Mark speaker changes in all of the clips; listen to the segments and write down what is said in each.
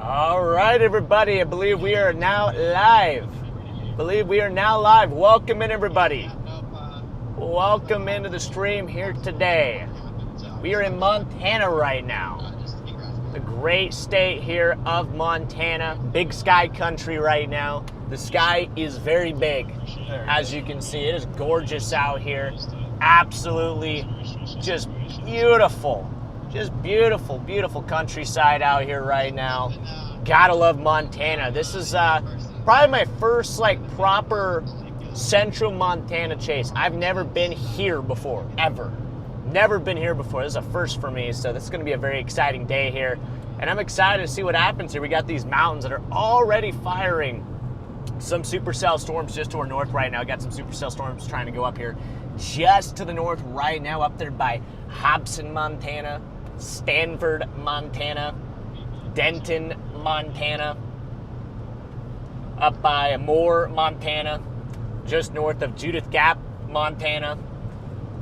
Speaker 1: All right, everybody. I believe we are now live. Welcome in, everybody. Welcome into the stream here today. We are in Montana right now. The great state here of Montana. Big sky country right now. The sky is very big. As you can see, it is gorgeous out here. Absolutely just beautiful. Just beautiful, beautiful countryside out here right now. Gotta love Montana. This is probably my first proper central Montana chase. I've never been here before, ever. Never been here before. This is a first for me, so this is gonna be a very exciting day here. And I'm excited to see what happens here. We got these mountains that are already firing some supercell storms just to our north right now. Got some supercell storms trying to go up here just to the north right now, up there by Hobson, Montana, Stanford, Montana, Denton, Montana, up by Moore, Montana, just north of Judith Gap, Montana.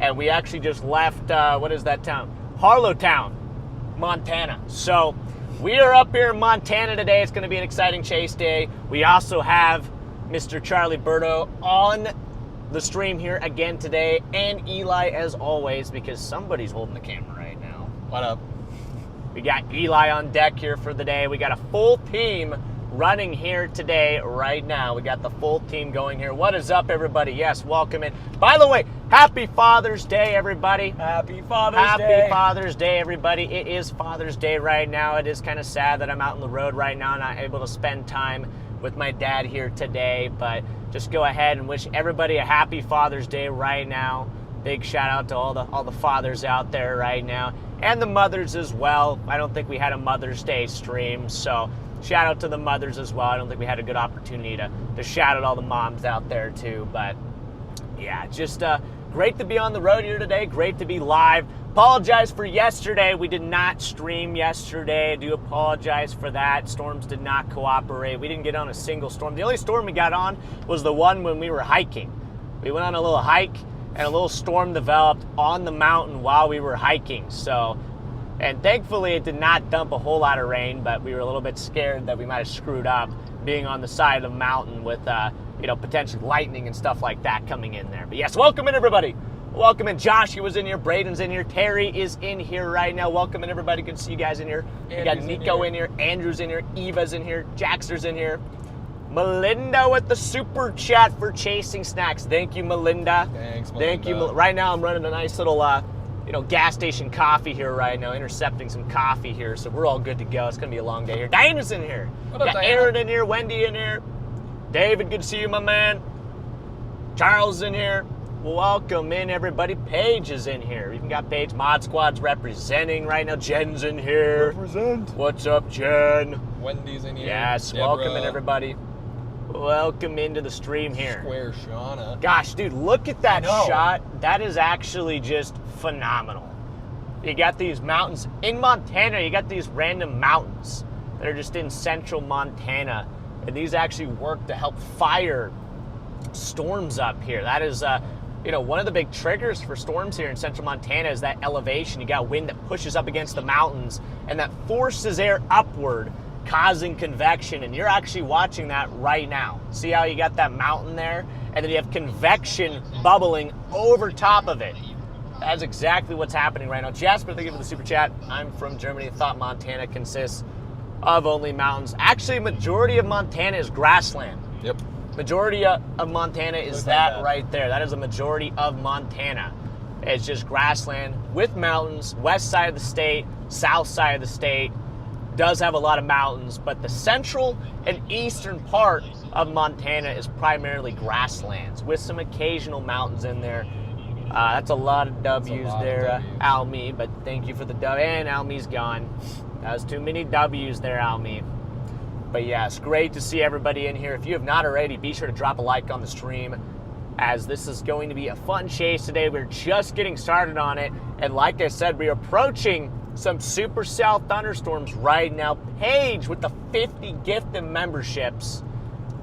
Speaker 1: And we actually just left, what is that town? Harlowtown, Montana. So we are up here in Montana today. It's going to be an exciting chase day. We also have Mr. Charlie Berto on the stream here again today, and Eli as always, because somebody's holding the camera right now.
Speaker 2: What up?
Speaker 1: We got Eli on deck here for the day. We got a full team running here today right now. We got the full team going here. What is up, everybody? Yes, welcome in. By the way, happy Father's Day, everybody.
Speaker 2: Happy Father's Day.
Speaker 1: Happy Father's Day, everybody. It is Father's Day right now. It is kind of sad that I'm out on the road right now, not able to spend time with my dad here today, but just go ahead and wish everybody a happy Father's Day right now. Big shout out to all the fathers out there right now, and the mothers as well. I don't think we had a Mother's Day stream, so shout out to the mothers as well. I don't think we had a good opportunity to shout out all the moms out there too, but yeah, just great to be on the road here today. Great to be live. Apologize for yesterday. We did not stream yesterday. I do apologize for that. Storms did not cooperate. We didn't get on a single storm. The only storm we got on was the one when we were hiking. We went on a little hike and a little storm developed on the mountain while we were hiking. So, and thankfully it did not dump a whole lot of rain, but we were a little bit scared that we might have screwed up being on the side of the mountain with potentially lightning and stuff like that coming in there. But yes, welcome in, everybody. Welcome in. Josh was in here. Braden's in here. Terry is in here right now. Welcome in, everybody. Good to see you guys in here. We got Nico in here. Andrew's in here. Eva's in here. Jaxter's in here. Melinda with the super chat for chasing snacks. Thank you, Melinda.
Speaker 2: Thanks, Melinda.
Speaker 1: Thank you. Right now, I'm running a nice little, gas station coffee here right now, intercepting some coffee here, so we're all good to go. It's going to be a long day here. Diana's in here.
Speaker 2: What up,
Speaker 1: got
Speaker 2: Diana?
Speaker 1: Aaron in here. Wendy in here. David, good to see you, my man. Charles in here. Welcome in, everybody. Paige is in here. We even got Paige. Mod Squad's representing right now. Jen's in here.
Speaker 2: Represent.
Speaker 1: What's up, Jen?
Speaker 2: Wendy's in here.
Speaker 1: Yes,
Speaker 2: Deborah.
Speaker 1: welcome in, everybody. Welcome into the stream here.
Speaker 2: Square Shauna.
Speaker 1: Gosh, dude, look at that
Speaker 2: I know.
Speaker 1: shot. That is actually just phenomenal. You got these mountains in Montana. You got these random mountains that are just in central Montana, and these actually work to help fire storms up here. That is one of the big triggers for storms here in central Montana is that elevation. You got wind that pushes up against the mountains and that forces air upward, causing convection, and you're actually watching that right now. See how you got that mountain there, and then you have convection bubbling over top of it. That's exactly what's happening right now. Jasper, thank you for the super chat. I'm from Germany. Thought Montana consists of only mountains. Actually, majority of Montana is grassland.
Speaker 2: Yep.
Speaker 1: Majority of Montana is that right there. That is a majority of Montana. It's just grassland with mountains. West side of the state, south side of the state does have a lot of mountains, but the central and eastern part of Montana is primarily grasslands with some occasional mountains in there. That's a lot of W's there, Almi, but thank you for the W. And Almi's gone. That was too many W's there, Almi. But yeah, it's great to see everybody in here. If you have not already, be sure to drop a like on the stream, as this is going to be a fun chase today. We're just getting started on it, and like I said, we're approaching some Supercell thunderstorms right now. Paige with the 50 gifted memberships.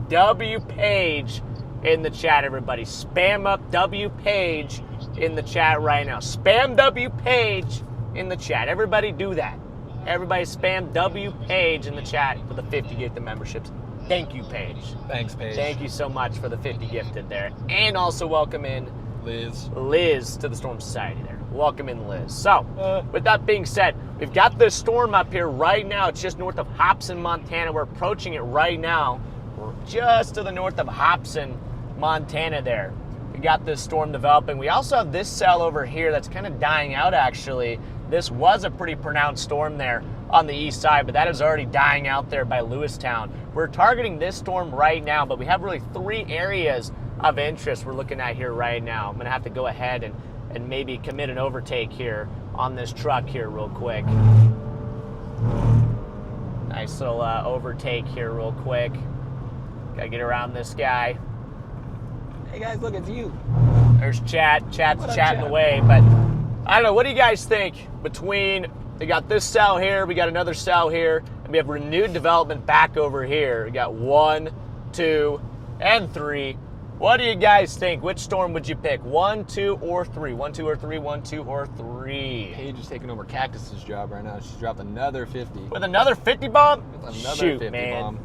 Speaker 1: W Page in the chat, everybody. Spam up W Page in the chat right now. Spam W Page in the chat. Everybody do that. Everybody spam W Page in the chat for the 50 gifted memberships. Thank you, Paige.
Speaker 2: Thanks, Paige.
Speaker 1: Thank you so much for the 50 gifted there. And also welcome in Liz to the Storm Society there. Welcome in, Liz. So, with that being said, we've got this storm up here right now. It's just north of Hobson, Montana. We're approaching it right now. We're just to the north of Hobson, Montana there. We got this storm developing. We also have this cell over here that's kind of dying out, actually. This was a pretty pronounced storm there on the east side, but that is already dying out there by Lewistown. We're targeting this storm right now, but we have really 3 areas of interest we're looking at here right now. I'm going to have to go ahead and maybe commit an overtake here on this truck here real quick. Nice little overtake here real quick. Got to get around this guy.
Speaker 2: Hey guys, look, it's you.
Speaker 1: There's Chat's chatting away, but I don't know. What do you guys think between, we got this cell here, we got another cell here, and we have renewed development back over here. We got 1, 2, and 3. What do you guys think? Which storm would you pick? 1, 2, or 3? 1, 2, or 3? 1, 2, or 3?
Speaker 2: Paige is taking over Cactus's job right now. She's dropped another 50.
Speaker 1: With another 50 bomb?
Speaker 2: With another
Speaker 1: Shoot,
Speaker 2: 50
Speaker 1: man.
Speaker 2: bomb.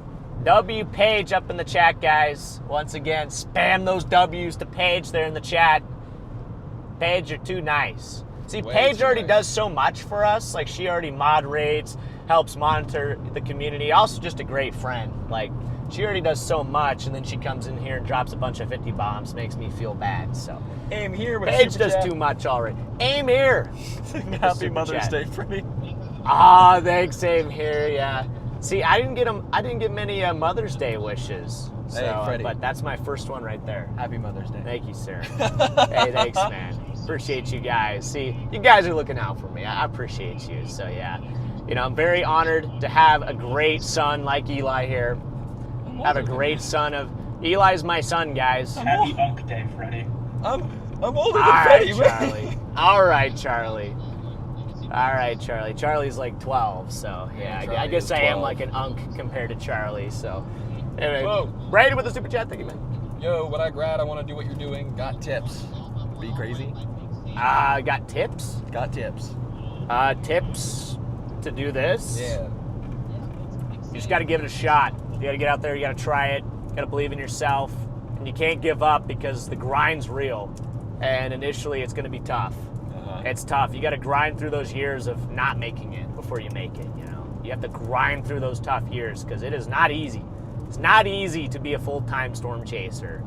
Speaker 1: W Page up in the chat, guys. Once again, spam those W's to Paige there in the chat. Paige, you're too nice. See, Paige already does so much for us. Like, she already moderates, helps monitor the community. Also, just a great friend. Like, she already does so much, and then she comes in here and drops a bunch of 50 bombs. Makes me feel bad. So,
Speaker 2: Aim here with
Speaker 1: Paige does too much already. Aim here.
Speaker 2: Happy Mother's Day, Freddy.
Speaker 1: Ah, thanks. Same here. Yeah. See, I didn't get many Mother's Day wishes. So,
Speaker 2: hey, Freddy.
Speaker 1: but that's my first one right there.
Speaker 2: Happy Mother's Day.
Speaker 1: Thank you, sir. Hey, thanks, man. Appreciate you guys. See, you guys are looking out for me. I appreciate you. So, yeah. You know, I'm very honored to have a great son like Eli here. Have a great son of... Eli's my son, guys.
Speaker 3: Happy Unk Day, Freddy.
Speaker 2: I'm older than Freddy,
Speaker 1: Charlie. All right, Charlie. All right, Charlie. Charlie's like 12, so yeah, I guess I am like an unk compared to Charlie. So, anyway,
Speaker 2: Whoa.
Speaker 1: Brady with the super chat, thank you, man.
Speaker 2: Yo, when I grad, I want to do what you're doing. Got tips. Be crazy.
Speaker 1: Got tips?
Speaker 2: Got tips.
Speaker 1: Tips to do this?
Speaker 2: Yeah.
Speaker 1: You just got to give it a shot. You got to get out there. You got to try it. You got to believe in yourself, and you can't give up because the grind's real. And initially, it's going to be tough. It's tough. You got to grind through those years of not making it before you make it. You know, you have to grind through those tough years because it is not easy. It's not easy to be a full-time storm chaser,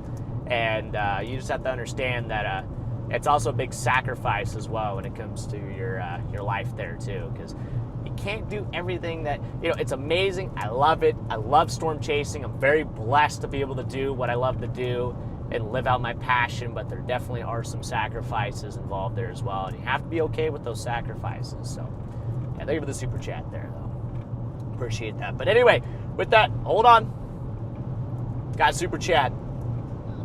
Speaker 1: and you just have to understand that it's also a big sacrifice as well when it comes to your life there too, because you can't do everything that, you know. It's amazing. I love it. I love storm chasing. I'm very blessed to be able to do what I love to do and live out my passion, but there definitely are some sacrifices involved there as well, and you have to be okay with those sacrifices. So, yeah, thank you for the super chat there, though. Appreciate that. But anyway, with that, hold on. Got super chat.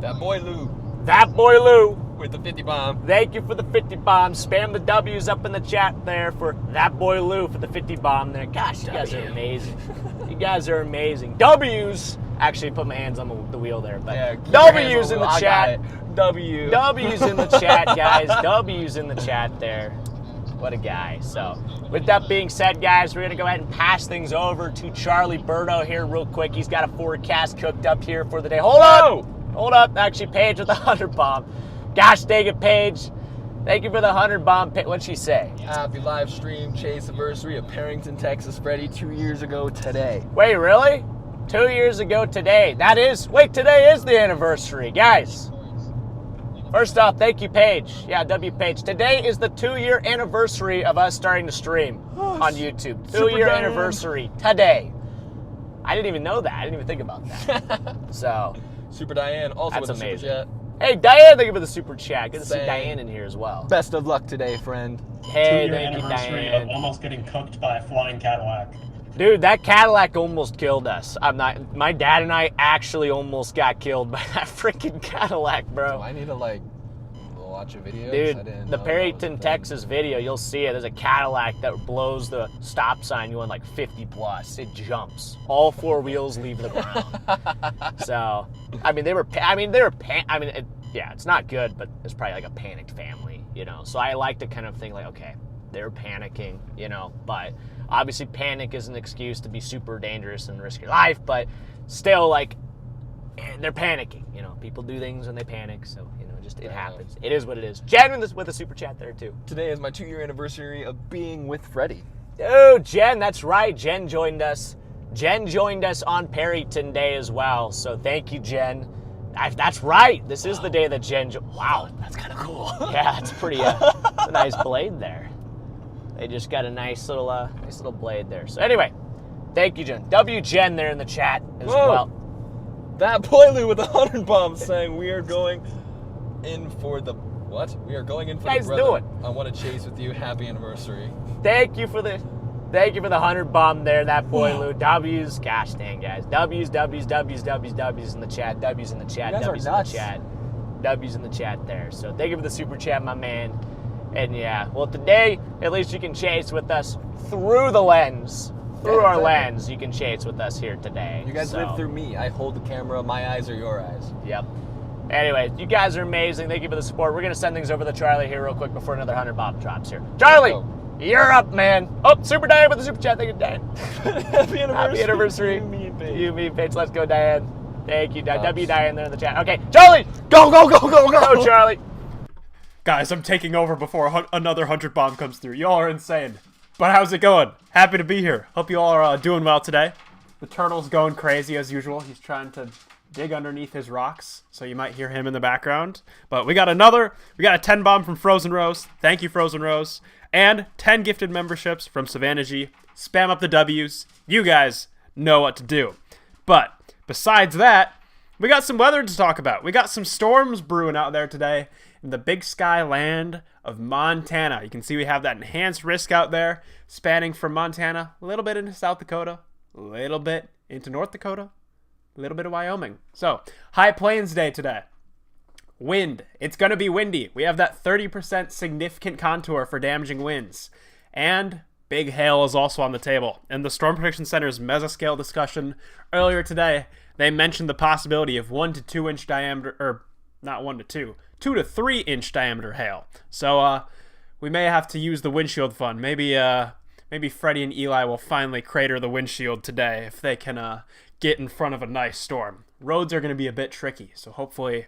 Speaker 2: That boy Lou.
Speaker 1: That boy Lou.
Speaker 2: With the 50 bomb.
Speaker 1: Thank you for the 50 bomb. Spam the W's up in the chat there for that boy Lou for the 50 bomb there. Gosh, you guys are amazing. You guys are amazing. W's. Actually, put my hands on the wheel there, but
Speaker 2: yeah,
Speaker 1: W's in the chat.
Speaker 2: W.
Speaker 1: W's in the chat, guys. W's in the chat there. What a guy. So, with that being said, guys, we're going to go ahead and pass things over to Charlie Berto here real quick. He's got a forecast cooked up here for the day. Hold up. Hold up. Actually, Paige with the 100 bomb. Gosh dang it, Paige. Thank you for the 100 bomb. What'd she say?
Speaker 2: Happy live stream chase anniversary of Perrington, Texas, Freddy, 2 years ago today.
Speaker 1: Wait, really? 2 years ago today. Today is the anniversary, guys. First off, thank you, Paige. Yeah, W Paige. Today is the 2-year anniversary of us starting to stream on YouTube. 2-year anniversary today. I didn't even know that. I didn't even think about that. So,
Speaker 2: Super Diane also
Speaker 1: that's
Speaker 2: with a
Speaker 1: amazing.
Speaker 2: super chat.
Speaker 1: Hey, Diane, thank you for the super chat. Good to see Diane in here as well.
Speaker 2: Best of luck today, friend.
Speaker 1: Hey,
Speaker 3: 2-year
Speaker 1: thank you,
Speaker 3: anniversary
Speaker 1: Diane.
Speaker 3: of almost getting cooked by a flying Cadillac.
Speaker 1: Dude, that Cadillac almost killed us. My dad and I actually almost got killed by that freaking Cadillac, bro.
Speaker 2: Do I need to watch a video?
Speaker 1: Dude, the Perryton, Texas video, you'll see it. There's a Cadillac that blows the stop sign going like 50 plus. It jumps. All 4 wheels leave the ground. So, it's not good, but it's probably like a panicked family, you know. So I like to kind of think like, okay, they're panicking, you know, but Obviously, panic is an excuse to be super dangerous and risk your life, but still, like, they're panicking. You know, people do things when they panic, so, you know, just it happens. It is what it is. Jen with a super chat there, too.
Speaker 2: Today is my 2-year anniversary of being with Freddy.
Speaker 1: Oh, Jen, that's right. Jen joined us. Jen joined us on Perryton Day as well, so thank you, Jen. That's right. This is the day that Jen. Wow,
Speaker 2: That's kind of cool.
Speaker 1: yeah, it's pretty. A nice blade there. They just got a nice little blade there. So anyway, thank you, Jen. Jen there in the chat as well.
Speaker 2: That Poilu with 100 bombs saying we are going in for the what? We are going in for
Speaker 1: Guys,
Speaker 2: the brother.
Speaker 1: do it.
Speaker 2: I want to chase with you. Happy anniversary.
Speaker 1: Thank you for the 100 bomb there, that Poilu. W's, gosh dang guys. W's in the chat. W's in the chat.
Speaker 2: You guys
Speaker 1: W's
Speaker 2: are
Speaker 1: in the
Speaker 2: nuts.
Speaker 1: chat. W's in the chat there. So thank you for the super chat, my man. And yeah, well today at least you can chase with us through the lens. Through our lens, you can chase with us here today.
Speaker 2: You guys
Speaker 1: So,
Speaker 2: live through me. I hold the camera. My eyes are your eyes.
Speaker 1: Yep. Anyway, you guys are amazing. Thank you for the support. We're going to send things over to Charlie here real quick before another 100 bomb drops here. Charlie, you're up, man. Oh, Super Diane with the super chat. Thank you, Diane.
Speaker 2: Happy anniversary.
Speaker 1: Happy anniversary.
Speaker 2: You, me, and Paige.
Speaker 1: You, me, and Paige. Let's go, Diane. Thank you, W Diane there in the chat. Okay, Charlie, go, go, Charlie.
Speaker 4: Guys, I'm taking over before another 100 bomb comes through. Y'all are insane. But how's it going? Happy to be here. Hope you all are doing well today. The turtle's going crazy as usual. He's trying to dig underneath his rocks, so you might hear him in the background. But we got a 10 bomb from Frozen Rose. Thank you, Frozen Rose. And 10 gifted memberships from Savannah G. Spam up the W's. You guys know what to do. But besides that, we got some weather to talk about. We got some storms brewing out there today in the big sky land of Montana. You can see we have that enhanced risk out there, spanning from Montana, a little bit into South Dakota, a little bit into North Dakota, a little bit of Wyoming. So, high plains day today. Wind. It's going to be windy. We have that 30% significant contour for damaging winds. And big hail is also on the table. In the Storm Prediction Center's mesoscale discussion earlier today, they mentioned the possibility of 1 to 2 inch diameter, or not 1 to 2, 2 to 3 inch diameter hail. So we may have to use the windshield fund. Maybe Freddy and Eli will finally crater the windshield today if they can get in front of a nice storm. Roads are going to be a bit tricky, so hopefully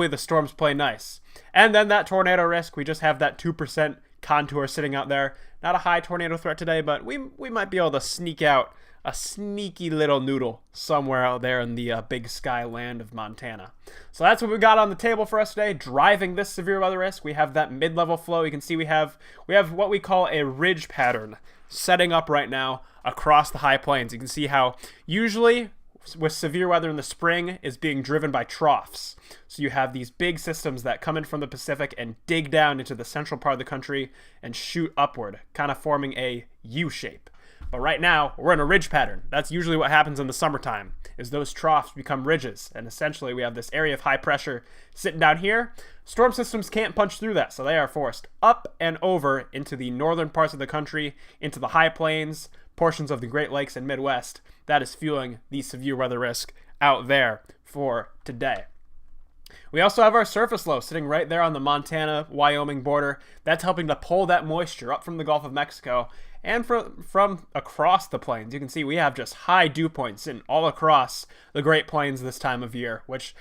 Speaker 4: the storms play nice. And then that tornado risk, we just have that 2% contour sitting out there. Not a high tornado threat today, but we might be able to sneak out a sneaky little noodle somewhere out there in the big sky land of Montana. So that's what we got on the table for us today. Driving this severe weather risk, we have that mid-level flow. You can see we have what we call a ridge pattern setting up right now across the high plains. You can see how usually with severe weather in the spring is being driven by troughs. So you have these big systems that come in from the Pacific and dig down into the central part of the country and shoot upward, kind of forming a U shape. But right now, we're in a ridge pattern. That's usually what happens in the summertime, is those troughs become ridges. And essentially, we have this area of high pressure sitting down here. Storm systems can't punch through that, so they are forced up and over into the northern parts of the country, into the high plains, portions of the Great Lakes and Midwest. That is fueling the severe weather risk out there for today. We also have our surface low sitting right there on the Montana-Wyoming border. That's helping to pull that moisture up from the Gulf of Mexico and from across the plains. You can see we have just high dew points sitting all across the Great Plains this time of year, which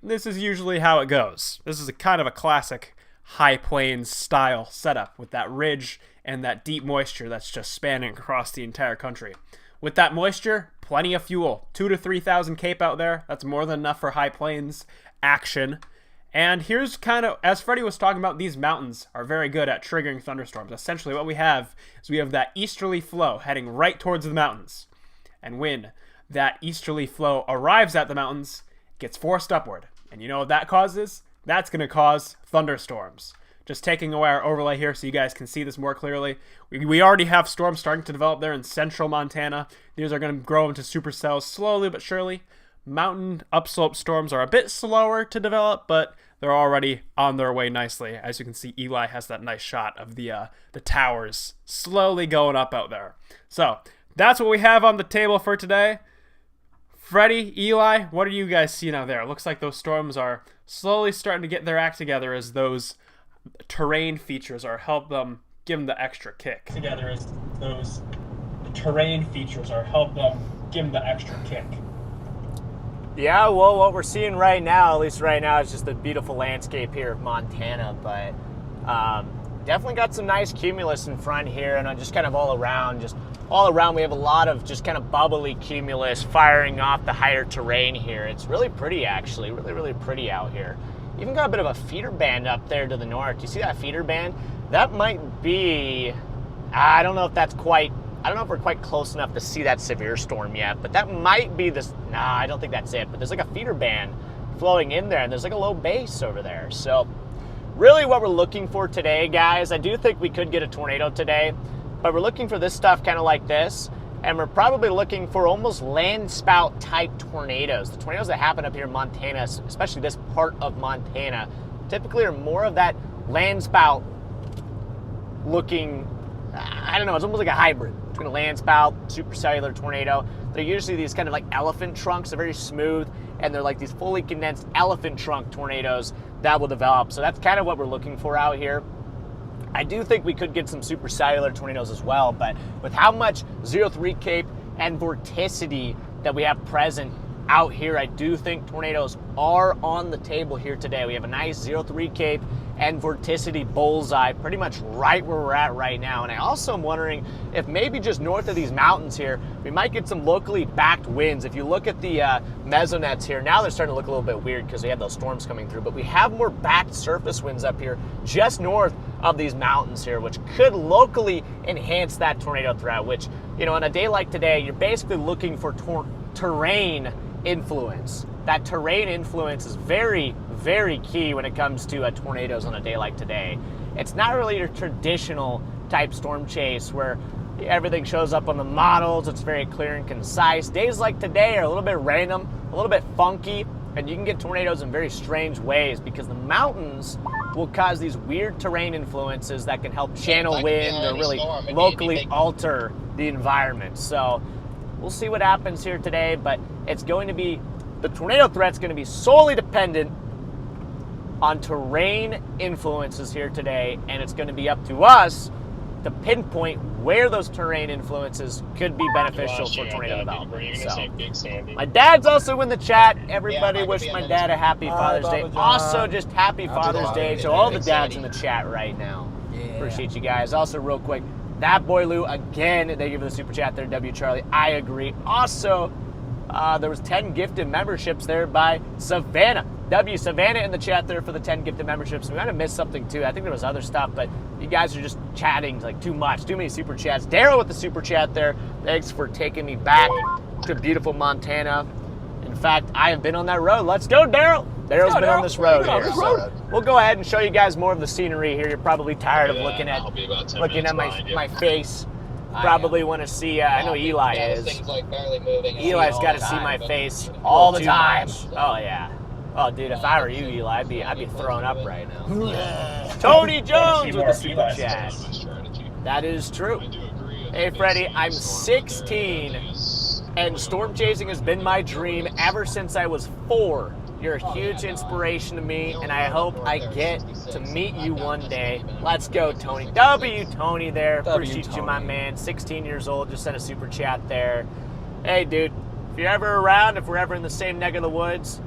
Speaker 4: this is usually how it goes. This is a kind of a classic high plains style setup with that ridge and that deep moisture that's just spanning across the entire country. With that moisture, plenty of fuel. 2,000 to 3,000 cape out there. That's more than enough for high plains action. And here's kind of, as Freddy was talking about, these mountains are very good at triggering thunderstorms. Essentially what we have is we have that easterly flow heading right towards the mountains. And when that easterly flow arrives at the mountains, it gets forced upward. And you know what that causes? That's going to cause thunderstorms. Just taking away our overlay here so you guys can see this more clearly. We already have storms starting to develop there in central Montana. These are going to grow into supercells slowly but surely. Mountain upslope storms are a bit slower to develop, but they're already on their way nicely. As you can see, Eli has that nice shot of the towers slowly going up out there. So that's what we have on the table for today. Freddy, Eli, what are you guys seeing out there? It looks like those storms are slowly starting to get their act together as those terrain features are help them give them the extra kick.
Speaker 3: Together is those terrain features are help them give them the extra kick.
Speaker 1: Yeah, well, what we're seeing right now, at least right now, is just the beautiful landscape here of Montana, but definitely got some nice cumulus in front here, and just kind of all around we have a lot of just kind of bubbly cumulus firing off the higher terrain here. It's really pretty, actually, really, really pretty out here. Even got a bit of a feeder band up there to the north. Do you see that feeder band? That might be, I don't know if we're quite close enough to see that severe storm yet, but that might be this. Nah, I don't think that's it, but there's like a feeder band flowing in there, and there's like a low base over there. So really what we're looking for today, guys, I do think we could get a tornado today, but we're looking for this stuff kind of like this, and we're probably looking for almost land spout type tornadoes. The tornadoes that happen up here in Montana, especially this part of Montana, typically are more of that land spout looking, I don't know, it's almost like a hybrid between a land spout, supercellular tornado. They're usually these kind of like elephant trunks. They're very smooth, and they're like these fully condensed elephant trunk tornadoes that will develop. So that's kind of what we're looking for out here. I do think we could get some supercellular tornadoes as well, but with how much 0-3 Cape and vorticity that we have present out here, I do think tornadoes are on the table here today. We have a nice 0-3 Cape and vorticity bullseye pretty much right where we're at right now. And I also am wondering if maybe just north of these mountains here, we might get some locally backed winds. If you look at the mesonets here, now they're starting to look a little bit weird because we have those storms coming through, but we have more backed surface winds up here just north of these mountains here, which could locally enhance that tornado threat, which, you know, on a day like today, you're basically looking for terrain influence. That terrain influence is very, very key when it comes to tornadoes on a day like today. It's not really your traditional type storm chase where everything shows up on the models, it's very clear and concise. Days like today are a little bit random, a little bit funky, and you can get tornadoes in very strange ways because the mountains will cause these weird terrain influences that can help channel wind or really locally alter the environment. So we'll see what happens here today, but it's going to be, the tornado threat's going to be solely dependent on terrain influences here today, and it's going to be up to us to pinpoint where those terrain influences could be beneficial for tornado development. So, my dad's also in the chat. Everybody wish my dad a happy Father's Day. Also, just happy Father's Day to all the dads in the chat right now. Appreciate you guys. Also, real quick, that boy Lou, again, thank you for the super chat there, W. Charlie. I agree. Also, there was 10 gifted memberships there by Savannah. W. Savannah in the chat there for the 10 gifted memberships. We might have missed something too. I think there was other stuff, but you guys are just chatting like too much, too many super chats. Daryl with the super chat there. Thanks for taking me back to beautiful Montana. In fact, I have been on that road. Let's go, Daryl. Daryl's been on this road here. So we'll go ahead and show you guys more of the scenery here. You're probably tired of looking at my face. Probably want to see, I know Eli is. Eli's got to see my face all the time. Oh, yeah. Oh, dude, if I were you, Eli, I'd be throwing up right now. Tony Jones with the super chat. That is true. Hey, Freddie, I'm 16, and storm chasing has been my dream ever since I was 4. You're a huge inspiration to me, and I hope I get to meet you one day. Let's go, Tony. W. Tony there. Appreciate you, my man. 16 years old. Just sent a super chat there. Hey, dude, if you're ever around, if we're ever in the same neck of the woods,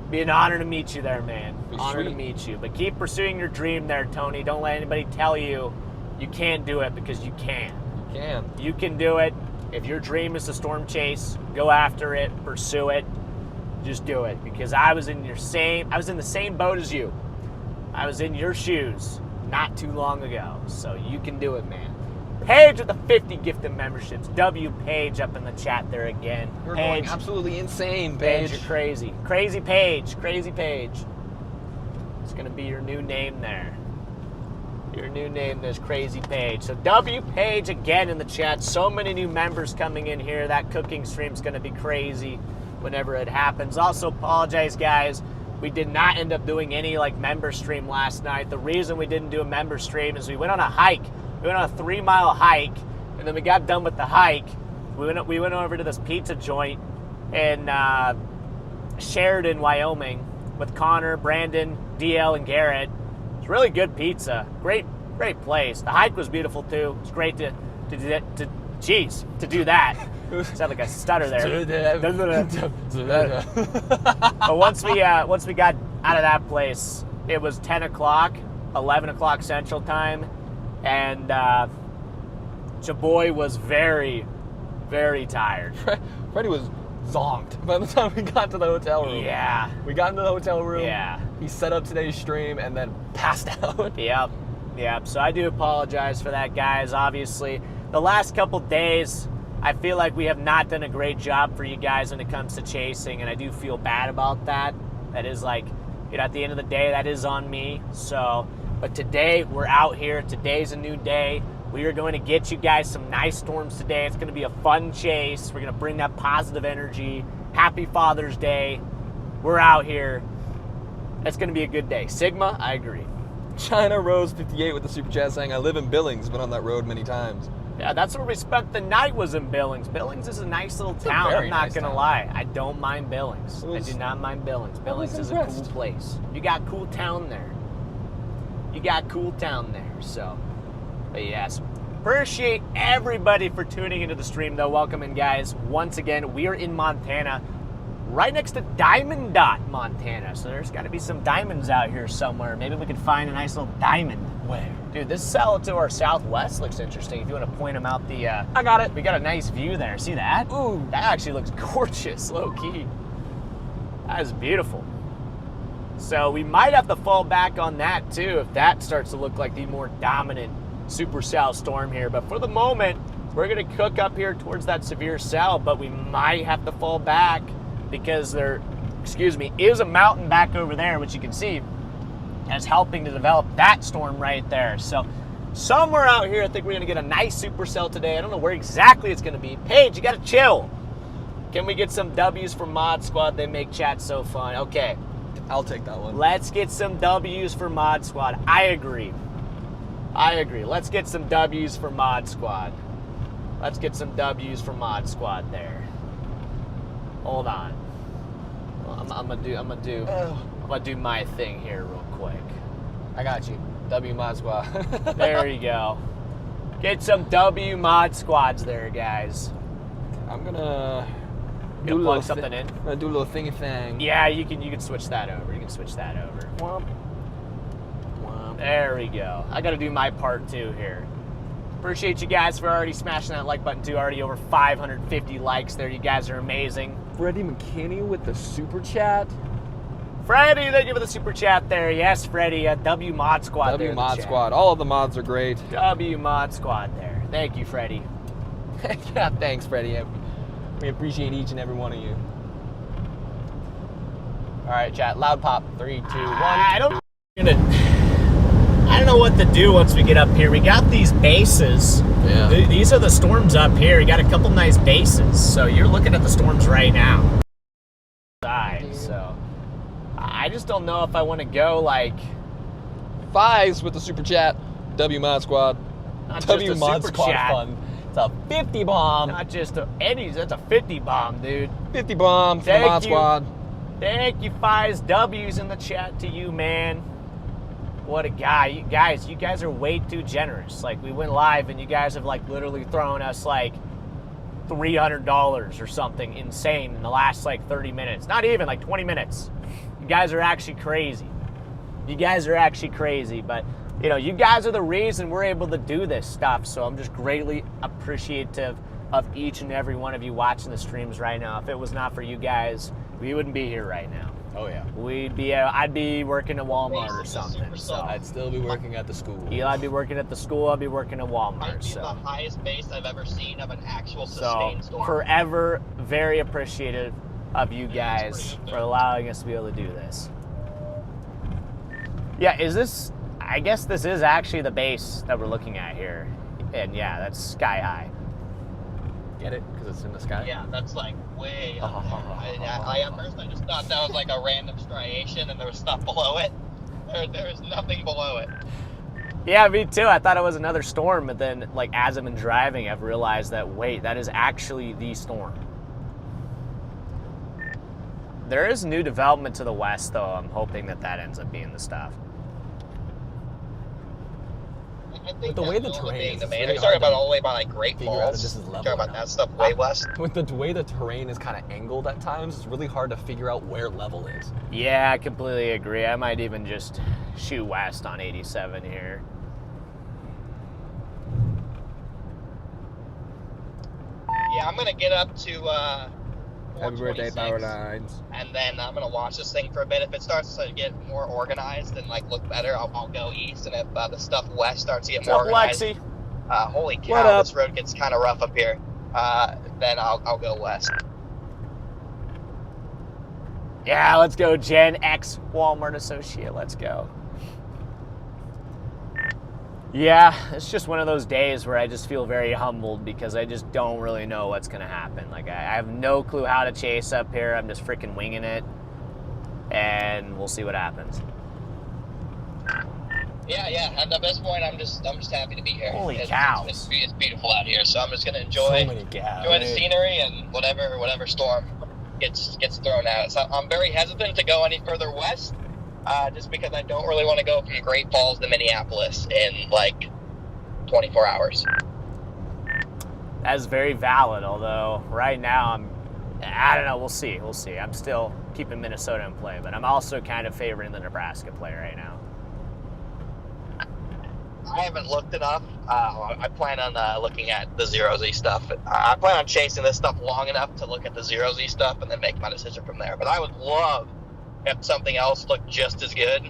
Speaker 1: be an honor to meet you there, man. Honor to meet you. But keep pursuing your dream there, Tony. Don't let anybody tell you you can't do it, because you can.
Speaker 2: You can.
Speaker 1: You can do it. If your dream is to storm chase, go after it, pursue it. Just do it, because I was in the same boat as you. I was in your shoes not too long ago. So you can do it, man. Paige with the 50 gifted memberships. W. Paige up in the chat there again.
Speaker 2: You're
Speaker 1: Paige,
Speaker 2: going absolutely insane, Paige.
Speaker 1: Paige, you're crazy. Crazy Paige. Crazy Paige. It's going to be your new name there. Your new name there's Crazy Paige. So W. Paige again in the chat. So many new members coming in here. That cooking stream's going to be crazy whenever it happens. Also, apologize, guys. We did not end up doing any member stream last night. The reason we didn't do a member stream is we went on a hike. We went on a 3-mile hike, and then we got done with the hike. We went over to this pizza joint in Sheridan, Wyoming, with Connor, Brandon, DL, and Garrett. It's really good pizza. Great great place. The hike was beautiful too. It's great to do that. Sound like a stutter there. But once we got out of that place, it was 10 o'clock, 11 o'clock Central Time, and Chaboy was very, very tired.
Speaker 2: Freddie was zonked by the time we got to the hotel room.
Speaker 1: Yeah.
Speaker 2: We got into the hotel room.
Speaker 1: Yeah.
Speaker 2: He set up today's stream and then passed out.
Speaker 1: Yep. So I do apologize for that, guys. Obviously, the last couple days, I feel like we have not done a great job for you guys when it comes to chasing, and I do feel bad about that. That is like, at the end of the day, that is on me. So, but today, we're out here. Today's a new day. We are going to get you guys some nice storms today. It's going to be a fun chase. We're going to bring that positive energy. Happy Father's Day. We're out here. It's going to be a good day. Sigma, I agree.
Speaker 2: China Rose 58 with the super chat saying, I live in Billings, been on that road many times.
Speaker 1: Yeah, that's where we spent the night, was in Billings. Billings is a nice little town, I'm not going to lie. I don't mind Billings. I do not mind Billings. Billings is a cool place. You got cool town there. So, but yes. Appreciate everybody for tuning into the stream, though. Welcome in, guys. Once again, we are in Montana, right next to Diamond Dot, Montana. So there's got to be some diamonds out here somewhere. Maybe we could find a nice little diamond.
Speaker 2: Where?
Speaker 1: Dude, this cell to our southwest looks interesting. If you want to point them out the...
Speaker 2: I got it.
Speaker 1: We got a nice view there. See that?
Speaker 2: Ooh.
Speaker 1: That actually looks gorgeous, low-key. That is beautiful. So we might have to fall back on that, too, if that starts to look like the more dominant supercell storm here. But for the moment, we're going to cook up here towards that severe cell, but we might have to fall back because there, is a mountain back over there, which you can see is helping to develop that storm right there. So somewhere out here, I think we're going to get a nice supercell today. I don't know where exactly it's going to be. Paige, you got to chill. Can we get some W's for Mod Squad? They make chat so fun. Okay.
Speaker 2: I'll take that one.
Speaker 1: Let's get some W's for Mod Squad. I agree. Let's get some W's for Mod Squad. Let's get some W's for Mod Squad there. Hold on. I'm gonna do my thing here real quick.
Speaker 2: I got you. W Mod Squad.
Speaker 1: There you go. Get some W Mod Squads there, guys.
Speaker 2: I'm gonna
Speaker 1: plug something in.
Speaker 2: I'm gonna do a little thingy thing.
Speaker 1: Yeah, you can switch that over. Womp. There we go. I gotta do my part too here. Appreciate you guys for already smashing that like button too. Already over 550 likes there. You guys are amazing.
Speaker 2: Freddy McKinney with the super chat.
Speaker 1: Freddy, thank you for the super chat there. Yes, Freddy, W Mod Squad there.
Speaker 2: W Mod Squad. All of the mods are great.
Speaker 1: W Mod Squad there. Thank you, Freddy.
Speaker 2: Yeah, thanks, Freddy. We appreciate each and every one of you. All right, chat. Loud pop. 3, 2, 1.
Speaker 1: I don't know what to do once we get up here. We got these bases.
Speaker 2: Yeah.
Speaker 1: These are the storms up here. You got a couple nice bases. So you're looking at the storms right now. So I just don't know if I want to go like
Speaker 2: Fives with the super chat. W Mod Squad.
Speaker 1: not
Speaker 2: W
Speaker 1: just a
Speaker 2: Mod
Speaker 1: super
Speaker 2: Squad
Speaker 1: chat.
Speaker 2: fun. It's a 50 bomb.
Speaker 1: Not just a Eddie's. That's a 50 bomb, dude.
Speaker 2: 50 bomb for the
Speaker 1: Thank
Speaker 2: Mod
Speaker 1: you.
Speaker 2: Squad.
Speaker 1: Thank you, Fives. W's in the chat to you, man. What a guy. You guys are way too generous. Like, we went live and you guys have, like, literally thrown us, like, $300 or something insane in the last, like, 30 minutes. Not even, like, 20 minutes. You guys are actually crazy. But, you know, you guys are the reason we're able to do this stuff. So I'm just greatly appreciative of each and every one of you watching the streams right now. If it was not for you guys, we wouldn't be here right now.
Speaker 2: Oh, yeah.
Speaker 1: I'd be working at Walmart or something. So
Speaker 2: I'd still be working at the school.
Speaker 1: I'd be working at the school. I'd be working at Walmart.
Speaker 5: Might be the highest base I've ever seen of an actual
Speaker 1: So
Speaker 5: sustained storm.
Speaker 1: forever very appreciative of you guys for allowing us to be able to do this. Yeah, I guess this is actually the base that we're looking at here. And yeah, that's sky high.
Speaker 2: Get it? Because it's in the sky?
Speaker 5: Yeah, that's like way up there. At first I just thought that was like a random striation and there was stuff below it. There was nothing below it.
Speaker 1: Yeah, me too. I thought it was another storm, but then, like, as I've been driving, I've realized that, wait, that is actually the storm. There is new development to the west, though. I'm hoping that ends up being the stuff.
Speaker 5: I think
Speaker 2: With the way the
Speaker 5: that's
Speaker 2: terrain
Speaker 5: being
Speaker 2: is,
Speaker 5: the
Speaker 2: it's
Speaker 5: main.
Speaker 2: really
Speaker 5: I'm talking
Speaker 2: hard
Speaker 5: about
Speaker 2: to
Speaker 5: all the way by like Great
Speaker 2: figure out if
Speaker 5: Falls.
Speaker 2: this is level
Speaker 5: Talking
Speaker 2: or
Speaker 5: about
Speaker 2: not.
Speaker 5: that stuff way west.
Speaker 2: With the way the terrain is kind of angled at times, it's really hard to figure out where level is.
Speaker 1: Yeah, I completely agree. I might even just shoot west on 87 here.
Speaker 5: Yeah, I'm gonna get up to
Speaker 2: Happy birthday,
Speaker 5: 426,
Speaker 2: Power Lines.
Speaker 5: and then I'm gonna watch this thing for a bit. If it starts to get more organized and like look better, I'll go east. And if the stuff west starts to get more
Speaker 1: What's up,
Speaker 5: organized,
Speaker 1: Lexi?
Speaker 5: holy
Speaker 2: What
Speaker 5: cow,
Speaker 2: up?
Speaker 5: this road gets kind of rough up here. Then I'll go west.
Speaker 1: Yeah, let's go, Gen X Walmart Associate. Let's go. Yeah, it's just one of those days where I just feel very humbled because I just don't really know what's going to happen. Like, I have no clue how to chase up here. I'm just freaking winging it, and we'll see what happens.
Speaker 5: Yeah. At this point, I'm just happy to be here.
Speaker 1: Holy
Speaker 5: It's
Speaker 1: cows.
Speaker 5: beautiful out here, so I'm just gonna
Speaker 2: So
Speaker 5: enjoy
Speaker 2: many gaps.
Speaker 5: the scenery and whatever storm gets thrown at us. I'm very hesitant to go any further west, just because I don't really want to go from Great Falls to Minneapolis in like 24 hours.
Speaker 1: That's very valid, although right now I don't know, we'll see. I'm still keeping Minnesota in play, but I'm also kind of favoring the Nebraska play right now.
Speaker 5: I haven't looked enough. I plan on looking at the 0Z stuff. I plan on chasing this stuff long enough to look at the 0Z stuff and then make my decision from there. But I would love if something else looked just as good,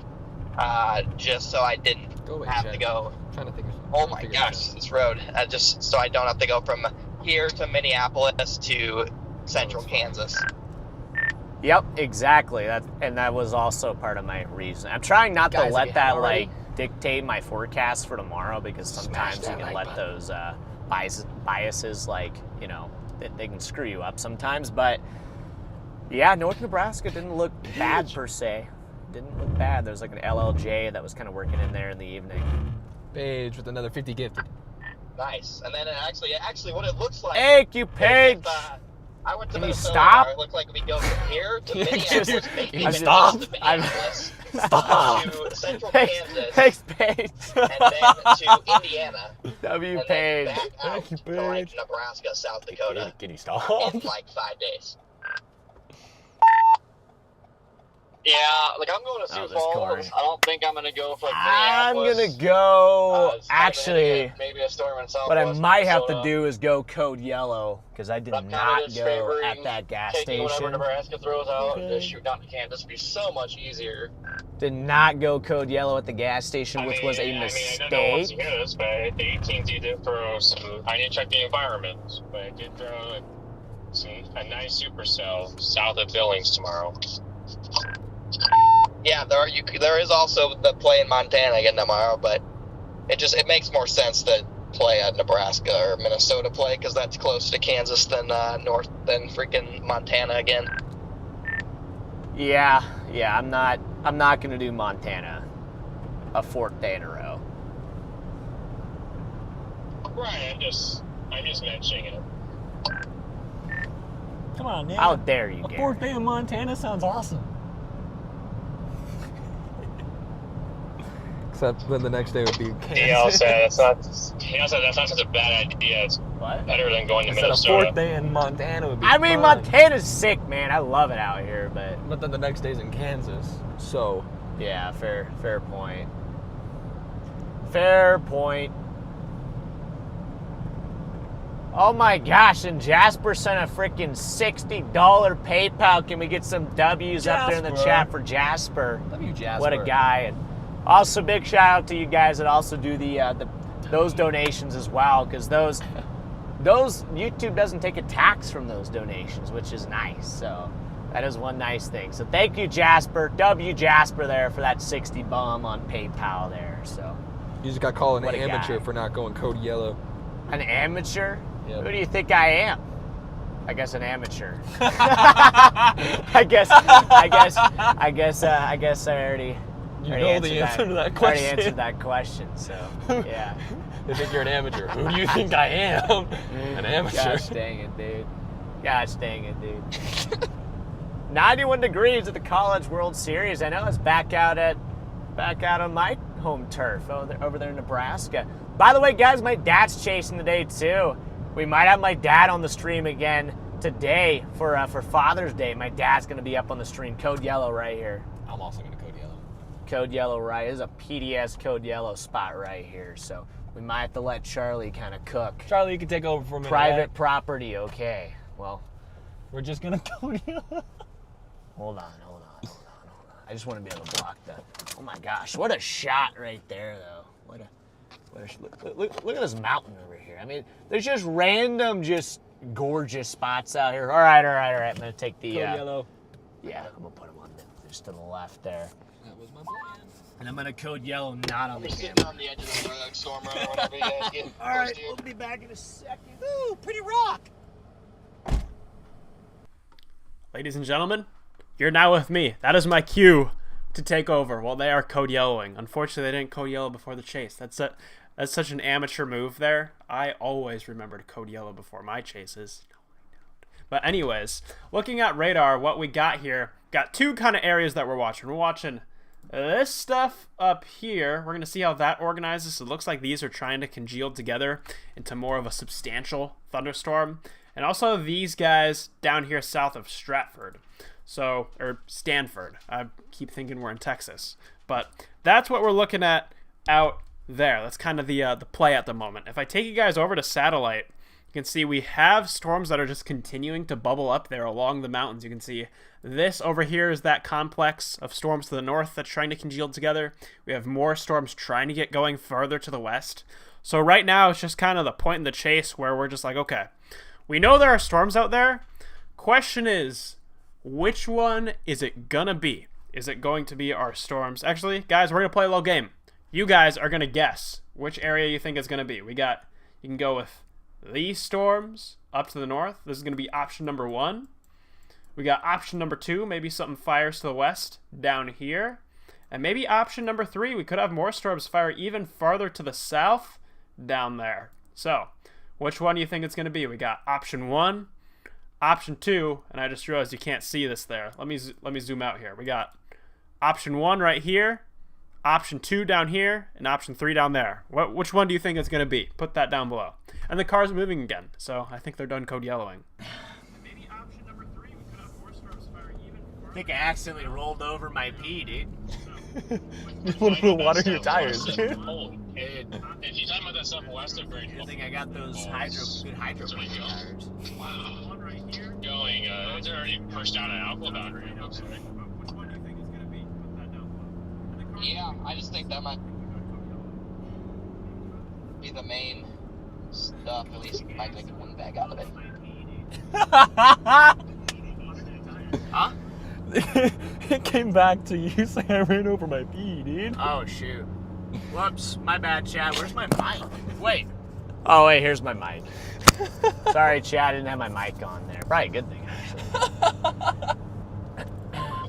Speaker 5: just so I didn't
Speaker 2: Go away,
Speaker 5: have
Speaker 2: Chad.
Speaker 5: to go.
Speaker 2: I'm trying to think of something.
Speaker 5: Oh my gosh, this road! Just so I don't have to go from here to Minneapolis to central Kansas.
Speaker 1: Yep, exactly. That was also part of my reason. I'm trying not to
Speaker 2: Guys,
Speaker 1: let
Speaker 2: have
Speaker 1: that
Speaker 2: you already?
Speaker 1: dictate my forecast for tomorrow because sometimes you
Speaker 2: that
Speaker 1: can
Speaker 2: like
Speaker 1: let
Speaker 2: button.
Speaker 1: those biases they can screw you up sometimes. But yeah, North Nebraska didn't look bad per se. Didn't look bad. There was like an LLJ that was kind of working in there in the evening.
Speaker 2: Paige with another 50 gifted.
Speaker 5: Nice. And then actually, what it looks like.
Speaker 1: Thank you, Paige.
Speaker 5: I went to
Speaker 1: Can you
Speaker 5: Minnesota.
Speaker 1: stop?
Speaker 5: It looked like we go from here to
Speaker 1: Can you
Speaker 5: Minneapolis,
Speaker 1: just-
Speaker 5: maybe
Speaker 1: can you
Speaker 5: even
Speaker 2: stop?
Speaker 5: just to Minneapolis,
Speaker 2: Stop.
Speaker 5: to central
Speaker 1: Thanks,
Speaker 5: Kansas,
Speaker 1: thanks, Paige.
Speaker 5: and then to Indiana,
Speaker 1: W.
Speaker 5: and
Speaker 1: Paige.
Speaker 5: then back out
Speaker 2: Thank you,
Speaker 5: to like
Speaker 2: Paige.
Speaker 5: Nebraska, South Dakota
Speaker 2: Can you stop?
Speaker 5: in like 5 days. Yeah, like I'm going to
Speaker 1: Oh,
Speaker 5: Sioux
Speaker 1: there's Corey.
Speaker 5: Falls. I don't think I'm gonna go for like
Speaker 1: I'm
Speaker 5: Minneapolis.
Speaker 1: gonna go
Speaker 5: It's kinda
Speaker 1: actually.
Speaker 5: maybe a storm in Southwest
Speaker 1: What I might have to
Speaker 5: Minnesota.
Speaker 1: do is go code yellow because I did
Speaker 5: I'm kinda
Speaker 1: not
Speaker 5: just
Speaker 1: go
Speaker 5: favoring
Speaker 1: at that gas
Speaker 5: taking whatever
Speaker 1: station.
Speaker 5: Nebraska throws out and
Speaker 1: Okay.
Speaker 5: just shoot down to Kansas would be so much easier.
Speaker 1: Did not go code yellow at the gas station, which was a
Speaker 6: I don't know once
Speaker 1: mistake.
Speaker 6: you hear this, but the 18s did throw some. I need to check the environment, but I did throw a nice Supercell south of Billings tomorrow.
Speaker 5: Yeah, there is also the play in Montana again tomorrow, but it makes more sense to play at Nebraska or Minnesota play because that's closer to Kansas than north than freaking Montana again.
Speaker 1: Yeah, I'm not gonna do Montana a fourth day in a row.
Speaker 6: Right, I'm just mentioning it.
Speaker 2: Come on, man.
Speaker 1: How dare you,
Speaker 2: A
Speaker 1: Gary?
Speaker 2: fourth day in Montana sounds awesome. Except then the next day would be
Speaker 6: DL
Speaker 2: Kansas.
Speaker 6: said that's not such a bad idea. It's
Speaker 1: What?
Speaker 6: better than going to
Speaker 2: I said a
Speaker 6: Minnesota.
Speaker 2: fourth day in Montana would be
Speaker 1: I mean,
Speaker 2: fun.
Speaker 1: Montana's sick, man. I love it out here, but
Speaker 2: But then the next day's in Kansas. So
Speaker 1: yeah, fair point. Fair point. Oh my gosh, and Jasper sent a freaking $60 PayPal. Can we get some W's up there in the
Speaker 2: Jasper.
Speaker 1: chat for Jasper?
Speaker 2: love you, Jasper.
Speaker 1: What a guy. And also big shout out to you guys that also do those donations as well, because those YouTube doesn't take a tax from those donations, which is nice. So that is one nice thing. So thank you, Jasper. W Jasper there for that 60 bum on PayPal there. So
Speaker 2: You just got called an
Speaker 1: What a
Speaker 2: amateur
Speaker 1: guy.
Speaker 2: for not going code yellow.
Speaker 1: an amateur?
Speaker 2: Yep.
Speaker 1: Who do you think I am? I guess an amateur. I guess I already
Speaker 2: You
Speaker 1: already
Speaker 2: know the
Speaker 1: answered
Speaker 2: answer to that
Speaker 1: I already
Speaker 2: question.
Speaker 1: answered that question, so yeah.
Speaker 2: They think you're an amateur. Who do you think I am? An amateur.
Speaker 1: Gosh dang it, dude. Gosh dang it, dude. 91 degrees at the College World Series. I know it's back out on my home turf over there in Nebraska. By the way, guys, my dad's chasing today too. We might have my dad on the stream again today for Father's Day. My dad's gonna be up on the stream. Code Yellow right here.
Speaker 2: I'm also gonna code yellow.
Speaker 1: Code Yellow right. This is a PDS Code Yellow spot right here. So we might have to let Charlie kind of cook.
Speaker 2: Charlie, you can take over for a minute.
Speaker 1: Private property, okay. Well,
Speaker 2: we're just gonna code yellow.
Speaker 1: hold on. I just want to be able to block that. Oh my gosh, what a shot right there, though. Look at this mountain over here. I mean, there's just random, just gorgeous spots out here. All right. I'm gonna take the
Speaker 2: Code yellow.
Speaker 1: Yeah, I'm gonna put them on just to the left there.
Speaker 2: That was my plan.
Speaker 1: And I'm gonna code yellow, not on the
Speaker 5: Sitting
Speaker 1: camera.
Speaker 5: on the edge of the storm road, whatever you guys get.
Speaker 1: All right, we'll be back in a second. Ooh, pretty rock.
Speaker 4: Ladies and gentlemen, you're now with me. That is my cue to take over while they are code yellowing. Unfortunately, they didn't code yellow before the chase. That's such an amateur move there. I always remember to code yellow before my chases. No, I don't. But anyways, looking at radar, what we got here, got two kind of areas that we're watching. We're watching this stuff up here. We're going to see how that organizes. It looks like these are trying to congeal together into more of a substantial thunderstorm. And also these guys down here south of Stratford. So, or Stanford. I keep thinking we're in Texas. But that's what we're looking at out there. That's kind of the play at the moment. If I take you guys over to satellite, you can see we have storms that are just continuing to bubble up there along the mountains. You can see this over here is that complex of storms to the north that's trying to congeal together. We have more storms trying to get going further to the west. So right now it's just kind of the point in the chase where we're just like, okay, we know there are storms out there. Question is, which one is it gonna be? Is it going to be our storms? Actually, guys, we're gonna play a little game. You guys are gonna guess which area you think it's gonna be. You can go with these storms up to the north. This is gonna be option number 1. We got option number 2, maybe something fires to the west down here. And maybe option number 3, we could have more storms fire even farther to the south down there. So, which one do you think it's gonna be? We got option 1, option 2, and I just realized you can't see this there. Let me zoom out here. We got option 1 right here, option 2 down here, and option 3 down there. Which one do you think it's going to be? Put that down below. And the car's moving again, so I think they're done code yellowing. Maybe option number 3, we could have more storms fire even farther.
Speaker 1: I think I accidentally rolled over my pee, dude.
Speaker 2: You want to water your tires, dude.
Speaker 6: If you're talking about that stuff west of Great
Speaker 1: I think I got those good hydro tires.
Speaker 6: Wow. Going, it's already pushed out an alcohol boundary, it looks like.
Speaker 4: Which one do you think it's going to be? Put that down below.
Speaker 5: Yeah, I just think that might be the main stuff. At least I might take one bag out of it.
Speaker 1: Huh?
Speaker 2: It came back to you saying I ran over my pee, dude.
Speaker 1: Oh, shoot. Whoops, my bad, Chad. Where's my mic? Wait. Oh, wait, here's my mic. Sorry, Chad, I didn't have my mic on there. Probably a good thing, actually.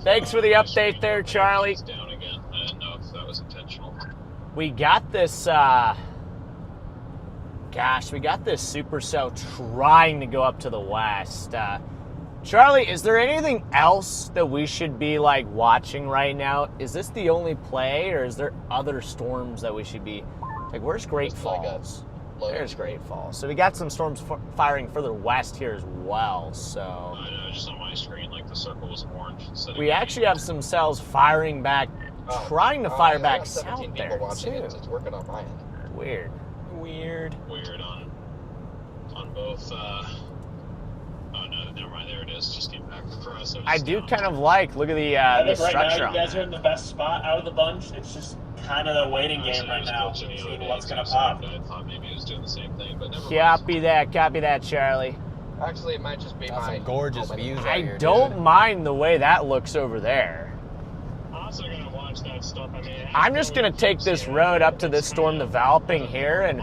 Speaker 1: Thanks for the update there, Charlie.
Speaker 6: It's down again. I didn't know if that was intentional.
Speaker 1: We got this, we got this Supercell trying to go up to the west. Charlie, is there anything else that we should be, like, watching right now? Is this the only play, or is there other storms that we should be... Like, where's Great Falls? There's Great Falls. So we got some storms firing further west here as well, so...
Speaker 6: I know, just on my screen, like, the circle was orange.
Speaker 1: We actually have some cells firing back, trying to fire back south
Speaker 5: 17
Speaker 1: there,
Speaker 5: people watching
Speaker 1: too.
Speaker 5: it. It's working on my end.
Speaker 1: Weird.
Speaker 2: Weird.
Speaker 6: Weird on both, oh no, never mind, there it is. Just came back for us.
Speaker 1: I do kind of like, look at the
Speaker 3: I think right
Speaker 1: structure
Speaker 3: now
Speaker 1: on
Speaker 3: you guys
Speaker 1: that.
Speaker 3: are in the best spot out of the bunch. It's just kind of the waiting game right now. See what's going to pop.
Speaker 6: I thought maybe it was doing the same thing, but never mind.
Speaker 1: Copy that, Charlie.
Speaker 5: Actually, it might just be my...
Speaker 2: Some gorgeous views out
Speaker 1: I
Speaker 2: here,
Speaker 1: don't
Speaker 2: dude.
Speaker 1: mind the way that looks over there.
Speaker 6: I'm also going to watch that stuff. I mean,
Speaker 1: I'm just going to take this road up to this storm developing here, and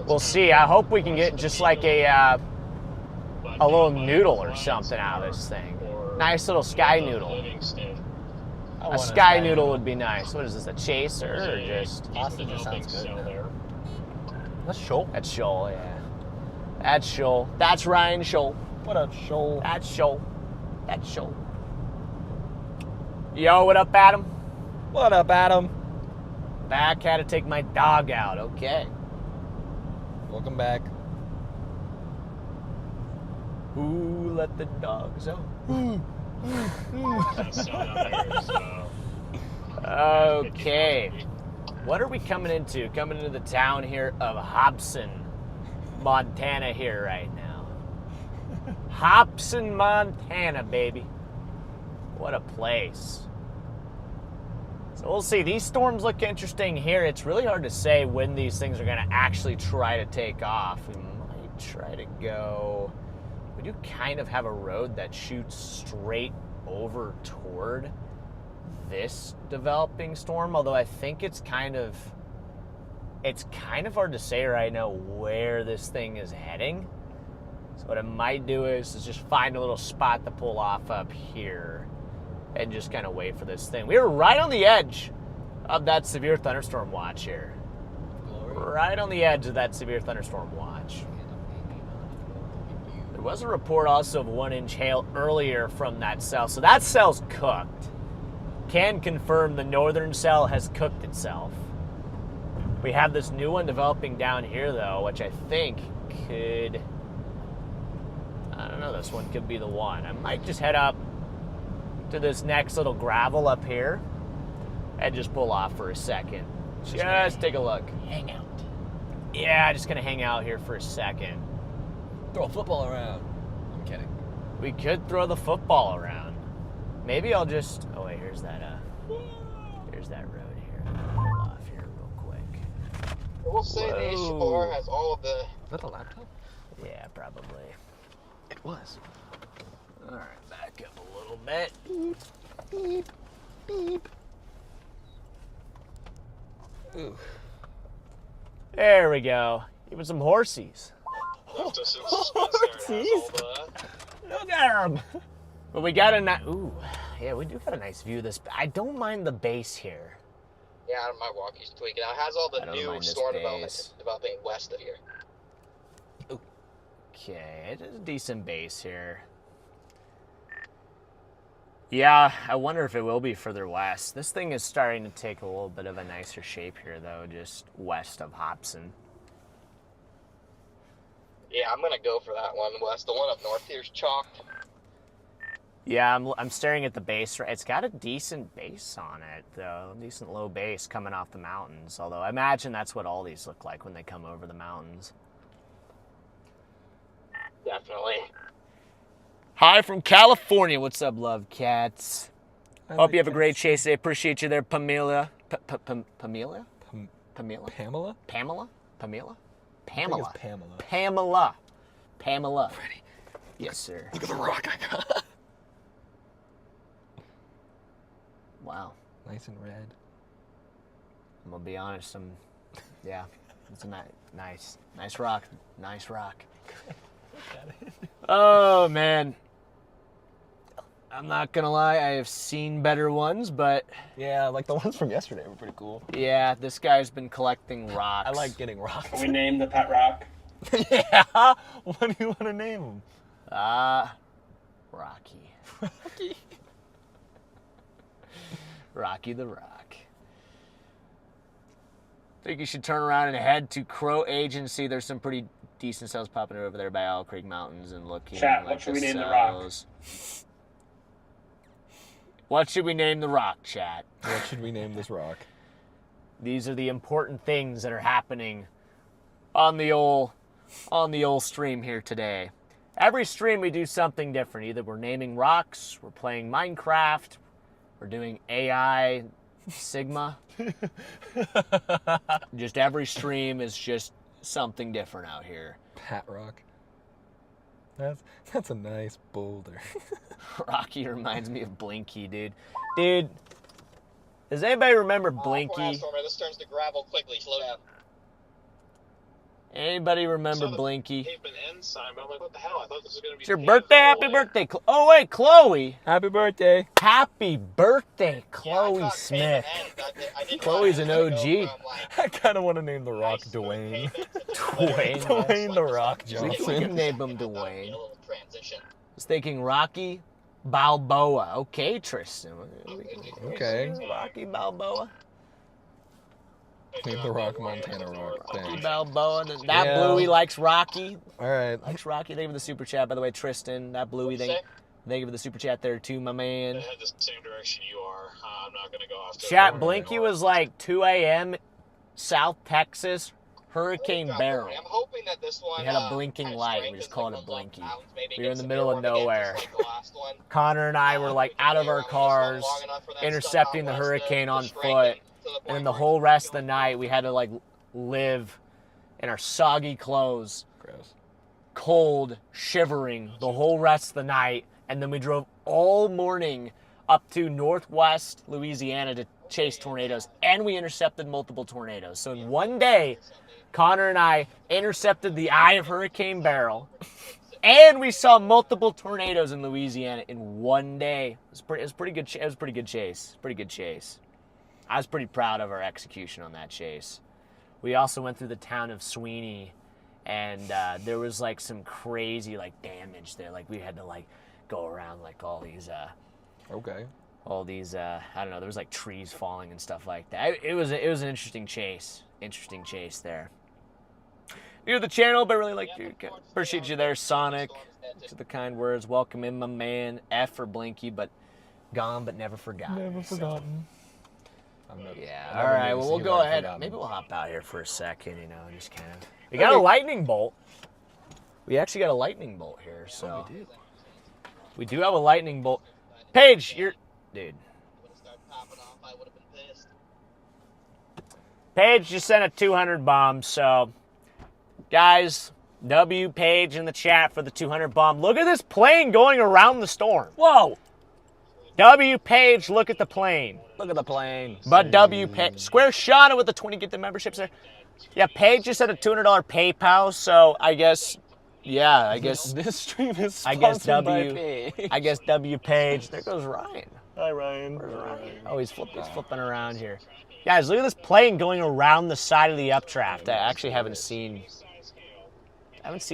Speaker 1: we'll see. I hope we can get just like a little noodle or something out of this thing. Nice little sky noodle. A sky noodle would be nice. What is this, a chaser or just...
Speaker 2: Austin just sounds good.
Speaker 6: there.
Speaker 2: That's Shoal.
Speaker 1: That's Shoal, yeah. That's Shoal. That's Ryan Shoal.
Speaker 2: What up, Shoal?
Speaker 1: That's Shoal. That's Shoal. Yo, what up, Adam?
Speaker 2: What up, Adam?
Speaker 1: Back, had to take my dog out. Okay.
Speaker 2: Welcome back.
Speaker 1: Ooh, let the dogs out.
Speaker 6: That's so down here, so.
Speaker 1: Okay. What are we coming into? Coming into the town here of Hobson, Montana here right now. Hobson, Montana, baby. What a place. So we'll see. These storms look interesting here. It's really hard to say when these things are going to actually try to take off. We might try to go... We do kind of have a road that shoots straight over toward this developing storm, although I think it's kind of hard to say right now where this thing is heading. So what I might do is just find a little spot to pull off up here and just kind of wait for this thing. We were right on the edge of that severe thunderstorm watch here. Right on the edge of that severe thunderstorm watch. There was a report also of 1-inch hail earlier from that cell. So that cell's cooked. Can confirm the northern cell has cooked itself. We have this new one developing down here, though, which I think could... I don't know, this one could be the one. I might just head up to this next little gravel up here and just pull off for a second. Just take a look.
Speaker 2: Hang out.
Speaker 1: Yeah, just gonna hang out here for a second.
Speaker 2: Throw a football around. I'm kidding.
Speaker 1: We could throw the football around. Maybe I'll just... Oh, wait, here's that road here. Pull off here real quick.
Speaker 5: We'll say the H4 has all of the...
Speaker 2: Is that a laptop?
Speaker 1: Yeah, probably.
Speaker 2: It was.
Speaker 1: All right, back up a little bit.
Speaker 2: Beep, beep. Ooh.
Speaker 1: There we go. Even some horsies.
Speaker 6: Left us in suspense there. It has all the-
Speaker 1: Look at them. But we got a nice... Ooh, yeah, we do got a nice view of this. I don't mind the base here.
Speaker 5: Yeah, my walkie's tweaking out. It has all
Speaker 1: I
Speaker 5: the
Speaker 1: don't
Speaker 5: new
Speaker 1: mind this
Speaker 5: store
Speaker 1: base.
Speaker 5: developing west of here.
Speaker 1: Okay, it is a decent base here. Yeah, I wonder if it will be further west. This thing is starting to take a little bit of a nicer shape here, though, just west of Hobson.
Speaker 5: Yeah, I'm gonna go for that one west. The one up north here's chalked.
Speaker 1: Yeah, I'm staring at the base. It's got a decent base on it, though. A decent low base coming off the mountains. Although I imagine that's what all these look like when they come over the mountains.
Speaker 5: Definitely.
Speaker 1: Hi from California. What's up, love cats?
Speaker 2: I
Speaker 1: Hope
Speaker 2: like
Speaker 1: you have a great
Speaker 2: cats.
Speaker 1: chase today. Appreciate you there, Pamela. Pamela?
Speaker 2: Pam-
Speaker 1: Pamela?
Speaker 2: Pamela?
Speaker 1: Pamela? Pamela?
Speaker 2: I think
Speaker 1: Pamela.
Speaker 2: it's Pamela.
Speaker 1: Pamela. Pamela.
Speaker 2: Freddy,
Speaker 1: Yes, sir.
Speaker 2: look at the rock I got.
Speaker 1: Wow.
Speaker 2: Nice and red.
Speaker 1: I'm gonna be honest. Yeah, it's a nice rock. Nice rock. Oh man. I'm not gonna lie. I have seen better ones, but
Speaker 2: Yeah, like the ones from yesterday were pretty cool.
Speaker 1: yeah, this guy's been collecting rocks.
Speaker 2: I like getting rocks.
Speaker 3: Can we name the pet rock?
Speaker 2: Yeah. What do you want to name them?
Speaker 1: Rocky. Rocky the Rock. Think you should turn around and head to Crow Agency. There's some pretty decent cells popping over there by Owl Creek Mountains and looking
Speaker 3: Chat,
Speaker 1: like
Speaker 3: what should we
Speaker 1: the
Speaker 3: name the rock?
Speaker 1: cells. What should we name the rock, chat?
Speaker 2: What should we name this rock?
Speaker 1: These are the important things that are happening on the old stream here today. Every stream we do something different. Either we're naming rocks, we're playing Minecraft, we're doing AI Sigma. Just every stream is just something different out here.
Speaker 2: Pat rock. That's a nice boulder.
Speaker 1: Rocky reminds me of Blinky, dude. Dude, does anybody remember Blinky?
Speaker 5: This turns to gravel quickly. Slow down.
Speaker 1: Anybody remember
Speaker 6: Saw the
Speaker 1: Blinky?
Speaker 6: pavement end sign, but I'm like, what the hell? I thought this was gonna be.
Speaker 1: It's your
Speaker 6: paved
Speaker 1: birthday.
Speaker 6: all the
Speaker 1: Happy
Speaker 6: way.
Speaker 1: birthday. Oh, wait, Chloe.
Speaker 2: Happy birthday.
Speaker 1: Happy birthday,
Speaker 5: Yeah, I
Speaker 1: Chloe
Speaker 5: caught
Speaker 1: Smith.
Speaker 5: pavement end. I didn't
Speaker 1: Chloe's an
Speaker 5: realize it was
Speaker 1: OG.
Speaker 5: gonna go from,
Speaker 2: I kind of want to name the rock
Speaker 5: nice smooth
Speaker 2: Dwayne.
Speaker 5: pavement to
Speaker 1: Dwayne.
Speaker 2: Dwayne the Rock
Speaker 1: We can
Speaker 2: Johnson.
Speaker 1: name him
Speaker 5: That'd be
Speaker 1: Dwayne.
Speaker 5: a little transition.
Speaker 1: I was thinking Rocky Balboa. Okay, Tristan.
Speaker 2: Okay.
Speaker 1: Rocky Balboa.
Speaker 2: Team The Rock, Montana Rock.
Speaker 1: Rocky
Speaker 2: Dang.
Speaker 1: Balboa. That
Speaker 2: Yeah.
Speaker 1: Bluey likes Rocky.
Speaker 2: All right.
Speaker 1: Likes Rocky. Thank you for the super chat, by the way, Tristan. That Bluey thing. Thank you for the super chat there too, my man.
Speaker 6: I head the same direction you are. I'm not gonna go off. To
Speaker 1: Chat,
Speaker 6: the
Speaker 1: Blinky
Speaker 6: north.
Speaker 1: was like 2 a.m. South Texas, Hurricane Barrel.
Speaker 5: I'm hoping that this one.
Speaker 1: We had a blinking
Speaker 5: kinda
Speaker 1: light.
Speaker 5: strengthens
Speaker 1: We just called
Speaker 5: the
Speaker 1: it Blinky.
Speaker 5: mountains, maybe
Speaker 1: We were in
Speaker 5: gets
Speaker 1: the
Speaker 5: some
Speaker 1: middle of
Speaker 5: air again,
Speaker 1: nowhere.
Speaker 5: just like the last one.
Speaker 1: Connor and I were like out of our cars, intercepting the hurricane on foot, and then the whole rest of the night we had to like live in our soggy clothes,
Speaker 2: Gross.
Speaker 1: cold, shivering the whole rest of the night, and then we drove all morning up to northwest Louisiana to chase tornadoes, and we intercepted multiple tornadoes. So in one day, Connor and I intercepted the eye of Hurricane Barrel, and we saw multiple tornadoes in Louisiana in one day. It was pretty good. It was a pretty good chase. Pretty good chase. I was pretty proud of our execution on that chase. We also went through the town of Sweeney, and there was like some crazy like damage there. Like we had to like go around like all these
Speaker 2: Okay.
Speaker 1: I don't know, there was like trees falling and stuff like that. It was an interesting chase. Interesting chase there. New to the channel, but really like appreciate you there, Sonic. To the kind words. Welcome in, my man. F for Blinky, but gone but never forgotten.
Speaker 2: Never forgotten.
Speaker 1: Yeah. All right. Well, we'll go ahead. Maybe we'll hop out here for a second. You know, just kind of. We got a lightning bolt. We actually got a lightning bolt here, so. We do have a lightning bolt. Paige, you're, dude. Paige just sent a 200 bomb, so guys, W Paige in the chat for the 200 bomb. Look at this plane going around the storm. Whoa. W Page, look at the plane. Look at the plane. But W Page, Square shot it with the 20 get the memberships there. Yeah, Page just had a $200 PayPal, so I guess, yeah, I guess
Speaker 2: This stream is
Speaker 1: I guess
Speaker 2: sponsored by
Speaker 1: W.
Speaker 2: Paige.
Speaker 1: I guess W Page. There goes Ryan.
Speaker 2: Hi, Ryan.
Speaker 1: Where's Ryan? Oh, he's flipping around here. Guys, look at this plane going around the side of the updraft. I actually haven't seen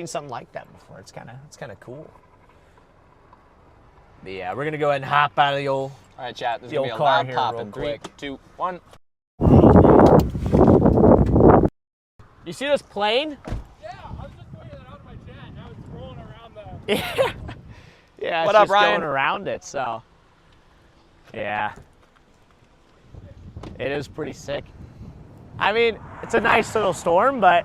Speaker 1: something like that before. It's kind of cool. But yeah, we're gonna go ahead and hop out of the old.
Speaker 2: All right, chat. There's
Speaker 1: The
Speaker 2: going to
Speaker 1: old
Speaker 2: be a
Speaker 1: car
Speaker 2: loud
Speaker 1: here
Speaker 2: pop
Speaker 1: real
Speaker 2: in 3,
Speaker 1: quick.
Speaker 2: 2, 1.
Speaker 1: You see this plane?
Speaker 3: Yeah, I was just pointing that out of my jet. Now it's rolling around the.
Speaker 1: Yeah. Yeah.
Speaker 2: What
Speaker 1: it's
Speaker 2: up,
Speaker 1: just
Speaker 2: Ryan?
Speaker 1: going around it. So. Yeah. It is pretty sick. I mean, it's a nice little storm, but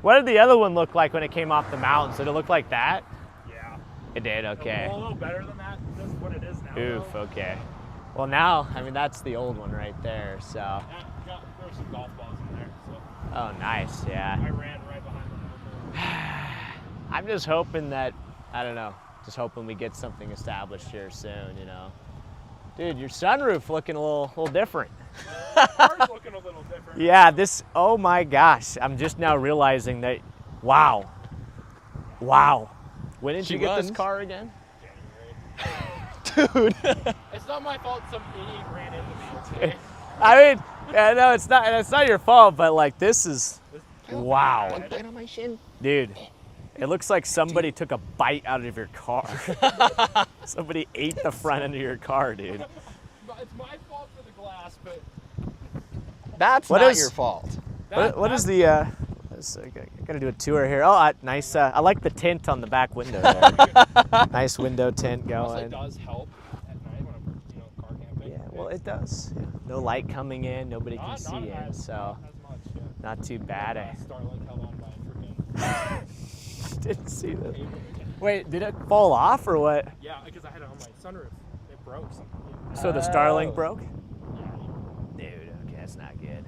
Speaker 1: what did the other one look like when it came off the mountains? Did it look like that?
Speaker 3: Yeah.
Speaker 1: It did, okay.
Speaker 3: A little better than that. That's what it is now.
Speaker 1: Oof, okay. Well, now, I mean, that's the old one right there, so.
Speaker 3: There's some golf balls in there. So
Speaker 1: Oh, nice, yeah.
Speaker 3: I ran right behind the
Speaker 1: I'm just hoping that, I don't know, just hoping we get something established here soon, you know. Dude, your sunroof looking a little different.
Speaker 3: car's looking a little different.
Speaker 1: Yeah, oh my gosh, I'm just now realizing that, wow. When did you get this
Speaker 2: runs.
Speaker 1: car again?
Speaker 2: Dude.
Speaker 3: It's not my fault some idiot ran into me today.
Speaker 1: I mean, yeah, no, it's not your fault, but like this is, wow. Dude, it looks like somebody took a bite out of your car. Somebody ate the front end of your car, dude.
Speaker 3: It's my fault for the glass, but
Speaker 2: That's
Speaker 1: What
Speaker 2: not
Speaker 1: is-
Speaker 2: your fault.
Speaker 1: What is the, I gotta do a tour here. Oh, nice, I like the tint on the back window there. Nice window tint
Speaker 3: it also
Speaker 1: going.
Speaker 3: does help at night when I'm car camping.
Speaker 1: Yeah, well, it does. Yeah. No light coming in, nobody can
Speaker 3: Not
Speaker 1: see in,
Speaker 3: as
Speaker 1: so
Speaker 3: much, yeah.
Speaker 1: not too bad. I
Speaker 3: Starlight held on by a freaking
Speaker 1: didn't see that.
Speaker 3: cable.
Speaker 1: Wait, did it fall off or what?
Speaker 3: Yeah, because I had it on my sunroof. It broke something.
Speaker 1: So the Starlink broke?
Speaker 3: Yeah.
Speaker 1: Dude, okay, that's not good.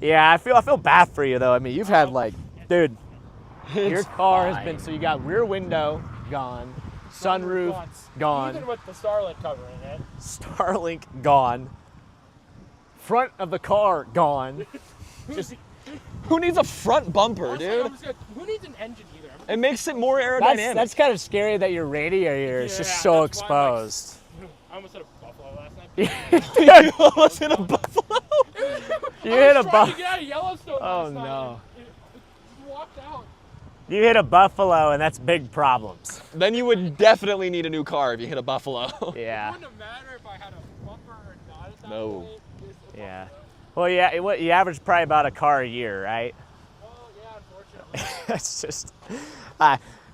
Speaker 1: Yeah, I feel bad for you though. I mean, you've had like, dude, your car has been, so you got rear window gone, sunroof gone,
Speaker 3: Even with the Starlight covering it.
Speaker 1: Starlink gone, front of the car gone. Just
Speaker 2: Who needs a front bumper,
Speaker 3: Honestly,
Speaker 2: dude?
Speaker 3: who needs an engine either?
Speaker 2: It makes it more aerodynamic.
Speaker 1: that's kind of scary that your radiator is just
Speaker 3: Yeah,
Speaker 1: so
Speaker 3: that's why I'm like-
Speaker 1: exposed.
Speaker 3: I almost hit a buffalo last night.
Speaker 2: You almost hit a buffalo.
Speaker 1: You hit a
Speaker 3: trying to
Speaker 1: buffalo.
Speaker 3: get out of Yellowstone
Speaker 1: Oh,
Speaker 3: last night,
Speaker 1: no.
Speaker 3: and it walked out.
Speaker 1: You hit a buffalo, and that's big problems.
Speaker 2: Then you would definitely need a new car if you hit a buffalo.
Speaker 1: Yeah.
Speaker 3: It wouldn't have mattered if I had a bumper or not at that
Speaker 2: No.
Speaker 3: point. It's the
Speaker 1: Yeah.
Speaker 3: buffalo.
Speaker 1: Well, yeah, you average probably about a car a year, right?
Speaker 3: Oh, yeah, unfortunately.
Speaker 1: It's just,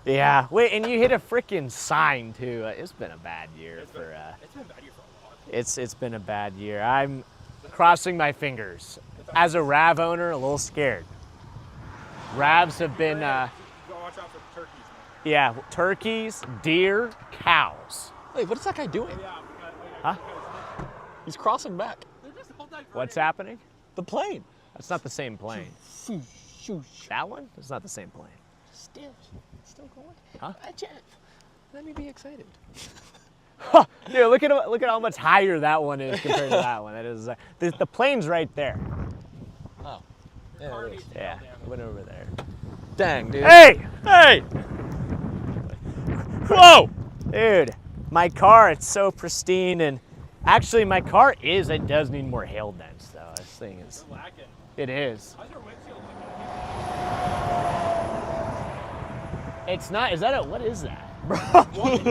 Speaker 1: yeah. Wait, and you hit a freaking sign too. It's been a bad year
Speaker 3: It's been a bad year for a lot.
Speaker 1: It's been a bad year. I'm crossing my fingers. As a RAV owner, a little scared. RAVs have been,
Speaker 3: Go watch out for the turkeys, man.
Speaker 1: yeah, turkeys, deer, cows.
Speaker 2: Wait, what is that guy doing?
Speaker 1: Huh?
Speaker 2: He's crossing back.
Speaker 1: What's happening?
Speaker 2: The plane.
Speaker 1: That's not the same plane. That one? It's not the same plane.
Speaker 2: Still going?
Speaker 1: Huh?
Speaker 2: Let me be excited.
Speaker 1: Dude, look at how much higher that one is compared to that one. That is the plane's right there.
Speaker 2: Oh. Yeah, it is.
Speaker 1: Yeah, went over there.
Speaker 2: Dang, dude.
Speaker 1: Hey! Whoa! Dude, my car, it's so pristine, and actually my car it does need more hail dents though. This thing is, it is.
Speaker 3: How's your windshield looking?
Speaker 1: It's not, what is that? Bro,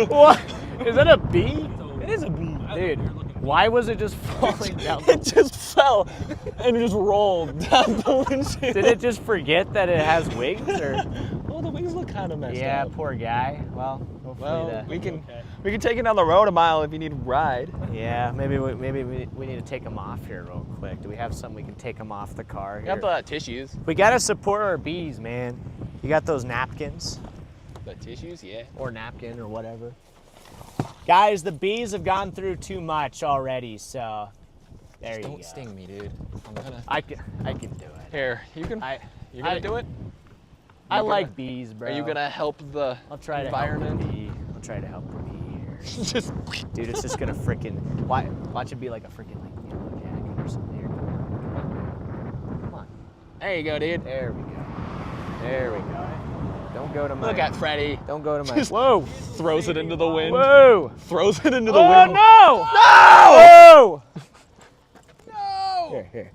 Speaker 1: what? Is that a bee?
Speaker 2: It is a bee.
Speaker 1: Dude, why was it just falling down?
Speaker 2: It just fell and it just rolled down the windshield.
Speaker 1: Did it just forget that it has wings, or?
Speaker 2: Well, the wings look kind of messed
Speaker 1: Yeah,
Speaker 2: up.
Speaker 1: poor guy. Well, hopefully
Speaker 2: Well, we can take it down the road a mile if you need a ride.
Speaker 1: Yeah, maybe we need to take them off here real quick. Do we have some we can take them off the car
Speaker 2: We
Speaker 1: here?
Speaker 2: got the tissues.
Speaker 1: We gotta support our bees, man. You got those napkins?
Speaker 2: The tissues, yeah.
Speaker 1: Or napkin or whatever. Guys, the bees have gone through too much already, so there you go.
Speaker 2: Don't sting me, dude. I'm gonna.
Speaker 1: I can do it.
Speaker 2: Here, you can. You're gonna do it.
Speaker 1: I like bees, bro.
Speaker 2: Are you gonna help the
Speaker 1: I'll try
Speaker 2: environment?
Speaker 1: to help the bee. I'll try to help the bee here.
Speaker 2: Just.
Speaker 1: Dude, it's just gonna freaking watch it be like a freaking like yellow jacket or something. Here, come on.
Speaker 2: There you go, dude.
Speaker 1: There we go. There we go. Don't go to my.
Speaker 2: Look at Freddy.
Speaker 1: Don't go to my.
Speaker 2: Just
Speaker 1: Whoa!
Speaker 2: Throws it into the wind.
Speaker 1: Whoa!
Speaker 2: Throws it into the
Speaker 1: Oh
Speaker 2: wind.
Speaker 1: no!
Speaker 2: No!
Speaker 1: Whoa!
Speaker 2: No!
Speaker 1: Here.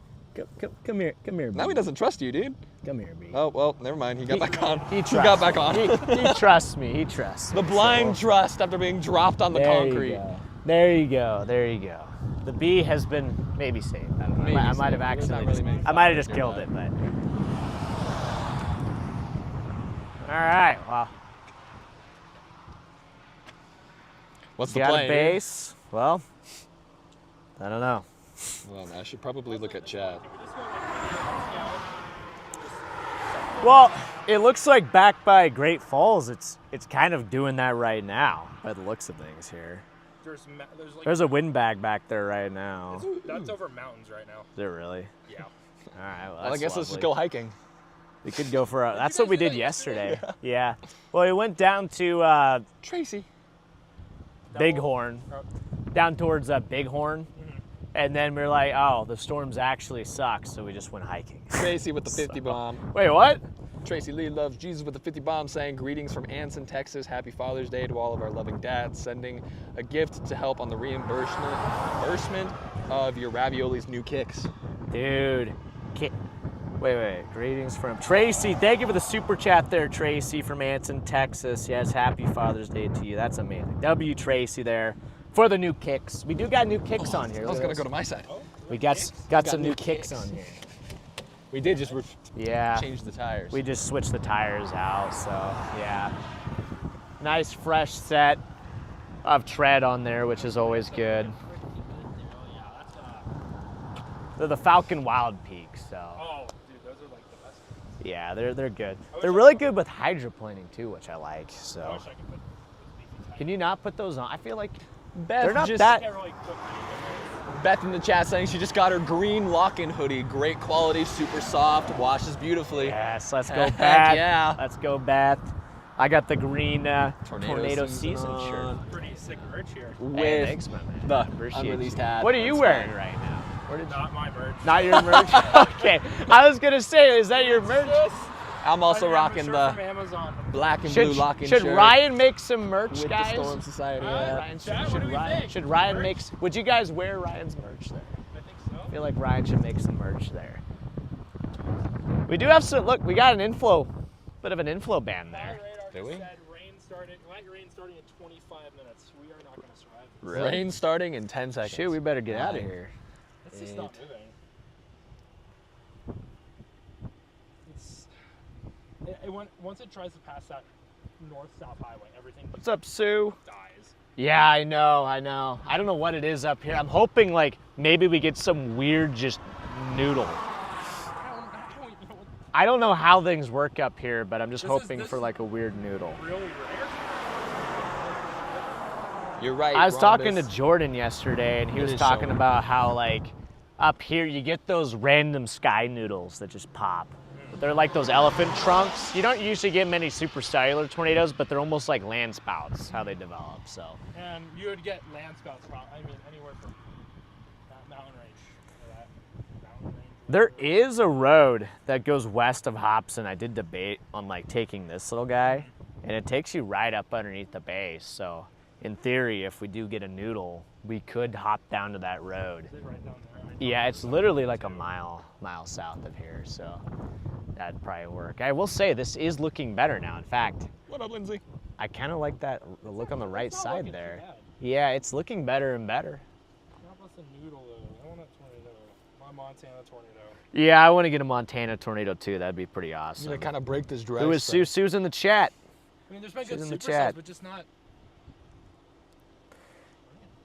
Speaker 1: Come here, bee.
Speaker 2: Now he doesn't trust you, dude.
Speaker 1: Come here, bee.
Speaker 2: Oh well, never mind. He got back on.
Speaker 1: He trusts
Speaker 2: got back on.
Speaker 1: He trusts me. He trusts
Speaker 2: The
Speaker 1: me,
Speaker 2: blind
Speaker 1: so-
Speaker 2: trust after being dropped on the concrete.
Speaker 1: There you go. The bee has been maybe saved. I don't know.
Speaker 2: Maybe
Speaker 1: I might have
Speaker 2: saved.
Speaker 1: accidentally.
Speaker 2: It was not really
Speaker 1: I might have just killed it, but. All right. Well,
Speaker 2: What's the
Speaker 1: got
Speaker 2: plan?
Speaker 1: a base. Well, I don't know.
Speaker 2: Well, I should probably look at chat.
Speaker 1: Well, it looks like back by Great Falls, it's kind of doing that right now by the looks of things here. There's a windbag back there right now.
Speaker 3: That's over mountains right now.
Speaker 1: Is it really?
Speaker 3: Yeah.
Speaker 1: All right. Well,
Speaker 2: Well, I guess let's just go hiking.
Speaker 1: We could go for a. That's what we did yesterday. Yeah. Well, we went down to
Speaker 2: Tracy.
Speaker 1: Bighorn, down towards Bighorn, and then we were like, oh, the storms actually suck, so we just went hiking.
Speaker 2: Tracy with the 50 bomb.
Speaker 1: Wait, what?
Speaker 2: Tracy Lee loves Jesus with the 50 bomb, saying greetings from Anson, Texas. Happy Father's Day to all of our loving dads. Sending a gift to help on the reimbursement of your Ravioli's new kicks.
Speaker 1: Dude. Wait. Greetings from Tracy. Thank you for the super chat there, Tracy from Anson, Texas. Yes, happy Father's Day to you. That's amazing. W Tracy there for the new kicks. We do got new kicks on here.
Speaker 2: I was gonna go to my side.
Speaker 1: We got some new kicks on here.
Speaker 2: We did just change the tires.
Speaker 1: We just switched the tires out, so yeah. Nice fresh set of tread on there, which is always good. They're the Falcon Wild Peaks, so.
Speaker 3: Oh, dude, those are like the best.
Speaker 1: Yeah, they're good. They're really good with hydroplaning too, which I like.
Speaker 3: I
Speaker 1: So.
Speaker 3: wish I could put those
Speaker 1: Can you not put those on? I feel like
Speaker 2: Beth
Speaker 1: they're not
Speaker 2: just,
Speaker 1: that.
Speaker 3: can't really cook
Speaker 2: Beth in the chat saying she just got her green lock-in hoodie. Great quality, super soft, washes beautifully.
Speaker 1: Yes, let's go,
Speaker 2: Heck
Speaker 1: Beth.
Speaker 2: yeah.
Speaker 1: Let's go, Beth. I got the green
Speaker 2: Tornado
Speaker 1: season
Speaker 2: season
Speaker 1: shirt.
Speaker 3: pretty sick merch here.
Speaker 1: Hey,
Speaker 2: With
Speaker 1: thanks, my man.
Speaker 2: the
Speaker 1: Appreciate
Speaker 2: unreleased
Speaker 1: you.
Speaker 2: hat.
Speaker 1: What are you
Speaker 2: That's
Speaker 1: wearing
Speaker 2: fine.
Speaker 1: right now? Where did
Speaker 3: Not my merch.
Speaker 1: Not your merch? Okay. I was gonna say, is that your merch?
Speaker 2: I'm also
Speaker 3: I
Speaker 2: rocking
Speaker 3: from
Speaker 2: the
Speaker 3: Amazon.
Speaker 2: black and blue lock-in
Speaker 1: should
Speaker 2: shirt
Speaker 1: Ryan make some merch,
Speaker 2: with
Speaker 1: guys?
Speaker 2: the Storm Society.
Speaker 1: Ryan,
Speaker 3: Chad, what do we think?
Speaker 1: should Ryan make? Would you guys wear Ryan's merch there?
Speaker 3: I think so.
Speaker 1: I feel like Ryan should make some merch there. We do have some. Look, we got bit of an inflow band there.
Speaker 2: Do we?
Speaker 3: Said light rain starting in 25 minutes. We are not going to survive.
Speaker 1: Really?
Speaker 2: Rain starting in 10 seconds.
Speaker 1: Shoot, we better get out of here.
Speaker 3: It's just not moving.
Speaker 7: Once it tries to pass that north-south highway, everything
Speaker 1: What's up, Sue?
Speaker 7: dies.
Speaker 1: Yeah, I know. I don't know what it is up here. I'm hoping like maybe we get some weird just noodle. I don't know how things work up here, but I'm just hoping for like a weird noodle.
Speaker 7: Really rare.
Speaker 2: You're right.
Speaker 1: I was talking to
Speaker 2: Rhombus.
Speaker 1: Jordan yesterday, and he
Speaker 2: It
Speaker 1: was
Speaker 2: is
Speaker 1: talking
Speaker 2: showing.
Speaker 1: about how like up here you get those random sky noodles that just pop. But they're like those elephant trunks. You don't usually get many supercellular tornadoes, but they're almost like land spouts how they develop. So
Speaker 7: And you would get land spouts from, anywhere from that mountain range to that mountain range.
Speaker 1: there is a road that goes west of Hobson. I did debate on like taking this little guy, and it takes you right up underneath the base. So in theory, if we do get a noodle, we could hop down to that road.
Speaker 7: Is it right down there?
Speaker 1: Yeah, it's literally like a mile south of here, so that'd probably work. I will say this is looking better now. In fact,
Speaker 2: What up, Lindsay?
Speaker 1: I kind of like that the look on the right
Speaker 7: It's not
Speaker 1: side
Speaker 7: looking too
Speaker 1: there.
Speaker 7: bad.
Speaker 1: Yeah, it's looking better and better.
Speaker 7: Not about the noodle though. I want a tornado. My Montana tornado.
Speaker 1: Yeah, I want to get a Montana tornado too. That'd be pretty
Speaker 2: I'm
Speaker 1: awesome.
Speaker 2: gonna kind of break this dry.
Speaker 1: Who is Sue? Sue's in the chat.
Speaker 7: There's been
Speaker 1: She's
Speaker 7: good
Speaker 1: in the
Speaker 7: super
Speaker 1: chat.
Speaker 7: cells, but just not.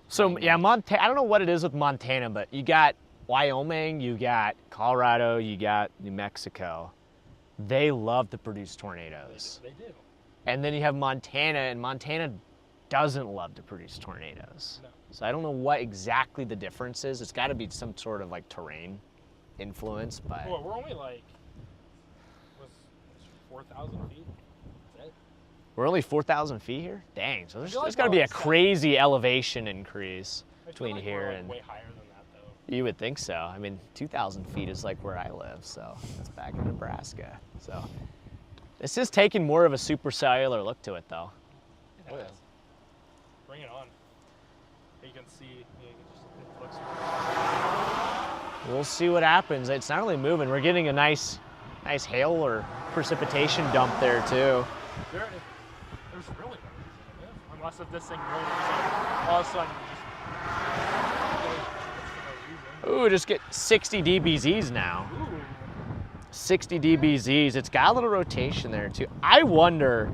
Speaker 1: So yeah, Montana. I don't know what it is with Montana, but you got Wyoming, you got Colorado, you got New Mexico. They love to produce tornadoes.
Speaker 7: They do.
Speaker 1: And then you have Montana, and Montana doesn't love to produce tornadoes.
Speaker 7: No.
Speaker 1: So I don't know what exactly the difference is. It's got to be some sort of like terrain influence, but
Speaker 7: Well, we're only like, what's 4,000 feet? Is it?
Speaker 1: we're only 4,000 feet here? Dang, so
Speaker 7: feel like
Speaker 1: there's got to be
Speaker 7: we're
Speaker 1: a
Speaker 7: like
Speaker 1: crazy elevation increase
Speaker 7: I feel
Speaker 1: between
Speaker 7: like
Speaker 1: here
Speaker 7: we're like
Speaker 1: and...
Speaker 7: way higher than that though.
Speaker 1: You would think so. I mean, 2,000 feet is like where I live, so that's back in Nebraska. So this is taking more of a supercellular look to it, though.
Speaker 7: It
Speaker 2: Oh, yeah.
Speaker 7: has. Bring it on. You can see, it looks.
Speaker 1: We'll see what happens. It's not really moving. We're getting a nice hail or precipitation dump there too.
Speaker 7: There's really no reason to move. Unless if this thing really all of a sudden
Speaker 1: Ooh, just get 60 dBZs now.
Speaker 7: Ooh.
Speaker 1: 60 dBZs. It's got a little rotation there too. I wonder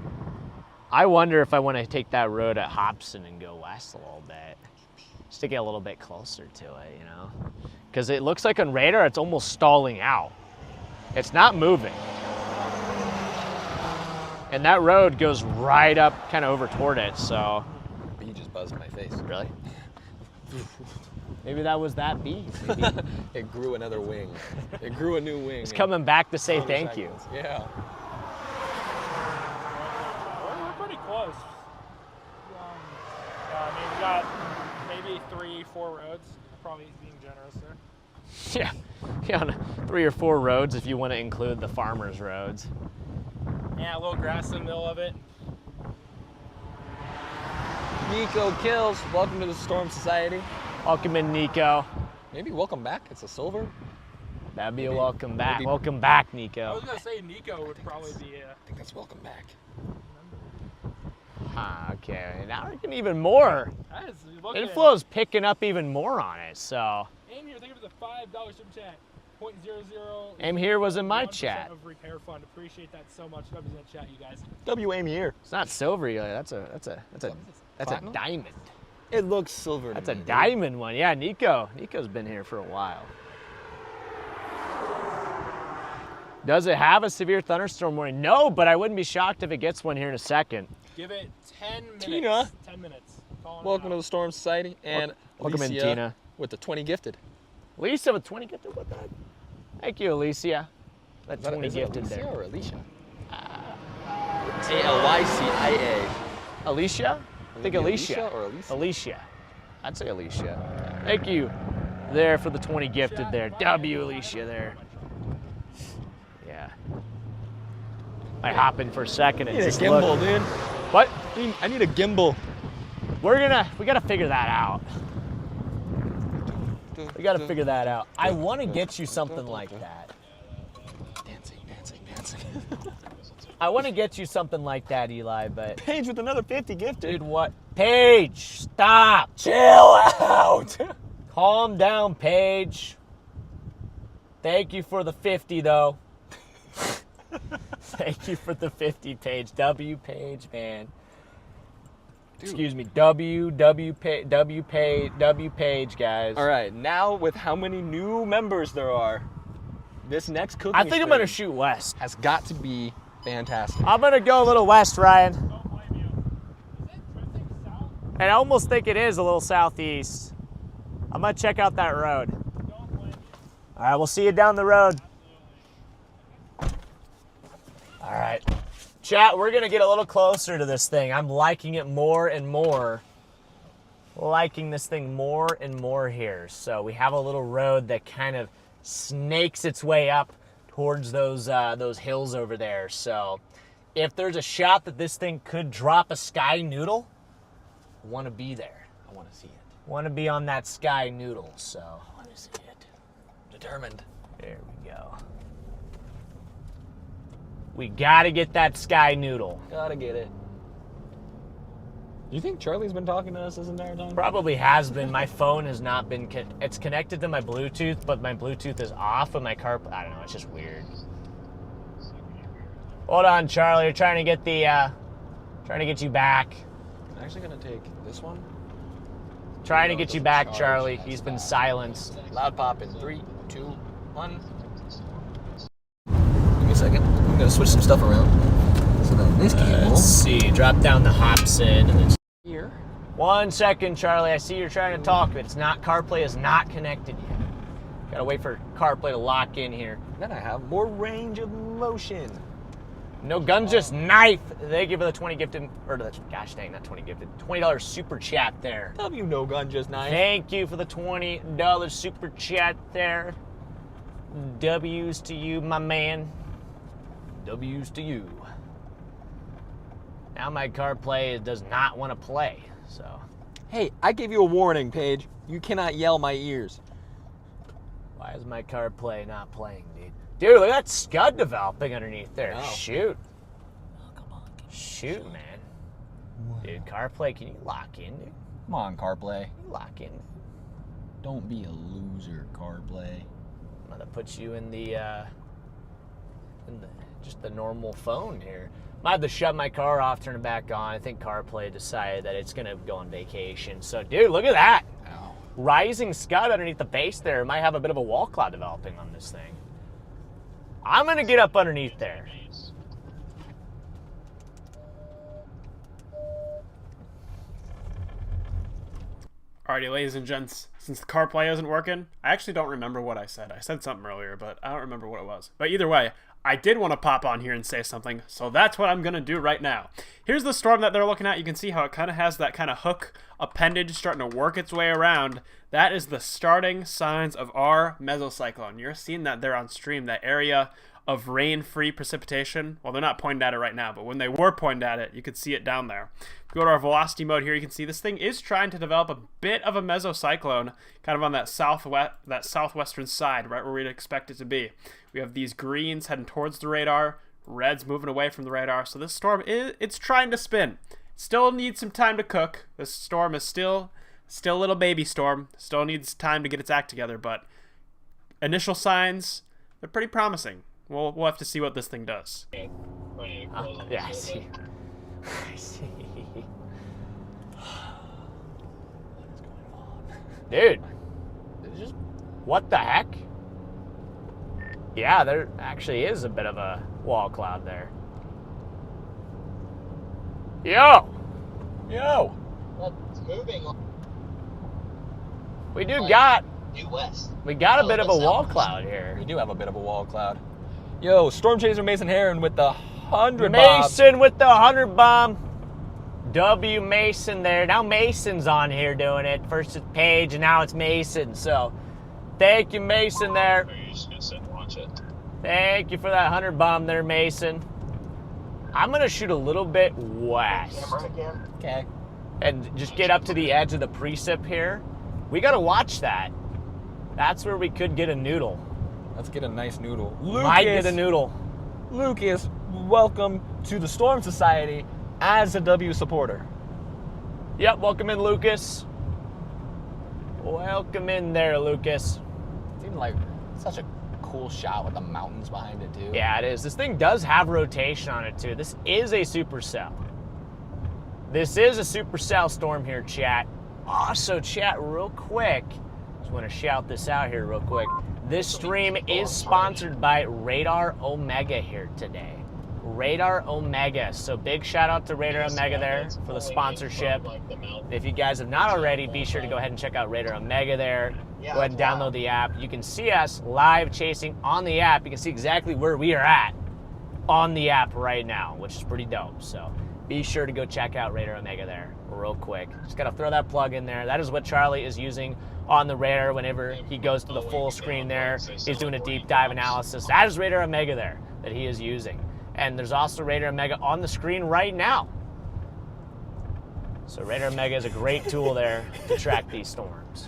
Speaker 1: if I want to take that road at Hobson and go west a little bit, just to get a little bit closer to it, you know? Because it looks like on radar it's almost stalling out. It's not moving. And that road goes right up kind of over toward it, so.
Speaker 2: Bee just buzzed in my face.
Speaker 1: Really? Maybe that was that bee. Maybe
Speaker 2: It grew another wing. It grew a new wing.
Speaker 1: it's
Speaker 2: in
Speaker 1: coming back to say
Speaker 2: 20
Speaker 1: thank you.
Speaker 2: seconds. Yeah.
Speaker 7: We're pretty close. We got maybe 3-4 roads. Probably being generous there.
Speaker 1: Yeah, on 3 or 4 roads if you want to include the farmers' roads.
Speaker 7: Yeah, a little grass in the middle of it.
Speaker 2: Nico Kills, welcome to the Storm Society.
Speaker 1: Welcome in, Nico.
Speaker 2: Maybe welcome back. It's a silver.
Speaker 1: That'd be a
Speaker 2: Maybe-
Speaker 1: welcome back.
Speaker 2: maybe-
Speaker 1: Welcome back,
Speaker 7: I
Speaker 1: Nico.
Speaker 7: was gonna say Nico would probably be.
Speaker 2: I think that's welcome back.
Speaker 1: Okay, now we're getting even more.
Speaker 7: That is, look at it.
Speaker 1: Inflow's picking up even more on it, so.
Speaker 7: Aim here, thank you for the $5 super chat. 0.00.
Speaker 1: Aim here was in my
Speaker 7: 1%
Speaker 1: chat.
Speaker 7: Of repair fund. Appreciate that so much. W's in the chat, you guys.
Speaker 2: WM here.
Speaker 1: It's not silver, that's a
Speaker 2: Platinum?
Speaker 1: diamond.
Speaker 2: It looks silver.
Speaker 1: That's
Speaker 2: to
Speaker 1: a
Speaker 2: me, dude.
Speaker 1: diamond one. Yeah, Nico's been here for a while. Does it have a severe thunderstorm warning? No, but I wouldn't be shocked if it gets one here in a second.
Speaker 7: Give it 10 minutes.
Speaker 2: Tina.
Speaker 7: 10 minutes. Calling
Speaker 2: Welcome
Speaker 7: it
Speaker 2: to
Speaker 7: out.
Speaker 2: the Storm Society and
Speaker 1: Welcome in,
Speaker 2: Alicia
Speaker 1: Tina.
Speaker 2: with the 20 gifted.
Speaker 1: Lisa with 20 gifted, what the heck? Thank you, Alicia. That
Speaker 2: Is that-
Speaker 1: 20
Speaker 2: is it
Speaker 1: gifted
Speaker 2: Alicia
Speaker 1: there.
Speaker 2: or Alicia? ALYCIA.
Speaker 1: Alicia? I think
Speaker 2: Maybe
Speaker 1: Alicia.
Speaker 2: or Alicia?
Speaker 1: Alicia. I'd say Alicia. Thank you there for the 20 gifted there. W Alicia there. Yeah. I hop in for a second
Speaker 2: I
Speaker 1: and
Speaker 2: need a
Speaker 1: just
Speaker 2: gimbal,
Speaker 1: look.
Speaker 2: dude.
Speaker 1: What?
Speaker 2: I need a gimbal.
Speaker 1: We gotta figure that out. We gotta figure that out. I wanna get you something like that.
Speaker 2: Dancing, dancing, dancing.
Speaker 1: I wanna get you something like that, Eli, but
Speaker 2: Paige with another 50 gifted.
Speaker 1: dude, what? Paige, stop.
Speaker 2: Chill out.
Speaker 1: Calm down, Paige. Thank you for the 50, though. Thank you for the 50 page. W page, man. Dude. Excuse me. W page, guys.
Speaker 2: All right, now with how many new members there are, this next cooking
Speaker 1: I think I'm going to
Speaker 2: stream
Speaker 1: shoot west.
Speaker 2: has got to be fantastic.
Speaker 1: I'm going to go a little west, Ryan. And I almost think it is a little southeast. I'm going to check out that road. All right, we'll see you down the road. All right. Chat, we're going to get a little closer to this thing. I'm liking it more and more. Liking this thing more and more here. So we have a little road that kind of snakes its way up towards those hills over there. So if there's a shot that this thing could drop a sky noodle, I want to be there.
Speaker 2: I want to see it.
Speaker 1: Want to be on that sky noodle, so.
Speaker 2: I want to see it. Determined.
Speaker 1: There we go. We got to get that sky noodle.
Speaker 2: Gotta get it. Do you think Charlie's been talking to us this entire time?
Speaker 1: Probably has been. My phone has not been, it's connected to my Bluetooth, but my Bluetooth is off of my car. I don't know, it's just weird. Hold on, Charlie, we're trying to get you back.
Speaker 2: I'm actually gonna take this one.
Speaker 1: Trying to get you back, Charlie. He's been silenced.
Speaker 2: Loud pop in 3, 2, 1. Give me a second. I'm gonna switch some stuff around. So then this cable.
Speaker 1: Let's see, drop down the hops in and then
Speaker 2: Here.
Speaker 1: 1 second, Charlie. I see you're trying to talk, but it's not, CarPlay is not connected yet. Gotta wait for CarPlay to lock in here.
Speaker 2: Then I have more range of motion.
Speaker 1: No guns, just knife. Thank you for the 20 gifted, or the, gosh dang, not 20 gifted, $20 super chat there.
Speaker 2: Love you, no gun, just knife.
Speaker 1: Thank you for the $20 super chat there. W's to you, my man. W's to you. Now my CarPlay does not want to play, so.
Speaker 2: Hey, I gave you a warning, Paige. You cannot yell my ears.
Speaker 1: Why is my CarPlay not playing, dude? Dude, look at that scud developing underneath there.
Speaker 2: Oh.
Speaker 1: Shoot.
Speaker 2: Oh, come on.
Speaker 1: Shoot, man. Dude, CarPlay, can you lock in, dude?
Speaker 2: Come on, CarPlay.
Speaker 1: Can you lock in?
Speaker 2: Don't be a loser, CarPlay.
Speaker 1: I'm gonna put you in the just the normal phone here. I have to shut my car off, turn it back on. I think CarPlay decided that it's gonna go on vacation. So, dude, look at that.
Speaker 2: Ow.
Speaker 1: Rising scud underneath the base there. Might have a bit of a wall cloud developing on this thing. I'm gonna get up underneath there.
Speaker 4: Alrighty, ladies and gents, since the CarPlay isn't working, I actually don't remember what I said. I said something earlier, but I don't remember what it was. But either way, I did want to pop on here and say something, so that's what I'm going to do right now. Here's the storm that they're looking at. You can see how it kind of has that kind of hook appendage starting to work its way around. That is the starting signs of our mesocyclone. You're seeing that there on stream, that area of rain-free precipitation. Well, they're not pointing at it right now, but when they were pointing at it, you could see it down there. If you go to our velocity mode here, you can see this thing is trying to develop a bit of a mesocyclone, kind of on that southwestern side, right where we'd expect it to be. We have these greens heading towards the radar, reds moving away from the radar. So this storm, it's trying to spin. Still needs some time to cook. This storm is still a little baby storm. Still needs time to get its act together, but initial signs, they're pretty promising. We'll have to see what this thing does.
Speaker 1: Yeah, I see. I see.
Speaker 2: What is going on?
Speaker 1: Dude,
Speaker 2: It's just
Speaker 1: what the heck? Yeah, there actually is a bit of a wall cloud there. Yo!
Speaker 2: yo.
Speaker 5: Well, it's moving
Speaker 1: We got
Speaker 5: due west.
Speaker 1: a bit of a wall
Speaker 5: Southwest.
Speaker 1: cloud here.
Speaker 2: We do have a bit of a wall cloud. Yo, Storm Chaser Mason Heron with the 100 bob.
Speaker 1: Mason with the 100 bomb. W Mason there. Now Mason's on here doing it. First it's Paige and now it's Mason. So thank you, Mason there.
Speaker 6: You're just gonna sit and watch it.
Speaker 1: Thank you for that 100 bomb there, Mason. I'm gonna shoot a little bit west
Speaker 5: Camera again.
Speaker 2: Okay.
Speaker 1: and just get up to the edge of the precip here. We gotta watch that. That's where we could get a noodle.
Speaker 2: Let's get a nice noodle.
Speaker 1: Might get a noodle.
Speaker 2: Lucas, welcome to the Storm Society as a W supporter.
Speaker 1: Yep, welcome in, Lucas. Welcome in there, Lucas.
Speaker 2: Seemed like such a cool shot with the mountains behind it too.
Speaker 1: Yeah, it is. This thing does have rotation on it too. This is a Supercell. This is a Supercell storm here, chat. Also, chat, real quick, just want to shout this out here real quick. This stream is sponsored by Radar Omega here today. Radar Omega. So big shout out to Radar Omega there for the sponsorship. If you guys have not already, be sure to go ahead and check out Radar Omega there. Go ahead and download the app. You can see us live chasing on the app. You can see exactly where we are at on the app right now, which is pretty dope. So be sure to go check out Radar Omega there real quick. Just got to throw that plug in there. That is what Charlie is using on the Radar whenever he goes to the full screen there. He's doing a deep dive analysis. That is Radar Omega there that he is using. And there's also Radar Omega on the screen right now. So Radar Omega is a great tool there to track these storms.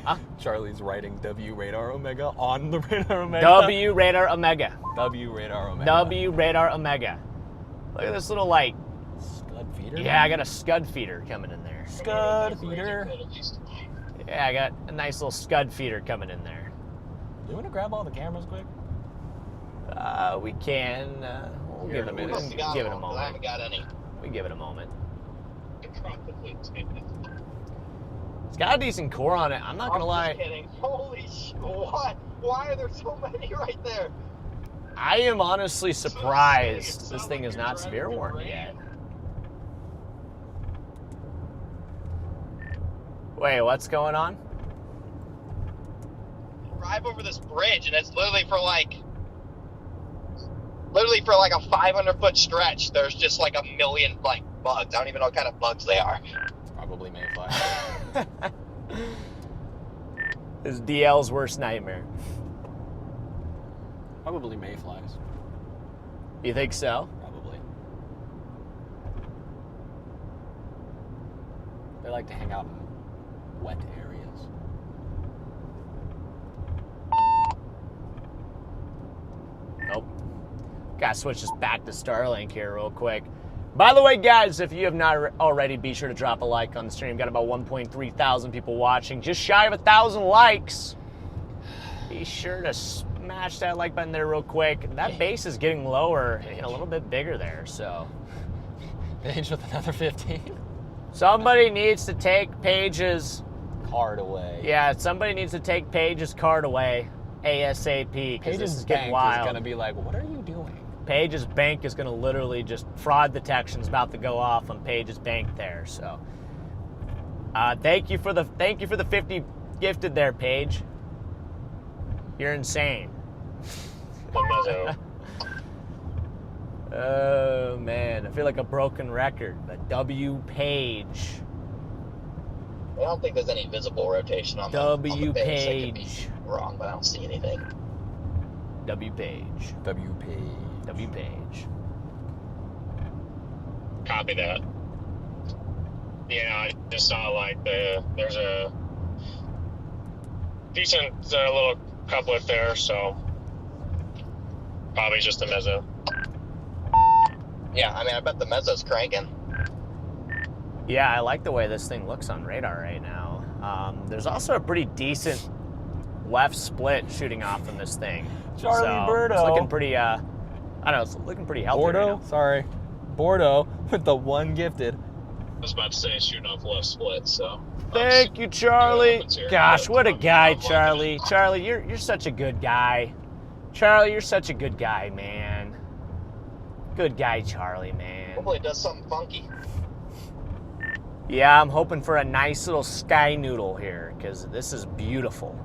Speaker 1: Huh?
Speaker 2: Charlie's writing W Radar Omega on the Radar Omega.
Speaker 1: W Radar Omega.
Speaker 2: W Radar Omega.
Speaker 1: W Radar Omega. Look at this little like
Speaker 2: Scud feeder?
Speaker 1: Yeah, I got a scud feeder coming in there.
Speaker 2: Scud feeder.
Speaker 1: Yeah, I got a nice little scud feeder coming in there.
Speaker 2: Do you want to grab all the cameras quick?
Speaker 1: We can. We'll give it a minute. Give it a moment.
Speaker 5: I haven't got any.
Speaker 1: We give it a moment. It's got a decent core on it. I'm not gonna lie.
Speaker 5: Just kidding. Holy shit! What? Why are there so many right there?
Speaker 1: I am honestly surprised this thing is not severe warned yet. Wait, what's going on?
Speaker 5: Drive over this bridge, and it's literally for like a 500-foot stretch. There's just like a million like bugs. I don't even know what kind of bugs they are.
Speaker 2: Probably mayfly.
Speaker 1: This is DL's worst nightmare.
Speaker 2: Probably mayflies.
Speaker 1: You think so?
Speaker 2: Probably. They like to hang out in wet areas.
Speaker 1: Nope. Gotta switch this back to Starlink here real quick. By the way, guys, if you have not already, be sure to drop a like on the stream. Got about 1.3 thousand people watching. Just shy of 1,000 likes. Be sure to smash that like button there real quick. That base is getting lower and a little bit bigger there, so.
Speaker 2: Page with another 15.
Speaker 1: Somebody needs to take Paige's
Speaker 2: Card away.
Speaker 1: Yeah, somebody needs to take Paige's card away ASAP, because this is getting
Speaker 2: bank
Speaker 1: wild.
Speaker 2: is gonna be like, what are you doing?
Speaker 1: Paige's bank is going to literally just fraud detection's about to go off on Paige's bank there. So, thank you for the 50 gifted there, Paige. You're insane. Oh man, I feel like a broken record. But W Page.
Speaker 5: I don't think there's any visible rotation on
Speaker 1: W
Speaker 5: the base. I could be
Speaker 1: Page.
Speaker 5: wrong, but I don't see anything.
Speaker 1: W Page.
Speaker 2: WP.
Speaker 1: W Page.
Speaker 6: Copy that. Yeah, I just saw like there's a decent little couplet there, so probably just a mezzo.
Speaker 5: Yeah, I mean, I bet the mezzo's cranking.
Speaker 1: Yeah, I like the way this thing looks on radar right now. There's also a pretty decent left split shooting off from this thing.
Speaker 2: Charlie Birdo.
Speaker 1: It's looking pretty, I don't know, it's looking pretty healthy right
Speaker 2: Bordeaux?
Speaker 1: now.
Speaker 2: Sorry. Bordeaux with the one gifted.
Speaker 6: I was about to say shooting off left split, so.
Speaker 1: Thank you, Charlie.
Speaker 6: Here.
Speaker 1: Gosh, what a guy,
Speaker 6: I'm
Speaker 1: Charlie.
Speaker 6: liking it.
Speaker 1: Charlie, you're such a good guy. Charlie, you're such a good guy, man. Good guy, Charlie, man.
Speaker 5: Hopefully it does something funky.
Speaker 1: Yeah, I'm hoping for a nice little sky noodle here, because this is beautiful.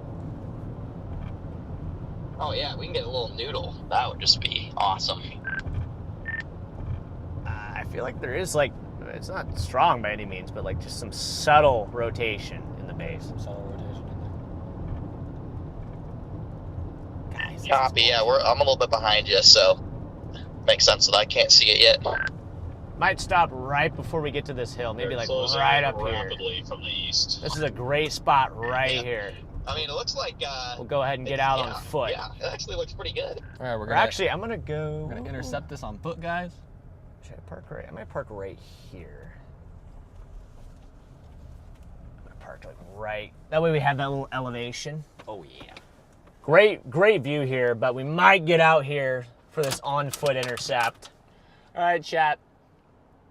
Speaker 5: Oh yeah, we can get a little noodle. That would just be awesome.
Speaker 1: I feel like there is, like, it's not strong by any means, but like just some subtle rotation in the base.
Speaker 2: Subtle rotation in there.
Speaker 1: Guys, this is
Speaker 5: Copy. Yeah, I'm a little bit behind you, so makes sense that I can't see it yet.
Speaker 1: might stop right before we get to this hill, maybe
Speaker 6: They're
Speaker 1: like
Speaker 6: closing
Speaker 1: right up here.
Speaker 6: rapidly from the east.
Speaker 1: This is a great spot right
Speaker 5: Yeah.
Speaker 1: here.
Speaker 5: I mean, it looks like
Speaker 1: We'll go ahead and get out on foot.
Speaker 5: Yeah, it actually looks pretty good.
Speaker 2: All right,
Speaker 1: Or
Speaker 2: we're
Speaker 1: actually, I'm gonna go.
Speaker 2: gonna intercept this on foot, guys.
Speaker 1: Should I park right? I might park right here. I'm gonna park like right. That way we have that little elevation.
Speaker 2: Oh yeah.
Speaker 1: Great view here, but we might get out here for this on-foot intercept. All right, chat.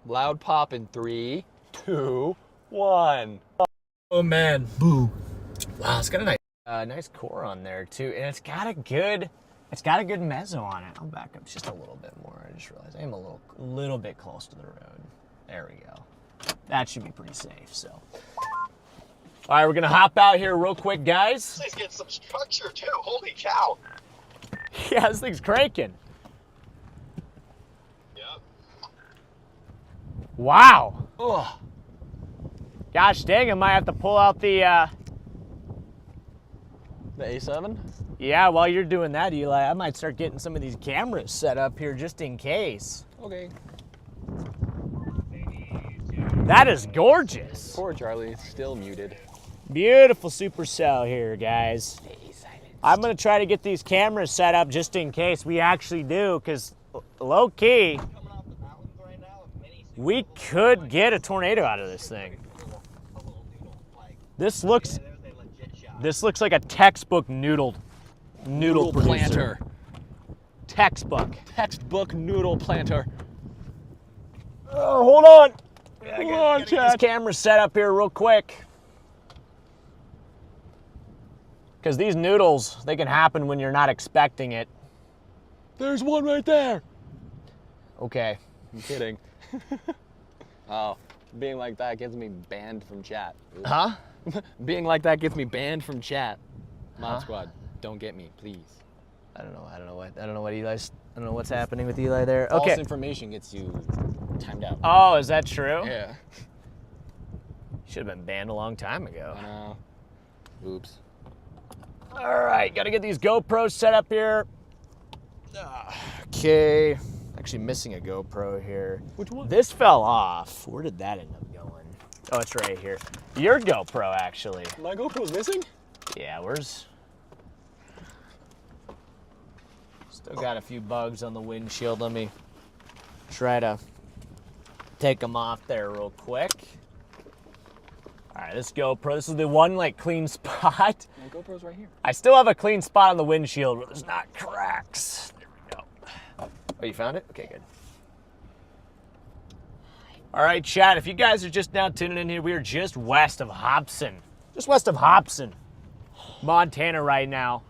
Speaker 2: Loud pop in 3, 2, 1.
Speaker 1: Oh man, boo! Wow, it's got a nice core on there too, and it's got a good mezzo on it. I'll back up just a little bit more. I just realized I am a little bit close to the road. There we go. That should be pretty safe. So, all right, we're gonna hop out here real quick, guys.
Speaker 5: This thing's getting some structure too. Holy cow!
Speaker 1: Yeah, this thing's cranking.
Speaker 5: Yep.
Speaker 1: Wow.
Speaker 2: Oh,
Speaker 1: Gosh dang, I might have to pull out the.
Speaker 2: the A7?
Speaker 1: Yeah, while you're doing that, Eli, I might start getting some of these cameras set up here just in case.
Speaker 2: Okay.
Speaker 1: That is gorgeous.
Speaker 2: Poor Charlie, still muted.
Speaker 1: Beautiful Supercell here, guys. I'm gonna try to get these cameras set up just in case we actually do, because low key, we could get a tornado out of this thing. This looks like a textbook noodle producer.
Speaker 2: planter.
Speaker 1: Textbook
Speaker 2: Noodle planter.
Speaker 1: Oh, hold on.
Speaker 2: Hold on,
Speaker 1: Get
Speaker 2: Chad.
Speaker 1: this camera set up here real quick. Because these noodles, they can happen when you're not expecting it.
Speaker 2: There's one right there.
Speaker 1: Okay.
Speaker 2: I'm kidding. Oh, being like that gets me banned from chat.
Speaker 1: Huh?
Speaker 2: Being like that gets me banned from chat. Mod Squad, don't get me, please.
Speaker 1: I don't know what's happening with Eli there. Okay.
Speaker 2: False information gets you timed out.
Speaker 1: Oh, is that true?
Speaker 2: Yeah.
Speaker 1: Should have been banned a long time ago.
Speaker 2: I know. Oops.
Speaker 1: All right, gotta get these GoPros set up here. Okay. Actually missing a GoPro here.
Speaker 2: Which one?
Speaker 1: This fell off. Where did that end up going? Oh, it's right here. Your GoPro, actually.
Speaker 2: My GoPro's missing?
Speaker 1: Yeah, where's... Still got a few bugs on the windshield. Let me try to take them off there real quick. All right, this GoPro, this is the one like clean spot.
Speaker 2: My GoPro's right here.
Speaker 1: I still have a clean spot on the windshield where there's not cracks. There we go. Oh, you found it? Okay, good. All right, chat, if you guys are just now tuning in here, we are just west of Hobson. Just west of Hobson, Montana right now.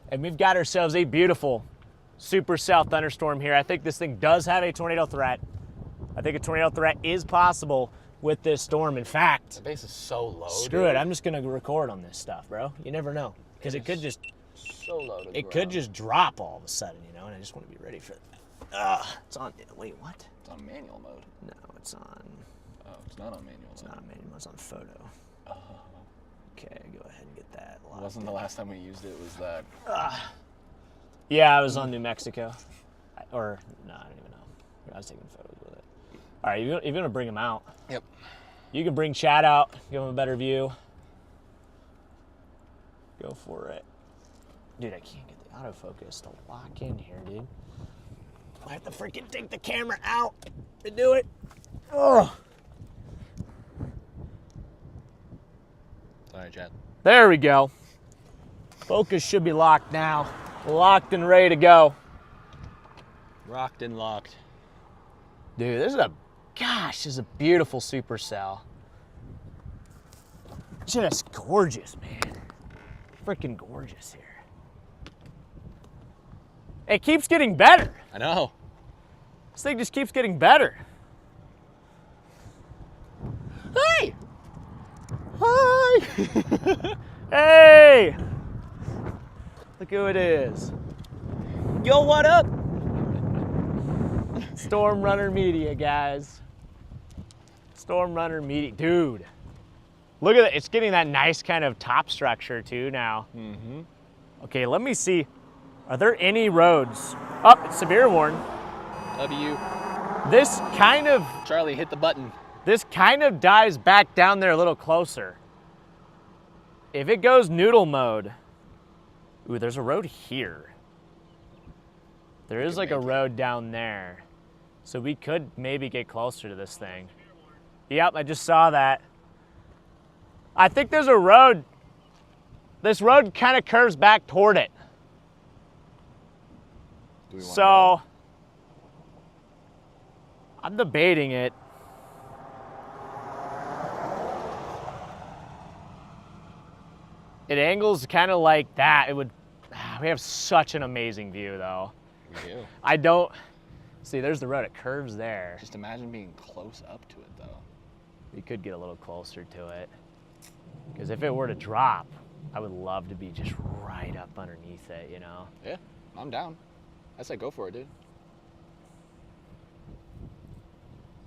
Speaker 1: And we've got ourselves a beautiful supercell thunderstorm here. I think this thing does have a tornado threat. I think a tornado threat is possible with this storm. In fact,
Speaker 2: The base is so low.
Speaker 1: screw it. I'm just going to record on this stuff, bro. You never know. Because it could just...
Speaker 2: So low to the
Speaker 1: It could
Speaker 2: ground.
Speaker 1: just drop all of a sudden, you know, and I just want to be ready for that. It's on, wait, what?
Speaker 2: It's on manual mode.
Speaker 1: No, it's on,
Speaker 2: Oh, it's not on manual
Speaker 1: it's
Speaker 2: mode.
Speaker 1: not on manual, it's on photo. Okay, go ahead and get that locked
Speaker 2: Wasn't the
Speaker 1: in.
Speaker 2: last time we used it, was that?
Speaker 1: Yeah, I was on New Mexico. Or, no, I don't even know. I was taking photos with it. All right, you're going to bring them out.
Speaker 2: Yep.
Speaker 1: You can bring Chad out, give him a better view. Go for it. Dude, I can't get the autofocus to lock in here, dude. I have to freaking take the camera out to do it. Oh.
Speaker 2: Sorry, Chad.
Speaker 1: There we go. Focus should be locked now. Locked and ready to go.
Speaker 2: Rocked and locked.
Speaker 1: Dude, this is a beautiful supercell. Just gorgeous, man. Freaking gorgeous here. It keeps getting better.
Speaker 2: I know.
Speaker 1: This thing just keeps getting better. Hey! Hi! Hey! Look who it is. Yo, what up? Storm Runner Media, guys. Storm Runner Media. Dude, look at it. It's getting that nice kind of top structure, too, now.
Speaker 2: Mm-hmm.
Speaker 1: Okay, let me see. Are there any roads? Oh, it's severe warn.
Speaker 2: W.
Speaker 1: This kind of
Speaker 2: Charlie, hit the button.
Speaker 1: dives back down there a little closer. If it goes noodle mode, ooh, there's a road here. There is like a road down there. So we could maybe get closer to this thing. Yep, I just saw that. I think there's a road. This road kind of curves back toward it.
Speaker 2: Do we want
Speaker 1: So, I'm debating it. It angles kind of like that. It would. We have such an amazing view, though.
Speaker 2: We do.
Speaker 1: I don't. See, there's the road. It curves there.
Speaker 2: Just imagine being close up to it, though.
Speaker 1: We could get a little closer to it. Because if it were to drop, I would love to be just right up underneath it, you know?
Speaker 2: Yeah, I'm down. I say go for it, dude.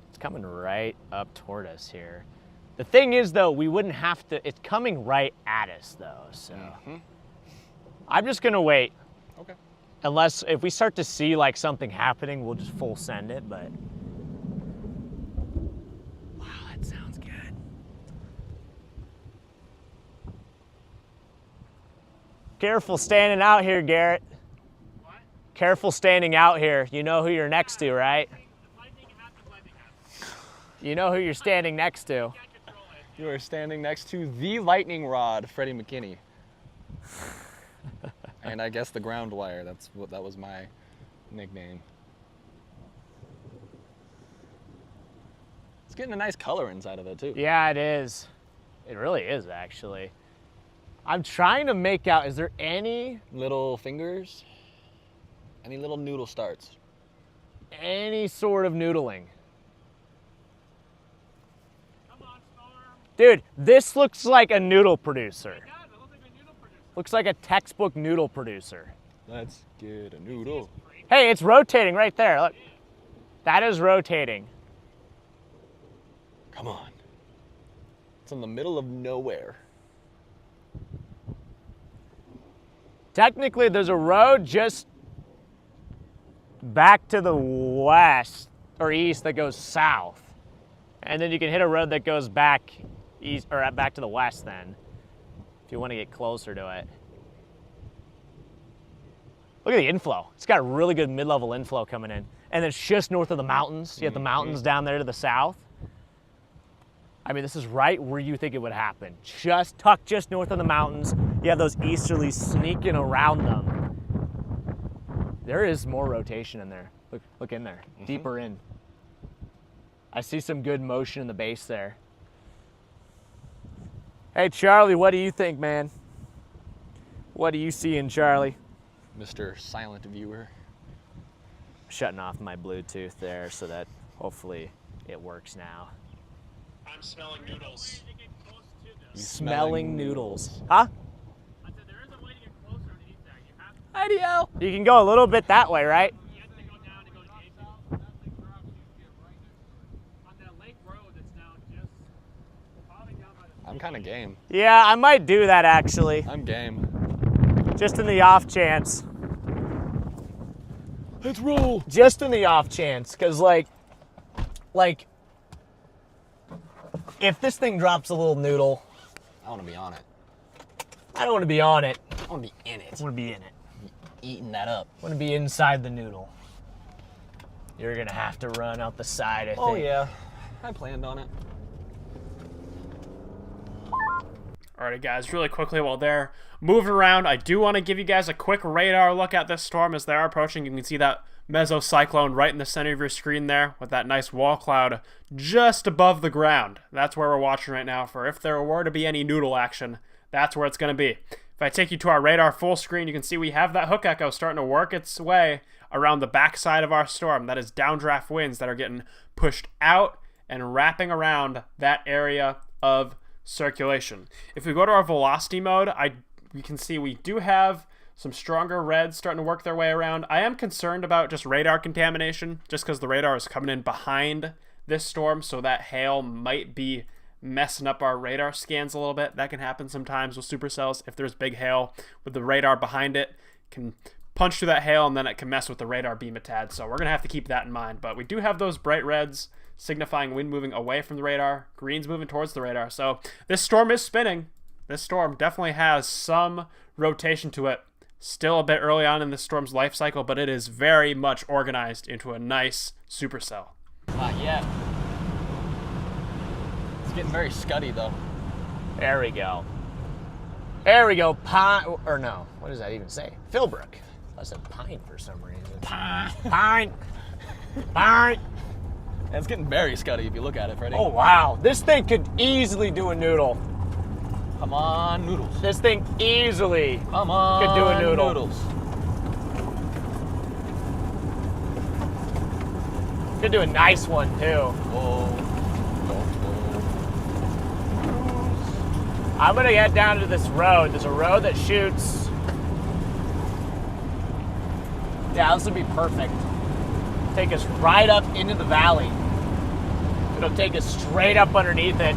Speaker 1: It's coming right up toward us here. The thing is, though, we wouldn't have to. It's coming right at us, though, so. I'm just going to wait.
Speaker 2: Okay.
Speaker 1: Unless, if we start to see, like, something happening, we'll just full send it, but. Wow, that sounds good. Careful standing out here, Garrett.
Speaker 7: What?
Speaker 1: Careful standing out here. You know who you're next to, right? You know who you're standing next to.
Speaker 2: You are standing next to the lightning rod, Freddy McKinney. And I guess the ground wire. That was my nickname. It's getting a nice color inside of it too.
Speaker 1: Yeah, it is. It really is, actually. I'm trying to make out, is there any
Speaker 2: Little fingers. Any little noodle starts.
Speaker 1: sort of noodling? Dude, this looks like a noodle producer. Looks like a textbook noodle producer.
Speaker 2: Let's get a noodle.
Speaker 1: Hey, it's rotating right there. Look. That is rotating.
Speaker 2: Come on. It's in the middle of nowhere.
Speaker 1: Technically, there's a road just back to the west or east that goes south. And then you can hit a road that goes back east or back to the west then, if you want to get closer to it. Look at the inflow. It's got a really good mid-level inflow coming in. And it's just north of the mountains. You have the mountains down there to the south. I mean, this is right where you think it would happen. Just tucked just north of the mountains. You have those easterlies sneaking around them. There is more rotation in there. Look in there, deeper in. I see some good motion in the base there. Hey, Charlie, what do you think, man? What do you see in Charlie?
Speaker 2: Mr. Silent Viewer.
Speaker 1: Shutting off my Bluetooth there so that hopefully it works now.
Speaker 7: I'm smelling noodles.
Speaker 1: Smelling noodles. Huh?
Speaker 7: I said there is a way to get closer to eat that. You have to.
Speaker 1: IDL. You can go a little bit that way, right?
Speaker 7: You have to go down and go to Ace. On that lake road that's now just probably down by the.
Speaker 2: I'm kind of game.
Speaker 1: Yeah, I might do that actually.
Speaker 2: I'm game.
Speaker 1: Just in the off chance.
Speaker 2: Let's roll.
Speaker 1: Just in the off chance, because like, if this thing drops a little noodle,
Speaker 2: I want to be on it.
Speaker 1: I don't want to be on it.
Speaker 2: I want to be in it.
Speaker 1: I want to be in it.
Speaker 2: Eating that up.
Speaker 1: I want to be inside the noodle. You're gonna have to run out the side, I think.
Speaker 2: Oh yeah, I planned on it.
Speaker 4: Alrighty, guys, really quickly while they're moving around, I do want to give you guys a quick radar look at this storm as they're approaching. You can see that mesocyclone right in the center of your screen there with that nice wall cloud just above the ground. That's where we're watching right now for if there were to be any noodle action, that's where it's going to be. If I take you to our radar full screen, you can see we have that hook echo starting to work its way around the backside of our storm. That is downdraft winds that are getting pushed out and wrapping around that area of circulation. If we go to our velocity mode, we can see we do have some stronger reds starting to work their way around. I am concerned about just radar contamination, just because the radar is coming in behind this storm, so that hail might be messing up our radar scans a little bit. That can happen sometimes with supercells. If there's big hail with the radar behind it, can punch through that hail and then it can mess with the radar beam it had. So we're going to have to keep that in mind. But we do have those bright reds signifying wind moving away from the radar, greens moving towards the radar. So this storm is spinning. This storm definitely has some rotation to it. Still a bit early on in this storm's life cycle, but it is very much organized into a nice supercell.
Speaker 2: Not yet. It's getting very scuddy though.
Speaker 1: There we go. There we go. Or no, what does that even say? Philbrook. I said pine for some reason.
Speaker 2: Pine.
Speaker 1: Pine. Pine.
Speaker 2: And it's getting very scuddy if you look at it, Freddie.
Speaker 1: Oh, wow. This thing could easily do a noodle.
Speaker 2: Come on, noodles.
Speaker 1: This thing easily
Speaker 2: Come on,
Speaker 1: could do a noodle.
Speaker 2: noodles.
Speaker 1: Could do a nice one, too.
Speaker 2: Whoa.
Speaker 1: I'm going to get down to this road. There's a road that shoots. Yeah, this would be perfect. Take us right up into the valley. It'll take us straight up underneath it.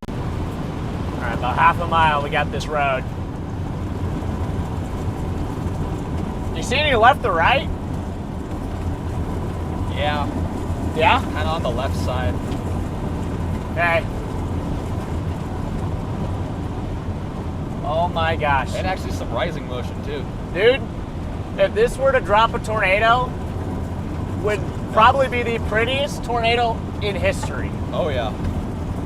Speaker 1: All right, about half a mile, we got this road. You see any left or right?
Speaker 2: Yeah.
Speaker 1: Yeah?
Speaker 2: Kind of on the left side.
Speaker 1: Okay. Oh my gosh.
Speaker 2: And actually some rising motion, too.
Speaker 1: Dude, if this were to drop a tornado, would probably be the prettiest tornado in history.
Speaker 2: Oh, yeah.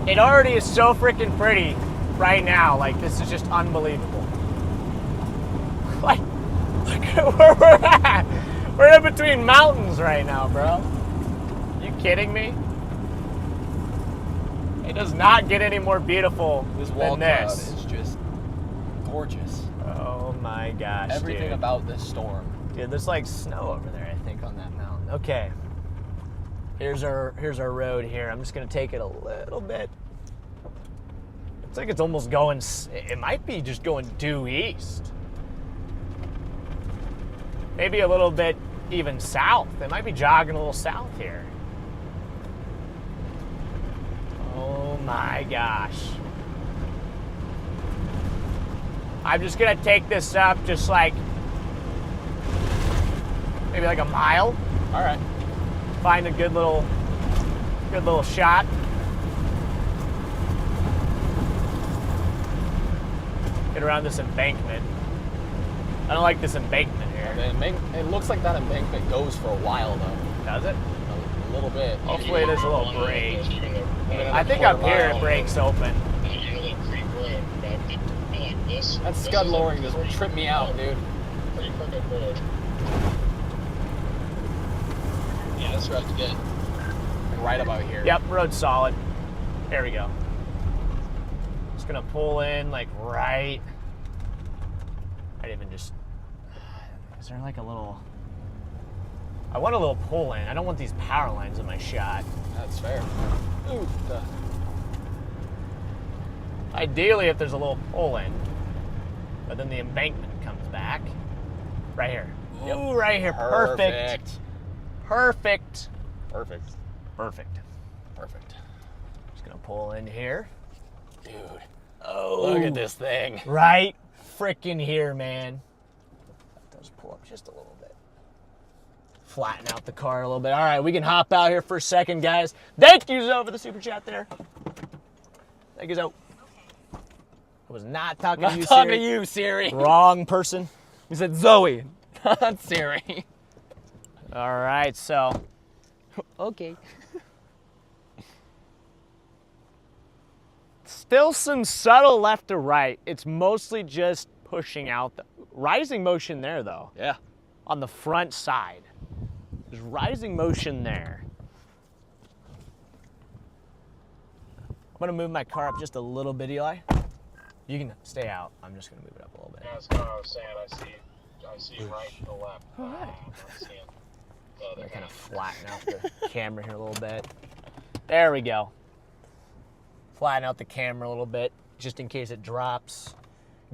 Speaker 1: It already is so freaking pretty right now. Like, this is just unbelievable. Like, look at where we're at. We're in between mountains right now, bro. You kidding me? It does not get any more beautiful
Speaker 2: This wall
Speaker 1: than
Speaker 2: cloud
Speaker 1: this.
Speaker 2: is just gorgeous.
Speaker 1: Oh my gosh,
Speaker 2: Everything
Speaker 1: dude.
Speaker 2: about this storm.
Speaker 1: Dude, there's like snow over there, I think, on that mountain. Okay. Here's our road here. I'm just gonna take it a little bit. It's like it's almost going, it might be just going due east. Maybe a little bit even south. They might be jogging a little south here. Oh my gosh. I'm just gonna take this up just like, maybe like a mile.
Speaker 2: All right.
Speaker 1: Find a good little shot. Get around this embankment. I don't like this embankment here.
Speaker 2: It looks like that embankment goes for a while, though.
Speaker 1: Does it?
Speaker 2: A little bit.
Speaker 1: Hopefully there's a little break.
Speaker 2: Even
Speaker 1: I think up here it breaks open.
Speaker 2: That scud lowering just tripped me out, dude.
Speaker 6: Pretty crooked road.
Speaker 5: Yeah, this road's good.
Speaker 2: Right about here.
Speaker 1: Yep, road's solid. There we go. Just gonna pull in like right. I'd even just. Is there like a little? I want a little pull in. I don't want these power lines in my shot.
Speaker 2: That's fair. Ooh,
Speaker 1: Ideally, if there's a little pull in, but then the embankment comes back. Right here.
Speaker 2: Yep.
Speaker 1: Ooh, right here. Perfect. Perfect.
Speaker 2: Perfect.
Speaker 1: Perfect.
Speaker 2: Perfect.
Speaker 1: Just gonna pull in here.
Speaker 2: Dude.
Speaker 1: Oh,
Speaker 2: Look at this thing.
Speaker 1: right freaking here, man. That does pull up just a little bit. Flatten out the car a little bit. All right, we can hop out here for a second, guys. Thank you, Zoe, for the super chat there. Thank you, Zoe. I was not talking to you,
Speaker 2: Talking
Speaker 1: Siri.
Speaker 2: to you, Siri.
Speaker 1: Wrong person.
Speaker 2: You said Zoe, not Siri.
Speaker 1: All right, so.
Speaker 2: Okay.
Speaker 1: Still some subtle left to right. It's mostly just pushing out. The rising motion there, though,
Speaker 2: Yeah.
Speaker 1: on the front side. There's rising motion there. I'm gonna move my car up just a little bit, Eli. You can stay out. I'm just gonna move it up a little bit.
Speaker 6: Yeah, that's what I was saying. I see right to left.
Speaker 1: All right.
Speaker 6: I'm not seeing the other
Speaker 1: I kind of
Speaker 6: end.
Speaker 1: flatten out the camera here a little bit. There we go. Flatten out the camera a little bit, just in case it drops.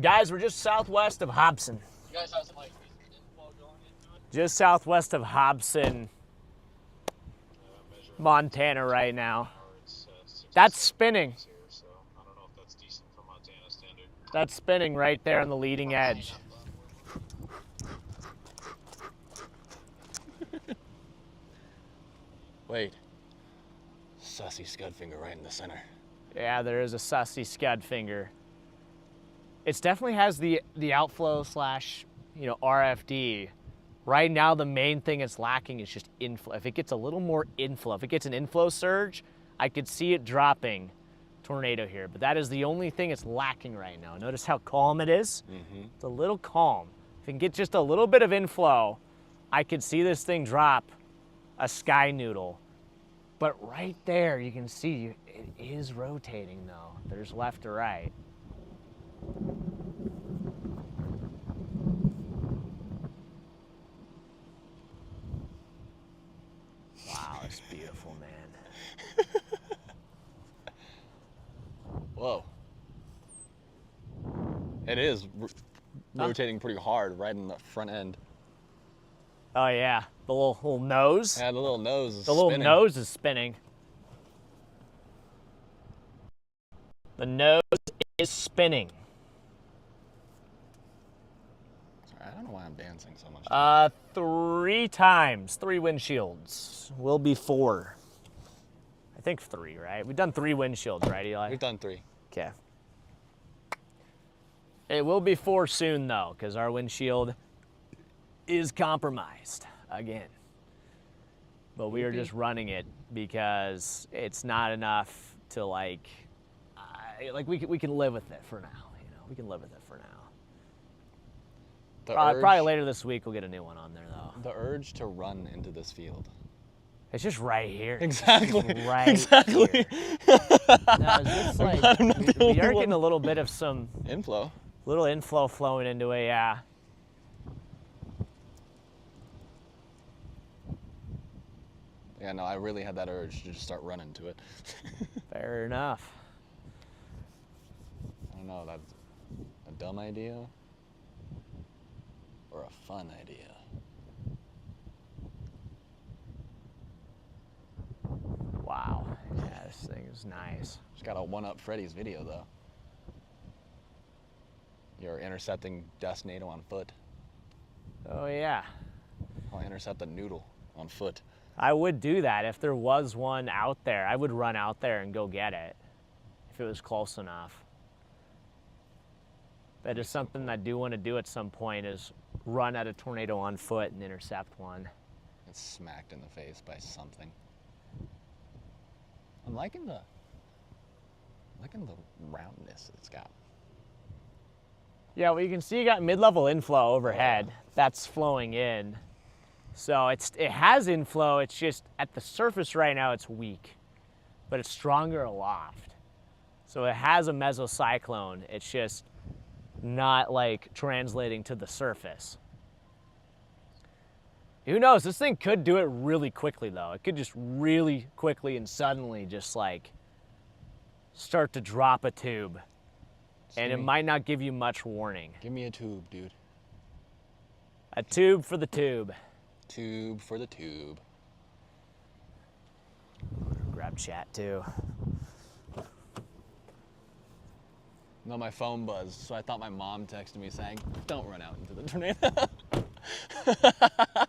Speaker 1: Guys, we're just southwest of Hobson.
Speaker 5: You guys have some like info going into it?
Speaker 1: Just southwest of Hobson, Montana right now.
Speaker 6: It's, 66
Speaker 1: That's spinning.
Speaker 6: here, so I don't know if that's decent for Montana standard.
Speaker 1: That's spinning right there on the leading edge.
Speaker 2: Wait. Sussy scud finger right in the center.
Speaker 1: Yeah, there is a sussy scud finger. It definitely has the outflow slash, RFD. Right now, the main thing it's lacking is just inflow. If it gets a little more inflow, if it gets an inflow surge, I could see it dropping tornado here, but that is the only thing it's lacking right now. Notice how calm it is?
Speaker 2: Mm-hmm.
Speaker 1: It's a little calm. If we can get just a little bit of inflow, I could see this thing drop a sky noodle. But right there, you can see it is rotating though. There's left to right. Wow, it's beautiful, man.
Speaker 2: Whoa. It is rotating pretty hard right in the front end.
Speaker 1: Oh yeah, the little nose.
Speaker 2: Yeah, the little nose is
Speaker 1: The little
Speaker 2: spinning.
Speaker 1: nose is spinning. The nose is spinning.
Speaker 2: Sorry, I don't know why I'm dancing so much.
Speaker 1: 3 times, 3 windshields. Will be 4. I think 3, right? We've done 3 windshields, right, Eli?
Speaker 2: We've done 3.
Speaker 1: Okay. It will be 4 soon, though, because our windshield is compromised again. But we are just running it because it's not enough to like we can live with it for now. You know, we can live with it for now. Probably later this week we'll get a new one on there, though.
Speaker 2: The urge to run into this field.
Speaker 1: It's just right here.
Speaker 2: Exactly.
Speaker 1: It's right
Speaker 2: exactly.
Speaker 1: here. No, it's like
Speaker 2: I'm not the
Speaker 1: we
Speaker 2: only
Speaker 1: are
Speaker 2: one.
Speaker 1: getting a little bit of some
Speaker 2: Inflow.
Speaker 1: little inflow flowing into it, yeah.
Speaker 2: Yeah, no, I really had that urge to just start running to it.
Speaker 1: Fair enough.
Speaker 2: I don't know, that's a dumb idea or a fun idea.
Speaker 1: Wow. Yeah, this thing is nice.
Speaker 2: Just gotta one-up Freddy's video, though. You're intercepting Dust NATO on foot.
Speaker 1: Oh yeah.
Speaker 2: I'll intercept a noodle on foot.
Speaker 1: I would do that if there was one out there. I would run out there and go get it if it was close enough. That is something I do want to do at some point, is run at a tornado on foot and intercept one.
Speaker 2: It's smacked in the face by something. I'm liking the roundness it's got.
Speaker 1: Yeah, well, you can see you got mid-level inflow overhead. That's flowing in. So it has inflow, it's just at the surface right now it's weak, but it's stronger aloft. So it has a mesocyclone, it's just not like translating to the surface. Who knows, this thing could do it really quickly though. It could just really quickly and suddenly just like start to drop a tube. And it might not give you much warning.
Speaker 2: Give me a tube, dude.
Speaker 1: A tube for the tube.
Speaker 2: Tube for the tube.
Speaker 1: Grab chat too.
Speaker 2: No, my phone buzzed, so I thought my mom texted me saying, "Don't run out into the tornado."
Speaker 1: I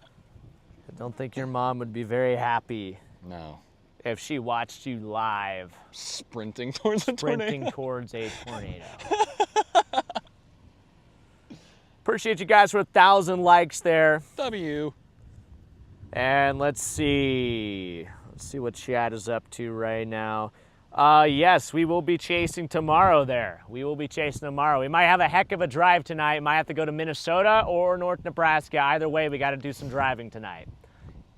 Speaker 1: don't think your mom would be very happy
Speaker 2: No.
Speaker 1: if she watched you live
Speaker 2: Sprinting towards a tornado.
Speaker 1: sprinting towards a tornado. Appreciate you guys for 1,000 likes there.
Speaker 2: W.
Speaker 1: And let's see what chat is up to right now. Yes, we will be chasing tomorrow there. We will be chasing tomorrow. We might have a heck of a drive tonight. Might have to go to Minnesota or North Nebraska. Either way, we got to do some driving tonight.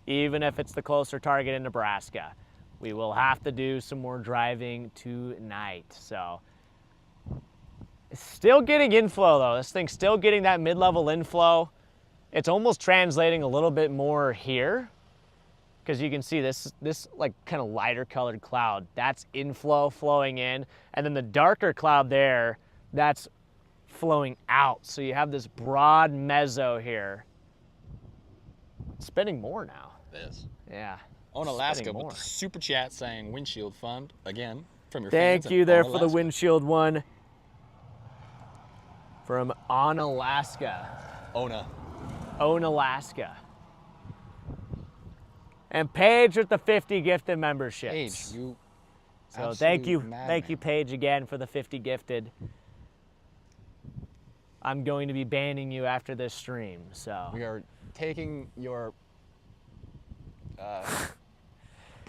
Speaker 1: Even if it's the closer target in Nebraska, we will have to do some more driving tonight. So it's still getting inflow though. This thing's still getting that mid-level inflow. It's almost translating a little bit more here, because you can see this like kind of lighter colored cloud, that's inflow flowing in, and then the darker cloud there, that's flowing out. So you have this broad meso here. It's spinning more now.
Speaker 2: It is.
Speaker 1: Yeah.
Speaker 2: On
Speaker 1: it's
Speaker 2: Alaska
Speaker 1: spinning
Speaker 2: with
Speaker 1: more.
Speaker 2: the super chat saying windshield fund again from your
Speaker 1: Thank
Speaker 2: fans.
Speaker 1: you
Speaker 2: at
Speaker 1: there
Speaker 2: On
Speaker 1: for the
Speaker 2: Alaska.
Speaker 1: windshield one from On Alaska. Own Alaska. And Paige with the 50 gifted memberships.
Speaker 2: Paige, you.
Speaker 1: So thank you,
Speaker 2: madman.
Speaker 1: thank you, Paige, again for the 50 gifted. I'm going to be banning you after this stream. So
Speaker 2: We are taking your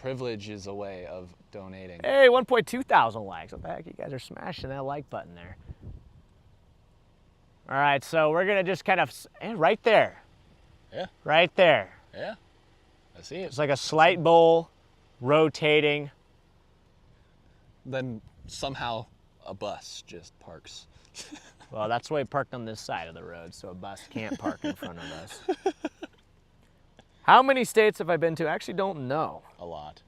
Speaker 2: Privilege is a way of donating.
Speaker 1: Hey, 1.2 thousand likes. What the heck? You guys are smashing that like button there. All right, so we're gonna just kind of, right there.
Speaker 2: Yeah.
Speaker 1: Right there.
Speaker 2: Yeah. I see it.
Speaker 1: It's like a slight bowl, rotating.
Speaker 2: Then somehow a bus just parks.
Speaker 1: Well, that's why we parked on this side of the road, so a bus can't park in front of us. How many states have I been to? I actually don't know.
Speaker 2: A lot.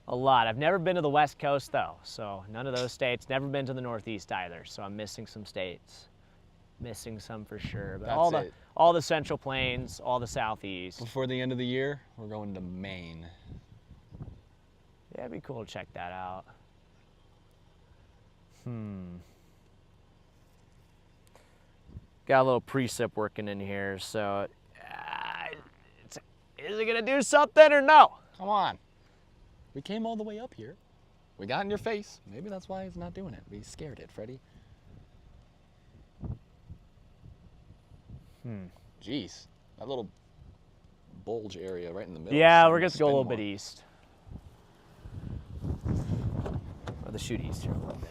Speaker 1: A lot. I've never been to the West Coast, though, so none of those states. Never been to the Northeast either, so I'm missing some states. Missing some for sure. But
Speaker 2: That's
Speaker 1: all the Central Plains, all the Southeast.
Speaker 2: Before the end of the year, we're going to Maine.
Speaker 1: Yeah, it'd be cool to check that out. Got a little precip working in here, so is it gonna do something or no?
Speaker 2: Come on. We came all the way up here. We got in your face. Maybe that's why he's not doing it. We scared it, Freddy. Jeez, that little bulge area right in the middle.
Speaker 1: Yeah, we're gonna go a little bit east. Or the shoot east here a little bit.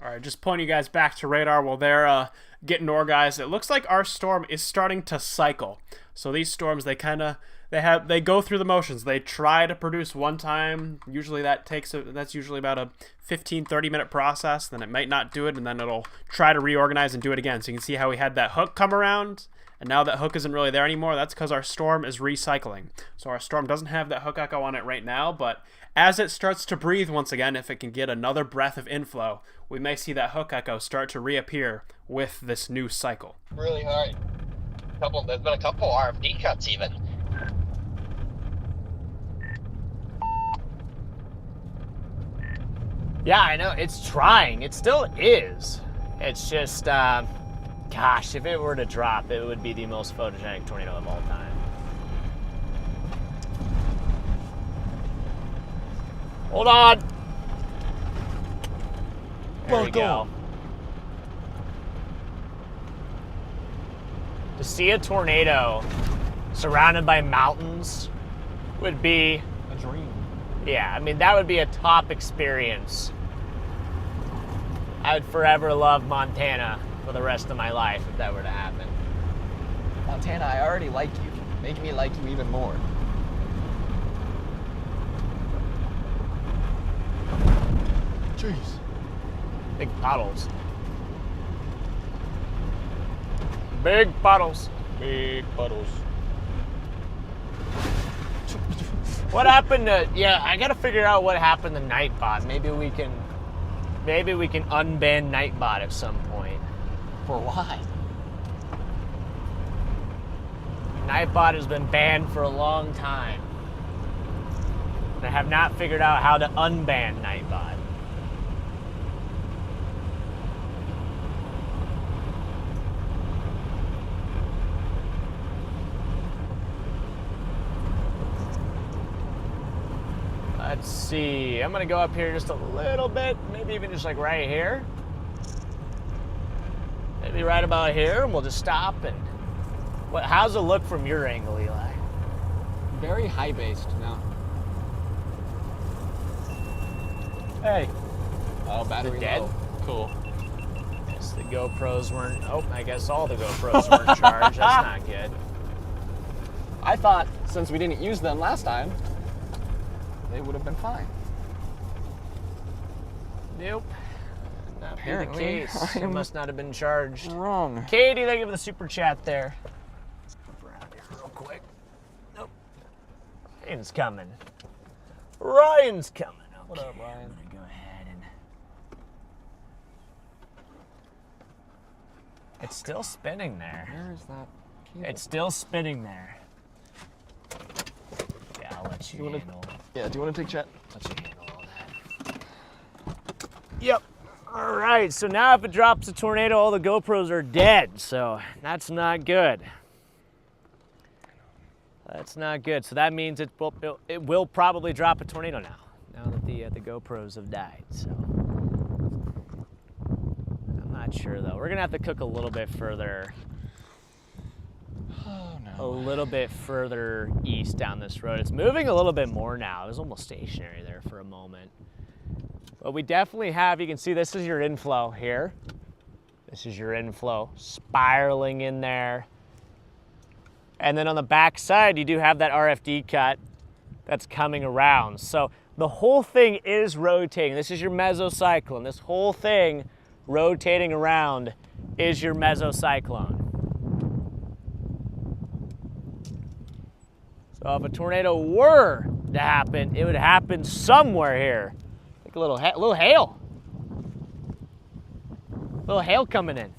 Speaker 4: All right, just pointing you guys back to radar while they're getting organized. It looks like our storm is starting to cycle. So these storms, they go through the motions. They try to produce one time. Usually that's usually about a 15-30 minute process. Then it might not do it, and then it'll try to reorganize and do it again. So you can see how we had that hook come around, and now that hook isn't really there anymore. That's because our storm is recycling. So our storm doesn't have that hook echo on it right now, but as it starts to breathe once again, if it can get another breath of inflow, we may see that hook echo start to reappear with this new cycle.
Speaker 5: Really hard. There's been a couple RFD cuts even.
Speaker 1: Yeah, I know, it's trying. It still is. It's just, gosh, if it were to drop, it would be the most photogenic tornado of all time. Hold on. There we go. To see a tornado surrounded by mountains would be
Speaker 2: A dream.
Speaker 1: Yeah, I mean, that would be a top experience. I would forever love Montana for the rest of my life if that were to happen.
Speaker 2: Montana, I already like you. Make me like you even more. Jeez.
Speaker 1: Big puddles. Big puddles.
Speaker 2: Big puddles.
Speaker 1: What happened to, yeah, I gotta figure out what happened to Nightbot. Maybe we can unban Nightbot at some point.
Speaker 2: For why?
Speaker 1: Nightbot has been banned for a long time. And I have not figured out how to unban Nightbot. Let's see, I'm gonna go up here just a little bit, maybe even just like right here. Maybe right about here, and we'll just stop and... how's it look from your angle, Eli?
Speaker 2: Very high-based now.
Speaker 1: Hey.
Speaker 2: Oh, battery
Speaker 1: dead?
Speaker 2: low. Cool.
Speaker 1: Guess the GoPros weren't... Oh, I guess all the GoPros weren't charged. That's not good.
Speaker 2: I thought since we didn't use them last time, they would have been fine.
Speaker 1: Nope. Not
Speaker 2: Apparently,
Speaker 1: be the case. It must not have been charged.
Speaker 2: Wrong.
Speaker 1: Katie, thank you for the super chat there. Let's jump around here real quick. Nope. Ryan's coming. Ryan's coming. Okay.
Speaker 2: What up, Ryan?
Speaker 1: I'm gonna go ahead and... It's still spinning there.
Speaker 2: Where is that cable?
Speaker 1: It's still spinning there. Yeah, I'll let you handle.
Speaker 2: Yeah, do you want to take chat?
Speaker 1: Let you handle all that. Yep. All right, so now if it drops a tornado, all the GoPros are dead, so that's not good. That's not good. So that means it will probably drop a tornado now that the GoPros have died. So I'm not sure though. We're gonna have to cook a little bit further a little bit further east down this road. It's moving a little bit more now. It was almost stationary there for a moment. But we definitely have, you can see this is your inflow here. This is your inflow, spiraling in there. And then on the back side, you do have that RFD cut that's coming around. So the whole thing is rotating. This is your mesocyclone. This whole thing rotating around is your mesocyclone. So if a tornado were to happen, it would happen somewhere here. Like a little hail. Little hail coming in.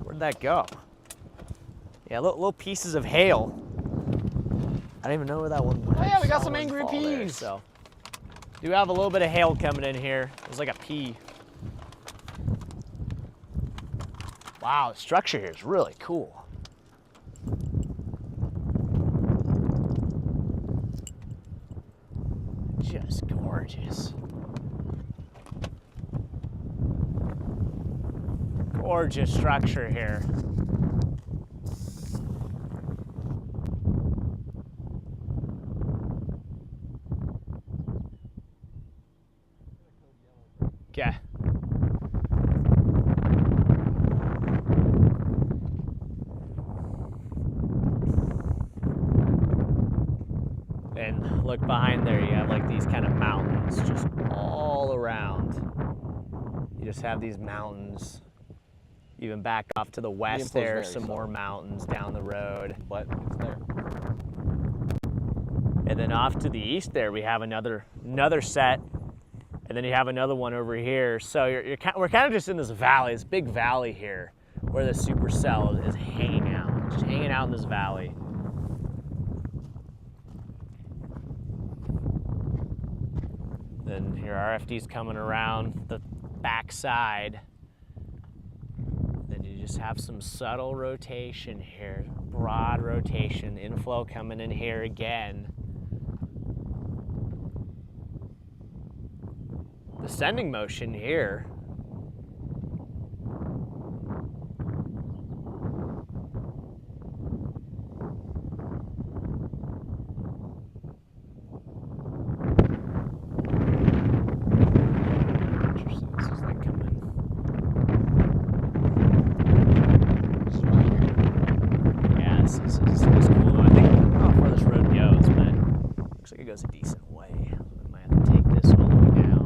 Speaker 1: Where'd that go? Yeah, little pieces of hail. I don't even know where that one went.
Speaker 2: Oh yeah, we got
Speaker 1: Saw
Speaker 2: some
Speaker 1: one
Speaker 2: angry
Speaker 1: fall there,
Speaker 2: peas.
Speaker 1: so do have a little bit of hail coming in here. It was like a pea. Wow, the structure here is really cool. Just gorgeous. Gorgeous structure here. Okay. And look behind there, you have like these kind of mountains just all around. You just have these mountains. Even back off to the west there, some more mountains down the road.
Speaker 2: But it's there.
Speaker 1: And then off to the east there, we have another set. And then you have another one over here. So we're kind of just in this valley, this big valley here, where the supercell is hanging out, just hanging out in this valley. Then your RFD's coming around the backside. Then you just have some subtle rotation here, broad rotation, inflow coming in here again. The sending motion here. Interesting, this is like coming. Yeah, this is cool. I don't know how far this road goes, but looks like it goes a decent way. I might have to take this all the way down.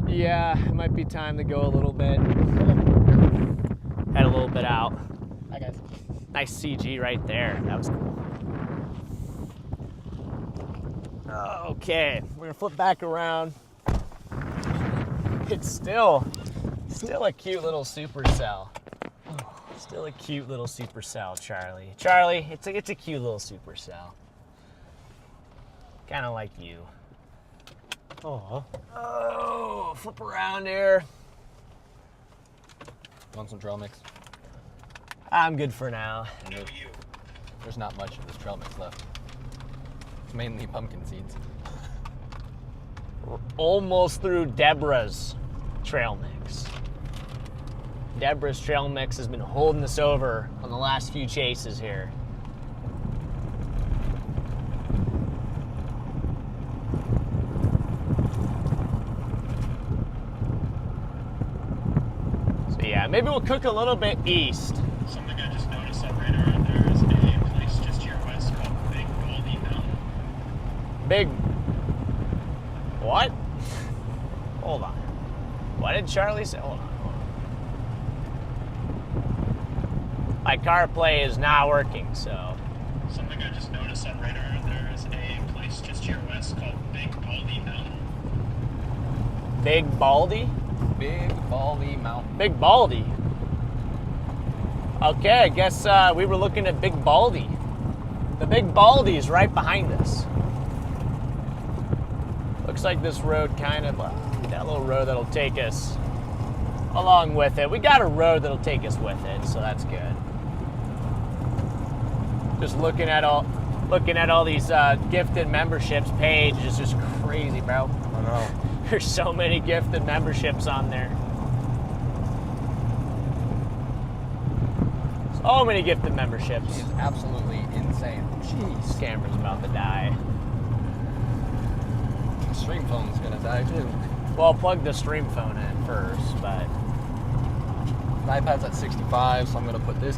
Speaker 1: Yeah, it might be time to go a little bit. Head a little bit out.
Speaker 7: Hi guys.
Speaker 1: Nice CG right there. That was cool. Okay, we're gonna flip back around. It's still a cute little supercell. Still a cute little supercell, Charlie. Charlie, it's a cute little supercell. Kind of like you. Oh, flip around here.
Speaker 2: Want some trail mix?
Speaker 1: I'm good for now.
Speaker 2: There's not much of this trail mix left. It's mainly pumpkin seeds.
Speaker 1: We're almost through Deborah's trail mix. Deborah's trail mix has been holding us over on the last few chases here. So yeah, maybe we'll cook a little bit east.
Speaker 3: Something I just noticed up right around there is a place just to your west called Big Baldy Mountain.
Speaker 1: Big... What? Hold on. What did Charlie say? Hold on. My CarPlay is not working, so...
Speaker 3: Something I just noticed up right around there is a place just to your west called Big Baldy Mountain.
Speaker 1: Big Baldy?
Speaker 2: Big Baldy Mountain.
Speaker 1: Big Baldy. Okay, I guess we were looking at Big Baldy. The Big Baldy is right behind us. Looks like this road kind of, that little road that'll take us along with it. We got a road that'll take us with it, so that's good. Just looking at all these gifted memberships page is just crazy, bro.
Speaker 2: I know.
Speaker 1: There's so many gifted memberships on there. So many gifted memberships.
Speaker 2: She's absolutely insane. Jeez.
Speaker 1: Scammer's about to die.
Speaker 2: The stream phone's gonna die too.
Speaker 1: Well, plug the stream phone in first, but
Speaker 2: The iPad's at 65, so I'm gonna put this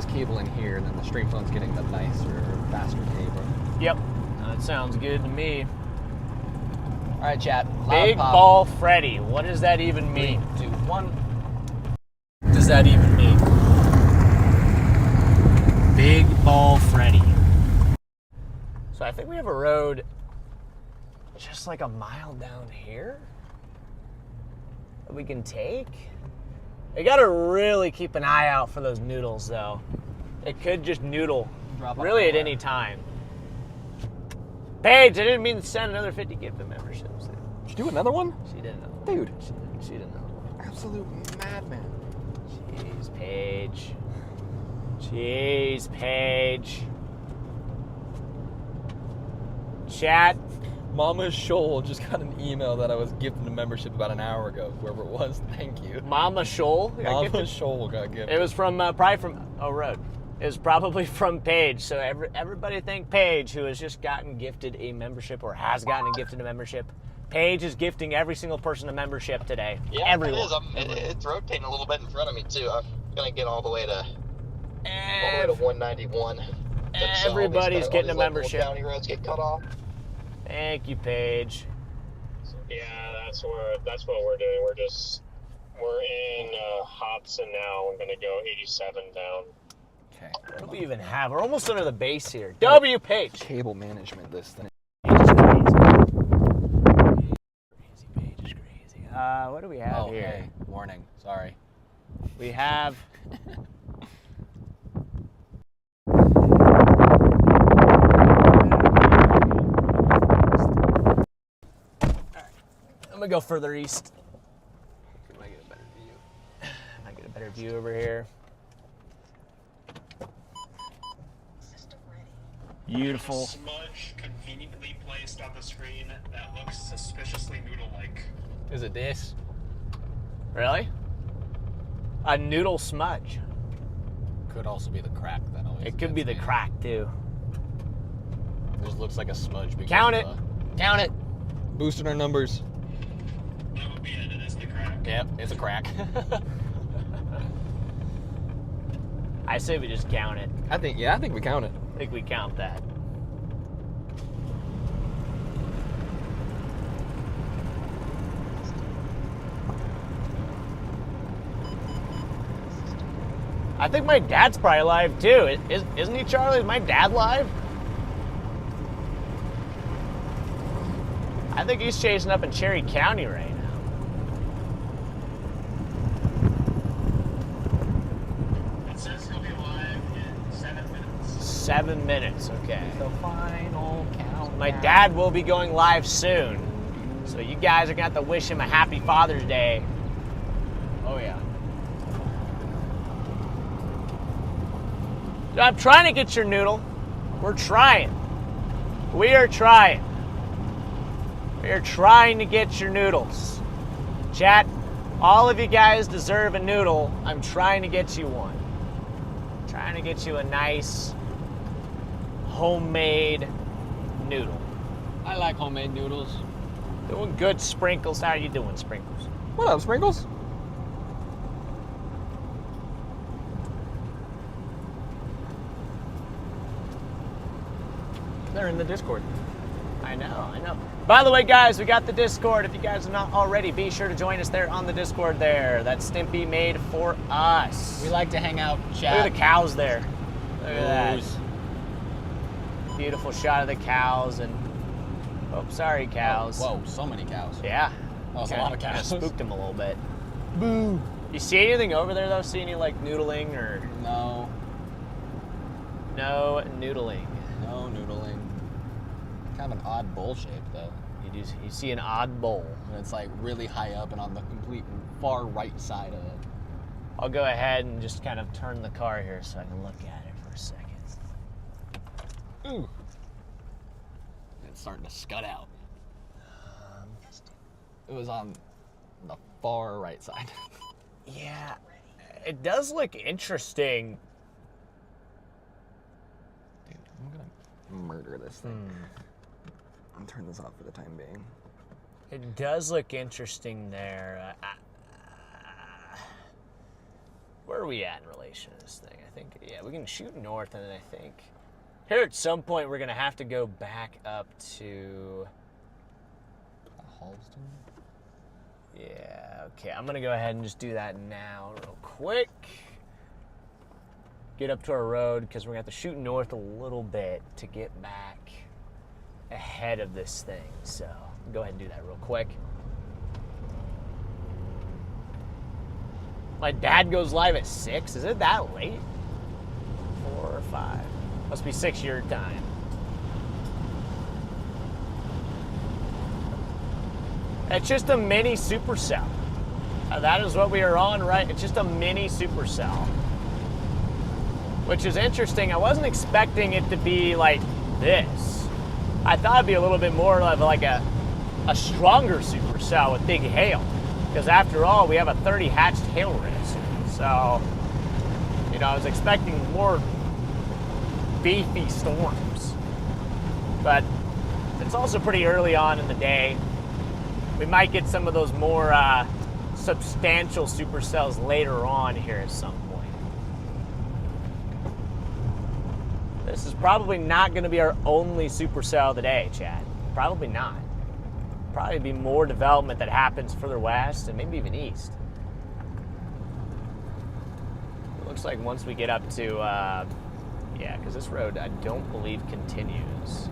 Speaker 2: cable in here, and then the stream phone's getting the nicer, faster cable.
Speaker 1: yep, that sounds good to me.
Speaker 2: All right, chat.
Speaker 1: Big Ball Freddy. What does that even mean?
Speaker 2: 3, 2, 1.
Speaker 1: What does that even mean? Big Ball Freddy. So I think we have a road just like a mile down here that we can take. We gotta really keep an eye out for those noodles though. It could just noodle really at any time. Paige, I didn't mean to send another 50 gifted memberships.
Speaker 2: Did you do another one?
Speaker 1: She didn't know.
Speaker 2: Dude.
Speaker 1: She didn't know.
Speaker 2: Absolute madman.
Speaker 1: Jeez, Paige. Jeez, Paige. Chat.
Speaker 2: Mama Shoal just got an email that I was gifted a membership about an hour ago. Whoever it was, thank you.
Speaker 1: Mama Shoal. got
Speaker 2: Mama
Speaker 1: gifted?
Speaker 2: Shoal got gifted.
Speaker 1: It was from, probably from, Road. It was probably from Paige. So everybody thank Paige, who has just gotten gifted a membership or has gotten gifted a membership. Paige is gifting every single person a membership today.
Speaker 5: Yeah,
Speaker 1: Everyone.
Speaker 5: it is. It's rotating a little bit in front of me too. I'm gonna get all the way to 191.
Speaker 1: Everybody's getting a
Speaker 5: All these local
Speaker 1: membership.
Speaker 5: County roads get cut off.
Speaker 1: Thank you, Paige.
Speaker 6: Yeah, that's what we're doing. We're in Hobson now. We're gonna go 87 down.
Speaker 2: Okay.
Speaker 1: What do we even have? We're almost under the base here. W Paige.
Speaker 2: Cable management, this thing.
Speaker 1: Paige is crazy. Crazy, Paige is crazy. What do we have here?
Speaker 2: Hey, warning. Sorry.
Speaker 1: We have. I'm gonna go further east. Might get a better view. Might get a better view over here. Beautiful.
Speaker 3: Smudge conveniently placed on the screen that looks suspiciously noodle-like.
Speaker 2: Is it this?
Speaker 1: Really? A noodle smudge.
Speaker 2: Could also be the crack that always.
Speaker 1: It could be the crack too.
Speaker 2: It just looks like a smudge. Because
Speaker 1: Count
Speaker 2: of
Speaker 1: it.
Speaker 2: the-
Speaker 1: Count it.
Speaker 2: Boosting our numbers.
Speaker 3: That would be it. It is the crack.
Speaker 2: Yep, it's a crack.
Speaker 1: I say we just count it.
Speaker 2: I think we count it.
Speaker 1: I think we count that. I think my dad's probably live too. Isn't he, Charlie? Is my dad live? I think he's chasing up in Cherry County right now.
Speaker 3: It says he'll be live in 7 minutes.
Speaker 1: 7 minutes, okay.
Speaker 2: The final count.
Speaker 1: My dad will be going live soon. So you guys are going to have to wish him a happy Father's Day. Oh, yeah. I'm trying to get your noodle. We're trying. We are trying. We are trying to get your noodles. Chat, all of you guys deserve a noodle. I'm trying to get you one. Trying to get you a nice homemade noodle.
Speaker 2: I like homemade noodles.
Speaker 1: Doing good, Sprinkles. How are you doing, Sprinkles?
Speaker 2: What up, Sprinkles?
Speaker 1: They're in the Discord. I know. By the way, guys, we got the Discord. If you guys are not already, be sure to join us there on the Discord there. That Stimpy made for us.
Speaker 2: We like to hang out, chat.
Speaker 1: Look at the cows there. Look at that. Beautiful shot of the cows and... Oh, sorry, cows.
Speaker 2: Whoa, so many cows.
Speaker 1: Yeah.
Speaker 2: Oh, it's a lot of cows.
Speaker 1: Spooked them a little bit.
Speaker 2: Boo.
Speaker 1: You see anything over there, though? See any, like, noodling or...
Speaker 2: No.
Speaker 1: No noodling.
Speaker 2: No noodling. Kind of an odd bowl shape, though.
Speaker 1: You see an odd bowl.
Speaker 2: And it's like really high up and on the complete far right side of it.
Speaker 1: I'll go ahead and just kind of turn the car here so I can look at it for a second.
Speaker 2: Ooh. It's starting to scud out. It was on the far right side.
Speaker 1: Yeah. It does look interesting.
Speaker 2: Dude, I'm gonna murder this thing. I'm turn this off for the time being.
Speaker 1: It does look interesting there. Where are we at in relation to this thing? I think, yeah, we can shoot north, and then I think here at some point we're going to have to go back up to...
Speaker 2: Halston?
Speaker 1: Yeah, okay. I'm going to go ahead and just do that now real quick. Get up to our road, because we're going to have to shoot north a little bit to get back ahead of this thing. So go ahead and do that real quick. My dad goes live at 6. Is it that late? 4 or 5. Must be 6 your time. It's just a mini Supercell. That is what we are on, right? It's just a mini Supercell. Which is interesting. I wasn't expecting it to be like this. I thought it'd be a little bit more of like a stronger Supercell with big hail. Because after all, we have a 30 hatched hail risk. So, you know, I was expecting more beefy storms. But it's also pretty early on in the day. We might get some of those more substantial supercells later on here at some point. This is probably not going to be our only supercell of the day, Chad. Probably not. Probably be more development that happens further west and maybe even east. It looks like once we get up to, yeah, because this road I don't believe continues.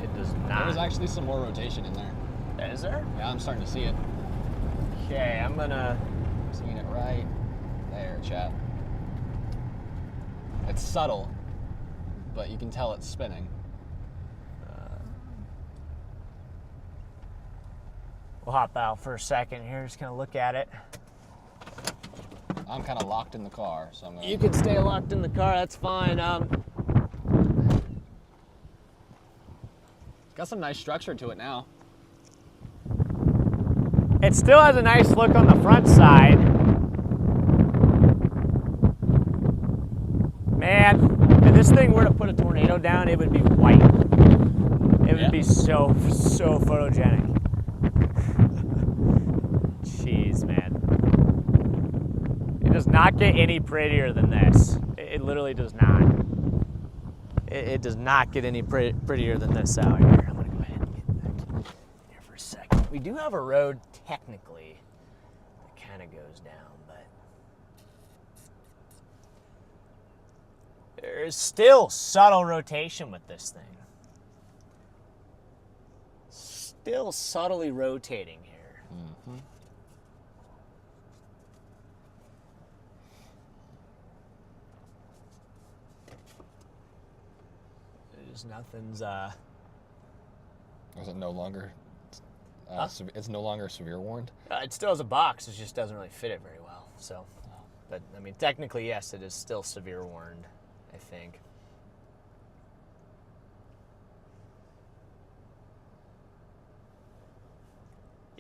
Speaker 1: It does not.
Speaker 2: There's actually some more rotation in there.
Speaker 1: Is there?
Speaker 2: Yeah, I'm starting to see it.
Speaker 1: Okay, I'm gonna.
Speaker 2: I'm seeing it right there, chat. It's subtle, but you can tell it's spinning.
Speaker 1: We'll hop out for a second here, just gonna look at it.
Speaker 2: I'm kind of locked in the car, so I'm gonna...
Speaker 1: You can stay locked in the car, that's fine.
Speaker 2: Got some nice structure to it now.
Speaker 1: It still has a nice look on the front side. Man, if this thing were to put a tornado down, it would be white. It would be so photogenic. Jeez, man. It does not get any prettier than this. It literally does not. It does not get any prettier than this out here. I'm gonna go ahead and get back here for a second. We do have a road technically that kind of goes down, but there's still subtle rotation with this thing. Still subtly rotating here.
Speaker 2: Mm-hmm.
Speaker 1: There's nothing's
Speaker 2: Is it no longer? It's no longer severe warned.
Speaker 1: it still has a box, it just doesn't really fit it very well. So, but I mean, technically, yes, it is still severe warned, I think.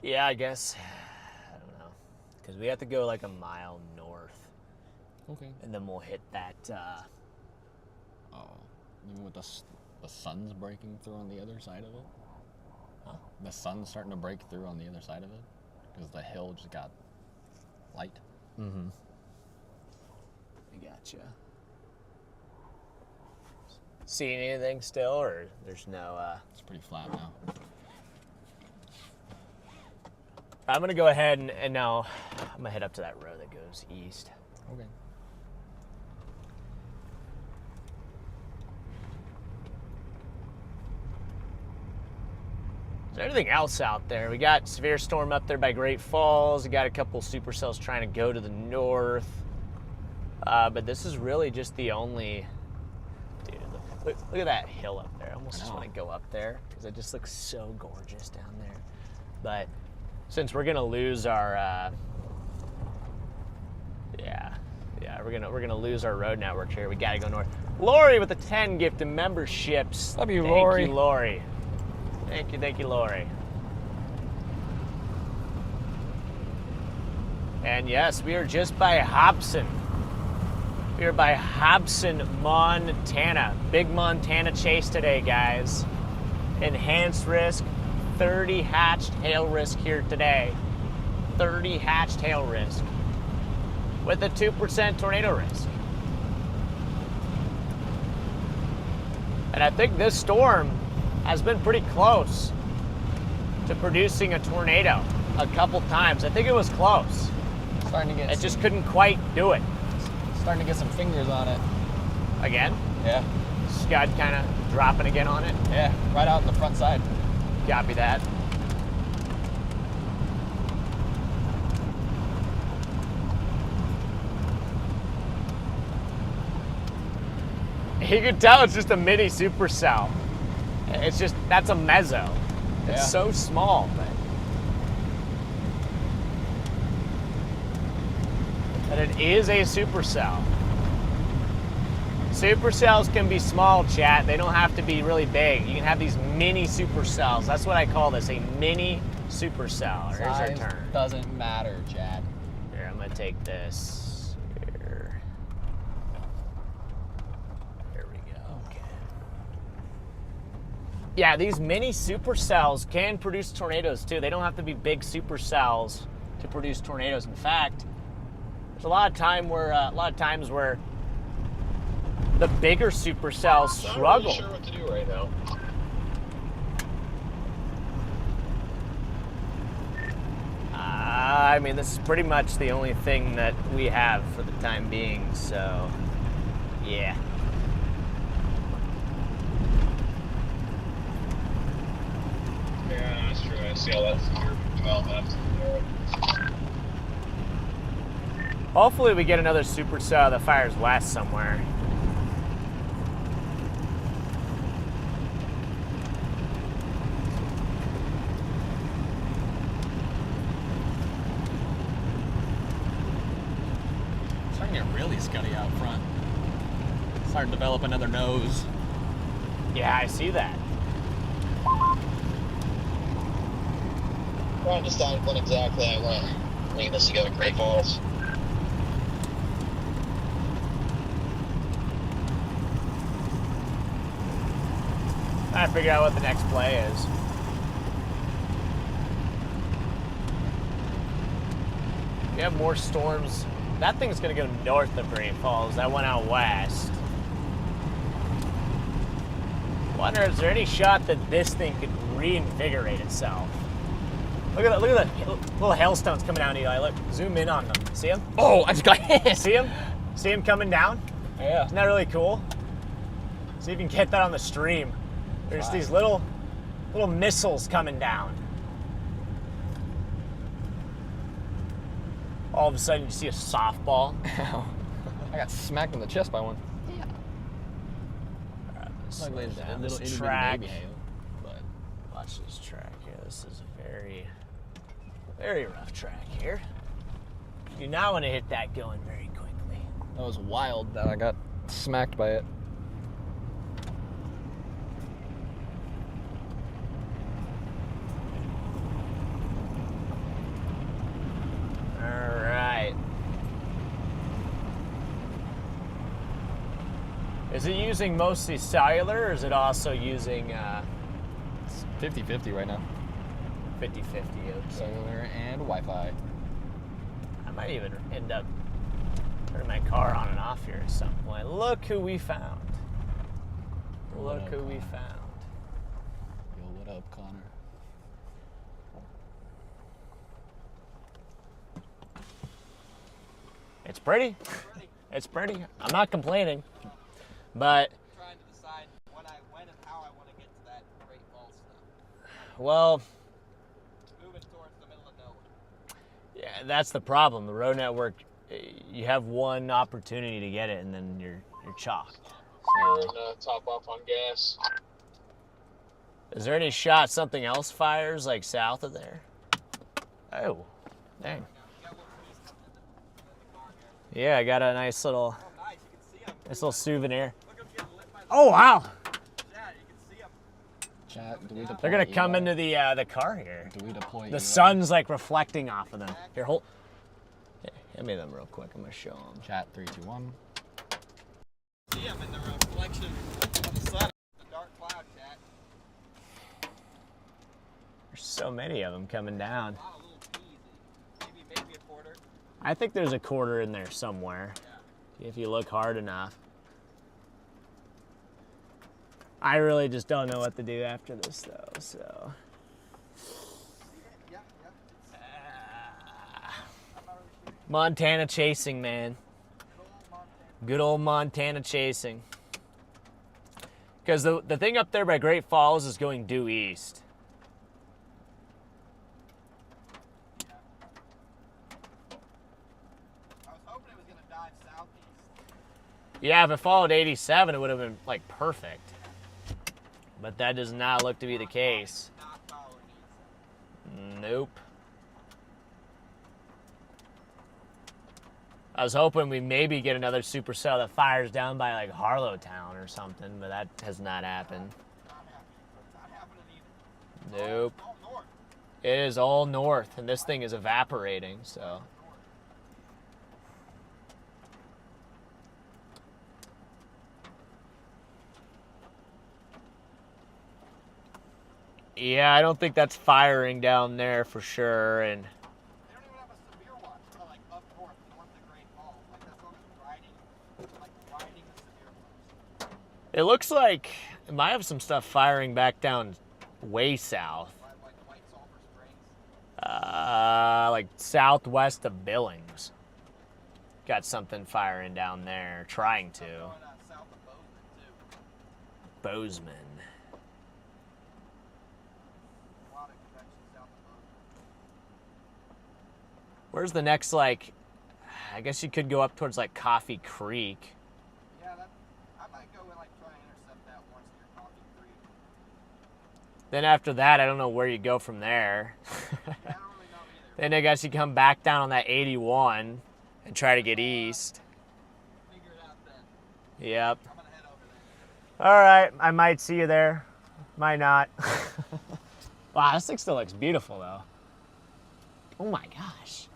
Speaker 1: Yeah, I guess. I don't know, because we have to go like a mile north,
Speaker 2: Okay.
Speaker 1: and then we'll hit that.
Speaker 2: Oh, even with the sun's breaking through on the other side of it.
Speaker 1: Huh?
Speaker 2: The sun's starting to break through on the other side of it because the hill just got light.
Speaker 1: Mm-hmm. I gotcha. See anything still, or there's no?
Speaker 2: It's pretty flat now.
Speaker 1: I'm gonna go ahead and now I'm gonna head up to that road that goes east.
Speaker 2: Okay.
Speaker 1: Is there anything else out there? We got severe storm up there by Great Falls. We got a couple supercells trying to go to the north. But this is really just the only. Dude, look at that hill up there. I almost just want to go up there because it just looks so gorgeous down there. But since we're gonna lose our, we're gonna lose our road network here. We gotta go north. Lori with the 10 gifted memberships.
Speaker 2: Love you,
Speaker 1: Thank
Speaker 2: Lori.
Speaker 1: you, Lori. Thank you, Lori. And yes, we are just by Hobson. We are by Hobson, Montana. Big Montana chase today, guys. Enhanced risk, 30 hatched hail risk here today. 30 hatched hail risk with a 2% tornado risk. And I think this storm has been pretty close to producing a tornado a couple times. I think it was close.
Speaker 2: Starting to get.
Speaker 1: It just couldn't quite do it.
Speaker 2: Starting to get some fingers on it.
Speaker 1: Again?
Speaker 2: Yeah.
Speaker 1: Scud kind of dropping again on it.
Speaker 2: Yeah, right out in the front side.
Speaker 1: Copy that. You can tell it's just a mini supercell. It's just, that's a mezzo. It's
Speaker 2: Yeah.
Speaker 1: so small, but it is a supercell. Supercells can be small, chat. They don't have to be really big. You can have these mini supercells. That's what I call this, a mini supercell. Here's our
Speaker 2: Size
Speaker 1: turn.
Speaker 2: doesn't matter, Chad.
Speaker 1: Here, I'm gonna take this. Here. There we go. Okay. Yeah, these mini supercells can produce tornadoes too. They don't have to be big supercells to produce tornadoes. In fact, there's a lot of times where the bigger supercells struggle.
Speaker 6: I'm not really sure what to do right now.
Speaker 1: I mean, this is pretty much the only thing that we have for the time being, so yeah.
Speaker 6: Yeah, that's true. I see all that secure development.
Speaker 1: Hopefully we get another supercell that fires west somewhere.
Speaker 2: Starting to get really scuddy out front. Starting to develop another nose.
Speaker 1: Yeah, I see that.
Speaker 5: Trying to decide when exactly I want to leave this to go to Great Falls.
Speaker 1: I figure out what the next play is. We have more storms. That thing's gonna go north of Great Falls. That went out west. Wonder, is there any shot that this thing could reinvigorate itself? Look at the little hailstones coming down, Eli. Look, zoom in on them. See them?
Speaker 2: Oh, I just got hit.
Speaker 1: See them? See them coming down?
Speaker 2: Yeah.
Speaker 1: Isn't that really cool? See if you can get that on the stream. There's these little missiles coming down. All of a sudden, you see a softball.
Speaker 2: Ow. I got smacked in the chest by one.
Speaker 1: Luckily,
Speaker 2: Slow down
Speaker 1: a little
Speaker 2: this
Speaker 1: track.
Speaker 2: baby hail, but
Speaker 1: Watch this track here. This is a very, very rough track here. You now want to hit that going very quickly.
Speaker 2: that was wild that I got smacked by it.
Speaker 1: All right. Is it using mostly cellular, or is it also using
Speaker 2: It's 50-50 right now.
Speaker 1: 50-50? Okay.
Speaker 2: Cellular and Wi-Fi.
Speaker 1: I might even end up turning my car on and off here at some point. Look who we found. Look who we found.
Speaker 2: Yo, what up, Connor?
Speaker 1: It's pretty. It's pretty. I'm not complaining. But,
Speaker 8: Trying to decide when and how I want to get to that Great Falls stuff.
Speaker 1: well,
Speaker 8: Moving towards the middle of nowhere.
Speaker 1: yeah, that's the problem. The road network, you have one opportunity to get it, and then you're chalked.
Speaker 6: And,
Speaker 1: So,
Speaker 6: top off on gas.
Speaker 1: is there any shot something else fires, like south of there? Oh, dang.
Speaker 8: You got one piece in the car here.
Speaker 1: Yeah, I got a nice little,
Speaker 8: Oh, nice. You can see them.
Speaker 1: nice little souvenir.
Speaker 8: Look, I'm getting lit by the
Speaker 1: Oh, wow.
Speaker 8: Yeah, you can see them.
Speaker 2: Chat, do we deploy
Speaker 1: They're gonna come
Speaker 2: Eli?
Speaker 1: into the car here.
Speaker 2: Do we deploy
Speaker 1: The
Speaker 2: Eli?
Speaker 1: sun's like reflecting off of them. Here, hold. Hand me them real quick. I'm gonna show them.
Speaker 2: Chat 3, 2, 1.
Speaker 8: See them in the reflection of the sun. The dark cloud, chat.
Speaker 1: There's so many of them coming down.
Speaker 8: A lot of little peas. Maybe a quarter.
Speaker 1: I think there's a quarter in there somewhere.
Speaker 8: Yeah.
Speaker 1: If you look hard enough. I really just don't know what to do after this though, so.
Speaker 8: Yeah.
Speaker 1: Montana chasing, man. Good old Montana chasing. Because the thing up there by Great Falls is going due east.
Speaker 8: I was hoping it was going to dive southeast.
Speaker 1: Yeah, if it followed 87, it would have been like perfect. But that does not look to be the case.
Speaker 8: Not following east.
Speaker 1: Nope. I was hoping we maybe get another supercell that fires down by like Harlowtown or something, but that has not happened.
Speaker 8: Not happening either.
Speaker 1: Nope.
Speaker 8: All north.
Speaker 1: It is all north, and this thing is evaporating, so. Yeah, I don't think that's firing down there for sure, and
Speaker 8: They don't even have a severe watch for like up north of Great Falls. Like that's all just riding the severe ones.
Speaker 1: it looks like it might have some stuff firing back down way south.
Speaker 8: Like White Sulphur Springs.
Speaker 1: Like southwest of Billings. Got something firing down there, trying to.
Speaker 8: Going south of Bozeman too.
Speaker 1: Bozeman.
Speaker 8: A lot of convections south of Bozeman.
Speaker 1: Where's the next, like, I guess you could go up towards, like, Coffee Creek.
Speaker 8: Yeah, I might go and like try and intercept that once near Coffee Creek.
Speaker 1: Then after that, I don't know where you go from there.
Speaker 8: I don't really know either.
Speaker 1: Then I guess you come back down on that 81 and try to get east.
Speaker 8: Figure it out then.
Speaker 1: Yep.
Speaker 8: I'm gonna head over there.
Speaker 1: All right, I might see you there. Might not. Wow, this thing still looks beautiful, though. Oh my gosh.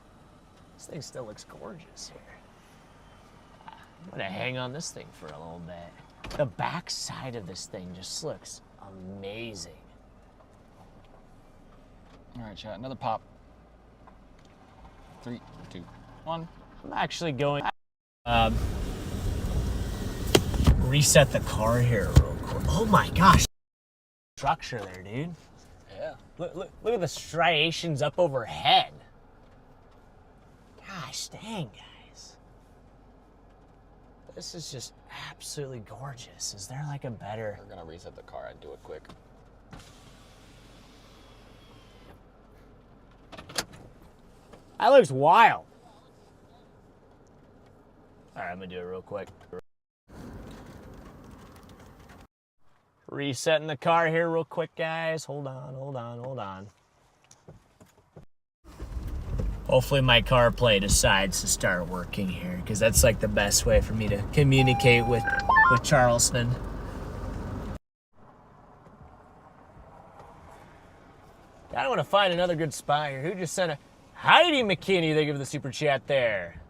Speaker 1: This thing still looks gorgeous here. I'm gonna hang on this thing for a little bit. The back side of this thing just looks amazing.
Speaker 2: All right, chat. Another pop. 3, 2, 1.
Speaker 1: I'm actually going reset the car here real quick. Oh my gosh. Structure there, dude.
Speaker 2: Yeah.
Speaker 1: Look at the striations up overhead. Gosh dang, guys. This is just absolutely gorgeous. Is there like a better...
Speaker 2: We're gonna reset the car and do it quick.
Speaker 1: That looks wild. All right, I'm gonna do it real quick. Resetting the car here real quick, guys. Hold on. Hopefully my CarPlay decides to start working here, because that's like the best way for me to communicate with Charleston. I want to find another good spot here. Who just sent a Heidi McKinney? They give the super chat there.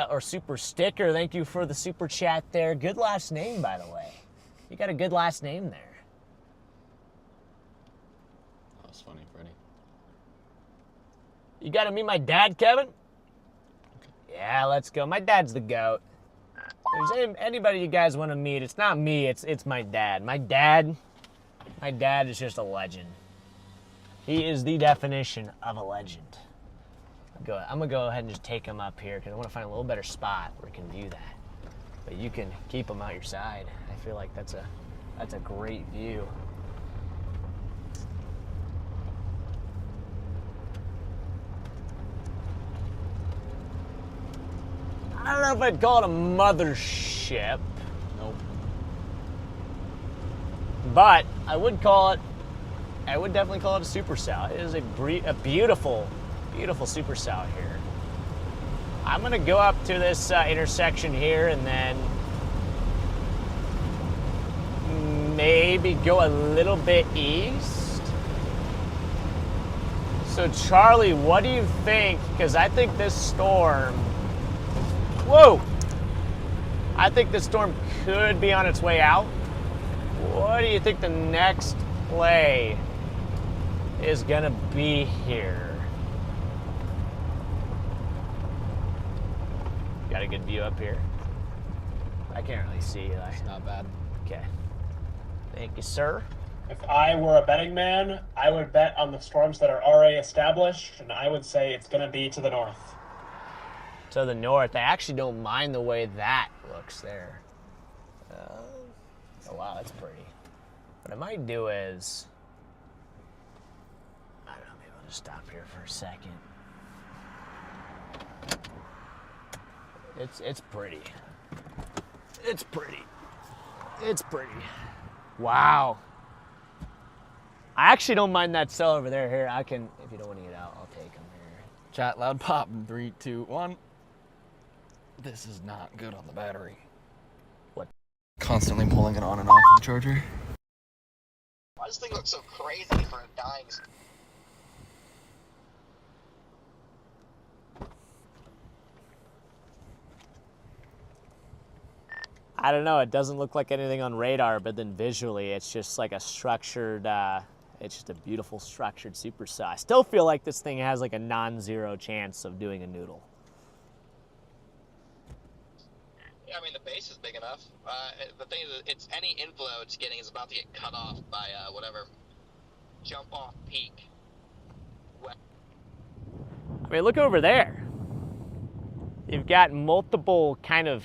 Speaker 1: Or super sticker. Thank you for the super chat there. Good last name, by the way. You got a good last name there.
Speaker 2: That was funny, Freddy.
Speaker 1: You got to meet my dad, Kevin? Okay. Yeah, let's go. My dad's the GOAT. If there's anybody you guys want to meet, it's not me, it's my dad. My dad is just a legend. He is the definition of a legend. I'm gonna go ahead and just take him up here because I want to find a little better spot where we can view that. But you can keep him out your side. I feel like that's a great view. I don't know if I'd call it a mothership.
Speaker 2: Nope.
Speaker 1: But I would definitely call it a supercell. It is a beautiful, beautiful supercell here. I'm gonna go up to this intersection here and then maybe go a little bit east. So Charlie, what do you think? Because I think this storm, whoa! I think this storm could be on its way out. What do you think the next play is gonna be here? Got a good view up here. I can't really see, Eli.
Speaker 2: It's not bad.
Speaker 1: Okay. Thank you, sir.
Speaker 3: If I were a betting man, I would bet on the storms that are already established, and I would say it's going to be to the north.
Speaker 1: To the north. I actually don't mind the way that looks there. Oh, wow, that's pretty. What I might do is, I don't know, maybe I'll just stop here for a second. It's pretty. It's pretty. It's pretty. Wow. I actually don't mind that cell over there. Here, I can, if you don't want to get out, I'll take him here.
Speaker 2: Chat loud pop in 3, 2, 1. This is not good on the battery.
Speaker 1: What?
Speaker 2: Constantly pulling it on and off of the charger.
Speaker 5: Why does this thing look so crazy for a dying?
Speaker 1: I don't know. It doesn't look like anything on radar, but then visually, it's just like a structured. It's just a beautiful structured supercell. I still feel like this thing has like a non-zero chance of doing a noodle.
Speaker 5: Yeah, I mean the base is big enough. The thing is, it's any inflow it's getting is about to get cut off by whatever jump off peak.
Speaker 1: I mean, look over there. You've got multiple kind of.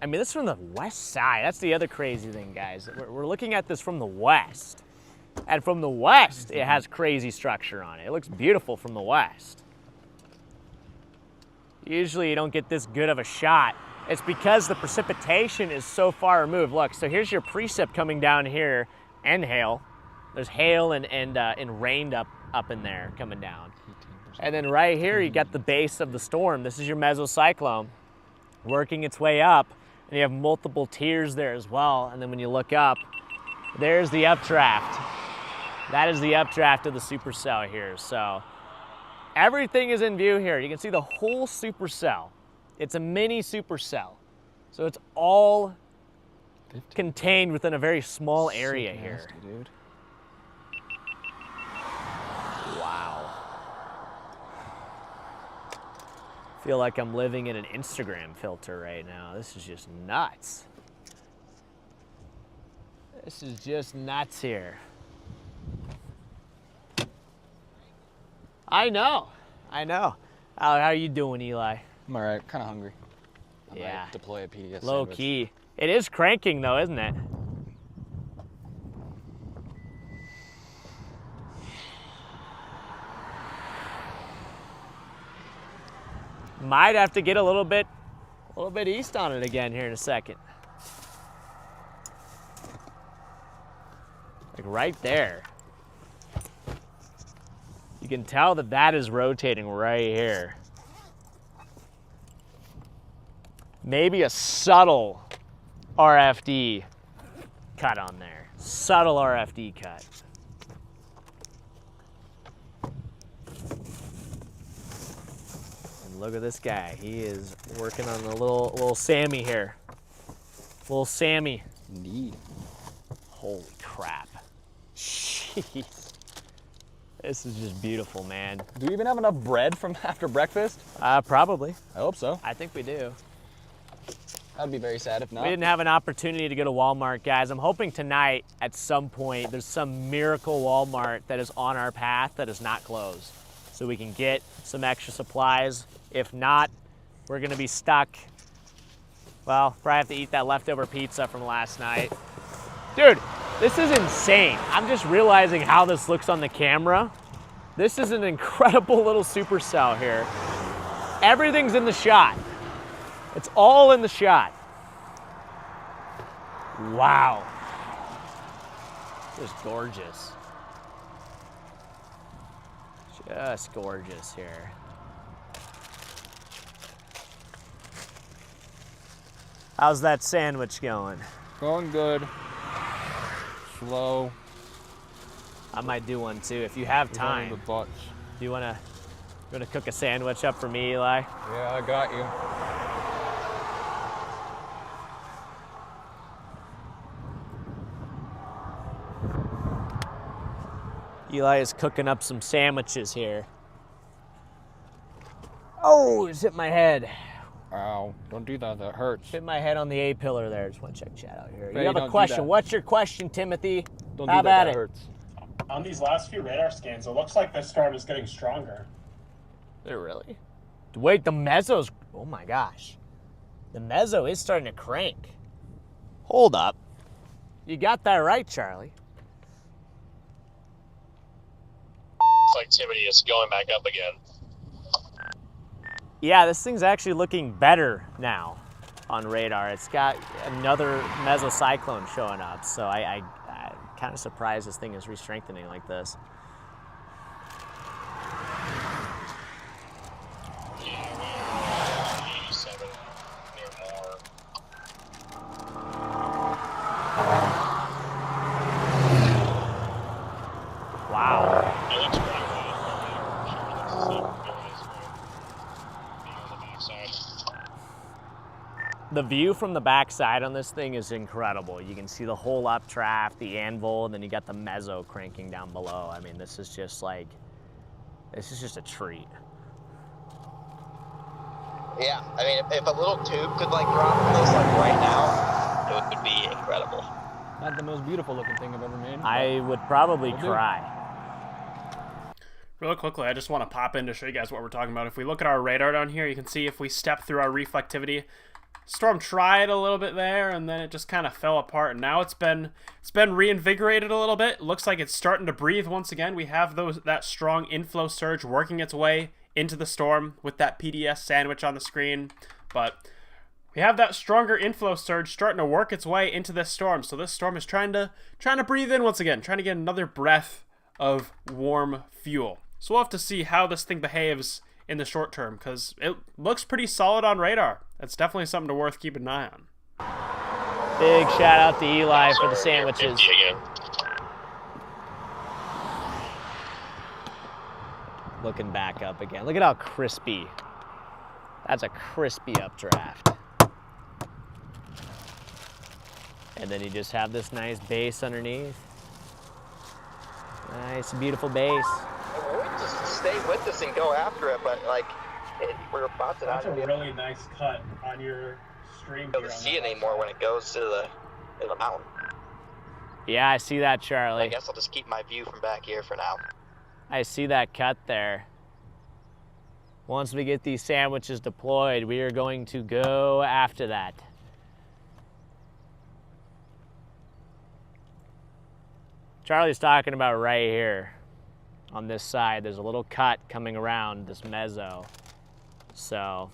Speaker 1: I mean, this is from the west side. That's the other crazy thing, guys. We're looking at this from the west. And from the west, it has crazy structure on it. It looks beautiful from the west. Usually you don't get this good of a shot. It's because the precipitation is so far removed. Look, so here's your precip coming down here and hail. There's hail and rain up in there coming down. And then right here, you got the base of the storm. This is your mesocyclone working its way up. And you have multiple tiers there as well. And then when you look up, there's the updraft. That is the updraft of the supercell here. So everything is in view here. You can see the whole supercell. It's a mini supercell. So it's all contained within a very small area here.
Speaker 2: Nasty, dude.
Speaker 1: Wow. Feel like I'm living in an Instagram filter right now. This is just nuts. This is just nuts here. I know. How are you doing, Eli?
Speaker 2: I'm alright, kind of hungry. I
Speaker 1: Yeah.
Speaker 2: might deploy a PDS
Speaker 1: Low
Speaker 2: sandwich.
Speaker 1: key. It is cranking though, isn't it? Might have to get a little bit east on it again here in a second. Like right there. You can tell that that is rotating right here. Maybe a subtle RFD cut on there. Subtle RFD cut. And look at this guy. He is working on the little Sammy here. Little Sammy.
Speaker 2: Indeed.
Speaker 1: Holy crap. Jeez. This is just beautiful, man.
Speaker 2: Do we even have enough bread from after breakfast?
Speaker 1: Probably.
Speaker 2: I hope so.
Speaker 1: I think we do.
Speaker 2: That'd be very sad if not.
Speaker 1: We didn't have an opportunity to go to Walmart, guys. I'm hoping tonight, at some point, there's some miracle Walmart that is on our path that is not closed. So we can get some extra supplies. If not, we're gonna be stuck. Well, probably have to eat that leftover pizza from last night. Dude, this is insane. I'm just realizing how this looks on the camera. This is an incredible little supercell here. Everything's in the shot. It's all in the shot. Wow. Just gorgeous. Just gorgeous here. How's that sandwich going?
Speaker 2: Going good. Slow.
Speaker 1: I might do one too if you have time.
Speaker 2: The butts.
Speaker 1: Do you wanna cook a sandwich up for me, Eli?
Speaker 2: Yeah, I got you.
Speaker 1: Eli is cooking up some sandwiches here. Oh, it's hit my head.
Speaker 2: Ow, don't do that, that hurts.
Speaker 1: Hit my head on the A-pillar there. Just want to check chat out here.
Speaker 2: Freddy,
Speaker 1: You have a
Speaker 2: don't do
Speaker 1: question.
Speaker 2: that.
Speaker 1: What's your question, Timothy?
Speaker 2: Don't
Speaker 1: Have
Speaker 2: do that,
Speaker 1: at
Speaker 2: that
Speaker 1: it.
Speaker 2: hurts.
Speaker 3: On these last few radar scans, it looks like this storm is getting stronger.
Speaker 1: Did it really? Wait, the mezzo's... Oh my gosh. The mezzo is starting to crank. Hold up. You got that right, Charlie.
Speaker 6: Activity is going back up again.
Speaker 1: Yeah, this thing's actually looking better now on radar. It's got another mesocyclone showing up, so I'm kind of surprised this thing is re-strengthening like this.
Speaker 6: Yeah, 87 near more.
Speaker 1: Wow.
Speaker 6: It looks pretty well.
Speaker 1: The view from the backside on this thing is incredible. You can see the whole updraft, the anvil, and then you got the mezzo cranking down below. I mean, this is just a treat.
Speaker 5: Yeah, I mean, if a little tube could like drop from this like right now, it would be incredible.
Speaker 2: Not the most beautiful looking thing I've ever made.
Speaker 1: I would probably cry.
Speaker 4: Real quickly, I just want to pop in to show you guys what we're talking about. If we look at our radar down here, you can see if we step through our reflectivity, storm tried a little bit there, and then it just kind of fell apart. And now it's been reinvigorated a little bit. It looks like it's starting to breathe once again. We have that strong inflow surge working its way into the storm with that PDS sandwich on the screen. But we have that stronger inflow surge starting to work its way into this storm. So this storm is trying to breathe in once again, trying to get another breath of warm fuel. So we'll have to see how this thing behaves in the short term, because it looks pretty solid on radar. That's definitely something worth keeping an eye on.
Speaker 1: Big shout out to Eli for the sandwiches.
Speaker 6: 50 again.
Speaker 1: Looking back up again. Look at how crispy. That's a crispy updraft. And then you just have this nice base underneath. Nice, beautiful base.
Speaker 5: We just stay with this and go after it, but like we're about to
Speaker 3: That's
Speaker 5: not
Speaker 3: a really nice cut on your stream.
Speaker 5: be able to see it anymore when it goes to the mountain.
Speaker 1: Yeah, I see that, Charlie.
Speaker 5: I guess I'll just keep my view from back here for now.
Speaker 1: I see that cut there. Once we get these sandwiches deployed, we are going to go after that. Charlie's talking about right here on this side. There's a little cut coming around this mezzo. So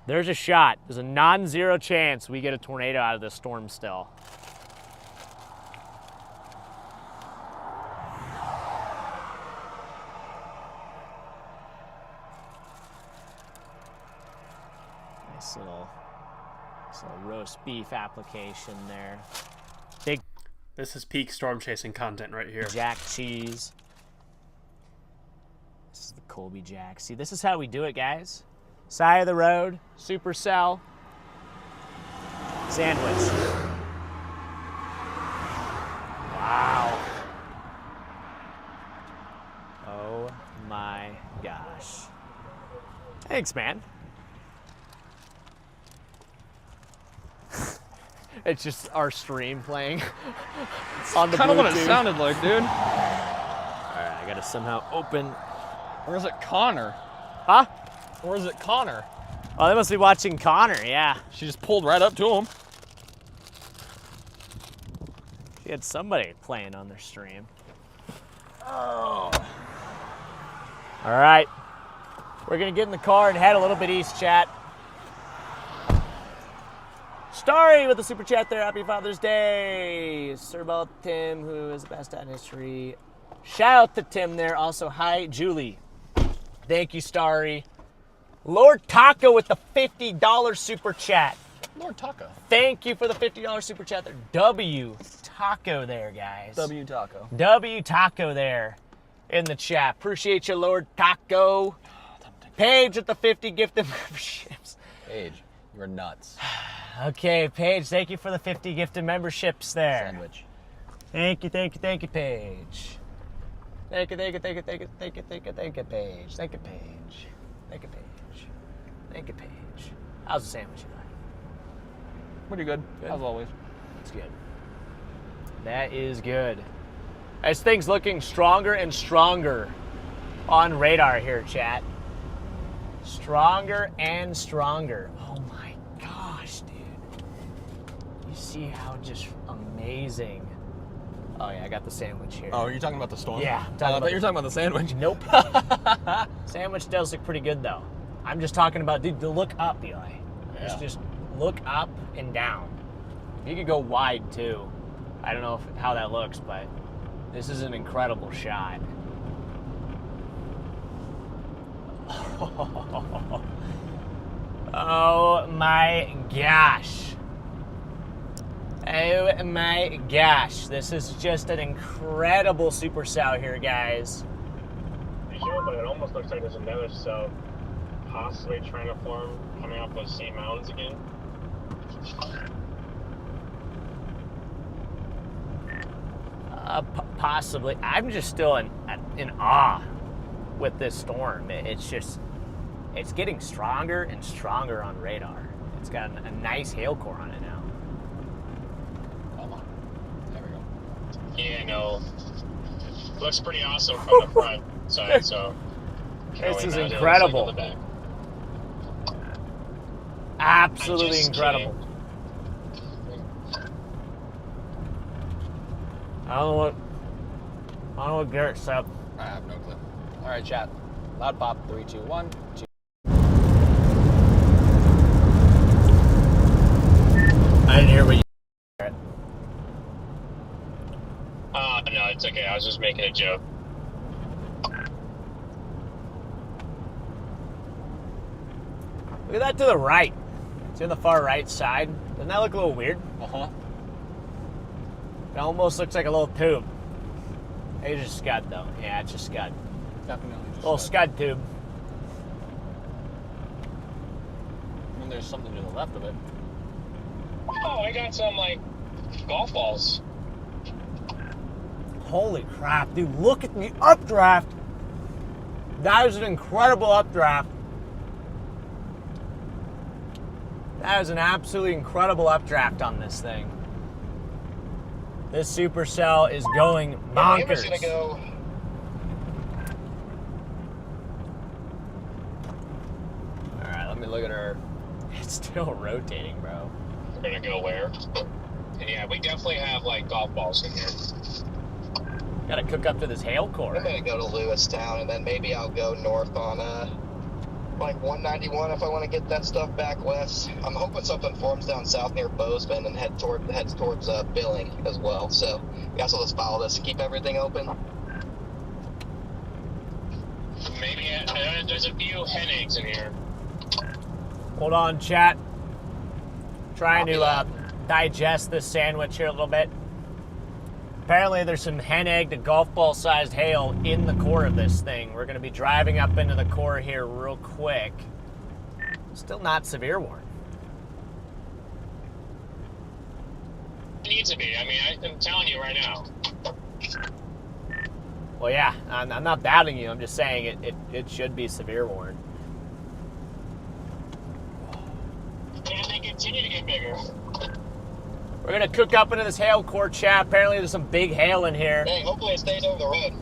Speaker 1: there's a shot. There's a non-zero chance we get a tornado out of this storm still. Nice little roast beef application there. Big
Speaker 4: This is peak storm chasing content right here.
Speaker 1: Jack cheese. This is the Colby Jack. See, this is how we do it, guys. Side of the road, Supercell, sandwich. Wow. Oh my gosh. Thanks, man. It's just our stream playing on the
Speaker 2: Kind of what it
Speaker 1: Bluetooth.
Speaker 2: sounded like, dude.
Speaker 1: All right, I gotta somehow open.
Speaker 2: Or is it Connor?
Speaker 1: Huh?
Speaker 2: Or is it Connor?
Speaker 1: Oh, they must be watching Connor, yeah.
Speaker 2: She just pulled right up to him.
Speaker 1: She had somebody playing on their stream. Oh. All right. We're gonna get in the car and head a little bit east, chat. Starry with the super chat there. Happy Father's Day. Sir Ball Tim, who is the best at history. Shout out to Tim there. Also, hi, Julie. Thank you, Starry. Lord Taco with the $50 super chat.
Speaker 2: Lord Taco.
Speaker 1: Thank you for the $50 super chat there. W Taco there, guys.
Speaker 2: W Taco.
Speaker 1: W Taco there in the chat. Appreciate you, Lord Taco. Paige with the 50 gifted memberships.
Speaker 2: Paige, you're nuts.
Speaker 1: Okay, Paige, thank you for the 50 gifted memberships there.
Speaker 2: Sandwich.
Speaker 1: Thank you, Paige. Thank you, Paige. Thank you, Paige. Thank you, Paige. Thank you, Paige. Thank you, Paige. How's the sandwich, Eli?
Speaker 2: Pretty good, as always.
Speaker 1: It's good. That is good. As things looking stronger and stronger on radar here, chat. Stronger and stronger. Oh my gosh, dude. You see how just amazing. Oh yeah, I got the sandwich here.
Speaker 2: Oh, are you talking about the storm?
Speaker 1: Yeah.
Speaker 2: I thought you were talking about the sandwich.
Speaker 1: Nope. Sandwich does look pretty good though. I'm just talking about, dude, the look up, Eli.
Speaker 2: Yeah.
Speaker 1: Just look up and down. You could go wide too. I don't know how that looks, but this is an incredible shot. Oh my gosh. Oh my gosh. This is just an incredible supercell here, guys.
Speaker 6: Sure, but it almost looks like there's another cell possibly trying to form coming off those same mountains again.
Speaker 1: Possibly. I'm just still in awe with this storm. It's getting stronger and stronger on radar. It's got a nice hail core on it now.
Speaker 2: Come on. There we go.
Speaker 6: Yeah, no. Looks pretty awesome from the front side, so.
Speaker 1: This is incredible.
Speaker 6: On the back.
Speaker 1: Absolutely incredible. I don't know what Garrett said.
Speaker 2: I have no clue. All right, chat. Loud pop. 3, 2, 1.
Speaker 1: I didn't hear what you said.
Speaker 6: No, it's okay. I was just making a joke.
Speaker 1: Look at that to the right. It's in the far right side. Doesn't that look a little weird?
Speaker 2: Uh-huh.
Speaker 1: It almost looks like a little tube. It's just scud though. Yeah, it's just scud.
Speaker 2: Definitely just
Speaker 1: Little scud tube.
Speaker 2: And there's something to the left of it.
Speaker 6: Oh, I got some, like, golf balls.
Speaker 1: Holy crap, dude. Look at the updraft. That is an incredible updraft. That is an absolutely incredible updraft on this thing. This supercell is going bonkers.
Speaker 5: I'm just gonna go.
Speaker 1: Alright, let me look at her. It's still rotating, bro.
Speaker 6: We're gonna go where? And yeah, we definitely have, like, golf balls in here.
Speaker 1: Gotta cook up to this hail core.
Speaker 5: I'm gonna go to Lewistown, and then maybe I'll go north on like 191 if I want to get that stuff back west. I'm hoping something forms down south near Bozeman and heads towards Billing as well. So I guess I'll just follow this and keep everything open.
Speaker 6: Maybe there's a few hen eggs in here.
Speaker 1: Hold on, chat. Trying to digest this sandwich here a little bit. Apparently there's some hen egg to golf ball sized hail in the core of this thing. We're going to be driving up into the core here real quick. Still not severe warning.
Speaker 6: It needs to be. I mean, I'm telling you right now.
Speaker 1: Well, yeah, I'm not doubting you. I'm just saying it should be severe warning.
Speaker 6: And they continue to get bigger.
Speaker 1: We're going to cook up into this hail core, chat. Apparently there's some big hail in here.
Speaker 5: Hey, hopefully it stays over the road.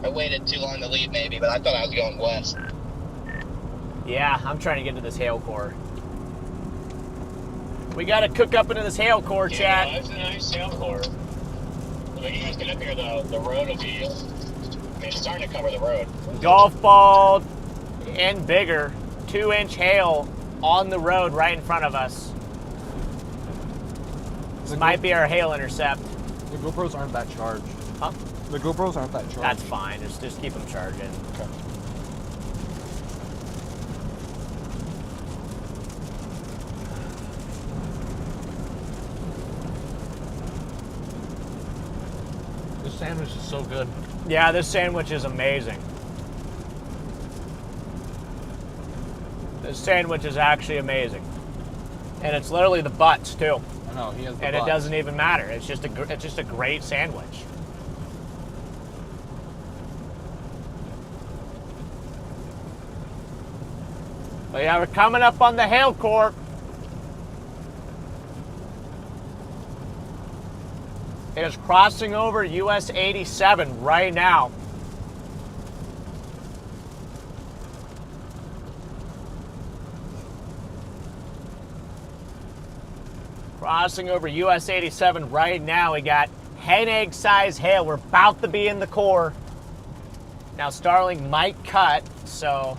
Speaker 5: I waited too long to leave maybe, but I thought I was going west.
Speaker 1: Yeah, I'm trying to get into this hail core. We got to cook up into this hail core, chat.
Speaker 6: Yeah, that's a nice hail core. When you guys get up here, the road will be, I mean, it's starting to cover the road.
Speaker 1: Golf ball and bigger. 2-inch hail on the road right in front of us. This might be our hail intercept.
Speaker 2: The GoPros aren't that charged.
Speaker 1: Huh?
Speaker 2: The GoPros aren't that charged.
Speaker 1: That's fine. Just keep them charging.
Speaker 2: Okay. sandwich is so good.
Speaker 1: Yeah, this sandwich is amazing. This sandwich is actually amazing. And it's literally the butts, too.
Speaker 2: I know, he has the
Speaker 1: And
Speaker 2: butts.
Speaker 1: it doesn't even matter. It's just a great sandwich. But yeah, we're coming up on the Hail Corp. It is crossing over US 87 right now. Crossing over US 87 right now. We got hen egg size hail. We're about to be in the core. Now Starling might cut, so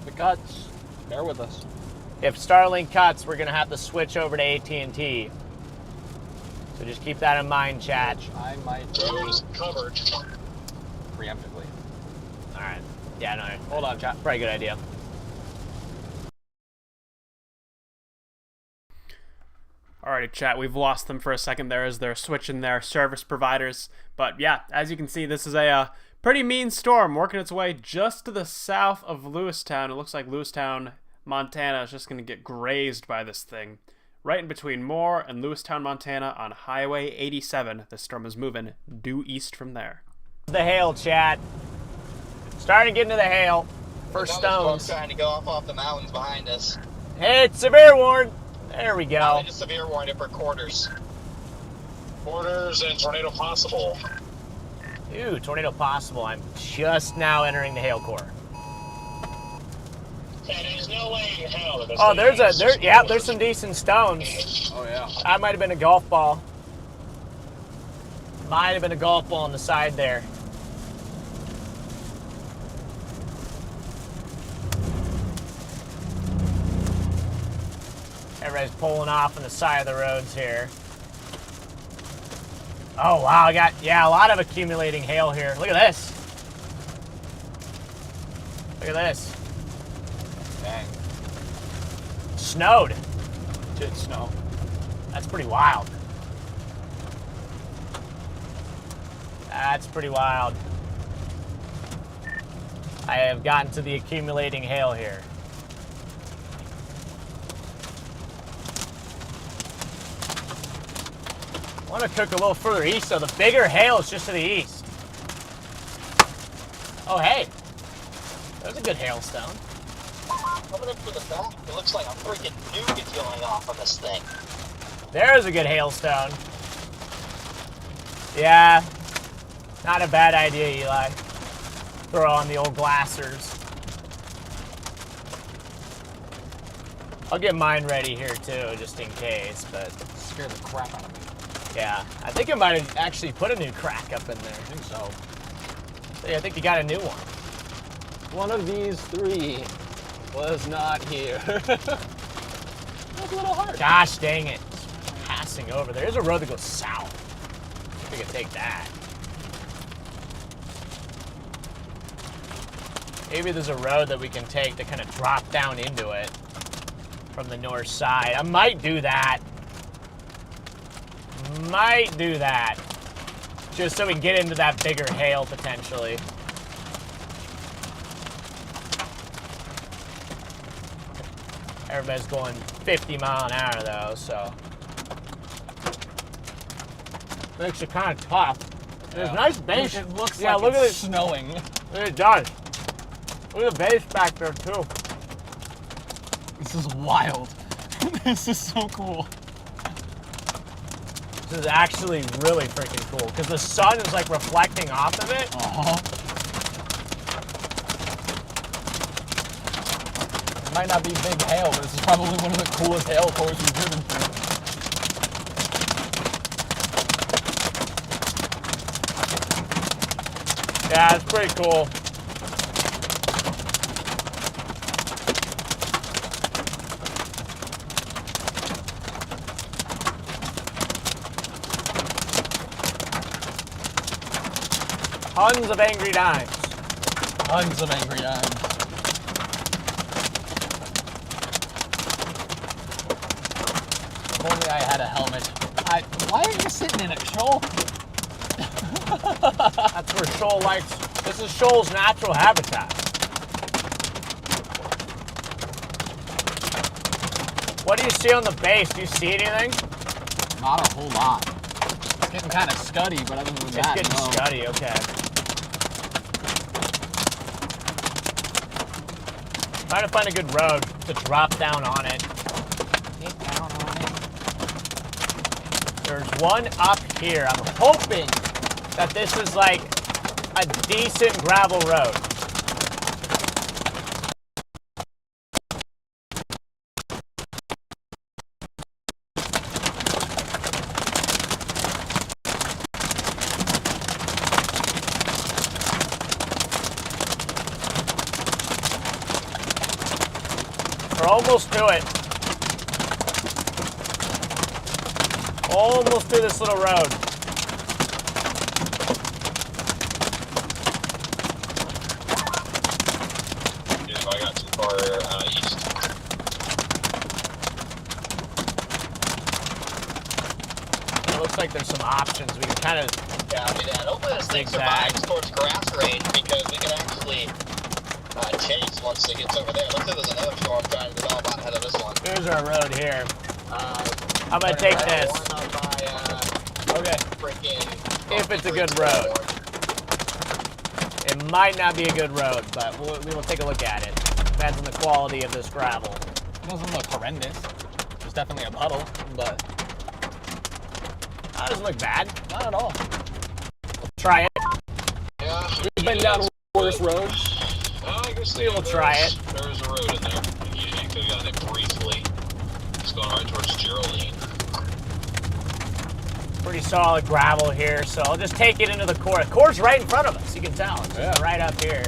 Speaker 2: The cuts. Bear with us.
Speaker 1: if Starling cuts, we're gonna have to switch over to AT&T. So just keep that in mind, chat.
Speaker 2: Which I might do
Speaker 6: Roads covered.
Speaker 2: preemptively.
Speaker 1: All right. Yeah, no.
Speaker 2: Hold on, chat.
Speaker 1: Pretty good idea.
Speaker 4: Alrighty, chat, we've lost them for a second there as they're switching their service providers. But yeah, as you can see, this is a pretty mean storm working its way just to the south of Lewistown. It looks like Lewistown, Montana is just going to get grazed by this thing. Right in between Moore and Lewistown, Montana on Highway 87. The storm is moving due east from there.
Speaker 1: The hail, chat. Starting to get into the hail. First
Speaker 5: Another storm
Speaker 1: stones.
Speaker 5: trying to go off the mountains behind us.
Speaker 1: Hey, it's severe warn. There we
Speaker 5: Now
Speaker 1: go.
Speaker 5: they just severe warned it for quarters.
Speaker 6: Quarters and tornado possible.
Speaker 1: Ooh, tornado possible. I'm just now entering the hail core.
Speaker 6: And there's no way in hell that this
Speaker 1: Oh,
Speaker 6: thing has
Speaker 1: there's some decent stones.
Speaker 2: Oh, yeah.
Speaker 1: That might have been a golf ball. Might have been a golf ball on the side there. Everybody's pulling off on the side of the roads here. Oh wow, I got a lot of accumulating hail here. Look at this. Look at this.
Speaker 2: Dang.
Speaker 1: Snowed.
Speaker 2: Did snow.
Speaker 1: That's pretty wild. That's pretty wild. I have gotten to the accumulating hail here. I want to cook a little further east, so the bigger hail is just to the east. Oh, hey. There's a good hailstone.
Speaker 5: Coming up to the back, it looks like a freaking nuke is going off on this thing.
Speaker 1: There's a good hailstone. Yeah. Not a bad idea, Eli. Throw on the old glassers. I'll get mine ready here, too, just in case, but...
Speaker 2: Scared the crap out of me.
Speaker 1: Yeah, I think I might have actually put a new crack up in there.
Speaker 2: I think so.
Speaker 1: Yeah, I think you got a new one.
Speaker 2: One of these three was not here. That's a little hard.
Speaker 1: Gosh dang it. Just passing over. There's a road that goes south. If we could take that. Maybe there's a road that we can take to kind of drop down into it from the north side. I might do that. Might do that. Just so we can get into that bigger hail potentially. Everybody's going 50 mile an hour though, so. Makes it kind of tough. There's nice base.
Speaker 2: It looks
Speaker 1: yeah,
Speaker 2: like
Speaker 1: look
Speaker 2: it's
Speaker 1: at it.
Speaker 2: snowing.
Speaker 1: It does. Look at the base back there too.
Speaker 2: This is wild. This is so cool.
Speaker 1: This is actually really freaking cool because the sun is like reflecting off of it.
Speaker 2: It might not be big hail, but this is probably one of the coolest hail cores we've driven through.
Speaker 1: Yeah, it's pretty cool. Tons of angry dimes.
Speaker 2: Tons of angry dimes. If only I had a helmet. Why are you sitting in it, Joel?
Speaker 1: That's where shoal likes. This is shoal's natural habitat. What do you see on the base? Do you see anything?
Speaker 2: Not a whole lot. It's getting kind of scuddy, but other than
Speaker 1: It's
Speaker 2: that,
Speaker 1: getting
Speaker 2: no.
Speaker 1: scuddy, okay. Trying to find a good road to drop down on it.
Speaker 2: Get down on it.
Speaker 1: There's one up here. I'm hoping that this is like a decent gravel road. We're almost to it. Almost to this little road.
Speaker 6: Yeah, I got too far east.
Speaker 1: It looks like there's some options. We can kind of.
Speaker 5: Yeah, I mean, hopefully this thing
Speaker 1: Zigzag.
Speaker 5: survives towards grass range because we can actually chase once it gets over there. Looks like there's another storm trying to develop out ahead of this one.
Speaker 1: Here's our road here. I'm gonna take this.
Speaker 5: Okay. Freaking.
Speaker 1: If it's a good road. It might not be a good road, but we will take a look at it. Depends on the quality of this gravel.
Speaker 2: It doesn't look horrendous. There's definitely a puddle, but
Speaker 1: That doesn't look bad.
Speaker 2: not at all.
Speaker 1: Try it.
Speaker 6: Yeah.
Speaker 2: We've been down worse roads.
Speaker 6: I guess
Speaker 1: We will try it.
Speaker 6: There's a road in there. You could have gotten it briefly. It's going right towards Geraldine.
Speaker 1: Pretty solid gravel here, so I'll just take it into the core. The core's right in front of us, you can tell. It's just right up here.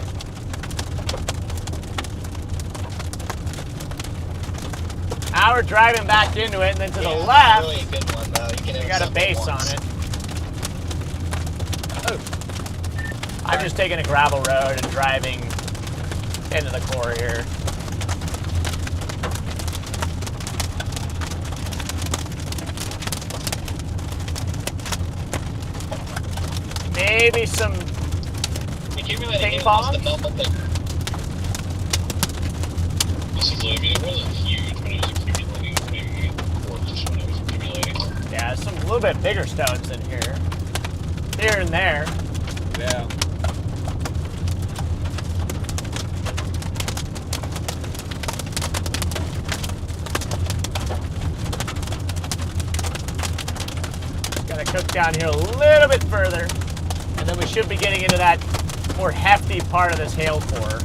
Speaker 1: Now we're driving back into it, and then to the left,
Speaker 5: Really a good one, though. You can
Speaker 1: we got a base on it. Oh. I'm just taking a gravel road and driving into the core here. Maybe some ping pong.
Speaker 6: This is, I mean, it wasn't huge, but it was accumulating. Maybe quarters when it was accumulating.
Speaker 1: Yeah, some a little bit bigger stones in here. Here and there.
Speaker 2: Yeah.
Speaker 1: Gotta cook down here a little bit further. And then we should be getting into that more hefty part of this hail core.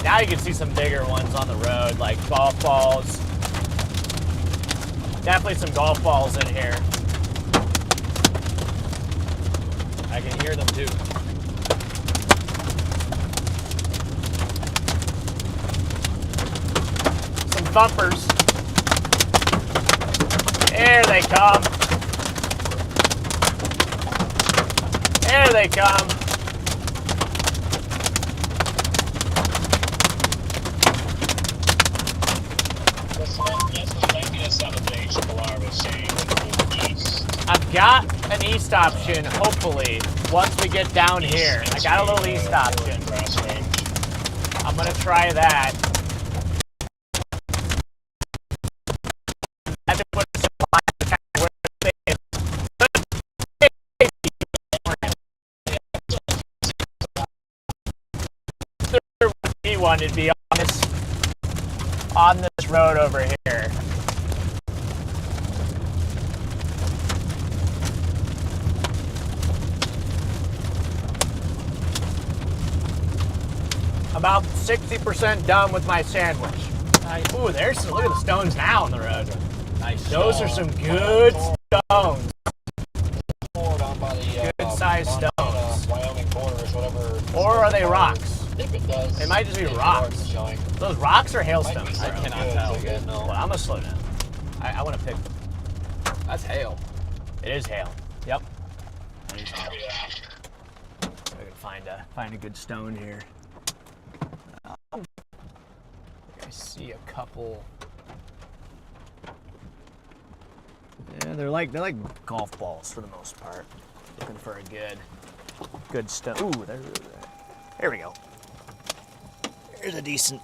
Speaker 1: Now you can see some bigger ones on the road, like golf balls. Definitely some golf balls in here.
Speaker 2: I can hear them too.
Speaker 1: Some bumpers. There they come. There they come. I've got an east option, hopefully, once we get down here. I got a little east option. I'm gonna try that. One would be on this road over here. About 60% done with my sandwich. Ooh, there's some, look at the stones now on the road.
Speaker 2: Nice.
Speaker 1: Those are some good stones. Good sized stones.
Speaker 8: Wyoming borders, whatever.
Speaker 1: Or are they rocks?
Speaker 8: If it does,
Speaker 1: It might just be rocks. Those rocks are hailstones.
Speaker 2: I cannot tell.
Speaker 1: Well, I'm gonna slow down. I want to pick.
Speaker 2: That's hail.
Speaker 1: It is hail. Yep. I can find a good stone here. I see a couple. Yeah, they're like golf balls for the most part. Looking for a good stone. Ooh, there we go. Here's a decent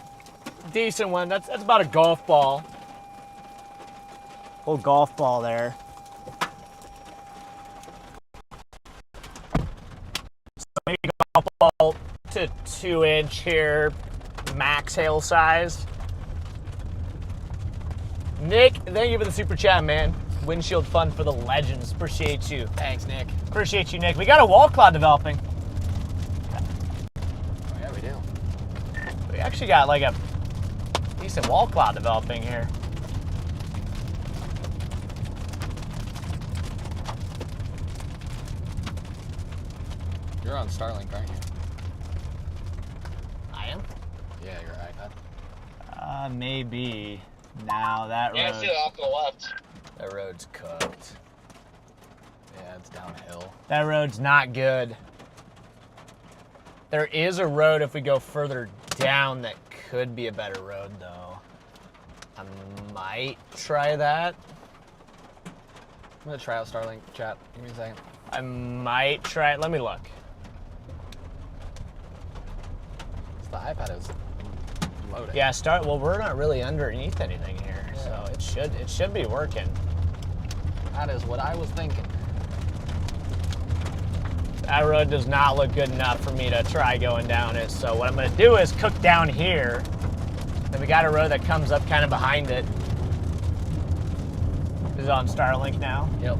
Speaker 1: one. That's about a golf ball. Whole golf ball there. So maybe golf ball to 2-inch here, max hail size. Nick, thank you for the super chat, man. Windshield fun for the legends. Appreciate you.
Speaker 2: Thanks, Nick.
Speaker 1: Appreciate you, Nick. We got a wall cloud developing.
Speaker 2: Oh, yeah, we do.
Speaker 1: We actually got like a decent wall cloud developing here.
Speaker 2: You're on Starlink, aren't you?
Speaker 1: I am?
Speaker 2: Yeah, your iPad.
Speaker 1: Maybe. Now that
Speaker 5: Yeah, I see it off to the left.
Speaker 1: That road's cooked.
Speaker 2: Yeah, it's downhill.
Speaker 1: That road's not good. There is a road if we go further down that could be a better road, though. I might try that.
Speaker 2: I'm gonna try out Starlink chat. Give me a second.
Speaker 1: I might try it. Let me look.
Speaker 2: The iPad is loading.
Speaker 1: Yeah, well, we're not really underneath anything here, so it should be working.
Speaker 2: That is what I was thinking.
Speaker 1: That road does not look good enough for me to try going down it. So what I'm gonna do is cook down here. Then we got a road that comes up kind of behind it. Is it on Starlink now?
Speaker 2: Yep.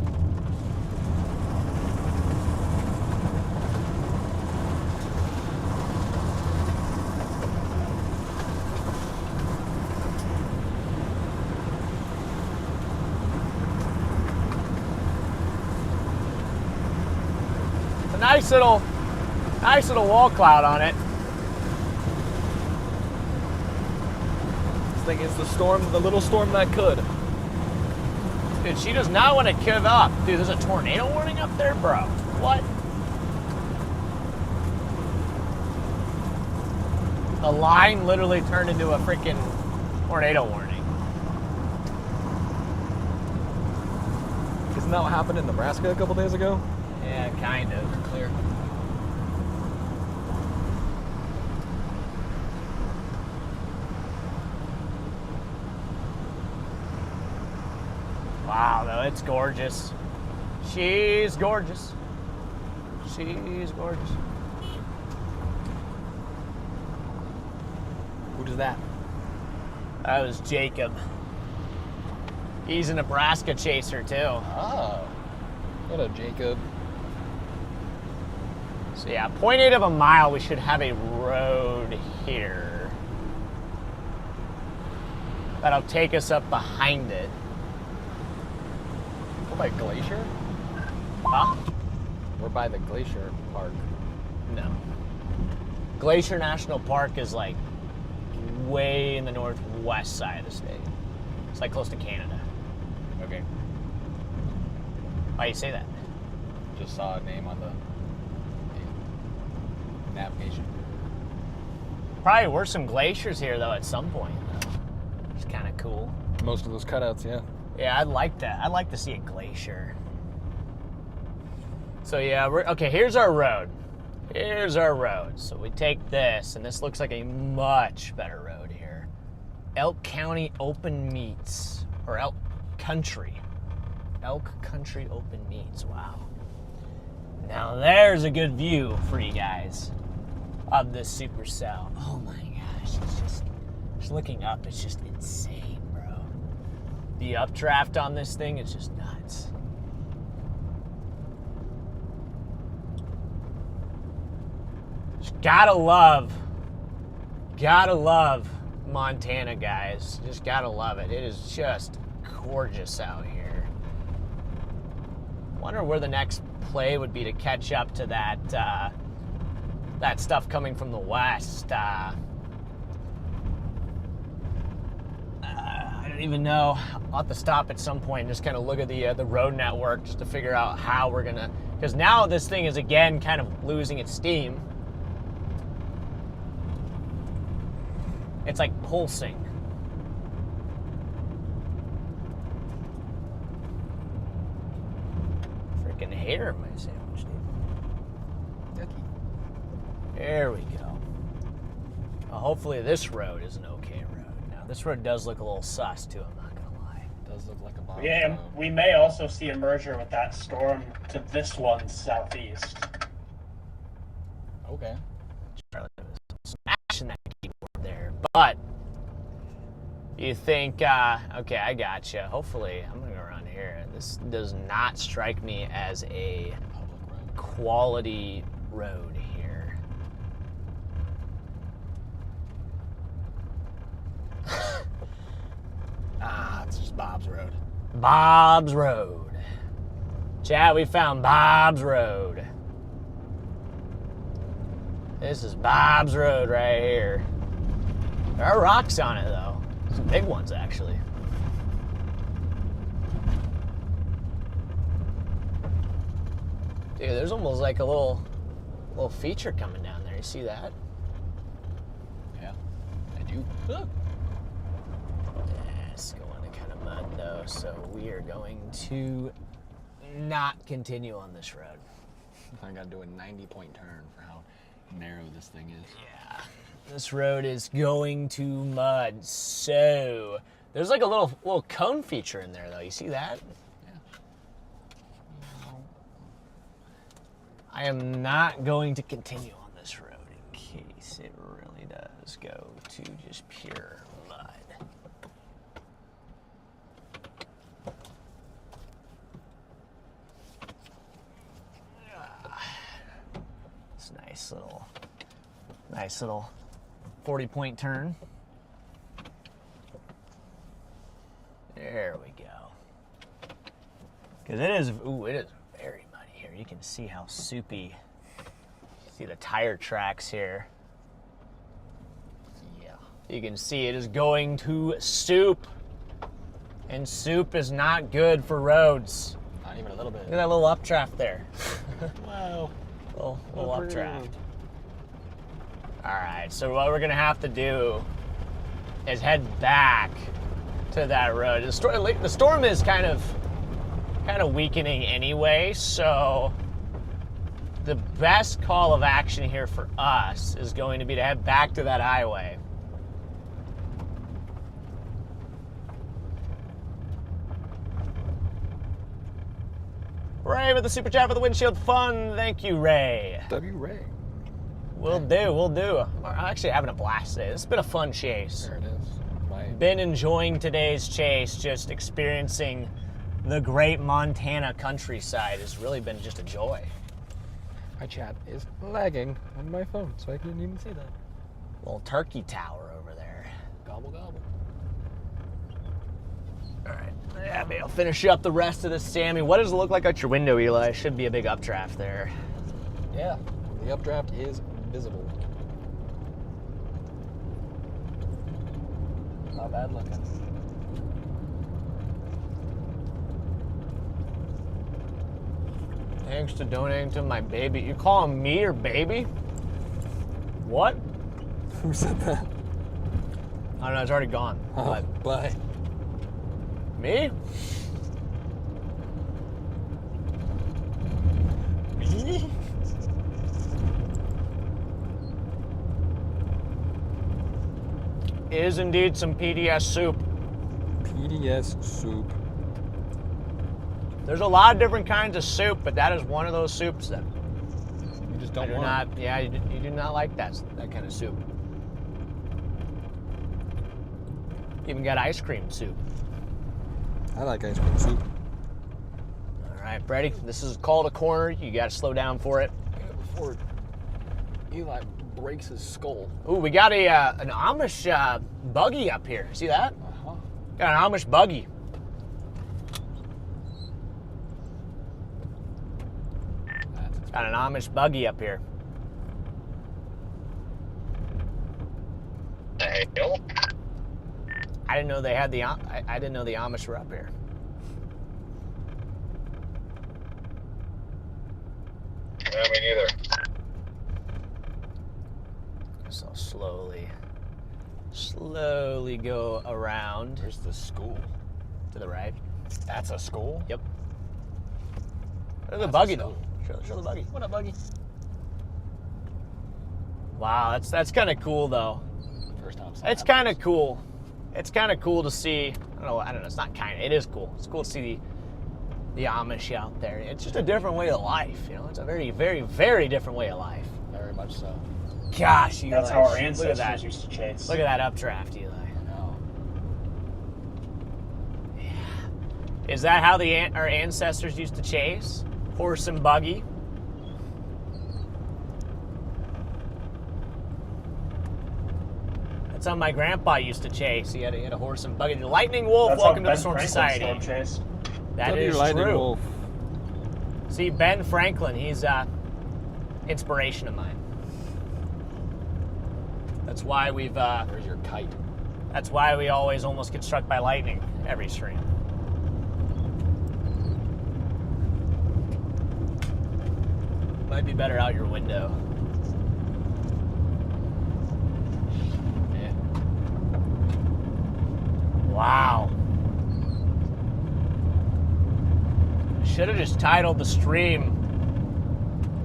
Speaker 1: Nice little wall cloud on it.
Speaker 2: This thing is the little storm that could.
Speaker 1: Dude, she does not want to give up. Dude, there's a tornado warning up there, bro. What? The line literally turned into a freaking tornado warning.
Speaker 2: Isn't that what happened in Nebraska a couple days ago?
Speaker 1: Yeah, kind of.
Speaker 2: Clear.
Speaker 1: Wow, though, it's gorgeous. She's gorgeous. She's gorgeous.
Speaker 2: Who does that?
Speaker 1: That was Jacob. He's a Nebraska chaser, too.
Speaker 2: Oh. What up, Jacob?
Speaker 1: So yeah, 0.8 of a mile, we should have a road here. That'll take us up behind it.
Speaker 2: We're by Glacier?
Speaker 1: Huh?
Speaker 2: We're by the Glacier Park.
Speaker 1: No. Glacier National Park is like way in the northwest side of the state. It's like close to Canada.
Speaker 2: Okay.
Speaker 1: Why do you say that?
Speaker 2: Just saw a name on the navigation.
Speaker 1: Probably were some glaciers here though at some point. It's kind of cool.
Speaker 2: Most of those cutouts, yeah.
Speaker 1: Yeah, I'd like that. I'd like to see a glacier. So yeah, okay, here's our road. Here's our road. So we take this, and this looks like a much better road here. Elk County Open Meats, or Elk Country. Elk Country Open Meats, wow. Now there's a good view for you guys of this Supercell. Oh my gosh, it's just looking up, it's just insane, bro. The updraft on this thing is just nuts. Just gotta love Montana, guys. Just gotta love it. It is just gorgeous out here. Wonder where the next play would be to catch up to that that stuff coming from the west. I don't even know. I'll have to stop at some point and just kind of look at the road network just to figure out how we're gonna. Because now this thing is again kind of losing its steam. It's like pulsing. hair in my sandwich, dude.
Speaker 2: Yucky.
Speaker 1: There we go. Well, hopefully this road is an okay road. Now, this road does look a little sus, too, I'm not going to lie.
Speaker 2: It does look like a bomb.
Speaker 3: Yeah, we may also see a merger with that storm to this one's southeast.
Speaker 2: Okay.
Speaker 1: Charlie was smashing that keyboard there. But you think, okay, I gotcha. Hopefully, I'm going to go around here. This does not strike me as a
Speaker 2: Public road.
Speaker 1: quality road here.
Speaker 2: It's just Bob's Road.
Speaker 1: Bob's Road. Chat, we found Bob's Road. This is Bob's Road right here. There are rocks on it, though. Some big ones, actually. Dude, there's almost like a little feature coming down there. You see that?
Speaker 2: Yeah, I do. Look.
Speaker 1: It's going to kind of mud, though, so we are going to not continue on this road.
Speaker 2: I gotta do a 90-point turn for how narrow this thing is.
Speaker 1: Yeah, this road is going to mud. So there's like a little cone feature in there, though. You see that?
Speaker 2: Yeah.
Speaker 1: I am not going to continue on this road in case it really does go to just pure mud. It's nice little 40-point turn. There we go. Because it is very muddy here. You can see how soupy. See the tire tracks here.
Speaker 2: Yeah.
Speaker 1: You can see it is going to soup. And soup is not good for roads.
Speaker 2: Not even a little bit.
Speaker 1: Look at that little updraft there.
Speaker 2: Wow.
Speaker 1: little updraft. All right, so what we're gonna have to do is head back to that road. The storm is kind of weakening anyway, so the best call of action here for us is going to be to head back to that highway. Ray with the super chat for the windshield fun. Thank you, Ray.
Speaker 2: W. Ray.
Speaker 1: We'll do. We're actually having a blast today. This has been a fun chase.
Speaker 2: There it is.
Speaker 1: Been enjoying today's chase, just experiencing the great Montana countryside has really been just a joy.
Speaker 2: My chat is lagging on my phone, so I couldn't even see that.
Speaker 1: Little turkey tower over there.
Speaker 2: Gobble, gobble.
Speaker 1: All right, yeah, maybe I'll finish up the rest of this Sammy. What does it look like out your window, Eli? Should be a big updraft there.
Speaker 2: Yeah, the updraft is visible. Not bad looking.
Speaker 1: Thanks to donating to my baby. You calling me your baby? What?
Speaker 2: Who said that?
Speaker 1: I don't know, it's already gone.
Speaker 2: Oh, bye.
Speaker 1: Me? Me? Is indeed some PDS soup.
Speaker 2: PDS soup.
Speaker 1: There's a lot of different kinds of soup, but that is one of those soups that
Speaker 2: You just
Speaker 1: I
Speaker 2: don't
Speaker 1: do
Speaker 2: want.
Speaker 1: not. Yeah, you do not like that kind of soup. Even got ice cream soup.
Speaker 2: I like ice cream soup.
Speaker 1: All right, Brady, this is called a corner. You got to slow down for it.
Speaker 2: Yeah, before Eli breaks his skull.
Speaker 1: Ooh, we got an Amish buggy up here. See that?
Speaker 2: Uh-huh.
Speaker 1: Got an Amish buggy. Got an Amish buggy up here.
Speaker 6: Hey,
Speaker 1: I didn't know they had the. I didn't know the Amish were up here.
Speaker 6: yeah, me neither.
Speaker 1: So I'll slowly go around
Speaker 2: Where's the school?
Speaker 1: to the right.
Speaker 2: That's a school?
Speaker 1: Yep. Look at the buggy though. Show the buggy.
Speaker 2: What up, Buggy?
Speaker 1: Wow, that's kind of cool though.
Speaker 2: First time.
Speaker 1: It's kind of cool. It's kind of cool to see. I don't know. It's not kind of. It is cool. It's cool to see the Amish out there. It's just a different way of life. You know, it's a very, very, very different way of life.
Speaker 2: Very much so.
Speaker 1: Gosh, Eli.
Speaker 3: That's how our
Speaker 1: Look at
Speaker 3: ancestors
Speaker 1: that.
Speaker 3: used to chase.
Speaker 1: Look at that updraft, Eli.
Speaker 2: No.
Speaker 1: Is that how our ancestors used to chase? Horse and buggy? That's how my grandpa used to chase. He had a horse and buggy. The Lightning Wolf,
Speaker 3: That's
Speaker 1: welcome to
Speaker 3: how
Speaker 1: the Storm
Speaker 3: Ben
Speaker 1: Society.
Speaker 3: Franklin storm chased.
Speaker 1: That is
Speaker 2: Lightning
Speaker 1: true.
Speaker 2: Wolf.
Speaker 1: See, Ben Franklin, he's inspiration of mine. That's why we've.
Speaker 2: Where's your kite?
Speaker 1: That's why we always almost get struck by lightning every stream. Might be better out your window.
Speaker 2: Yeah.
Speaker 1: Wow. Should have just titled the stream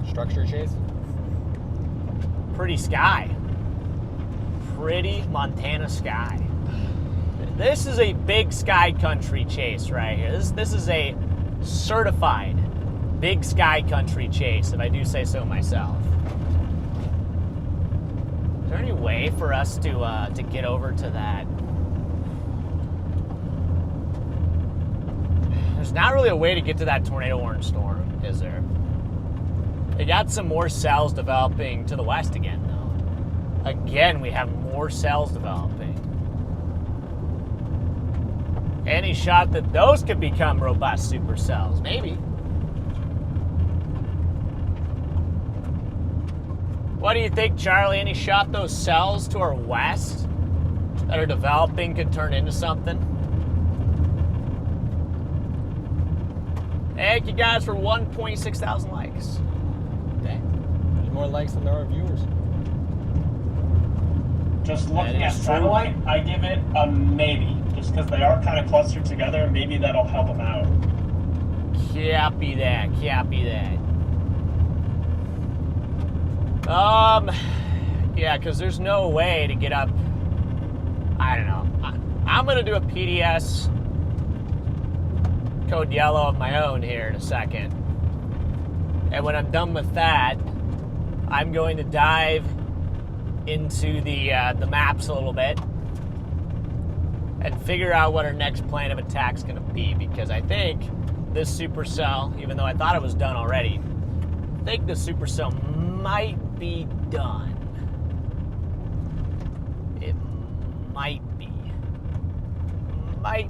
Speaker 2: Structure chase?
Speaker 1: Pretty Sky. Pretty Montana Sky. This is a big sky country chase right here. This is a certified big sky country chase, if I do say so myself. Is there any way for us to get over to that? There's not really a way to get to that tornado warning storm, is there? They got some more cells developing to the west again, though. Again, we have more cells developing. Any shot that those could become robust supercells, maybe. What do you think, Charlie? Any shot those cells to our west that are developing could turn into something? Thank you guys for 1.6 thousand likes.
Speaker 2: Dang. There's more likes than there are viewers.
Speaker 3: Just looking
Speaker 1: That
Speaker 3: at
Speaker 1: is true.
Speaker 3: satellite, I give it a maybe. Just because they are kind of clustered together, maybe that'll help them out.
Speaker 1: Copy that. Copy that. Yeah, because there's no way to get up. I don't know. I'm going to do a PDS code yellow of my own here in a second. And when I'm done with that, I'm going to dive into the maps a little bit and figure out what our next plan of attack is going to be, because I think this supercell, even though I thought it was done already, I think the supercell might be done. It might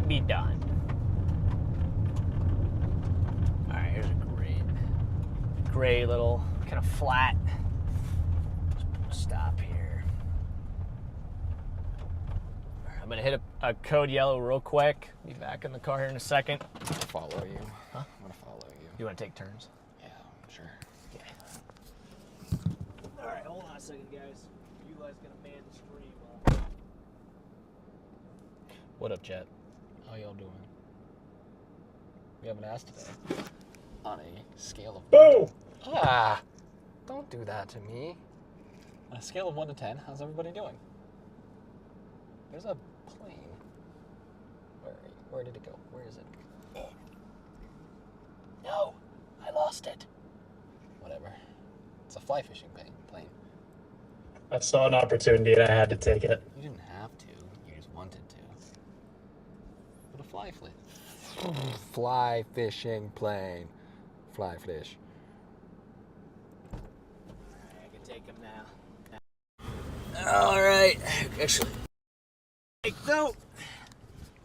Speaker 1: be done. All right, here's a great little kind of flat stop here. All right, I'm gonna hit a code yellow real quick. Be back in the car here in a second.
Speaker 2: I'm gonna follow you.
Speaker 1: Huh?
Speaker 2: I'm gonna follow you.
Speaker 1: You want to take turns?
Speaker 2: Yeah, sure.
Speaker 1: All right, hold on a second, guys. You guys gonna man the stream.
Speaker 2: What up, chat? How y'all doing? We haven't asked today. On a scale of
Speaker 3: Boom!
Speaker 2: Ah! Don't do that to me. On a scale of 1 to 10, how's everybody doing? There's a plane. Where did it go? Where is it? No, I lost it. Whatever. It's a fly fishing plane.
Speaker 3: I saw an opportunity and I had to take it.
Speaker 2: You didn't have to. You just wanted to. But a fly fishing plane. Fly fish.
Speaker 1: I can take him now. All right, actually, no.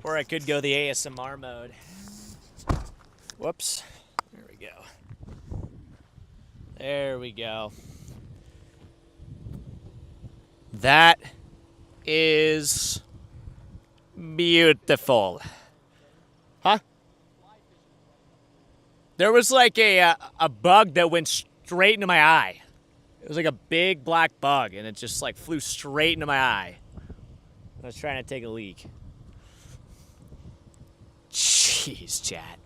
Speaker 1: Or I could go the ASMR mode. Whoops. There we go. There we go. That is beautiful. Huh? There was like a bug that went straight into my eye. It was like a big black bug, and it just like flew straight into my eye. I was trying to take a leak. Jeez, chat.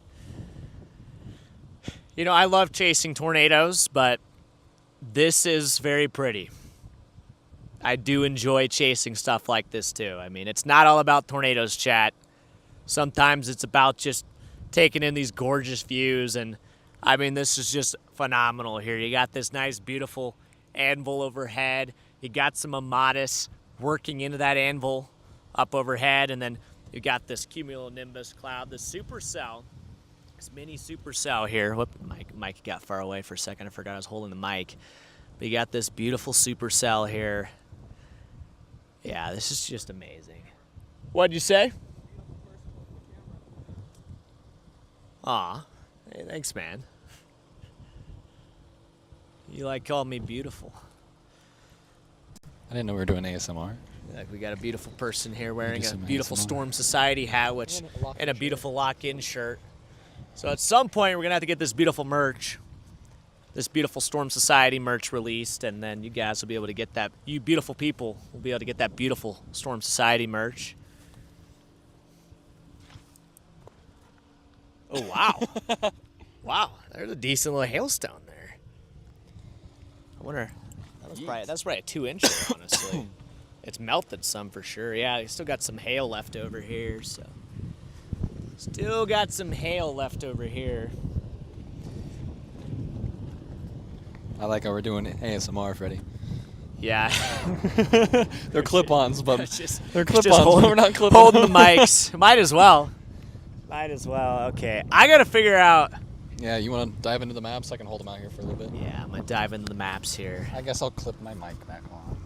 Speaker 1: You know, I love chasing tornadoes, but this is very pretty. I do enjoy chasing stuff like this too. I mean, it's not all about tornadoes, chat. Sometimes it's about just taking in these gorgeous views, and I mean, this is just phenomenal here. You got this nice, beautiful anvil overhead. You got some Amatis working into that anvil up overhead, and then you got this cumulonimbus cloud, the supercell. This mini supercell here. Whoop, mic got far away for a second. I forgot I was holding the mic. But you got this beautiful supercell here. Yeah, this is just amazing. What'd you say? Aw, hey, thanks, man. You like calling me beautiful.
Speaker 2: I didn't know we were doing ASMR.
Speaker 1: Like we got a beautiful person here wearing
Speaker 2: do
Speaker 1: a
Speaker 2: some
Speaker 1: beautiful
Speaker 2: ASMR.
Speaker 1: Storm Society hat, and a beautiful lock-in shirt. So at some point, we're gonna have to get this beautiful merch, this beautiful Storm Society merch released, and then you guys will be able to get that. You beautiful people will be able to get that beautiful Storm Society merch. Oh wow, wow! There's a decent little hailstone there. I wonder. That's probably a 2-incher, honestly. It's melted some for sure. Yeah, you still got some hail left over here, so. Still got some hail left over here.
Speaker 2: I like how we're doing ASMR, Freddy.
Speaker 1: Yeah.
Speaker 2: They're clip-ons, but they're
Speaker 1: just
Speaker 2: clip-ons.
Speaker 1: holding,
Speaker 2: We're not clipping
Speaker 1: holding the
Speaker 2: them.
Speaker 1: mics. Might as well. Might as well. Okay. I got to figure out.
Speaker 2: Yeah, you want to dive into the maps? I can hold them out here for a little bit.
Speaker 1: Yeah, I'm going to dive into the maps here.
Speaker 2: I guess I'll clip my mic back on.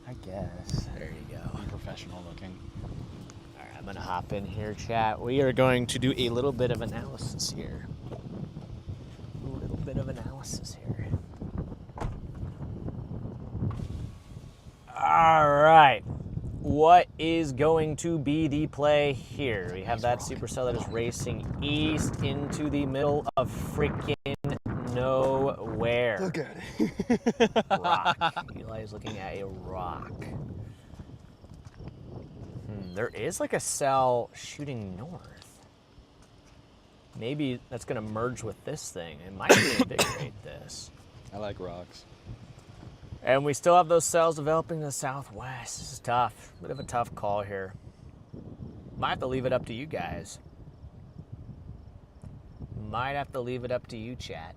Speaker 2: I guess.
Speaker 1: There you go.
Speaker 2: Be professional looking.
Speaker 1: All right, I'm going to hop in here, chat. We are going to do a little bit of analysis here. A little bit of analysis here. All right. What is going to be the play here? We have that supercell that is racing east into the middle of freaking nowhere.
Speaker 2: Look at it.
Speaker 1: Rock. Eli is looking at a rock. There is like a cell shooting north. Maybe that's going to merge with this thing. It might reinvigorate this.
Speaker 2: I like rocks.
Speaker 1: And we still have those cells developing in the southwest. This is tough. Bit of a tough call here. Might have to leave it up to you guys. Might have to leave it up to you, chat.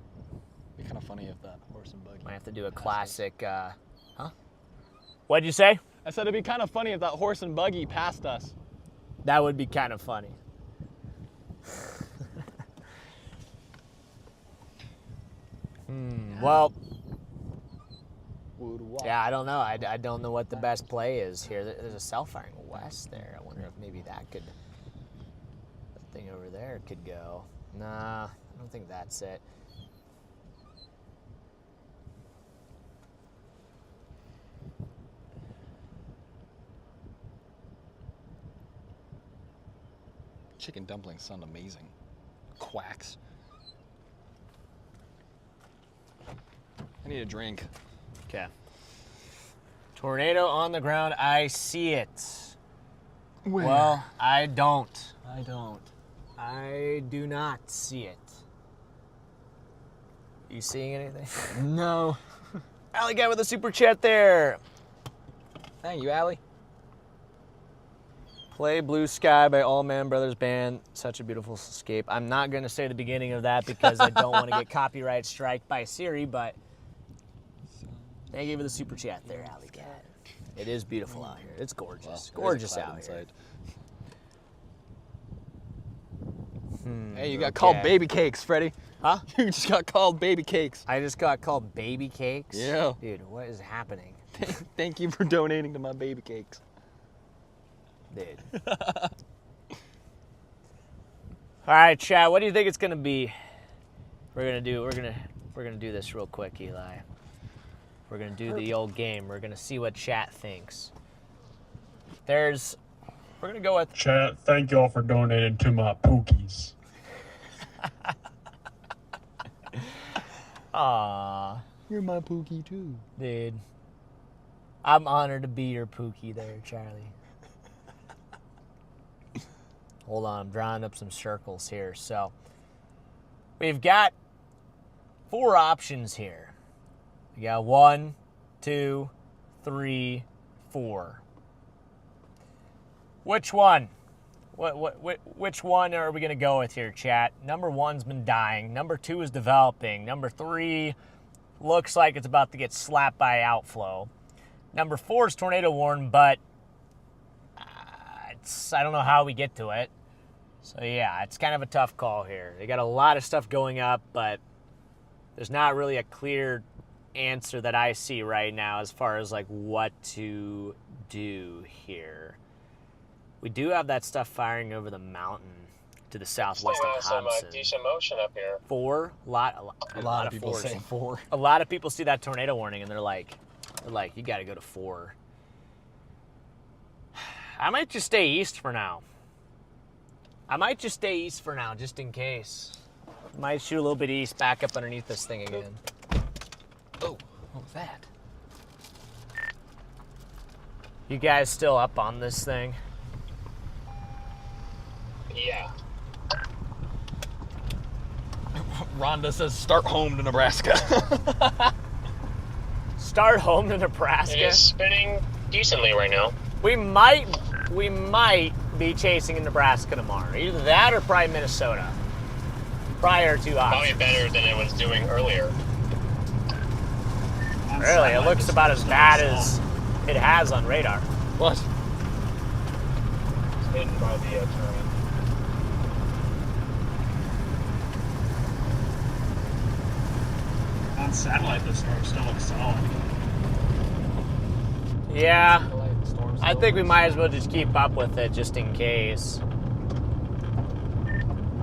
Speaker 2: Be kind of funny if that horse and buggy.
Speaker 1: Might have to do a classic, huh? What'd you say?
Speaker 2: I said it'd be kind of funny if that horse and buggy passed us.
Speaker 1: That would be kind of funny. Well, yeah, I don't know. I don't know what the best play is here. There's a cell firing west there. I wonder if maybe that thing over there could go. Nah, I don't think that's it.
Speaker 2: Chicken dumplings sound amazing. Quacks. I need a drink.
Speaker 1: Okay. Tornado on the ground. I see it.
Speaker 2: Where?
Speaker 1: Well, I don't. I do not see it. You seeing anything?
Speaker 2: No.
Speaker 1: Allie guy with a super chat there.
Speaker 2: Thank you, Allie.
Speaker 1: Play Blue Sky by All Man Brothers Band. Such a beautiful escape. I'm not going to say the beginning of that because I don't want to get copyright strike by Siri, but thank you for the super chat there, Allie Cat. It is beautiful out here. It's gorgeous.
Speaker 2: Well,
Speaker 1: gorgeous out
Speaker 2: inside.
Speaker 1: here.
Speaker 2: Hey, you got called baby cakes, Freddy.
Speaker 1: Huh?
Speaker 2: You just got called baby cakes.
Speaker 1: I just got called baby cakes?
Speaker 2: Yeah.
Speaker 1: Dude, what is happening?
Speaker 2: Thank you for donating to my baby cakes.
Speaker 1: Dude. All right, chat. What do you think it's gonna be? We're gonna do this real quick, Eli. We're gonna do the old game. We're gonna see what chat thinks. We're gonna go with.
Speaker 3: Chat, thank y'all for donating to my pookies.
Speaker 1: Aw,
Speaker 2: You're my pookie too.
Speaker 1: dude. I'm honored to be your Pookie there, Charlie. Hold on, I'm drawing up some circles here. So, we've got 4 options here. We got 1, 2, 3, 4. Which one? Which one are we going to go with here, chat? Number 1's been dying. Number 2 is developing. Number 3 looks like it's about to get slapped by outflow. Number 4 is tornado warn, but I don't know how we get to it. So yeah, it's kind of a tough call here. They got a lot of stuff going up, but there's not really a clear answer that I see right now as far as like what to do here. We do have that stuff firing over the mountain to the southwest of Hobson.
Speaker 6: Some decent motion up here.
Speaker 1: 4, a lot of
Speaker 2: people
Speaker 1: fours.
Speaker 2: say 4.
Speaker 1: A lot of people see that tornado warning and they're like, you got to go to 4. I might just stay east for now. Just in case. Might shoot a little bit east, back up underneath this thing again. Oh, what was that? You guys still up on this thing?
Speaker 6: Yeah.
Speaker 2: Rhonda says start home to Nebraska.
Speaker 1: Start home to
Speaker 6: It
Speaker 1: Nebraska?
Speaker 6: is spinning decently right now.
Speaker 1: We might be chasing in Nebraska tomorrow. Either that or probably Minnesota. Prior to
Speaker 6: Probably
Speaker 1: options.
Speaker 6: better than it was doing earlier.
Speaker 1: Really, it looks about as bad as it has on radar.
Speaker 2: What?
Speaker 6: It's hidden by the terrain.
Speaker 3: On satellite, the storm still looks solid.
Speaker 1: Yeah, I think we might as well just keep up with it just in case.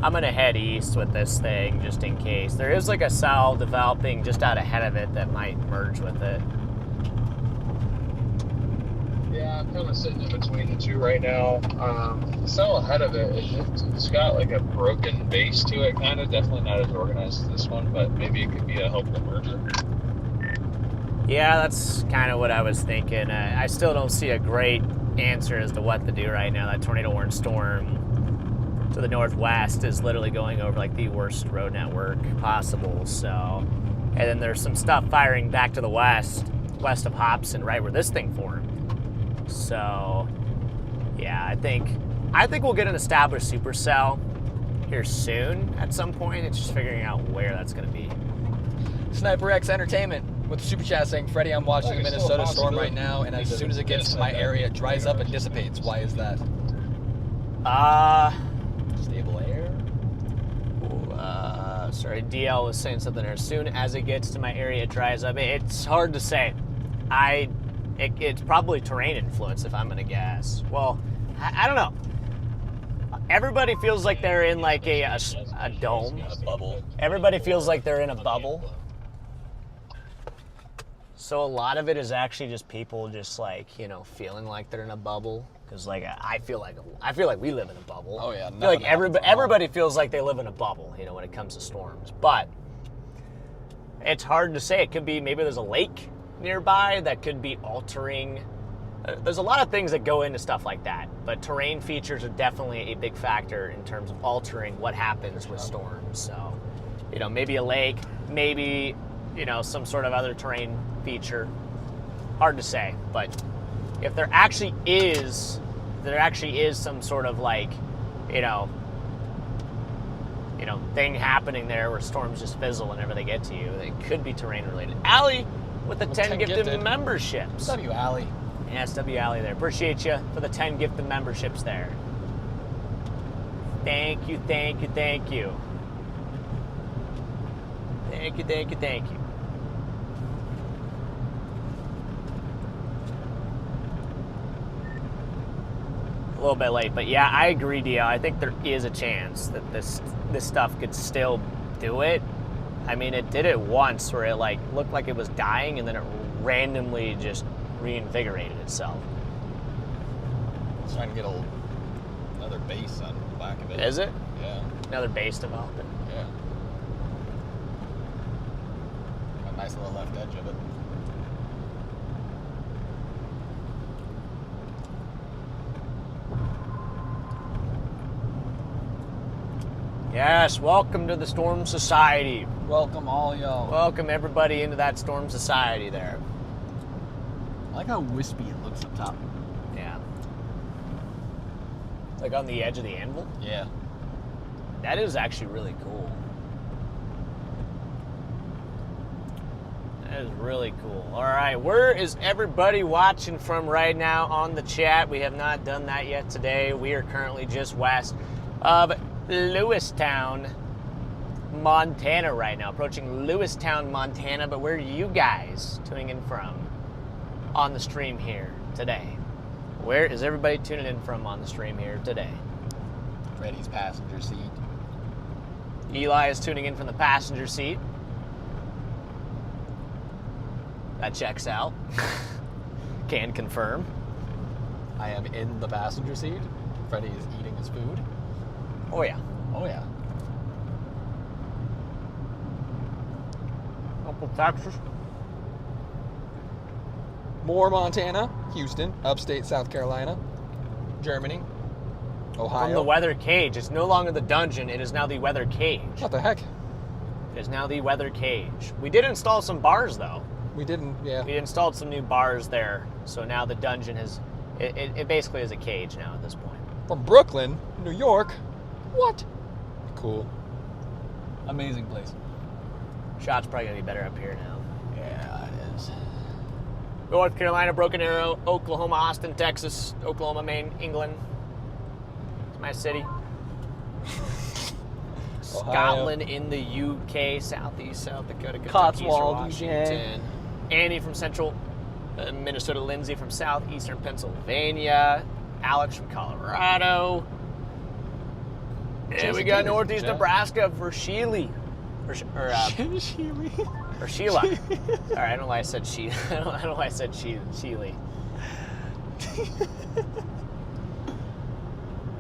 Speaker 1: I'm gonna head east with this thing just in case. There is like a cell developing just out ahead of it that might merge with it.
Speaker 6: Yeah, I'm kind of sitting in between the two right now. The cell ahead of it's got like a broken base to it, kind of. Definitely not as organized as this one, but maybe it could be a helpful merger.
Speaker 1: Yeah, that's kind of what I was thinking. I still don't see a great answer as to what to do right now. That tornado warning storm to the northwest is literally going over like the worst road network possible. So, and then there's some stuff firing back to the west of Hobson, right where this thing formed. So, yeah, I think we'll get an established supercell here soon at some point. It's just figuring out where that's going to be.
Speaker 2: Sniper X Entertainment with the super chat saying, Freddie, I'm watching the Minnesota storm right now, and as soon as it gets to my area, it dries up and dissipates. Why is that? Stable air?
Speaker 1: Sorry, DL was saying something there. As soon as it gets to my area, it dries up. It's hard to say. It's probably terrain influence, if I'm going to guess. Well, I don't know. Everybody feels like they're in like a dome.
Speaker 2: A bubble.
Speaker 1: Everybody feels like they're in a bubble. So a lot of it is actually just people just like, feeling like they're in a bubble. Because like I feel like we live in a bubble.
Speaker 2: Oh yeah.
Speaker 1: I feel like everybody feels like they live in a bubble, when it comes to storms. But it's hard to say. It could be maybe there's a lake nearby that could be altering. There's a lot of things that go into stuff like that, but terrain features are definitely a big factor in terms of altering what happens with storms. So, maybe a lake, maybe, some sort of other terrain feature. Hard to say, but if there actually is some sort of like, thing happening there where storms just fizzle whenever they get to you, it could be terrain related. Allie with the 10 gifted memberships.
Speaker 2: W Allie.
Speaker 1: Yes, W Allie there. Appreciate you for the 10 gifted memberships there. Thank you, thank you, thank you. Thank you, thank you, thank you. A little bit late, but yeah, I agree, Dio. I think there is a chance that this stuff could still do it. I mean, it did it once where it like looked like it was dying and then it randomly just reinvigorated itself.
Speaker 2: It's trying to get another base on the back of it.
Speaker 1: Is it?
Speaker 2: Yeah.
Speaker 1: Another base development.
Speaker 2: Yeah. Got a nice little left edge of it.
Speaker 1: Yes, welcome to the Storm Society.
Speaker 2: Welcome all y'all.
Speaker 1: Welcome everybody into that Storm Society there.
Speaker 2: I like how wispy it looks up top.
Speaker 1: Yeah. It's like on the edge of the anvil.
Speaker 2: Yeah.
Speaker 1: That is actually really cool. That is really cool. All right, where is everybody watching from right now on the chat? We have not done that yet today. We are currently just west of Lewistown, Montana right now, approaching Lewistown, Montana. But where are you guys tuning in from on the stream here today? Where is everybody tuning in from on the stream here today?
Speaker 2: Freddy's passenger seat.
Speaker 1: Eli is tuning in from the passenger seat. That checks out. Can confirm.
Speaker 2: I am in the passenger seat. Freddy is eating his food.
Speaker 1: Oh yeah.
Speaker 2: Oh yeah.
Speaker 1: Couple Texas.
Speaker 2: More Montana, Houston, upstate South Carolina, Germany, Ohio.
Speaker 1: From the weather cage. It's no longer the dungeon. It is now the weather cage.
Speaker 2: What the heck?
Speaker 1: It is now the weather cage. We did install some bars though.
Speaker 2: We didn't, yeah.
Speaker 1: We installed some new bars there. So now the dungeon has, it basically is a cage now at this point.
Speaker 2: From Brooklyn, New York. What? Cool. Amazing place.
Speaker 1: Shot's probably gonna be better up here now.
Speaker 2: Yeah, it is.
Speaker 1: North Carolina, Broken Arrow, Oklahoma, Austin, Texas, Oklahoma, Maine, England. It's my city. Scotland in the UK, Southeast, South Dakota, Kentucky,
Speaker 2: Cotswold,
Speaker 1: Washington. Annie from Central Minnesota, Lindsay from Southeastern Pennsylvania, Alex from Colorado. And we got Northeast Nebraska for Sheely. Or Sheila. All right, I don't know why I said she. I don't know why I said Sheely.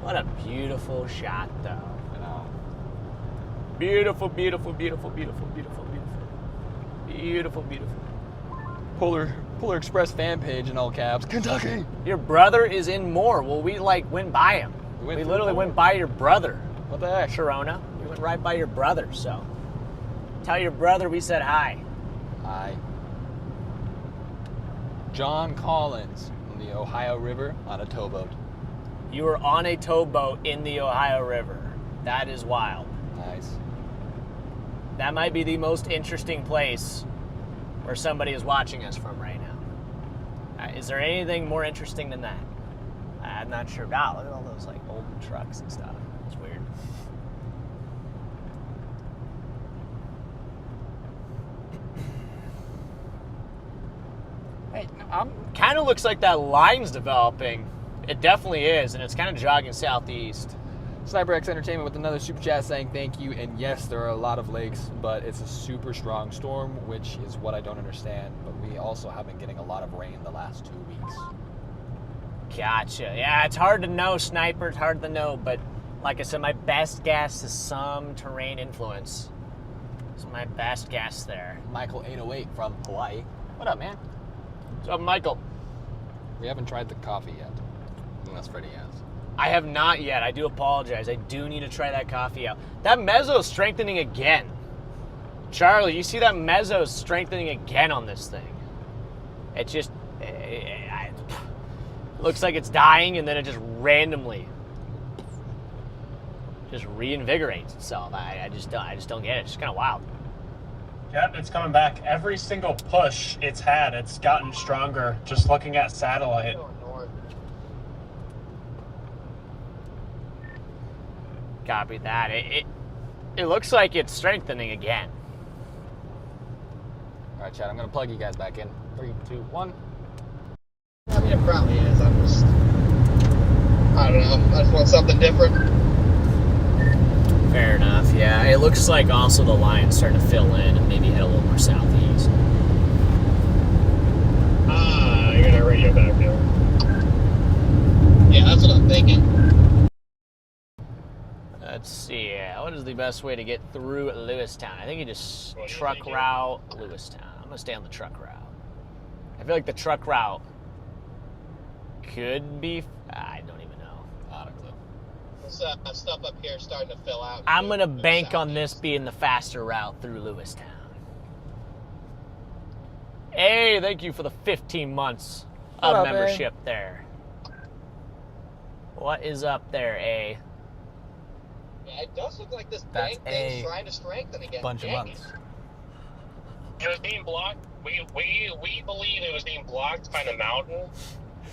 Speaker 1: What a beautiful shot, though.
Speaker 2: I know.
Speaker 1: Beautiful, beautiful, beautiful, beautiful, beautiful, beautiful, beautiful, beautiful.
Speaker 2: Polar Express fan page in all caps. Kentucky.
Speaker 1: Your brother is in Moore. Well, we went by him. We literally went by your brother.
Speaker 2: What the heck?
Speaker 1: Sharona. We went right by your brother. So tell your brother we said hi.
Speaker 2: Hi. John Collins on the Ohio River on a towboat.
Speaker 1: You were on a towboat in the Ohio River. That is wild.
Speaker 2: Nice.
Speaker 1: That might be the most interesting place where somebody is watching us from right now. Is there anything more interesting than that? I'm not sure. Wow, look at all those like old trucks and stuff. It's weird. Hey, kind of looks like that line's developing. It definitely is, and it's kind of jogging southeast.
Speaker 2: SniperX Entertainment with another super chat saying thank you. And yes, there are a lot of lakes, but it's a super strong storm, which is what I don't understand. But we also have been getting a lot of rain the last 2 weeks.
Speaker 1: Gotcha. Yeah, it's hard to know, Sniper. It's hard to know, but like I said, my best guess is some terrain influence. It's my best guess there.
Speaker 2: Michael 808 from Hawaii.
Speaker 1: What up, man? What's up, Michael?
Speaker 2: We haven't tried the coffee yet, unless Freddy has.
Speaker 1: I have not yet. I do apologize. I do need to try that coffee out. That mezzo is strengthening again. Charlie, you see that mezzo is strengthening again on this thing. It just looks like it's dying, and then it just randomly just reinvigorates itself. I just don't get it. It's just kind of wild.
Speaker 3: Yep, it's coming back. Every single push it's had, it's gotten stronger. Just looking at satellite.
Speaker 1: Copy that. It looks like it's strengthening again.
Speaker 2: All right, Chad, I'm going to plug you guys back in. 3, 2, 1.
Speaker 5: I mean, it probably is. I don't know. I just want something different.
Speaker 1: Fair enough, yeah. It looks like also the line's starting to fill in and maybe head a little more southeast.
Speaker 6: You got a radio back there.
Speaker 5: Yeah, that's what I'm thinking.
Speaker 1: Let's see. What is the best way to get through Lewistown? I think you just truck route Lewistown. I'm going to stay on the truck route. I feel like the truck route could be... I don't even know.
Speaker 2: Not a clue.
Speaker 5: This stuff up here is starting to fill out.
Speaker 1: I'm going to
Speaker 5: Move
Speaker 1: bank on
Speaker 5: southeast.
Speaker 1: this being the faster route through Lewistown. Hey, thank you for the 15 months of
Speaker 2: What up,
Speaker 1: membership there. What is up there, A?
Speaker 5: Yeah, it does look like this
Speaker 9: That's
Speaker 5: bank thing's
Speaker 9: a
Speaker 5: trying to strengthen again.
Speaker 9: bunch of
Speaker 5: Dang
Speaker 9: months.
Speaker 10: It was being blocked. We believe it was being blocked by the mountain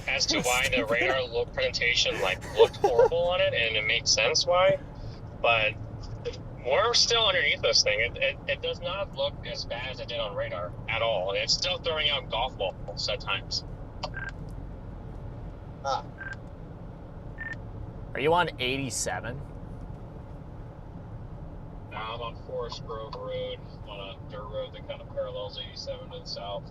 Speaker 10: as to why the radar presentation looked horrible on it, and it makes sense why. But we're still underneath this thing. It does not look as bad as it did on radar at all. It's still throwing out golf balls at times.
Speaker 5: Ah.
Speaker 1: Are you on 87?
Speaker 10: Now I'm on Forest Grove Road, on a dirt road that kind of parallels 87 to the south.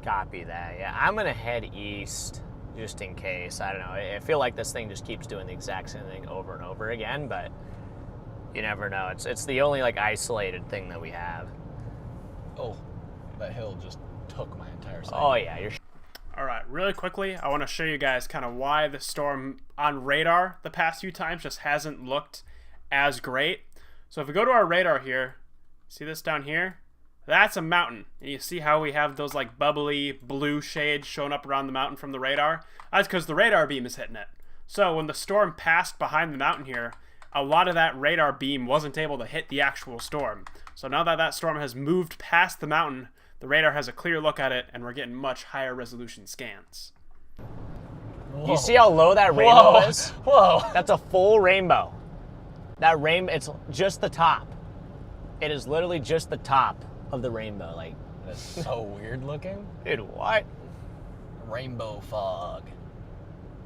Speaker 1: Copy that. Yeah, I'm going to head east just in case. I don't know. I feel like this thing just keeps doing the exact same thing over and over again, but you never know. It's the only like isolated thing that we have.
Speaker 9: Oh, that hill just took my entire side.
Speaker 1: Oh yeah, you're
Speaker 4: All right, really quickly, I want to show you guys kind of why the storm on radar the past few times just hasn't looked as great. So if we go to our radar here, see this down here? That's a mountain. And you see how we have those like bubbly blue shades showing up around the mountain from the radar? That's because the radar beam is hitting it. So when the storm passed behind the mountain here, a lot of that radar beam wasn't able to hit the actual storm. So now that that storm has moved past the mountain, the radar has a clear look at it, and we're getting much higher resolution scans.
Speaker 1: You see how low that rainbow
Speaker 9: Whoa.
Speaker 1: is?
Speaker 9: Whoa.
Speaker 1: That's a full rainbow. That rainbow, it's just the top. It is literally just the top of the rainbow. Like,
Speaker 9: That's so weird looking.
Speaker 1: dude, what?
Speaker 9: Rainbow fog.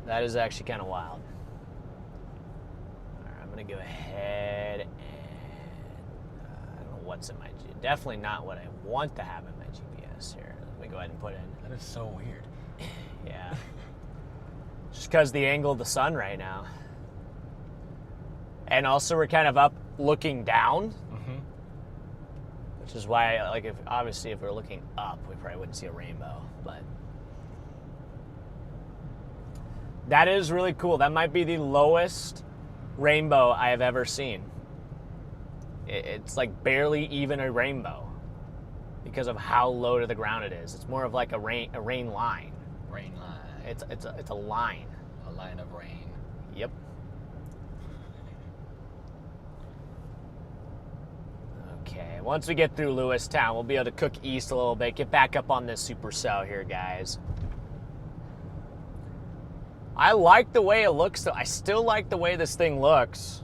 Speaker 1: That is actually kind of wild. All right, I'm going to go ahead and I don't know what's in my definitely not what I want to have in my GPS here. Let me go ahead and put in.
Speaker 9: That is so weird.
Speaker 1: Yeah. Just because the angle of the sun right now. And also we're kind of up looking down.
Speaker 9: Mm-hmm.
Speaker 1: Which is why, like, if obviously if we're looking up, we probably wouldn't see a rainbow. But that is really cool. That might be the lowest rainbow I have ever seen. It's like barely even a rainbow because of how low to the ground it is. It's more of like a rain line.
Speaker 9: Rain line.
Speaker 1: It's a line.
Speaker 9: A line of rain.
Speaker 1: Yep. Okay, once we get through Lewistown, we'll be able to cook east a little bit, get back up on this Supercell here, guys. I like the way it looks, though. I still like the way this thing looks.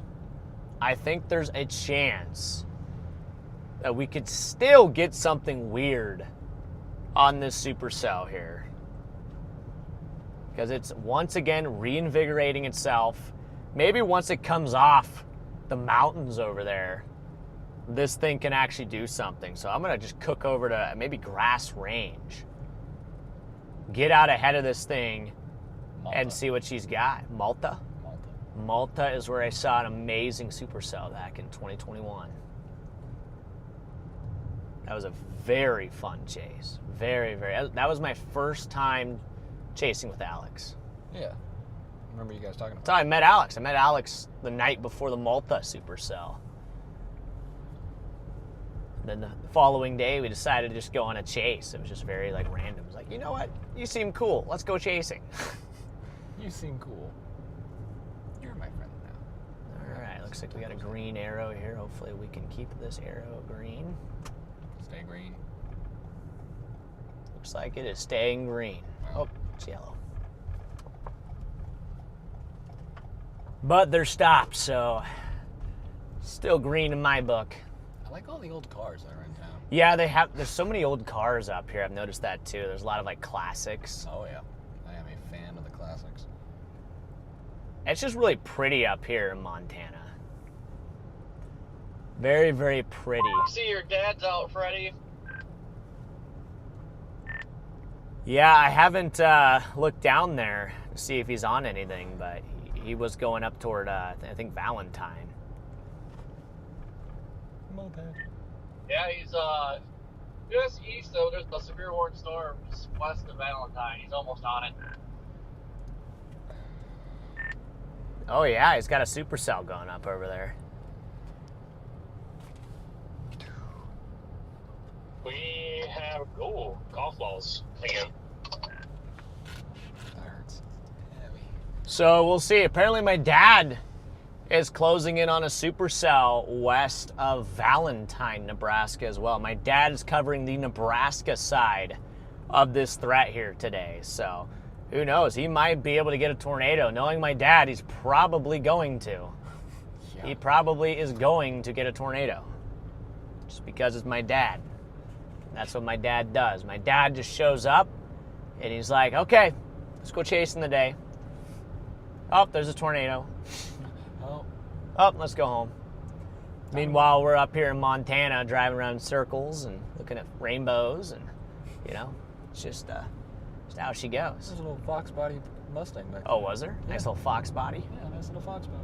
Speaker 1: I think there's a chance that we could still get something weird on this Supercell here. Because it's once again reinvigorating itself. Maybe once it comes off the mountains over there, this thing can actually do something. So I'm going to just cook over to maybe Grass Range. Get out ahead of this thing
Speaker 9: Malta.
Speaker 1: and see what she's got. Malta? Malta is where I saw an amazing Supercell back in 2021. That was a very fun chase. Very, very. That was my first time chasing with Alex.
Speaker 9: Yeah. I remember you guys talking about
Speaker 1: That's how I met Alex. I met Alex the night before the Malta Supercell. Then the following day, we decided to just go on a chase. It was just very like random. It was like, you know what? You seem cool. Let's go chasing.
Speaker 9: You seem cool. You're my friend now.
Speaker 1: All right. Looks like we got a green arrow here. Hopefully we can keep this arrow green.
Speaker 9: Stay green.
Speaker 1: Looks like it is staying green.
Speaker 9: Wow.
Speaker 1: Oh, it's yellow. But they're stopped, so still green in my book.
Speaker 9: I like all the old cars that are in town.
Speaker 1: Yeah, there's so many old cars up here. I've noticed that too. There's a lot of like classics.
Speaker 9: Oh yeah. I am a fan of the classics.
Speaker 1: It's just really pretty up here in Montana. Very, very pretty.
Speaker 5: See your dad's out, Freddy.
Speaker 1: Yeah, I haven't looked down there to see if he's on anything, but he was going up toward, I think, Valentine.
Speaker 9: Moped.
Speaker 5: Yeah,
Speaker 8: Just east, though, there's a severe warning storm just west of Valentine. He's almost on it.
Speaker 1: Oh yeah, he's got a supercell going up over there.
Speaker 10: We have golf balls again.
Speaker 2: That hurts. Heavy.
Speaker 1: So we'll see. Apparently my dad is closing in on a supercell west of Valentine, Nebraska as well. My dad is covering the Nebraska side of this threat here today. So who knows? He might be able to get a tornado. Knowing my dad, he's probably going to.
Speaker 2: Yeah.
Speaker 1: He probably is going to get a tornado. Just because it's my dad. That's what my dad does. My dad just shows up and he's like, okay, let's go chasing the day. Oh, there's a tornado. Oh, let's go home. Meanwhile, we're up here in Montana driving around in circles and looking at rainbows and, you know, it's just how she goes.
Speaker 2: There's a little fox body Mustang back there.
Speaker 1: Oh, was there?
Speaker 2: Yeah.
Speaker 1: Nice little fox body.
Speaker 2: Yeah, nice little fox body.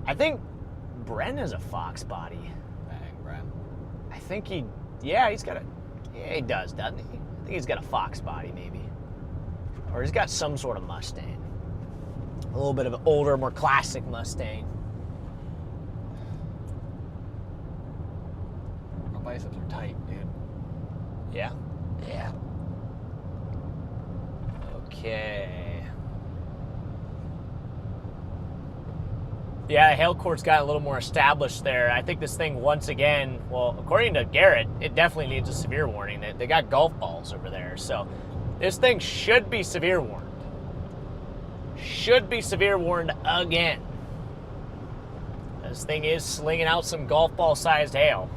Speaker 1: I think Bren has a fox body.
Speaker 2: Bang, Brad.
Speaker 1: I think he does, doesn't he? I think he's got a fox body maybe. Or he's got some sort of Mustang. A little bit of an older, more classic Mustang.
Speaker 2: My biceps are tight, dude.
Speaker 1: Yeah? Yeah. Okay. Yeah, hail court's got a little more established there. I think this thing, once again, well, according to Garrett, it definitely needs a severe warning. They got golf balls over there, so this thing should be severe warned. Should be severe warned again. This thing is slinging out some golf ball-sized hail.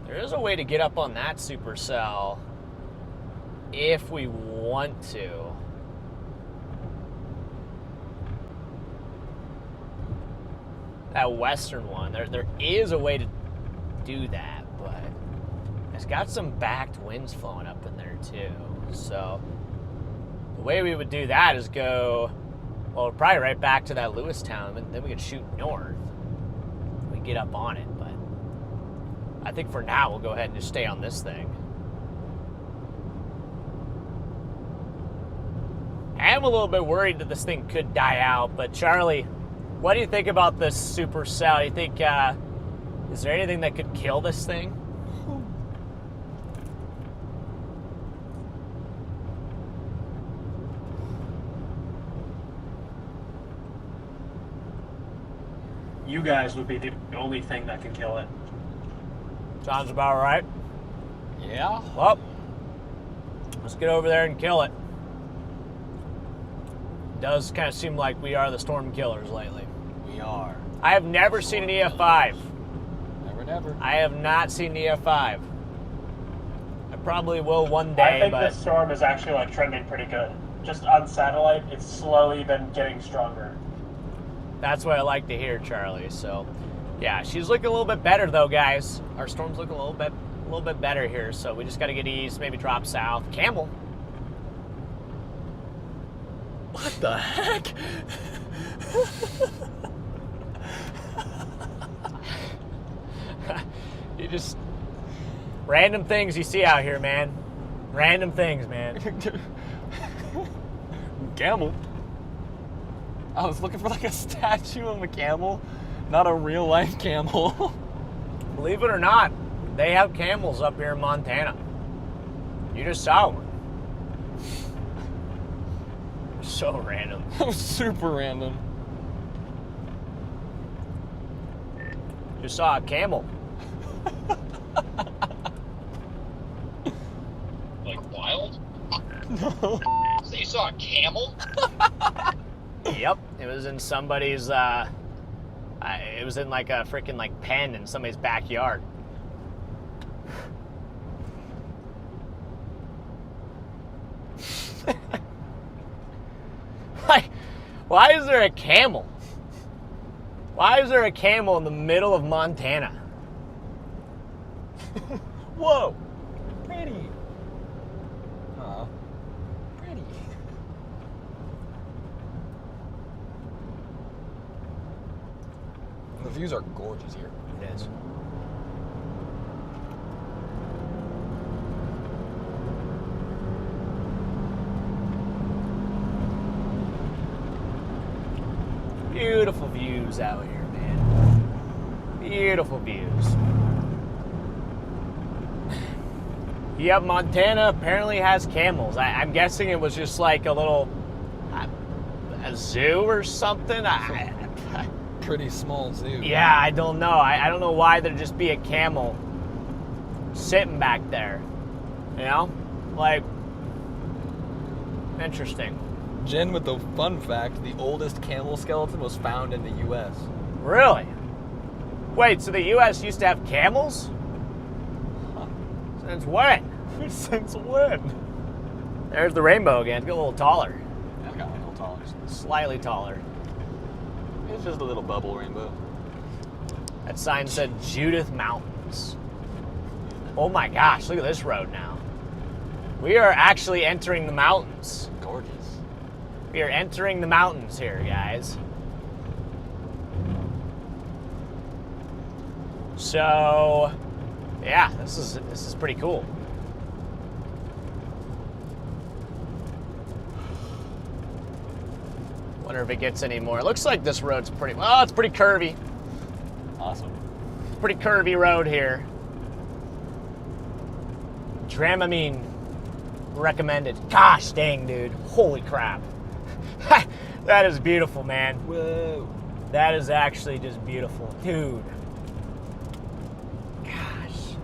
Speaker 1: There is a way to get up on that supercell if we want to. That western one, there is a way to do that, but it's got some backed winds flowing up in there too. So the way we would do that is go, well, probably right back to that Lewistown, and then we could shoot north. We get up on it, but I think for now we'll go ahead and just stay on this thing. I am a little bit worried that this thing could die out, but Charlie, what do you think about this supercell? Do you think, is there anything that could kill this thing?
Speaker 3: You guys would be the only thing that can kill it.
Speaker 1: Sounds about right.
Speaker 2: Yeah?
Speaker 1: Well, let's get over there and kill it. Does kind of seem like we are the storm killers lately.
Speaker 2: We are.
Speaker 1: I have never seen an EF5.
Speaker 2: Never.
Speaker 1: I have not seen an EF5. I probably will one
Speaker 3: I
Speaker 1: day,
Speaker 3: think
Speaker 1: but
Speaker 3: this storm is actually like trending pretty good. Just on satellite, it's slowly been getting stronger.
Speaker 1: that's what I like to hear, Charlie. So, yeah, she's looking a little bit better though, guys. Our storm's looking a little bit better here. So we just got to get east, maybe drop south. Camel.
Speaker 9: What the heck?
Speaker 1: You just random things you see out here, man. Random things, man.
Speaker 2: Camel. I was looking for like a statue of a camel, not a real life camel.
Speaker 1: Believe it or not, they have camels up here in Montana. You just saw one. So random.
Speaker 2: That was super random.
Speaker 1: Just saw a camel.
Speaker 10: Like wild?
Speaker 2: No.
Speaker 5: So you saw a camel?
Speaker 1: Yep, it was in somebody's. It was in like a freaking like pen in somebody's backyard. Like, why is there a camel? Why is there a camel in the middle of Montana?
Speaker 2: Whoa. Pretty. Aw. Pretty. The views are gorgeous here.
Speaker 1: it is. Beautiful views out here, man. Beautiful views. Yep, Montana apparently has camels. I'm guessing it was just like a little a zoo or something.
Speaker 2: Pretty small zoo.
Speaker 1: Yeah, I don't know. I don't know why there'd just be a camel sitting back there. You know? Like, interesting.
Speaker 2: Jen with the fun fact, the oldest camel skeleton was found in the U.S.
Speaker 1: Really? Wait, so the U.S. used to have camels?
Speaker 2: Huh.
Speaker 1: Since when?
Speaker 2: Since when?
Speaker 1: There's the rainbow again. It's got a little taller.
Speaker 2: Yeah, I've got a little taller.
Speaker 1: Slightly taller.
Speaker 2: It's just a little bubble rainbow.
Speaker 1: That sign said Judith Mountains. Oh my gosh, look at this road now. We are actually entering the mountains.
Speaker 2: Gorgeous.
Speaker 1: We are entering the mountains here, guys. So, yeah, this is pretty cool. Wonder if it gets any more. It looks like this road's pretty, well, it's pretty curvy.
Speaker 2: Awesome.
Speaker 1: Pretty curvy road here. Dramamine recommended. Gosh dang, dude. Holy crap. That is beautiful, man.
Speaker 2: Whoa.
Speaker 1: That is actually just beautiful. Dude. Gosh.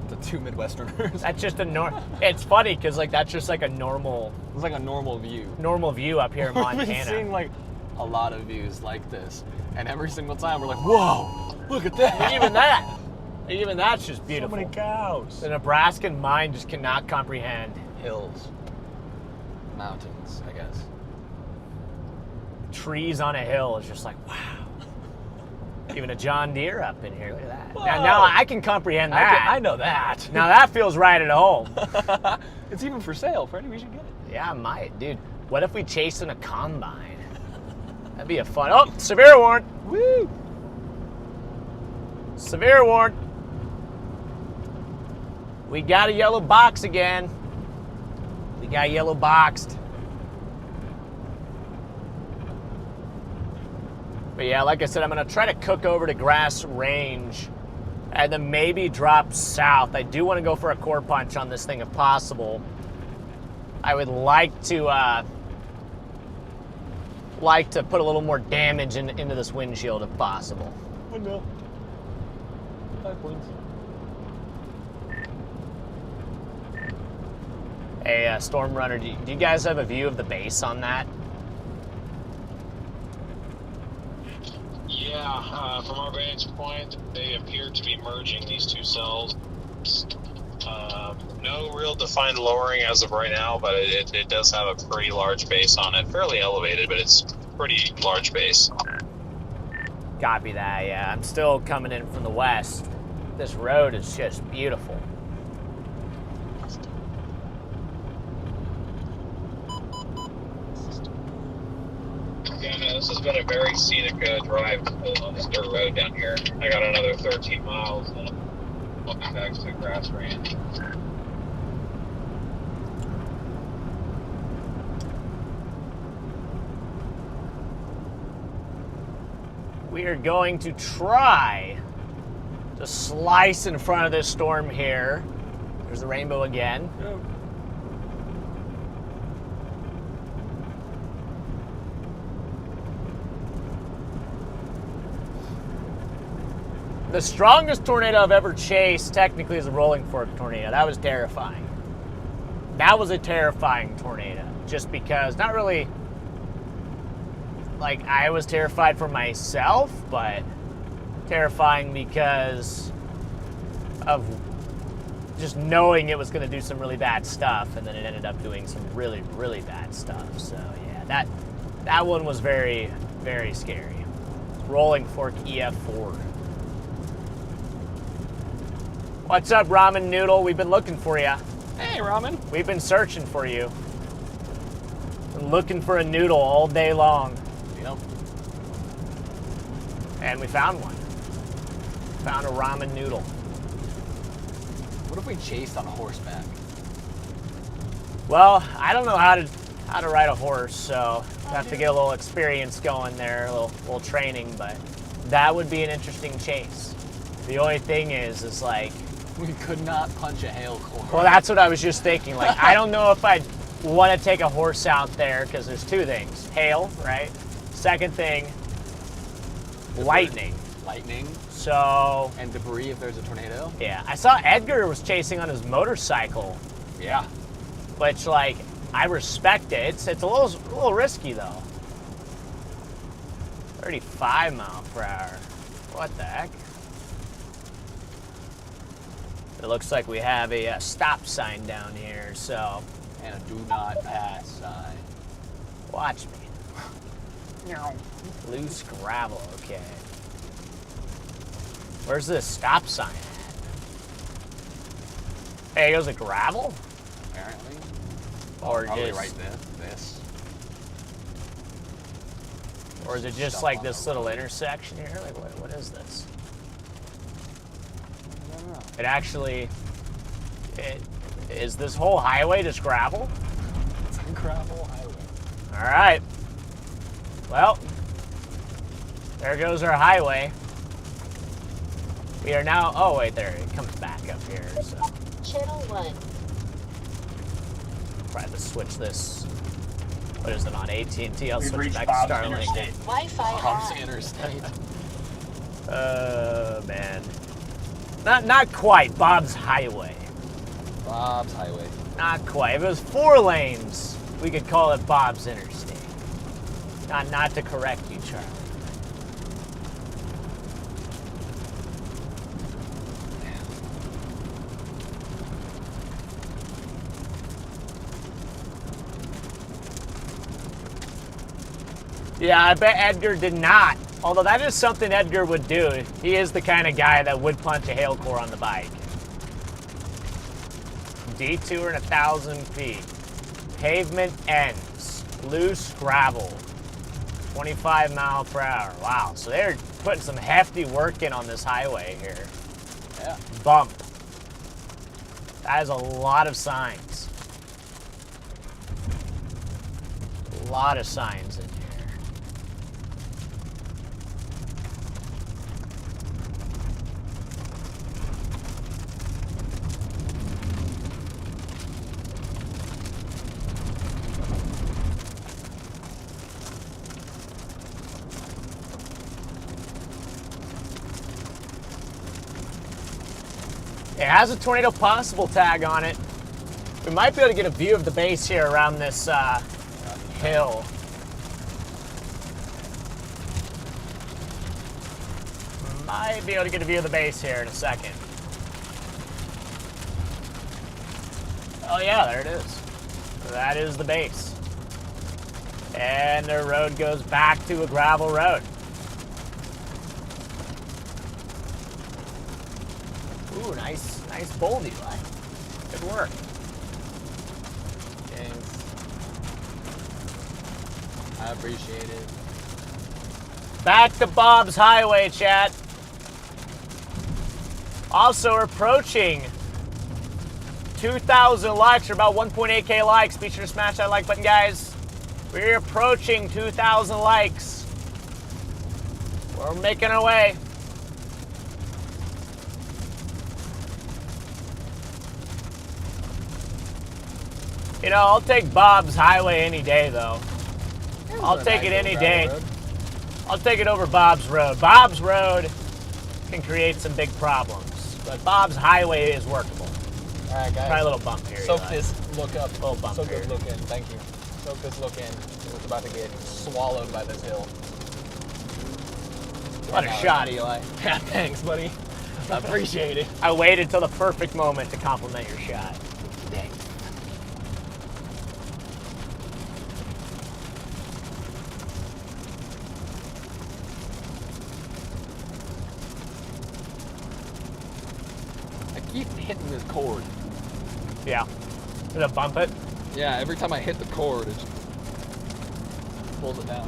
Speaker 2: The two Midwesterners.
Speaker 1: That's just a it's funny because like that's just like a normal.
Speaker 2: It's like a normal view.
Speaker 1: Normal view up here in Montana.
Speaker 2: We've been seeing like a lot of views like this, and every single time we're like, whoa, look at that.
Speaker 1: Even that's just beautiful.
Speaker 2: So many cows.
Speaker 1: The Nebraskan mind just cannot comprehend.
Speaker 2: Hills. Mountains, I guess.
Speaker 1: Trees on a hill is just like, wow. Even a John Deere up in here. Look at that.
Speaker 2: Whoa.
Speaker 1: Now I can comprehend that.
Speaker 2: I know that.
Speaker 1: Now that feels right at home.
Speaker 2: It's even for sale, Freddie. We should get it.
Speaker 1: Yeah, I might. Dude, what if we chased in a combine? That'd be a fun. Oh, severe warrant.
Speaker 2: Woo!
Speaker 1: Severe warrant. We got a yellow box again. We got yellow boxed. But yeah, like I said, I'm going to try to cook over to Grass Range and then maybe drop south. I do want to go for a core punch on this thing if possible. I would like to put a little more damage into this windshield if possible.
Speaker 2: Window. 5 points.
Speaker 1: Hey, Storm Runner, do you guys have a view of the base on that?
Speaker 10: Yeah, from our vantage point, they appear to be merging these two cells. No real defined lowering as of right now, but it does have a pretty large base on it. Fairly elevated, but it's pretty large base.
Speaker 1: Copy that, yeah. I'm still coming in from the west. This road is just beautiful.
Speaker 10: Yeah, no, this has been a very scenic drive on this dirt road down here. I got another 13 miles and I'll be back to Grass Range.
Speaker 1: We are going to try to slice in front of this storm here. There's the rainbow again.
Speaker 2: Go.
Speaker 1: The strongest tornado I've ever chased technically is a rolling fork tornado. That was terrifying. That was a terrifying tornado. Just because, not really, like I was terrified for myself, but terrifying because of just knowing it was going to do some really bad stuff, and then it ended up doing some really, really bad stuff. So yeah, that one was very, very scary. Rolling fork EF4. What's up, Ramen Noodle? We've been looking for you.
Speaker 2: Hey, Ramen.
Speaker 1: We've been searching for you. Been looking for a noodle all day long.
Speaker 2: Yep.
Speaker 1: And we found one. Found a ramen noodle.
Speaker 9: What if we chased on a horseback?
Speaker 1: Well, I don't know how to ride a horse, so I have to get a little experience going there, a little training, but that would be an interesting chase. The only thing is like,
Speaker 9: We could not punch a hail core.
Speaker 1: well, that's what I was just thinking. Like, I don't know if I'd want to take a horse out there because there's two things: hail, right? Second thing, lightning.
Speaker 9: Lightning
Speaker 1: So
Speaker 9: and debris if there's a tornado.
Speaker 1: yeah, I saw Edgar was chasing on his motorcycle,
Speaker 9: Yeah.
Speaker 1: which like I respect it. It's a little risky though. 35 mile per hour. What the heck? It looks like we have a stop sign down here, so
Speaker 9: And a do not pass sign.
Speaker 1: watch me. Loose gravel, okay. Where's this stop sign at? Hey, goes a gravel?
Speaker 9: Apparently.
Speaker 1: Or
Speaker 9: Probably
Speaker 1: just,
Speaker 9: right this.
Speaker 1: or is it just
Speaker 9: Stuff
Speaker 1: like
Speaker 9: on
Speaker 1: this
Speaker 9: the
Speaker 1: little
Speaker 9: road.
Speaker 1: intersection here? Like, what is this?
Speaker 9: I don't know.
Speaker 1: It actually, is this whole highway just gravel?
Speaker 9: It's a gravel highway.
Speaker 1: All right. Well, there goes our highway. We are now, oh wait, there, it comes back up here, so.
Speaker 11: Channel 1.
Speaker 1: Try to switch this. What is it on AT&T? I'll
Speaker 3: We've
Speaker 1: switch
Speaker 3: reached
Speaker 1: back to
Speaker 3: Bob's
Speaker 1: Starlink.
Speaker 3: Interstate.
Speaker 11: Wi-Fi
Speaker 9: Bob's
Speaker 11: on.
Speaker 9: Interstate.
Speaker 1: Man. Not quite. Bob's Highway.
Speaker 9: Bob's Highway.
Speaker 1: Not quite. If it was 4 lanes, we could call it Bob's Interstate. Not to correct you, Charlie. Yeah, I bet Edgar did not. Although that is something Edgar would do. He is the kind of guy that would punch a hail core on the bike. Detour in 1,000 feet. Pavement ends. Loose gravel. 25 mile per hour. Wow, so they're putting some hefty work in on this highway here.
Speaker 9: Yeah.
Speaker 1: Bump. That is a lot of signs. A lot of signs in here. It has a tornado possible tag on it. We might be able to get a view of the base here around this hill. Might be able to get a view of the base here in a second. Oh yeah, there it is. That is the base. And the road goes back to a gravel road. Ooh, nice bold, Eli. Good work.
Speaker 9: Thanks. I appreciate it.
Speaker 1: Back to Bob's Highway, chat. Also approaching 2,000 likes, or about 1.8k likes. Be sure to smash that like button, guys. We're approaching 2,000 likes. We're making our way. You know, I'll take Bob's Highway any day, though. I'll take it any day. I'll take it over Bob's Road. Bob's Road can create some big problems, but Bob's Highway is workable.
Speaker 9: All right, guys.
Speaker 1: Try a little bump here.
Speaker 9: Soak
Speaker 1: Eli.
Speaker 9: this look up.
Speaker 1: Little bump
Speaker 9: Soak
Speaker 1: here.
Speaker 9: this look in. Thank you. Soak this look in. It's about to get swallowed by this hill.
Speaker 1: What a shot, Eli.
Speaker 9: Yeah, thanks, buddy. I appreciate it.
Speaker 1: I waited till the perfect moment to compliment your shot.
Speaker 9: Dang. I keep hitting this cord.
Speaker 1: Yeah. Did it bump it?
Speaker 2: Yeah, every time I hit the cord, it just
Speaker 9: Pulls it down.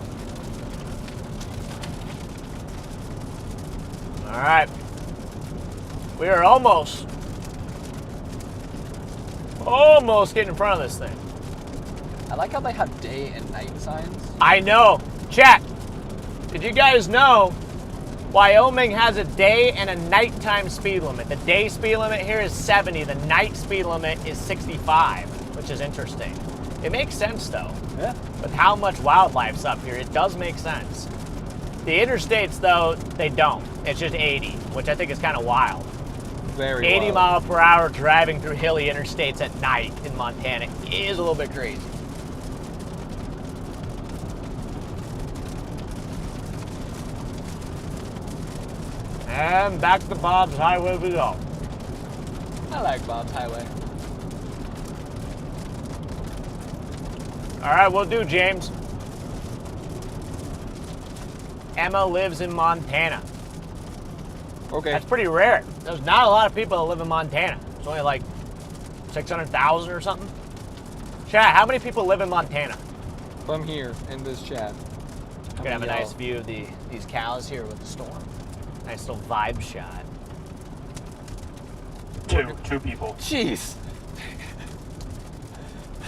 Speaker 1: All right. We are almost getting in front of this thing.
Speaker 9: I like how they have day and night signs.
Speaker 1: I know. Chat, did you guys know Wyoming has a day and a nighttime speed limit? The day speed limit here is 70. The night speed limit is 65, which is interesting. It makes sense, though.
Speaker 9: Yeah.
Speaker 1: With how much wildlife's up here, it does make sense. The interstates, though, they don't. It's just 80, which I think is kind of wild.
Speaker 9: Very
Speaker 1: 80
Speaker 9: wild.
Speaker 1: mile per hour driving through hilly interstates at night in Montana is a little bit crazy. And back to Bob's Highway we go.
Speaker 9: I like Bob's Highway.
Speaker 1: All right, we'll do, James. Emma lives in Montana.
Speaker 2: Okay.
Speaker 1: That's pretty rare. There's not a lot of people that live in Montana. It's only like 600,000 or something. Chat, how many people live in Montana?
Speaker 2: From here in this chat.
Speaker 1: We're gonna have a nice view of these cows here with the storm. Nice little vibe shot.
Speaker 3: Two people.
Speaker 9: Jeez.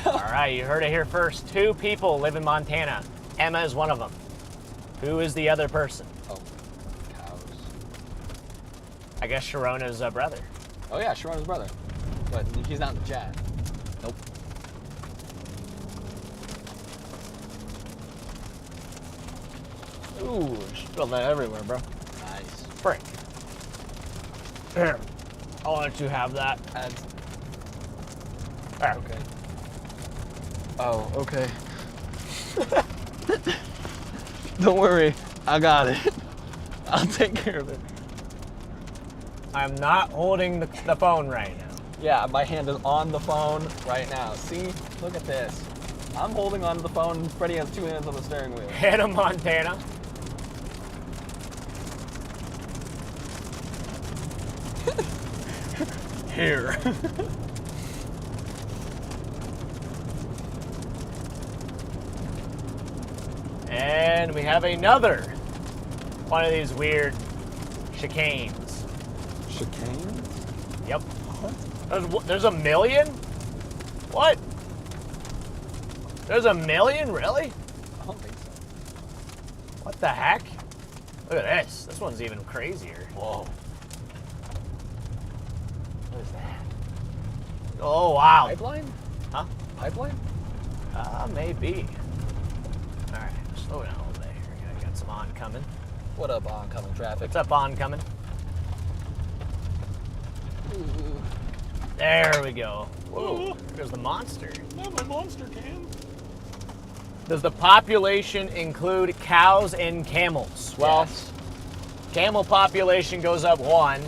Speaker 1: All right, you heard it here first. 2 people live in Montana. Emma is one of them. Who is the other person?
Speaker 9: Oh, cows.
Speaker 1: I guess Sharona's brother.
Speaker 9: Oh yeah, Sharona's brother. But he's not in the chat. Nope.
Speaker 1: Ooh, spilled that everywhere, bro.
Speaker 9: Nice.
Speaker 1: Frick. Here, I'll let you have that.
Speaker 9: And
Speaker 1: There.
Speaker 9: okay. Oh, okay. Don't worry, I got it. I'll take care of it.
Speaker 1: I'm not holding the phone right now.
Speaker 9: Yeah, my hand is on the phone right now. See? Look at this. I'm holding on to the phone. Freddy has 2 hands on the steering wheel.
Speaker 1: Hannah, Montana.
Speaker 9: Here.
Speaker 1: And we have another one of these weird chicanes.
Speaker 2: Chicane?
Speaker 1: Yep. There's a million? What? There's a million? Really?
Speaker 9: I don't think so.
Speaker 1: What the heck? Look at this. This one's even crazier.
Speaker 9: Whoa.
Speaker 1: What is that? Oh, wow.
Speaker 9: Pipeline?
Speaker 1: Huh?
Speaker 9: Pipeline?
Speaker 1: Maybe. All right, slow down a little bit here. I got some oncoming.
Speaker 9: What up, oncoming traffic?
Speaker 1: What's up, oncoming? There we go. Whoa, there's the monster.
Speaker 2: Not my monster can.
Speaker 1: Does the population include cows and camels? Well,
Speaker 9: Yes.
Speaker 1: camel population goes up 1.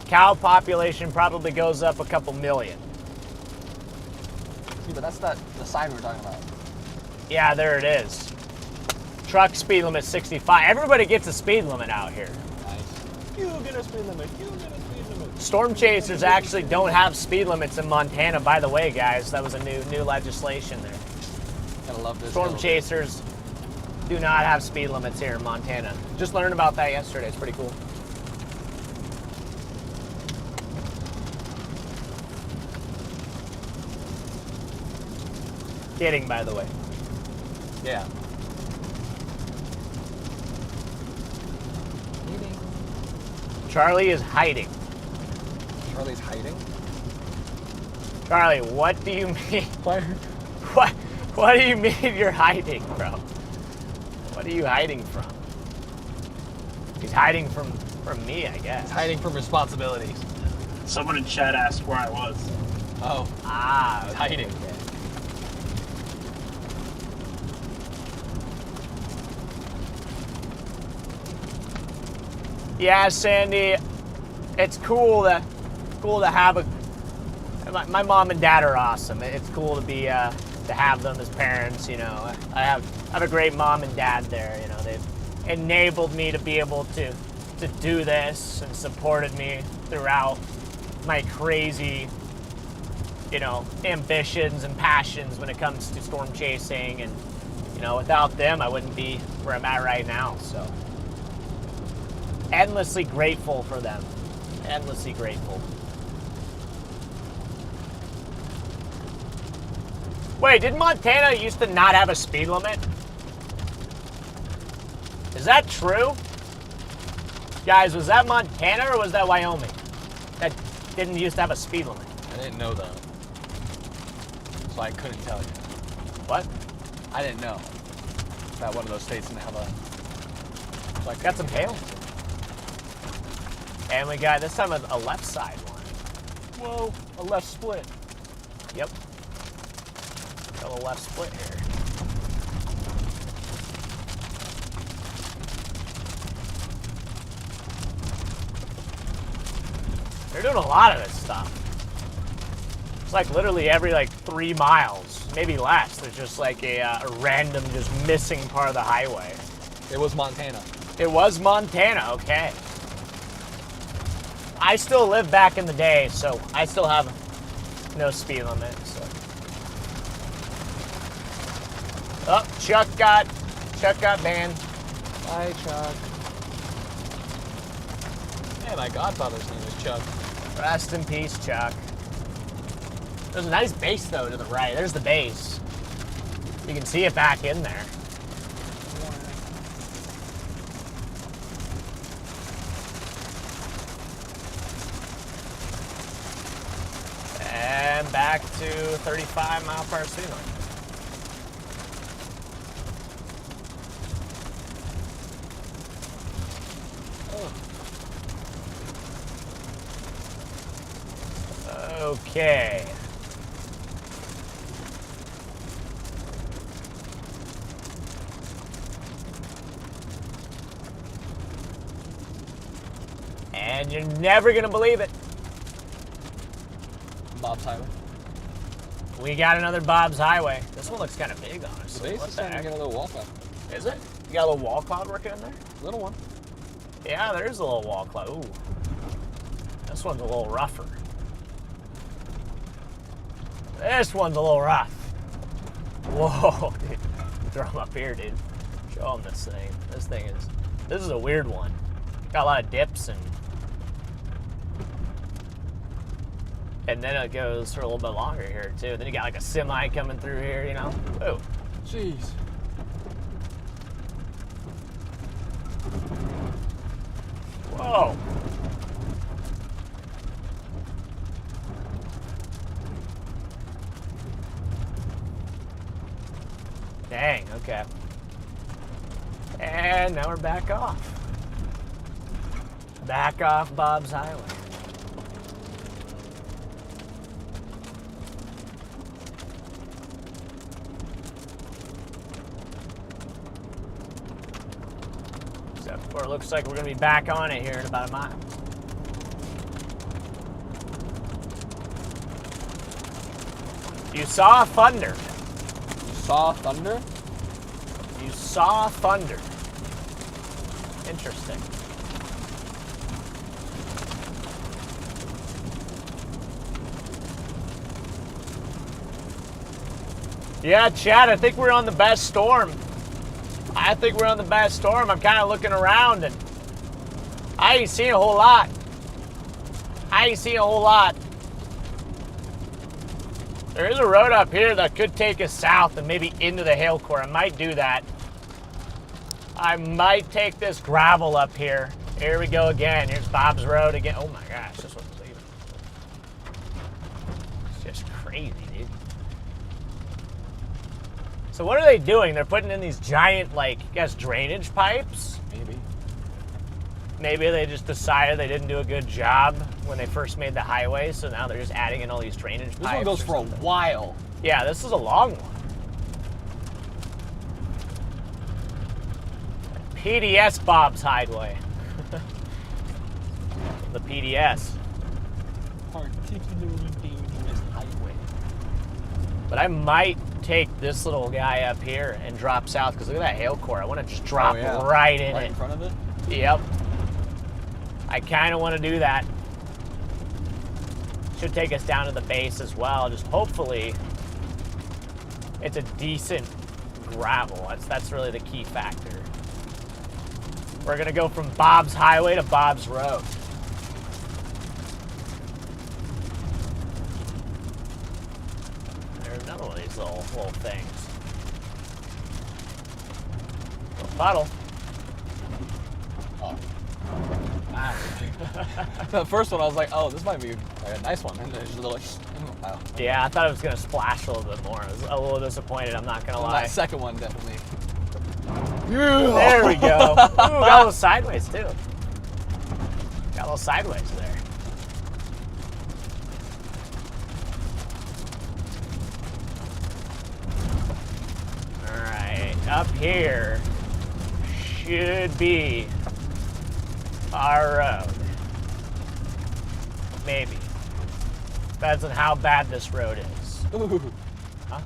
Speaker 1: Cow population probably goes up a couple million.
Speaker 9: See, but that's the sign we're talking about.
Speaker 1: Yeah, there it is. Truck speed limit 65. Everybody gets a speed limit out here.
Speaker 9: Nice.
Speaker 2: You get a speed limit. You get a speed limit.
Speaker 1: Storm chasers actually don't have speed limits in Montana, by the way, guys. That was a new legislation there.
Speaker 9: Gotta love this.
Speaker 1: Storm
Speaker 9: hill.
Speaker 1: chasers do not have speed limits here in Montana. Just learned about that yesterday. It's pretty cool. Kidding, by the way.
Speaker 9: Yeah.
Speaker 1: Charlie is hiding.
Speaker 9: Charlie's hiding?
Speaker 1: Charlie, what do you mean?
Speaker 9: Why?
Speaker 1: What do you mean you're hiding, bro? What are you hiding from? He's hiding from me, I guess.
Speaker 9: He's hiding from responsibilities.
Speaker 3: Someone in chat asked where I was.
Speaker 9: Oh.
Speaker 1: Ah,
Speaker 9: He's hiding.
Speaker 1: Yeah, Sandy, it's cool to have a. My mom and dad are awesome. It's cool to be to have them as parents. You know, I have a great mom and dad there. You know, they've enabled me to be able to do this and supported me throughout my crazy, you know, ambitions and passions when it comes to storm chasing. And you know, without them, I wouldn't be where I'm at right now. So. Endlessly grateful for them. Endlessly grateful. Wait, did Montana used to not have a speed limit? Is that true? Guys, was that Montana or was that Wyoming? That didn't used to have a speed limit.
Speaker 2: I didn't know that. So I couldn't tell you.
Speaker 1: What?
Speaker 2: I didn't know that one of those states didn't have a... So I
Speaker 1: Got some hail. And we got this time a left side one.
Speaker 2: Whoa, a left split.
Speaker 1: Yep. Got a left split here. They're doing a lot of this stuff. It's like literally every like 3 miles, maybe less. There's just like a random just missing part of the highway.
Speaker 2: It was Montana.
Speaker 1: It was Montana, okay. I still live back in the day, so I still have no speed limit. So. Oh, Chuck got banned.
Speaker 2: Bye, Chuck. Yeah, my godfather's name is Chuck.
Speaker 1: Rest in peace, Chuck. There's a nice base though to the right. There's the base. You can see it back in there. And back to 35 mile per hour speed limit. Okay. And you're never gonna believe it.
Speaker 2: Bob's Highway.
Speaker 1: We got another Bob's Highway. This one looks kind of big,
Speaker 2: The
Speaker 1: honestly.
Speaker 2: base
Speaker 1: What
Speaker 2: is
Speaker 1: the
Speaker 2: starting to
Speaker 1: heck?
Speaker 2: get a little wall cloud.
Speaker 1: Is it? You got a little wall cloud working in there?
Speaker 2: Little one.
Speaker 1: Yeah, there's a little wall cloud. Ooh. This one's a little rougher. This one's a little rough. Whoa, dude. Throw him up here, dude. Show him this thing. This is a weird one. Got a lot of dips and then it goes for a little bit longer here too. Then you got like a semi coming through here, you know? Ooh.
Speaker 2: Jeez.
Speaker 1: Whoa. Dang, okay. And now we're back off. Back off Bob's Highway. Except for it looks like we're gonna be back on it here in about a mile. You saw thunder.
Speaker 2: Saw thunder?
Speaker 1: You saw thunder. Interesting. Yeah, Chad, I think we're on the best storm. I'm kind of looking around and I ain't seeing a whole lot. There is a road up here that could take us south and maybe into the hail core. I might do that. I might take this gravel up here. Here we go again. Here's Bob's Road again. Oh my gosh, this one's leaving. It's just crazy, dude. So what are they doing? They're putting in these giant, like, I guess, drainage pipes? Maybe they just decided they didn't do a good job when they first made the highway, so now they're just adding in all these drainage pipes.
Speaker 2: This one goes for a while.
Speaker 1: Yeah, this is a long one. PDS Bob's Highway. The PDS.
Speaker 2: Particularly dangerous highway.
Speaker 1: But I might take this little guy up here and drop south, because look at that hail core. I want to just drop right in it.
Speaker 2: Right in front of it?
Speaker 1: Yep. I kind of want to do that. Should take us down to the base as well. Just hopefully it's a decent gravel. That's really the key factor. We're going to go from Bob's Highway to Bob's Road. there's another one of these little things. Little puddle.
Speaker 9: Oh. The first one I was like, oh, this might be like a nice one. And then just a little. Oh.
Speaker 1: Yeah, I thought it was gonna splash a little bit more. I was a little disappointed. I'm not gonna lie.
Speaker 9: That second one definitely.
Speaker 1: There we go. Ooh, got a little sideways too. Got a little sideways there. All right, up here should be our road. Maybe. Depends on how bad this road is.
Speaker 9: Ooh.
Speaker 1: Huh?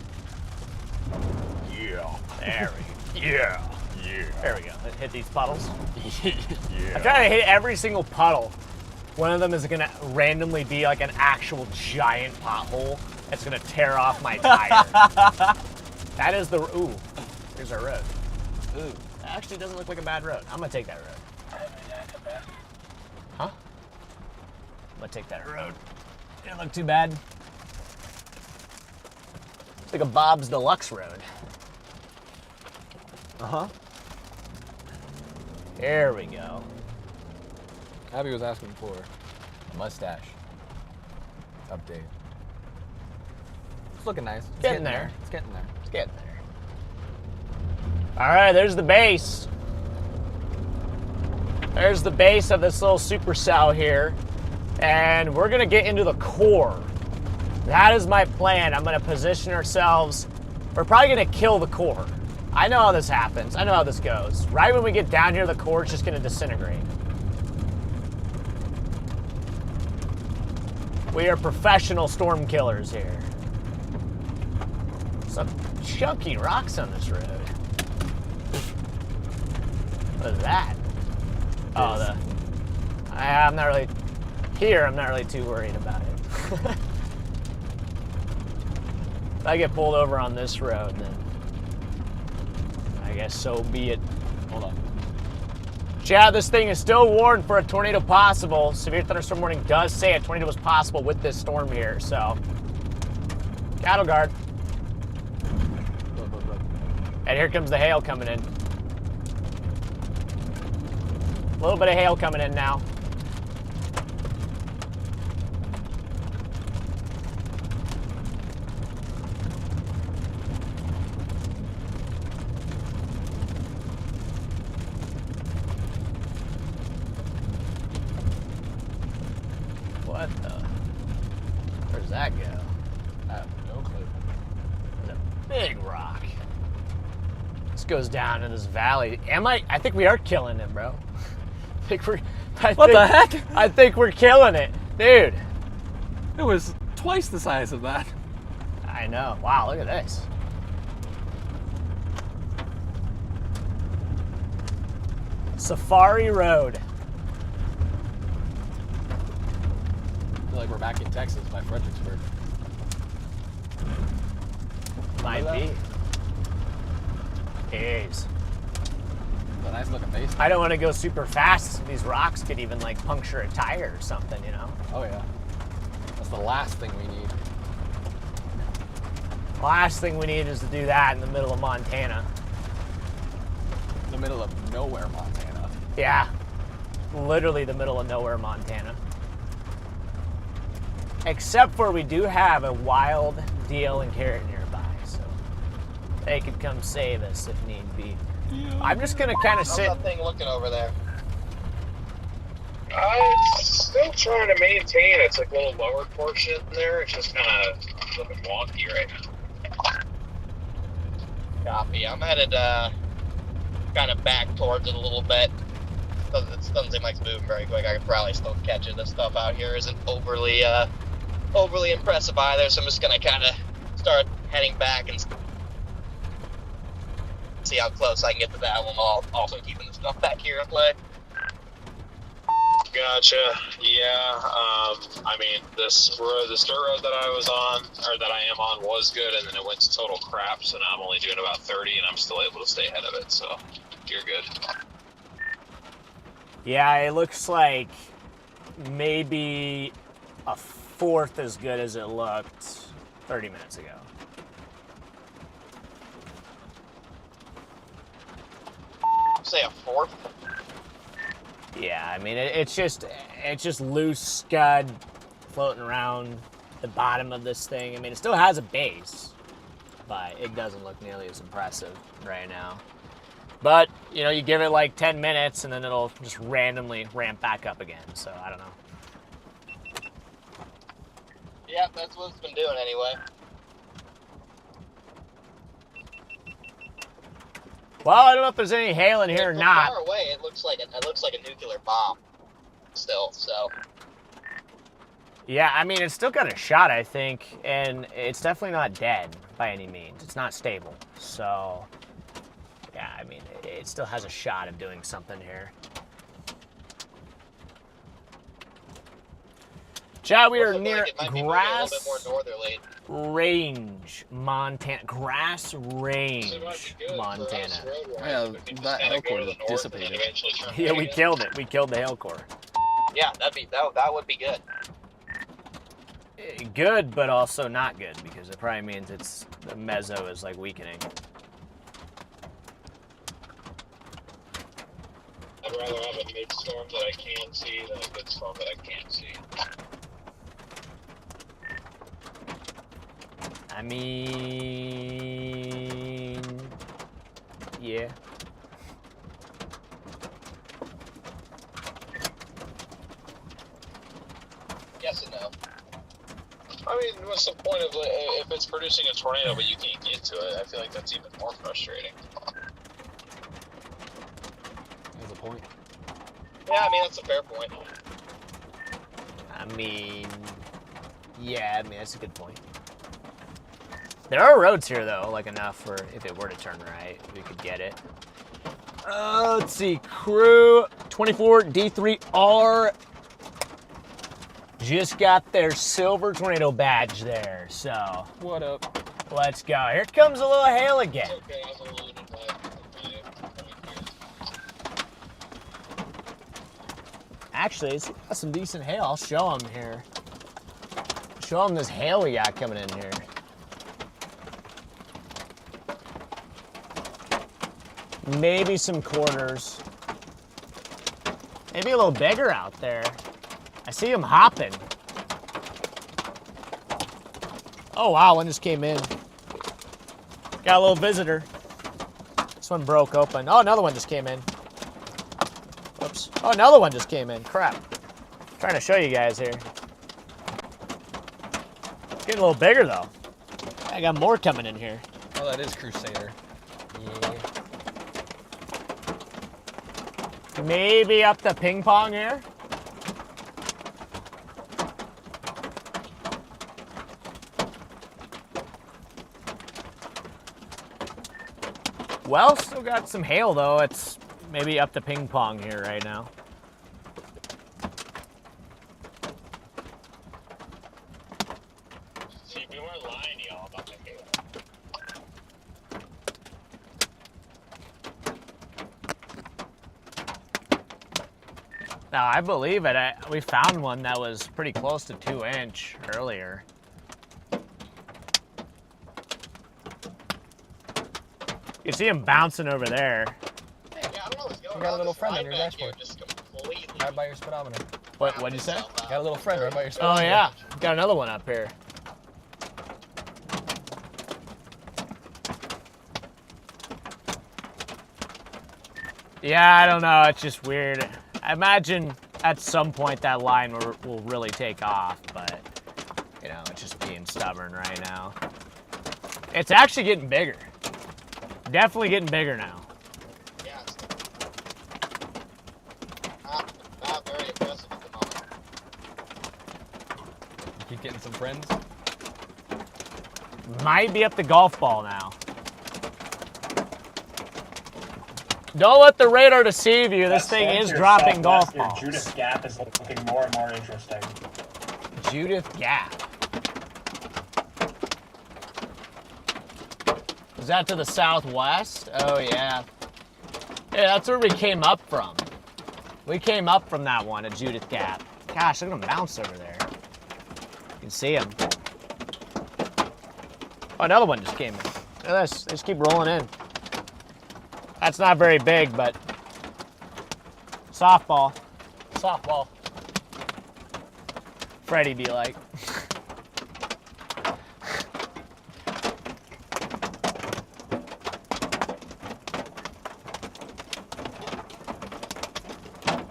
Speaker 9: Yeah.
Speaker 1: There we go. Yeah.
Speaker 9: Yeah.
Speaker 1: There we go. Hit these puddles.
Speaker 9: Yeah.
Speaker 1: I'm trying to hit every single puddle. One of them is gonna randomly be like an actual giant pothole that's gonna tear off my tire. That is the, ooh, here's our road. Ooh, that actually doesn't look like a bad road. I'm gonna take that road. Huh? I'm gonna take that road. Didn't look too bad. It's like a Bob's Deluxe road.
Speaker 9: Uh-huh.
Speaker 1: There we go.
Speaker 9: Abby was asking for a mustache update. It's looking nice. It's
Speaker 1: Getting there.
Speaker 9: It's getting there.
Speaker 1: It's getting there. All right, there's the base. There's the base of this little supercell here. And we're gonna get into the core. That is my plan. I'm gonna position ourselves. We're probably gonna kill the core. I know how this happens. I know how this goes. Right when we get down here, the core is just gonna disintegrate. We are professional storm killers here. Some chunky rocks on this road. What is that? Oh, I'm not really, here I'm not really too worried about it. If I get pulled over on this road, then I guess so be it.
Speaker 9: Hold on.
Speaker 1: Chad, this thing is still warned for a tornado possible. Severe thunderstorm warning does say a tornado was possible with this storm here, so. Cattle guard. And here comes the hail coming in. A little bit of hail coming in now. What the? Where's that go?
Speaker 9: I have no clue.
Speaker 1: There's a big rock. This goes down in this valley. I think we are killing it, bro.
Speaker 9: What the heck?
Speaker 1: I think we're killing it. Dude.
Speaker 9: It was twice the size of that.
Speaker 1: I know. Wow, look at this. Safari Road.
Speaker 9: I feel like we're back in Texas by Fredericksburg.
Speaker 1: Might be. Is.
Speaker 9: It's a nice looking base.
Speaker 1: I don't want to go super fast. These rocks could even like puncture a tire or something, you know?
Speaker 9: Oh yeah. That's the last thing we need.
Speaker 1: Last thing we need is to do that in the middle of Montana.
Speaker 9: The middle of nowhere, Montana.
Speaker 1: Yeah. Literally the middle of nowhere, Montana. Except for we do have a wild deal and carrot nearby, so they could come save us if need be. Yeah. I'm just gonna kind of sit.
Speaker 5: How's that thing looking over there?
Speaker 10: It's still trying to maintain its like little lower portion there. It's just kind of looking wonky right now.
Speaker 5: Copy. I'm headed kind of back towards it a little bit. It doesn't seem like it's moving very quick. I could probably still catch it. This stuff out here isn't overly impressive either, so I'm just gonna kind of start heading back and see how close I can get to that one while also keeping the stuff back here in play.
Speaker 6: Gotcha. Yeah. I mean, this road, the dirt road that I was on, or that I am on, was good, and then it went to total crap. So now I'm only doing about 30, and I'm still able to stay ahead of it. So you're good.
Speaker 1: Yeah, it looks like maybe a fourth as good as it looked 30 minutes ago.
Speaker 5: say a fourth.
Speaker 1: Yeah, I mean, it's just loose scud floating around the bottom of this thing. I mean, it still has a base, but it doesn't look nearly as impressive right now. But, you know, you give it like 10 minutes and then it'll just randomly ramp back up again. So, I don't know.
Speaker 5: Yeah, that's what it's been doing anyway.
Speaker 1: Well, I don't know if there's any hail in here or
Speaker 5: From
Speaker 1: not.
Speaker 5: far away, it looks like a nuclear bomb. Still, so.
Speaker 1: Yeah, I mean, it's still got a shot, I think, and it's definitely not dead by any means. It's not stable. So, yeah, I mean, it still has a shot of doing something here. Chat, we are near Grass Range, Montana. Grass Range, Montana.
Speaker 2: Yeah, that hail core just dissipated.
Speaker 1: Yeah, we killed it. We killed the hail core.
Speaker 5: Yeah, that would be good.
Speaker 1: Good, but also not good, because it probably means it's the meso is like weakening.
Speaker 6: I'd rather have a mid-storm that I can see than a good storm that I can't see.
Speaker 1: I mean, yeah.
Speaker 5: Yes and no.
Speaker 6: I mean, what's the point of if it's producing a tornado but you can't get to it? I feel like that's even more frustrating.
Speaker 2: There's a point.
Speaker 5: Yeah, I mean, that's a fair point.
Speaker 1: I mean, yeah, I mean, that's a good point. There are roads here, though, like enough for if it were to turn right, we could get it. Let's see, crew 24 D3R just got their silver tornado badge there, so
Speaker 2: What up?
Speaker 1: let's go. Here comes a little hail again.
Speaker 6: Okay, I was a little bit
Speaker 1: Actually, it's got some decent hail. I'll show them here. Show them this hail we got coming in here. Maybe some corners. Maybe a little bigger out there. I see them hopping. Oh, wow, one just came in. Got a little visitor. This one broke open. Oh, another one just came in. Oops. Oh, another one just came in. Crap. Trying to show you guys here. It's getting a little bigger, though. I got more coming in here.
Speaker 2: Oh, that is Crusader.
Speaker 1: Yeah. Maybe up the ping pong here. Well, still got some hail though. It's maybe up the ping pong here right now.
Speaker 10: See, we weren't lying to y'all about the hail.
Speaker 1: Now, I believe it. We found one that was pretty close to 2-inch earlier. You see him bouncing over there.
Speaker 5: Yeah, I don't know what's going on.
Speaker 9: You got a little
Speaker 5: This
Speaker 9: friend on
Speaker 5: ride
Speaker 9: your
Speaker 5: back here
Speaker 9: dashboard.
Speaker 5: just completely
Speaker 9: Right by your speedometer.
Speaker 1: What'd you say?
Speaker 9: You got a little friend right by your
Speaker 1: Oh
Speaker 9: speedometer.
Speaker 1: yeah, got another one up here. Yeah, I don't know. It's just weird. I imagine at some point that line will really take off, but you know, it's just being stubborn right now. It's actually getting bigger. Definitely getting bigger now.
Speaker 5: Yeah, it's not very impressive at the moment.
Speaker 2: You keep getting some friends.
Speaker 1: Might be up the golf ball now. Don't let the radar deceive you. This thing is dropping golf balls.
Speaker 3: Judith Gap is looking more and more interesting.
Speaker 1: Judith Gap. Is that to the southwest? Oh, yeah. Yeah, that's where we came up from. We came up from that one at Judith Gap. Gosh, look at him bounce over there. You can see him. Oh, another one just came in. Look at this. They just keep rolling in. That's not very big, but Softball. Softball. Freddy be like.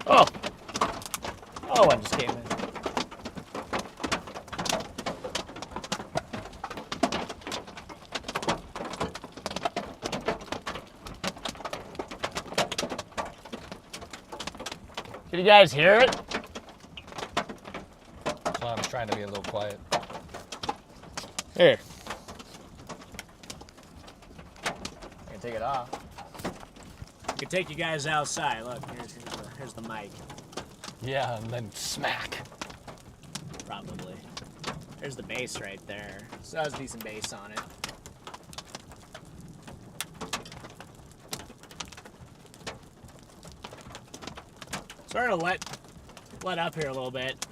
Speaker 1: Oh. Oh, I just came in. Did you guys hear it?
Speaker 2: So I'm trying to be a little quiet.
Speaker 1: Here. I can take it off. I can take you guys outside. Look, here's the mic.
Speaker 2: Yeah, and then smack.
Speaker 1: Probably. There's the bass right there. So that was decent bass on it. Starting to let up here a little bit.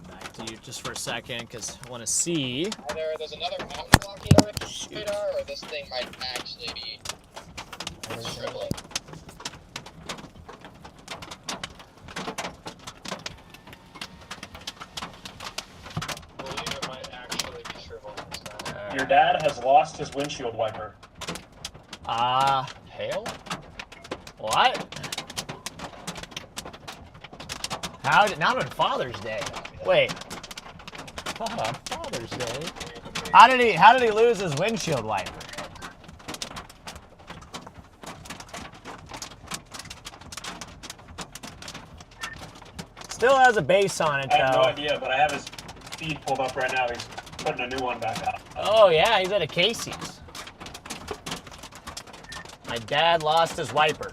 Speaker 1: Back to you just for a second, because I want to see.
Speaker 5: Either there's another mountain blocking the radar, or this thing might actually be shriveling.
Speaker 6: I believe it might actually be shriveling this time.
Speaker 3: Your dad has lost his windshield wiper.
Speaker 2: Hail?
Speaker 1: What? Not on Father's Day. Wait,
Speaker 2: Father's Day.
Speaker 1: how did he lose his windshield wiper? Still has a base on it,
Speaker 3: I have no
Speaker 1: though.
Speaker 3: idea, but I have his feed pulled up right now. He's putting a new one back out.
Speaker 1: Oh yeah, he's at a Casey's. My dad lost his wiper.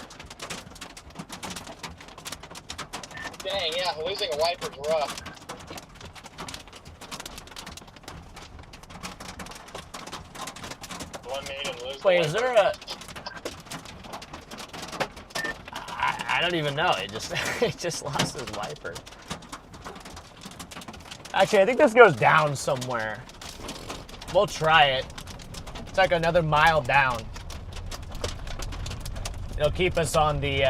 Speaker 5: Dang, yeah, losing a wiper's rough.
Speaker 6: One made him lose.
Speaker 1: Wait,
Speaker 6: the
Speaker 1: is
Speaker 6: wiper.
Speaker 1: there a? I don't even know. It just lost his wiper. Actually, I think this goes down somewhere. We'll try it. It's like another mile down. It'll keep us on the.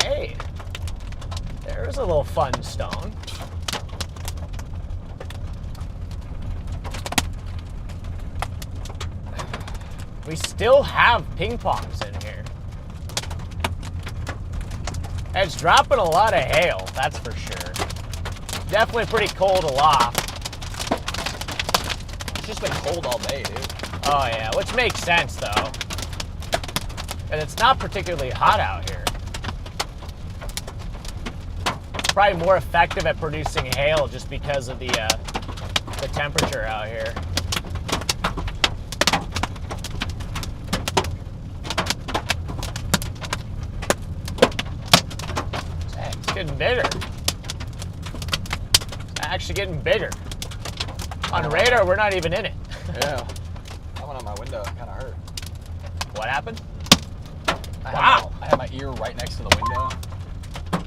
Speaker 1: Hey, there's a little fun stone. We still have ping pongs in here. It's dropping a lot of hail, that's for sure. Definitely pretty cold aloft.
Speaker 2: It's just been cold all day, dude.
Speaker 1: Oh yeah, which makes sense though. And it's not particularly hot out here. It's probably more effective at producing hail just because of the temperature out here. Dang, it's getting bigger. It's actually getting bigger. On radar, we're not even in it.
Speaker 2: Yeah. That went on my window. It kind of hurt.
Speaker 1: What happened?
Speaker 2: I had my ear right next to the window.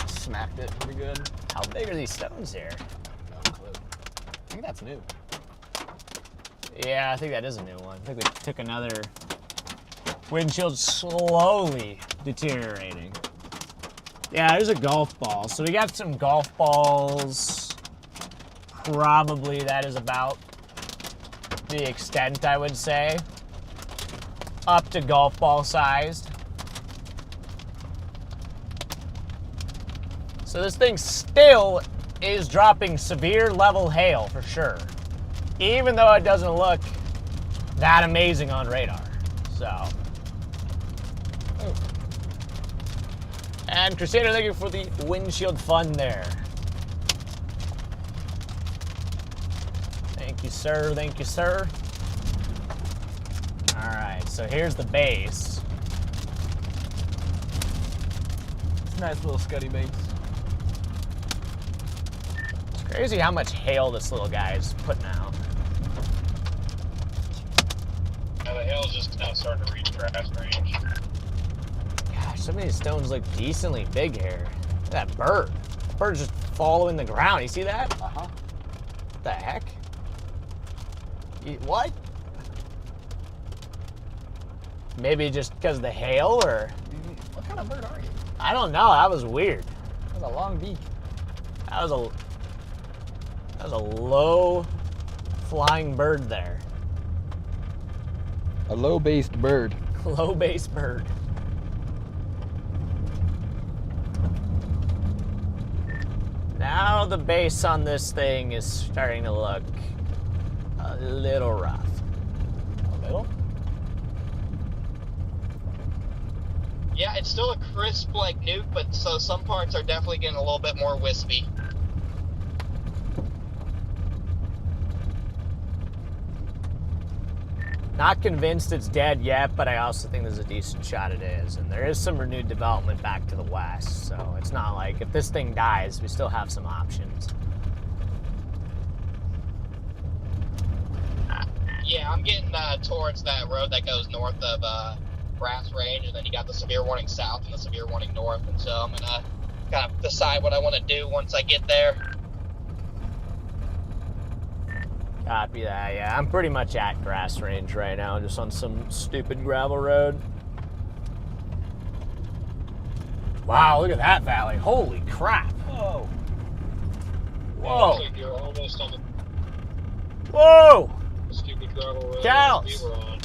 Speaker 2: Smacked it pretty good.
Speaker 1: How big are these stones here?
Speaker 2: No clue. I think that's new.
Speaker 1: Yeah, I think that is a new one. I think we took another windshield slowly deteriorating. Yeah, there's a golf ball. So we got some golf balls. Probably that is about the extent, I would say. Up to golf ball sized. So this thing still is dropping severe level hail for sure. Even though it doesn't look that amazing on radar. So. And Crusader, thank you for the windshield fun there. Thank you, sir. Thank you, sir. All right, so here's the base.
Speaker 2: It's a nice little Scuddy base.
Speaker 1: It's crazy how much hail this little guy is putting out.
Speaker 6: Now the hail's just now starting to reach grass range.
Speaker 1: Gosh, some of these stones look decently big here. Look at that bird. That bird's just following the ground. You see that?
Speaker 2: Uh-huh.
Speaker 1: What the heck? What? Maybe just because of the hail, or
Speaker 9: What kind of bird are you?
Speaker 1: I don't know. That was weird.
Speaker 9: That's a long beak.
Speaker 1: That was a low flying bird there.
Speaker 2: A low-based bird.
Speaker 1: Low base bird. Now the base on this thing is starting to look a little rough.
Speaker 9: A little?
Speaker 5: Yeah, it's still a crisp like nuke, but so some parts are definitely getting a little bit more wispy.
Speaker 1: Not convinced it's dead yet, but I also think there's a decent shot it is. And there is some renewed development back to the west, so it's not like if this thing dies, we still have some options.
Speaker 5: Yeah, I'm getting towards that road that goes north of Brass Range, and then you got the severe warning south and the severe warning north, and so I'm gonna kind of decide what I want to do once I get there.
Speaker 1: Copy that, yeah. I'm pretty much at Grass Range right now, just on some stupid gravel road. Wow, look at that valley. Holy crap.
Speaker 9: Whoa.
Speaker 1: Whoa.
Speaker 6: Looks like you're almost on
Speaker 1: Whoa!
Speaker 6: the stupid gravel road
Speaker 1: Cows.
Speaker 6: we were on.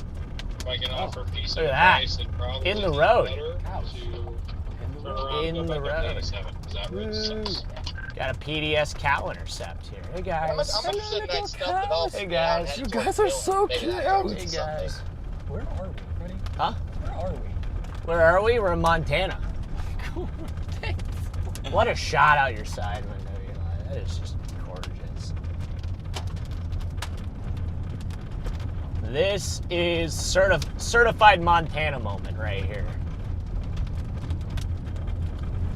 Speaker 6: If I can offer a piece
Speaker 1: Look
Speaker 6: of
Speaker 1: at that.
Speaker 6: advice, it'd probably
Speaker 1: In the
Speaker 6: be
Speaker 1: road.
Speaker 6: better
Speaker 9: Cows.
Speaker 6: to turn around
Speaker 1: In
Speaker 6: and go
Speaker 1: the
Speaker 6: back up
Speaker 1: road.
Speaker 6: 97, 'cause that road sucks.
Speaker 1: Got a PDS cow intercept here. Hey guys.
Speaker 5: I'm interested in that stuff develops.
Speaker 1: Hey, guys.
Speaker 5: You
Speaker 1: guys are so
Speaker 5: Maybe that
Speaker 1: cute.
Speaker 5: happens
Speaker 1: Hey
Speaker 5: someday.
Speaker 1: guys.
Speaker 9: Where are we, Freddy?
Speaker 1: Huh?
Speaker 9: Where are we?
Speaker 1: Where are we? We're in Montana. What a shot out your side window, Eli. That is just gorgeous. This is certified Montana moment right here.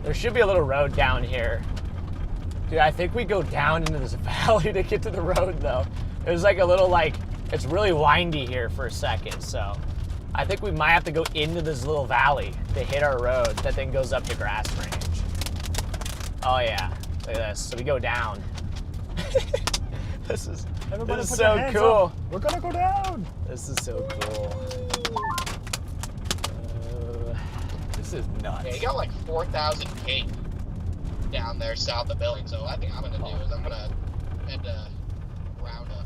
Speaker 1: There should be a little road down here. Dude, I think we go down into this valley to get to the road, though. There's like a little, like, it's really windy here for a second, so I think we might have to go into this little valley to hit our road that then goes up to Grass Range. Oh, yeah. Look at this. So we go down. This is
Speaker 9: Everybody put
Speaker 1: so
Speaker 9: your hands
Speaker 1: cool.
Speaker 9: up. We're gonna go down.
Speaker 1: This is so cool.
Speaker 9: This is nuts.
Speaker 5: Yeah, you got like 4,000 feet down there south of the building, so I think I'm gonna do is I'm gonna head to Roundup.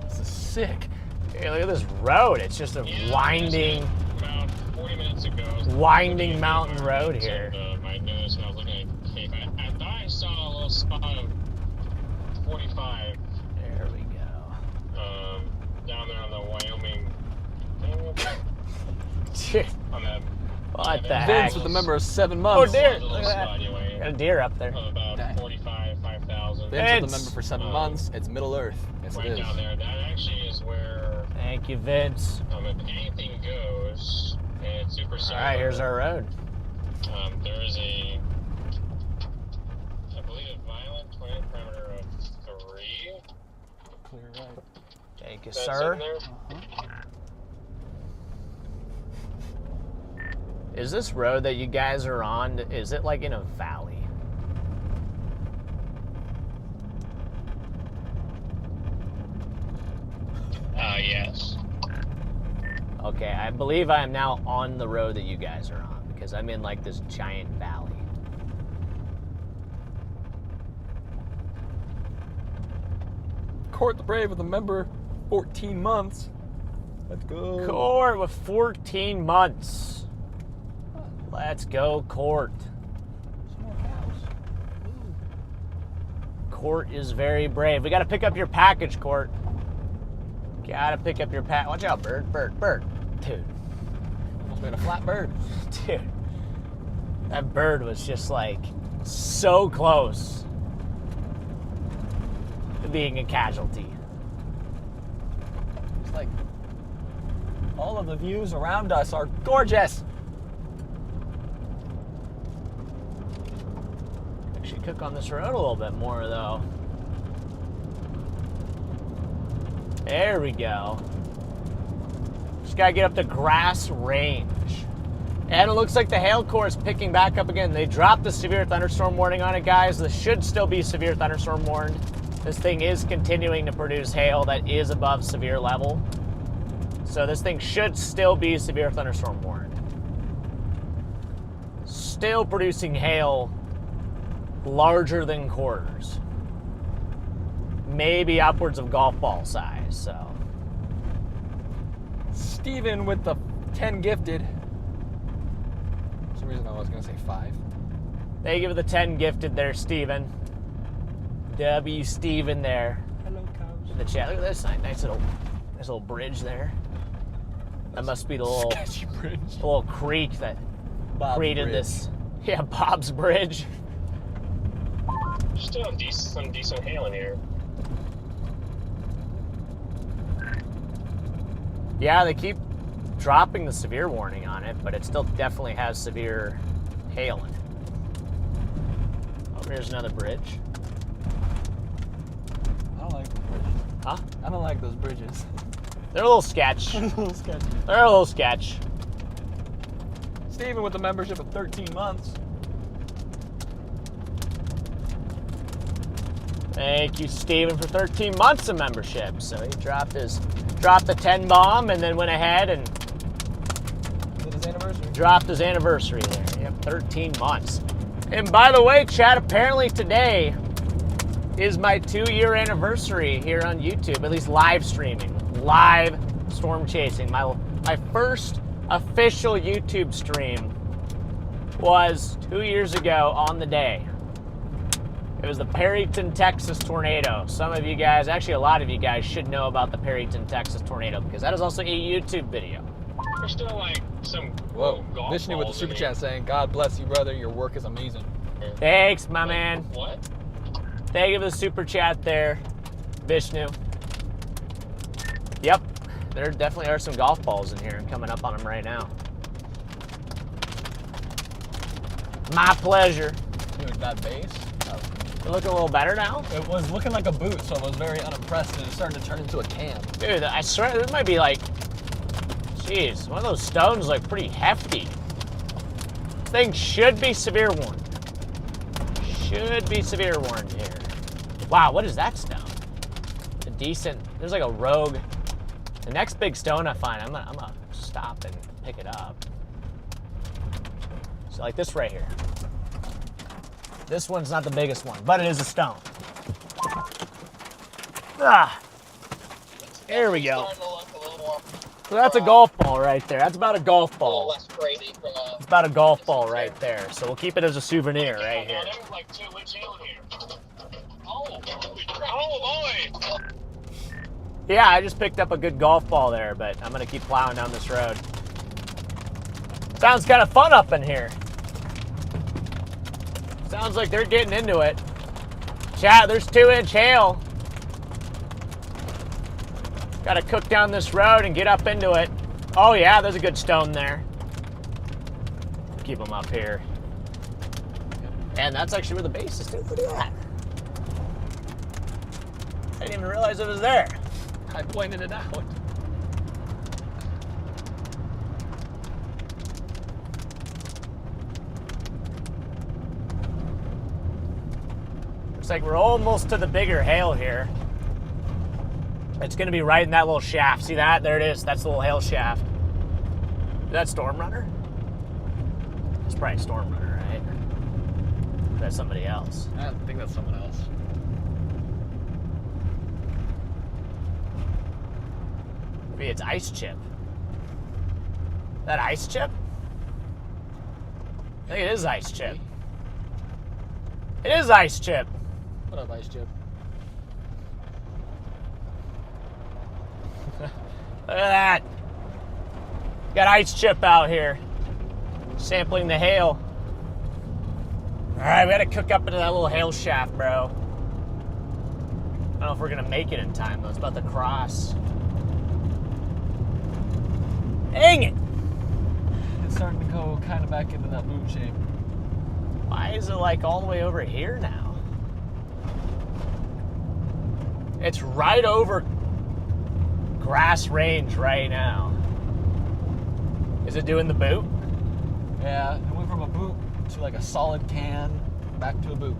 Speaker 9: This is sick.
Speaker 1: Hey, look at this road. It's just a winding,
Speaker 6: About 40 minutes ago,
Speaker 1: winding mountain road here.
Speaker 6: My nose, and I was looking at the cave. I thought I saw a little spot of 45
Speaker 1: There we go.
Speaker 6: down there on the Wyoming.
Speaker 1: Dude,
Speaker 6: On that.
Speaker 1: what the heck?
Speaker 9: Vince with a member of 7
Speaker 1: Oh,
Speaker 9: months.
Speaker 1: dear.
Speaker 6: Little
Speaker 1: Look at that.
Speaker 6: spot anyway.
Speaker 1: Got a deer up there.
Speaker 6: Of about
Speaker 9: Dang.
Speaker 6: 45, 5,000.
Speaker 9: Vince with a
Speaker 1: Vince.
Speaker 9: member for 7 months. It's Middle Earth. Yes,
Speaker 6: Right
Speaker 9: it is.
Speaker 6: down there. That actually is where,
Speaker 1: Thank you, Vince.
Speaker 6: if anything goes, and it's Supercell.
Speaker 1: All right, here's our road.
Speaker 6: There is a, I believe, a violent twin parameter of 3.
Speaker 9: Clear right.
Speaker 1: Thank you,
Speaker 6: That's
Speaker 1: sir.
Speaker 6: in there.
Speaker 1: Is this road that you guys are on, is it like in a valley?
Speaker 6: Yes.
Speaker 1: Okay, I believe I am now on the road that you guys are on because I'm in like this giant valley.
Speaker 9: Court the Brave with a member 14 months. Let's go.
Speaker 1: Court with 14 months. Let's go, Court.
Speaker 9: Some more cows.
Speaker 1: Court is very brave. We gotta pick up your package, Court. Gotta pick up your pack. Watch out, bird. Dude.
Speaker 9: Almost made a flat bird.
Speaker 1: Dude. That bird was just like so close to being a casualty.
Speaker 9: It's like all of the views around us are gorgeous.
Speaker 1: Actually cook on this road a little bit more though. There we go. Just gotta get up to Grass Range. And it looks like the hail core is picking back up again. They dropped the severe thunderstorm warning on it, guys. This should still be severe thunderstorm warned. This thing is continuing to produce hail that is above severe level. So this thing should still be severe thunderstorm warned. Still producing hail larger than quarters. Maybe upwards of golf ball size, so.
Speaker 2: Steven with the 10 gifted. For some reason I was going to say 5.
Speaker 1: They give it the 10 gifted there, Steven. W. Steven there.
Speaker 7: Hello, cows.
Speaker 1: In the chat. Look at this nice little bridge there. That must be the little
Speaker 2: sketchy bridge.
Speaker 1: The little creek that
Speaker 2: Bob's
Speaker 1: created
Speaker 2: Bridge.
Speaker 1: this. Yeah, Bob's Bridge.
Speaker 10: Still some decent hail in here.
Speaker 1: Yeah, they keep dropping the severe warning on it, but it still definitely has severe hail in it. Oh, here's another bridge.
Speaker 2: I don't like those bridges.
Speaker 1: Huh?
Speaker 2: I don't like those bridges.
Speaker 1: They're a little sketch.
Speaker 2: A little sketchy.
Speaker 1: They're a little sketch.
Speaker 2: Steven with a membership of 13 months.
Speaker 1: Thank you, Steven, for 13 months of membership. So he dropped the 10 bomb and then went ahead and
Speaker 2: Is it his anniversary?
Speaker 1: dropped his anniversary there. Yep, 13 months. And by the way, chat, apparently today is my 2-year anniversary here on YouTube, at least live streaming, live storm chasing. My first official YouTube stream was 2 years ago on the day. It was the Perryton, Texas tornado. Some of you guys, actually a lot of you guys, should know about the Perryton, Texas tornado because that is also a YouTube video.
Speaker 10: There's still like some
Speaker 2: Whoa,
Speaker 10: golf
Speaker 2: Vishnu with the
Speaker 10: balls
Speaker 2: super
Speaker 10: in
Speaker 2: chat saying, God bless you, brother. Your work is amazing.
Speaker 1: Thanks, my man.
Speaker 10: What?
Speaker 1: Thank you for the super chat there, Vishnu. Yep, there definitely are some golf balls in here and coming up on them right now. My pleasure.
Speaker 2: Dude, that bass.
Speaker 1: You look a little better now?
Speaker 2: It was looking like a boot, so I was very unimpressed, and it started to turn into a cam.
Speaker 1: Dude, I swear this might be like, jeez, one of those stones like pretty hefty. This thing should be severe warned. Should be severe warned here. Wow, what is that stone? A decent, there's like a rogue. The next big stone I find, I'm gonna stop and pick it up. So like this right here. This one's not the biggest one, but it is a stone. Ah, there we go. So that's a golf ball right there. That's about a golf ball.
Speaker 5: less crazy from
Speaker 1: It's about a golf ball right there. So we'll keep it as a souvenir right here.
Speaker 10: There's like 2 inch hail in here. Oh boy!
Speaker 1: Yeah, I just picked up a good golf ball there, but I'm gonna keep plowing down this road. Sounds kind of fun up in here. Sounds like they're getting into it. Chat, there's 2 inch hail. Gotta cook down this road and get up into it. Oh yeah, there's a good stone there. Keep them up here. And that's actually where the base is too. Look at that. I didn't even realize it was there.
Speaker 2: I pointed it out.
Speaker 1: Looks like we're almost to the bigger hail here. It's gonna be right in that little shaft. See that? There it is. That's the little hail shaft. Is that Storm Runner? It's probably Storm Runner, right? Or is that somebody else?
Speaker 2: I think that's someone else.
Speaker 1: Maybe it's Ice Chip. That Ice Chip? I think it is Ice Chip. It is Ice Chip.
Speaker 2: What up, Ice Chip?
Speaker 1: Look at that. Got Ice Chip out here. Sampling the hail. Alright, we gotta cook up into that little hail shaft, bro. I don't know if we're gonna make it in time, though. It's about to cross. Dang it!
Speaker 2: It's starting to go kind of back into that boot shape.
Speaker 1: Why is it like all the way over here now? It's right over grass range right now. Is it doing the boot?
Speaker 2: Yeah, it went from a boot to like a solid can, back to a boot.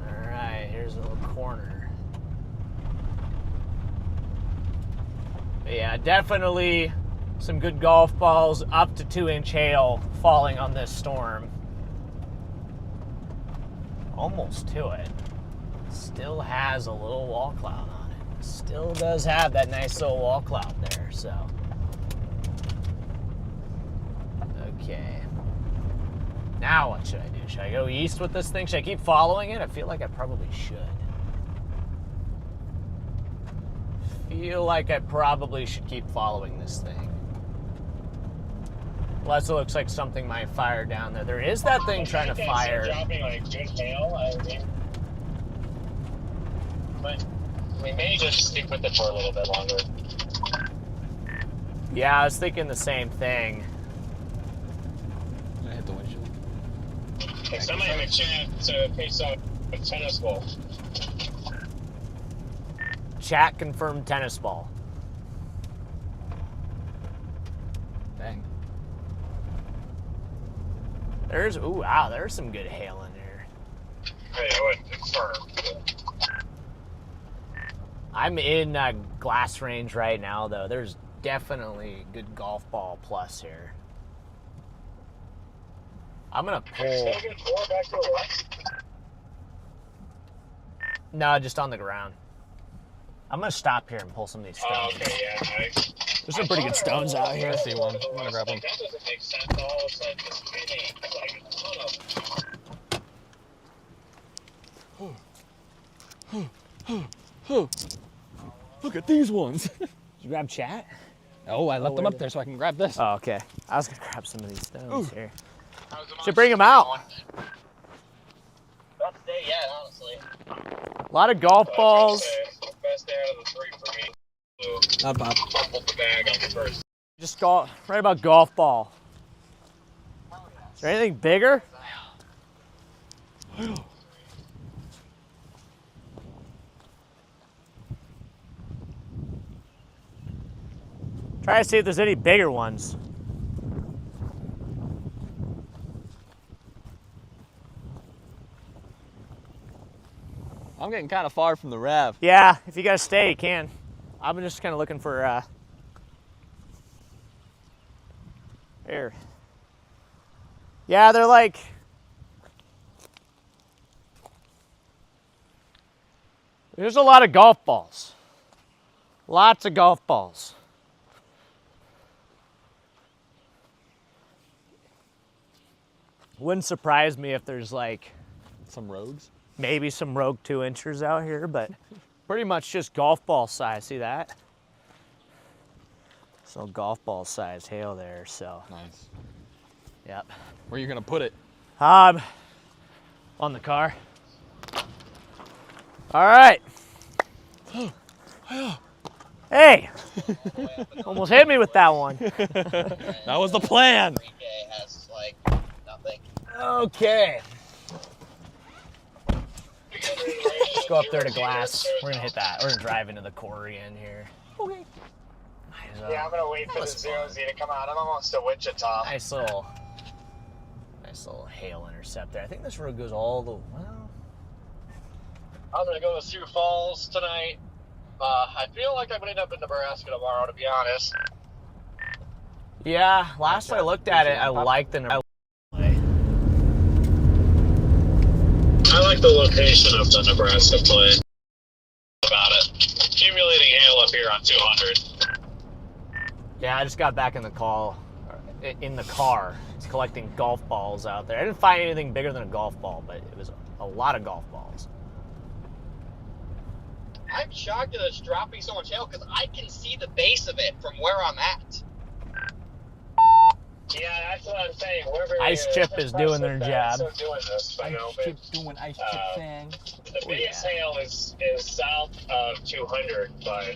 Speaker 1: Alright, here's a little corner. Yeah, definitely some good golf balls, up to 2-inch hail falling on this storm. Almost to it. Still has a little wall cloud on it. Still does have that nice little wall cloud there, so. Okay. Now what should I do? Should I go east with this thing? Should I keep following it? I feel like I probably should. Feel like I probably should keep following this thing. Unless it looks like something might fire down there. There is that thing trying to fire.
Speaker 10: Dropping like good hail. I mean, but we may just stick with it for a little bit longer.
Speaker 1: Yeah, I was thinking the same thing.
Speaker 2: I'm gonna hit the windshield.
Speaker 10: Hey, somebody in the chat to face off a tennis ball.
Speaker 1: Chat confirmed tennis ball.
Speaker 2: Dang.
Speaker 1: There's, ooh, wow, there's some good hail in there.
Speaker 10: Hey, I wouldn't confirm.
Speaker 1: I'm in glass range right now, though. There's definitely good golf ball plus here. I'm gonna pull.
Speaker 10: Still get 4 back to the west.
Speaker 1: No, just on the ground. I'm gonna stop here and pull some of these stones.
Speaker 10: Oh, okay, yeah.
Speaker 1: There's some pretty good stones out here.
Speaker 2: I see one. I'm gonna grab one.
Speaker 10: That doesn't make sense. All of a sudden, this mini, like a ton of.
Speaker 2: Look at these ones.
Speaker 1: Did you grab chat?
Speaker 2: Oh, I left them up there so I can grab this.
Speaker 1: Oh, okay. I was gonna grab some of these stones here. Should bring them out.
Speaker 5: Best day yet, honestly.
Speaker 1: A lot of golf balls.
Speaker 10: Best day out of the 3 for me. So,
Speaker 2: Not bad.
Speaker 10: fumbled the bag on the first.
Speaker 1: Just right about golf ball. Is there anything bigger? Try to see if there's any bigger ones.
Speaker 2: I'm getting kind of far from the Rav.
Speaker 1: Yeah, if you guys stay, you can. I'm just kind of looking for here. Yeah, they're like there's a lot of golf balls. Lots of golf balls. Wouldn't surprise me if there's like
Speaker 2: Some rogues.
Speaker 1: maybe some rogue 2-inchers out here, but pretty much just golf ball size. See that? So golf ball size hail there. So
Speaker 2: Nice.
Speaker 1: yep.
Speaker 2: Where are you gonna put it?
Speaker 1: On the car. All right. Hey, almost hit me with that one.
Speaker 2: That was the plan.
Speaker 5: 3K has like nothing.
Speaker 1: Okay. Let's go up there to glass. We're gonna hit that. We're gonna drive into the quarry in here. Okay.
Speaker 10: Yeah, I'm gonna wait for the 0Z to come out. I'm almost to Wichita.
Speaker 1: Nice little hail intercept there. I think this road goes all the well.
Speaker 10: I'm gonna go to Sioux Falls tonight. I feel like I'm gonna end up in Nebraska tomorrow, to be honest.
Speaker 1: Yeah, last I looked at it, I liked the.
Speaker 10: I like the location of the Nebraska play. About it. Accumulating hail up here on 200.
Speaker 1: Yeah, I just got back in the car. It's collecting golf balls out there. I didn't find anything bigger than a golf ball, but it was a lot of golf balls.
Speaker 5: I'm shocked that it's dropping so much hail because I can see the base of it from where I'm at.
Speaker 10: Yeah, that's what I'm saying. Whoever
Speaker 1: Ice Chip is doing their job.
Speaker 10: Doing this, I know, but,
Speaker 2: doing ice chip thing.
Speaker 10: the biggest hail is south of 200, but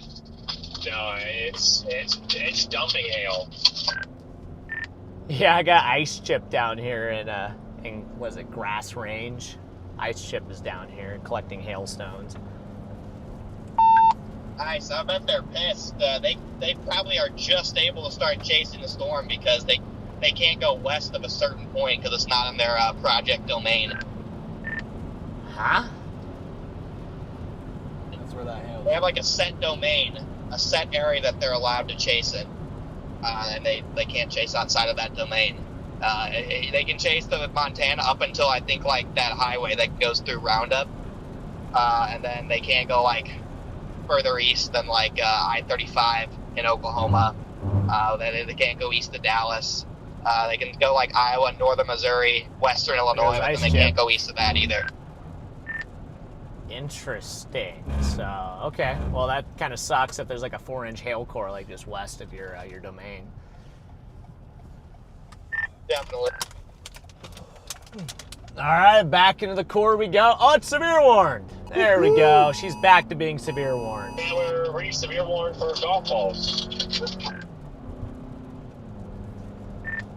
Speaker 10: no, it's dumping hail.
Speaker 1: Yeah, I got Ice Chip down here in was it Grass Range? Ice Chip is down here collecting hailstones.
Speaker 5: Nice. I bet they're pissed. They probably are just able to start chasing the storm because they can't go west of a certain point because it's not in their project domain.
Speaker 1: Huh?
Speaker 2: That's where that hail
Speaker 5: They have like a set domain a set area that they're allowed to chase in, and they can't chase outside of that domain. They can chase the Montana up until I think like that highway that goes through Roundup, and then they can't go like further east than like I-35 in Oklahoma. They can't go east of Dallas. They can go like Iowa, northern Missouri, western Illinois, but then they can't go east of that either.
Speaker 1: Interesting. So, okay. Well, that kind of sucks if there's like a 4-inch hail core like just west of your domain.
Speaker 5: Definitely.
Speaker 1: All right, back into the core we go. Oh, it's severe warned. There we go. She's back to being severe warned.
Speaker 10: Yeah, we're already severe warned for golf balls.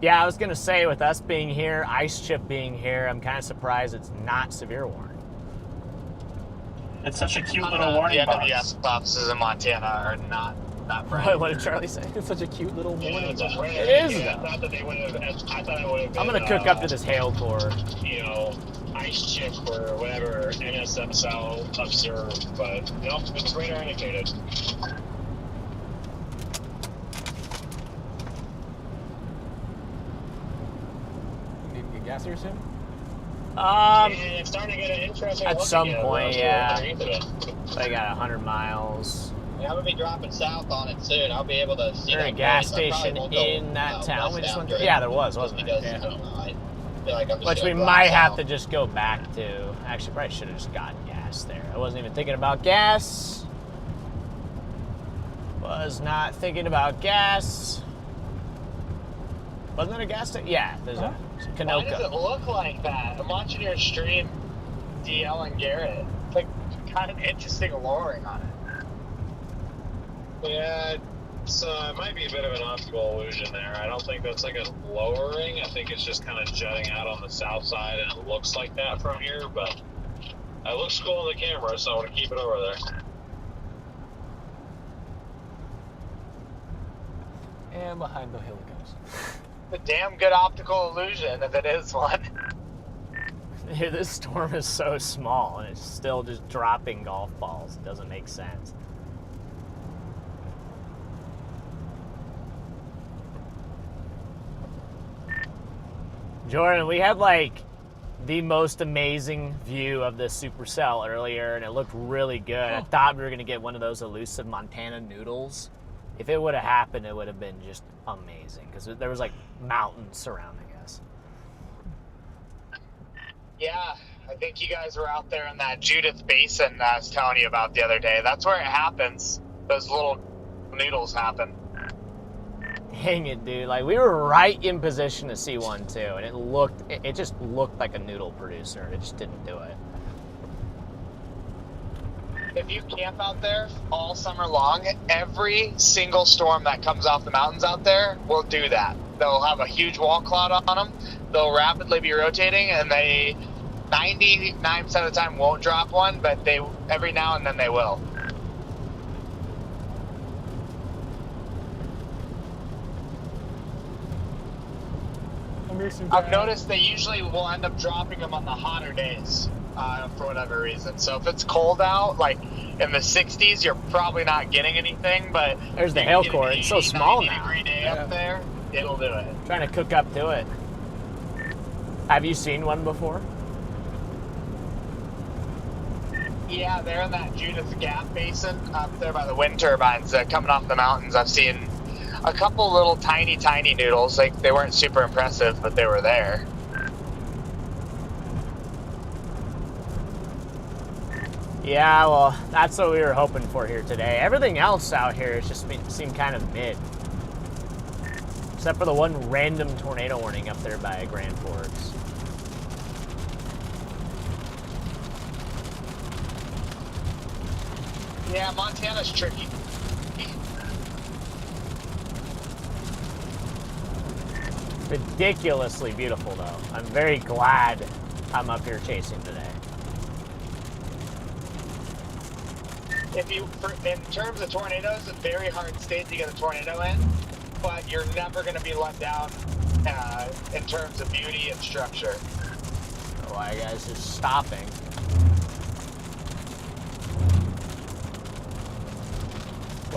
Speaker 1: Yeah, I was going to say, with us being here, Ice Chip being here, I'm kind of surprised it's not severe warned.
Speaker 3: It's such a cute little warning
Speaker 5: The
Speaker 3: box.
Speaker 5: NWS offices in Montana are not bright.
Speaker 1: What did Charlie say?
Speaker 2: It's such a cute little warning.
Speaker 1: It is,
Speaker 10: I
Speaker 1: though.
Speaker 10: thought that they would have. I thought it would have been.
Speaker 1: I'm going to cook up to this hail core.
Speaker 10: You know, Ice Chip or whatever NSSL observed, but no, it's radar indicated.
Speaker 2: You need to get gas here soon?
Speaker 10: And it's starting to get an interesting
Speaker 1: At
Speaker 10: look
Speaker 1: some
Speaker 10: again,
Speaker 1: point,
Speaker 10: though,
Speaker 1: yeah.
Speaker 10: underneath it.
Speaker 1: I got 100 miles.
Speaker 5: Yeah, I'm gonna be dropping south on it soon. I'll be able to see
Speaker 1: Is there a
Speaker 5: that
Speaker 1: gas
Speaker 5: place. I probably
Speaker 1: station
Speaker 5: won't go,
Speaker 1: in that town we
Speaker 5: west
Speaker 1: just
Speaker 5: down
Speaker 1: went to?
Speaker 5: during-
Speaker 1: Yeah, there was, wasn't
Speaker 5: because,
Speaker 1: there?
Speaker 5: I
Speaker 1: Yeah.
Speaker 5: don't know. I feel like I'm just
Speaker 1: Which we
Speaker 5: gonna drop
Speaker 1: might have
Speaker 5: south.
Speaker 1: to just go back to. Actually, probably should have just gotten gas there. I wasn't even thinking about gas. Was not thinking about gas. Wasn't there a gas station? Yeah, there's a
Speaker 6: Why does it
Speaker 1: Canoka.
Speaker 6: look like that? I'm watching your stream, DL and Garrett. It's like kind of interesting lowering on it.
Speaker 10: Yeah, it might be a bit of an optical illusion there. I don't think that's like a lowering. I think it's just kind of jutting out on the south side, and it looks like that from here. But it looks cool on the camera, so I want to keep it over there.
Speaker 2: And behind the hill it goes.
Speaker 6: A damn good optical illusion, if it is one.
Speaker 1: Yeah, this storm is so small and it's still just dropping golf balls. It doesn't make sense. Jordan, we had like the most amazing view of the Supercell earlier, and it looked really good. I thought we were going to get one of those elusive Montana noodles. If it would have happened, it would have been just amazing because there was like mountains surrounding us.
Speaker 6: Yeah, I think you guys were out there in that Judith Basin I was telling you about the other day. That's where it happens. Those little noodles happen.
Speaker 1: Dang it, dude. Like, we were right in position to see one, too, and it just looked like a noodle producer. It just didn't do it.
Speaker 6: If you camp out there all summer long, every single storm that comes off the mountains out there will do that. They'll have a huge wall cloud on them. They'll rapidly be rotating, and they 99% of the time won't drop one, but they every now and then they will. I've noticed they usually will end up dropping them on the hotter days for whatever reason. So if it's cold out, like in the 60s, you're probably not getting anything. But
Speaker 1: There's the
Speaker 6: you
Speaker 1: hail
Speaker 6: get
Speaker 1: core.
Speaker 6: an
Speaker 1: It's so
Speaker 6: 80,
Speaker 1: small
Speaker 6: 90
Speaker 1: now.
Speaker 6: degree day up there, it'll do it.
Speaker 1: Trying to cook up to it. Have you seen one before?
Speaker 6: Yeah, they're in that Judith Gap Basin up there by the wind turbines coming off the mountains. I've seen a couple little tiny noodles. Like, they weren't super impressive, but they were there.
Speaker 1: Yeah, well, that's what we were hoping for here today. Everything else out here has just seemed kind of mid. Except for the one random tornado warning up there by Grand Forks.
Speaker 6: Yeah, Montana's tricky.
Speaker 1: Ridiculously beautiful, though. I'm very glad I'm up here chasing today.
Speaker 6: In terms of tornadoes, a very hard state to get a tornado in, but you're never going to be let down in terms of beauty and structure.
Speaker 1: Why, guys, just stopping.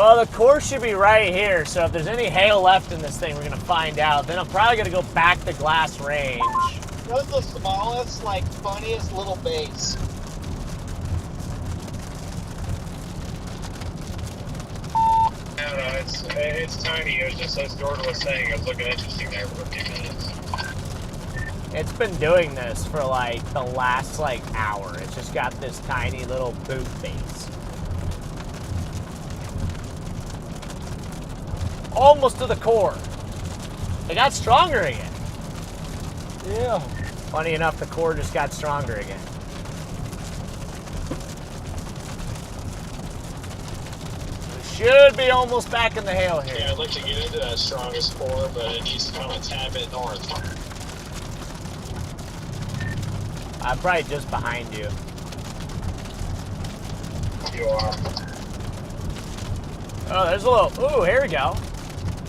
Speaker 1: Well, the core should be right here, so if there's any hail left in this thing, we're gonna find out. Then I'm probably gonna go back to glass range.
Speaker 5: What's the smallest, like, funniest little base?
Speaker 10: I don't know, it's tiny. It was just as Jordan was saying, it was looking interesting there for a few minutes.
Speaker 1: It's been doing this for like the last like hour. It's just got this tiny little boot base. Almost to the core. It got stronger again.
Speaker 9: Yeah.
Speaker 1: Funny enough, the core just got stronger again. We should be almost back in the hail here.
Speaker 10: Yeah, I'd like to get into that strongest core, but it needs to come a tad bit north.
Speaker 1: I'm probably just behind you.
Speaker 10: You are.
Speaker 1: Oh, there's a little. Ooh, here we go.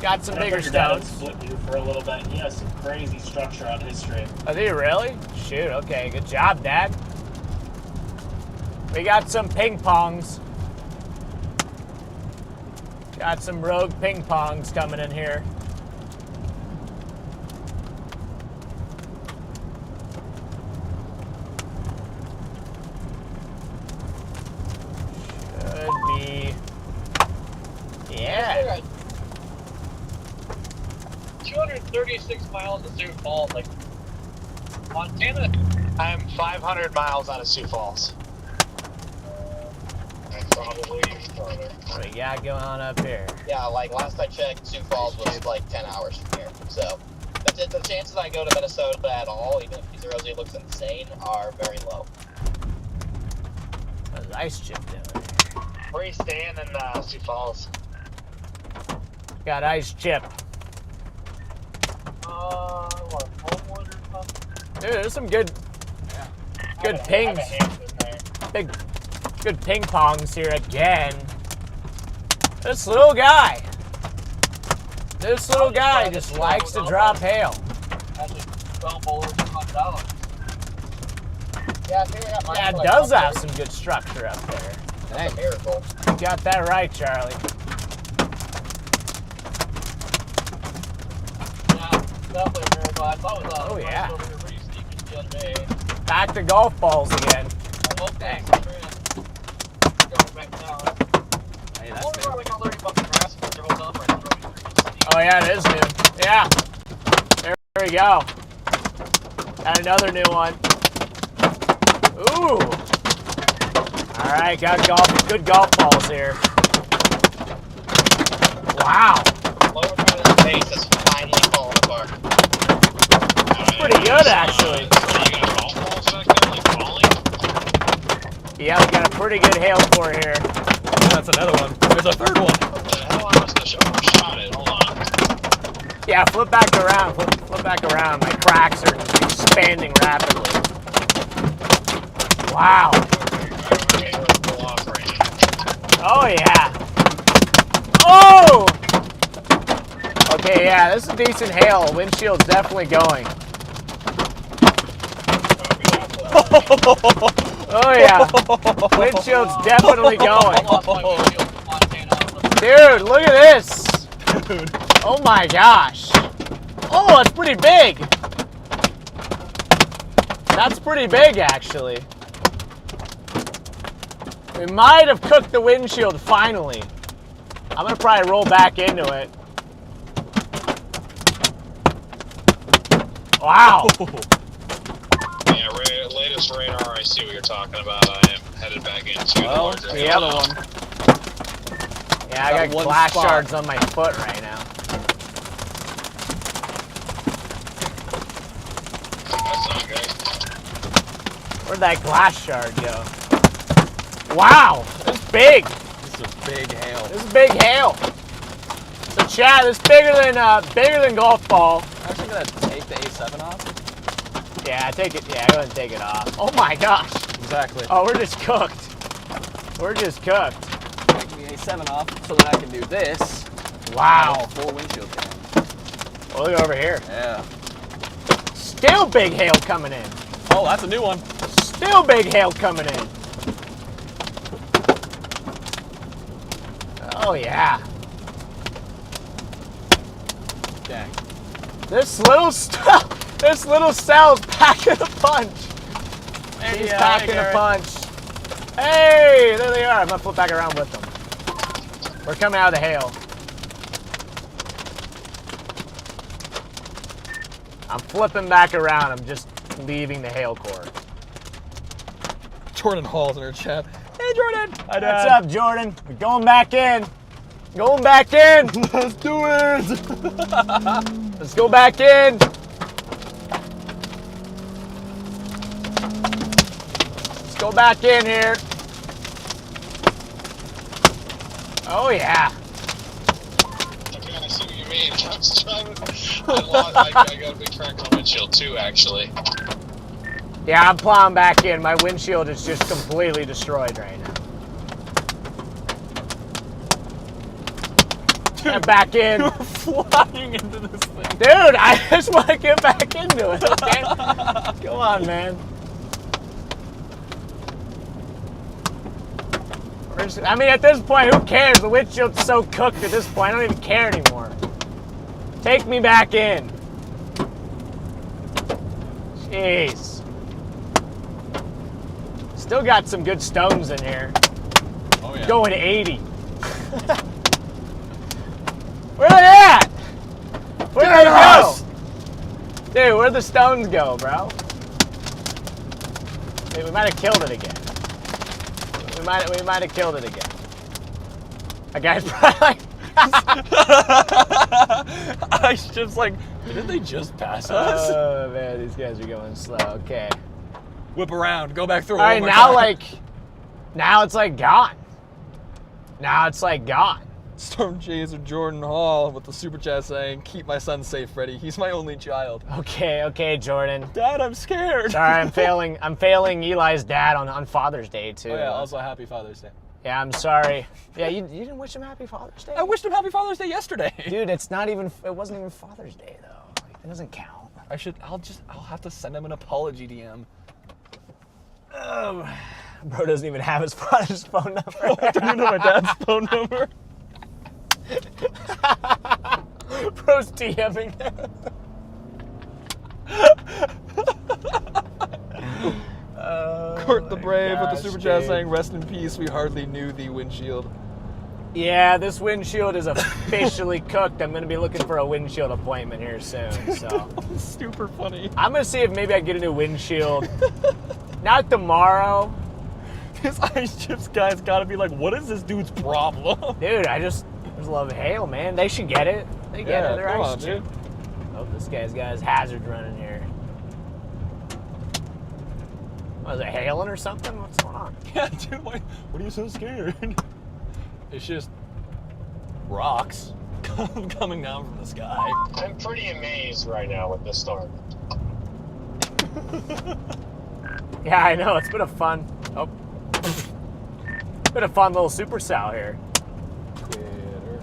Speaker 1: Got some bigger
Speaker 3: Your dad had
Speaker 1: stones.
Speaker 3: split you for a little bit. He has some crazy structure on his stream.
Speaker 1: Oh, did you really? Shoot, okay. Good job, Dad. We got some ping pongs. Got some rogue ping pongs coming in here. Should be. Yeah.
Speaker 6: 236 miles of Sioux Falls, like Montana.
Speaker 5: I'm 500 miles out of Sioux Falls.
Speaker 6: And probably farther.
Speaker 1: What do we got going on up here?
Speaker 5: Yeah, like last I checked, Sioux Falls was like 10 hours from here. So the chances I go to Minnesota at all, even if Pizza Rosie looks insane, are very low.
Speaker 1: There's ice chip down there.
Speaker 5: Where are you staying in Sioux Falls?
Speaker 1: Got ice chip.
Speaker 6: What, Homewood or something?
Speaker 1: Dude, there's some good
Speaker 6: I
Speaker 1: pings.
Speaker 6: have a Hampton there.
Speaker 1: Good ping pongs here again. This little guy. This little guy just likes to drop hail.
Speaker 6: Actually, $12 $100.
Speaker 5: Yeah, I think I got mine.
Speaker 1: Yeah, it
Speaker 5: for, like,
Speaker 1: does have
Speaker 5: $130.
Speaker 1: some good structure up there.
Speaker 5: That's a miracle.
Speaker 1: You got that right, Charlie.
Speaker 6: Yeah, definitely a miracle. I thought it was
Speaker 1: Oh, yeah.
Speaker 6: over here pretty sneaky the other day.
Speaker 1: Back to golf balls again.
Speaker 6: I love that. Going back down.
Speaker 9: Hey,
Speaker 6: I
Speaker 9: that's
Speaker 6: wonder
Speaker 9: big.
Speaker 6: why we got 30 bucks grass if they're holding up right now. Pretty sneaky.
Speaker 1: Oh yeah, it is new. Yeah. There we go. Got another new one. Ooh. All right, got good golf balls here. Wow.
Speaker 5: Lower part of the base is finally falling apart.
Speaker 1: Pretty good, actually.
Speaker 10: You got golf balls back there, like falling?
Speaker 1: Yeah, we got a pretty good hail core here.
Speaker 9: That's another one. There's a third one.
Speaker 10: What the hell? I must have overshot it. Hold on.
Speaker 1: Yeah, flip back around. Flip back around. My cracks are expanding rapidly. Wow.
Speaker 10: Okay, let's pull off right now.
Speaker 1: Oh, yeah. Oh! Okay, yeah, this is decent hail. Windshield's definitely going. Oh, yeah. Windshield's definitely going.
Speaker 6: I lost my windshield in Montana.
Speaker 1: Dude, look at this. Oh, my gosh. Oh, that's pretty big. That's pretty big, actually. We might have cooked the windshield finally. I'm gonna probably roll back into it. Wow.
Speaker 10: Yeah, latest radar, I see what you're talking about. I am headed back into the
Speaker 9: Well,
Speaker 10: larger
Speaker 9: the
Speaker 10: hill.
Speaker 9: other one.
Speaker 1: Yeah, I
Speaker 9: Got
Speaker 1: got
Speaker 9: one
Speaker 1: glass
Speaker 9: spot.
Speaker 1: shards on my foot right now.
Speaker 10: That's not good.
Speaker 1: Where'd that glass shard go? Wow, this is big.
Speaker 9: This is big hail.
Speaker 1: This is big hail. So Chad, this is bigger than golf ball.
Speaker 9: I'm actually gonna take the A7 off.
Speaker 1: Yeah, take it. Yeah, go ahead and take it off. Oh my gosh.
Speaker 9: Exactly.
Speaker 1: Oh, we're just cooked. We're just cooked.
Speaker 9: Taking the A7 off so that I can do this.
Speaker 1: Wow.
Speaker 9: Full windshield cam.
Speaker 1: Oh, look over here.
Speaker 9: Yeah.
Speaker 1: Still big hail coming in.
Speaker 9: Oh, that's a new one.
Speaker 1: Still big hail coming in. Oh yeah.
Speaker 2: Dang.
Speaker 1: This little cell's packing a punch. He's packing a punch. Hey, there they are. I'm gonna flip back around with them. We're coming out of the hail. I'm flipping back around. I'm just leaving the hail core.
Speaker 2: Jordan Hall's in her chat. Hey, Jordan.
Speaker 1: What's up, Jordan? We're going back in. Going back in.
Speaker 2: Let's do it.
Speaker 1: Let's go back in. Let's go back in here. Oh, yeah.
Speaker 6: Okay, I see what you mean. I was trying to. I got a big crack on my windshield too, actually.
Speaker 1: Yeah, I'm plowing back in. My windshield is just completely destroyed right now. Get back in.
Speaker 2: You're flying into this thing.
Speaker 1: Dude, I just want to get back into it, okay? Come on, man. I mean, at this point, who cares? The windshield's so cooked at this point, I don't even care anymore. Take me back in. Jeez. Still got some good stones in here.
Speaker 2: Oh, yeah.
Speaker 1: Going 80. Where are they at? Where'd they go? Dude, where'd the stones go, bro? Hey, we might have killed it again. We might have killed it again. That guy's probably like...
Speaker 2: I was just like, didn't they just pass us?
Speaker 1: Oh, man, these guys are going slow. Okay.
Speaker 2: Whip around, go back through.
Speaker 1: All right, now, now it's like gone. Now it's like gone.
Speaker 2: Storm Chaser Jordan Hall with the super chat saying, keep my son safe, Freddy. He's my only child.
Speaker 1: Okay, Jordan.
Speaker 2: Dad, I'm scared.
Speaker 1: Sorry, I'm failing Eli's dad on Father's Day, too.
Speaker 2: Oh, yeah, also happy Father's Day.
Speaker 1: Yeah, I'm sorry. Yeah, you didn't wish him happy Father's Day?
Speaker 2: I wished him happy Father's Day yesterday.
Speaker 1: Dude, it wasn't even Father's Day, though. Like, it doesn't count.
Speaker 2: I'll have to send him an apology DM.
Speaker 1: Bro doesn't even have his father's phone number.
Speaker 2: I don't even know my dad's phone number.
Speaker 1: Bro's DMing them.
Speaker 2: Court the Brave with the super chat
Speaker 1: dude.
Speaker 2: saying, rest in peace, we hardly knew the windshield.
Speaker 1: Yeah, this windshield is officially cooked. I'm going to be looking for a windshield appointment here soon. So
Speaker 2: Super funny.
Speaker 1: I'm going to see if maybe I can get a new windshield. Not tomorrow.
Speaker 2: This Ice Chips guy's got to be like, what is this dude's problem?
Speaker 1: Dude, I just love hail, man. They should get it. They get it. They're
Speaker 2: come
Speaker 1: ice
Speaker 2: on,
Speaker 1: chip.
Speaker 2: dude.
Speaker 1: Oh, this guy's got his hazard running here. Was it hailing or something? What's going on?
Speaker 2: Yeah, dude, what are you so scared? It's just rocks coming down from the sky.
Speaker 10: I'm pretty amazed right now with this storm.
Speaker 1: Yeah, I know. It's been a fun little Supercell here.
Speaker 2: Quitter.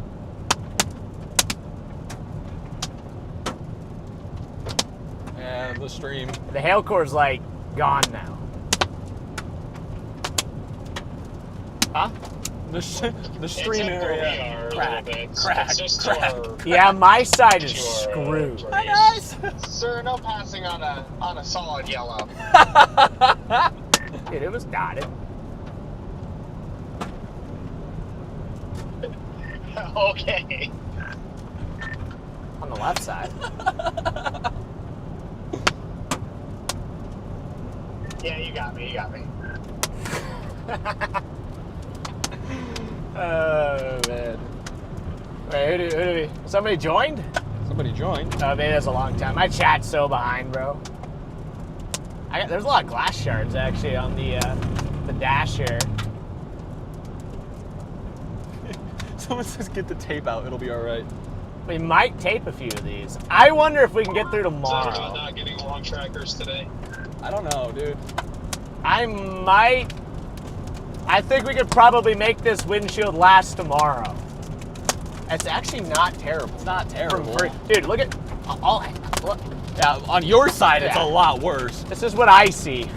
Speaker 2: And the stream.
Speaker 1: The hail core's like gone now. Huh?
Speaker 2: The stream
Speaker 10: Except where we
Speaker 2: area.
Speaker 10: are a
Speaker 2: Crack,
Speaker 10: little bit.
Speaker 2: crack,
Speaker 10: It's just
Speaker 2: crack.
Speaker 10: to our-
Speaker 1: Yeah, my side is
Speaker 10: to
Speaker 1: screwed.
Speaker 10: our
Speaker 2: Hi
Speaker 10: race.
Speaker 2: guys.
Speaker 5: Sir, no passing on a solid yellow.
Speaker 1: Dude, it was dotted.
Speaker 5: Okay.
Speaker 1: On the left side.
Speaker 5: Yeah, you got me.
Speaker 1: Oh, man. Wait, who do we... Somebody joined?
Speaker 2: Somebody joined.
Speaker 1: Oh, maybe that's a long time. My chat's so behind, bro. There's a lot of glass shards, actually, on the dash here.
Speaker 2: Someone says get the tape out, it'll be alright.
Speaker 1: We might tape a few of these. I wonder if we can get through
Speaker 6: Is that about
Speaker 1: tomorrow.
Speaker 6: not getting long trackers today?
Speaker 2: I don't know, dude.
Speaker 1: I think we could probably make this windshield last tomorrow. It's actually not terrible.
Speaker 2: It's not terrible.
Speaker 1: Dude, look at... Look.
Speaker 2: Yeah, on your side, it's
Speaker 1: Yeah.
Speaker 2: a lot worse.
Speaker 1: This is what I see.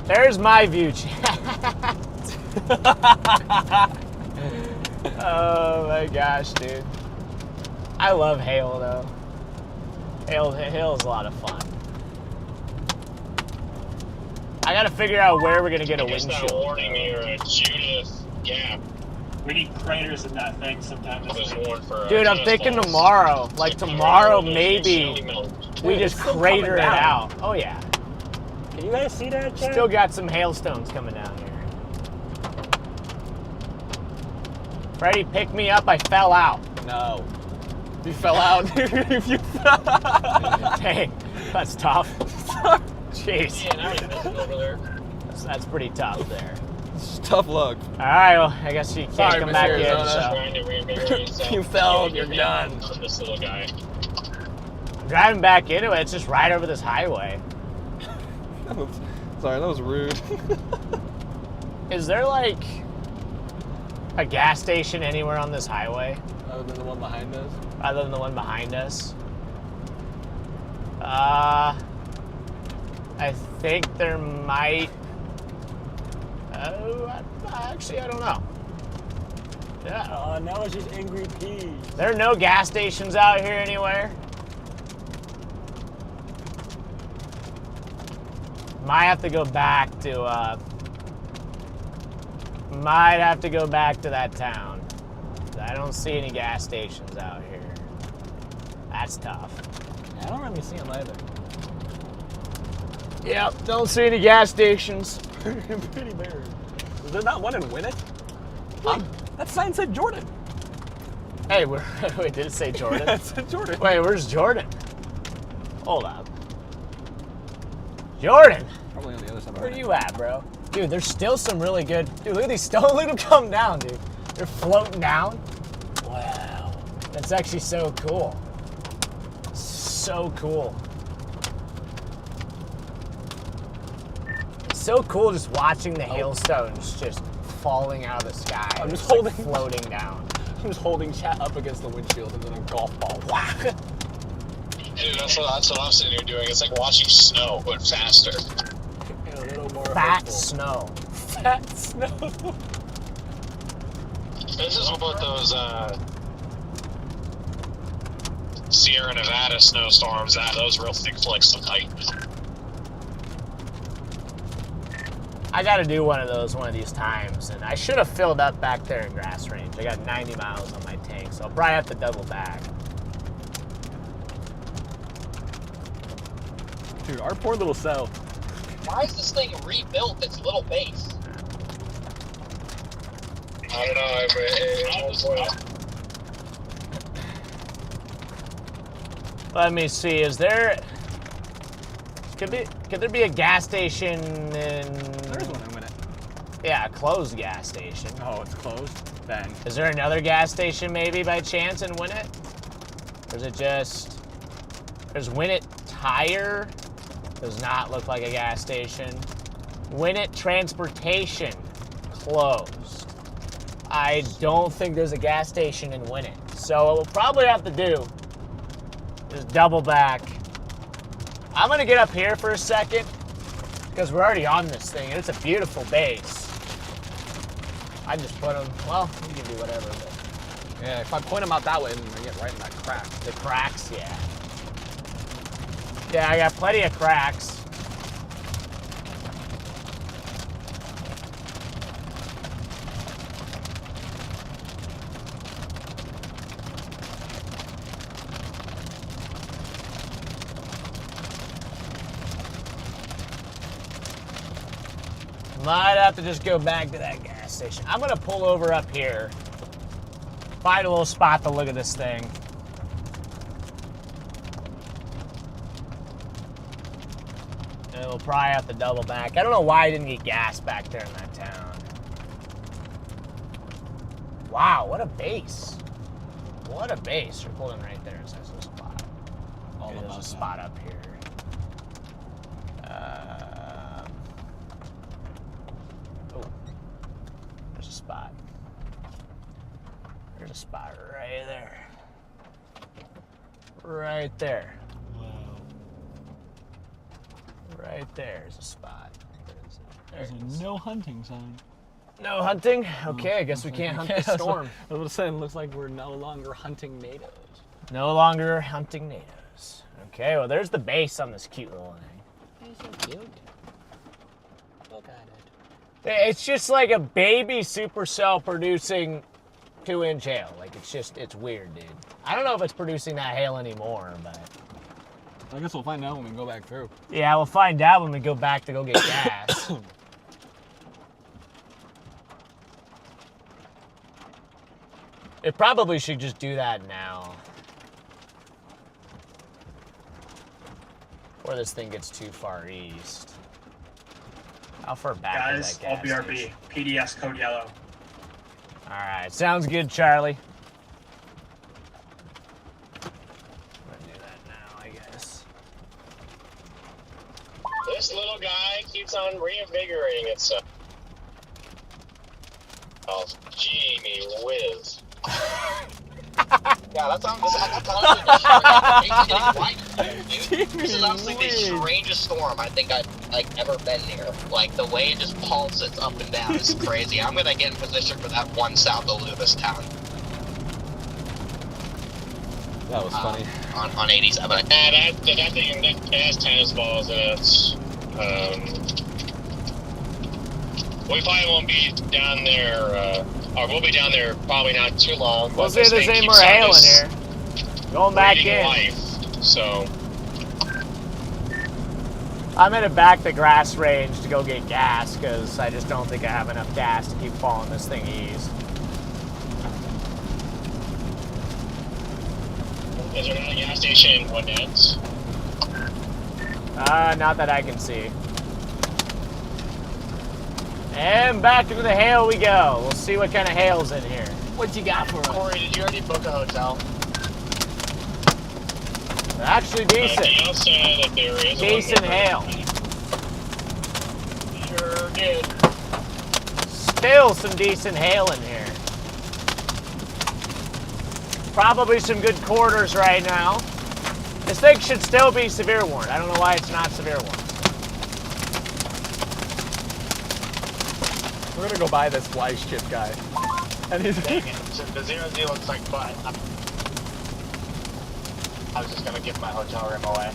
Speaker 1: There's my view, chat. Oh my gosh, dude. I love hail though. Hail is a lot of fun. I gotta figure out where we're gonna get a
Speaker 10: It's not
Speaker 1: windshield.
Speaker 10: warning me or a Judith. Yeah.
Speaker 3: We need craters in that thing sometime
Speaker 10: I
Speaker 3: this
Speaker 10: was
Speaker 3: week.
Speaker 10: warned for.
Speaker 1: Dude, I'm thinking tomorrow. Like tomorrow, maybe we
Speaker 9: Dude,
Speaker 1: just
Speaker 9: it's still
Speaker 1: crater it
Speaker 9: coming down.
Speaker 1: out. Oh yeah.
Speaker 9: Can you guys see that, Chad?
Speaker 1: Still got some hailstones coming down here. Freddie, pick me up. I fell out.
Speaker 9: No. You fell out. If you
Speaker 1: Dang, that's tough. Jeez.
Speaker 10: Yeah, now he's missing over there.
Speaker 1: That's pretty tough there.
Speaker 9: It's tough luck.
Speaker 1: All right, well, I guess you can't
Speaker 9: Sorry,
Speaker 1: come
Speaker 9: Mr.
Speaker 1: back in.
Speaker 9: Arizona.
Speaker 1: So.
Speaker 10: Trying to reinvigorate himself.
Speaker 9: You fell,
Speaker 10: Yeah,
Speaker 9: you're done.
Speaker 10: This little guy.
Speaker 1: I'm driving back into it. It's just right over this highway.
Speaker 9: Sorry, that was rude.
Speaker 1: Is there like a gas station anywhere on this highway
Speaker 9: Other than the one behind us?
Speaker 1: other than the one behind us? I think there might. Oh, actually, I don't know. Yeah.
Speaker 9: Now it's just angry peas.
Speaker 1: There are no gas stations out here anywhere. Might have to go back to that town. I don't see any gas stations out here. That's tough.
Speaker 9: I don't really see them either.
Speaker 1: Yep, don't see any gas stations.
Speaker 9: Pretty bare. Is there not one in Winnet? That sign said Jordan.
Speaker 1: Hey, wait, did it say Jordan?
Speaker 9: It said Jordan.
Speaker 1: Wait, where's Jordan? Hold up. Jordan,
Speaker 9: Probably on the other side of
Speaker 1: where
Speaker 9: our
Speaker 1: you at, bro? Dude, there's still some really good. Dude, look at these stones. Look at them come down, dude. They're floating down. Wow, that's actually so cool. So cool. It's so cool just watching the hailstones just falling out of the sky.
Speaker 9: I'm just
Speaker 1: like,
Speaker 9: holding-
Speaker 1: floating down.
Speaker 9: I'm just holding chat up against the windshield and then a golf ball. Whack.
Speaker 10: Dude, that's what I'm sitting here doing. It's like watching snow, but faster.
Speaker 9: And a little more
Speaker 1: Fat
Speaker 9: hopeful.
Speaker 1: snow.
Speaker 9: Fat snow.
Speaker 10: This is what those Sierra Nevada snowstorms are. Those real thick flakes of ice.
Speaker 1: I gotta do one of those one of these times, and I should have filled up back there in grass range. I got 90 miles on my tank, so I'll probably have to double back.
Speaker 9: Dude, our poor little cell.
Speaker 5: Why is this thing rebuilt its little base?
Speaker 10: I don't know.
Speaker 1: Let me see. Is there? Could there be a gas station in?
Speaker 9: There's one in Winnet.
Speaker 1: Yeah, a closed gas station.
Speaker 9: Oh, it's closed? Then.
Speaker 1: Is there another gas station maybe by chance in Winnet? Or is it just? There's Winnet Tire. Does not look like a gas station. Winnet Transportation closed. I don't think there's a gas station in Winnet. So what we'll probably have to do is double back. I'm gonna get up here for a second because we're already on this thing and it's a beautiful base. I just put them, well, you can do whatever, but
Speaker 9: Yeah, if I point them out that way, then they get right in that crack.
Speaker 1: the cracks, yeah. Yeah, I got plenty of cracks. Might have to just go back to that gas station. I'm gonna pull over up here, find a little spot to look at this thing. And we'll probably have to double back. I don't know why I didn't get gas back there in that town. Wow, what a base. What a base. You're pulling right there. So there's a spot.
Speaker 9: All
Speaker 1: Okay, there's
Speaker 9: about
Speaker 1: a
Speaker 9: that.
Speaker 1: spot up here. Oh, there's a spot. There's a spot right there. Right there. Right there's a spot. Where is it? There
Speaker 9: There's
Speaker 1: it is.
Speaker 9: a no hunting sign.
Speaker 1: No hunting? Okay, I guess we can't hunt the storm.
Speaker 9: I was saying, looks like we're no longer hunting natives.
Speaker 1: No longer hunting natives. Okay, well, there's the base on this cute little thing.
Speaker 9: He's so cute. Look at it.
Speaker 1: It's just like a baby Supercell producing 2-inch hail. Like, it's weird, dude. I don't know if it's producing that hail anymore, but...
Speaker 9: I guess we'll find out when we go back through.
Speaker 1: Yeah, we'll find out when we go back to go get gas. It probably should just do that now. Before this thing gets too far east. How far back is
Speaker 3: Guys,
Speaker 1: that gas
Speaker 3: all BRB.
Speaker 1: station?
Speaker 3: PDS code yellow.
Speaker 1: Alright, sounds good, Charlie. I'm gonna do that now, I guess.
Speaker 10: This little guy keeps on reinvigorating itself. Oh, Genie whiz.
Speaker 5: Yeah, that's honestly This is honestly the strangest storm I think I've ever been near. Like the way it just pulses up and down is crazy. I'm gonna get in position for that one south of Loomis town.
Speaker 9: That was funny.
Speaker 5: On 87.
Speaker 10: Yeah, that thing that has tennis balls in it. We probably won't be down there, or we'll be down there probably not too long.
Speaker 1: We'll see if there's any more hail in here. Going back in.
Speaker 10: Life, so.
Speaker 1: I'm gonna back the grass range to go get gas because I just don't think I have enough gas to keep following this thing east.
Speaker 10: Is there not a gas station in Woodlands?
Speaker 1: Not that I can see. And back into the hail we go. We'll see what kind of hail's in here.
Speaker 9: What you got for us?
Speaker 5: Corey, did you already book a hotel?
Speaker 1: Actually decent.
Speaker 10: Neil said that there is
Speaker 1: Decent hail.
Speaker 5: Sure did.
Speaker 1: Still some decent hail in here. Probably some good quarters right now. This thing should still be severe warned. I don't know why it's not severe warned.
Speaker 9: We're gonna go buy this Wise chip guy. And he's
Speaker 5: Dang it. The 0Z looks like butt. I was just gonna give my hotel room away.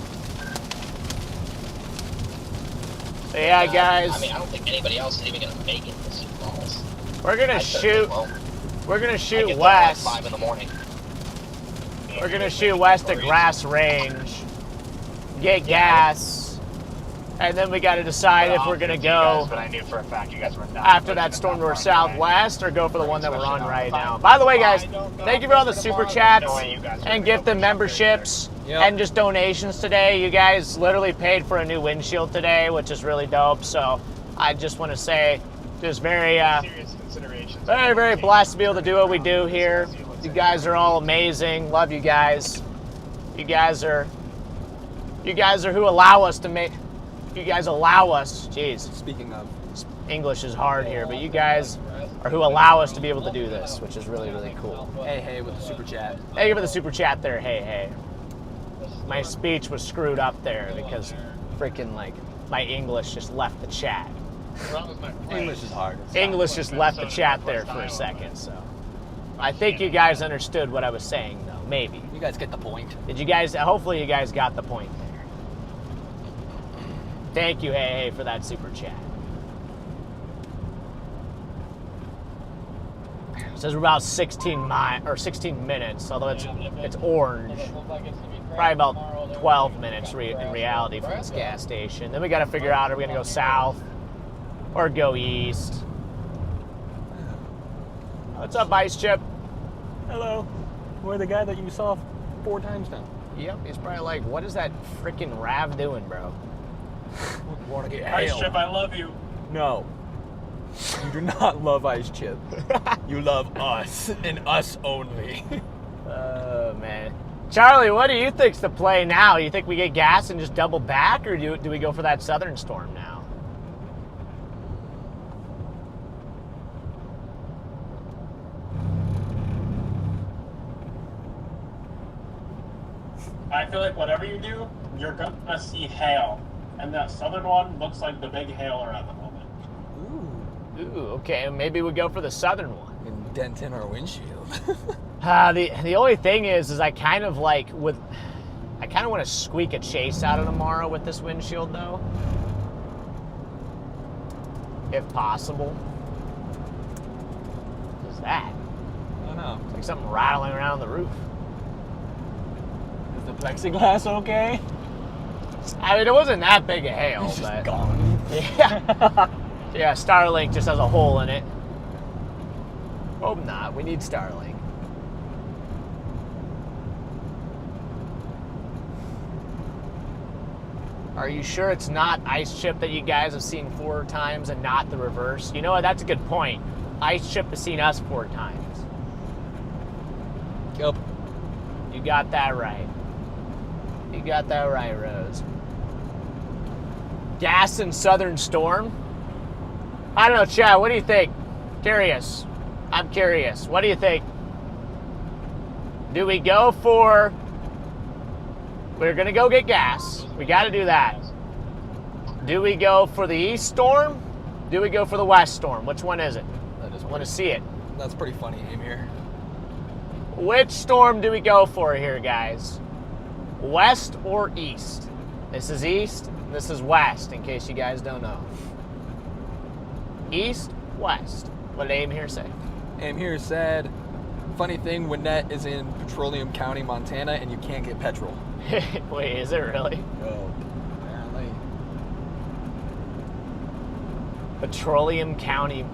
Speaker 1: So yeah, guys.
Speaker 5: I mean, I don't think anybody else is even gonna make it to Sioux Falls.
Speaker 1: We're gonna shoot. We're gonna
Speaker 5: I
Speaker 1: shoot
Speaker 5: get there
Speaker 1: west.
Speaker 5: at like 5 in the morning.
Speaker 1: We're gonna shoot west at Grass Range, get gas, and then we gotta decide if we're gonna go
Speaker 5: But I knew for a fact you guys were not
Speaker 1: after that storm to our southwest or go for the one that we're on right now. By the way, guys, thank you for all the super chats and gift and memberships and just donations today. You guys literally paid for a new windshield today, which is really dope. So I just want to say, just very, very blessed to be able to do what we do here. You guys are all amazing. Love you guys. You guys are who allow us to make. You guys allow us. Jeez.
Speaker 9: Speaking of,
Speaker 1: English is hard here, but you guys are who allow us to be able to do this, which is really, really cool.
Speaker 9: hey with the super chat.
Speaker 1: Thank you for the super chat there. Hey. My speech was screwed up there because freaking like my English just left the chat.
Speaker 9: English is hard.
Speaker 1: English just left the chat there for a second, so. I think you guys understood what I was saying, though. Maybe.
Speaker 9: You guys get the point.
Speaker 1: Did you guys? Hopefully you guys got the point there. Thank you, hey, for that super chat. It says we're about 16 minutes, although it's orange. Probably about 12 minutes in reality from this gas station. Then we got to figure out, are we going to go south or go east? What's up, Ice Chip?
Speaker 9: Hello. We're the guy that you saw 4 times now.
Speaker 1: Yep, he's probably like, what is that freaking Rav doing, bro?
Speaker 9: Want to get
Speaker 3: Ice
Speaker 9: hail?
Speaker 3: Chip, I love you.
Speaker 9: No. You do not love Ice Chip. You love us, and us only.
Speaker 1: Oh, man. Charlie, what do you think's the play now? You think we get gas and just double back, or do we go for that southern storm now?
Speaker 3: I feel like whatever you do, you're gonna see hail. And that southern one looks like the big hailer at the moment.
Speaker 9: Ooh.
Speaker 1: Ooh, okay, maybe we go for the southern one.
Speaker 2: And dent in our windshield.
Speaker 1: The only thing is I kind of want to squeak a chase out of tomorrow with this windshield though, if possible. What's that?
Speaker 2: I don't know.
Speaker 1: It's like something rattling around the roof.
Speaker 9: Is the plexiglass okay?
Speaker 1: I mean, it wasn't that big a hail,
Speaker 9: It's just
Speaker 1: but
Speaker 9: gone.
Speaker 1: yeah, yeah. Starlink just has a hole in it. Hope not. We need Starlink. Are you sure it's not Ice Chip that you guys have seen 4 times and not the reverse? You know what? That's a good point. Ice Chip has seen us 4 times.
Speaker 2: Yup.
Speaker 1: You got that right. You got that right, Rose. Gas and Southern Storm? I don't know, Chad. What do you think? Curious. I'm curious. What do you think? Do we go for... We're going to go get gas. We got to do that. Do we go for the East Storm? Do we go for the West Storm? Which one is it?
Speaker 2: That is
Speaker 1: I want to see it.
Speaker 2: That's pretty funny, aim here.
Speaker 1: Which storm do we go for here, guys? West or East? This is East. This is West, in case you guys don't know. East, West. What did Aim here say?
Speaker 2: Aim here said, funny thing, Winnett is in Petroleum County, Montana, and you can't get petrol.
Speaker 1: Wait, is it really?
Speaker 2: Oh, apparently.
Speaker 1: Petroleum County,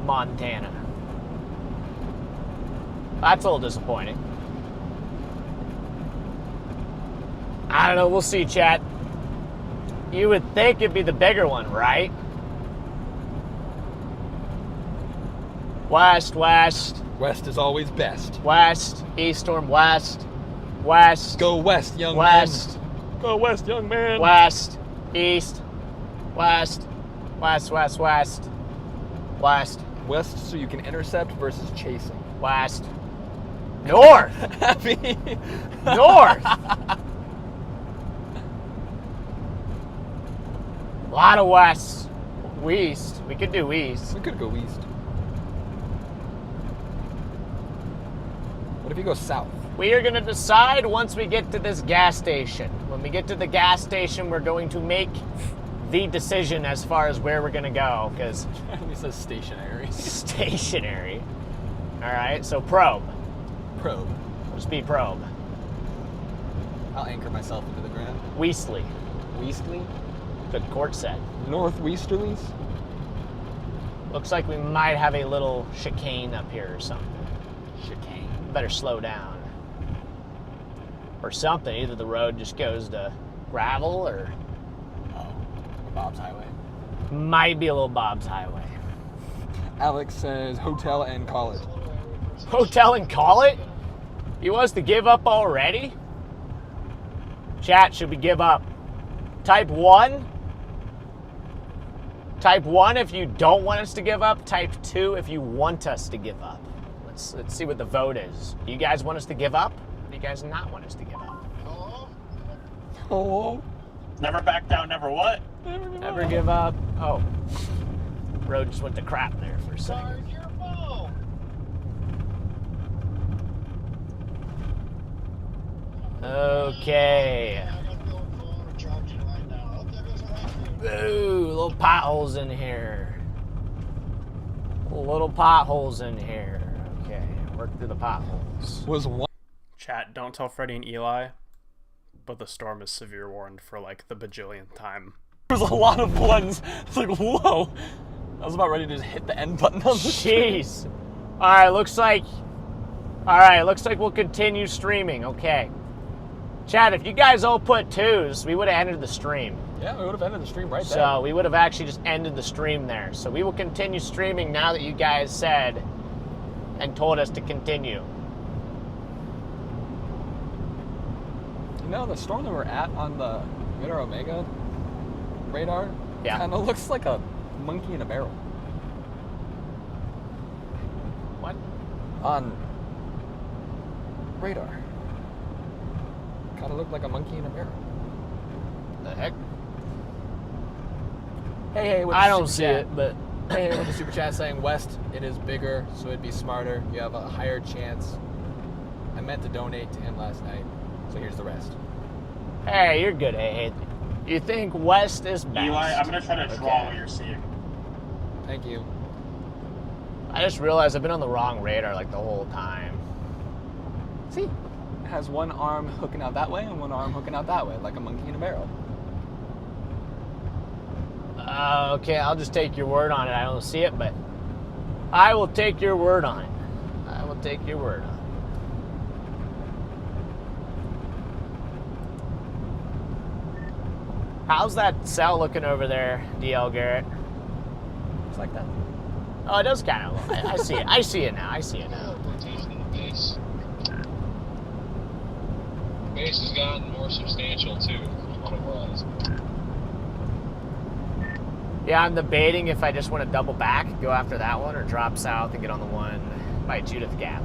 Speaker 1: Montana. That's a little disappointing. I don't know. We'll see, chat. You would think it'd be the bigger one, right? West, West.
Speaker 2: West is always best.
Speaker 1: West. East Storm, West. West.
Speaker 2: Go west, young
Speaker 1: West.
Speaker 2: man. Go west, young man.
Speaker 1: West. East. West. West, West, West. West.
Speaker 2: West so you can intercept versus chasing.
Speaker 1: West. North.
Speaker 2: Happy.
Speaker 1: North. A lot of West. East. We could do East.
Speaker 2: We could go east. What if you go south?
Speaker 1: We are going to decide once we get to this gas station. When we get to the gas station, we're going to make the decision as far as where we're going to go, because...
Speaker 2: He says stationary.
Speaker 1: Stationary. All right, so probe.
Speaker 2: Probe.
Speaker 1: Just be probe.
Speaker 2: I'll anchor myself into the ground.
Speaker 1: Weasley.
Speaker 2: Weasley?
Speaker 1: Good court set.
Speaker 2: Northweasterlies?
Speaker 1: Looks like we might have a little chicane up here or something.
Speaker 2: Chicane.
Speaker 1: Better slow down. Or something. Either the road just goes to gravel or...
Speaker 2: Oh, Bob's Highway.
Speaker 1: Might be a little Bob's Highway.
Speaker 2: Alex says hotel and call it.
Speaker 1: Hotel and call it? He wants to give up already? Chat, should we give up? Type 1? Type 1 if you don't want us to give up. Type 2 if you want us to give up. Let's see what the vote is. Do you guys want us to give up? Or do you guys not want us to give up?
Speaker 2: Hello?
Speaker 3: Never back down, never what?
Speaker 1: Never give up. Oh. Road just went to crap there for a second. Okay. Ooh, little potholes in here. Little potholes in here. Okay, work through the potholes.
Speaker 2: Was one.
Speaker 4: Chat, don't tell Freddy and Eli, but the storm is severe warned for like the bajillionth time.
Speaker 9: There's a lot of ones. It's like, whoa. I was about ready to just hit the end button on the
Speaker 1: Jeez. Alright, looks like we'll continue streaming. Okay. Chat, if you guys all put 2s, we would have ended the stream.
Speaker 2: Yeah, we would have ended the stream right there.
Speaker 1: So we would have actually just ended the stream there. So we will continue streaming now that you guys said and told us to continue.
Speaker 2: You know, the storm that we're at on the Radar Omega radar kind of looks like a monkey in a barrel.
Speaker 1: What?
Speaker 2: On radar. Kind of looked like a monkey in a barrel.
Speaker 1: The heck?
Speaker 2: Hey,
Speaker 1: I don't see it, but
Speaker 2: Hey, with the super chat saying west, it is bigger, so it'd be smarter. You have a higher chance. I meant to donate to him last night, so here's the rest.
Speaker 1: Hey, you're good, hey. You think west is best?
Speaker 3: Eli, I'm gonna try to draw what you're seeing.
Speaker 2: Thank you.
Speaker 1: I just realized I've been on the wrong radar like the whole time.
Speaker 2: See? It has one arm hooking out that way and one arm hooking out that way, like a monkey in a barrel.
Speaker 1: Okay, I'll just take your word on it. I don't see it, but I will take your word on it. I will take your word on it. How's that cell looking over there, DL Garrett?
Speaker 2: Just like that.
Speaker 1: Oh, it does kind of. I see it. I see it now. I see it now.
Speaker 6: Rotation of the base. Base has gotten more substantial too from what it was.
Speaker 1: Yeah, I'm debating if I just want to double back, go after that one, or drop south and get on the one by Judith Gap.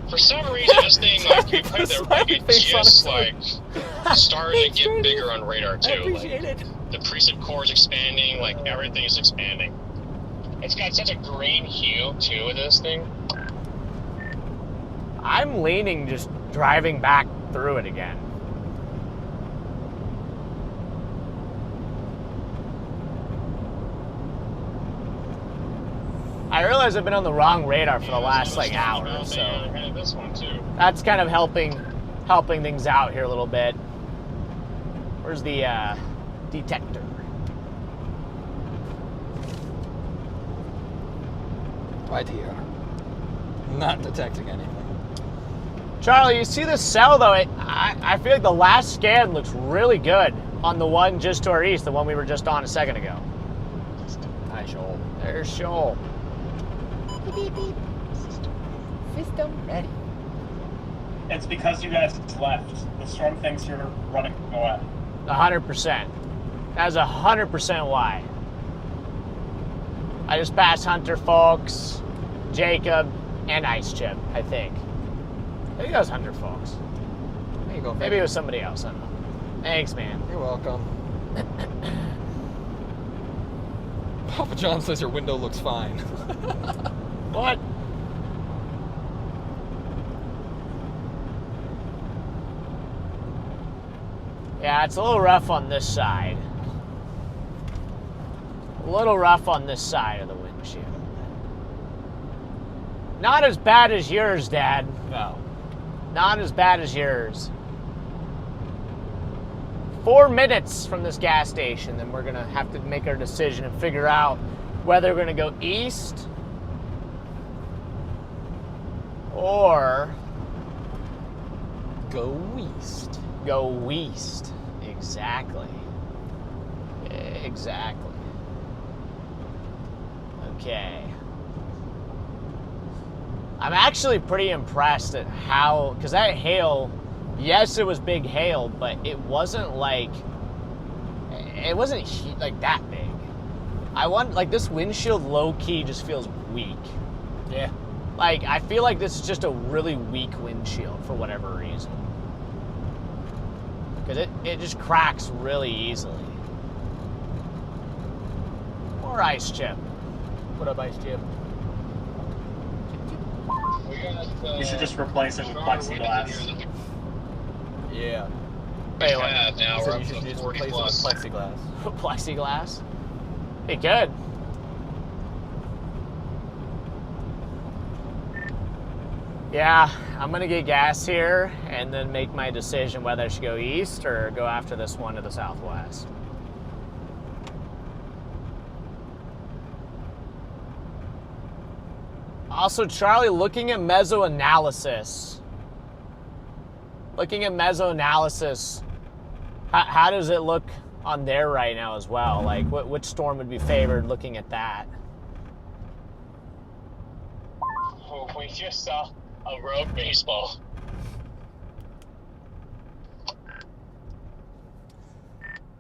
Speaker 10: For some reason, this thing, like, you put the it just, like, starting to get bigger on radar, too.
Speaker 2: I appreciate
Speaker 10: like,
Speaker 2: it.
Speaker 10: The preset core is expanding, like, everything is expanding. It's got such a green hue, too, with this thing.
Speaker 1: I'm leaning just driving back through it again. I realize I've been on the wrong radar for the last like hour, so
Speaker 10: This one too.
Speaker 1: that's kind of helping things out here a little bit. Where's the detector?
Speaker 2: Right here. Not detecting anything.
Speaker 1: Charlie, you see the cell though? I feel like the last scan looks really good on the one just to our east, the one we were just on a second ago. Hi, Shoal. There's Shoal. Beep, beep, beep. System ready.
Speaker 3: It's because you guys left. The storm thinks you're running away.
Speaker 1: 100%. That's 100% why. I just passed Hunter, folks, Jacob, and Ice Chip, I think. I think that was Hunter, folks.
Speaker 2: There you go.
Speaker 1: Maybe it was somebody else. I don't know. Thanks, man.
Speaker 2: You're welcome. Papa John says your window looks fine.
Speaker 1: What? Yeah, it's a little rough on this side. A little rough on this side of the windshield. Not as bad as yours, Dad.
Speaker 2: No.
Speaker 1: Not as bad as yours. 4 minutes from this gas station, then we're gonna have to make our decision and figure out whether we're gonna go east or
Speaker 2: go east.
Speaker 1: Go west. Exactly. Exactly. Okay. I'm actually pretty impressed at how, because that hail, yes, it was big hail, but it wasn't like that big. I want, like, this windshield low-key just feels weak.
Speaker 2: Yeah.
Speaker 1: Like, I feel like this is just a really weak windshield for whatever reason. Because it just cracks really easily. Or Ice Chip. What up, Ice Chip?
Speaker 3: You should just replace it with plexiglass.
Speaker 2: Yeah.
Speaker 1: Wait, what?
Speaker 6: Yeah, now
Speaker 2: So
Speaker 6: we're
Speaker 2: you
Speaker 6: up
Speaker 2: should
Speaker 6: to
Speaker 2: just
Speaker 6: 40
Speaker 2: replace
Speaker 6: plus.
Speaker 2: it with plexiglass.
Speaker 1: Plexiglass? Hey, good. Yeah, I'm gonna get gas here and then make my decision whether I should go east or go after this one to the southwest. Also, Charlie, looking at mesoanalysis. How does it look on there right now as well? Like, which storm would be favored looking at that?
Speaker 10: Oh, we just saw a rogue baseball.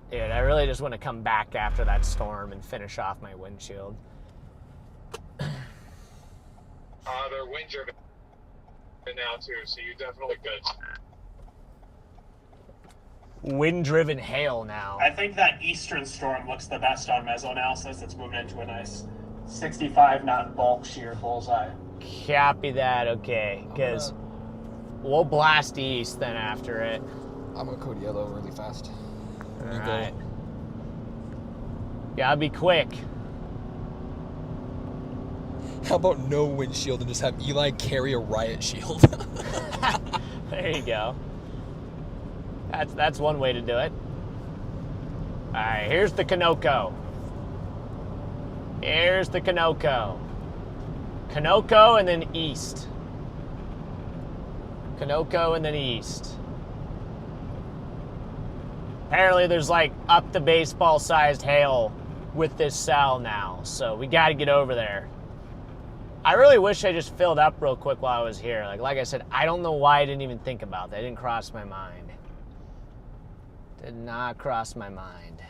Speaker 1: Dude, I really just want to come back after that storm and finish off my windshield.
Speaker 6: They're wind driven now too, so you definitely good.
Speaker 1: wind-driven hail now.
Speaker 3: I think that eastern storm looks the best on mesoanalysis. It's moving into a nice 65 knot bulk shear bullseye.
Speaker 1: Copy that, okay. Because we'll blast east then after it.
Speaker 2: I'm gonna code yellow really fast.
Speaker 1: All right. Gotta be quick.
Speaker 2: How about no windshield and just have Eli carry a riot shield?
Speaker 1: There you go. That's one way to do it. All right, here's the Kanoko. Here's the Kanoko. Kanoko and then east. Kanoko and then east. Apparently there's like up to baseball sized hail with this cell now, so we got to get over there. I really wish I just filled up real quick while I was here. Like I said, I don't know why I didn't even think about that. It didn't cross my mind. Did not cross my mind.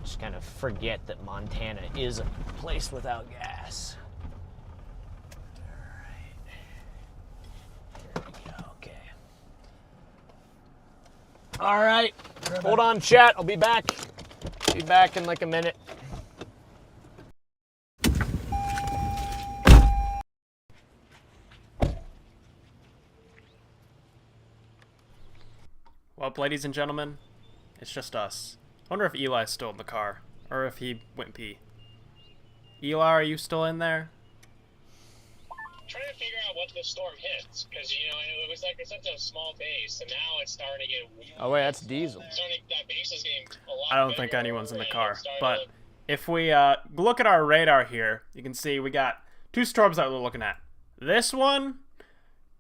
Speaker 1: Just kind of forget that Montana is a place without gas. All right. Here we go. Okay. All right. Hold on, chat. I'll be back. Be back in like a minute.
Speaker 4: Well, ladies and gentlemen, it's just us. I wonder if Eli's still in the car, or if he went pee. Eli, are you still in there?
Speaker 10: Trying to figure out what the storm hits, because it was like it's such a small base, and now it's starting to get.
Speaker 1: Oh wait, that's diesel.
Speaker 10: That base is getting a lot.
Speaker 4: I don't think anyone's in the car, but
Speaker 10: to...
Speaker 4: if we look at our radar here, you can see we got two storms that we're looking at. This one,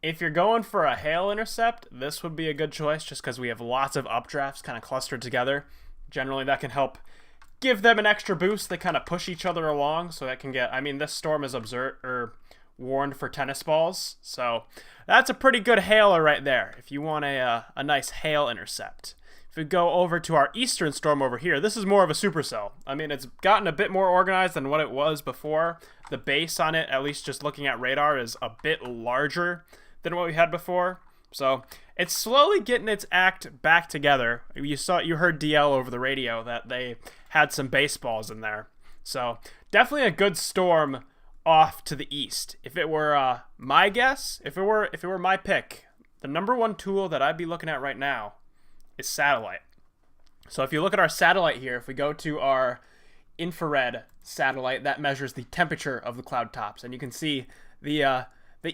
Speaker 4: if you're going for a hail intercept, this would be a good choice just because we have lots of updrafts kind of clustered together. Generally, that can help give them an extra boost. They kind of push each other along, so that can get... I mean, this storm is warned for tennis balls, so that's a pretty good hailer right there if you want a nice hail intercept. If we go over to our eastern storm over here, this is more of a supercell. I mean, it's gotten a bit more organized than what it was before. The base on it, at least just looking at radar, is a bit larger than what we had before. So it's slowly getting its act back together. You heard DL over the radio that they had some baseballs in there. So definitely a good storm off to the east. If it were my guess, if it were my pick, the number one tool that I'd be looking at right now is satellite. So if you look at our satellite here, if we go to our infrared satellite, that measures the temperature of the cloud tops, and you can see the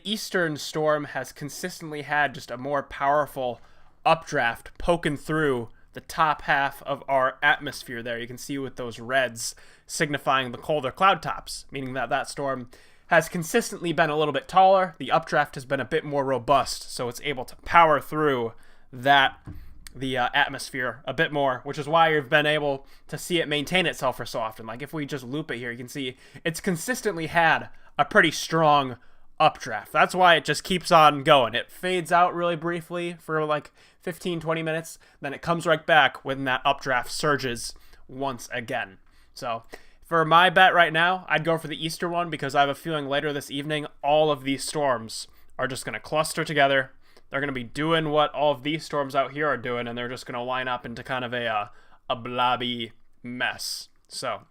Speaker 4: eastern storm has consistently had just a more powerful updraft poking through the top half of our atmosphere there. You can see with those reds signifying the colder cloud tops, meaning that that storm has consistently been a little bit taller. The updraft has been a bit more robust, so it's able to power through the atmosphere a bit more, which is why you've been able to see it maintain itself for so often. Like if we just loop it here, you can see it's consistently had a pretty strong updraft. That's why it just keeps on going. It fades out really briefly for like 15-20 minutes, then it comes right back when that updraft surges once again. So for my bet right now, I'd go for the eastern one because I have a feeling later this evening all of these storms are just going to cluster together. They're going to be doing what all of these storms out here are doing, and they're just going to line up into kind of a blobby mess. So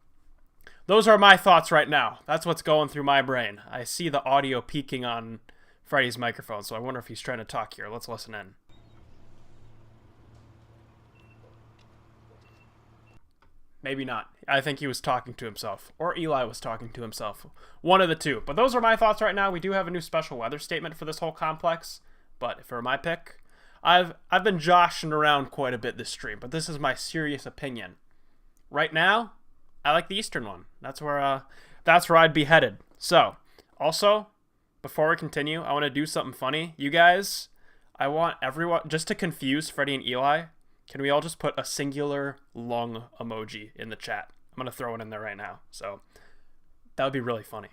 Speaker 4: those are my thoughts right now. That's what's going through my brain. I see the audio peaking on Freddy's microphone, so I wonder if he's trying to talk here. Let's listen in. Maybe not. I think he was talking to himself, or Eli was talking to himself. One of the two. But those are my thoughts right now. We do have a new special weather statement for this whole complex, but for my pick, I've been joshing around quite a bit this stream, but this is my serious opinion. Right now, I like the eastern one. That's where I'd be headed. So, also, before we continue, I want to do something funny. You guys, I want everyone, just to confuse Freddy and Eli, can we all just put a singular lung emoji in the chat? I'm going to throw it in there right now. So, that would be really funny.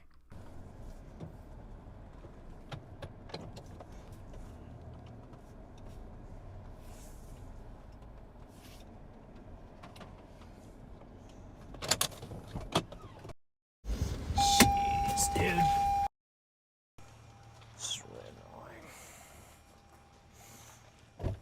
Speaker 1: Dude. It's really annoying.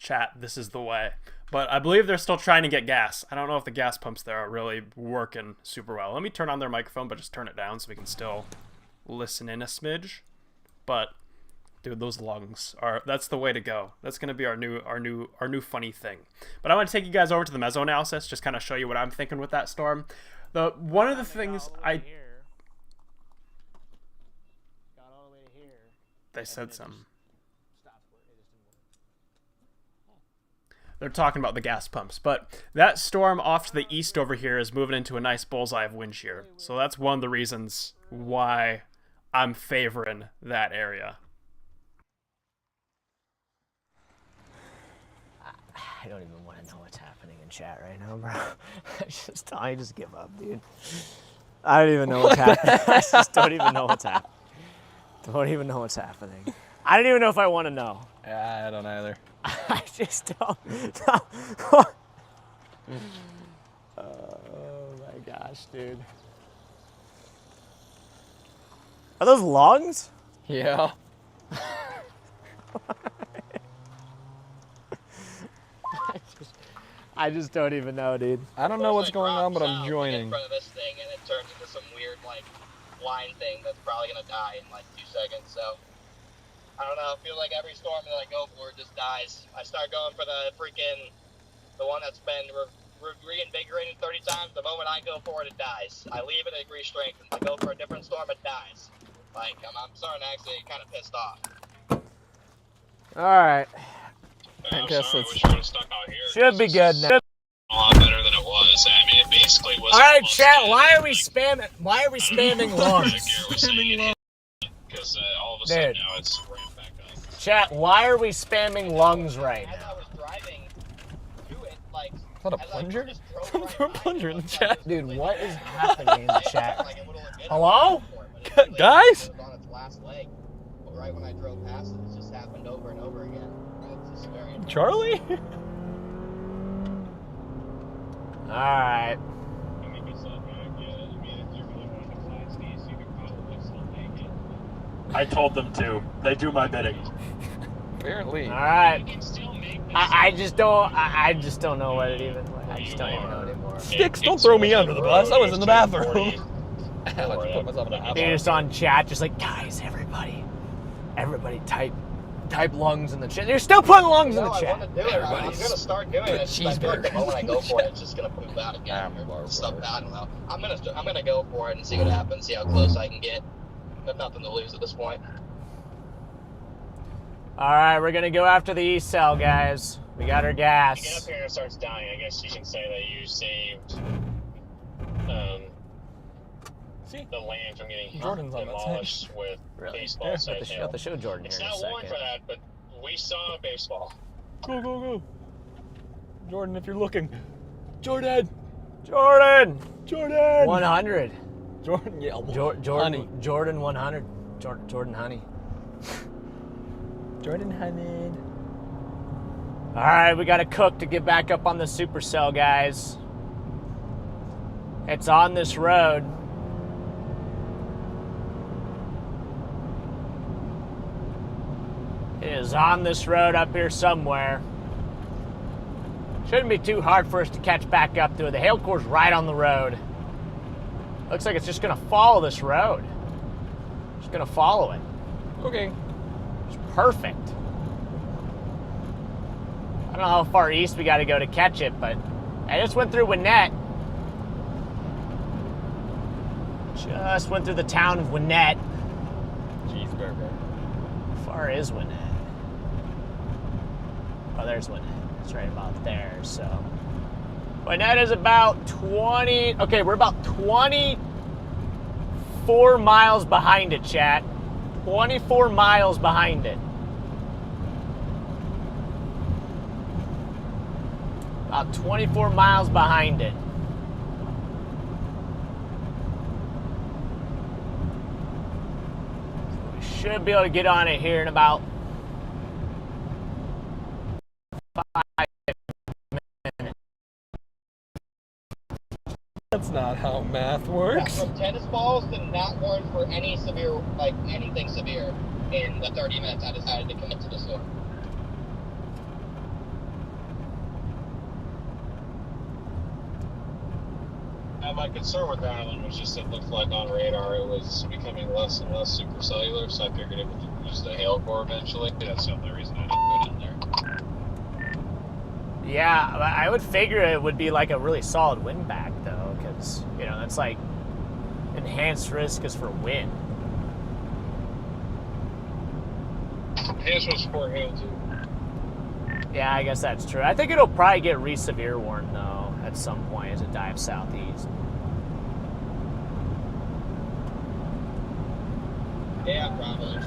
Speaker 4: chat, this is the way. But I believe they're still trying to get gas. I don't know if the gas pumps there are really working super well. Let me turn on their microphone, but just turn it down so we can still listen in a smidge. But dude, those lungs that's the way to go. That's gonna be our new funny thing. But I want to take you guys over to the meso analysis, just kind of show you what I'm thinking with that storm. One of the things they said something. They're talking about the gas pumps, but that storm off to the east over here is moving into a nice bullseye of wind shear. So that's one of the reasons why I'm favoring that area.
Speaker 1: I don't even want to know what's happening in chat right now, bro. I just give up, dude. I don't even know what's happening. I just don't even know what's happening. Don't even know what's happening. I don't even know if I want to know.
Speaker 2: Yeah, I don't either.
Speaker 1: I just don't. Oh my gosh, dude. Are those lungs?
Speaker 2: Yeah.
Speaker 1: I just don't even know, dude.
Speaker 2: I don't know what's going on, but I'm joining.
Speaker 5: In front of this thing, and it turns into some weird like line thing that's probably gonna die in like 2 seconds. So I don't know. I feel like every storm that I go for just dies. I start going for the one that's been reinvigorated 30 times. The moment I go for it, it dies. I leave it at degree strength, and I go for a different storm, it dies. Like I'm starting to actually get kind of pissed off.
Speaker 1: All right.
Speaker 10: I guess let's. I wish I would have stuck out here.
Speaker 1: Should be good now.
Speaker 10: A lot better than it was. I mean, it basically was.
Speaker 1: All right, chat. Why are we spamming? Why are we spamming lungs?
Speaker 10: Because all of a sudden now it's ramped back up.
Speaker 1: Chat. Why are we spamming lungs right
Speaker 5: As
Speaker 1: now?
Speaker 5: I was driving to it, like.
Speaker 2: Is that a plunger?
Speaker 5: Someone threw
Speaker 2: a plunger in the chat.
Speaker 1: Dude, what is happening in the chat?
Speaker 5: Like, it would've looked good
Speaker 1: Hello?
Speaker 5: before, but it
Speaker 2: Guys?
Speaker 5: was on its last leg. But right when I drove past it, it just happened over and over again. It's just very
Speaker 2: Charlie?
Speaker 1: All right.
Speaker 3: I told them to. They do my bidding.
Speaker 2: Apparently.
Speaker 1: All right. I just don't know what it even. I just don't even know anymore.
Speaker 2: Sticks, don't throw me under the bus. I was in the bathroom. I like to put myself in the bathroom.
Speaker 1: They're just on chat, just like, guys, everybody type lungs in the chat. They're still putting lungs in the
Speaker 5: I
Speaker 1: chat.
Speaker 5: want to do it. I'm going to start doing it. I feel like the moment I go for it, it's just going to poop out again. Or something. I don't know. I'm gonna go for it and see what happens. See how close I can get. I've nothing to lose at this point.
Speaker 1: All right, we're gonna go after the east cell, guys. We got our
Speaker 10: You get up
Speaker 1: gas.
Speaker 10: here and it starts dying. I guess you can say that you saved the land from getting
Speaker 2: Jordan's on that
Speaker 10: demolished with
Speaker 1: Really?
Speaker 10: baseball.
Speaker 1: Yeah,
Speaker 10: size hail.
Speaker 1: have to show Jordan
Speaker 10: It's
Speaker 1: here in a
Speaker 10: not warned for
Speaker 1: second.
Speaker 10: that, but we saw baseball.
Speaker 2: Go, go, go. Jordan, if you're looking. Jordan!
Speaker 1: Jordan!
Speaker 2: 100.
Speaker 1: 100.
Speaker 2: Jordan, yeah.
Speaker 1: Jordan.
Speaker 2: Honey.
Speaker 1: Jordan 100. Jordan Honey.
Speaker 2: Jordan Honey.
Speaker 1: All right, we got to cook to get back up on the Supercell, guys. It's on this road. It is on this road up here somewhere. Shouldn't be too hard for us to catch back up to it. The hail core's right on the road. Looks like it's just gonna follow this road. Just gonna follow it.
Speaker 2: Okay.
Speaker 1: It's perfect. I don't know how far east we gotta go to catch it, but I just went through Winnett. Just went through the town of Winnett.
Speaker 2: Cheeseburger.
Speaker 1: How far is Winnett? Oh, there's Winnett. It's right about there, so. Winnett is about 20, okay, we're about 24 miles behind it, chat. 24 miles behind it. About 24 miles behind it. We should be able to get on it here in about 5 minutes.
Speaker 2: That's not how math works.
Speaker 5: From tennis balls to not warned for any severe, like anything severe in the 30 minutes I decided to commit to the storm.
Speaker 6: My concern with that one was just it looked like on radar it was becoming less and less supercellular, so I figured it would lose the hail core eventually. That's the only reason I didn't go down there.
Speaker 1: Yeah, I would figure it would be like a really solid win back though, because you know that's like enhanced risk is for wind.
Speaker 6: His was for hail too.
Speaker 1: Yeah, I guess that's true. I think it'll probably get re-severe warned though at some point as it dives southeast.
Speaker 5: Yeah, probably.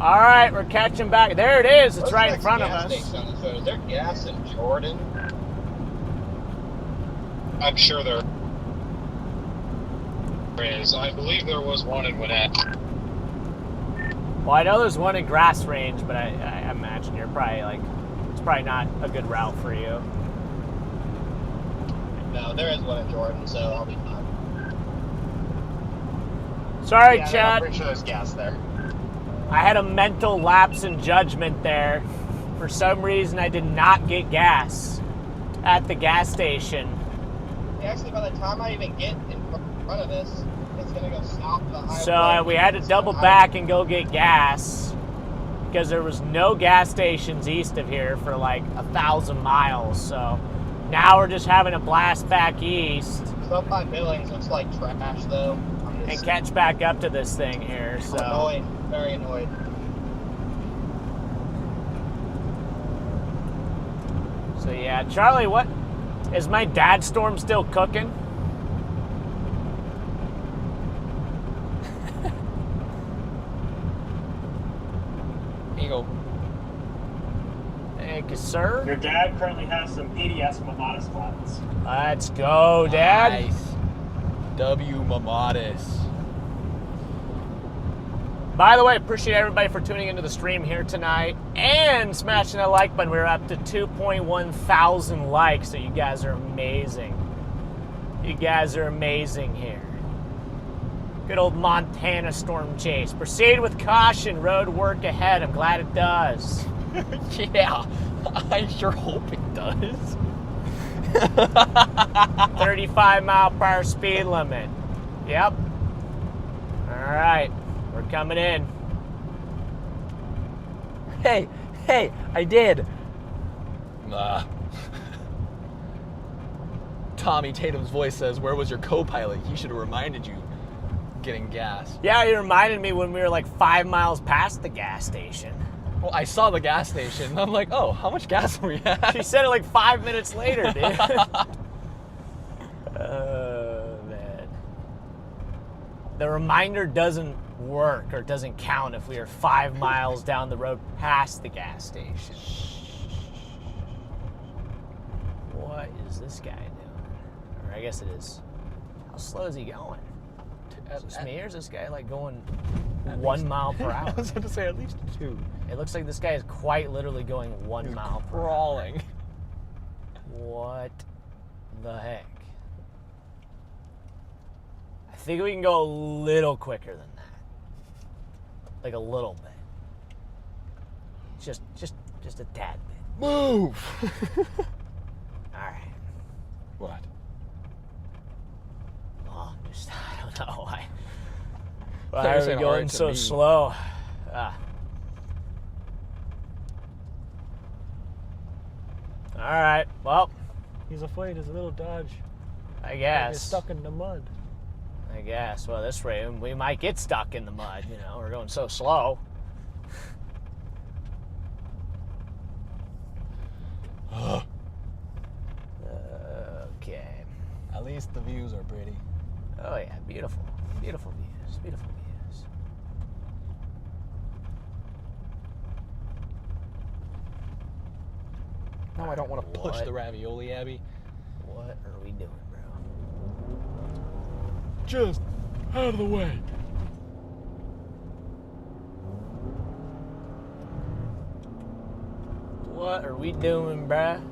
Speaker 1: All right, we're catching back. There it is. It's right in front of us.
Speaker 5: Is there gas in Jordan?
Speaker 6: I'm sure there is. I believe there was one in Gwinnett.
Speaker 1: Well, I know there's one in Grass Range, but I imagine you're probably like, it's probably not a good route for you.
Speaker 5: No, there is one in Jordan, so I'll be fine.
Speaker 1: Sorry,
Speaker 5: yeah,
Speaker 1: Chad.
Speaker 5: I'm pretty sure there's gas there.
Speaker 1: I had a mental lapse in judgment there. For some reason, I did not get gas at the gas station.
Speaker 5: Yeah, actually, by the time I even get in front of this, it's going to go south of the highway.
Speaker 1: So we had to double back and go get gas because there was no gas stations east of here for like 1,000 miles. So now we're just having a blast back east.
Speaker 5: Stuff by Billings looks like trash, though.
Speaker 1: And catch back up to this thing here. So
Speaker 5: annoyed, very annoyed.
Speaker 1: So yeah, Charlie, what is my dad storm still cooking?
Speaker 2: Here you go.
Speaker 1: Thank you, sir.
Speaker 3: Your dad currently has some PDS Mamadas clouds.
Speaker 1: Let's go, Dad.
Speaker 2: Nice. W. Mamatis.
Speaker 1: By the way, appreciate everybody for tuning into the stream here tonight and smashing that like button. We're up to 2.1 thousand likes, so you guys are amazing. You guys are amazing here. Good old Montana storm chase. Proceed with caution. Road work ahead. I'm glad it does.
Speaker 2: Yeah, I sure hope it does.
Speaker 1: 35 mile per hour speed limit. Yep. All right. We're coming in.
Speaker 2: Hey, I did. Nah. Tommy Tatum's voice says, "Where was your co-pilot? He should have reminded you getting gas."
Speaker 1: Yeah, he reminded me when we were like 5 miles past the gas station.
Speaker 2: Well, I saw the gas station, and I'm like, oh, how much gas are we at?
Speaker 1: She said it like 5 minutes later, dude. Oh, man. The reminder doesn't work or doesn't count if we are 5 miles down the road past the gas station. What is this guy doing? Or I guess it is. How slow is he going? Is this me or is this guy like going 1 mile per hour?
Speaker 2: I was going to say at least 2.
Speaker 1: It looks like this guy is quite literally going 1 mile per hour.
Speaker 2: Crawling.
Speaker 1: What the heck? I think we can go a little quicker than that. Like a little bit. Just a tad bit.
Speaker 2: Move!
Speaker 1: All right.
Speaker 2: What?
Speaker 1: Well, I don't know why.
Speaker 2: Why
Speaker 1: Why are we going so slow? All right. Well,
Speaker 7: He's afraid his little Dodge
Speaker 1: I guess.
Speaker 7: is stuck in the mud.
Speaker 1: I guess. Well, this way we might get stuck in the mud. You know, we're going so slow. Okay.
Speaker 2: At least the views are pretty.
Speaker 1: Oh yeah, beautiful, beautiful views, beautiful views.
Speaker 2: No, I don't want to push
Speaker 1: What?
Speaker 2: the ravioli, Abby.
Speaker 1: What are we doing, bro?
Speaker 2: Just out of the way.
Speaker 1: What are we doing, bruh?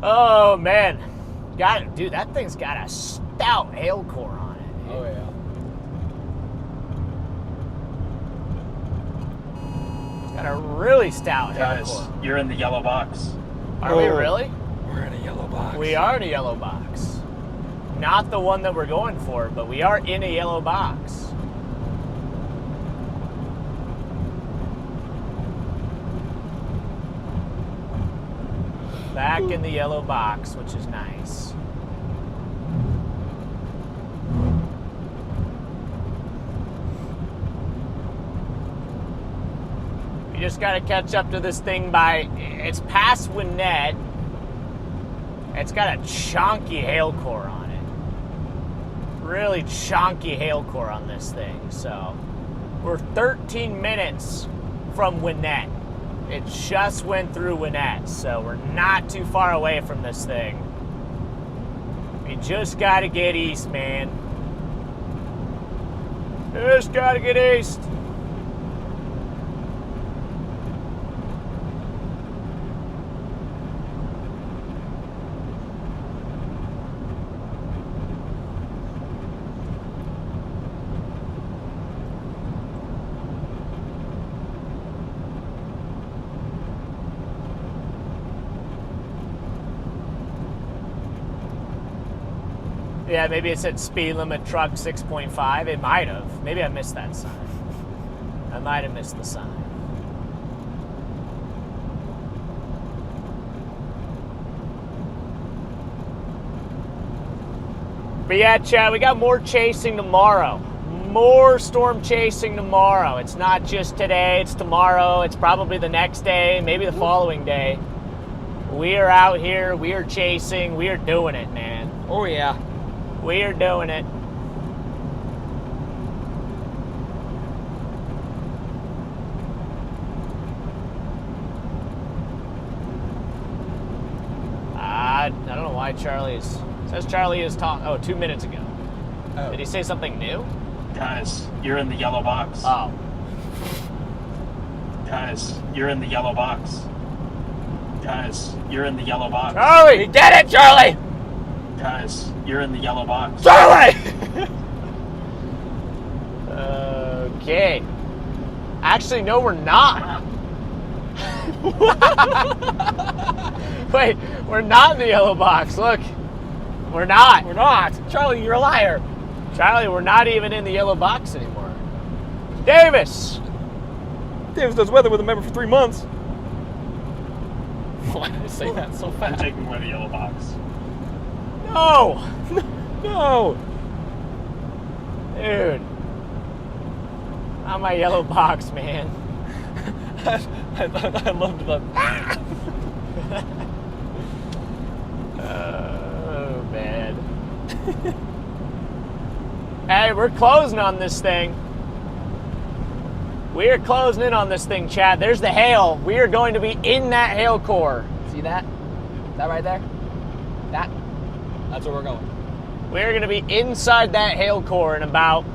Speaker 1: Oh man, got it, dude. That thing's got a stout hail core on it. Dude.
Speaker 2: Oh yeah.
Speaker 1: really stout hail
Speaker 3: Guys,
Speaker 1: core.
Speaker 3: you're in the yellow box.
Speaker 1: Are we really?
Speaker 2: We're in a yellow box.
Speaker 1: We are in a yellow box. Not the one that we're going for, but we are in a yellow box. Back in the yellow box, which is nice. You just gotta catch up to this thing by, it's past Winnett. It's got a chunky hail core on it. Really chunky hail core on this thing. So we're 13 minutes from Winnett. It just went through Winnett, so we're not too far away from this thing. We just gotta get east, man. Just gotta get east. Yeah, maybe it said speed limit truck 6.5. It might have. Maybe I missed that sign. I might have missed the sign. But yeah, Chad, we got more chasing tomorrow. More storm chasing tomorrow. It's not just today, it's tomorrow, it's probably the next day, maybe the following day. We are out here, we are chasing, we are doing it, man.
Speaker 2: Oh yeah.
Speaker 1: We are doing it. I don't know why Charlie is. Says Charlie is talking. Oh, 2 minutes ago.
Speaker 2: Oh.
Speaker 1: Did he say something new?
Speaker 3: Guys, you're in the yellow box.
Speaker 1: Oh.
Speaker 3: Guys, you're in the yellow box. Guys, you're in the yellow box.
Speaker 1: Charlie! We did it, Charlie!
Speaker 3: Guys, you're in the yellow box.
Speaker 1: Charlie! Okay. Actually, no, we're not. Wait, we're not in the yellow box. Look. We're not.
Speaker 2: We're not. Charlie, you're a liar.
Speaker 1: Charlie, we're not even in the yellow box anymore. Davis!
Speaker 2: Davis does weather with a member for 3 months. Why did I say that so
Speaker 3: I'm
Speaker 2: fast?
Speaker 3: taking away the yellow box.
Speaker 1: No!
Speaker 2: No!
Speaker 1: Dude. Not my yellow box, man.
Speaker 2: I loved that.
Speaker 1: Oh, man. Hey, we're closing on this thing. We are closing in on this thing, Chad. There's the hail. We are going to be in that hail core. See that? That right there? That?
Speaker 2: That's where we're going.
Speaker 1: We're going to be inside that hail core in about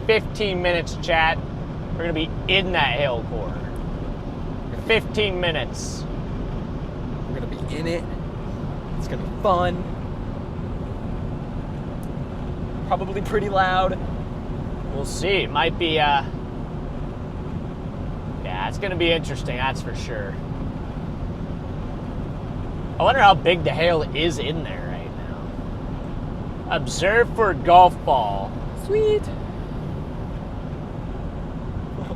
Speaker 1: 15 minutes, chat. We're going to be in that hail core. 15 minutes.
Speaker 2: We're going to be in it. It's going to be fun. Probably pretty loud.
Speaker 1: We'll see. It might be, yeah, it's going to be interesting, that's for sure. I wonder how big the hail is in there right now. Observe for golf ball.
Speaker 2: Sweet.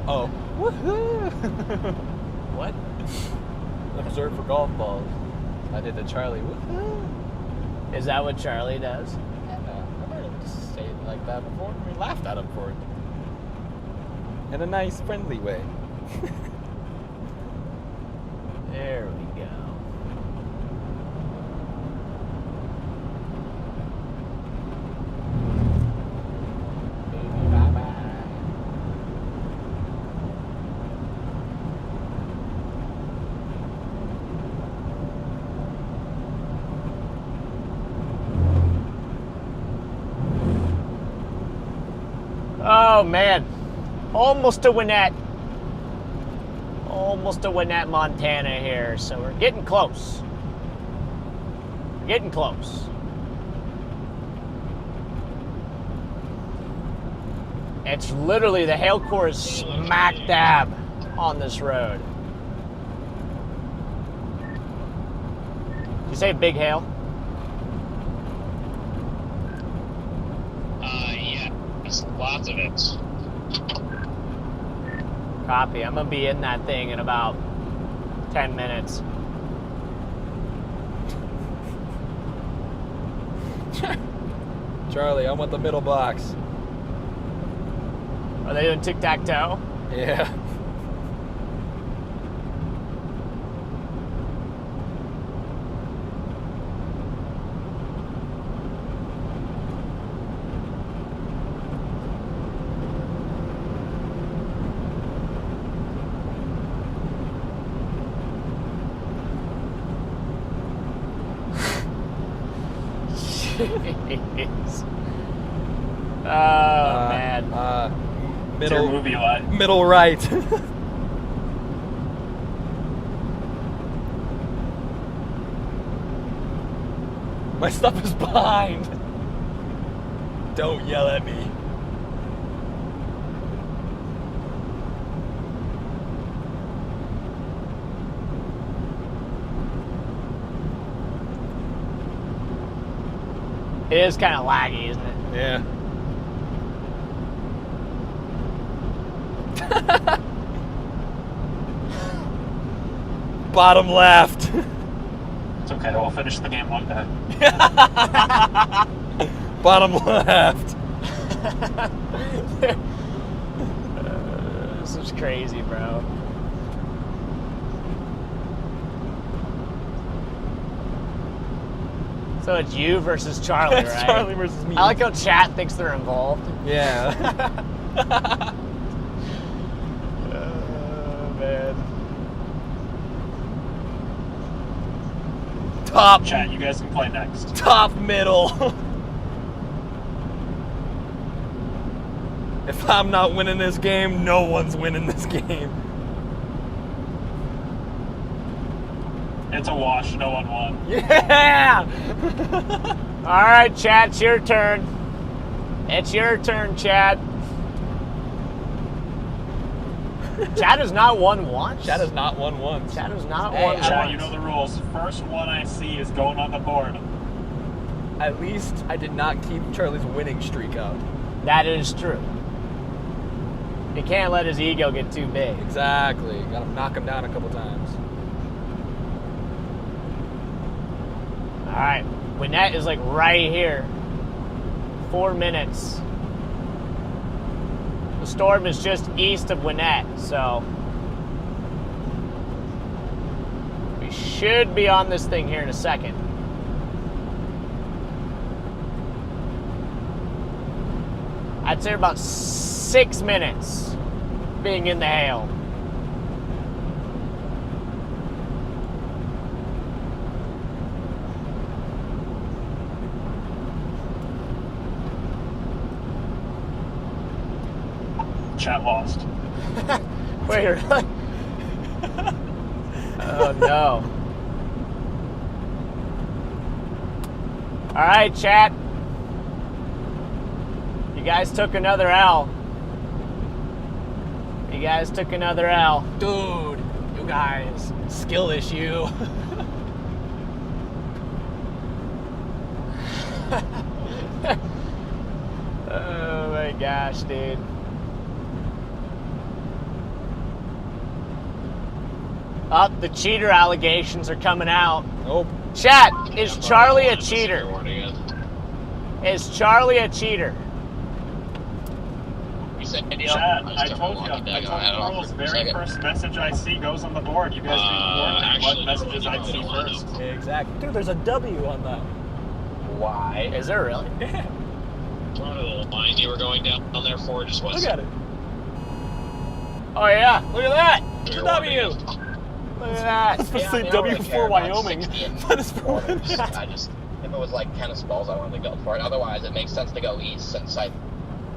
Speaker 2: Oh. Woohoo!
Speaker 1: What?
Speaker 2: Observe for golf balls. I did the Charlie. Woohoo!
Speaker 1: Is that what Charlie does?
Speaker 2: I've heard him say it like that before. We laughed at him for it. In a nice, friendly way.
Speaker 1: There we go. Oh man, almost to Winnett. Almost to Winnett, Montana here, so we're getting close. Getting close. It's literally, the hail core is smack dab on this road. You say big hail?
Speaker 10: Yeah, there's lots of it.
Speaker 1: Copy. I'm gonna be in that thing in about 10 minutes.
Speaker 2: Charlie, I want the middle box.
Speaker 1: Are they doing tic-tac-toe?
Speaker 2: Yeah.
Speaker 1: Jeez. Oh, man.
Speaker 3: It's your movie, Eli.
Speaker 2: Middle right. My stuff is behind. Don't yell at me.
Speaker 1: It is kind of laggy, isn't it?
Speaker 2: Yeah. Bottom left.
Speaker 3: It's okay, we'll finish the game one day.
Speaker 2: Bottom left.
Speaker 1: This is crazy, bro. So it's you versus Charlie,
Speaker 2: It's
Speaker 1: right?
Speaker 2: Charlie versus me.
Speaker 1: I like how chat thinks they're involved.
Speaker 2: Yeah.
Speaker 1: Oh, man.
Speaker 2: Top.
Speaker 3: Chat, you guys can play next.
Speaker 2: Top middle. If I'm not winning this game, no one's winning this game.
Speaker 3: It's a wash, no one won.
Speaker 2: Yeah!
Speaker 1: All right, chat, it's your turn. It's your turn, chat. Chat has not won once.
Speaker 2: Chat has not won once.
Speaker 1: Chat has not
Speaker 2: Hey,
Speaker 1: won
Speaker 3: Chat,
Speaker 1: once.
Speaker 3: you know the rules. First one I see is going on the board.
Speaker 2: At least I did not keep Charlie's winning streak up.
Speaker 1: That is true. You can't let his ego get too big.
Speaker 2: Exactly. Gotta knock him down a couple times.
Speaker 1: All right, Gwinnett is like right here. 4 minutes. The storm is just east of Gwinnett, so we should be on this thing here in a second. I'd say about 6 minutes being in the hail.
Speaker 3: Chat lost.
Speaker 1: Wait, really? Oh no. All right, chat. You guys took another L. You guys took another L.
Speaker 2: Dude, you guys, skill issue.
Speaker 1: Oh my gosh, dude. Up, the cheater allegations are coming out.
Speaker 2: Nope.
Speaker 1: Chat, is Charlie a cheater? Is Charlie a cheater?
Speaker 10: You said
Speaker 3: Chat, I told you the rules. Very first message I see goes on the board. You guys didn't coordinate what messages I'd see first.
Speaker 2: Exactly. Dude, there's a W on that.
Speaker 10: Why?
Speaker 1: Is there really?
Speaker 2: Yeah.
Speaker 10: One of the lines you were going down there for just was.
Speaker 2: Look at it.
Speaker 1: Oh yeah, look at that.
Speaker 2: It's a W.
Speaker 1: Look at that.
Speaker 2: It's supposed to say
Speaker 5: I don't
Speaker 2: W
Speaker 5: really
Speaker 2: for
Speaker 5: care about
Speaker 2: Wyoming.
Speaker 5: 60 and
Speaker 2: But it's for
Speaker 5: quarters. I just, if it was like tennis balls, I wanted to go for it. Otherwise, it makes sense to go east, since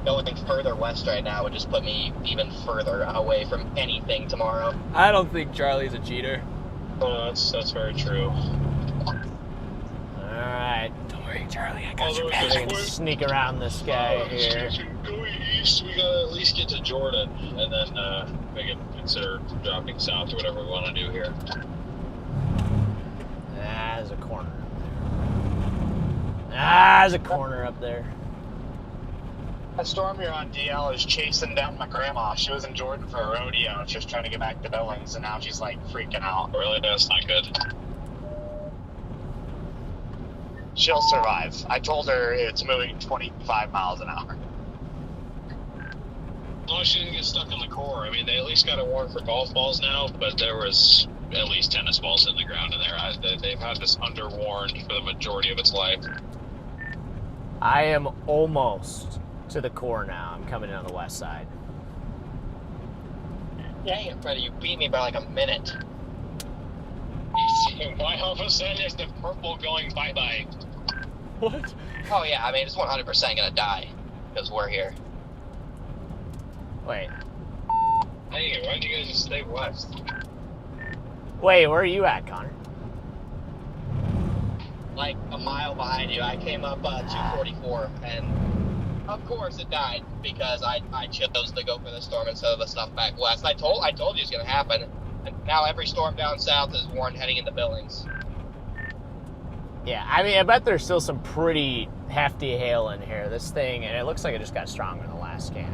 Speaker 5: going further west right now would just put me even further away from anything tomorrow.
Speaker 2: I don't think Charlie's a cheater.
Speaker 10: Oh, that's very true.
Speaker 1: Alright.
Speaker 2: Don't worry, Charlie, I got
Speaker 10: Although
Speaker 2: your
Speaker 10: at
Speaker 2: back.
Speaker 10: this
Speaker 1: I can
Speaker 10: point,
Speaker 1: sneak around this guy here.
Speaker 10: Going east, we gotta at least get to Jordan, and then we can consider dropping south or whatever we want to do here.
Speaker 1: Ah, there's a corner up there. Ah, there's a corner up there.
Speaker 3: That storm you're on, DL, is chasing down my grandma. She was in Jordan for a rodeo, just trying to get back to Billings, and now she's like freaking out.
Speaker 10: Really, that's not good.
Speaker 3: She'll survive. I told her it's moving 25 miles an hour.
Speaker 10: As long as she didn't get stuck in the core. I mean, they at least got a warrant for golf balls now, but there was at least tennis balls in the ground in there. They've had this under warrant for the majority of its life.
Speaker 1: I am almost to the core now. I'm coming in on the west side.
Speaker 5: Dang it, Freddy, you beat me by like a minute.
Speaker 10: Why all of a sudden is the purple going bye-bye?
Speaker 2: What?
Speaker 5: Oh yeah, I mean, it's 100% gonna die, because we're here.
Speaker 1: Wait.
Speaker 10: Hey, why'd you guys just stay west?
Speaker 1: Wait, where are you at, Connor?
Speaker 5: Like a mile behind you. I came up 244, and of course it died because I chose to go for the storm instead of the stuff back west. I told you it's gonna happen, and now every storm down south is warned heading into Billings.
Speaker 1: Yeah, I mean, I bet there's still some pretty hefty hail in here. This thing, and it looks like it just got stronger in the last scan.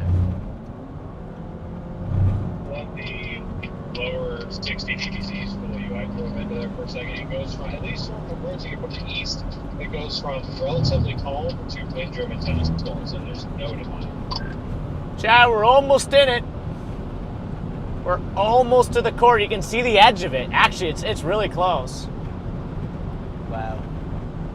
Speaker 6: Let the lower 60 DBCs for the UI drove into there for a second. It goes from, at least from roads you get from the east, it goes from relatively calm to wind-driven tennis balls, and there's no decline.
Speaker 1: Chad, we're almost in it. We're almost to the core. You can see the edge of it. Actually, it's really close. Wow.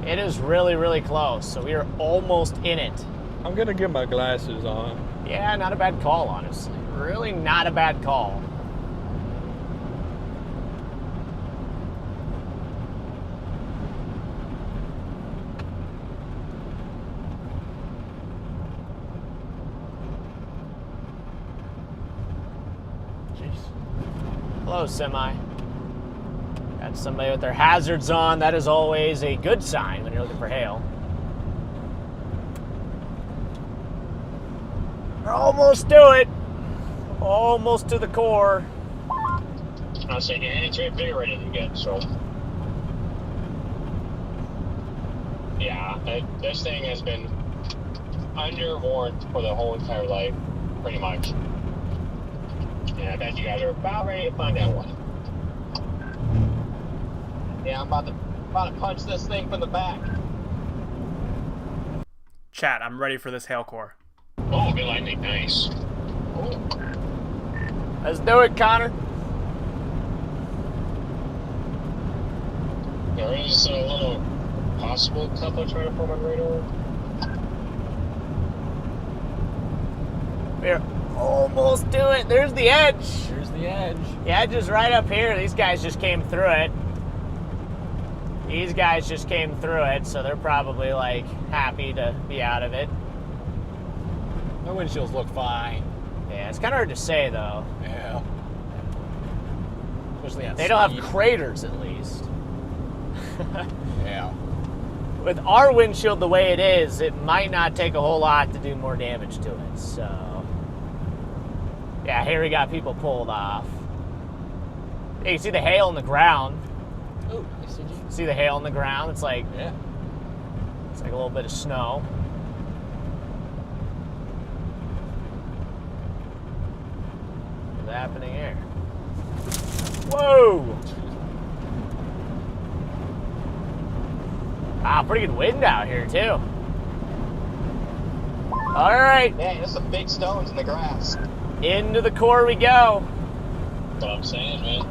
Speaker 1: It is really, really close. So we are almost in it.
Speaker 2: I'm gonna get my glasses on.
Speaker 1: Yeah, not a bad call, honestly. Really not a bad call. Jeez. Hello, semi. Got somebody with their hazards on. That is always a good sign when you're looking for hail. We're almost to it. Almost to the core.
Speaker 10: I was saying, and it's reinvigorated again, so. Yeah, this thing has been under warrant for the whole entire life, pretty much. And I bet you guys are about ready to find out one.
Speaker 5: Yeah, I'm about to punch this thing from the back.
Speaker 4: Chat, I'm ready for this hail core.
Speaker 10: Oh, good lightning, nice.
Speaker 5: Oh.
Speaker 1: Let's do it, Connor.
Speaker 10: There is a little possible cup I'm trying to form on radar.
Speaker 1: We're almost to it. There's the edge.
Speaker 2: There's the edge.
Speaker 1: The edge is right up here. These guys just came through it. These guys just came through it, so they're probably like happy to be out of it.
Speaker 2: My windshields look fine.
Speaker 1: Yeah, it's kind of hard to say though.
Speaker 2: Yeah. Especially at
Speaker 1: They don't
Speaker 2: speed.
Speaker 1: have craters at least.
Speaker 2: Yeah.
Speaker 1: With our windshield the way it is, it might not take a whole lot to do more damage to it. So, yeah, here we got people pulled off. You can see the hail on the ground.
Speaker 2: Oh, nice. Did you?
Speaker 1: See the hail on the ground? It's like
Speaker 2: Yeah.
Speaker 1: it's like a little bit of snow. What's happening here? Whoa! Ah, pretty good wind out here too. All right,
Speaker 5: Man, there's some big stones in the grass.
Speaker 1: into the core we go.
Speaker 10: That's what I'm saying, man.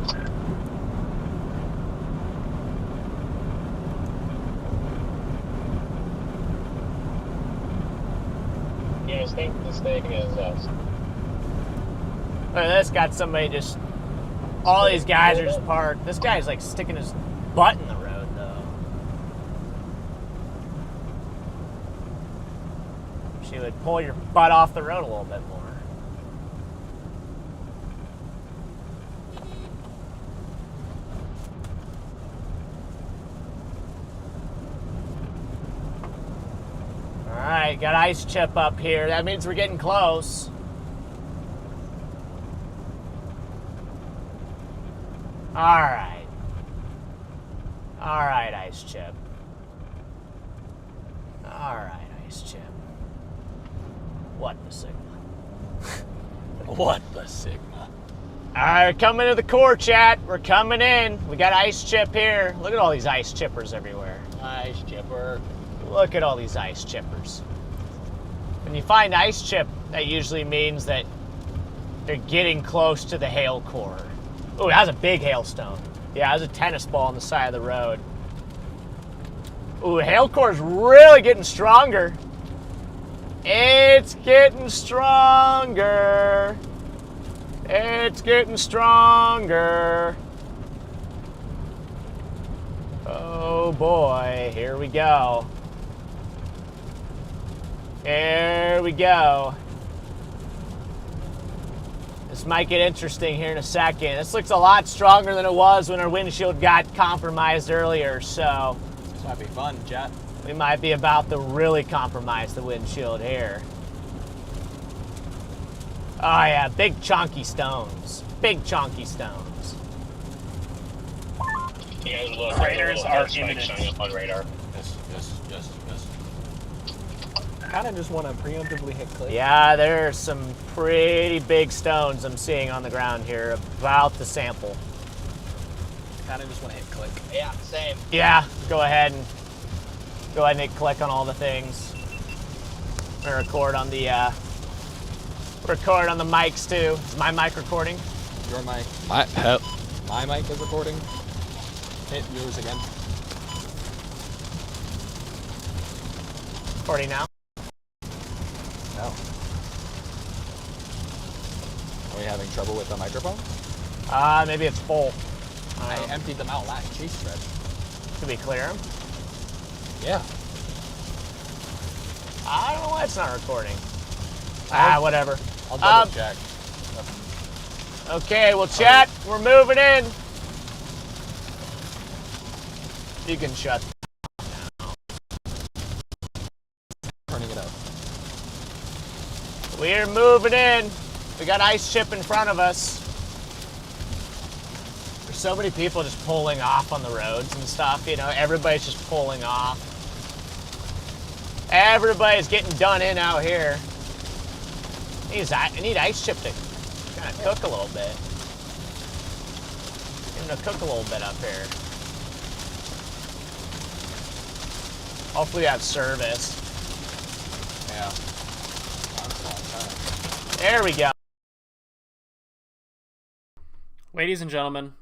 Speaker 10: You guys think this thing is
Speaker 1: Look at this, got somebody just. All these guys are just parked. This guy's like sticking his butt in the road though. She would pull your butt off the road a little bit more. All right, got ice chip up here. That means we're getting close. All right. All right, Ice Chip. All right, Ice Chip. What the Sigma?
Speaker 9: What the Sigma?
Speaker 1: All right, we're coming to the core, chat. We're coming in. We got Ice Chip here. Look at all these Ice Chippers everywhere.
Speaker 9: Ice Chipper.
Speaker 1: Look at all these Ice Chippers. When you find Ice Chip, that usually means that they're getting close to the hail core. Oh, that was a big hailstone. Yeah, it was a tennis ball on the side of the road. Ooh, hail core is really getting stronger. It's getting stronger. It's getting stronger. Oh boy, here we go. Here we go. This might get interesting here in a second. This looks a lot stronger than it was when our windshield got compromised earlier, so
Speaker 9: This might be fun, chat.
Speaker 1: we might be about to really compromise the windshield here. Oh yeah, big chunky stones. Big chunky stones.
Speaker 10: You guys look.
Speaker 4: Raiders are imminent.
Speaker 10: Showing up on radar.
Speaker 9: Yes. I kind of just want to preemptively hit click.
Speaker 1: Yeah, there are some pretty big stones I'm seeing on the ground here, about to sample.
Speaker 9: Kind of just want to hit click.
Speaker 5: Yeah, same.
Speaker 1: Yeah, go ahead and hit click on all the things. I'm gonna record on the mics too. Is my mic recording?
Speaker 9: Your mic. My mic is recording. Hit yours again.
Speaker 1: Recording now.
Speaker 9: No. Are we having trouble with the microphone?
Speaker 1: Maybe it's full.
Speaker 9: I emptied them out last chase stretch.
Speaker 1: Should we clear them?
Speaker 9: Yeah.
Speaker 1: I don't know why it's not recording. Whatever.
Speaker 9: I'll double check.
Speaker 1: Okay, well, chat, we're moving in. You can shut.
Speaker 9: Turning it up.
Speaker 1: We're moving in. We got Ice Chip in front of us. There's so many people just pulling off on the roads and stuff, you know, everybody's just pulling off. Everybody's getting done in out here. I need Ice Chip to kind of cook a little bit. Get him to cook a little bit up here. Hopefully we have service.
Speaker 9: Yeah.
Speaker 1: There we go.
Speaker 4: Ladies and gentlemen,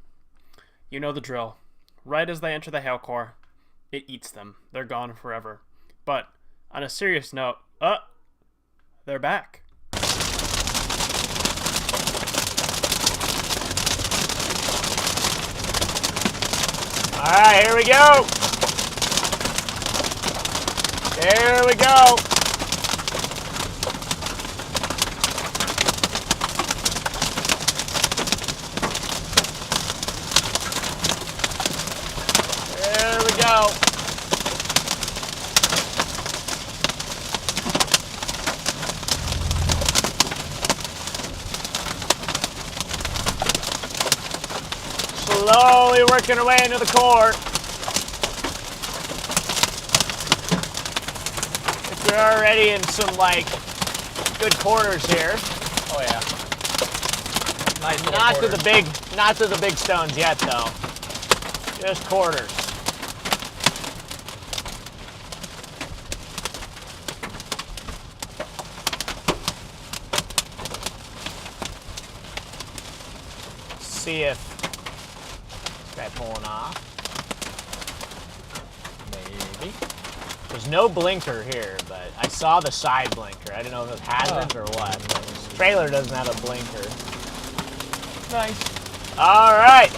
Speaker 4: you know the drill. Right as they enter the hail core, it eats them. They're gone forever. But on a serious note, they're back.
Speaker 1: All right, here we go. Here we go. There we go. Slowly working our way into the core. We're already in some, like, good quarters here.
Speaker 9: Oh yeah. Nice little
Speaker 1: Not
Speaker 9: quarters.
Speaker 1: to the big stones yet, though. Just quarters. See if this guy pulling off.
Speaker 9: Maybe.
Speaker 1: There's no blinker here, but I saw the side blinker. I didn't know if it was hazards or what. This trailer doesn't have a blinker.
Speaker 9: Nice.
Speaker 1: All right.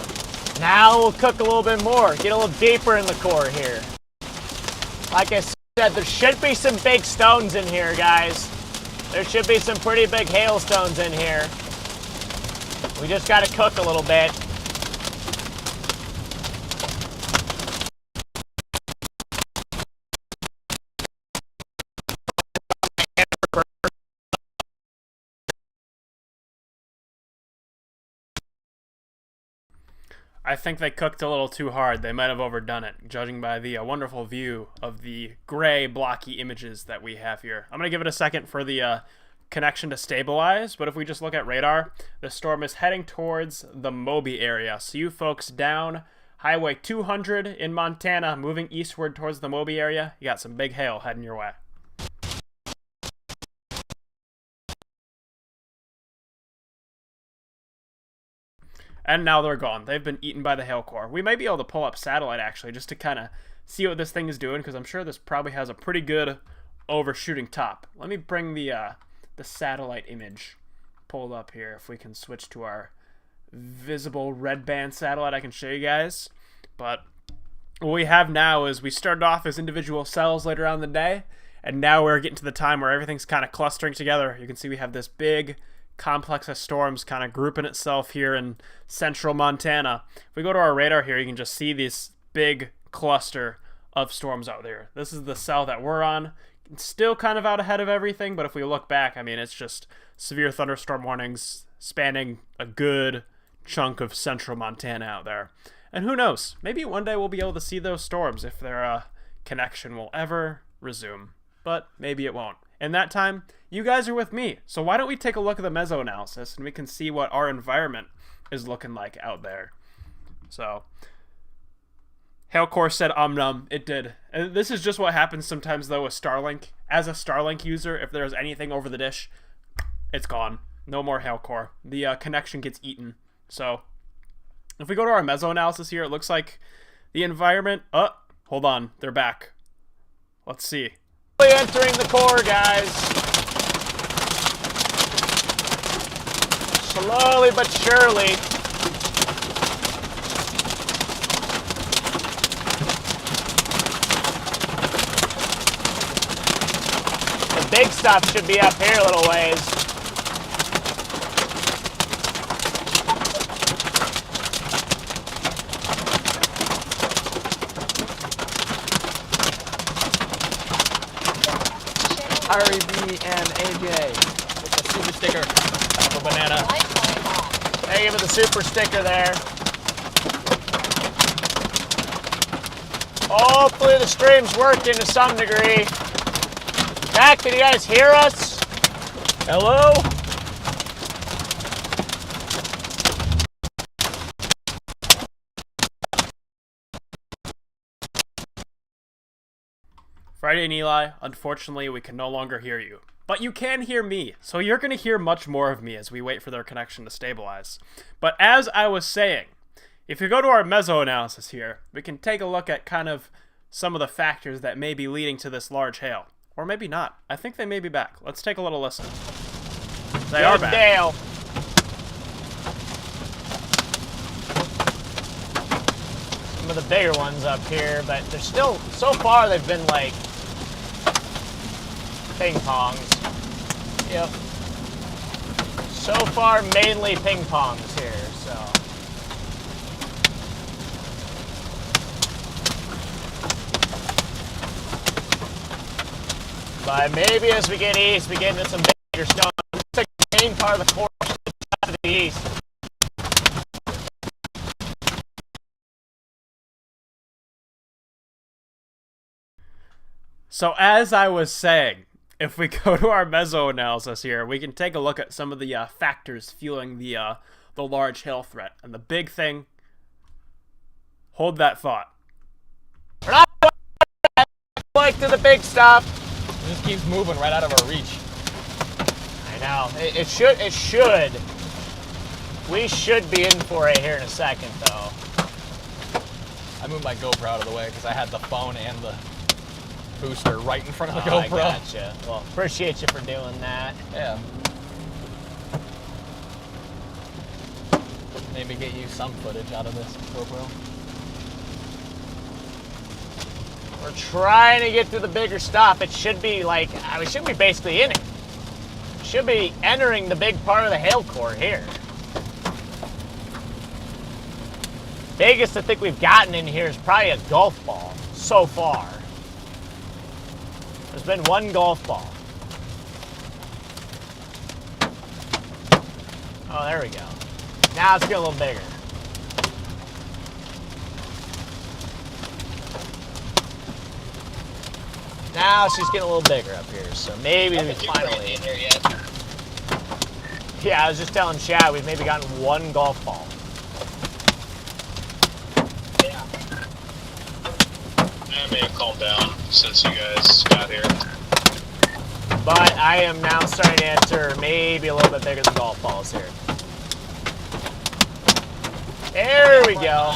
Speaker 1: Now we'll cook a little bit more. Get a little deeper in the core here. Like I said, there should be some big stones in here, guys. There should be some pretty big hailstones in here. We just got to cook a little bit.
Speaker 4: I think they cooked a little too hard. They might have overdone it, judging by the wonderful view of the gray, blocky images that we have here. I'm going to give it a second for the connection to stabilize, but if we just look at radar, the storm is heading towards the Moby area. So you folks down Highway 200 in Montana, moving eastward towards the Moby area, you got some big hail heading your way. And now they're gone. They've been eaten by the hail core. We might be able to pull up satellite, actually, just to kind of see what this thing is doing, because I'm sure this probably has a pretty good overshooting top. Let me bring the satellite image pulled up here. If we can switch to our visible red band satellite, I can show you guys. But what we have now is we started off as individual cells later on in the day, and now we're getting to the time where everything's kind of clustering together. You can see we have this big complex of storms kind of grouping itself here in central Montana. If we go to our radar here, you can just see this big cluster of storms out there. This is the cell that we're on. It's still kind of out ahead of everything, but if we look back, I mean, it's just severe thunderstorm warnings spanning a good chunk of central Montana out there. And who knows, maybe one day we'll be able to see those storms if their connection will ever resume, but maybe it won't. In that time, you guys are with me, so why don't we take a look at the meso-analysis and we can see what our environment is looking like out there. So, hail core said num. It did. And this is just what happens sometimes though with Starlink. As a Starlink user, if there's anything over the dish, it's gone. No more hail core. The connection gets eaten. So, if we go to our meso-analysis here, it looks like the environment... Oh, hold on. They're back. Let's see.
Speaker 1: Entering the core, guys. Slowly but surely. The big stuff should be up here a little ways.
Speaker 9: Ari B and AJ with the super sticker for banana.
Speaker 1: Hey, give it the super sticker there. Hopefully the stream's working to some degree. Jack, can you guys hear us?
Speaker 9: Hello?
Speaker 4: Friday and Eli, unfortunately, we can no longer hear you. But you can hear me, so you're going to hear much more of me as we wait for their connection to stabilize. But as I was saying, if you go to our meso-analysis here, we can take a look at kind of some of the factors that may be leading to this large hail. Or maybe not. I think they may be back. Let's take a little listen. They are back.
Speaker 1: Dale. Some of the bigger ones up here, but they're still, so far they've been like ping pongs. Yep. So far, mainly ping pongs here, so. But maybe as we get east, we get into some bigger stones. It's the main part of the core to the east.
Speaker 4: So as I was saying, if we go to our meso-analysis here, we can take a look at some of the factors fueling the large hail threat. And the big thing, hold that thought.
Speaker 1: We're not like to the big stuff.
Speaker 9: It just keeps moving right out of our reach.
Speaker 1: I know. It should. We should be in for it here in a second, though.
Speaker 9: I moved my GoPro out of the way because I had the phone and the booster right in front of the
Speaker 1: Oh,
Speaker 9: GoPro.
Speaker 1: I gotcha. Well, appreciate you for doing that.
Speaker 9: Yeah. Maybe get you some footage out of this GoPro.
Speaker 1: We're trying to get through the bigger stuff. It should be like, we should be basically in it. Should be entering the big part of the hail core here. Biggest I think we've gotten in here is probably a golf ball so far. There's been one golf ball. Oh, there we go. Now it's getting a little bigger. Now she's getting a little bigger up here, so maybe we
Speaker 5: Nothing too crazy
Speaker 1: finally.
Speaker 5: in here yet.
Speaker 1: Yeah, I was just telling Chad we've maybe gotten one golf ball.
Speaker 5: Yeah.
Speaker 10: I may have calmed down since you guys got here.
Speaker 1: But I am now starting to enter maybe a little bit bigger than golf balls here. There we go.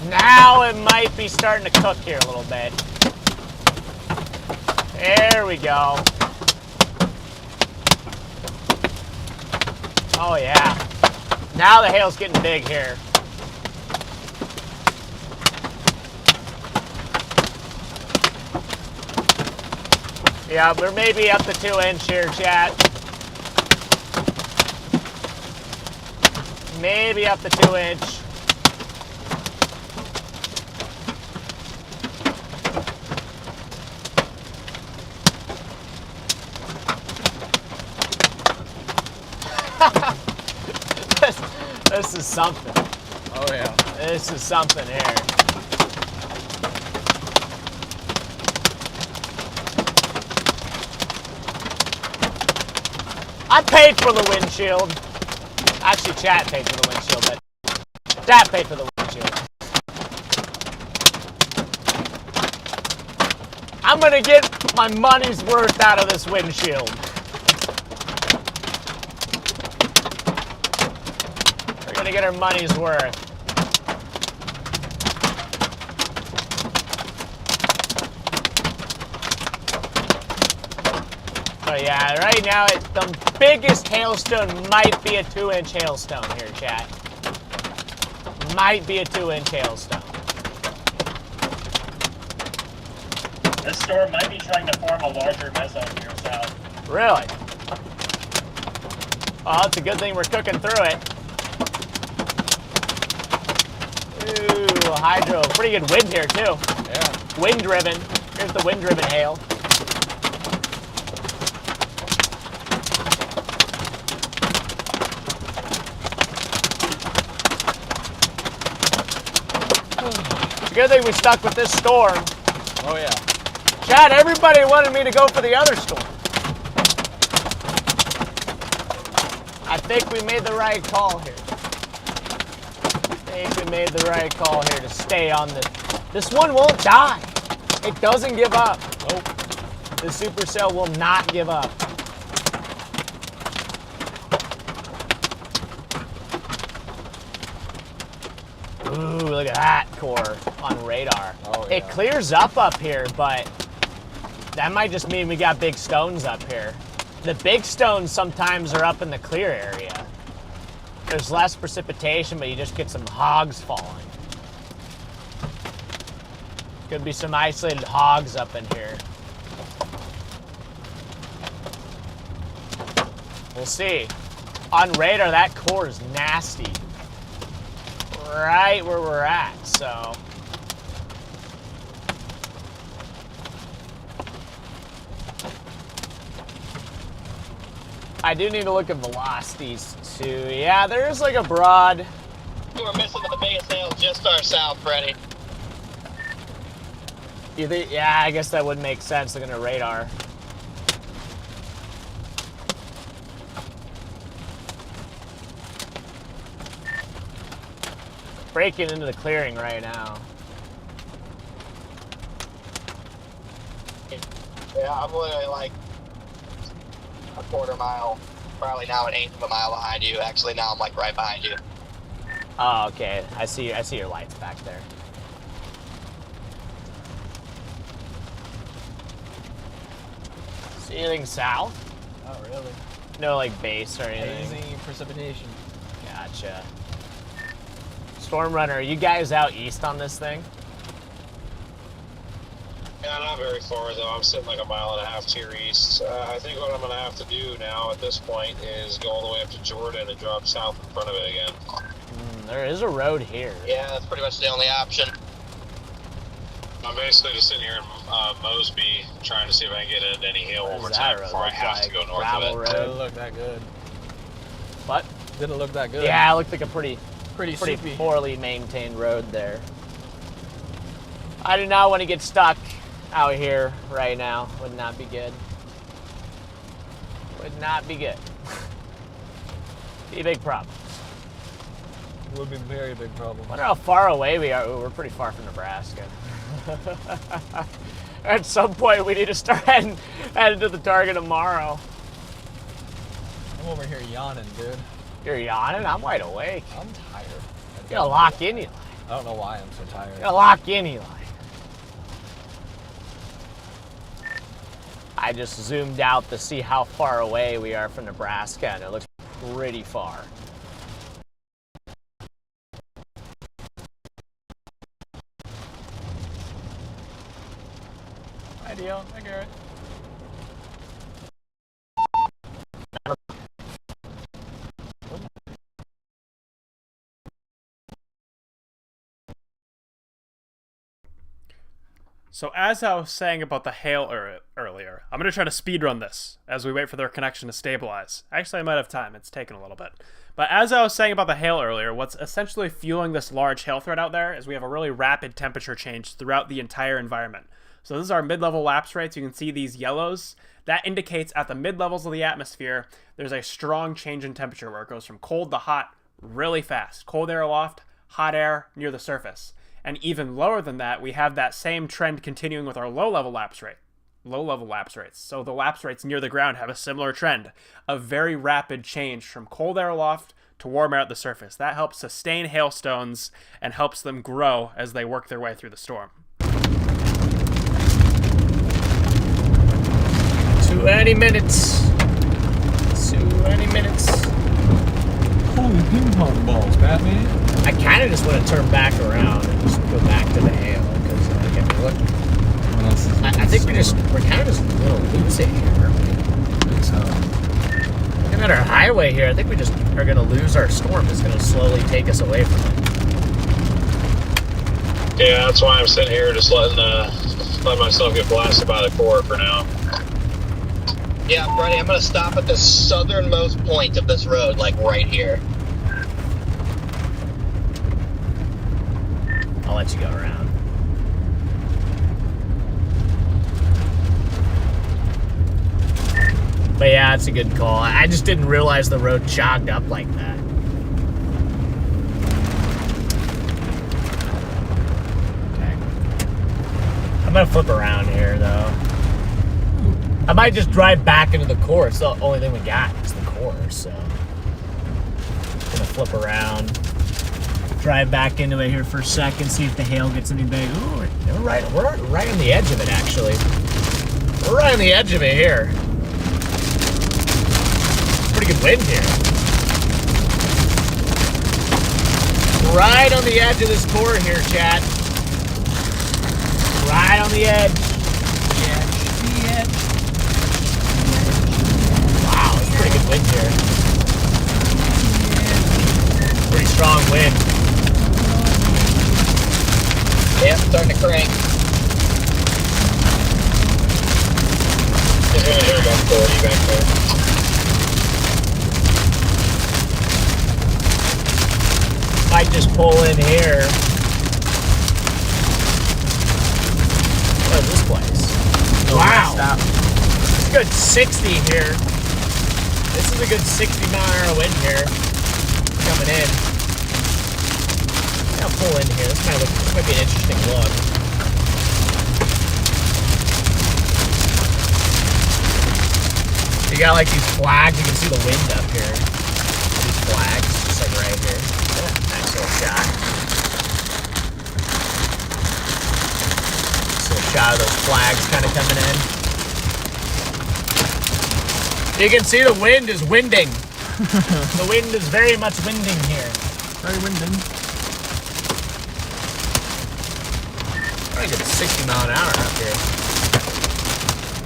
Speaker 1: Now it might be starting to cook here a little bit. There we go. Oh yeah. Now the hail's getting big here. Yeah, we're maybe up to 2 inch here, chat. Maybe up to 2 inch. This is something.
Speaker 2: Oh yeah.
Speaker 1: This is something here. I paid for the windshield. Actually, chat paid for the windshield, but chat paid for the windshield. I'm gonna get my money's worth out of this windshield. We're gonna get our money's worth. But yeah, right now the biggest hailstone might be a 2 inch hailstone here, chat. Might be a 2 inch hailstone.
Speaker 11: This storm might be trying to form a larger meso here south.
Speaker 1: Really? Oh, it's a good thing we're cooking through it. Ooh, hydro. Pretty good wind here, too.
Speaker 2: Yeah.
Speaker 1: Wind driven. Here's the wind driven hail. Good thing we stuck with this storm.
Speaker 2: Oh yeah.
Speaker 1: Chad, everybody wanted me to go for the other storm. I think we made the right call here. I think we made the right call here to stay on this one won't die. It doesn't give up. Nope. The Supercell will not give up. Ooh, look at that core on radar.
Speaker 2: Oh, yeah.
Speaker 1: It clears up here, but that might just mean we got big stones up here. The big stones sometimes are up in the clear area. There's less precipitation, but you just get some hogs falling. Could be some isolated hogs up in here. We'll see. On radar, that core is nasty. Right where we're at, so. I do need to look at velocities too. Yeah, there's like a broad.
Speaker 5: We're missing the biggest hail just to our south, Freddy.
Speaker 1: You think? Yeah, I guess that would make sense looking at radar. Breaking into the clearing right now.
Speaker 5: Yeah, I'm literally like a quarter mile, probably now an eighth of a mile behind you. Actually, now I'm like right behind you.
Speaker 1: Oh, okay. I see your lights back there. See anything south?
Speaker 2: Not really.
Speaker 1: No, like base or anything.
Speaker 2: Hazy precipitation.
Speaker 1: Gotcha. Storm Runner, are you guys out east on this thing?
Speaker 10: Yeah, not very far though. I'm sitting like a mile and a half to your east. I think what I'm going to have to do now at this point is go all the way up to Jordan and drop south in front of it again.
Speaker 1: There is a road here.
Speaker 5: Yeah, that's pretty much the only option.
Speaker 10: I'm basically just sitting here in Mosby trying to see if I can get into any hail one more
Speaker 1: That
Speaker 10: time
Speaker 1: road
Speaker 10: before I
Speaker 1: looks
Speaker 10: have
Speaker 1: like
Speaker 10: to go north
Speaker 1: gravel
Speaker 10: of it.
Speaker 1: road.
Speaker 2: Didn't look that good.
Speaker 1: What?
Speaker 2: Didn't look that good.
Speaker 1: Yeah, it looked like a pretty
Speaker 2: Pretty soupy.
Speaker 1: poorly maintained road there. I do not want to get stuck out here right now. Would not be good. Would not be good. Be a big problem.
Speaker 9: Would be a very big problem.
Speaker 1: I wonder how far away we are. Ooh, we're pretty far from Nebraska. At some point, we need to start heading to the target tomorrow.
Speaker 9: I'm over here yawning, dude.
Speaker 1: You're yawning? I'm wide awake.
Speaker 9: I'm tired.
Speaker 1: You gotta lock in, Eli.
Speaker 9: I don't know why I'm so tired.
Speaker 1: You gotta lock in, Eli. I just zoomed out to see how far away we are from Nebraska, and it looks pretty far.
Speaker 9: Hi, Dio. Hi, Garrett.
Speaker 4: So as I was saying about the hail earlier, I'm going to try to speedrun this as we wait for their connection to stabilize. Actually, I might have time. It's taken a little bit. But as I was saying about the hail earlier, what's essentially fueling this large hail threat out there is we have a really rapid temperature change throughout the entire environment. So this is our mid-level lapse rates. You can see these yellows. That indicates at the mid-levels of the atmosphere, there's a strong change in temperature where it goes from cold to hot really fast. Cold air aloft, hot air near the surface. And even lower than that, we have that same trend continuing with our low-level lapse rates. So the lapse rates near the ground have a similar trend, a very rapid change from cold air aloft to warm air at the surface. That helps sustain hailstones and helps them grow as they work their way through the storm.
Speaker 1: 20 minutes. 20 minutes.
Speaker 9: Holy ping pong balls, Batman.
Speaker 1: I kind of just want to turn back around and just go back to the hail because, like, I mean, look. I think we're kind of just a little lose it here, aren't we?
Speaker 9: I think so.
Speaker 1: Looking at our highway here, I think we just are going to lose our storm. It's going to slowly take us away from it.
Speaker 6: Yeah, that's why I'm sitting here just letting myself get blasted by the core for now.
Speaker 5: Yeah, Freddy, I'm gonna stop at the southernmost point of this road, like right here.
Speaker 1: I'll let you go around. But yeah, it's a good call. I just didn't realize the road jogged up like that. Okay. I'm gonna flip around here, though. I might just drive back into the core. It's the only thing we got is the core, so. I'm gonna flip around. Drive back into it here for a second, see if the hail gets any big. Ooh, we're right on the edge of it, actually. We're right on the edge of it here. Pretty good wind here. Right on the edge of this core here, chat. Right on the edge. Wow, it's pretty good wind here. Pretty strong wind.
Speaker 5: Yep, starting to crank.
Speaker 6: He's gonna hear about 40 back there.
Speaker 1: Might just pull in here. What is this place? Wow. It's a good 60 here. This is a good 60-mile-an-hour wind here. Coming in. I'll pull in here. This might be an interesting look. You got like these flags. You can see the wind up here. These flags, just like right here. Yeah, nice little shot. Nice little shot of those flags kind of coming in. You can see the wind is winding. The wind is very much winding here.
Speaker 9: Very winding.
Speaker 1: Probably get a 60-mile-an-hour up here.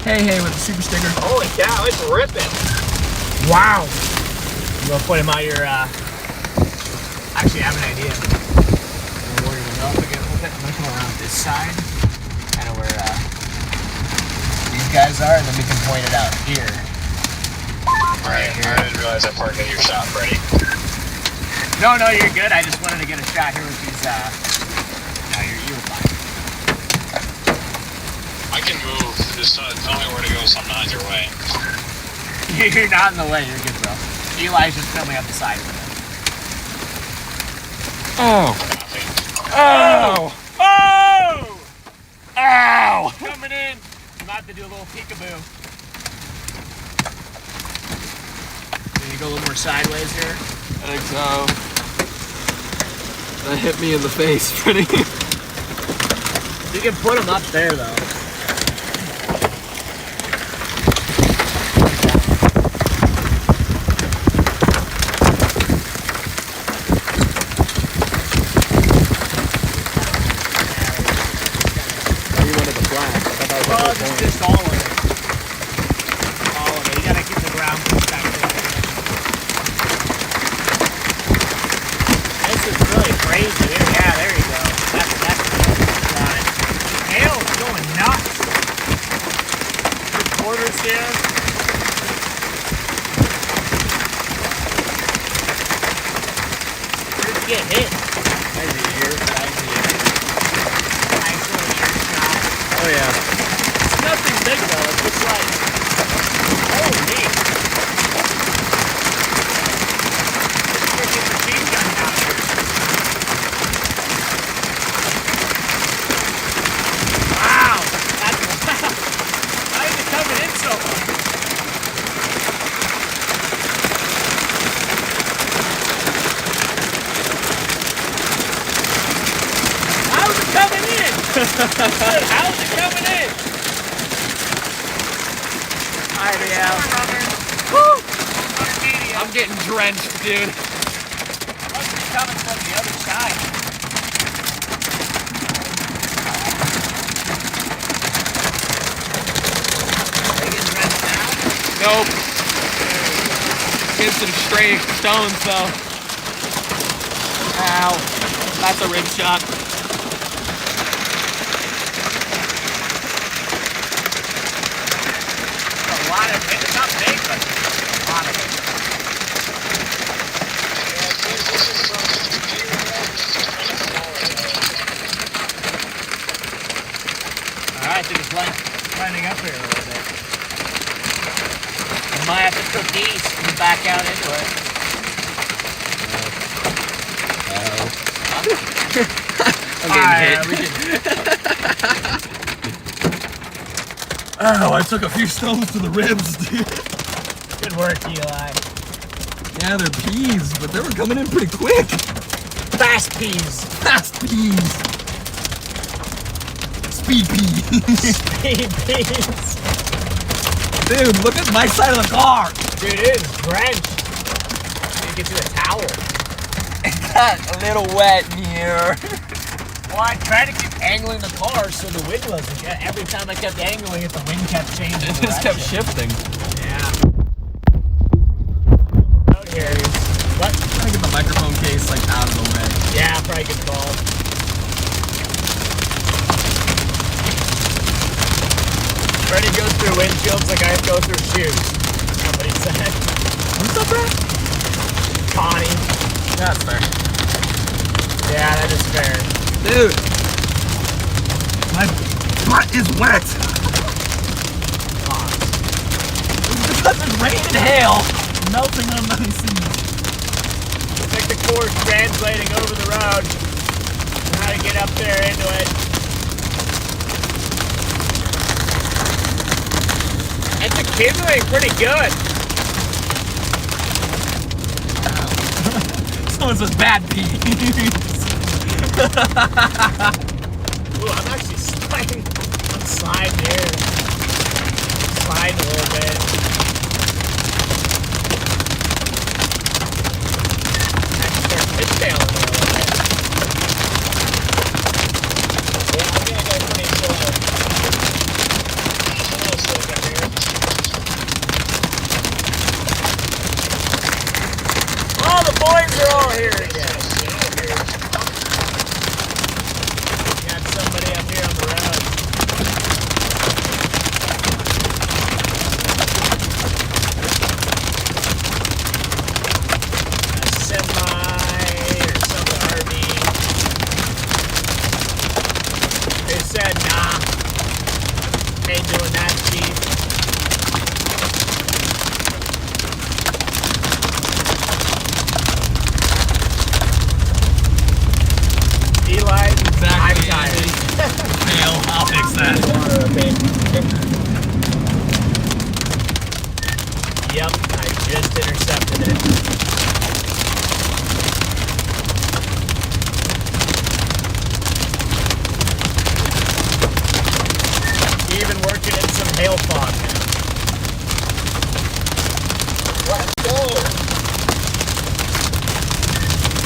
Speaker 9: Hey, with the super sticker.
Speaker 5: Holy cow, it's ripping.
Speaker 1: Wow. You want to point him out your, actually, I have an idea. We're going to go up again a little bit. I'm going to come around this side, kind of where, these guys are, and then we can point it out here.
Speaker 6: Right here. I didn't realize I parked in your shop, Freddy.
Speaker 1: No, you're good. I just wanted to get a shot here with these, no, you're fine.
Speaker 6: can move. Just tell me where to go so I'm not in your way.
Speaker 1: You're not in the way. You're good, bro. Eli's just filming up the side of it.
Speaker 2: Oh. Oh.
Speaker 1: Oh! Ow! Coming in. I'm about to do a little peekaboo. Can you go a little more sideways here?
Speaker 2: I think so. That hit me in the face, Freddy.
Speaker 1: You can put them up there, though. Just all of it. All of it. You gotta keep the ground perspective. This is really crazy here. Yeah, there you go. That's right. Hail's going nuts. Reporters here. Where'd you get hit? Right here. Nice little ear shot.
Speaker 2: Oh yeah.
Speaker 1: Nothing big though, it's just like, holy. Freaking machine gun down here. Wow, that's wow. How is it coming in so far? How's it coming in? How's it coming in? Woo! I'm getting drenched, dude. Must be coming from the other side. Are you getting drenched now?
Speaker 2: Nope. Get some stray stones though. Ow. That's a rib shot.
Speaker 1: It's not big, but a lot of it. Alright, I think it's lining up here a little bit. We might have to cook these and back out into it.
Speaker 2: Oh, I took a few stones to the ribs, dude.
Speaker 1: Good work, Eli.
Speaker 2: Yeah, they're peas, but they were coming in pretty quick.
Speaker 1: Fast peas.
Speaker 2: Fast peas. Speed peas.
Speaker 1: Speed peas.
Speaker 2: Dude, look at my side of the car.
Speaker 1: Dude, it is drenched. Need to get you a towel.
Speaker 2: It got a little wet in here.
Speaker 1: Well, I tried to keep angling the car so the wind wasn't. Every time I kept angling it, the wind kept changing.
Speaker 2: It just kept shifting.
Speaker 1: Yeah. Out here. What?
Speaker 2: I'm trying to get the microphone case like out of the way.
Speaker 1: Yeah, probably good call. Freddy goes through windshields like I go through shoes. Somebody said.
Speaker 2: What's up, bro?
Speaker 1: Connie.
Speaker 2: That's fair.
Speaker 1: Yeah, that is fair.
Speaker 2: Dude, my butt is wet. It's because there's rain and hail melting on my seat.
Speaker 1: It's like the course translating over the road. How to get up there into it. It's accumulating pretty good.
Speaker 2: Someone says bad peas.
Speaker 1: Ooh, I'm actually sliding. I'm sliding here. Sliding a little bit. I can start fishtailing a little bit. Yeah, I'm gonna go pretty slow. A little slow down here. Oh, the boys are all here again. Somebody up here on the road. A semi or some RV. They said, nah. just intercepted it. Even working in some hail fog now.
Speaker 3: Let's go.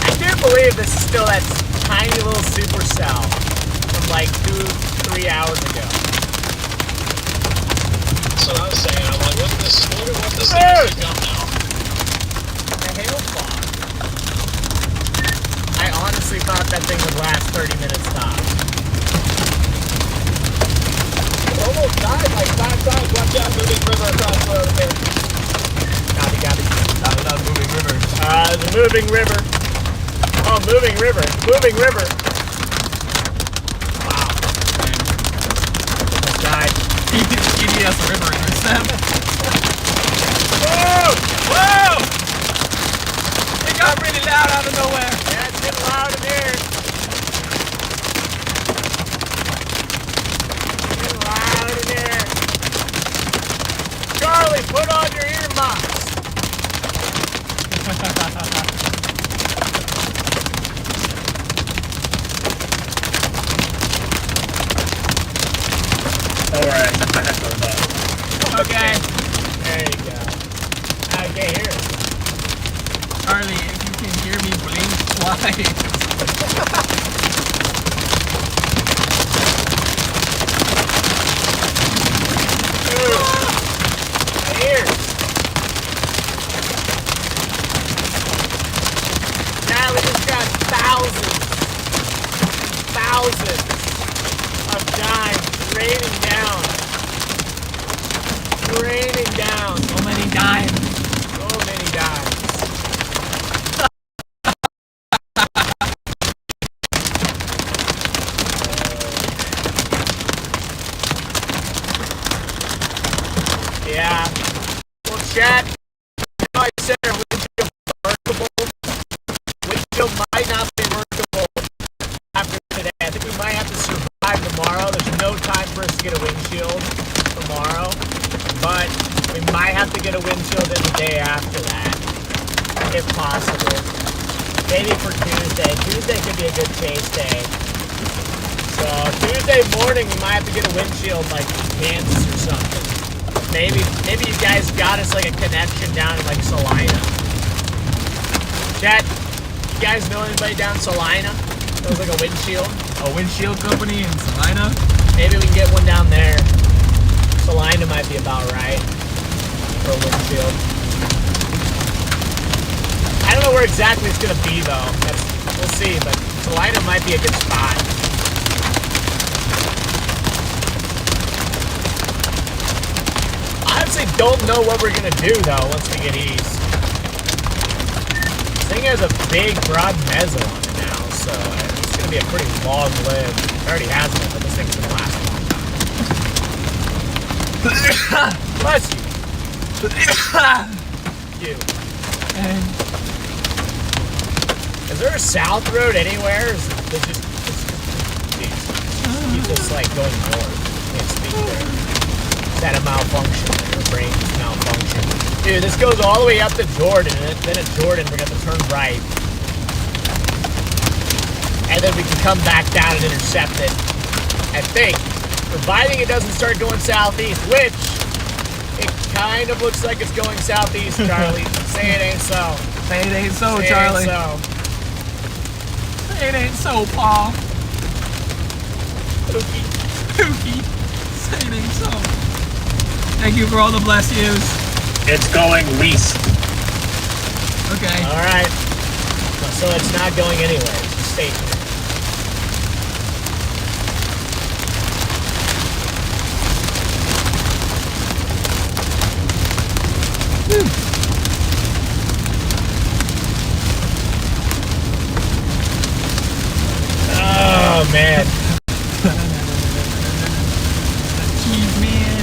Speaker 1: I can't believe this is still that tiny little Supercell from like 2-3 hours ago.
Speaker 10: That's what I was saying. I'm like, what's this actually come now?
Speaker 1: The hail fog. I honestly thought that thing would last 30 minutes tops.
Speaker 3: Almost died like 5 times. Watch out, moving river across the road here.
Speaker 1: Copy.
Speaker 9: Not moving river.
Speaker 1: The moving river. Oh, moving river. Moving river. Wow. Almost died.
Speaker 9: EDS river intercept.
Speaker 1: Whoa! Whoa!
Speaker 9: It got really loud out of nowhere.
Speaker 1: Yeah, it's getting loud in here. Getting loud in here. Charlie, put on your earmuffs.
Speaker 11: Alright, I have to know.
Speaker 1: Okay. There you go. I can't hear it.
Speaker 9: Charlie, if you can hear me, blink twice.
Speaker 1: My ears. Now we just got thousands of dimes raining down. Raining down.
Speaker 9: So many dimes.
Speaker 1: So many dimes. Yeah. Well, chat, you know I said our windshield workable. Windshield might not be workable after today. I think we might have to survive tomorrow. There's no time for us to get a windshield tomorrow. But we might have to get a windshield in the day after that, if possible. Maybe for Tuesday. Tuesday could be a good chase day. So Tuesday morning we might have to get a windshield like in Kansas or something. Maybe you guys got us like a connection down in like Salina. Chat, you guys know anybody down in Salina? That was like a windshield.
Speaker 9: A windshield company in Salina?
Speaker 1: Maybe we can get one down there. Salina might be about right for a windshield. I don't know where exactly it's gonna be though. We'll see, but Salina might be a good spot. I honestly don't know what we're gonna do though once we get east. This thing has a big, broad mezzo on it now, so it's gonna be a pretty long lived. It already has one, but this thing's gonna last a long time. Bless you. You. Is there a south road anywhere? Is it just keep this like going north? Can't speak there. Is that a malfunction? Your brain is malfunction. Dude, this goes all the way up to Jordan, and then at Jordan we're gonna turn right. And then we can come back down and intercept it. I think. Providing it doesn't start going southeast, which it kind of looks like it's going southeast, Charlie. Say it ain't so.
Speaker 9: Say it ain't so,
Speaker 1: Say
Speaker 9: Charlie.
Speaker 1: It ain't so.
Speaker 9: Say it ain't so, Paul. Pookie. Say it ain't so. Thank you for all the bless yous.
Speaker 11: It's going least.
Speaker 9: Okay.
Speaker 1: Alright. So it's not going anywhere. It's a statement. Oh man.
Speaker 9: Cheese man.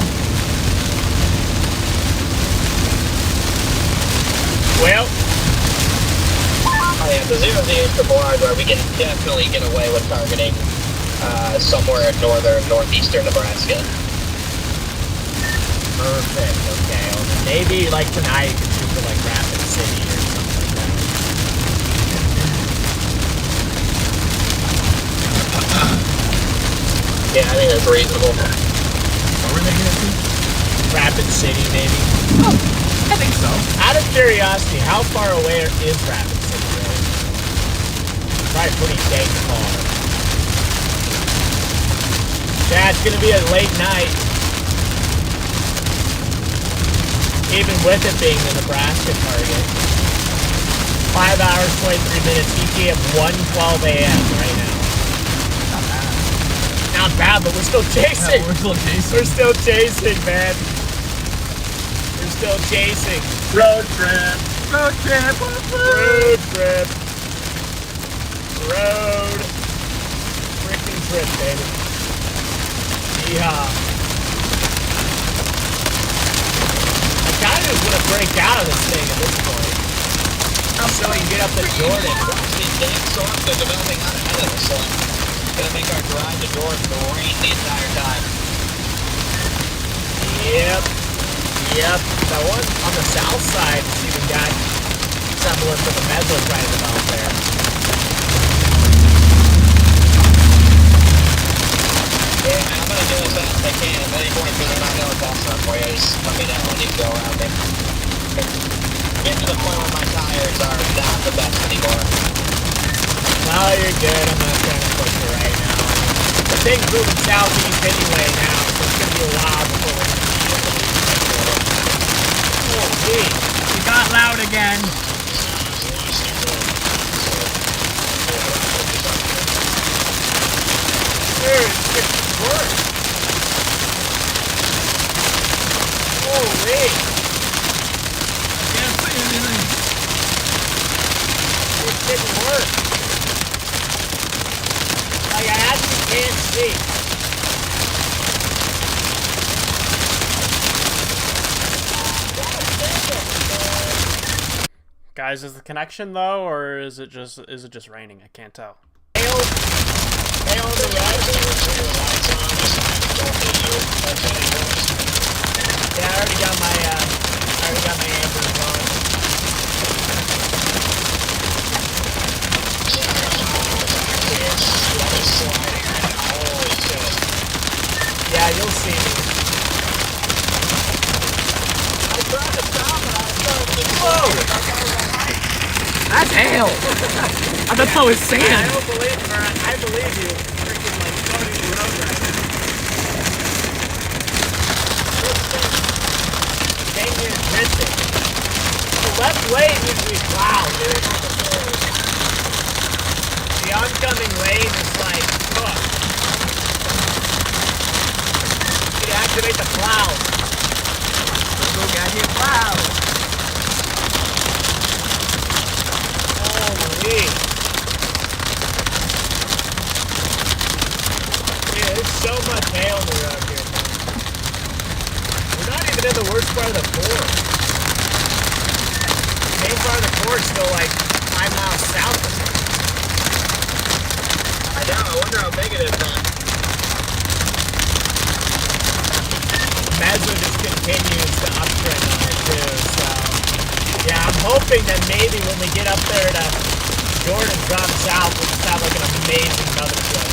Speaker 1: Well.
Speaker 5: Oh yeah, the 0Z is the board where we can definitely get away with targeting somewhere in northeastern Nebraska.
Speaker 1: Perfect. Okay. Well, then maybe like tonight you can shoot like Rapid City or something like that.
Speaker 5: Yeah, I think that's reasonable.
Speaker 9: What were they gonna do?
Speaker 1: Rapid City, maybe.
Speaker 9: Oh, I think so.
Speaker 1: Out of curiosity, how far away is Rapid City, really? Probably pretty dang far. Yeah, it's gonna be a late night. Even with it being the Nebraska target. 5 hours, 23 minutes, ETA of 1:12 a.m. right now.
Speaker 9: Not bad.
Speaker 1: Not bad, but we're still chasing.
Speaker 9: Yeah, we're still chasing.
Speaker 1: We're still chasing, man. We're still chasing.
Speaker 11: Road trip.
Speaker 9: Road trip.
Speaker 1: Road trip. Road freaking trip, baby. Yeehaw. I kind of just want to break out of this thing at this point. So you get up to Jordan.
Speaker 5: These damn storms are developing out ahead of us, so it's gonna make our drive to Jordan go rain the entire time.
Speaker 1: Yep. Yep. That one on the south side has even got semblance of a mezzo trying to develop there.
Speaker 5: Yeah, I'm gonna do as fast as I can. If any point because I'm not gonna call something for you, just let me know when you go around me. Get to the point where my tires are not the best anymore.
Speaker 1: No, you're good. I'm not trying to push it right now. The thing's moving southeast anyway now, so it's gonna be a while before we're gonna see it. Oh, gee.
Speaker 9: We got loud again.
Speaker 1: Dude, it's worse. Holy.
Speaker 9: Can't see anything.
Speaker 1: It's getting worse. Like, I actually can't see.
Speaker 4: Guys, is the connection low, or is it just raining? I can't tell.
Speaker 1: Hail on the right. Yeah, I already got my ambers on. Yeah, you'll see me. I tried to stop it. I started to whoa!
Speaker 9: That's hail. I thought that was sand.
Speaker 1: I believe you. Freaking like floating the road right now. Dang near drifting. The left lane usually plowed, dude. The oncoming lane is like cooked. You activate the plow.
Speaker 9: Let's go goddamn plow.
Speaker 1: Holy. Yeah, there's so much hail on the road here, man. We're not even in the worst part of the forest. The main part of the forest is still like 5 miles south of us.
Speaker 5: I know, I wonder how big it is then.
Speaker 1: Mezzo just continues to uptrend on it too, so yeah, I'm hoping that maybe when we get up there to Jordan drop south, we'll just have like an amazing mother trip.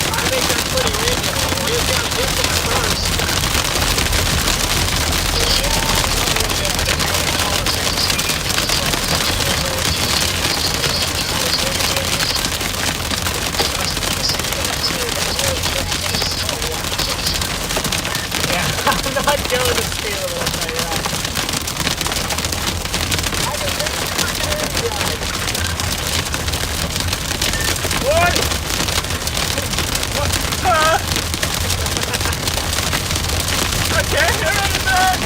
Speaker 5: I think that's pretty reasonable. We just gotta get to my first.
Speaker 1: Yeah, I'm not going to speed limit, I'll tell you that. I can make it freaking inside. What?
Speaker 9: I can't hear anything.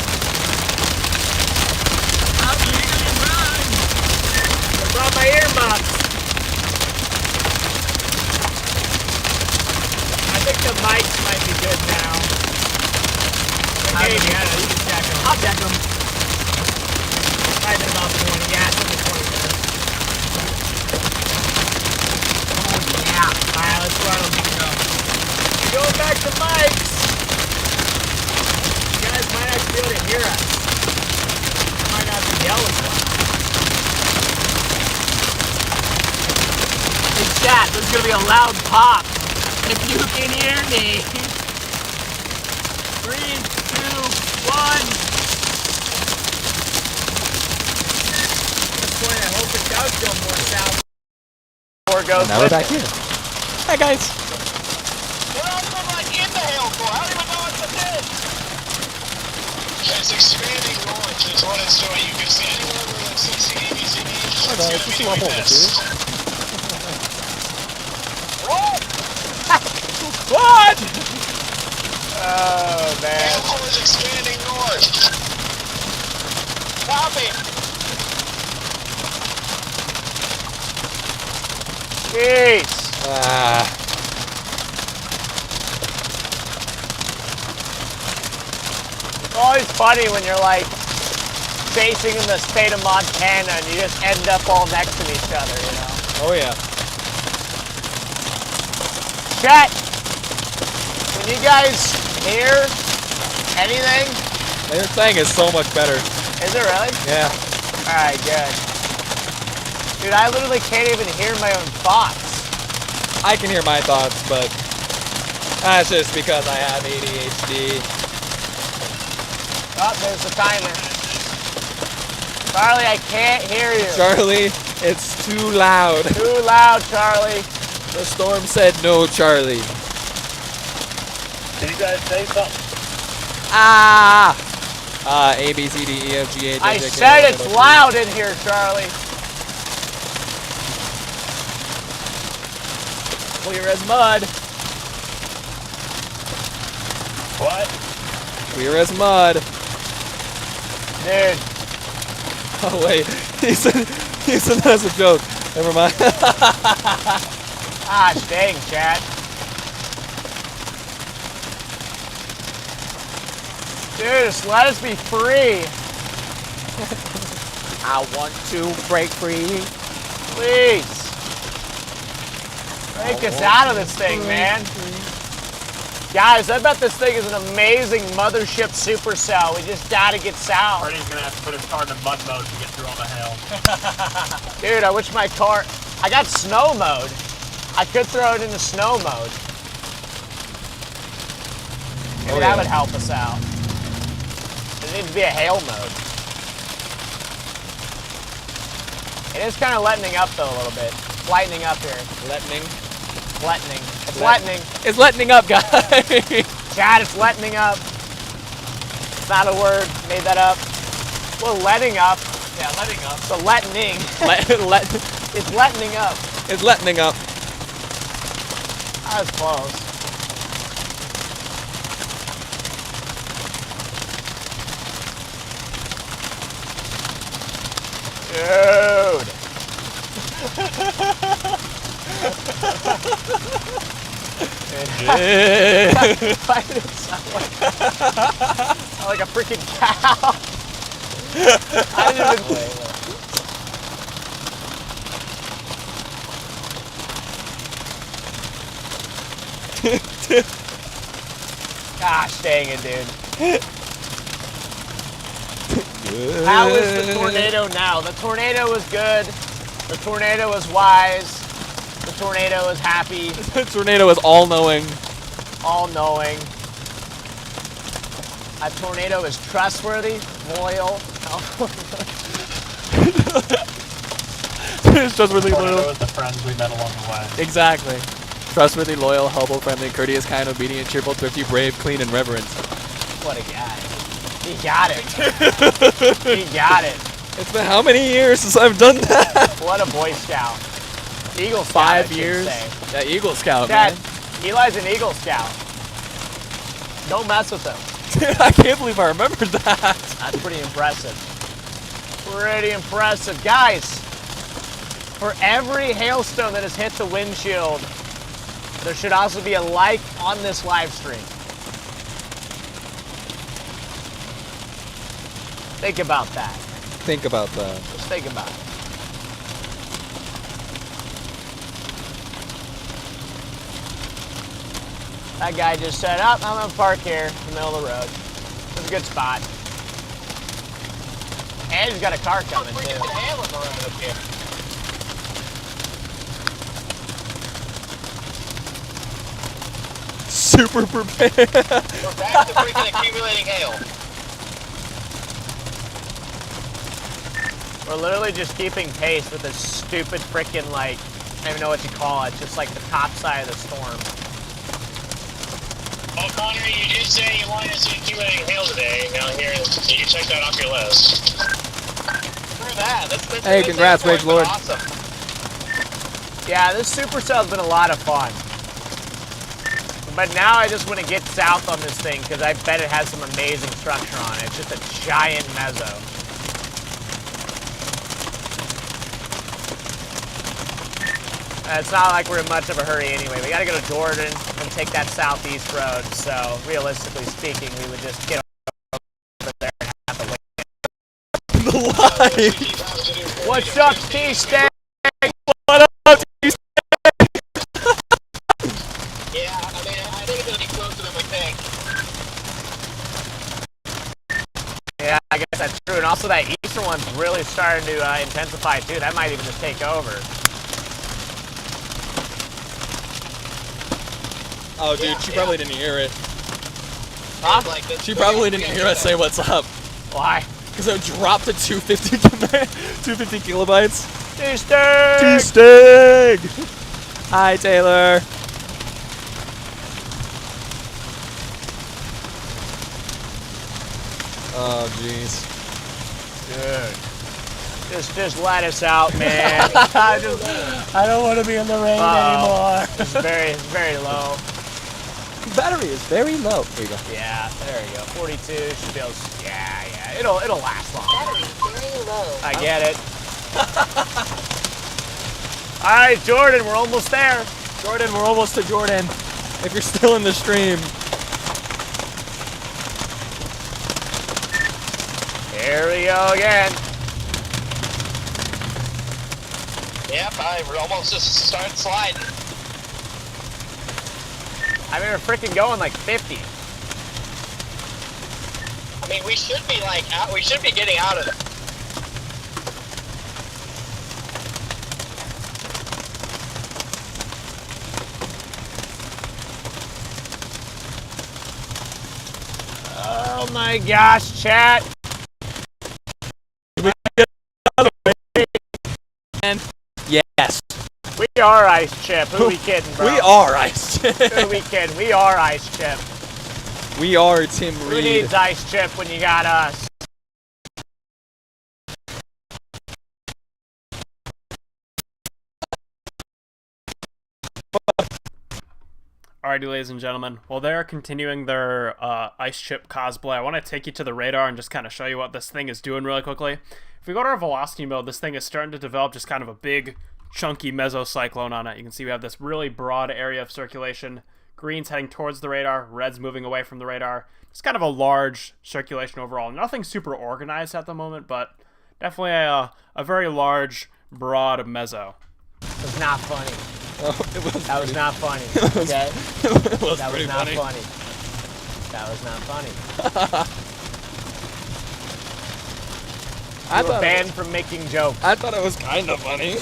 Speaker 1: yelling for? Hey, chat, there's gonna be a loud pop. If you can hear me. 3, 2, 1. At this point, I hope it does go more south. Or goes
Speaker 2: Now we're back here. Hi, guys.
Speaker 3: Well, I'm like in the hail for. I don't even know what this is. It's expanding north. That's what it's doing. You can see anywhere where it's CCD, BCD.
Speaker 2: Oh, no, it's just a lot more this.
Speaker 1: What? Oh, man.
Speaker 3: Hail core is expanding north. Copy.
Speaker 1: Jeez. It's always funny when you're like chasing in the state of Montana and you just end up all next to each other, you know?
Speaker 2: Oh, yeah.
Speaker 1: Chat, can you guys hear anything?
Speaker 2: They're saying it's so much better.
Speaker 1: Is it really?
Speaker 2: Yeah.
Speaker 1: Alright, good. Dude, I literally can't even hear my own thoughts.
Speaker 2: I can hear my thoughts, but that's just because I have ADHD.
Speaker 1: Oh, there's the timer. Charlie, I can't hear you.
Speaker 2: Charlie, it's too loud.
Speaker 1: Too loud, Charlie.
Speaker 2: The storm said no, Charlie.
Speaker 11: Did you guys say something?
Speaker 2: A, B, C, D, E, F, G, H, I,
Speaker 1: I
Speaker 2: J, K,
Speaker 1: said
Speaker 2: L, M,
Speaker 1: it's
Speaker 2: N, O, P.
Speaker 1: loud in here, Charlie. Clear as mud.
Speaker 11: What?
Speaker 2: Clear as mud.
Speaker 1: Dude.
Speaker 2: Oh wait, he said that's a joke. Never mind.
Speaker 1: Ah, dang, chat. Dude, just let us be free.
Speaker 9: I want to break free.
Speaker 1: Please. Break us out of this thing, man. Guys, I bet this thing is an amazing mothership Supercell. We just gotta get south.
Speaker 11: Freddy's gonna have to put his car in mud mode to get through all the hail.
Speaker 1: Dude, I wish my car... I got snow mode. I could throw it into snow mode. Maybe that would help us out. It needs to be a hail mode. It is kind of lightening up though a little bit. It's lightening up here.
Speaker 2: Lightning.
Speaker 1: Lightening. It's lightening.
Speaker 2: It's lightening up, guys.
Speaker 1: Chad, it's lightening up. It's not a word. Made that up. Well, letting up.
Speaker 2: Yeah, letting up.
Speaker 1: So letting. It's letting up.
Speaker 2: It's letting up.
Speaker 1: That was close. Dude. Why did it sound like a freaking cow? I didn't even... Gosh dang it, dude. How is the tornado now? The tornado was good. The tornado was wise. The tornado is happy.
Speaker 2: The tornado is all-knowing.
Speaker 1: All-knowing. A tornado is trustworthy, loyal.
Speaker 2: It's trustworthy, loyal.
Speaker 11: Tornado is the friends we met along the way.
Speaker 2: Exactly. Trustworthy, loyal, helpful, friendly, courteous, kind, obedient, cheerful, thrifty, brave, clean, and reverent.
Speaker 1: What a guy. He got it. He got it.
Speaker 2: It's been how many years since I've done that?
Speaker 1: What a Boy Scout. Eagle Scout,
Speaker 2: 5
Speaker 1: I
Speaker 2: years.
Speaker 1: should say.
Speaker 2: Yeah, Eagle Scout,
Speaker 1: Dad,
Speaker 2: man.
Speaker 1: Eli's an Eagle Scout. Don't mess with him.
Speaker 2: Dude, I can't believe I remembered that.
Speaker 1: That's pretty impressive. Pretty impressive. Guys, for every hailstone that has hit the windshield, there should also be a like on this live stream. Think about that.
Speaker 2: Think about that.
Speaker 1: Just think about it. That guy just said, oh, I'm gonna park here in the middle of the road. It's a good spot. he's got a car coming too.
Speaker 5: Freaking hail in the road up here.
Speaker 2: Super prepared.
Speaker 5: We're back to freaking accumulating hail.
Speaker 1: We're literally just keeping pace with this stupid freaking, like, I don't even know what you call it, just like the top side of the storm.
Speaker 10: Well, Connor, you did say you wanted to see accumulating hail today. Now here, you check that off your list.
Speaker 5: Screw that.
Speaker 2: Hey, congrats, Rage Lord.
Speaker 5: Awesome.
Speaker 1: Yeah, this Supercell's been a lot of fun. But now I just want to get south on this thing because I bet it has some amazing structure on it. It's just a giant mezzo. It's not like we're in much of a hurry anyway. We got to go to Jordan and take that southeast road. So realistically speaking, we would just get over there and have to wait.
Speaker 2: The live.
Speaker 1: What's up, T-Stag?
Speaker 2: What up, T-Stag?
Speaker 5: Yeah, I mean, I think it's going to be closer than we think.
Speaker 1: Yeah, I guess that's true. And also that eastern one's really starting to intensify too. That might even just take over.
Speaker 2: Oh, dude, she probably didn't hear it.
Speaker 1: Huh?
Speaker 5: Like this,
Speaker 2: She probably didn't hear us say what's up.
Speaker 1: Why?
Speaker 2: Because it dropped to 250 kilobytes.
Speaker 1: T-Stag!
Speaker 2: T-Stag! Hi, Taylor. Oh, jeez.
Speaker 1: Dude. Just let us out, man.
Speaker 7: I don't want to be in the rain anymore.
Speaker 1: It's very low.
Speaker 2: Battery is very low. There you go.
Speaker 1: Yeah, there you go. 42 should be able to, yeah. It'll last long.
Speaker 5: Battery very low.
Speaker 1: I get it. All right, Jordan, we're almost there.
Speaker 2: Jordan, we're almost to Jordan. If you're still in the stream.
Speaker 1: Here we go again.
Speaker 5: Yep, we're almost just started sliding.
Speaker 1: I mean, we're freaking going like 50.
Speaker 5: I mean, we should be like out. We should be getting out of it.
Speaker 1: Oh my gosh, chat.
Speaker 2: And yes.
Speaker 1: We are Ice Chip. Who we kidding, bro?
Speaker 2: We are Ice Chip.
Speaker 1: Who we kidding? We are Ice Chip.
Speaker 2: We are Tim
Speaker 1: Who
Speaker 2: Reed.
Speaker 1: needs Ice Chip when you got us?
Speaker 4: Alrighty, ladies and gentlemen. While they're continuing their Ice Chip cosplay, I want to take you to the radar and just kind of show you what this thing is doing really quickly. If we go to our velocity mode, this thing is starting to develop just kind of a big, chunky mesocyclone on it. You can see we have this really broad area of circulation. Green's heading towards the radar, red's moving away from the radar. It's kind of a large circulation overall. Nothing super organized at the moment, but definitely a very large, broad meso.
Speaker 1: It was not funny.
Speaker 2: Oh,
Speaker 1: That was not funny. Okay?
Speaker 2: That was
Speaker 1: That was
Speaker 2: pretty
Speaker 1: not
Speaker 2: funny.
Speaker 1: funny. That was not funny.
Speaker 2: I
Speaker 1: You were
Speaker 2: thought
Speaker 1: banned from making jokes.
Speaker 2: I thought it was kind of funny.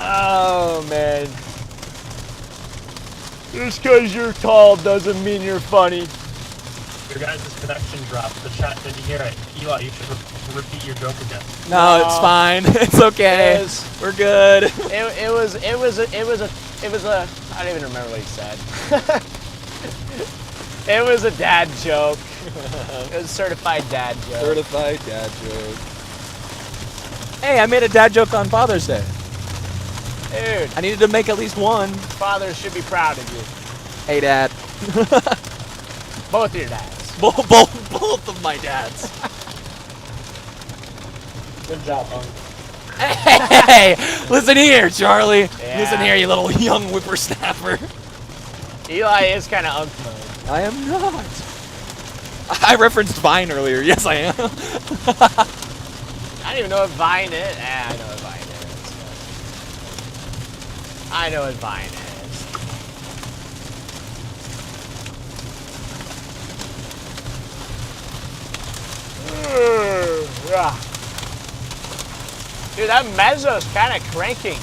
Speaker 1: Oh, man. Just because you're tall doesn't mean you're funny.
Speaker 11: Your guys' connection dropped. The chat didn't hear it. Eli, you should repeat your joke again.
Speaker 2: No, it's fine. It's okay. We're good.
Speaker 1: It was a, I don't even remember what he said. It was a dad joke. It was a certified dad joke.
Speaker 2: Certified dad joke. Hey, I made a dad joke on Father's Day.
Speaker 1: Dude,
Speaker 2: I needed to make at least one.
Speaker 1: fathers should be proud of you.
Speaker 2: Hey, Dad.
Speaker 1: Both your dads.
Speaker 2: Both of my dads.
Speaker 11: Good job, Hung.
Speaker 2: Hey, listen here, Charlie.
Speaker 1: Yeah.
Speaker 2: Listen here, you little young whippersnapper.
Speaker 1: Eli is kind of unk mode.
Speaker 2: I am not. I referenced Vine earlier. Yes, I am.
Speaker 1: I don't even know what Vine is. I know what Vine is. I know what Vine is. Dude, that mezzo's kind of cranking.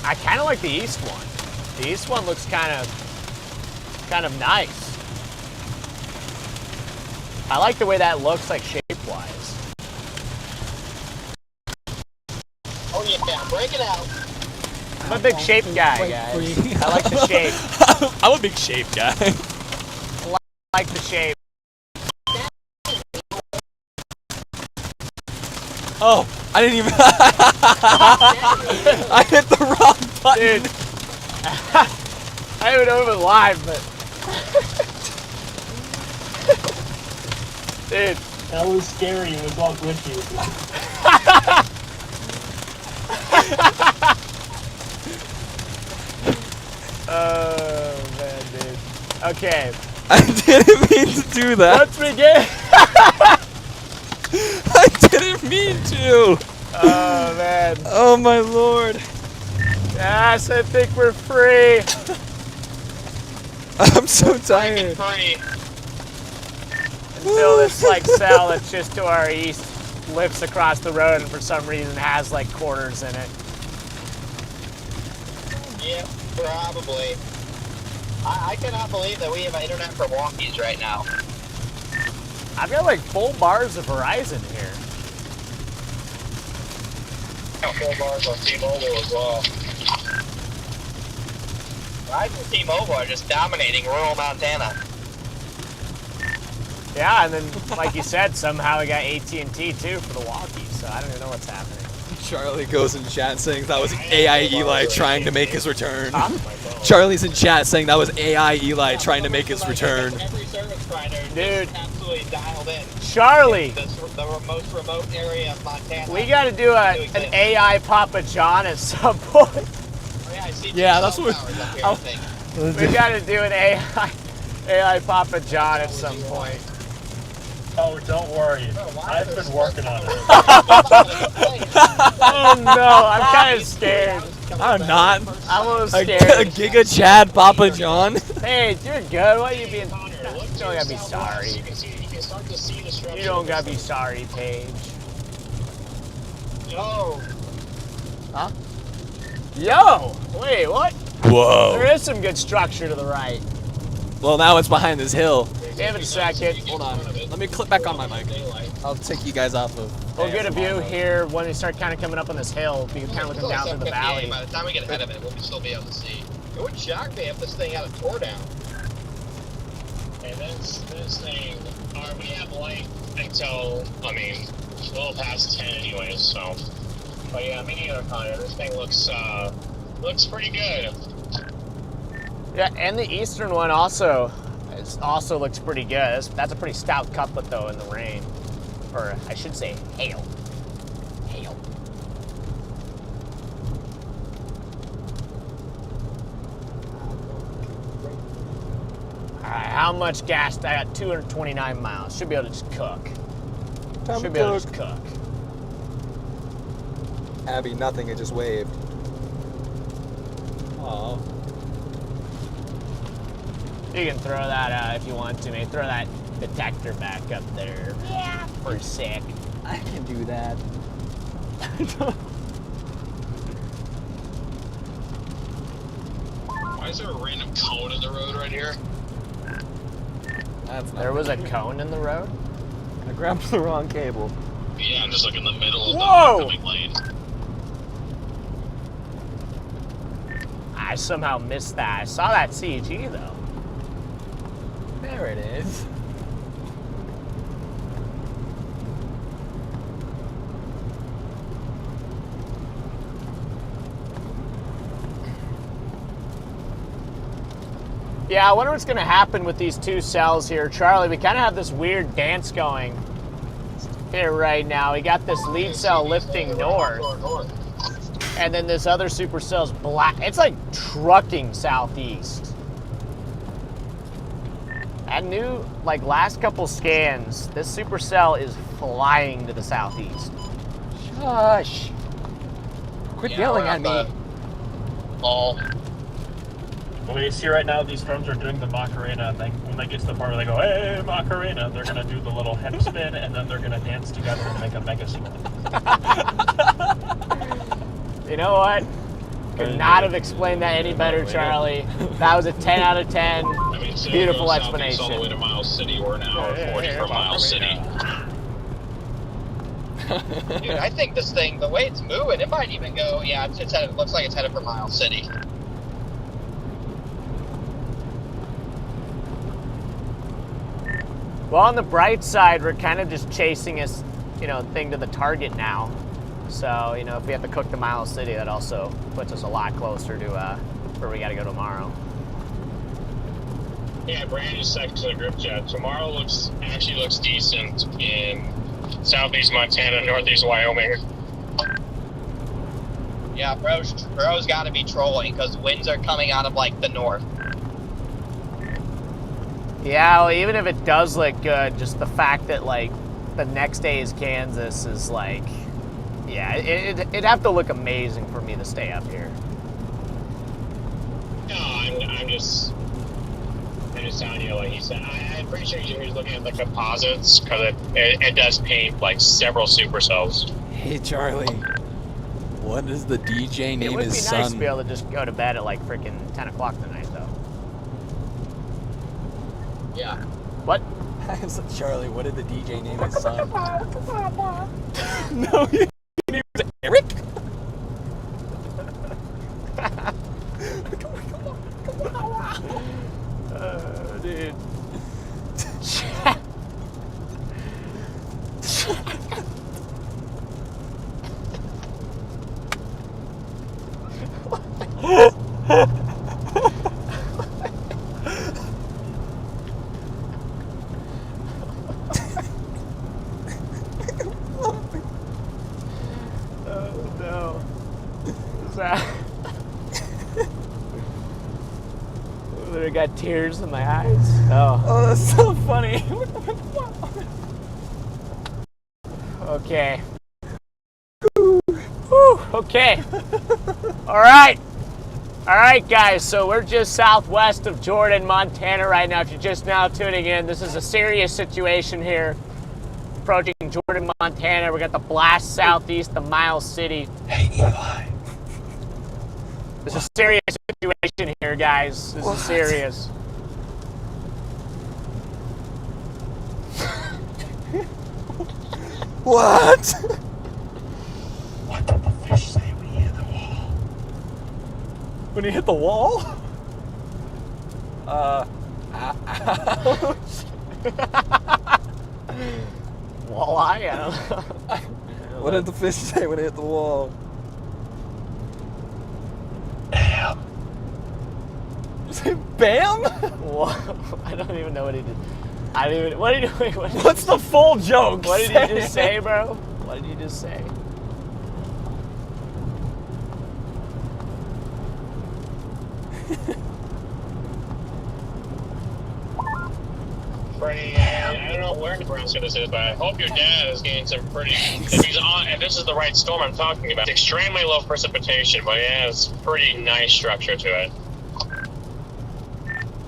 Speaker 1: I kind of like the east one. The east one looks kind of nice. I like the way that looks, like shape-wise.
Speaker 5: Oh yeah, break it out.
Speaker 1: I'm a big shape guy, guys. I like the shape.
Speaker 2: I'm a big shape guy.
Speaker 1: I like the shape.
Speaker 2: Oh, I didn't even. I hit the wrong button.
Speaker 1: Dude. I don't know if it's live, but. Dude.
Speaker 11: That was scary. It was all glitchy.
Speaker 1: Oh, man, dude. Okay.
Speaker 2: I didn't mean to do that.
Speaker 1: Let's begin.
Speaker 2: I didn't mean to.
Speaker 1: Oh, man.
Speaker 2: Oh, my lord.
Speaker 1: Yes, I think we're free.
Speaker 2: I'm so tired.
Speaker 5: Free.
Speaker 1: Until this, like, cell that's just to our east lifts across the road and for some reason has, like, quarters in it.
Speaker 5: Yeah, probably. I cannot believe that we have internet for walkies right now.
Speaker 1: I've got, like, full bars of Verizon here.
Speaker 6: Full bars on T-Mobile as well.
Speaker 5: Verizon and T-Mobile are just dominating rural Montana.
Speaker 1: Yeah, and then, like you said, somehow we got AT&T, too, for the walkies, so I don't even know what's happening.
Speaker 2: Charlie goes in chat saying that was AI Eli trying to make his return. Charlie's in chat saying that was AI Eli trying to make his return.
Speaker 5: Every service provider
Speaker 1: Dude.
Speaker 5: is absolutely dialed in.
Speaker 1: Charlie!
Speaker 5: The most remote area of Montana.
Speaker 1: We gotta do an AI Papa John at some point.
Speaker 5: Oh, yeah, I see
Speaker 2: Yeah, that's what.
Speaker 5: towers up here, I think.
Speaker 1: We gotta do an AI Papa John at some point.
Speaker 11: Oh, don't worry. I've been working on it.
Speaker 1: Oh no, I'm kind of scared.
Speaker 2: I'm not.
Speaker 1: I'm a little
Speaker 2: A
Speaker 1: scared.
Speaker 2: Giga Chad Papa John.
Speaker 1: Hey, you're good. Why are you being... You don't gotta be sorry.
Speaker 10: You can start to see the structure.
Speaker 1: You don't gotta be sorry, Paige.
Speaker 5: Yo.
Speaker 1: Huh? Yo! Wait, what?
Speaker 2: Whoa.
Speaker 1: There is some good structure to the right.
Speaker 2: Well, now it's behind this hill.
Speaker 1: Give it a second.
Speaker 2: Hold on. Let me clip back on my mic. I'll take you guys off of.
Speaker 1: We'll get a view here when we start kind of coming up on this hill. You can kind of looking down through the valley.
Speaker 5: By the time we get ahead of it, we'll still be able to see. It would shock me if this thing had a tore down.
Speaker 10: And this thing, we have light until, well past 10 anyways, so. But yeah, me neither, Connor. This thing looks pretty good.
Speaker 1: Yeah, and the eastern one also looks pretty good. That's a pretty stout couplet though in the rain, or I should say hail. Hail. All right, how much gas? I got 229 miles. Should be able to just cook. Should be able to just cook.
Speaker 2: Abby, nothing. It just waved. Oh.
Speaker 1: You can throw that if you want to, mate. Throw that detector back up there. Yeah, for a sec.
Speaker 2: I can do that.
Speaker 6: Why is there a random cone in the road right here?
Speaker 1: There was a cone in the road?
Speaker 2: I grabbed the wrong cable.
Speaker 6: Yeah, I'm just like in the middle of the
Speaker 1: Whoa!
Speaker 6: oncoming lane.
Speaker 1: I somehow missed that. I saw that CG though.
Speaker 2: There it is.
Speaker 1: Yeah, I wonder what's going to happen with these two cells here. Charlie, we kind of have this weird dance going here right now. We got this lead cell lifting north. And then this other supercell's black. It's like trucking southeast. That new, like last couple scans, this supercell is flying to the southeast.
Speaker 2: Shush. Quit yelling at me.
Speaker 5: All.
Speaker 11: Well, you see right now, these drones are doing the Macarena, and when they get to the part where they go, hey, Macarena, they're going to do the little hip spin, and then they're going to dance together and make a mega spin.
Speaker 1: You know what? Could not have explained that any better, Charlie. That was a 10 out of 10.
Speaker 10: I mean, so
Speaker 1: Beautiful
Speaker 10: it goes southeast all the way
Speaker 1: explanation.
Speaker 10: to Miles City. We're now 40 from Miles City.
Speaker 5: Dude, I think this thing, the way it's moving, it might even go. Yeah, it's headed. Looks like it's headed for Miles City.
Speaker 1: Well, on the bright side, we're kind of just chasing this, thing to the target now. So, if we have to cook to Miles City, that also puts us a lot closer to where we got to go tomorrow.
Speaker 10: Yeah, Brand just texted to the group chat. Tomorrow actually looks decent in southeast Montana, northeast Wyoming.
Speaker 5: Yeah, bro's got to be trolling because winds are coming out of like the north.
Speaker 1: Yeah, well, even if it does look good, just the fact that like the next day is Kansas is like, yeah, it'd have to look amazing for me to stay up here.
Speaker 10: No, I'm just telling you, like he said, I'm pretty sure he's looking at the composites because it does paint like several supercells.
Speaker 2: Hey, Charlie. What is the DJ name
Speaker 1: It would be
Speaker 2: his
Speaker 1: nice
Speaker 2: son?
Speaker 1: to be able to just go to bed at like freaking 10 o'clock tonight, though.
Speaker 5: Yeah.
Speaker 1: What?
Speaker 2: I said, Charlie, what did the DJ name his son? No, his name was Eric?
Speaker 1: Dude. Oh no. Is that... I got tears in my eyes.
Speaker 2: Oh, that's so funny.
Speaker 1: Okay. Whew, okay. All right. All right, guys. So we're just southwest of Jordan, Montana right now. If you're just now tuning in, this is a serious situation here. Approaching Jordan, Montana. We got the blast southeast of Miles City.
Speaker 2: Hey, Eli.
Speaker 1: This is a serious situation here, guys. This is serious.
Speaker 2: What?
Speaker 11: What did the fish say when he hit the wall?
Speaker 2: When he hit the wall?
Speaker 1: Walleye? I don't know.
Speaker 2: What did the fish say when it hit the wall?
Speaker 11: Damn.
Speaker 2: Say bam?
Speaker 1: Whoa, I don't even know what he did. I don't even. What did you?
Speaker 2: What's the full joke?
Speaker 1: What did you just say, bro? What did you just say?
Speaker 10: Freddie, I don't know where in Nebraska this is, but I hope your dad is getting some pretty. If this is the right storm I'm talking about, it's extremely low precipitation, but it has pretty nice structure to it.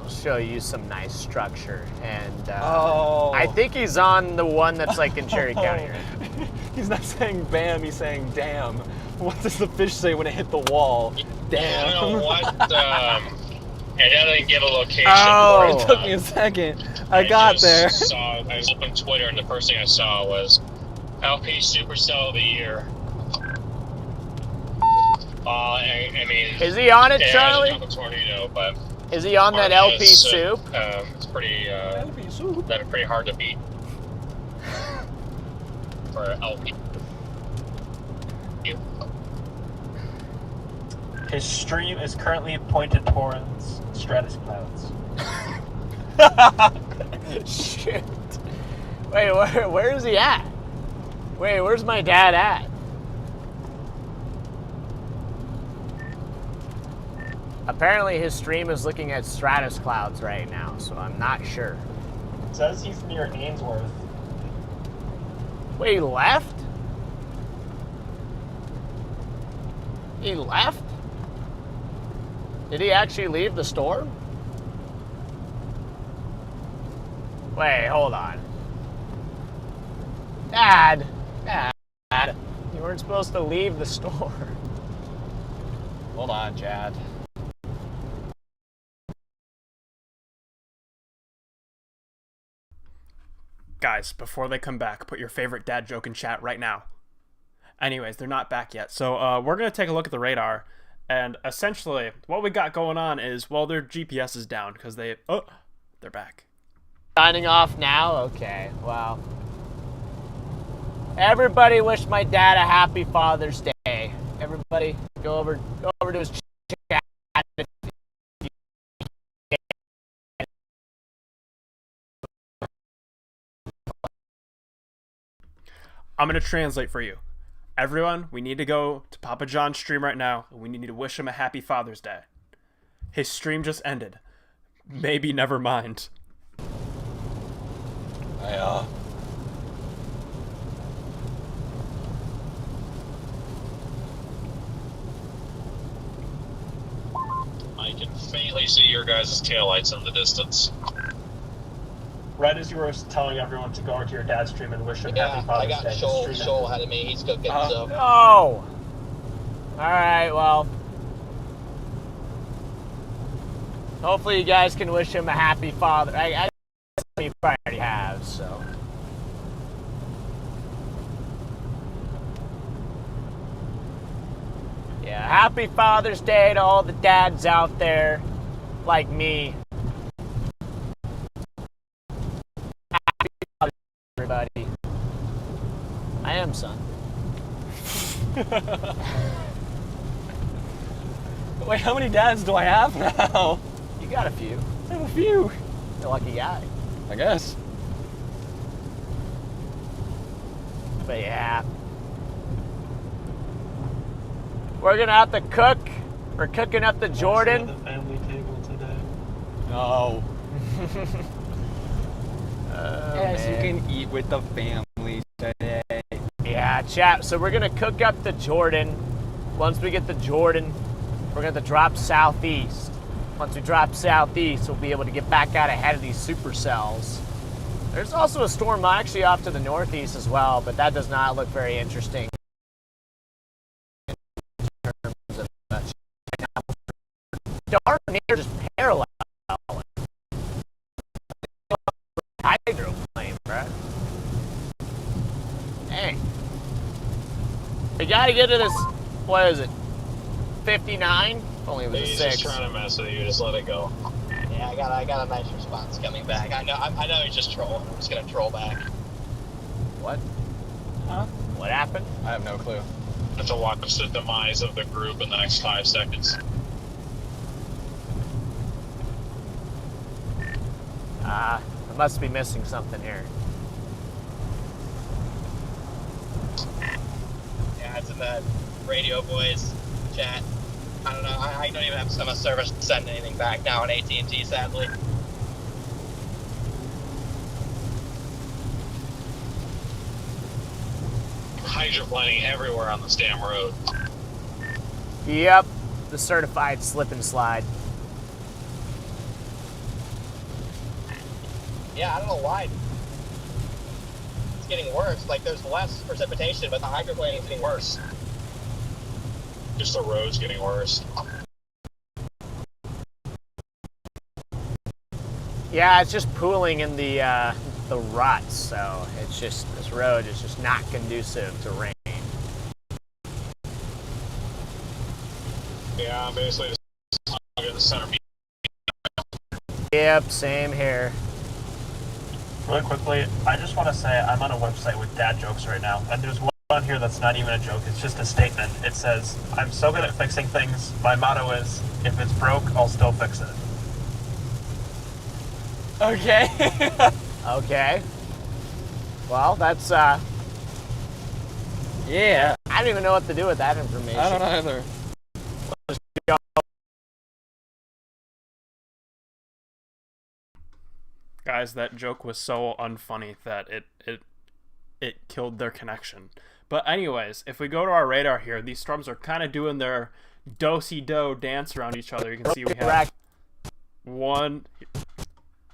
Speaker 1: I'll show you some nice structure, and
Speaker 2: Oh.
Speaker 1: I think he's on the one that's like in Cherry County. Right?
Speaker 2: He's not saying bam, he's saying damn. What does the fish say when it hit the wall? Damn.
Speaker 10: I don't know what. It doesn't give a location
Speaker 1: Oh.
Speaker 10: for
Speaker 2: It took me a second. I got
Speaker 10: just
Speaker 2: there.
Speaker 10: I was open Twitter, and the first thing I saw was LP Supercell of the Year. I mean,
Speaker 1: Is he on it,
Speaker 10: yeah,
Speaker 1: Charlie?
Speaker 10: it's a tornado, but
Speaker 1: Is he on that LP soup?
Speaker 10: It's pretty. That'd be pretty hard to beat for LP.
Speaker 11: His stream is currently pointed towards stratus clouds.
Speaker 1: Shit. Wait, where is he at? Wait, where's my dad at? Apparently his stream is looking at stratus clouds right now, so I'm not sure.
Speaker 11: It says he's near Ainsworth.
Speaker 1: Wait, he left? He left? Did he actually leave the storm? Wait, hold on. Dad! Dad! You weren't supposed to leave the store. Hold on, Chad.
Speaker 4: Guys, before they come back, put your favorite dad joke in chat right now. Anyways, they're not back yet. So we're going to take a look at the radar. And essentially, what we got going on is, well, their GPS is down because they're back.
Speaker 1: Signing off now? Okay, well. Everybody wish my dad a happy Father's Day. Everybody go over to his chat.
Speaker 4: I'm going to translate for you. Everyone, we need to go to Papa John's stream right now, and we need to wish him a happy Father's Day. His stream just ended. Maybe never mind.
Speaker 2: I
Speaker 10: can faintly see your guys' taillights in the distance.
Speaker 11: Right as you were telling everyone to go over to your dad's stream and wish him happy Father's Day.
Speaker 5: I got Shoal ahead of me. He's cooking, so.
Speaker 1: No! Alright, well. Hopefully you guys can wish him a happy father. I guess you probably already have, so. Yeah, happy Father's Day to all the dads out there like me. Happy Father's Day, everybody. I am, son.
Speaker 2: Wait, how many dads do I have now?
Speaker 1: You got a few.
Speaker 2: I have a few.
Speaker 1: You're a lucky guy.
Speaker 2: I guess.
Speaker 1: But yeah. We're gonna have to cook. We're cooking up the Jordan.
Speaker 11: The family table today.
Speaker 2: No. Yes,
Speaker 1: man.
Speaker 2: you can eat with the family today.
Speaker 1: Yeah, chat. So we're gonna cook up the Jordan. Once we get the Jordan, we're gonna have to drop southeast. Once we drop southeast, we'll be able to get back out ahead of these supercells. There's also a storm actually off to the northeast as well, but that does not look very interesting. Darn near just parallel. Hydroplane, right? Dang. We gotta get to this, what is it, 59? Only it was a
Speaker 10: He's
Speaker 1: 6.
Speaker 10: just trying to mess with you. Just let it go.
Speaker 5: Yeah, I got a nice response coming back. I know he's just trolling. I'm just gonna troll back.
Speaker 1: What?
Speaker 2: Huh?
Speaker 1: What happened?
Speaker 2: I have no clue.
Speaker 10: Have to watch the demise of the group in the next 5 seconds.
Speaker 1: I must be missing something here.
Speaker 5: Yeah, it's in the radio boys chat. I don't know. I don't even have some service to send anything back now on AT&T, sadly.
Speaker 10: Hydroplaning everywhere on this damn road.
Speaker 1: Yep, the certified slip and slide.
Speaker 5: Yeah, I don't know why. It's getting worse. Like, there's less precipitation, but the hydroplaning is getting worse.
Speaker 10: Just the road's getting worse.
Speaker 1: Yeah, it's just pooling in the ruts, so it's just, this road is just not conducive to rain.
Speaker 10: Yeah, I'm basically just in the center.
Speaker 1: Yep, same here.
Speaker 11: Really quickly, I just want to say I'm on a website with dad jokes right now, and there's one on here that's not even a joke, it's just a statement. It says, I'm so good at fixing things, my motto is, if it's broke, I'll still fix it.
Speaker 2: Okay.
Speaker 1: Okay. Well, that's,
Speaker 2: Yeah.
Speaker 1: I don't even know what to do with that information.
Speaker 2: I don't either.
Speaker 4: Guys, that joke was so unfunny that it killed their connection. But anyways, if we go to our radar here, these storms are kind of doing their do-si-do dance around each other. You can see we have one.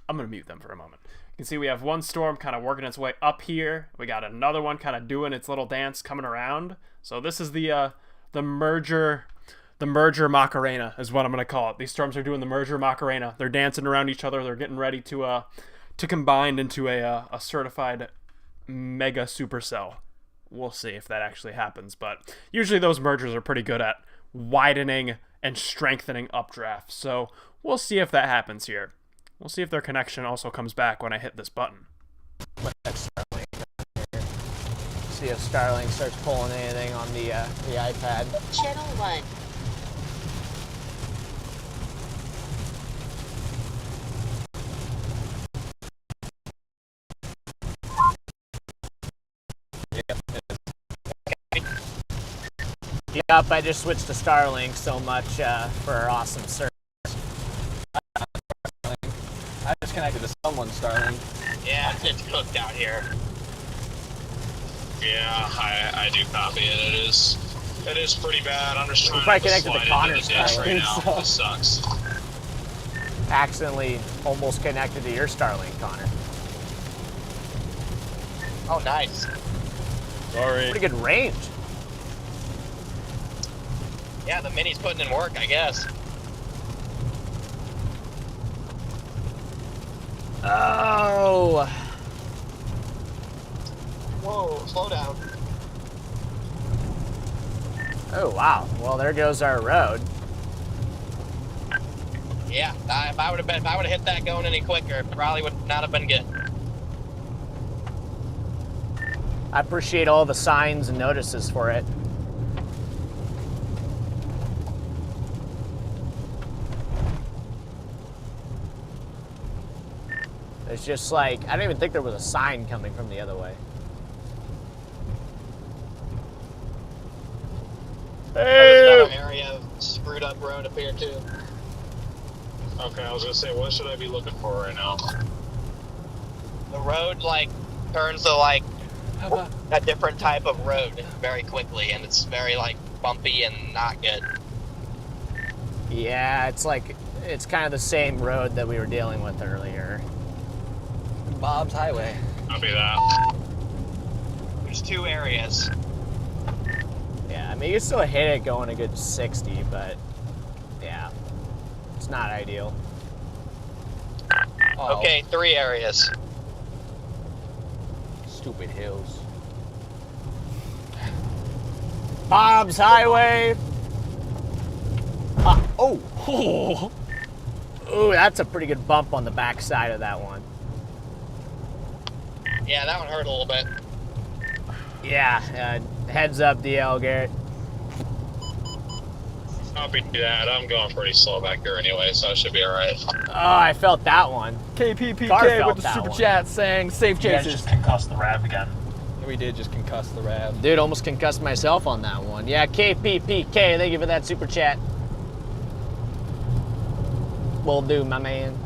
Speaker 4: I'm gonna mute them for a moment. You can see we have one storm kind of working its way up here. We got another one kind of doing its little dance coming around. So this is the merger Macarena is what I'm gonna call it. These storms are doing the merger Macarena. They're dancing around each other. They're getting ready to combine into a certified mega supercell. We'll see if that actually happens, but usually those mergers are pretty good at widening and strengthening updrafts. So we'll see if that happens here. We'll see if their connection also comes back when I hit this button.
Speaker 1: See if Starlink starts pulling anything on the iPad.
Speaker 12: Channel 1.
Speaker 1: Yep, I just switched to Starlink so much for our awesome service.
Speaker 9: I just connected to someone's Starlink.
Speaker 5: Yeah, it's cooked out here.
Speaker 10: Yeah, I do copy it. It is pretty bad. I'm just trying
Speaker 1: probably
Speaker 10: to
Speaker 1: connected to
Speaker 10: slide
Speaker 1: Connor's
Speaker 10: into the ditch right
Speaker 1: Starlink,
Speaker 10: now.
Speaker 1: so.
Speaker 10: This sucks.
Speaker 1: Accidentally almost connected to your Starlink, Connor.
Speaker 5: Oh, nice.
Speaker 9: Sorry.
Speaker 1: Pretty good range.
Speaker 5: Yeah, the mini's putting in work, I guess.
Speaker 1: Oh.
Speaker 5: Whoa, slow down.
Speaker 1: Oh, wow. Well, there goes our road.
Speaker 5: Yeah, if I would have hit that going any quicker, it probably would not have been good.
Speaker 1: I appreciate all the signs and notices for it. It's just like, I didn't even think there was a sign coming from the other way.
Speaker 5: There's another area of screwed up road up here too.
Speaker 10: Okay, I was gonna say, what should I be looking for right now?
Speaker 5: The road like turns to like a different type of road very quickly, and it's very like bumpy and not good.
Speaker 1: Yeah, it's like, it's kind of the same road that we were dealing with earlier.
Speaker 9: Bob's Highway.
Speaker 10: Copy that.
Speaker 5: There's two areas.
Speaker 1: Yeah, I mean, you can still hit it going a good 60, but yeah, it's not ideal.
Speaker 9: Oh,
Speaker 5: Okay, three areas.
Speaker 9: stupid hills.
Speaker 1: Bob's Highway. Oh. Ooh, that's a pretty good bump on the back side of that one.
Speaker 5: Yeah, that one hurt a little bit.
Speaker 1: Yeah, heads up, DL Garrett.
Speaker 10: Copy that. I'm going pretty slow back here anyway, so I should be alright.
Speaker 1: Oh, I felt that one. Car
Speaker 9: KPPK
Speaker 1: felt
Speaker 9: with the
Speaker 1: that
Speaker 9: super
Speaker 1: one.
Speaker 9: chat saying safe
Speaker 11: You guys
Speaker 9: chases.
Speaker 11: just concussed the RAV again.
Speaker 9: We did just concuss the RAV.
Speaker 1: Dude, almost concussed myself on that one. Yeah, KPPK, thank you for that super chat. Will do, my man.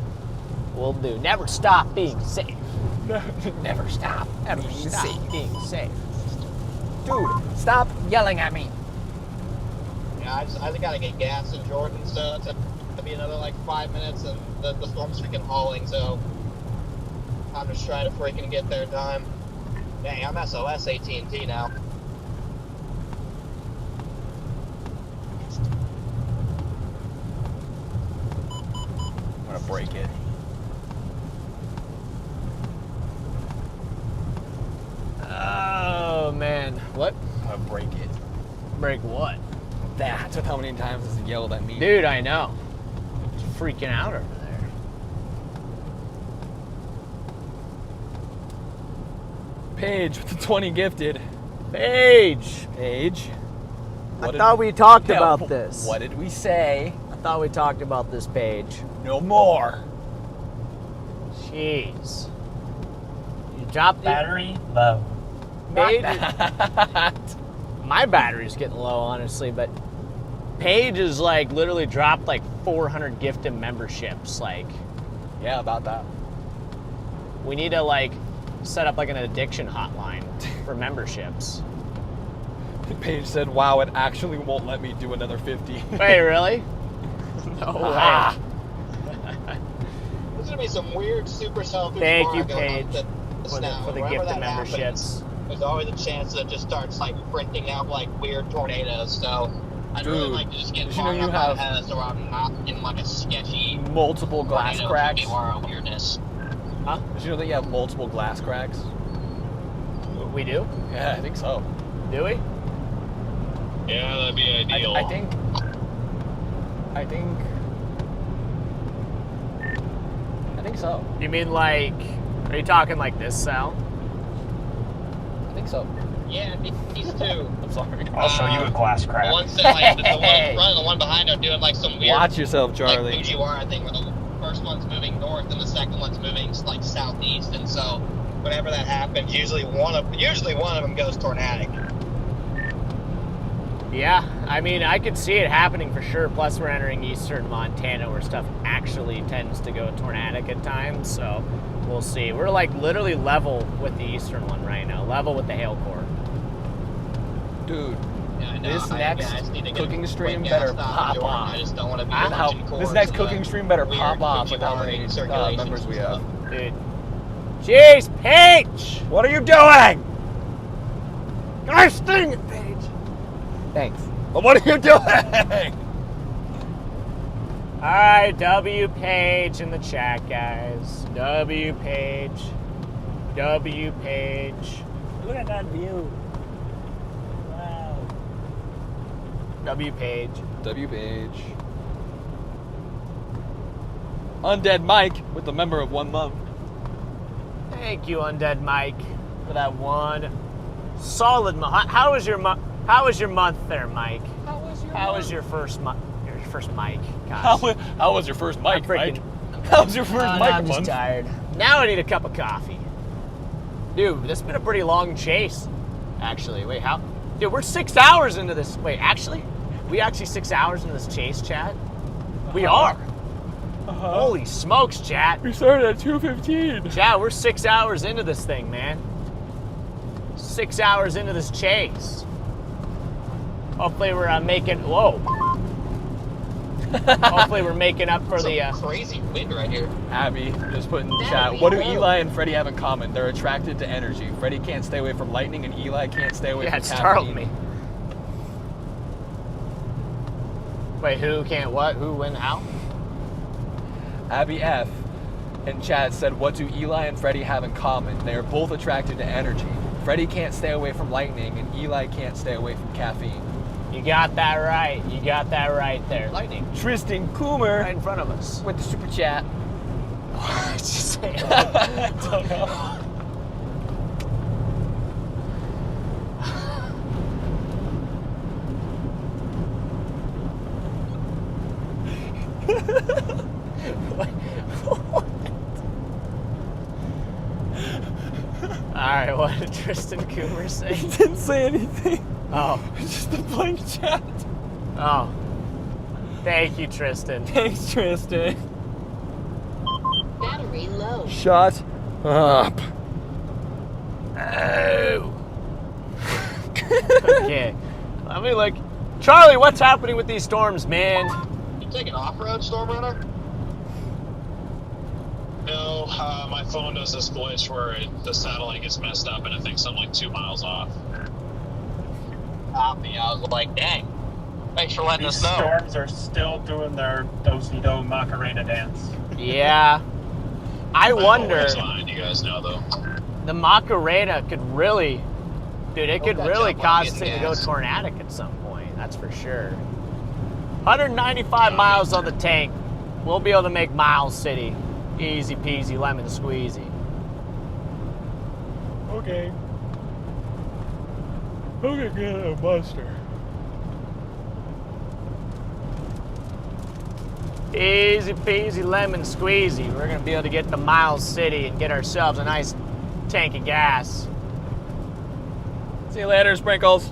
Speaker 1: Will do. Never stop being safe. Never stop. Never stop being safe.
Speaker 9: Dude, stop yelling at me.
Speaker 3: Yeah, I just gotta get gas in Jordan, so it's gonna be another like 5 minutes, and the storm's freaking hauling, so I'm just trying to freaking get there in time. Dang, I'm SOS AT&T now.
Speaker 9: I'm gonna break it.
Speaker 1: Oh, man. What?
Speaker 9: I'm gonna break it.
Speaker 1: Break what?
Speaker 9: That's with how many times it's yelled at me.
Speaker 1: Dude, I know. It's freaking out over there.
Speaker 9: Paige with the 20 gifted.
Speaker 1: Paige!
Speaker 9: Paige.
Speaker 1: I thought we talked
Speaker 9: Yeah,
Speaker 1: about this.
Speaker 9: What did we say?
Speaker 1: I thought we talked about this, Paige.
Speaker 9: No more.
Speaker 1: Jeez. You dropped it?
Speaker 11: Battery low.
Speaker 1: Paige? My battery's getting low, honestly, but Paige is like literally dropped like 400 gifted memberships. Like,
Speaker 9: Yeah, about that.
Speaker 1: we need to like set up like an addiction hotline for memberships.
Speaker 2: Paige said, "Wow, it actually won't let me do another 50."
Speaker 1: Wait, really? No way.
Speaker 3: There's gonna be some weird Supercell.
Speaker 1: Thank you,
Speaker 3: going on
Speaker 1: Paige,
Speaker 3: this
Speaker 1: for
Speaker 3: now.
Speaker 1: the
Speaker 3: Whenever
Speaker 1: gift of
Speaker 3: that happens,
Speaker 1: memberships.
Speaker 3: there's always a chance that it just starts like printing out like weird tornadoes. So I'd really
Speaker 2: Dude,
Speaker 3: like to just get
Speaker 2: did you
Speaker 3: far
Speaker 2: know you
Speaker 3: enough
Speaker 2: have
Speaker 3: ahead so I'm not in like a sketchy
Speaker 2: multiple glass
Speaker 3: tornado
Speaker 2: cracks?
Speaker 3: Fujiwara weirdness.
Speaker 1: Huh?
Speaker 2: Did you know that you have multiple glass cracks?
Speaker 1: We do?
Speaker 2: Yeah, I think so.
Speaker 1: Do we?
Speaker 10: Yeah, that'd be ideal.
Speaker 2: I think. I think so.
Speaker 1: You mean like, are you talking like this, Sal?
Speaker 2: I think so.
Speaker 3: Yeah, these two.
Speaker 2: I'm sorry.
Speaker 11: I'll show you a glass
Speaker 3: The
Speaker 11: crack.
Speaker 3: ones that, like, the one in front and the one behind are doing like some weird
Speaker 2: Watch yourself, Charlie.
Speaker 3: like Fujiwara thing where the first one's moving north and the second one's moving like southeast, and so whenever that happens, usually one of them goes tornadic.
Speaker 1: Yeah, I mean, I could see it happening for sure. Plus, we're entering eastern Montana where stuff actually tends to go tornadic at times, so we'll see. We're like literally level with the eastern one right now, level with the hail core.
Speaker 2: Dude,
Speaker 3: Yeah, I know.
Speaker 2: this
Speaker 3: I
Speaker 2: next
Speaker 3: just need to get a
Speaker 2: cooking stream
Speaker 3: quick gas
Speaker 2: better
Speaker 3: stop in
Speaker 2: pop
Speaker 3: Jordan.
Speaker 2: off.
Speaker 3: I just don't want to be
Speaker 2: And how
Speaker 3: punching
Speaker 2: this
Speaker 3: cords
Speaker 2: next
Speaker 3: in
Speaker 2: cooking
Speaker 3: the
Speaker 2: stream better
Speaker 3: weird
Speaker 2: pop off with how
Speaker 3: Fujiwara
Speaker 2: many
Speaker 3: circulation
Speaker 2: members we have.
Speaker 3: stuff.
Speaker 1: Dude. Jeez, Paige!
Speaker 2: What are you doing?
Speaker 1: Nice thing, Paige!
Speaker 2: Thanks. But what are you doing?
Speaker 1: Alright, W Page in the chat, guys. W Page. W Page.
Speaker 7: Look at that view. Wow.
Speaker 1: W Page.
Speaker 2: W Page. Undead Mike with the member of 1 month.
Speaker 1: Thank you, Undead Mike, for that one solid month. How was your month there, Mike? How was your first month? Your first mic? Gosh.
Speaker 2: How was your first mic,
Speaker 1: freaking-
Speaker 2: Mike? How was your first mic
Speaker 1: I'm just
Speaker 2: month?
Speaker 1: tired. Now I need a cup of coffee. Dude, this has been a pretty long chase. Actually, wait, how? Dude, we're 6 hours into this. Wait, actually? We actually 6 hours into this chase, chat? We are. Holy smokes, chat.
Speaker 2: We started at 2:15.
Speaker 1: Chat, we're 6 hours into this thing, man. 6 hours into this chase. Hopefully we're making, whoa. Hopefully we're making up for the,
Speaker 3: crazy wind right here.
Speaker 2: Abby just put in the chat, what do Eli and Freddy have in common? They're attracted to energy. Freddy can't stay away from lightning and Eli can't stay away
Speaker 1: yeah,
Speaker 2: from
Speaker 1: it startled
Speaker 2: caffeine.
Speaker 1: me. Wait, who can't what? Who, when, how?
Speaker 2: Abby F. in chat said, what do Eli and Freddy have in common? They are both attracted to energy. Freddy can't stay away from lightning and Eli can't stay away from caffeine.
Speaker 1: You got that right. You got that right there. Lightning.
Speaker 2: Tristan Coomer
Speaker 1: Right in front of us.
Speaker 2: with the super chat.
Speaker 1: Just say it.
Speaker 2: Don't know.
Speaker 1: Alright, what did Tristan Coomer say?
Speaker 2: He didn't say anything.
Speaker 1: Oh.
Speaker 2: It's just a blank chat.
Speaker 1: Oh. Thank you, Tristan.
Speaker 2: Thanks, Tristan.
Speaker 12: Battery low.
Speaker 2: Shut up.
Speaker 1: Oh. Okay. I mean, like, Charlie, what's happening with these storms, man?
Speaker 3: You taking off-road, Storm Runner?
Speaker 10: No, my phone does this glitch where the satellite gets messed up and it thinks I'm like 2 miles off.
Speaker 3: Copy. I was like, dang. Thanks for letting
Speaker 11: These
Speaker 3: us know.
Speaker 11: storms are still doing their do-si-do Macarena dance.
Speaker 1: Yeah. I wonder,
Speaker 10: Always behind, you guys know though.
Speaker 1: the Macarena could really, dude, it could
Speaker 3: that
Speaker 1: really
Speaker 3: jump
Speaker 1: cause
Speaker 3: on
Speaker 1: it to
Speaker 3: getting
Speaker 1: go
Speaker 3: gas.
Speaker 1: tornadic at some point. That's for sure. 195 miles on the tank. We'll be able to make Miles City. Easy peasy, lemon squeezy.
Speaker 2: Okay. I'm gonna get a buster.
Speaker 1: Easy peasy, lemon squeezy. We're gonna be able to get to Miles City and get ourselves a nice tank of gas.
Speaker 2: See you later, Sprinkles.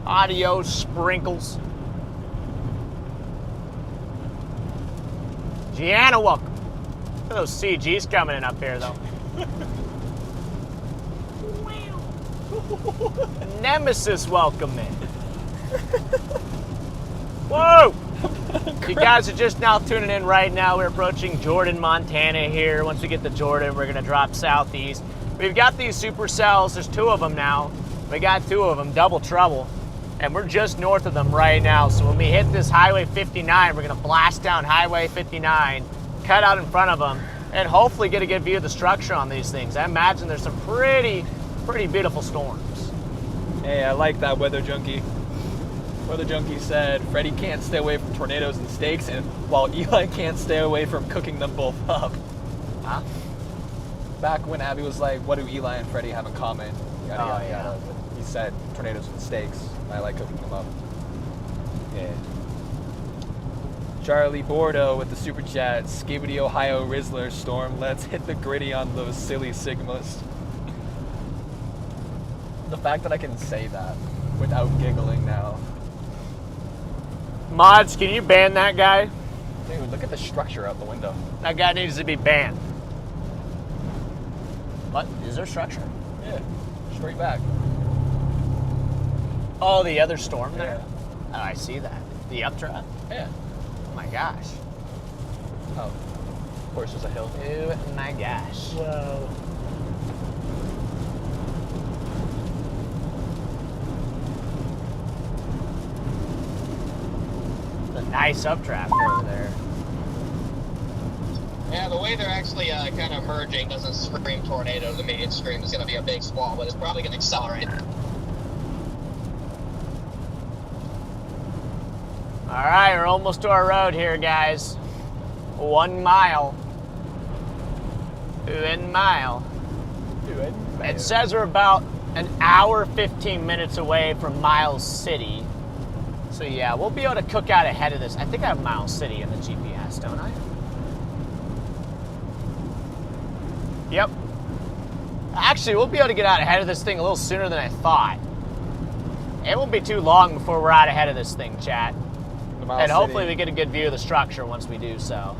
Speaker 1: Adios, sprinkles. Gianna, welcome. Look at those CGs coming in up here, though. Nemesis welcoming. Whoa! You guys are just now tuning in right now. We're approaching Jordan, Montana here. Once we get to Jordan, we're gonna drop southeast. We've got these Supercells. There's 2 of them now. We got 2 of them, double trouble. And we're just north of them right now. So when we hit this Highway 59, we're gonna blast down Highway 59, cut out in front of them, and hopefully get a good view of the structure on these things. I imagine there's some pretty beautiful storms.
Speaker 2: Hey, I like that weather junkie. Weather junkie said Freddy can't stay away from tornadoes and steaks, and while Eli can't stay away from cooking them both up.
Speaker 1: Huh?
Speaker 2: Back when Abby was like, what do Eli and Freddy have in common? Yada,
Speaker 1: Oh,
Speaker 2: yada,
Speaker 1: yeah.
Speaker 2: yada. He said tornadoes and steaks. I like cooking them up.
Speaker 1: Yeah.
Speaker 2: Charlie Bordeaux with the super chat. Skibbity Ohio Rizzler storm. Let's hit the gritty on those silly Sigmas. The fact that I can say that without giggling now.
Speaker 1: Mods, can you ban that guy?
Speaker 2: Dude, look at the structure out the window.
Speaker 1: That guy needs to be banned. What? Is there structure?
Speaker 2: Yeah, straight back.
Speaker 1: Oh, the other storm there?
Speaker 2: Yeah.
Speaker 1: Oh, I see that. The updraft?
Speaker 2: Yeah.
Speaker 1: Oh my gosh.
Speaker 2: Oh, of course there's a hill.
Speaker 1: Oh my gosh.
Speaker 7: Whoa.
Speaker 1: The nice updraft over there.
Speaker 3: Yeah, the way they're actually kind of merging doesn't scream tornado to me. It screams it's going to be a big squall, but it's probably going to accelerate.
Speaker 1: All right, we're almost to our road here, guys. 1 mile. 1 mile. It says we're about an hour, 15 minutes away from Miles City. So yeah, we'll be able to cook out ahead of this. I think I have Miles City in the GPS, don't I? Yep. Actually, we'll be able to get out ahead of this thing a little sooner than I thought. It won't be too long before we're out ahead of this thing, chat. And hopefully we get a good view of the structure once we do so.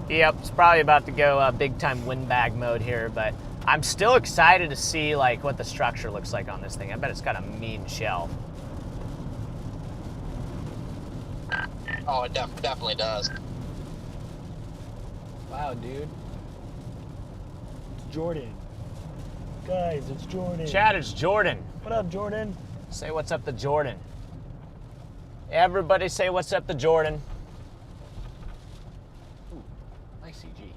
Speaker 1: Yep, it's probably about to go big time windbag mode here, but I'm still excited to see like what the structure looks like on this thing. I bet it's got a mean shell.
Speaker 3: Oh, it definitely does.
Speaker 7: Wow, dude. It's Jordan. Guys, it's Jordan.
Speaker 1: Chat, it's Jordan.
Speaker 7: What up, Jordan?
Speaker 1: Say what's up to Jordan. Everybody say what's up to Jordan. Ooh, nice CG.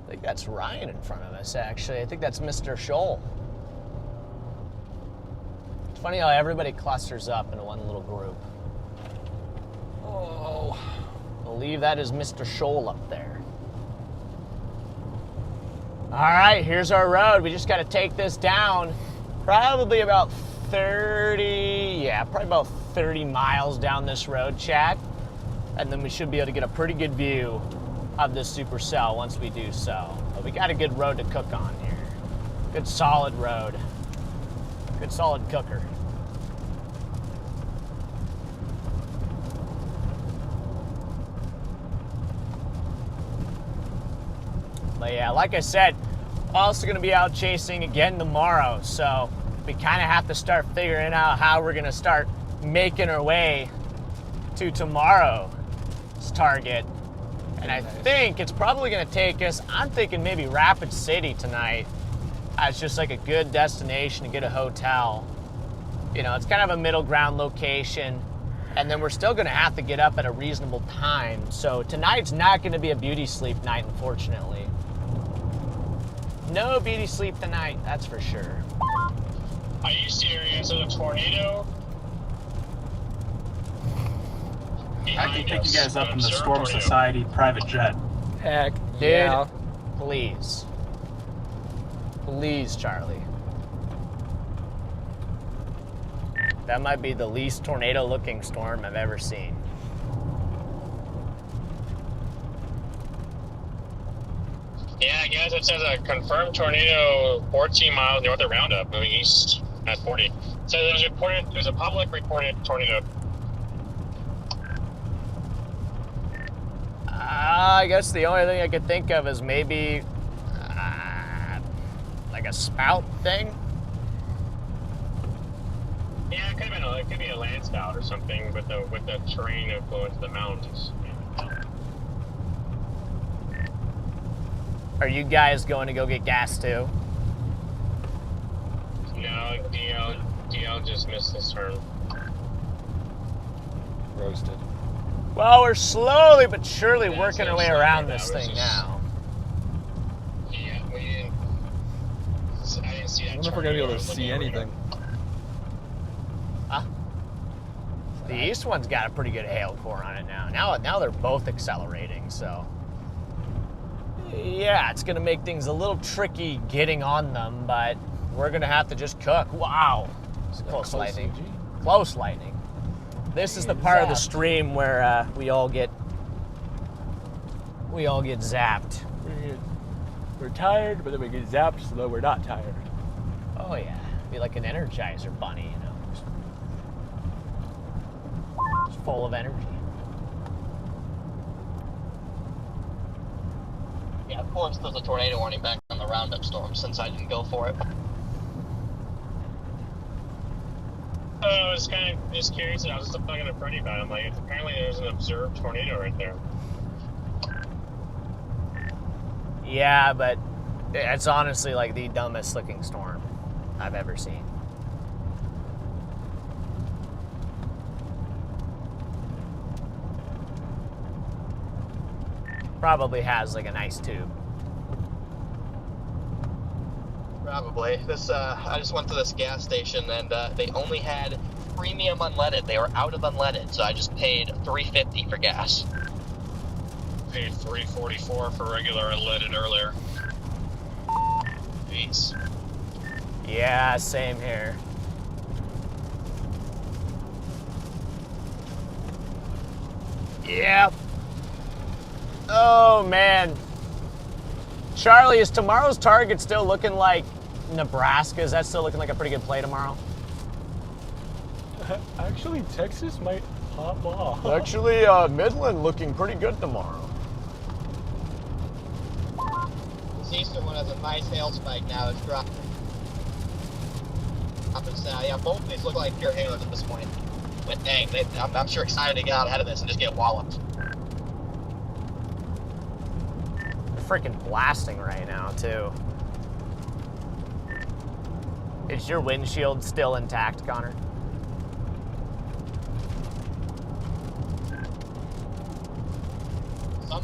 Speaker 1: I think that's Ryan in front of us, actually. I think that's Mr. Scholl. It's funny how everybody clusters up into one little group. Oh, I believe that is Mr. Scholl up there. All right, here's our road. We just got to take this down probably about 30 miles down this road, chat. And then we should be able to get a pretty good view of this Supercell once we do so. But we got a good road to cook on here. Good solid road. Good solid cooker. But yeah, like I said, also going to be out chasing again tomorrow. So we kind of have to start figuring out how we're going to start making our way to tomorrow's target. And I think it's probably going to take us, I'm thinking maybe Rapid City tonight as just like a good destination to get a hotel. You know, it's kind of a middle ground location. And then we're still going to have to get up at a reasonable time. So tonight's not going to be a beauty sleep night, unfortunately. No beauty sleep tonight, that's for sure.
Speaker 10: Are you serious? There's a tornado?
Speaker 11: I can pick you
Speaker 10: Behind
Speaker 11: guys
Speaker 10: us.
Speaker 11: up in the
Speaker 10: Zero
Speaker 11: Storm
Speaker 10: tornado.
Speaker 11: Society private jet.
Speaker 2: Heck,
Speaker 1: Dude,
Speaker 2: yeah.
Speaker 1: please. Please, Charlie. That might be the least tornado-looking storm I've ever seen.
Speaker 10: Yeah, I guess it says a confirmed tornado 14 miles north of Roundup, moving east at 40. So there's a public reported tornado
Speaker 1: I guess the only thing I could think of is maybe like a spout thing.
Speaker 10: Yeah, it could be a land spout or something with the terrain of going to the mountains.
Speaker 1: Are you guys going to go get gas too?
Speaker 10: No, DL just missed his turn.
Speaker 2: Roasted.
Speaker 1: Well, we're slowly but surely
Speaker 10: Yeah,
Speaker 1: working
Speaker 10: so
Speaker 1: our way
Speaker 10: sorry
Speaker 1: around
Speaker 10: about
Speaker 1: this
Speaker 10: that. It
Speaker 1: thing
Speaker 10: was just-
Speaker 1: now.
Speaker 10: Yeah, we didn't. I didn't see that.
Speaker 2: I wonder if we're gonna be able to
Speaker 10: tornado. I was
Speaker 2: see
Speaker 10: looking
Speaker 2: anything.
Speaker 1: Huh? The east one's got a pretty good hail core on it now. Now they're both accelerating, so yeah, it's gonna make things a little tricky getting on them, but we're gonna have to just cook. Wow, it's close lightning. Close lightning. This is the part of the stream where we all get zapped.
Speaker 9: We're tired, but then we get zapped so that we're not tired.
Speaker 1: Oh yeah, be like an Energizer bunny, you know, just full of energy.
Speaker 5: Yeah, of course there's a tornado warning back on the Roundup storm since I didn't go for it.
Speaker 10: I was kind of just curious, and I was just talking to Freddy about it. I'm like, apparently there's an observed tornado right there.
Speaker 1: Yeah, but it's honestly like the dumbest looking storm I've ever seen. Probably has like an ice tube.
Speaker 5: Probably. I just went to this gas station and they only had premium unleaded. They were out of unleaded, so I just paid $3.50 for gas.
Speaker 10: Paid $3.44 for regular unleaded earlier.
Speaker 5: Jeez.
Speaker 1: Yeah, same here. Yep. Oh man. Charlie, is tomorrow's target still looking like Nebraska? Is that still looking like a pretty good play tomorrow?
Speaker 9: Actually, Texas might pop off.
Speaker 1: Actually, Midland looking pretty good tomorrow.
Speaker 3: This eastern one has a nice hail spike now. It's dropping. Up and south. Yeah, both of these look like pure halos at this point. But dang, I'm sure excited to get out ahead of this and just get walloped.
Speaker 1: They're freaking blasting right now, too. Is your windshield still intact, Connor?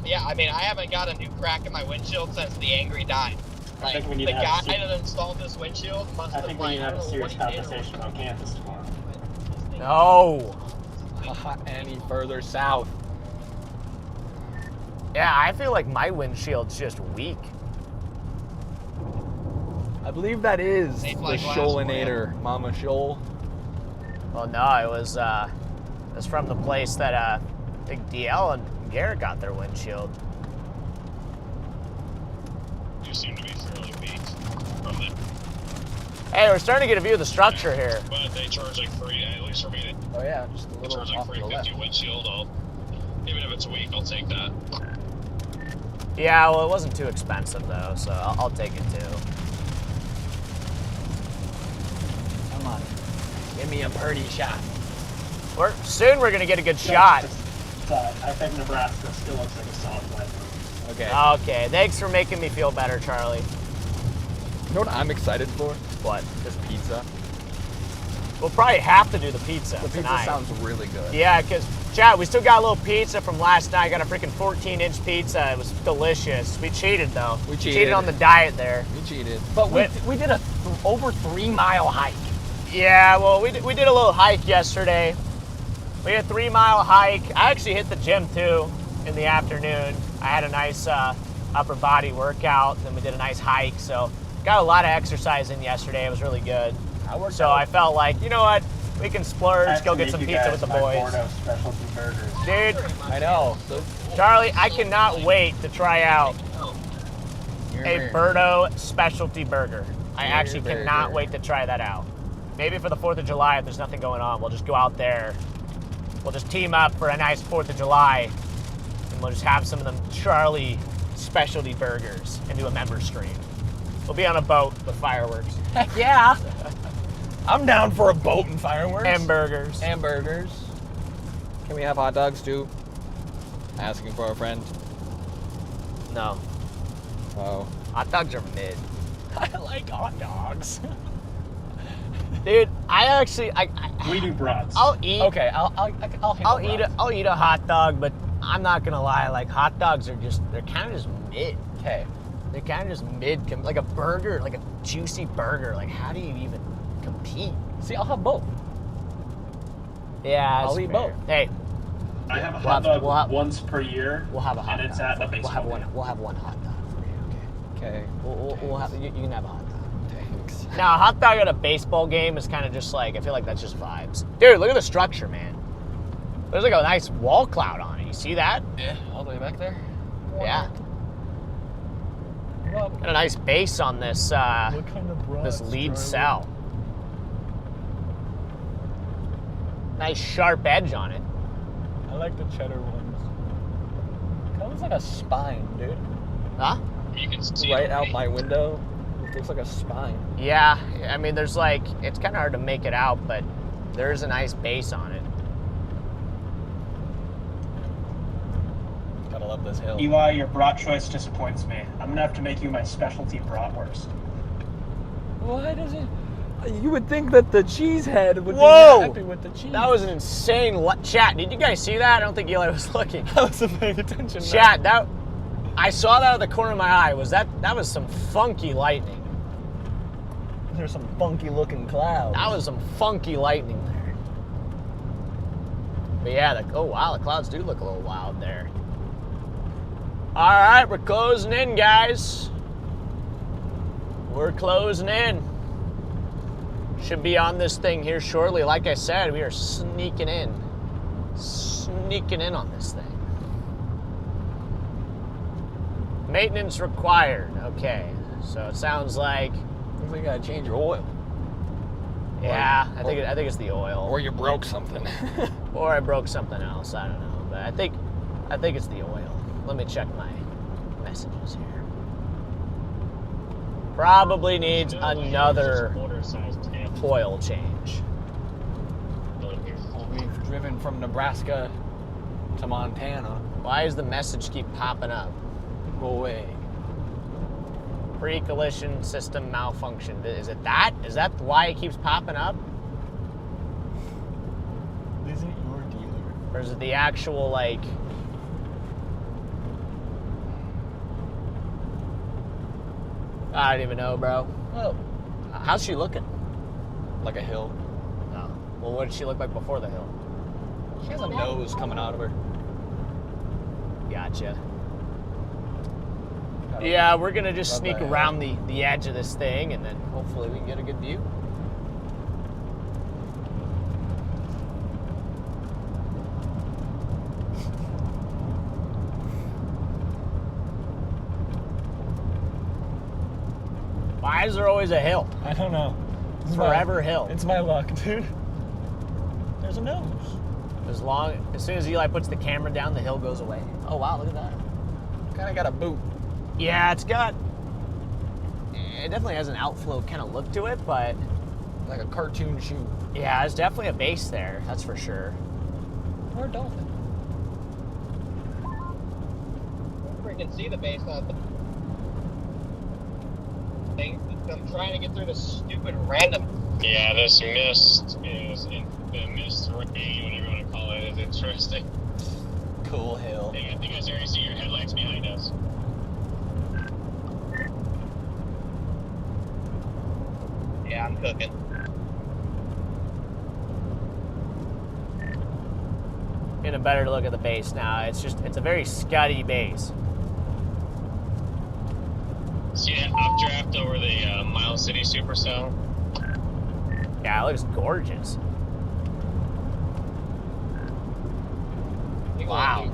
Speaker 3: Yeah, I mean, I haven't got a new crack in my windshield since the angry died.
Speaker 11: I think we
Speaker 3: Like,
Speaker 11: need
Speaker 3: the
Speaker 11: to
Speaker 3: guy
Speaker 11: have
Speaker 3: that installed this windshield must
Speaker 11: I
Speaker 3: have,
Speaker 11: think we
Speaker 3: like,
Speaker 11: need to
Speaker 3: I
Speaker 11: have a
Speaker 3: don't know
Speaker 11: serious
Speaker 3: what he did or
Speaker 11: conversation about campus tomorrow.
Speaker 1: No.
Speaker 2: Any further south.
Speaker 1: Yeah, I feel like my windshield's just weak.
Speaker 2: I believe that is the
Speaker 3: They play glass
Speaker 2: Shoalinator, Mama Shoal.
Speaker 1: Well, no, it was from the place that I think DL and Garrett got their windshield.
Speaker 10: You seem to be fairly weak from it.
Speaker 1: Hey, we're starting to get a view of the structure here.
Speaker 10: But they charge like free, at least for me,
Speaker 2: Oh yeah, just a
Speaker 10: they
Speaker 2: little
Speaker 10: charge like
Speaker 2: off to the left.
Speaker 10: $3.50 windshield. Even if it's weak, I'll take that.
Speaker 1: Yeah, well, it wasn't too expensive though, so I'll take it too.
Speaker 9: Come on. Give me a birdie shot.
Speaker 1: Soon we're gonna get a good shot.
Speaker 11: I think Nebraska still looks like a solid play.
Speaker 2: Okay.
Speaker 1: Okay, thanks for making me feel better, Charlie.
Speaker 2: You know what I'm excited for?
Speaker 1: What?
Speaker 2: This pizza.
Speaker 1: We'll probably have to do the pizza
Speaker 2: The pizza
Speaker 1: tonight.
Speaker 2: sounds really good.
Speaker 1: Yeah, because, chat, we still got a little pizza from last night. Got a freaking 14-inch pizza. It was delicious. We cheated, though.
Speaker 2: We cheated.
Speaker 1: on the diet there.
Speaker 2: We cheated.
Speaker 9: But we did a over 3-mile hike.
Speaker 1: Yeah, well, we did a little hike yesterday. We had a 3-mile hike. I actually hit the gym, too, in the afternoon. I had a nice upper body workout. Then we did a nice hike. So got a lot of exercise in yesterday. It was really good. I felt like, you know what? We can splurge, go get some pizza with the boys.
Speaker 11: Bordeaux specialty burgers.
Speaker 1: Dude,
Speaker 2: I know.
Speaker 1: Charlie, I cannot wait to try out a Bordeaux specialty burger. I actually cannot wait to try that out. Maybe for the 4th of July, if there's nothing going on, we'll just go out there. We'll just team up for a nice 4th of July, and we'll just have some of them Charlie specialty burgers and do a member stream. We'll be on a boat with fireworks.
Speaker 9: Heck yeah. I'm down for a boat and fireworks.
Speaker 1: And burgers.
Speaker 9: And burgers. Can we have hot dogs too? Asking for a friend.
Speaker 1: No.
Speaker 9: Oh.
Speaker 1: Hot dogs are mid.
Speaker 9: I like hot dogs.
Speaker 1: Dude, I
Speaker 11: We do brats.
Speaker 1: I'll eat.
Speaker 9: Okay,
Speaker 1: I'll eat a hot dog, but I'm not gonna lie. Like hot dogs are they're kind of just mid.
Speaker 9: Okay.
Speaker 1: They're kind of just mid. Like a burger, like a juicy burger. Like how do you even compete?
Speaker 9: See, I'll have both.
Speaker 1: Yeah,
Speaker 9: I'll eat both.
Speaker 1: Hey,
Speaker 11: I have a hot dog once per year.
Speaker 1: we'll have a hot
Speaker 11: and it's
Speaker 1: dog.
Speaker 11: at a baseball game.
Speaker 1: We'll have one hot dog for you.
Speaker 9: Okay.
Speaker 1: We'll have you can have a hot dog.
Speaker 9: Thanks.
Speaker 1: Now, a hot dog at a baseball game is kind of just like, I feel like that's just vibes. Dude, look at the structure, man. There's like a nice wall cloud on it. You see that?
Speaker 9: Yeah, all the way back there.
Speaker 1: Yeah.
Speaker 9: What
Speaker 1: Got a nice base on this
Speaker 9: kind of
Speaker 1: this lead cell. Nice sharp edge on it.
Speaker 9: I like the cheddar ones. Kind of looks like a spine, dude.
Speaker 1: Huh?
Speaker 10: You can see
Speaker 9: Right
Speaker 10: it.
Speaker 9: out my window. It looks like a spine.
Speaker 1: Yeah, I mean, there's like, it's kind of hard to make it out, but there's a nice base on it.
Speaker 9: Gotta love this hill.
Speaker 11: Eli, your brat choice disappoints me. I'm gonna have to make you my specialty bratwurst.
Speaker 9: Why does it? You would think that the cheese head would
Speaker 1: Whoa!
Speaker 9: be happy with the cheese.
Speaker 1: That was an insane chat. Did you guys see that? I don't think Eli was looking.
Speaker 9: I wasn't paying attention.
Speaker 1: Chat, I saw that out of the corner of my eye. That was some funky lightning.
Speaker 9: There's some funky looking clouds.
Speaker 1: That was some funky lightning there. But yeah, oh wow, the clouds do look a little wild there. All right, we're closing in, guys. We're closing in. Should be on this thing here shortly. Like I said, we are sneaking in. Sneaking in on this thing. Maintenance required. Okay, so it sounds like.
Speaker 9: Looks like you gotta change your oil.
Speaker 1: Yeah, I think it's the oil.
Speaker 9: Or you broke something.
Speaker 1: Or I broke something else. I don't know, but I think it's the oil. Let me check my messages here. Probably needs another oil change.
Speaker 9: We've driven from Nebraska to Montana.
Speaker 1: Why does the message keep popping up?
Speaker 9: Go away.
Speaker 1: Pre-collision system malfunction. Is it that? Is that why it keeps popping up?
Speaker 9: Isn't your dealer?
Speaker 1: Or is it the actual, like... I don't even know, bro.
Speaker 9: Oh,
Speaker 1: How's she looking?
Speaker 9: like a hill.
Speaker 1: Oh. Well, what did she look like before the hill?
Speaker 9: She has a nose coming out of her.
Speaker 1: Gotcha. Yeah, we're gonna just sneak
Speaker 9: that.
Speaker 1: around the edge of this thing, and then hopefully we can get a good view. Why is there always a hill?
Speaker 9: I don't know. It's
Speaker 1: Forever hill.
Speaker 9: It's my luck, dude. There's a nose.
Speaker 1: As soon as Eli puts the camera down, the hill goes away. Oh wow, look at that.
Speaker 9: Kind of got a boot.
Speaker 1: Yeah, it definitely has an outflow kind of look to it, but
Speaker 9: Like a cartoon shoe.
Speaker 1: yeah, it's definitely a base there, that's for sure.
Speaker 9: Or a dolphin.
Speaker 3: Freaking see the base on the thing. I'm trying to get through this stupid random.
Speaker 10: Yeah, this mist is the mist rain, whatever you want to call it, is interesting.
Speaker 9: Cool hill.
Speaker 10: Hey, I think I already see your headlights behind us.
Speaker 3: Yeah, I'm cooking.
Speaker 1: Getting a better look at the base now. It's a very scuddy base.
Speaker 10: See that updraft over the Miles City Supercell?
Speaker 1: Yeah, it looks gorgeous. Wow.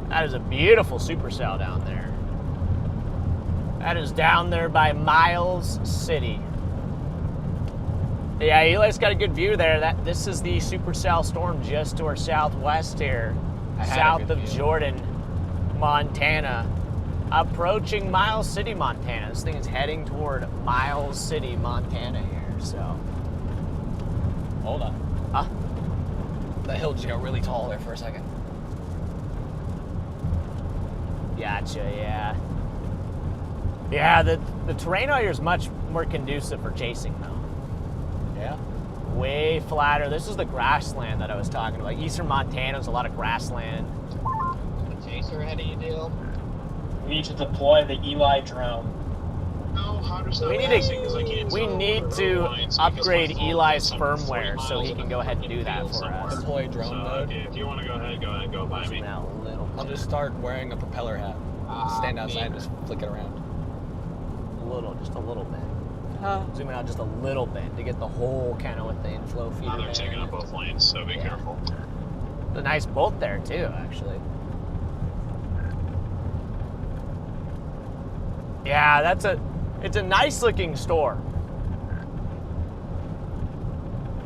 Speaker 1: That is a beautiful supercell down there. That is down there by Miles City. Yeah, Eli's got a good view there. This is the Supercell storm just to our southwest here, south of Jordan, Montana, approaching Miles City, Montana. This thing is heading toward Miles City, Montana here. So,
Speaker 9: hold on.
Speaker 1: Huh?
Speaker 9: That hill just got really tall there for a second.
Speaker 1: Gotcha. Yeah. Yeah. The terrain out here is much more conducive for chasing, though.
Speaker 9: Yeah.
Speaker 1: Way flatter. This is the grassland that I was talking about. Eastern Montana is a lot of grassland.
Speaker 3: The chaser ahead of you, deal.
Speaker 11: We need to deploy the Eli drone.
Speaker 10: No, how does that
Speaker 1: We need to upgrade Eli's firmware so he can go ahead and do that for us.
Speaker 9: Deploy drone mode.
Speaker 10: If you want to go ahead and go by me.
Speaker 1: Now, a little
Speaker 9: I'll just start wearing a propeller hat. Stand outside and just flick it around.
Speaker 1: just a little bit. Zooming out just a little bit to get the whole kind of with the inflow feeder.
Speaker 10: They're taking up both lanes, so be careful.
Speaker 1: A nice bolt there too, actually. Yeah, it's a nice looking store.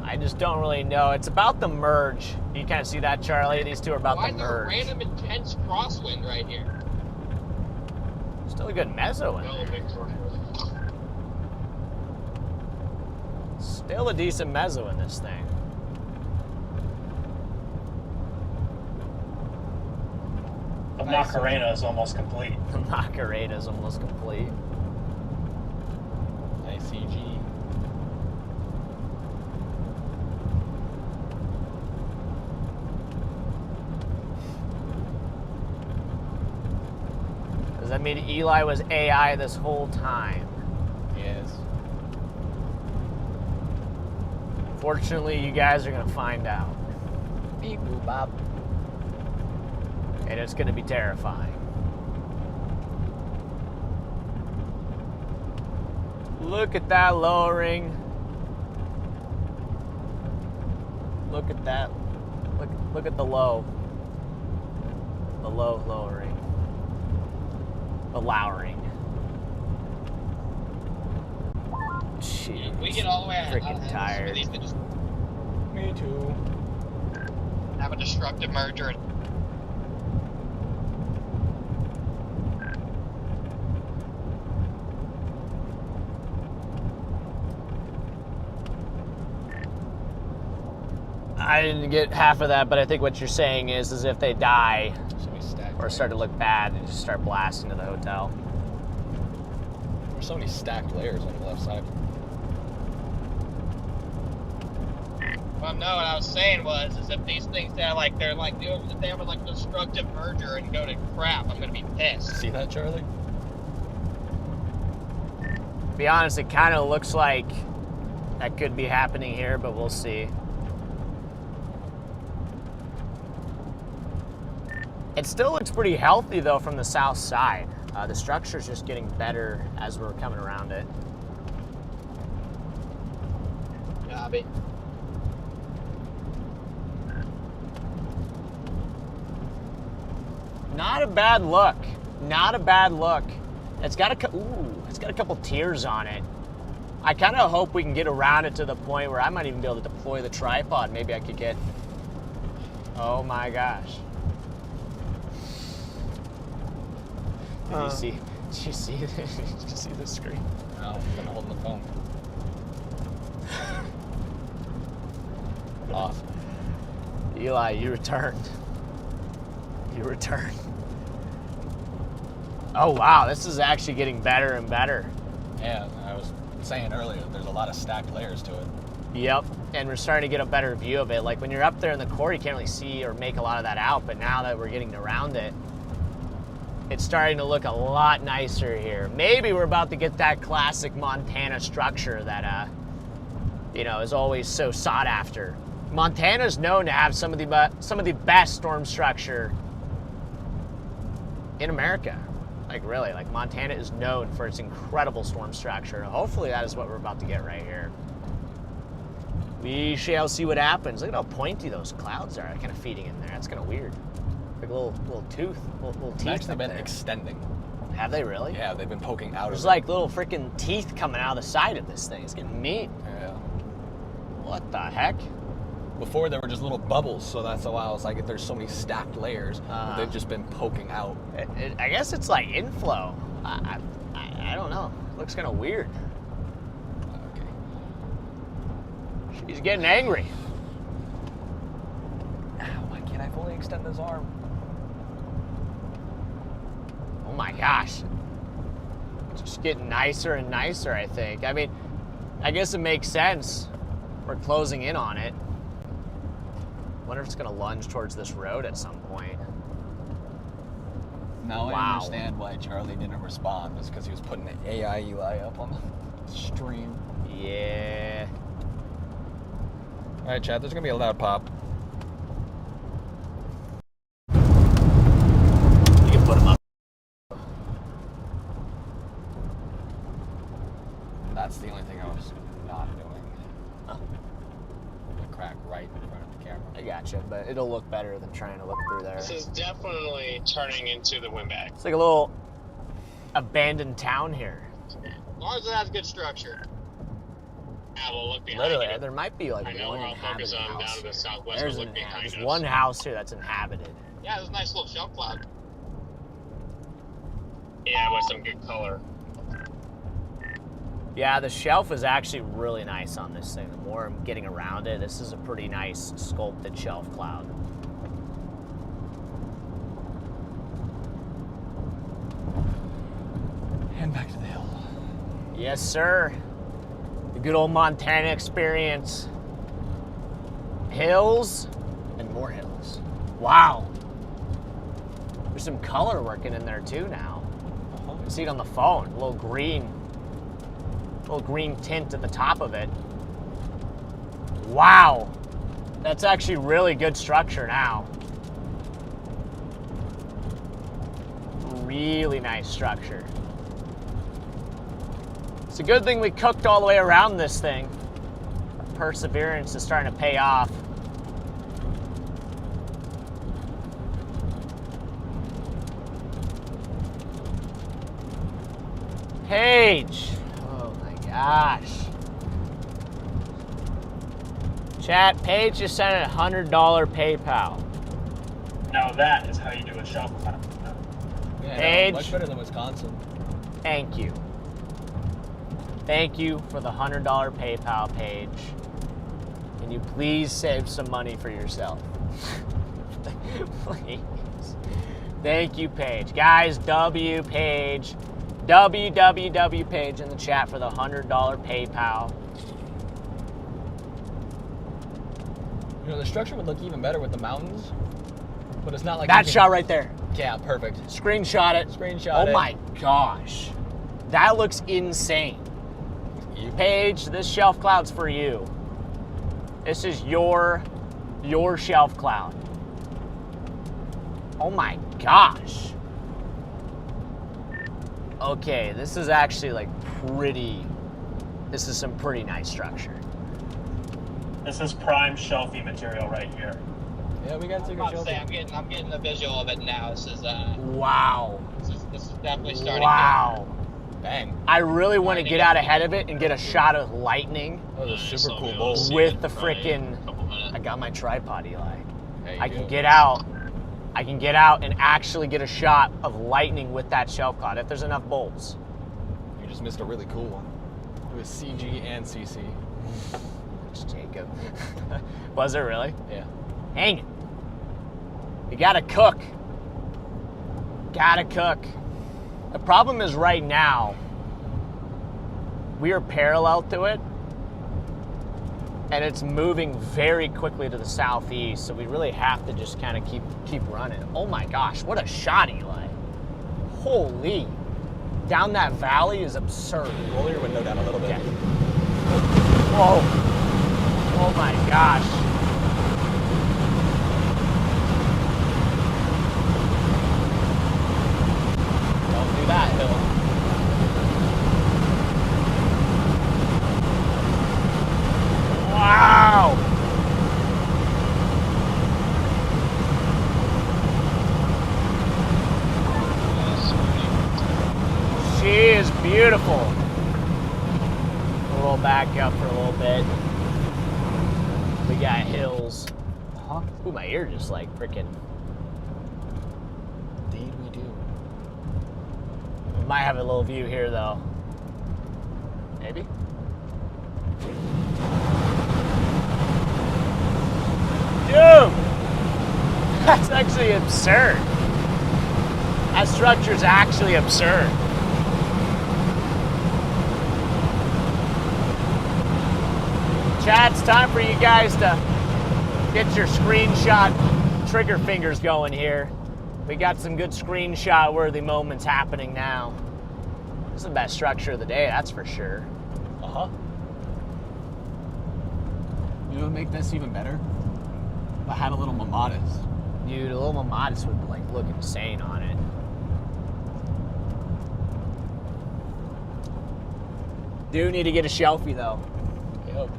Speaker 1: I just don't really know. It's about the merge. You kind of see that, Charlie? These two are about the merge.
Speaker 3: Why is there a random intense crosswind right here?
Speaker 1: Still a good mezzo in there. Still a decent mezzo in this thing.
Speaker 11: The Macarena is almost complete.
Speaker 1: The Macarena is almost complete.
Speaker 9: ICG.
Speaker 1: Does that mean Eli was AI this whole time?
Speaker 9: Yes.
Speaker 1: Fortunately, you guys are going to find out.
Speaker 9: Beep boop bop.
Speaker 1: And it's going to be terrifying. Look at that lowering. Look at that. Look at the low. The low lowering. The lowering. Jeez.
Speaker 3: We get all the way out.
Speaker 1: Freaking tired.
Speaker 9: Me too.
Speaker 3: Have a destructive merger.
Speaker 1: I didn't get half of that, but I think what you're saying is if they die or start to look bad, they just start blasting to the hotel.
Speaker 9: There's so many stacked layers on the left side.
Speaker 3: Well, no, what I was saying was, is if these things that if they have a destructive merger and go to crap, I'm gonna be pissed.
Speaker 9: See that, Charlie?
Speaker 1: To be honest, it kind of looks like that could be happening here, but we'll see. It still looks pretty healthy though from the south side. The structure's just getting better as we're coming around it.
Speaker 3: Copy.
Speaker 1: Not a bad look. Not a bad look. It's got a couple tiers on it. I kind of hope we can get around it to the point where I might even be able to deploy the tripod. Maybe I could get. Oh my gosh. Did you see? Did you see? Did you see the screen?
Speaker 9: No, I'm gonna hold the phone. Awesome.
Speaker 1: Eli, you returned. You returned. Oh wow, this is actually getting better and better.
Speaker 9: Yeah, I was saying earlier, there's a lot of stacked layers to it.
Speaker 1: Yep, and we're starting to get a better view of it. Like when you're up there in the core, you can't really see or make a lot of that out, but now that we're getting around it, it's starting to look a lot nicer here. Maybe we're about to get that classic Montana structure that, is always so sought after. Montana's known to have some of the best storm structure in America. Like really, like Montana is known for its incredible storm structure. Hopefully that is what we're about to get right here. We shall see what happens. Look at how pointy those clouds are, kind of feeding in there. That's kind of weird. Like a little tooth, little teeth.
Speaker 9: They've actually been
Speaker 1: there.
Speaker 9: extending.
Speaker 1: Have they really?
Speaker 9: Yeah, they've been poking out
Speaker 1: There's
Speaker 9: of
Speaker 1: like little freaking teeth coming out of the side of this thing. It's getting mean.
Speaker 9: Yeah.
Speaker 1: What the heck?
Speaker 9: Before there were just little bubbles, so that's why I was like, there's so many stacked layers. They've just been poking out.
Speaker 1: I guess it's like inflow. I don't know. It looks kind of weird.
Speaker 9: Okay.
Speaker 1: She's getting angry.
Speaker 9: Why can't I fully extend this arm?
Speaker 1: Oh my gosh. Just getting nicer and nicer, I think. I mean, I guess it makes sense. We're closing in on it. Wonder if it's gonna lunge towards this road at some point.
Speaker 9: Now
Speaker 1: Wow.
Speaker 9: I understand why Charlie didn't respond. It's because he was putting an AI Eli up on the stream.
Speaker 1: Yeah.
Speaker 9: All right, chat, there's gonna be a loud pop.
Speaker 1: You can put him up.
Speaker 9: That's the only thing I was not doing. The crack right in front of the camera.
Speaker 1: I gotcha, but it'll look better than trying to look through there.
Speaker 10: This is definitely turning into the windbag.
Speaker 1: It's like a little abandoned town here.
Speaker 3: As long as it has good structure.
Speaker 10: Yeah, we'll look behind
Speaker 1: Literally,
Speaker 10: you.
Speaker 1: there might be like
Speaker 10: I know
Speaker 1: one
Speaker 10: where I'll focus
Speaker 1: inhabited
Speaker 10: on down
Speaker 1: house
Speaker 10: to the
Speaker 1: here.
Speaker 10: southwest,
Speaker 1: There's
Speaker 10: but look behind
Speaker 1: there's
Speaker 10: us.
Speaker 1: one house here that's inhabited.
Speaker 3: Yeah, there's a nice little shelf cloud.
Speaker 10: Yeah, with some good color.
Speaker 1: Yeah, the shelf is actually really nice on this thing. The more I'm getting around it, this is a pretty nice sculpted shelf cloud.
Speaker 9: And back to the hill.
Speaker 1: Yes, sir. The good old Montana experience. Hills and more hills. Wow. There's some color working in there too now. You see it on the phone, a little green tint at the top of it. Wow. That's actually really good structure now. Really nice structure. It's a good thing we cooked all the way around this thing. Perseverance is starting to pay off. Paige. Oh my gosh. Chat, Paige just sent a $100 PayPal.
Speaker 11: Now that is how you do a shelf cloud.
Speaker 9: Yeah,
Speaker 1: Paige.
Speaker 9: much better than Wisconsin.
Speaker 1: Thank you. Thank you for the $100 PayPal, Paige. Can you please save some money for yourself? Please. Thank you, Paige. Guys, W Paige. WWW Paige in the chat for the $100 PayPal.
Speaker 9: You know, the structure would look even better with the mountains, but it's not like
Speaker 1: That shot right there.
Speaker 9: Yeah, perfect.
Speaker 1: Screenshot it.
Speaker 9: Screenshot it.
Speaker 1: Oh my gosh. That looks insane. Paige, this shelf cloud's for you. This is your shelf cloud. Oh my gosh. Okay, this is actually like this is some pretty nice structure.
Speaker 11: This is prime shelfie material right here.
Speaker 9: Yeah, we got to take a
Speaker 3: I'm
Speaker 9: shelfie.
Speaker 3: I'm getting the visual of it now. This is
Speaker 1: Wow.
Speaker 3: this is definitely starting.
Speaker 1: Wow.
Speaker 9: Bang.
Speaker 1: I really want to get out ahead of it and get a shot of lightning
Speaker 9: That was a super cool bowl.
Speaker 1: with the frickin'. I got my tripod, Eli.
Speaker 9: Hey,
Speaker 1: I can get out and actually get a shot of lightning with that shelf cloud if there's enough bolts.
Speaker 9: You just missed a really cool one. It was CG and CC.
Speaker 1: It's Jacob. Was it really?
Speaker 9: Yeah.
Speaker 1: Hang it. You gotta cook. Gotta cook. The problem is right now, we are parallel to it, and it's moving very quickly to the southeast, so we really have to just kind of keep running. Oh my gosh, what a shot, Eli. Holy. Down that valley is absurd.
Speaker 9: Roll your window down a little bit.
Speaker 1: Okay. Whoa. Oh my gosh. Don't do that, Hill. Wow. She is beautiful. We'll roll back up for a little bit. We got hills.
Speaker 9: Huh?
Speaker 1: Ooh, my ear just like freaking.
Speaker 9: Indeed we do.
Speaker 1: Might have a little view here though. Maybe. Dude! That's actually absurd. That structure's actually absurd. Chad, it's time for you guys to get your screenshot trigger fingers going here. We got some good screenshot worthy moments happening now. This is the best structure of the day, that's for sure.
Speaker 9: Uh-huh. You know what would make this even better? If I had a little Mamadas.
Speaker 1: Dude, a little Mamadas would like look insane on it. Do need to get a shelfie though.
Speaker 9: Yep.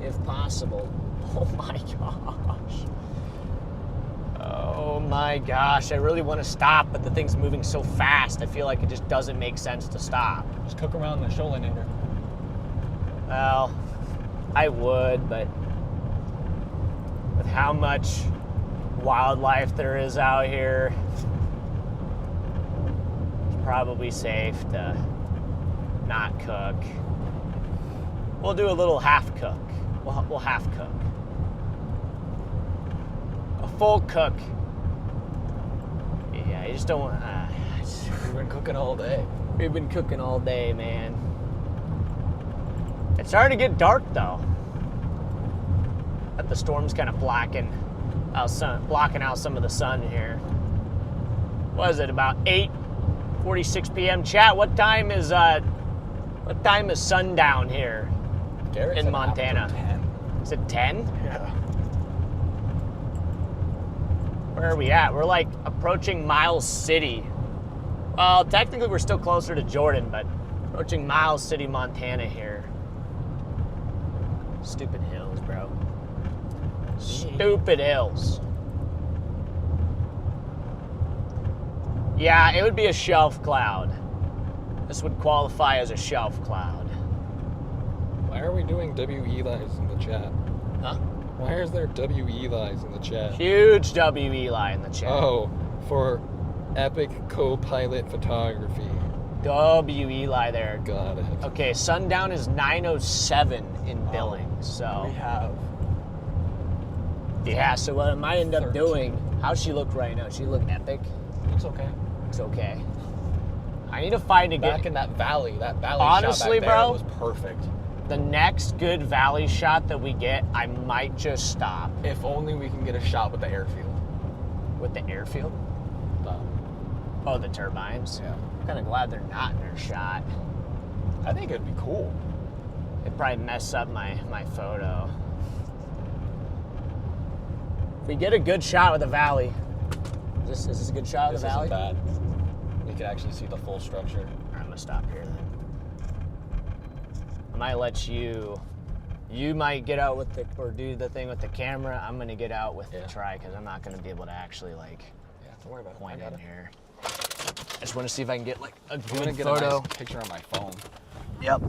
Speaker 1: If possible. Oh my gosh. Oh my gosh. I really want to stop, but the thing's moving so fast. I feel like it just doesn't make sense to stop.
Speaker 9: Just cook around the shoulder nigger.
Speaker 1: Well, I would, but with how much wildlife there is out here, it's probably safe to not cook. We'll do a little half cook. We'll half cook. A full cook. Yeah, you just don't want.
Speaker 9: We've been cooking all day.
Speaker 1: We've been cooking all day, man. It's starting to get dark though. But the storm's kind of blocking out some of the sun here. What is it? About 8:46 p.m. Chat. What time is sundown here
Speaker 9: Garrett's
Speaker 1: in
Speaker 9: at
Speaker 1: Montana?
Speaker 9: after 10.
Speaker 1: Is it 10?
Speaker 9: Yeah.
Speaker 1: Where are we at? We're like approaching Miles City. Well, technically we're still closer to Jordan, but approaching Miles City, Montana here. Stupid hills, bro. Stupid hills. Yeah, it would be a shelf cloud. This would qualify as a shelf cloud.
Speaker 2: Why are we doing W Eli's in the chat?
Speaker 1: Huh?
Speaker 2: Why is there W Eli's in the chat?
Speaker 1: Huge W Eli in the chat.
Speaker 2: Oh, for epic co-pilot photography.
Speaker 1: W Eli there.
Speaker 2: Got it.
Speaker 1: Okay, sundown is 9:07 in Billings, so.
Speaker 9: We have.
Speaker 1: Yeah, so what I might end up
Speaker 9: 13.
Speaker 1: doing, how's she look right now? She look epic?
Speaker 9: It's okay.
Speaker 1: It's okay. I need to find a
Speaker 9: Back
Speaker 1: good,
Speaker 9: in that valley
Speaker 1: Honestly,
Speaker 9: shot back there
Speaker 1: bro,
Speaker 9: was perfect.
Speaker 1: the next good valley shot that we get, I might just stop.
Speaker 9: If only we can get a shot with the airfield.
Speaker 1: With the airfield? Oh, the turbines?
Speaker 9: Yeah.
Speaker 1: I'm kind of glad they're not in their shot.
Speaker 9: I think it'd be cool.
Speaker 1: It'd probably mess up my photo. If we get a good shot with the valley, is this a good shot of
Speaker 9: This
Speaker 1: the valley?
Speaker 9: isn't bad. We can actually see the full structure.
Speaker 1: All right, I'm gonna stop here then. I might let you might get out with or do the thing with the camera. I'm gonna get out with the try because I'm not gonna be able to actually like
Speaker 9: Don't worry about it.
Speaker 1: point in here. I just want to see if I can get like a
Speaker 9: I'm
Speaker 1: good
Speaker 9: gonna get
Speaker 1: photo.
Speaker 9: a nice picture on my phone.
Speaker 1: Yep.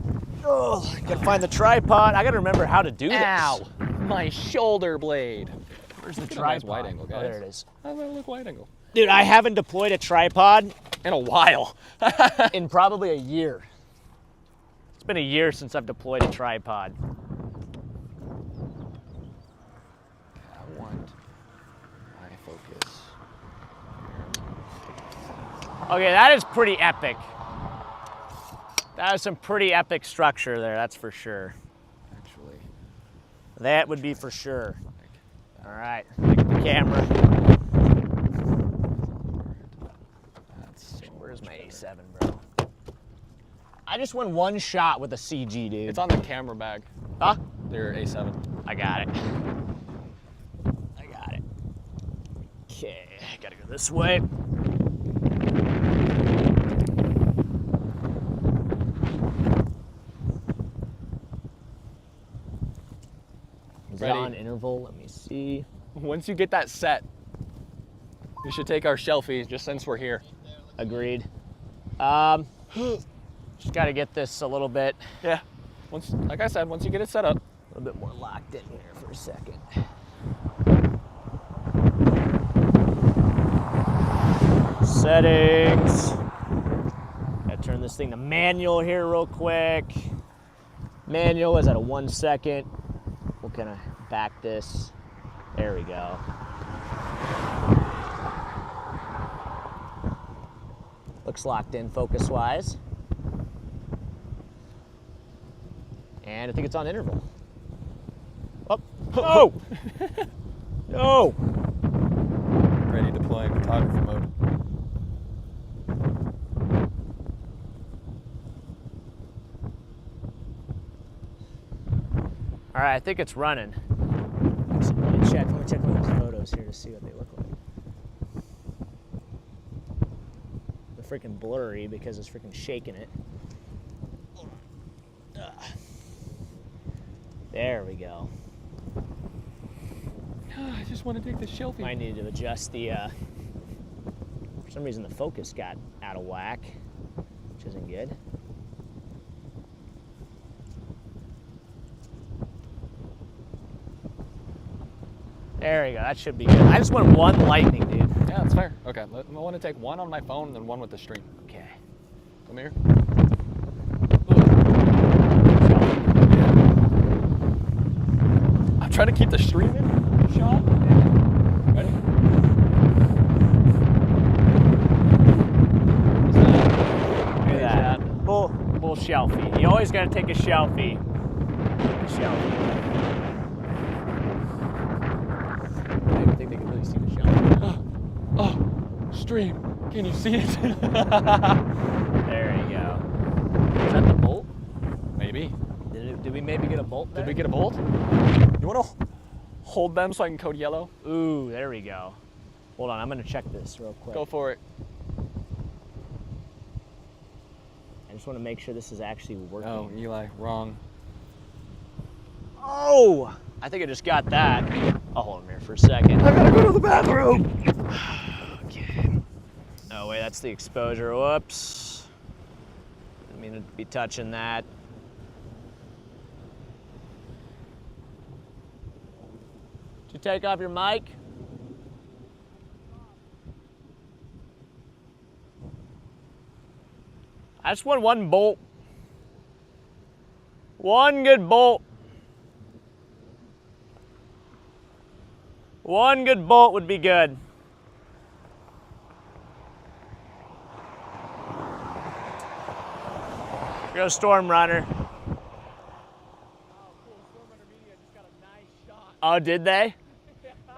Speaker 1: Oh, I gotta find the tripod. I gotta remember how to do this.
Speaker 2: Ow! My shoulder blade.
Speaker 1: Where's the
Speaker 2: Look at a
Speaker 1: tripod?
Speaker 2: nice wide angle,
Speaker 1: Oh,
Speaker 2: guys.
Speaker 1: there it is.
Speaker 2: How does that look wide angle?
Speaker 1: Dude, I haven't deployed a tripod
Speaker 2: In a while.
Speaker 1: in probably a year. It's been a year since I've deployed a tripod.
Speaker 2: I want my focus.
Speaker 1: Okay, that is pretty epic. That is some pretty epic structure there, that's for sure.
Speaker 2: Actually,
Speaker 1: That would be for sure. All right, look at the camera. Where's my A7, bro? I just won one shot with a CG, dude.
Speaker 2: it's on the camera bag.
Speaker 1: Huh?
Speaker 2: Their A7.
Speaker 1: I got it. I got it. Okay, gotta go this way. Is it
Speaker 2: Ready?
Speaker 1: on interval? Let me see.
Speaker 2: Once you get that set, we should take our selfie just since we're here.
Speaker 1: Agreed. Just gotta get this a little bit.
Speaker 2: Yeah. Once, like I said, once you get it set up.
Speaker 1: A little bit more locked in here for a second. Settings. Gotta turn this thing to manual here real quick. Manual is at a 1 second. We'll kind of back this. There we go. Looks locked in focus-wise. And I think it's on interval. Oh, oh! No!
Speaker 2: Ready deploying photography mode.
Speaker 1: All right, I think it's running. Actually, let me check one of these photos here to see what they look like. They're freaking blurry because it's freaking shaking it. There we go.
Speaker 2: I just want to take the selfie.
Speaker 1: Might need to adjust the, for some reason the focus got out of whack, which isn't good. There we go, that should be good. I just want one lightning, dude.
Speaker 2: Yeah, that's fair. Okay, I want to take one on my phone and then one with the stream.
Speaker 1: Okay.
Speaker 2: Come here. I'm trying to keep the stream in shot. Ready?
Speaker 1: Look at that. Bull shelfie. You always gotta take a shelfie.
Speaker 2: I don't think they can really see the shelfie. Oh, stream. Can you see it?
Speaker 1: There you go. Is that the bolt?
Speaker 2: Maybe.
Speaker 1: Did we maybe get a bolt there?
Speaker 2: Did we get a bolt? You want to hold them so I can code yellow?
Speaker 1: Ooh, there we go. Hold on, I'm gonna check this real quick.
Speaker 2: Go for it.
Speaker 1: I just want to make sure this is actually working.
Speaker 2: Oh, Eli, wrong.
Speaker 1: Oh! I think I just got that. I'll hold him here for a second.
Speaker 2: I gotta go to the bathroom!
Speaker 1: Okay. Oh, wait, that's the exposure. Whoops. Didn't mean to be touching that. Did you take off your mic? I just want one bolt. One good bolt. One good bolt would be good. Here goes Storm Runner. Oh, did they?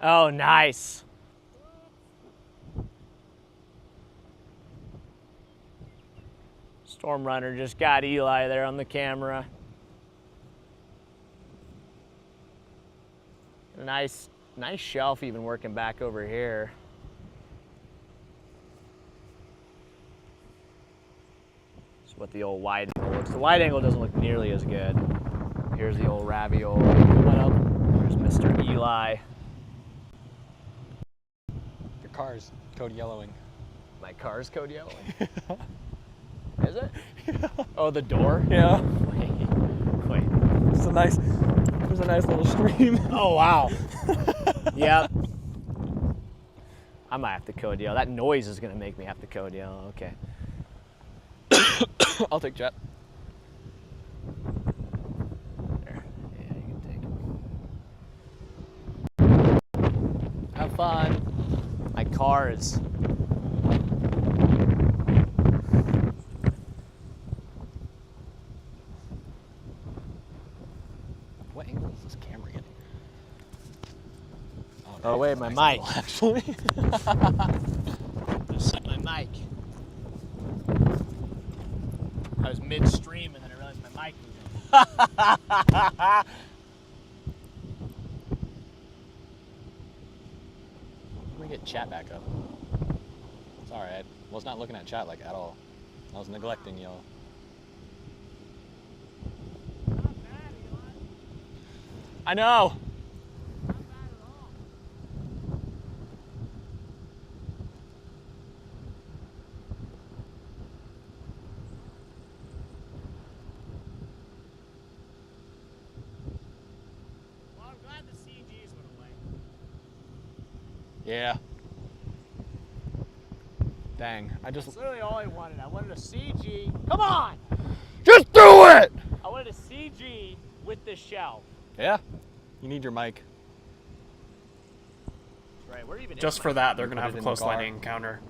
Speaker 1: Oh, nice. Storm Runner just got Eli there on the camera. Nice shelf even working back over here. That's what the old wide angle looks. The wide angle doesn't look nearly as good. Here's the old ravioli. Coming up. There's Mr. Eli.
Speaker 2: Your car's code yellowing.
Speaker 1: My car's code yellowing. Is it? Oh, the door?
Speaker 2: Yeah.
Speaker 1: Wait.
Speaker 2: There's a nice little stream.
Speaker 1: Oh, wow. Yep. I might have to code yellow. That noise is going to make me have to code yellow. Okay.
Speaker 2: I'll take Jet.
Speaker 1: There. Yeah, you can take it. Have fun. My car is...
Speaker 2: What angle is this camera getting?
Speaker 1: Oh, wait, my mic.
Speaker 2: Actually.
Speaker 1: Just set my mic. I was mid-stream and then I realized my mic was in.
Speaker 2: Let me get chat back up. It's alright. I was not looking at chat like at all. I was neglecting y'all.
Speaker 1: I know.
Speaker 2: Yeah. Dang,
Speaker 1: That's literally all I wanted. I wanted a CG. Come on!
Speaker 2: Just do it!
Speaker 1: I wanted a CG with the shelf.
Speaker 2: Yeah. You need your mic.
Speaker 1: Right, where even
Speaker 4: Just
Speaker 1: is
Speaker 4: for that, they're
Speaker 2: Put
Speaker 4: gonna have
Speaker 2: it
Speaker 4: a
Speaker 2: in
Speaker 4: close
Speaker 2: the car.
Speaker 4: lightning encounter.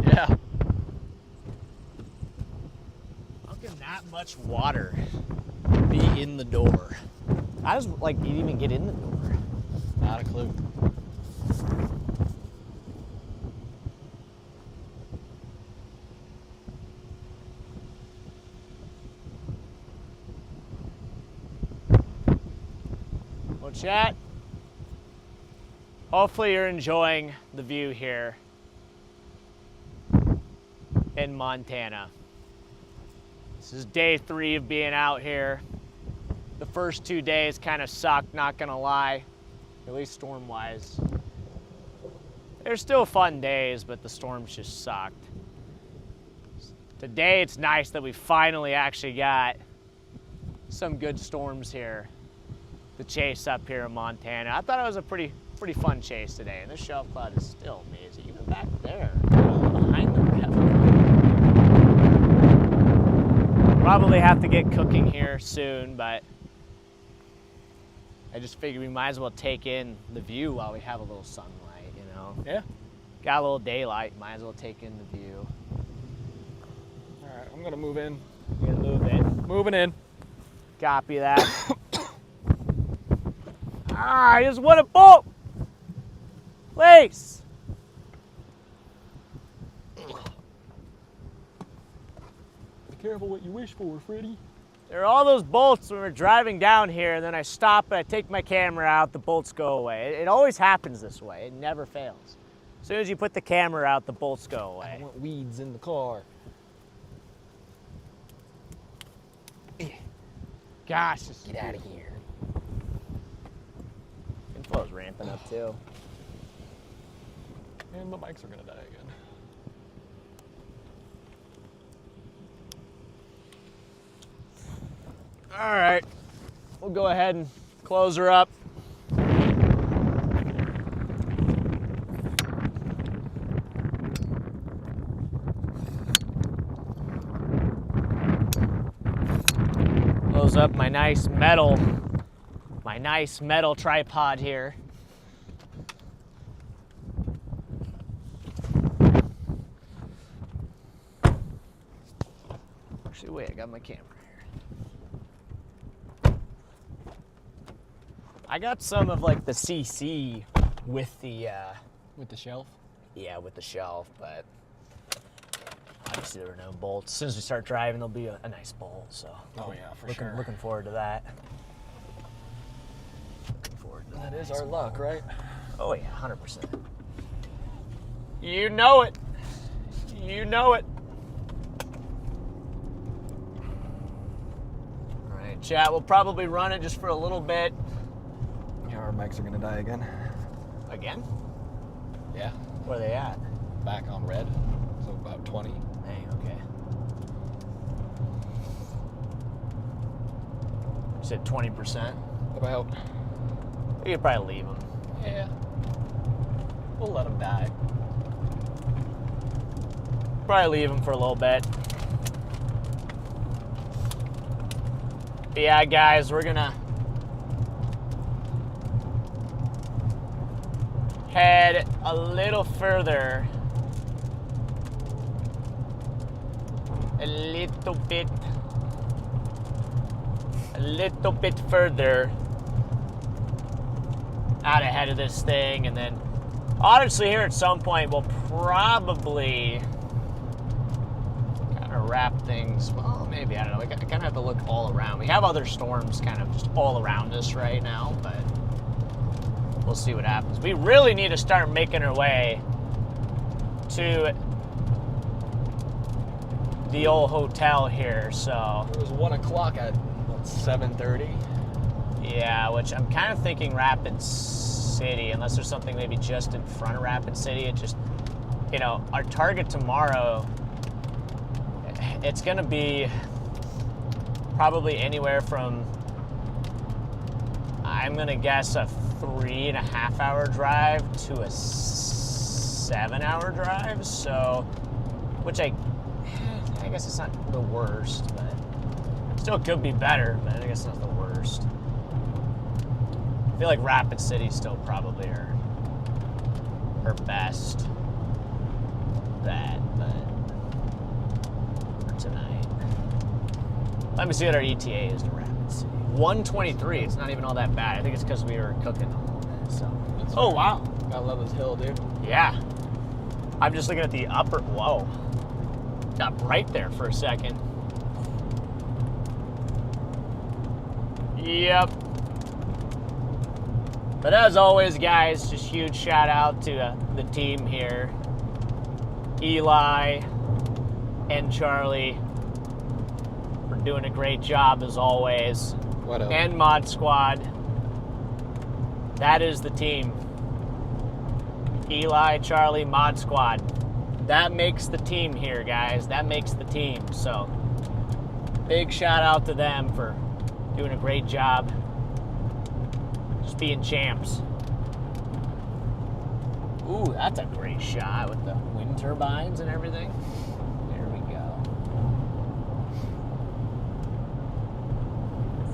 Speaker 2: Yeah.
Speaker 1: How can that much water be in the door? How does like it even get in the door?
Speaker 2: Not a clue.
Speaker 1: Well, chat, hopefully you're enjoying the view here in Montana. This is day 3 of being out here. The first 2 days kind of sucked, not gonna lie, at least storm-wise. They're still fun days, but the storms just sucked. Today it's nice that we finally actually got some good storms here to chase up here in Montana. I thought it was a pretty fun chase today, and this shelf cloud is still amazing. Even back there, behind the river. Probably have to get cooking here soon, but I just figured we might as well take in the view while we have a little sunlight, you know?
Speaker 2: Yeah.
Speaker 1: Got a little daylight, might as well take in the view.
Speaker 2: All right, I'm gonna move in.
Speaker 1: You're gonna move in.
Speaker 2: Moving in.
Speaker 1: Copy that. I just want a boat! Place!
Speaker 2: Be careful what you wish for, Freddy.
Speaker 1: There are all those bolts when we're driving down here, and then I stop and I take my camera out, the bolts go away. It always happens this way. It never fails. As soon as you put the camera out, the bolts go
Speaker 2: I
Speaker 1: away.
Speaker 2: want weeds in the car.
Speaker 1: Gosh, just
Speaker 2: Get out of here.
Speaker 1: inflow's ramping up too.
Speaker 2: And the mics are gonna die again.
Speaker 1: All right, we'll go ahead and close her up. Close up my nice metal tripod here. Actually, wait, I got my camera here. I got some of like the CC with the
Speaker 2: shelf?
Speaker 1: Yeah, with the shelf, but obviously there were no bolts. As soon as we start driving, there'll be a nice bolt, so.
Speaker 2: Oh yeah, for sure.
Speaker 1: Looking forward to that. Looking forward to
Speaker 2: That
Speaker 1: that
Speaker 2: is
Speaker 1: nice
Speaker 2: our luck,
Speaker 1: bolt.
Speaker 2: right?
Speaker 1: Oh yeah, 100%. You know it. You know it. All right, chat, we'll probably run it just for a little bit.
Speaker 2: Yeah, our mics are gonna die again.
Speaker 1: Again?
Speaker 2: Yeah.
Speaker 1: Where are they at?
Speaker 2: Back on red. So about 20.
Speaker 1: Dang, okay. You said 20%?
Speaker 2: About.
Speaker 1: You could probably leave them.
Speaker 2: Yeah. We'll let them die.
Speaker 1: Probably leave them for a little bit. But yeah, guys, we're gonna head a little further. A little bit further out ahead of this thing, and then honestly here at some point we'll probably kind of wrap things, well, maybe, I don't know, we kind of have to look all around. We have other storms kind of just all around us right now, but we'll see what happens. We really need to start making our way to the old hotel here, so.
Speaker 2: It was 1 o'clock at, what, 7:30?
Speaker 1: Yeah, which I'm kind of thinking Rapid City, unless there's something maybe just in front of Rapid City. It just, you know, our target tomorrow, it's gonna be probably anywhere from, I'm gonna guess, a 3.5 hour drive to a 7 hour drive. So, which I guess it's not the worst, but still could be better, but I guess not the worst. I feel like Rapid City still probably her best bet, but for tonight. Let me see what our ETA is to Rapid City. 123. It's not even all that bad. I think it's because we were cooking a little bit. So. Oh wow!
Speaker 2: Gotta love this hill, dude.
Speaker 1: Yeah. I'm just looking at the upper. Whoa. Got bright there for a second. Yep. But as always, guys, just huge shout out to the team here. Eli and Charlie for doing a great job as always.
Speaker 2: What up?
Speaker 1: And Mod Squad. That is the team. Eli, Charlie, Mod Squad. That makes the team here, guys. That makes the team. So, big shout out to them for doing a great job. Just being champs. Ooh, that's a great shot with the wind turbines and everything. There we go.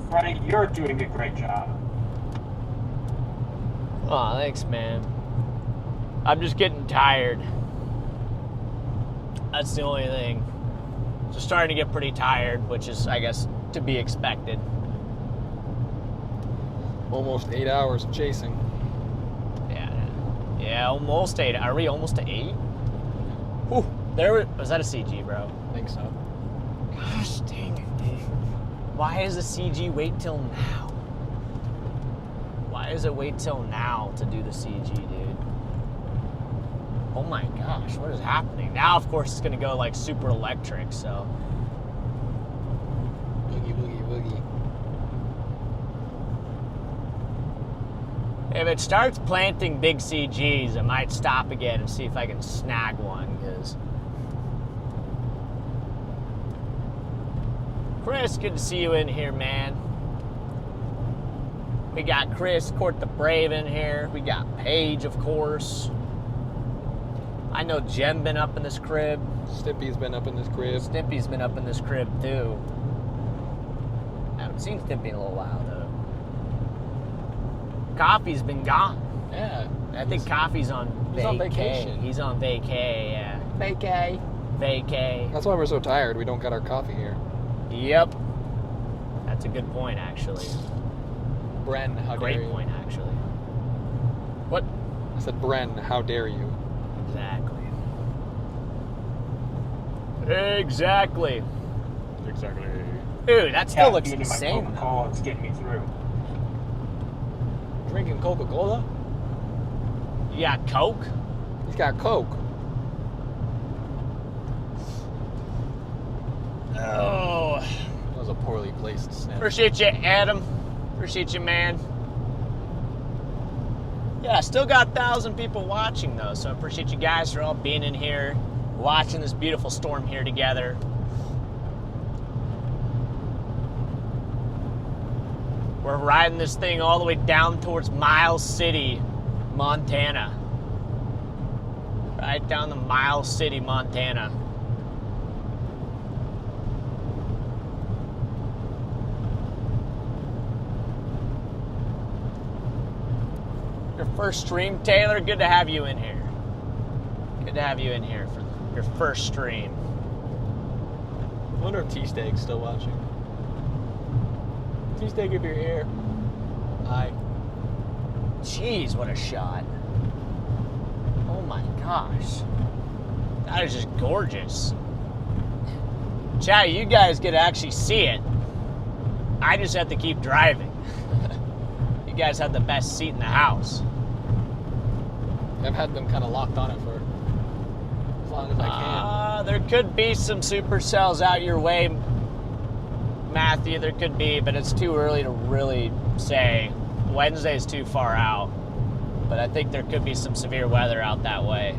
Speaker 11: Freddy, you're doing a great job.
Speaker 1: Aw, thanks, man. I'm just getting tired. That's the only thing. Just starting to get pretty tired, which is, I guess, to be expected.
Speaker 2: Almost 8 hours of chasing.
Speaker 1: Yeah, almost 8. Are we almost to 8? Ooh, was that a CG, bro?
Speaker 2: I think so.
Speaker 1: Gosh dang it, dude. Why is a CG wait till now? Why does it wait till now to do the CG, dude? Oh my gosh, what is happening? Now, of course, it's gonna go like super electric, so.
Speaker 2: Boogie, boogie, boogie.
Speaker 1: If it starts planting big CGs, I might stop again and see if I can snag one, because... Chris, good to see you in here, man. We got Chris, Court the Brave in here. We got Paige, of course. I know Jem been up in this crib.
Speaker 2: Stippy's been up in this crib.
Speaker 1: Stippy's been up in this crib, too. I haven't seen Stippy in a little while, though. Coffee's been gone.
Speaker 2: Yeah.
Speaker 1: I think Coffee's on
Speaker 2: He's on vacation.
Speaker 1: He's on vacay, yeah. Vacay.
Speaker 2: That's why we're so tired. We don't got our coffee here.
Speaker 1: Yep. That's a good point, actually.
Speaker 2: Bren, how dare you?
Speaker 1: Great point, actually. What?
Speaker 2: I said, Bren, how dare you?
Speaker 1: Exactly.
Speaker 2: Exactly.
Speaker 1: Dude, that still looks insane.
Speaker 11: Coca-Cola, it's getting me through.
Speaker 2: Drinking Coca-Cola?
Speaker 1: You got Coke?
Speaker 2: He's got Coke.
Speaker 1: Oh.
Speaker 2: That was a poorly placed snap.
Speaker 1: Appreciate you, Adam. Appreciate you, man. Yeah, still got 1,000 people watching, though, so I appreciate you guys for all being in here, watching this beautiful storm here together. We're riding this thing all the way down towards Miles City, Montana. Right down to Miles City, Montana. Your first stream, Taylor, good to have you in here. Good to have you in here for your first stream.
Speaker 2: I wonder if T-Steak's still watching. T-Steak, if you're here. Hi.
Speaker 1: Jeez, what a shot. Oh my gosh. That is just gorgeous. Chat, you guys get to actually see it. I just have to keep driving. You guys have the best seat in the house.
Speaker 2: I've had them kind of locked on it for as long as I can.
Speaker 1: There could be some Supercells out your way, Matthew. There could be, but it's too early to really say. Wednesday's too far out, but I think there could be some severe weather out that way.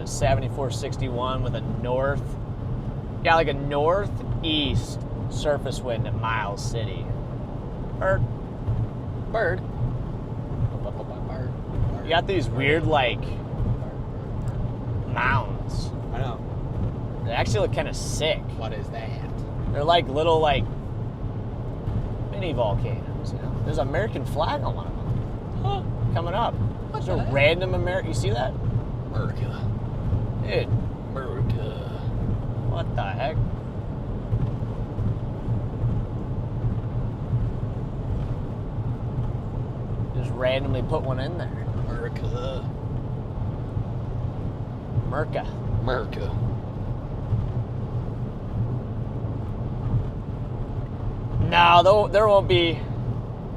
Speaker 1: a 7461 with a like a northeast surface wind at Miles City.
Speaker 2: Bird.
Speaker 1: You got these weird, like, mounds.
Speaker 2: I know.
Speaker 1: They actually look kind of sick.
Speaker 2: What is that?
Speaker 1: They're like little, like, mini volcanoes. You know? There's an American flag on one of them. Huh. Coming up. There's a random American. You see that?
Speaker 2: America.
Speaker 1: Dude.
Speaker 2: America.
Speaker 1: What the heck? Just randomly put one in there.
Speaker 2: America.
Speaker 1: Merca.
Speaker 2: America.
Speaker 1: No, there won't be.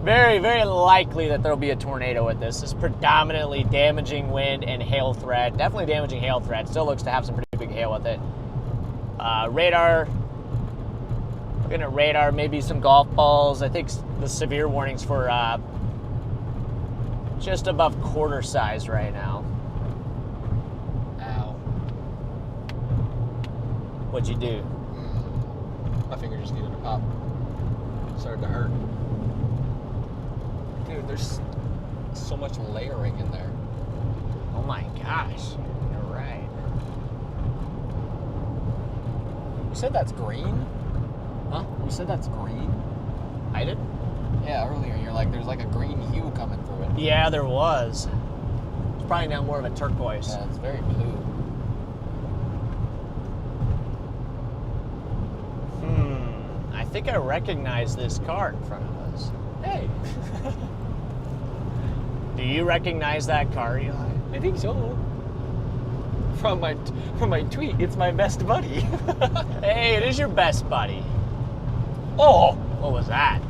Speaker 1: Very, very likely that there will be a tornado with this. This is predominantly damaging wind and hail threat. Definitely damaging hail threat. Still looks to have some pretty big hail with it. Radar. Looking at radar, maybe some golf balls. I think the severe warnings for just above quarter size right now.
Speaker 2: Ow.
Speaker 1: What'd you do?
Speaker 2: My finger just needed to pop. Started to hurt. Dude, there's so much layering in there.
Speaker 1: Oh my gosh. You're right.
Speaker 2: You said that's green?
Speaker 1: Huh?
Speaker 2: You said that's green?
Speaker 1: I did?
Speaker 2: Yeah, earlier you're like, there's like a green hue coming through it.
Speaker 1: Yeah, there was. It's probably now more of a turquoise.
Speaker 2: Yeah, it's very blue.
Speaker 1: I think I recognize this car in front of us.
Speaker 2: Hey.
Speaker 1: Do you recognize that car, Eli?
Speaker 2: I think so. From my tweet, it's my best buddy.
Speaker 1: Hey, it is your best buddy.
Speaker 2: Oh!
Speaker 1: What was that?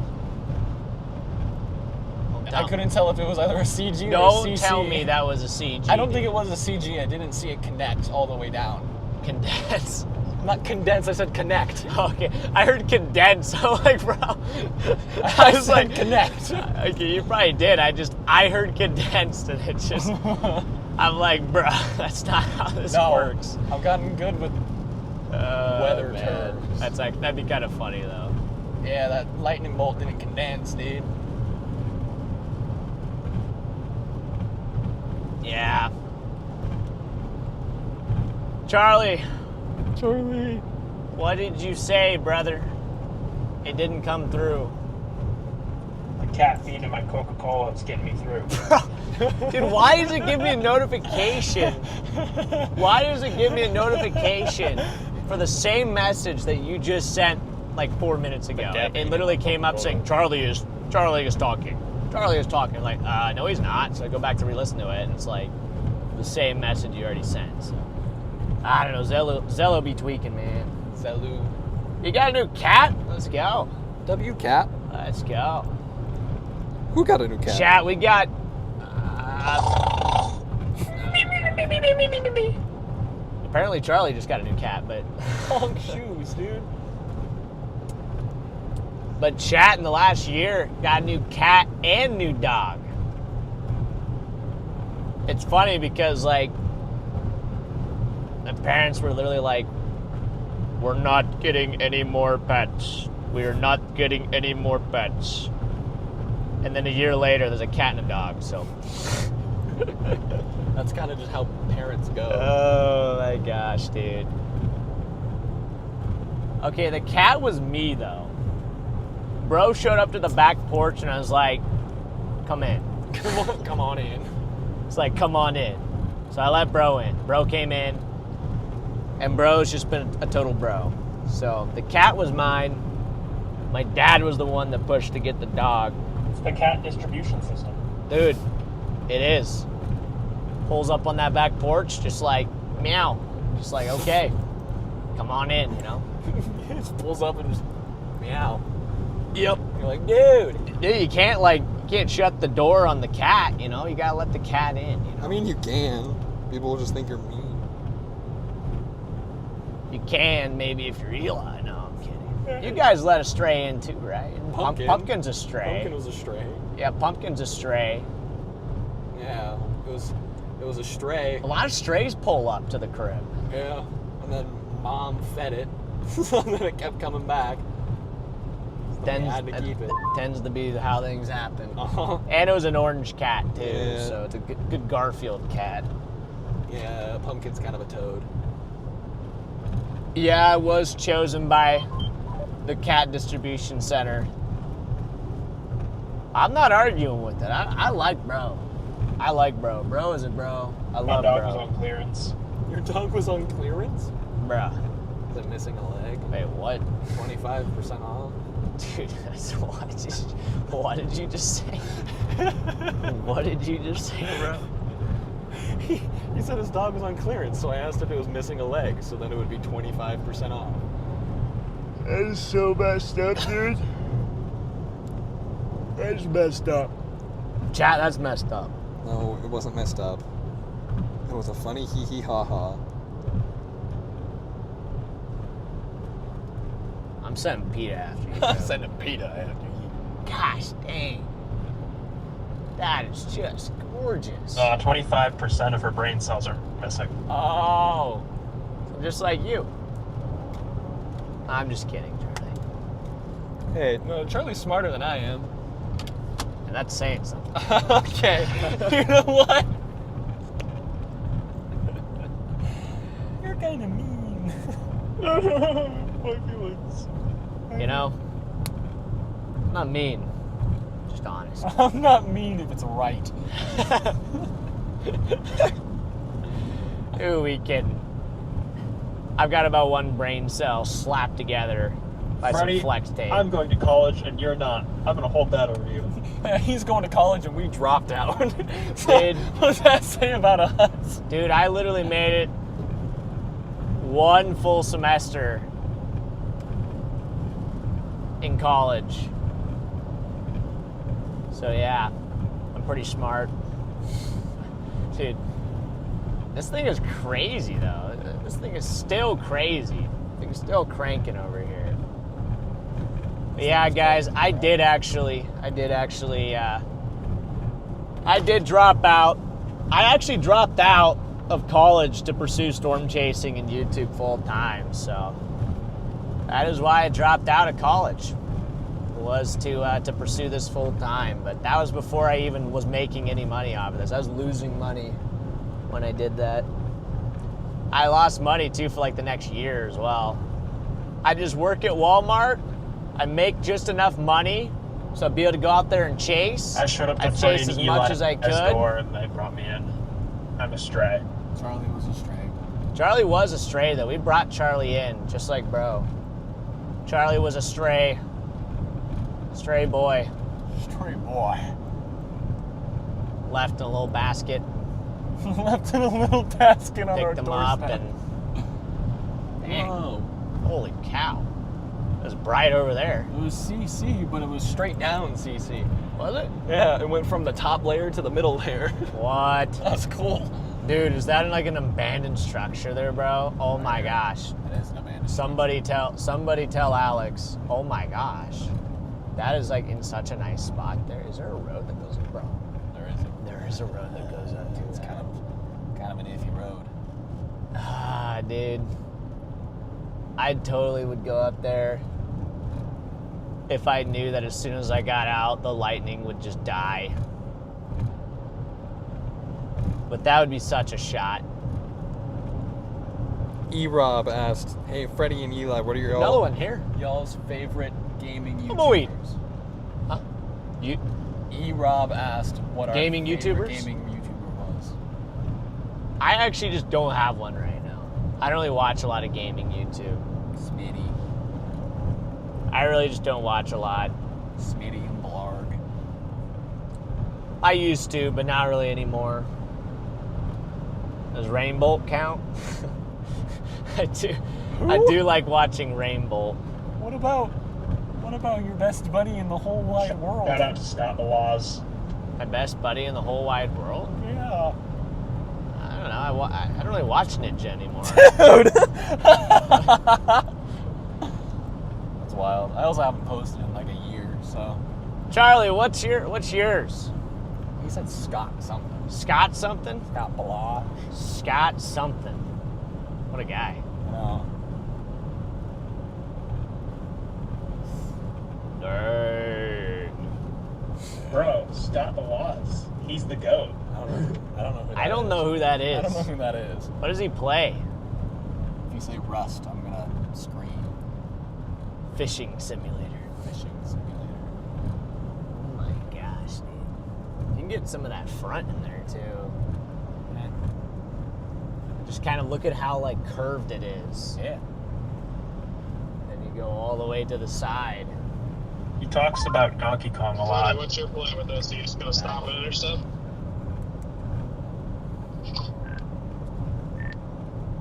Speaker 2: I couldn't tell if it was either a CG or a
Speaker 1: Don't
Speaker 2: CC.
Speaker 1: tell me that was a CG.
Speaker 2: I don't think it was a CG. I didn't see it connect all the way down.
Speaker 1: Condense.
Speaker 2: Not condense, I said connect.
Speaker 1: Okay, I heard condense. I'm like, bro.
Speaker 2: I was like, connect.
Speaker 1: Okay, you probably did. I heard condensed, and it just. I'm like, bro, that's not how this works.
Speaker 2: I've gotten good with weather terms.
Speaker 1: That'd be kind of funny though.
Speaker 2: Yeah, that lightning bolt didn't condense, dude.
Speaker 1: Yeah. Charlie. What did you say, brother? It didn't come through.
Speaker 11: The cat feeding my Coca-Cola, it's getting me through.
Speaker 1: Dude, why does it give me a notification? Why does it give me a notification for the same message that you just sent like 4 minutes ago? It literally came up saying, Charlie is talking. Charlie is talking. Like, no, he's not. So I go back to re-listen to it, and it's like the same message you already sent. So I don't know. Zello be tweaking, man.
Speaker 2: Zello.
Speaker 1: You got a new cat? Let's go.
Speaker 2: W-Cat?
Speaker 1: Let's go.
Speaker 2: Who got a new cat?
Speaker 1: Chat, we got... apparently Charlie just got a new cat, but...
Speaker 2: Long shoes, dude.
Speaker 1: But chat in the last year got a new cat and new dog. It's funny because, like, my parents were literally like, we're not getting any more pets. We're not getting any more pets. And then a year later, there's a cat and a dog, so.
Speaker 2: That's kind of just how parents go.
Speaker 1: Oh my gosh, dude. Okay, the cat was me, though. Bro showed up to the back porch, and I was like, come in.
Speaker 2: Come on in.
Speaker 1: It's like, come on in. So I let bro in. Bro came in, and bro's just been a total bro. So the cat was mine. My dad was the one that pushed to get the dog.
Speaker 11: It's the cat distribution system.
Speaker 1: Dude, it is. Pulls up on that back porch, just like, meow. Just like, okay, come on in, you know?
Speaker 2: He just pulls up and just meow.
Speaker 1: Yep.
Speaker 2: You're like, dude.
Speaker 1: Dude, you can't shut the door on the cat, you know? You gotta let the cat in, you know?
Speaker 2: I mean, you can. People will just think you're mean.
Speaker 1: You can, maybe, if you're Eli. No, I'm kidding. You guys let a stray in too, right? Pumpkin's a stray.
Speaker 2: Pumpkin was a stray.
Speaker 1: Yeah, Pumpkin's a stray.
Speaker 2: Yeah, it was It was a stray.
Speaker 1: A lot of strays pull up to the crib.
Speaker 2: Yeah. And then mom fed it. So then it kept coming back. So then we had to keep it.
Speaker 1: Tends to be how things happen.
Speaker 2: Uh-huh.
Speaker 1: And it was an orange cat too,
Speaker 2: Yeah.
Speaker 1: so it's a good Garfield cat.
Speaker 2: Yeah, Pumpkin's kind of a toad.
Speaker 1: Yeah, I was chosen by the cat distribution center. I'm not arguing with it. I like bro. I like bro. Bro is a bro. I
Speaker 11: My
Speaker 1: love
Speaker 11: dog
Speaker 1: bro.
Speaker 11: was on clearance.
Speaker 2: Your dog was on clearance?
Speaker 1: Bruh.
Speaker 2: Is it missing a leg?
Speaker 1: Wait, what?
Speaker 2: 25% off?
Speaker 1: Dude, what did you just say? What did you just say, bro?
Speaker 2: He said his dog was on clearance, so I asked if it was missing a leg, so then it would be 25% off.
Speaker 1: That is so messed up, dude. That is messed up. Chat, that's messed up.
Speaker 2: No, it wasn't messed up. It was a funny hee hee ha ha.
Speaker 1: I'm sending PETA after you.
Speaker 2: I'm sending PETA after you.
Speaker 1: Gosh dang. That is just gorgeous.
Speaker 11: 25% of her brain cells are missing.
Speaker 1: Oh. So just like you. I'm just kidding, Charlie.
Speaker 2: Hey, no, Charlie's smarter than I am.
Speaker 1: And that's saying something.
Speaker 2: Okay. You know what? You're kind of mean. My feelings.
Speaker 1: You know? I'm not mean. Just honest.
Speaker 2: I'm not mean if it's right.
Speaker 1: Who we kidding? I've got about one brain cell slapped together by
Speaker 11: Freddie,
Speaker 1: some flex tape.
Speaker 11: I'm going to college and you're not. I'm going to hold that over you.
Speaker 2: He's going to college and we dropped out.
Speaker 1: Dude.
Speaker 2: What does that say about us?
Speaker 1: Dude, I literally made it one full semester in college. So yeah, I'm pretty smart. Dude, this thing is crazy though. This thing is still crazy. This thing's still cranking over here. But yeah, guys, I did drop out. I actually dropped out of college to pursue storm chasing and YouTube full time. So that is why I dropped out of college, was to pursue this full time. But that was before I even was making any money off of this. I was losing money when I did that. I lost money too for like the next year as well. I just work at Walmart. I make just enough money so I'd be able to go out there and chase.
Speaker 11: I showed up to
Speaker 1: I'd
Speaker 11: Freddie
Speaker 1: chase
Speaker 11: and
Speaker 1: as
Speaker 11: Eli
Speaker 1: much as I
Speaker 11: at
Speaker 1: could.
Speaker 11: his door and they brought me in. I'm a stray.
Speaker 2: Charlie was a stray.
Speaker 1: Charlie was a stray though. We brought Charlie in, just like bro. Charlie was a stray. Stray boy.
Speaker 2: Stray boy.
Speaker 1: Left in a little basket.
Speaker 2: Left in a little basket on our
Speaker 1: Picked him up
Speaker 2: doorstep.
Speaker 1: and... Dang.
Speaker 2: Whoa.
Speaker 1: Holy cow. It was bright over there.
Speaker 2: It was CC, but it was straight down CC.
Speaker 1: Was it?
Speaker 2: Yeah, it went from the top layer to the middle layer.
Speaker 1: What?
Speaker 2: That's cool.
Speaker 1: Dude, is that like an abandoned structure there, bro? Oh my gosh.
Speaker 2: It is an abandoned.
Speaker 1: Somebody tell Alex. Oh my gosh. That is like in such a nice spot there. Is there a road that goes up, bro? There is a road that goes up to
Speaker 2: It's
Speaker 1: that.
Speaker 2: kind of an iffy road.
Speaker 1: Ah, dude. I totally would go up there if I knew that as soon as I got out, the lightning would just die. But that would be such a shot.
Speaker 2: E-Rob asked, "Hey, Freddie and Eli, what are your
Speaker 1: Another one here.
Speaker 2: y'all's favorite gaming YouTubers?"
Speaker 1: Come on, weed. Huh? You?
Speaker 2: E-Rob asked what our
Speaker 1: Gaming
Speaker 2: favorite
Speaker 1: YouTubers?
Speaker 2: gaming YouTuber was.
Speaker 1: I actually just don't have one right now. I don't really watch a lot of gaming YouTube.
Speaker 2: Smitty.
Speaker 1: I really just don't watch a lot.
Speaker 2: Smitty and Blarg.
Speaker 1: I used to, but not really anymore. Does Rainbolt count? I do like watching Rainbolt.
Speaker 2: What about your best buddy in the whole wide world?
Speaker 11: Shout out to Scott the Laws.
Speaker 1: My best buddy in the whole wide world?
Speaker 2: Yeah.
Speaker 1: I don't know. I don't really watch Ninja anymore.
Speaker 2: Dude! That's wild. I also haven't posted in like a year, so.
Speaker 1: Charlie, what's yours?
Speaker 9: He said Scott something.
Speaker 1: Scott something?
Speaker 9: Scott Blah.
Speaker 1: Scott something. What a guy.
Speaker 9: No.
Speaker 1: Dang.
Speaker 11: Bro, Scott Laws. He's the GOAT.
Speaker 1: I don't know who that is.
Speaker 9: I don't know who that is.
Speaker 1: What does he play?
Speaker 9: If you say Rust, I'm gonna scream.
Speaker 1: Fishing simulator.
Speaker 9: Fishing simulator.
Speaker 1: Oh my gosh, dude. You can get some of that front in there too. Just kind of look at how like curved it is.
Speaker 9: Yeah.
Speaker 1: Then you go all the way to the side.
Speaker 11: He talks about Donkey Kong a lot.
Speaker 10: What's your plan with this? Are you just gonna stop it or stuff?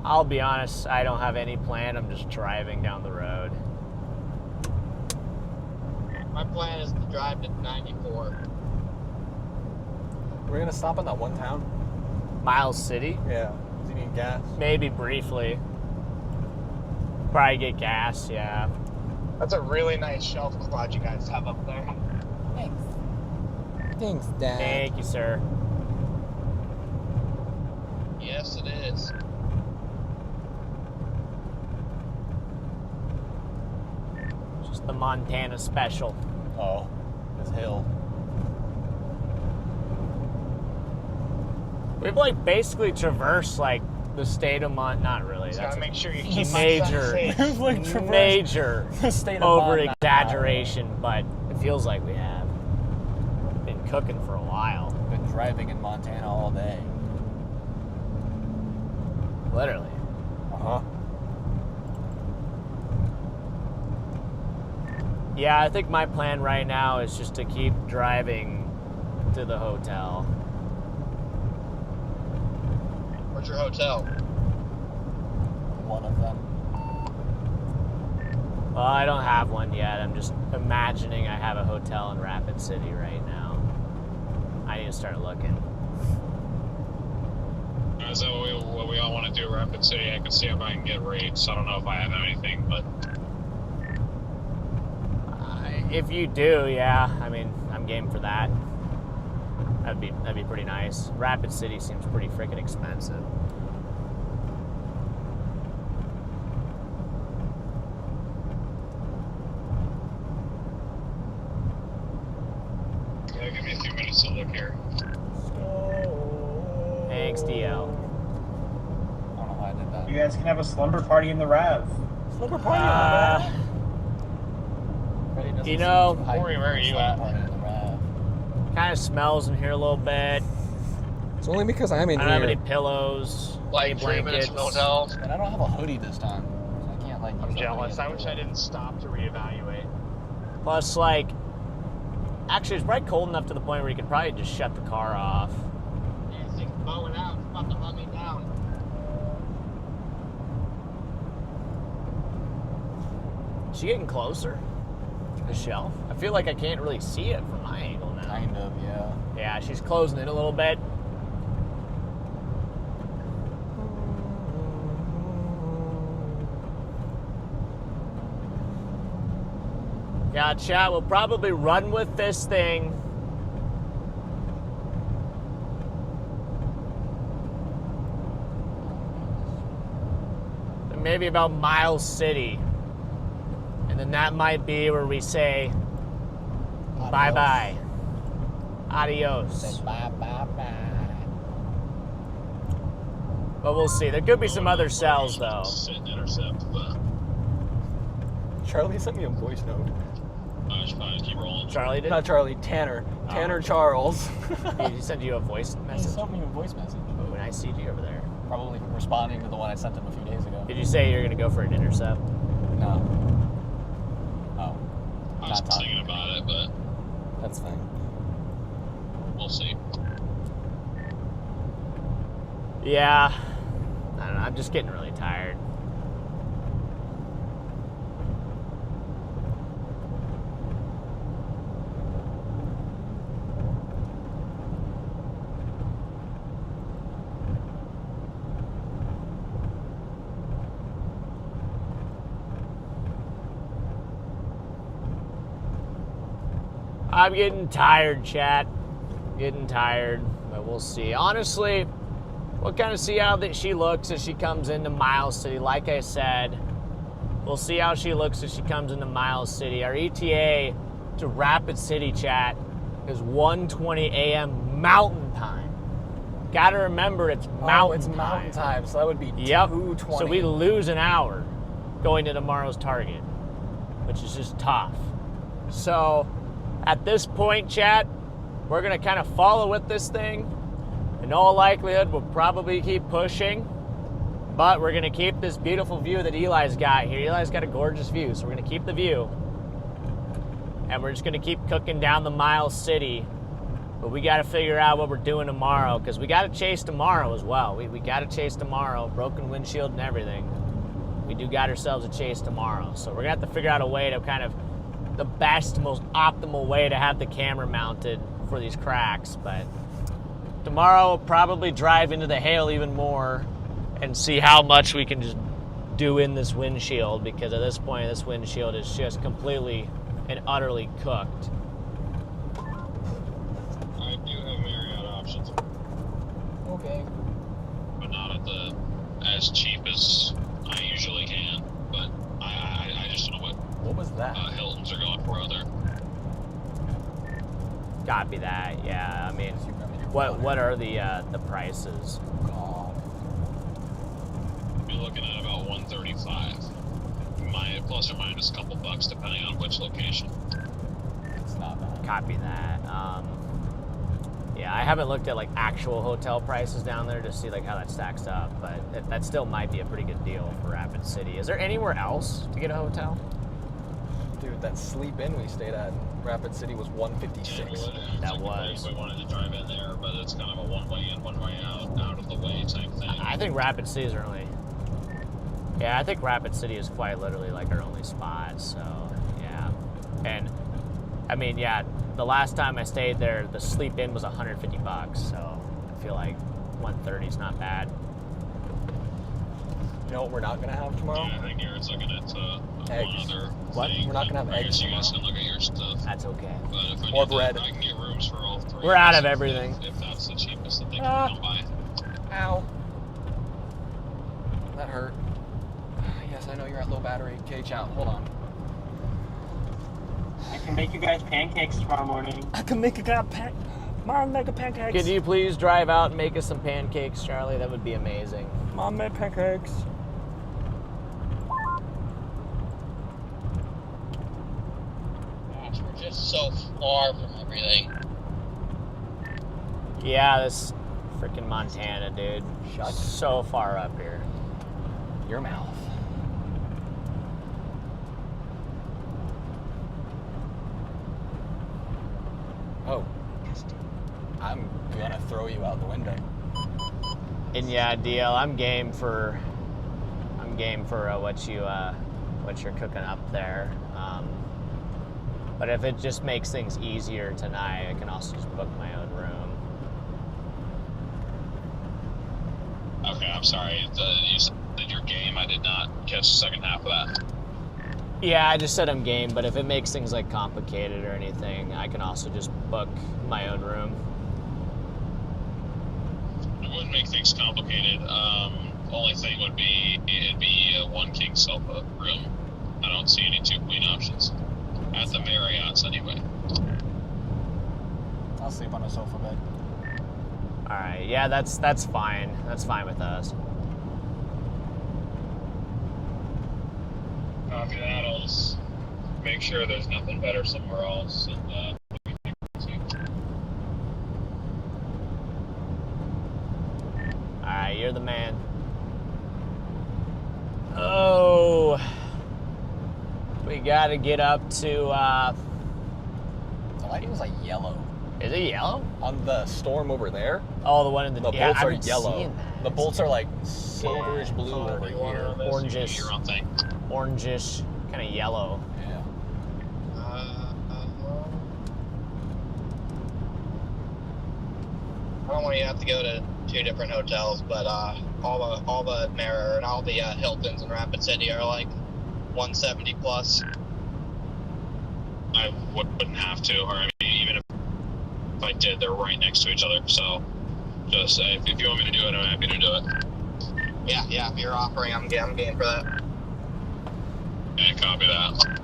Speaker 1: I'll be honest, I don't have any plan. I'm just driving down the road.
Speaker 3: My plan is to drive to 94.
Speaker 9: We're gonna stop in that one town?
Speaker 1: Miles City?
Speaker 9: Yeah. Does he need gas?
Speaker 1: Maybe briefly. Probably get gas, yeah.
Speaker 3: That's a really nice shelf quad you guys have up there.
Speaker 9: Thanks. Thanks, Dad.
Speaker 1: Thank you, sir.
Speaker 3: Yes, it is.
Speaker 1: Just the Montana special.
Speaker 9: Oh, this hill.
Speaker 1: We've like basically traversed like the state of not really.
Speaker 3: Just
Speaker 1: That's
Speaker 3: gotta
Speaker 1: a
Speaker 3: make sure you keep
Speaker 1: major,
Speaker 9: We've like traversed
Speaker 1: major
Speaker 9: the state of
Speaker 1: over
Speaker 9: Montana.
Speaker 1: exaggeration, but it feels like we have been cooking for a while.
Speaker 9: Been driving in Montana all day.
Speaker 1: Literally.
Speaker 9: Uh-huh.
Speaker 1: Yeah, I think my plan right now is just to keep driving to the hotel.
Speaker 3: Where's your hotel?
Speaker 9: One of them.
Speaker 1: Well, I don't have one yet. I'm just imagining I have a hotel in Rapid City right now. I need to start looking.
Speaker 10: Is that what we all want to do, Rapid City? I can see if I can get rates. I don't know if I have anything, but...
Speaker 1: If you do, yeah, I mean, I'm game for that. That'd be pretty nice. Rapid City seems pretty freaking expensive.
Speaker 10: Yeah, give me a few minutes to look here.
Speaker 1: Thanks, DL.
Speaker 9: I don't know why I did that.
Speaker 11: You guys can have a slumber party in the RAV.
Speaker 9: Slumber party
Speaker 1: You know,
Speaker 10: Corey, where are you at?
Speaker 1: kind of smells in here a little bit.
Speaker 9: It's only because I'm in
Speaker 1: I don't have
Speaker 9: here.
Speaker 1: any pillows,
Speaker 3: Like
Speaker 1: any
Speaker 3: 3 minutes from the
Speaker 1: blankets.
Speaker 3: hotel.
Speaker 9: And I don't have a hoodie this time. So I can't like use
Speaker 3: I'm
Speaker 9: a
Speaker 3: jealous.
Speaker 9: hoodie
Speaker 3: I wish I didn't stop to reevaluate.
Speaker 1: Plus, like, actually, it's probably cold enough to the point where you could probably just shut the car off.
Speaker 3: Yeah, this thing's bowing out. It's about to hunt me down.
Speaker 1: Is she getting closer? The shelf? I feel like I can't really see it from my angle now.
Speaker 9: Kind of, yeah.
Speaker 1: Yeah, she's closing in a little bit. Yeah, chat, we'll probably run with this thing. Maybe about Miles City. And then that might be where we say bye-bye. Adios.
Speaker 9: Say bye.
Speaker 1: But we'll see. There could be some other cells, though.
Speaker 10: Sit and intercept, but
Speaker 9: Charlie sent me a voice note.
Speaker 10: I should probably keep rolling.
Speaker 1: Charlie did?
Speaker 9: Not Charlie, Tanner. Tanner Charles.
Speaker 1: He sent you a voice
Speaker 9: He
Speaker 1: message?
Speaker 9: sent me a voice message.
Speaker 1: Oh, and I see you over there.
Speaker 9: Probably responding to the one I sent him a few days ago.
Speaker 1: Did you say you're going to go for an intercept?
Speaker 9: No. Oh.
Speaker 10: I was
Speaker 9: Not talking.
Speaker 10: thinking about it, but
Speaker 9: That's fine.
Speaker 10: we'll see.
Speaker 1: Yeah. I don't know. I'm just getting really tired. I'm getting tired, chat. Getting tired, but we'll see. Honestly, we'll kind of see how that she looks as she comes into Miles City. Like I said, we'll see how she looks as she comes into Miles City. Our ETA to Rapid City, chat, is 1:20 a.m. Mountain Time. Gotta remember, it's Mountain
Speaker 9: time, so that would be
Speaker 1: Yep.
Speaker 9: 2:20.
Speaker 1: So we lose an hour going to tomorrow's target, which is just tough. So at this point, chat, we're gonna kind of follow with this thing. In all likelihood, we'll probably keep pushing, but we're gonna keep this beautiful view that Eli's got here. Eli's got a gorgeous view, so we're gonna keep the view. And we're just gonna keep cooking down the Miles City. But we gotta figure out what we're doing tomorrow, because we gotta chase tomorrow as well. We gotta chase tomorrow, broken windshield and everything. We do got ourselves a chase tomorrow. So we're gonna have to figure out a way to kind of, the best, most optimal way to have the camera mounted for these cracks. But tomorrow we'll probably drive into the hail even more and see how much we can just do in this windshield, because at this point this windshield is just completely and utterly cooked.
Speaker 6: I do have Marriott options,
Speaker 9: Okay.
Speaker 6: but not at the as cheap as I usually can. But I just don't know
Speaker 9: What was that?
Speaker 6: what Hiltons are going for out there.
Speaker 1: Copy that. Yeah, I mean, what are the prices?
Speaker 9: God.
Speaker 6: Be looking at about 135, plus or minus a couple bucks depending on which location.
Speaker 9: It's not bad.
Speaker 1: Copy that. Yeah, I haven't looked at like actual hotel prices down there to see like how that stacks up, but that still might be a pretty good deal for Rapid City. Is there anywhere else to get a hotel?
Speaker 9: Dude, that sleep in we stayed at in Rapid City was $156.
Speaker 1: That was.
Speaker 6: If we wanted to drive in there, but it's kind of a one-way in, one-way out of the way type thing.
Speaker 1: I think Rapid City is our only. Yeah, I think Rapid City is quite literally like our only spot. So yeah, and I mean, yeah, the last time I stayed there, the sleep in was $150. So I feel like 130 is not bad.
Speaker 9: You know what we're not gonna have tomorrow?
Speaker 6: Yeah, I think Garrett's looking at one
Speaker 9: Eggs.
Speaker 6: other
Speaker 9: What?
Speaker 6: thing.
Speaker 9: We're not gonna have
Speaker 6: I
Speaker 9: eggs
Speaker 6: guess you guys
Speaker 9: tomorrow.
Speaker 6: can look at your stuff.
Speaker 1: That's okay.
Speaker 6: But if I
Speaker 9: Or
Speaker 6: need
Speaker 9: bread.
Speaker 6: that, I can get rooms for all three.
Speaker 1: We're out of
Speaker 6: if-
Speaker 1: everything.
Speaker 6: If that's the cheapest that they can come by.
Speaker 9: Ow. That hurt. Yes, I know you're at low battery. Okay, chow. Hold on.
Speaker 12: I can make you guys pancakes tomorrow morning.
Speaker 7: I can make a Mom, make a pancakes.
Speaker 1: Could you please drive out and make us some pancakes, Charlie? That would be amazing.
Speaker 7: Mom made pancakes.
Speaker 3: Gosh, we're just so far from everything.
Speaker 1: Yeah, this freaking Montana, dude.
Speaker 9: Shut
Speaker 1: So far up here.
Speaker 9: your mouth. Oh. I'm gonna throw you out the window.
Speaker 1: And yeah, DL, I'm game for what you're cooking up there. But if it just makes things easier tonight, I can also just book my own room.
Speaker 6: Okay, I'm sorry. You said your game. I did not catch the second half of that.
Speaker 1: Yeah, I just said I'm game, but if it makes things like complicated or anything, I can also just book my own room.
Speaker 6: It wouldn't make things complicated. Only thing would be it'd be a one king sofa room. I don't see any two queen options at the Marriott's anyway.
Speaker 9: I'll sleep on a sofa bed.
Speaker 1: All right, yeah, that's fine. That's fine with us.
Speaker 6: Copy that. I'll just make sure there's nothing better somewhere else. And,
Speaker 1: All right, you're the man. Oh, we gotta get up to.
Speaker 9: The lighting was like yellow.
Speaker 1: Is it yellow?
Speaker 9: On the storm over there,
Speaker 1: Oh, the one in the.
Speaker 9: the
Speaker 1: yeah,
Speaker 9: bolts
Speaker 1: I've
Speaker 9: are
Speaker 1: been
Speaker 9: yellow.
Speaker 1: seeing that.
Speaker 9: The bolts are like silverish blue over
Speaker 6: you want
Speaker 9: here.
Speaker 6: on this, you
Speaker 1: Orangish.
Speaker 6: do your own thing.
Speaker 1: Orangish, kind of yellow.
Speaker 9: Yeah.
Speaker 3: I don't want you to have to go to two different hotels, but all the Marriott and all the Hiltons in Rapid City are like 170 plus.
Speaker 6: I wouldn't have to, or I mean, even if
Speaker 10: if I did, they're right next to each other. So just if you want me to do it, I'm happy to do it.
Speaker 3: Yeah. If you're offering, I'm game for that.
Speaker 10: Yeah, copy that.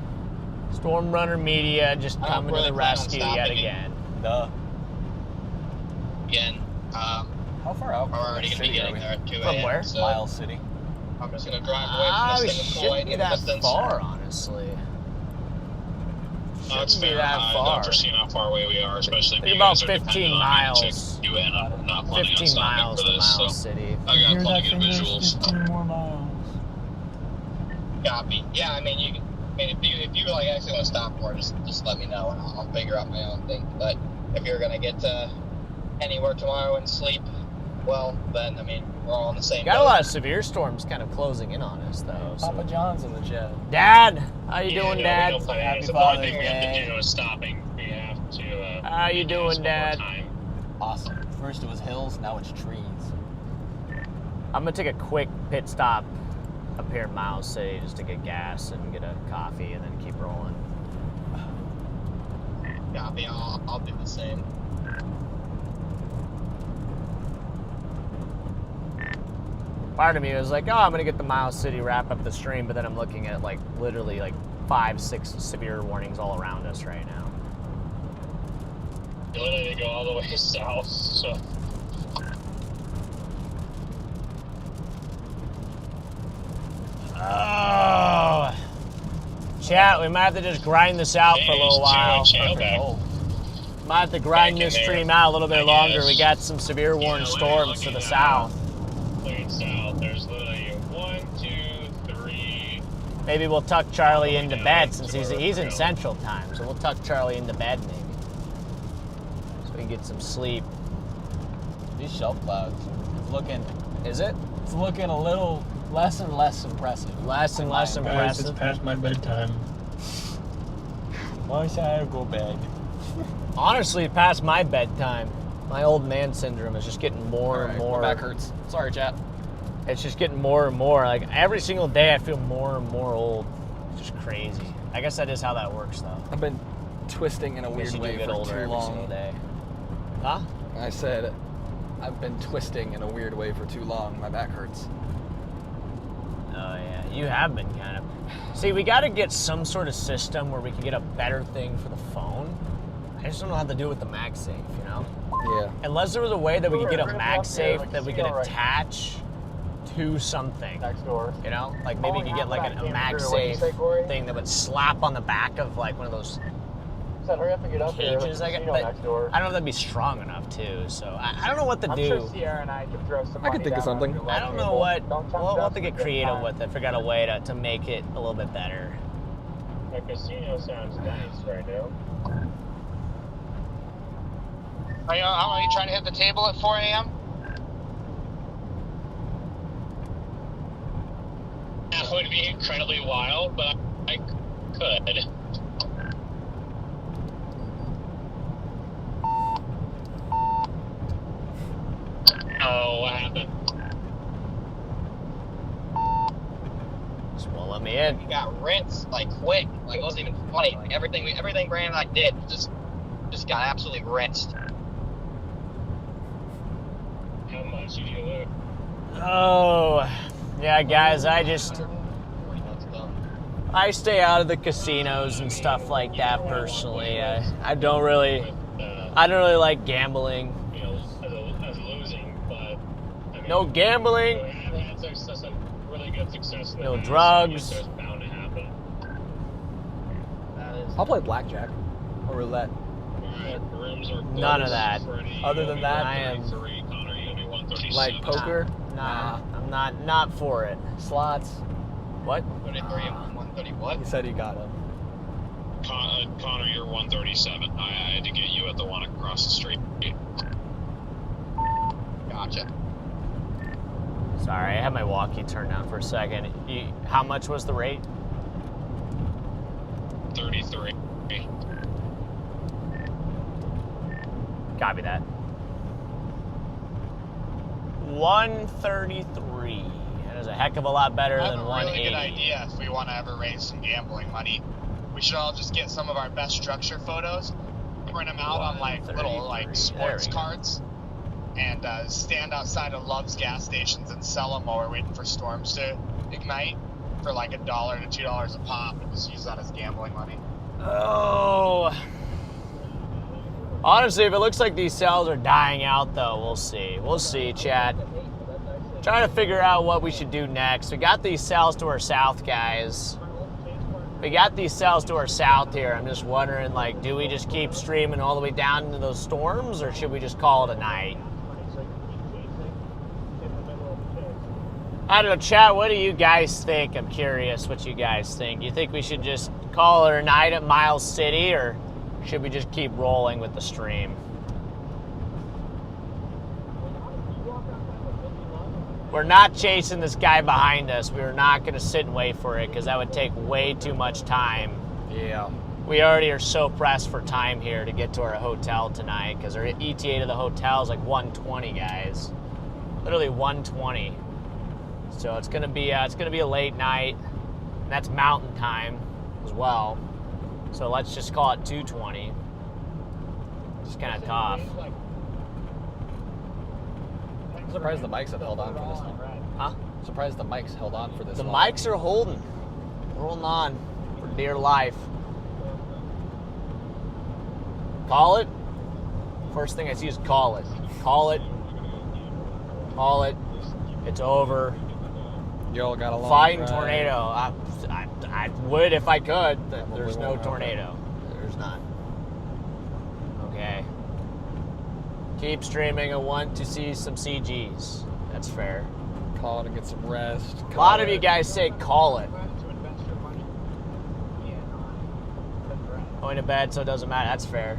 Speaker 1: Storm Runner Media just
Speaker 3: I don't
Speaker 1: coming to
Speaker 3: really
Speaker 1: the
Speaker 3: plan on
Speaker 1: rescue yet
Speaker 3: stopping it.
Speaker 1: again.
Speaker 9: Duh.
Speaker 3: Again,
Speaker 9: How far out?
Speaker 3: we're already going to be getting there at 2
Speaker 1: From
Speaker 3: a.m.
Speaker 1: where?
Speaker 3: So
Speaker 9: Miles City.
Speaker 3: I'm just going to drive away from
Speaker 1: We
Speaker 3: this thing with
Speaker 1: shouldn't be
Speaker 3: in
Speaker 1: that
Speaker 3: distance.
Speaker 1: far, honestly.
Speaker 10: That's
Speaker 1: Shouldn't be
Speaker 10: fair.
Speaker 1: that
Speaker 10: I
Speaker 1: far.
Speaker 10: don't foresee how far away we are, especially if
Speaker 1: Think
Speaker 10: you
Speaker 1: about
Speaker 10: guys are
Speaker 1: 15
Speaker 10: dependent on me
Speaker 1: miles.
Speaker 10: to do it. I'm not planning on
Speaker 1: 15
Speaker 10: stopping
Speaker 1: miles
Speaker 10: for
Speaker 1: to
Speaker 10: this,
Speaker 1: Miles
Speaker 10: so
Speaker 1: City.
Speaker 10: I got plenty of visuals.
Speaker 12: 15 more miles.
Speaker 3: Copy. Yeah, I mean, if you like actually want to stop for it, just let me know and I'll figure out my own thing. But if you're gonna get anywhere tomorrow and sleep, well, then I mean, we're all in the same
Speaker 1: Got a
Speaker 3: boat.
Speaker 1: lot of severe storms kind of closing in on us, though. So.
Speaker 9: Papa John's in the chat.
Speaker 1: Dad, how you doing, Dad?
Speaker 10: No plan.
Speaker 9: Happy
Speaker 10: So the only
Speaker 9: Father's
Speaker 10: thing we have
Speaker 9: Day.
Speaker 10: to do is stopping. We have to.
Speaker 1: How you doing,
Speaker 10: ask one more
Speaker 1: Dad?
Speaker 10: time.
Speaker 9: Awesome. First it was hills, now it's trees.
Speaker 1: I'm gonna take a quick pit stop up here in Miles City just to get gas and get a coffee and then keep rolling.
Speaker 3: Copy. I'll do the same.
Speaker 1: Part of me was like, oh, I'm gonna get the Miles City wrap up the stream, but then I'm looking at like literally like 5-6 severe warnings all around us right now.
Speaker 10: You literally go all the way south. So
Speaker 1: Oh, chat, we might have to just grind this out for a little while. Might have to grind this stream out a little bit longer. We got some severe warning storms to the south.
Speaker 10: Looking south, there's literally 1, 2, 3.
Speaker 1: Maybe we'll tuck Charlie into bed since he's in Central Time. So we'll tuck Charlie into bed maybe, so we can get some sleep.
Speaker 9: These shelf clouds, it's looking.
Speaker 1: Is it?
Speaker 9: It's looking a little less and less impressive.
Speaker 1: Less and less
Speaker 11: Guys,
Speaker 1: impressive.
Speaker 11: it's past my bedtime.
Speaker 9: Why should I go bed?
Speaker 1: Honestly, past my bedtime. My old man syndrome is just getting more and more.
Speaker 9: My back hurts. Sorry, chat.
Speaker 1: It's just getting more and more. Like every single day, I feel more and more old. It's just crazy. I guess that is how that works, though.
Speaker 9: I've been twisting in a
Speaker 1: I guess
Speaker 9: weird
Speaker 1: you do
Speaker 9: way
Speaker 1: get
Speaker 9: for
Speaker 1: older
Speaker 9: too
Speaker 1: every single
Speaker 9: long.
Speaker 1: day. Huh?
Speaker 9: I said I've been twisting in a weird way for too long. My back hurts.
Speaker 1: Oh yeah, you have been kind of. See, we got to get some sort of system where we can get a better thing for the phone. I just don't know how to do it with the MagSafe, you know?
Speaker 9: Yeah.
Speaker 1: Unless there was a way that we could get a MagSafe that we could attach to something.
Speaker 8: Next door.
Speaker 1: You know? Like maybe you could get like a MagSafe thing that would slap on the back of like one of those
Speaker 8: Said, hurry up and get up here.
Speaker 1: cages, I guess.
Speaker 8: Casino
Speaker 1: But
Speaker 8: next door.
Speaker 1: I don't know if that'd be strong enough too. So I don't know what to
Speaker 8: I'm
Speaker 1: do.
Speaker 8: sure Sierra and I could throw some
Speaker 9: I could
Speaker 8: money
Speaker 9: think of
Speaker 8: down on
Speaker 9: something.
Speaker 8: your
Speaker 1: I don't know
Speaker 8: table.
Speaker 1: what.
Speaker 8: Don't touch
Speaker 1: We'll
Speaker 8: us
Speaker 1: have to
Speaker 8: at
Speaker 1: get
Speaker 8: this
Speaker 1: creative
Speaker 8: time.
Speaker 1: with it. Figure out a way to make it a little bit better.
Speaker 10: The casino sounds nice right now.
Speaker 3: Are you trying to hit the table at 4 a.m.?
Speaker 10: That would be incredibly wild, but I could. Oh, what happened?
Speaker 1: Just won't let me in.
Speaker 3: We got rinsed like quick. Like it wasn't even funny. Like everything Brandon and I did just got absolutely rinsed.
Speaker 10: How much did you lose?
Speaker 1: Oh, yeah, guys. I stay out of the casinos and stuff like that personally. I don't really like gambling.
Speaker 10: You know, as losing, but I mean,
Speaker 1: No gambling.
Speaker 10: You have had some really good success in the
Speaker 1: No
Speaker 10: past,
Speaker 1: drugs.
Speaker 10: so it's bound to happen.
Speaker 9: I'll play blackjack or roulette.
Speaker 10: Alright, rooms are
Speaker 1: None of that.
Speaker 10: Freddie,
Speaker 9: Other than that,
Speaker 1: I am
Speaker 10: 133, Connor, you gonna be 137.
Speaker 9: Like poker,
Speaker 1: Nah, I'm not for it.
Speaker 9: slots.
Speaker 1: What?
Speaker 3: 33 and 130 what?
Speaker 9: He said he got him.
Speaker 10: Connor, you're 137. I had to get you at the one across the street.
Speaker 3: Gotcha.
Speaker 1: Sorry, I had my walkie turned down for a second. How much was the rate?
Speaker 10: 33.
Speaker 1: Copy that. 133. That is a heck of a lot better
Speaker 8: I have
Speaker 1: than
Speaker 8: a really
Speaker 1: 180.
Speaker 8: good idea if we want to ever raise some gambling money. We should all just get some of our best structure photos print them out on like little like sports cards and stand outside of Love's gas stations and sell them while we're waiting for storms to ignite for like $1 to $2 a pop, and just use that as gambling money.
Speaker 1: Oh. Honestly, if it looks like these cells are dying out, though, we'll see. We'll see, chat. Trying to figure out what we should do next. We got these cells to our south, guys. We got these cells to our south here. I'm just wondering, like, do we just keep streaming all the way down into those storms, or should we just call it a night? I don't know, chat, what do you guys think? I'm curious what you guys think. You think we should just call it a night at Miles City, or should we just keep rolling with the stream? We're not chasing this guy behind us. We are not going to sit and wait for it because that would take way too much time.
Speaker 2: Yeah.
Speaker 1: We already are so pressed for time here to get to our hotel tonight because our ETA to the hotel is like 1:20, guys. Literally 1:20. So it's gonna be a late night. And that's mountain time as well. So let's just call it 2:20. It's kind of tough.
Speaker 2: I'm surprised the mics have held on for this long.
Speaker 1: Huh?
Speaker 2: Surprised the mics held on for this
Speaker 1: The
Speaker 2: long.
Speaker 1: mics are holding on for dear life. Call it. First thing I see is call it. Call it. Call it. It's over.
Speaker 2: Y'all got a long
Speaker 1: Fighting
Speaker 2: drive.
Speaker 1: tornado. I would if I could. There's no
Speaker 2: won't happen.
Speaker 1: tornado. There's not. Okay. Keep streaming. I want to see some CGs. That's fair.
Speaker 2: Call it and get some rest.
Speaker 1: A lot of you guys say call it. Going to bed, so it doesn't matter. That's fair.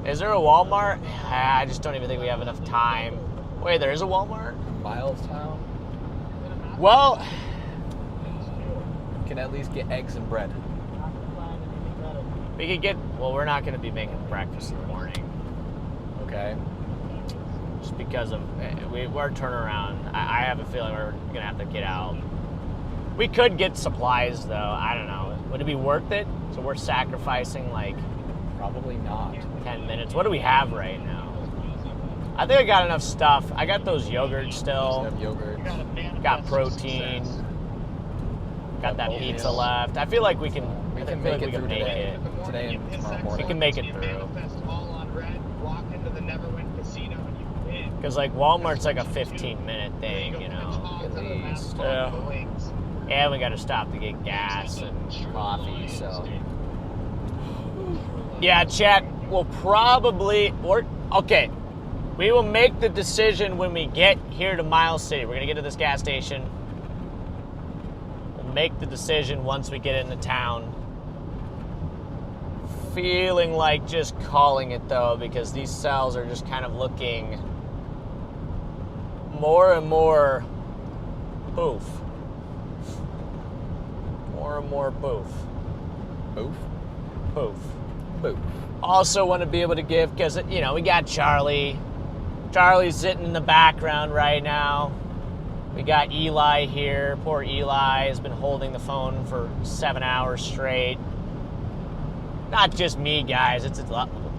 Speaker 1: Is there a Walmart? I just don't even think we have enough time. Wait, there is a Walmart?
Speaker 2: Milestown?
Speaker 1: Well,
Speaker 2: can at least get eggs and bread.
Speaker 1: we could get, well, we're not going to be making breakfast in the morning.
Speaker 2: Okay.
Speaker 1: Just because of, we're turnaround. I have a feeling we're going to have to get out. We could get supplies, though. I don't know. Would it be worth it? So we're sacrificing, like,
Speaker 2: probably not.
Speaker 1: 10 minutes. What do we have right now? I think I got enough stuff. I got those yogurts still.
Speaker 2: Have yogurt.
Speaker 1: Got protein. Got that pizza left. I feel like we can.
Speaker 2: We
Speaker 1: I
Speaker 2: can
Speaker 1: feel
Speaker 2: make
Speaker 1: like
Speaker 2: it through
Speaker 1: we can
Speaker 2: today. Today and tomorrow
Speaker 1: We
Speaker 2: morning.
Speaker 1: can make it through. Because like Walmart's like a 15-minute thing, you know, at least. And we got to stop to get gas and coffee. So yeah, chat. We'll probably okay. We will make the decision when we get here to Miles City. We're gonna get to this gas station. We'll make the decision once we get into town. Feeling like just calling it though, because these cells are just kind of looking more and more poof. More and more poof.
Speaker 2: Poof?
Speaker 1: Poof.
Speaker 2: Poof.
Speaker 1: Also want to be able to give, because, you know, we got Charlie. Charlie's sitting in the background right now. We got Eli here. Poor Eli has been holding the phone for 7 hours straight. Not just me, guys.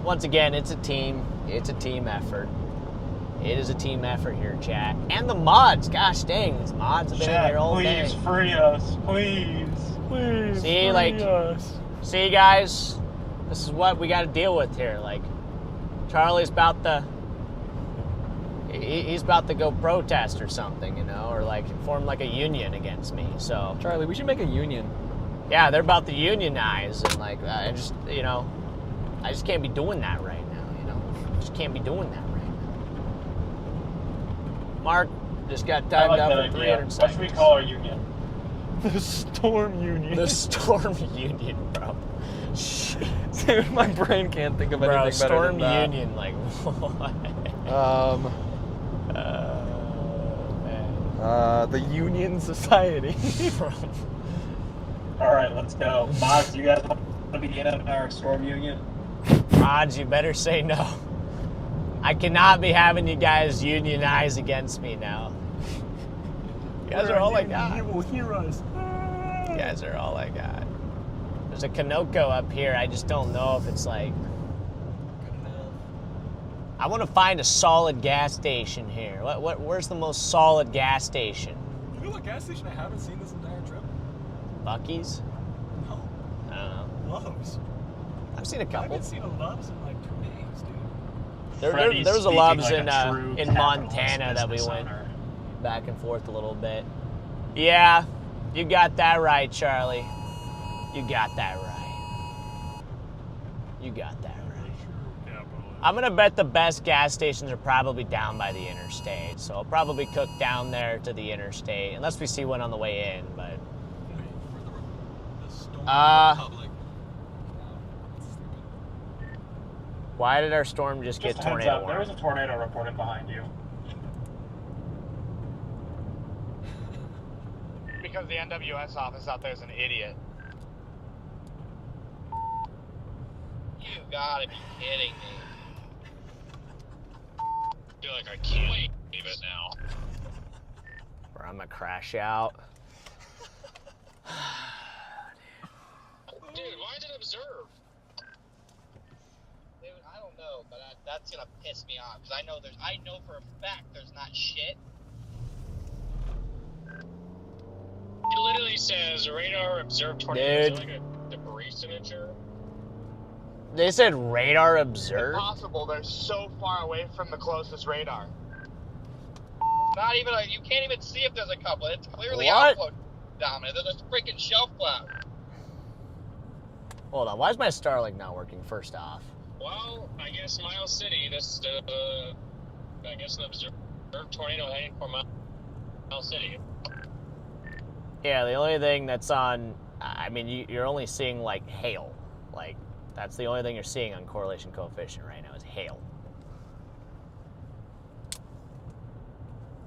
Speaker 1: Once again, it's a team. It's a team effort. It is a team effort here, chat. And the mods. Gosh dang, these mods have been in here all day.
Speaker 11: Please free us. Please.
Speaker 2: Please.
Speaker 1: See, like, see, guys, this is what we got to deal with here. Like, Charlie's about to, he's about to go protest or something, you know, or like form like a union against me. So,
Speaker 2: Charlie, we should make a union.
Speaker 1: yeah, they're about to unionize, and like, I just, you know, I just can't be doing that right now, you know, just can't be doing that right now. Mark just got timed
Speaker 11: like
Speaker 1: up
Speaker 11: that
Speaker 1: for
Speaker 11: idea.
Speaker 1: 300
Speaker 11: What
Speaker 1: seconds.
Speaker 11: should we call our union?
Speaker 2: The Storm Union.
Speaker 1: The Storm Union, bro.
Speaker 2: Dude, my brain can't think of anything better
Speaker 1: Storm
Speaker 2: than that.
Speaker 1: Union, like, what? Man.
Speaker 2: The Union Society.
Speaker 11: All right, let's go. Mods, you guys want to begin in our Storm Union?
Speaker 1: Mods, you better say no. I cannot be having you guys unionize against me now. You guys are all I got.
Speaker 2: You will hear us.
Speaker 1: You guys are all I got. There's a Kanoko up here. I just don't know if it's like... I want to find a solid gas station here. Where's the most solid gas station?
Speaker 2: You know what gas station I haven't seen this entire trip?
Speaker 1: Buc-ee's?
Speaker 2: No.
Speaker 1: I don't know.
Speaker 2: Loves.
Speaker 1: I've seen a
Speaker 2: I
Speaker 1: couple.
Speaker 2: haven't seen a Loves in like 2 days, dude.
Speaker 1: There's a
Speaker 11: speaking
Speaker 1: Loves
Speaker 11: like
Speaker 1: in
Speaker 11: a true
Speaker 1: in Montana
Speaker 11: capitalist
Speaker 1: that we
Speaker 11: business
Speaker 1: went
Speaker 11: owner.
Speaker 1: back and forth a little bit. Yeah, you got that right, Charlie. You got that right. You got that right. I'm gonna bet the best gas stations are probably down by the interstate, so I'll probably cook down there to the interstate, unless we see one on the way in. But why did our storm just get
Speaker 11: Just a heads
Speaker 1: tornado
Speaker 11: up, there
Speaker 1: warning?
Speaker 11: was a tornado reported behind you.
Speaker 8: Because the NWS office out there is an idiot.
Speaker 5: You gotta be kidding me.
Speaker 10: I feel like I can't leave it now.
Speaker 1: Or I'm gonna crash out.
Speaker 10: Dude, why did it observe?
Speaker 5: Dude, I don't know, but that's gonna piss me off because I know for a fact there's not shit.
Speaker 10: It literally says radar observed tornado. Is it like a debris signature?
Speaker 1: They said radar observed?
Speaker 8: Impossible, they're so far away from the closest radar.
Speaker 5: Not even you can't even see if there's a couple. It's clearly
Speaker 1: What?
Speaker 5: outflow dominant. There's a freaking shelf cloud.
Speaker 1: Hold on, why is my Starlink not working first off?
Speaker 10: Well, I guess Miles City, this, I guess an observed tornado heading for Miles City.
Speaker 1: Yeah, the only thing that's on, I mean, you're only seeing like hail. Like, that's the only thing you're seeing on correlation coefficient right now is hail.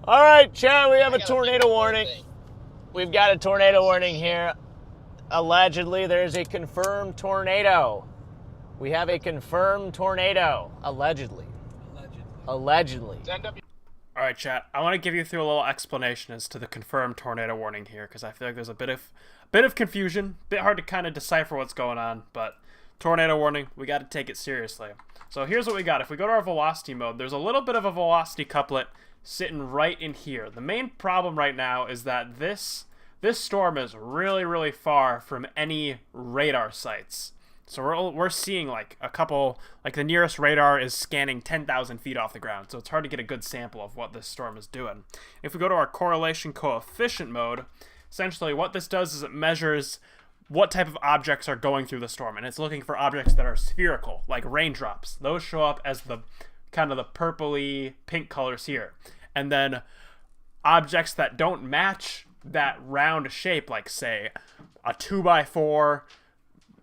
Speaker 1: All right, Chad, we have a tornado warning. We've got a tornado warning here. Allegedly, there's a confirmed tornado. We have a confirmed tornado. Allegedly. Allegedly.
Speaker 4: All right, chat. I want to give you through a little explanation as to the confirmed tornado warning here, because I feel like there's a bit of confusion, a bit hard to kind of decipher what's going on. But tornado warning, we got to take it seriously. So here's what we got. If we go to our velocity mode, there's a little bit of a velocity couplet sitting right in here. The main problem right now is that this storm is really, really far from any radar sites. So we're seeing like a couple, like the nearest radar is scanning 10,000 feet off the ground. So it's hard to get a good sample of what this storm is doing. If we go to our correlation coefficient mode, essentially what this does is it measures what type of objects are going through the storm. And it's looking for objects that are spherical, like raindrops. Those show up as the kind of the purpley pink colors here. And then objects that don't match that round shape, like say a 2x4,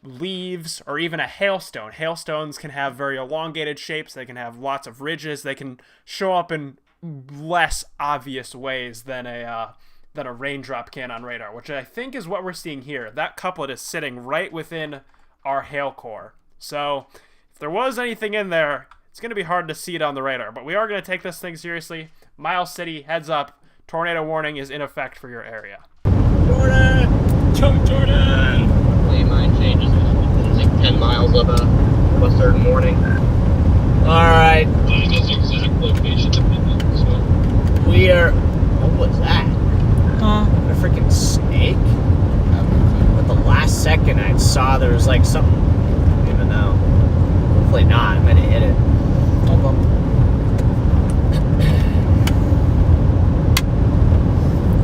Speaker 4: leaves, or even a hailstone. Hailstones can have very elongated shapes. They can have lots of ridges. They can show up in less obvious ways than a raindrop can on radar, which I think is what we're seeing here. That couplet is sitting right within our hail core. So if there was anything in there, it's going to be hard to see it on the radar, but we are going to take this thing seriously. Miles City, heads up, tornado warning is in effect for your area.
Speaker 5: Jordan! Mine changes like 10 miles of a certain morning.
Speaker 1: Alright.
Speaker 6: Mine is exact location dependent, so.
Speaker 1: We are... What was that? Huh? A freaking snake? But the last second I saw there was like something... I don't even know. Hopefully not. I might have hit it.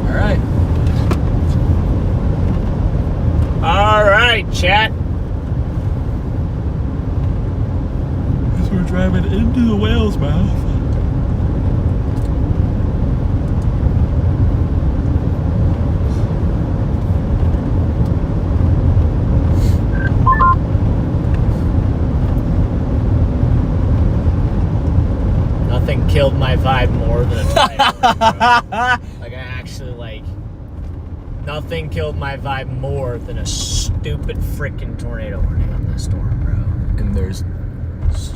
Speaker 1: Alright. Alright, chat.
Speaker 2: As we're driving into the whale's mouth.
Speaker 1: Nothing killed my vibe more than a tornado. Like, I actually, like... Nothing killed my vibe more than a stupid freaking tornado warning on this storm, bro. And there's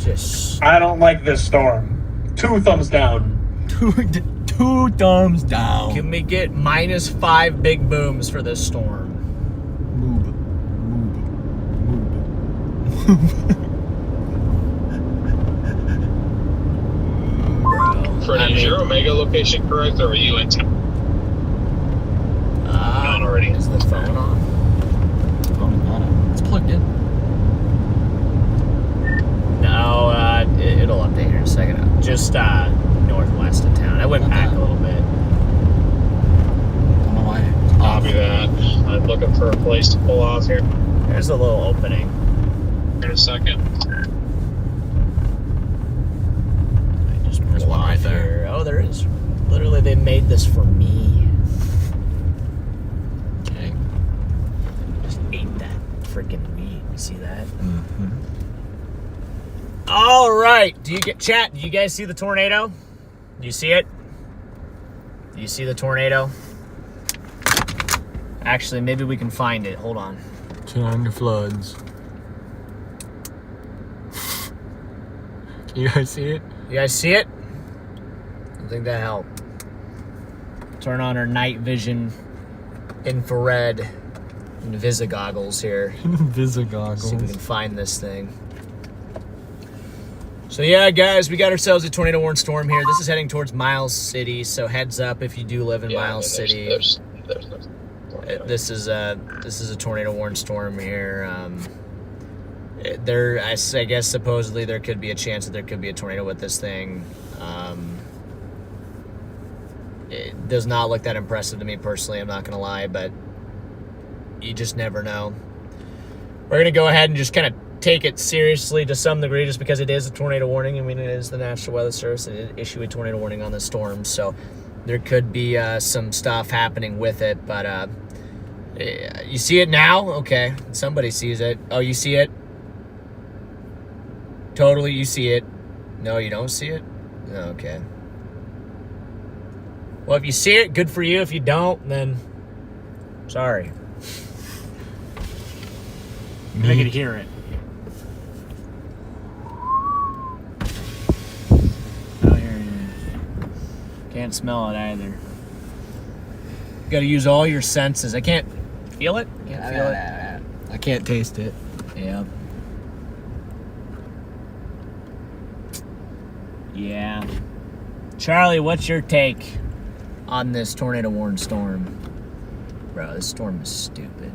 Speaker 1: just...
Speaker 11: I don't like this storm. 2 thumbs down.
Speaker 2: Two thumbs down.
Speaker 1: Can we get -5 big booms for this storm?
Speaker 6: Freddy, is your Omega location correct, or are you in town? Not already.
Speaker 1: Is the phone on?
Speaker 2: Phone is not on. It's plugged in.
Speaker 1: No, it'll update here in a second. Just northwest of town. I went back a little bit.
Speaker 2: I don't know why.
Speaker 6: Copy that. I'm looking for a place to pull off here.
Speaker 1: There's a little opening.
Speaker 6: In a second.
Speaker 1: I just
Speaker 2: There's one right there.
Speaker 1: here. Oh, there is. Literally, they made this for me.
Speaker 2: Okay.
Speaker 1: Just ate that freaking weed. You see that?
Speaker 2: Mm-hmm.
Speaker 1: All right. Do you get chat? Do you guys see the tornado? Do you see it? Do you see the tornado? Actually, maybe we can find it. Hold on.
Speaker 2: Turn the floods. Can you guys see it?
Speaker 1: You guys see it? I think that helped. Turn on our night vision infrared Invisa goggles here.
Speaker 2: Invisa goggles.
Speaker 1: See if we can find this thing. So yeah, guys, we got ourselves a tornado warning storm here. This is heading towards Miles City, so heads up if you do live in Miles City. This is a tornado warning storm here. I guess supposedly there could be a chance that there could be a tornado with this thing. It does not look that impressive to me personally, I'm not gonna lie, but you just never know. We're gonna go ahead and just kind of take it seriously to some degree, just because it is a tornado warning. I mean, it is the National Weather Service that did issue a tornado warning on the storm, so there could be some stuff happening with it. But you see it now? Okay, somebody sees it. Oh, you see it? Totally, you see it. No, you don't see it? Okay. Well, if you see it, good for you. If you don't, then sorry. I can hear it. Oh, here it is. Can't smell it either. Got to use all your senses. I can't feel it. Can't feel it.
Speaker 2: I can't taste it.
Speaker 1: Yeah. Yeah. Charlie, what's your take on this tornado warning storm? Bro, this storm is stupid.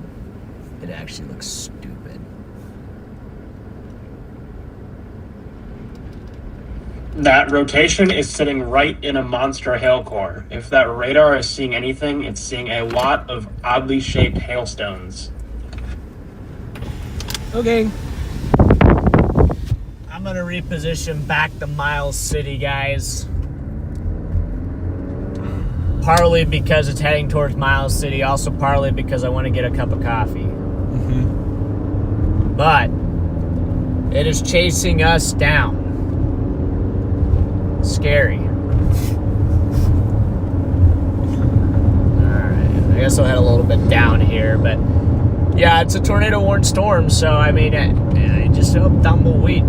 Speaker 1: It actually looks stupid.
Speaker 12: That rotation is sitting right in a monster hail core. If that radar is seeing anything, it's seeing a lot of oddly shaped hailstones.
Speaker 2: Okay.
Speaker 1: I'm gonna reposition back to Miles City, guys. Partly because it's heading towards Miles City, also partly because I want to get a cup of coffee.
Speaker 2: Mm-hmm.
Speaker 1: But it is chasing us down. Scary. Alright, I guess I'll head a little bit down here, but yeah, it's a tornado warning storm, so I mean, I just tumbleweed.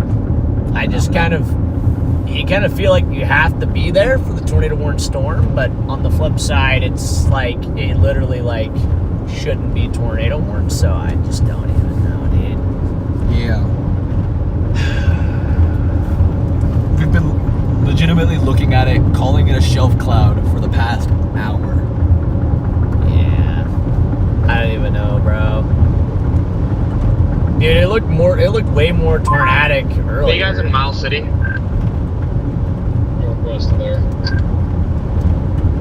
Speaker 1: I just you kind of feel like you have to be there for the tornado warning storm, but on the flip side, it's like, it literally like shouldn't be tornado warned, so I just don't even know, dude.
Speaker 2: Yeah. We've been legitimately looking at it, calling it a shelf cloud for the past hour.
Speaker 1: Yeah. I don't even know, bro. Dude, it looked way more tornadic earlier.
Speaker 3: Are you guys in Miles City?
Speaker 6: Northwest of there.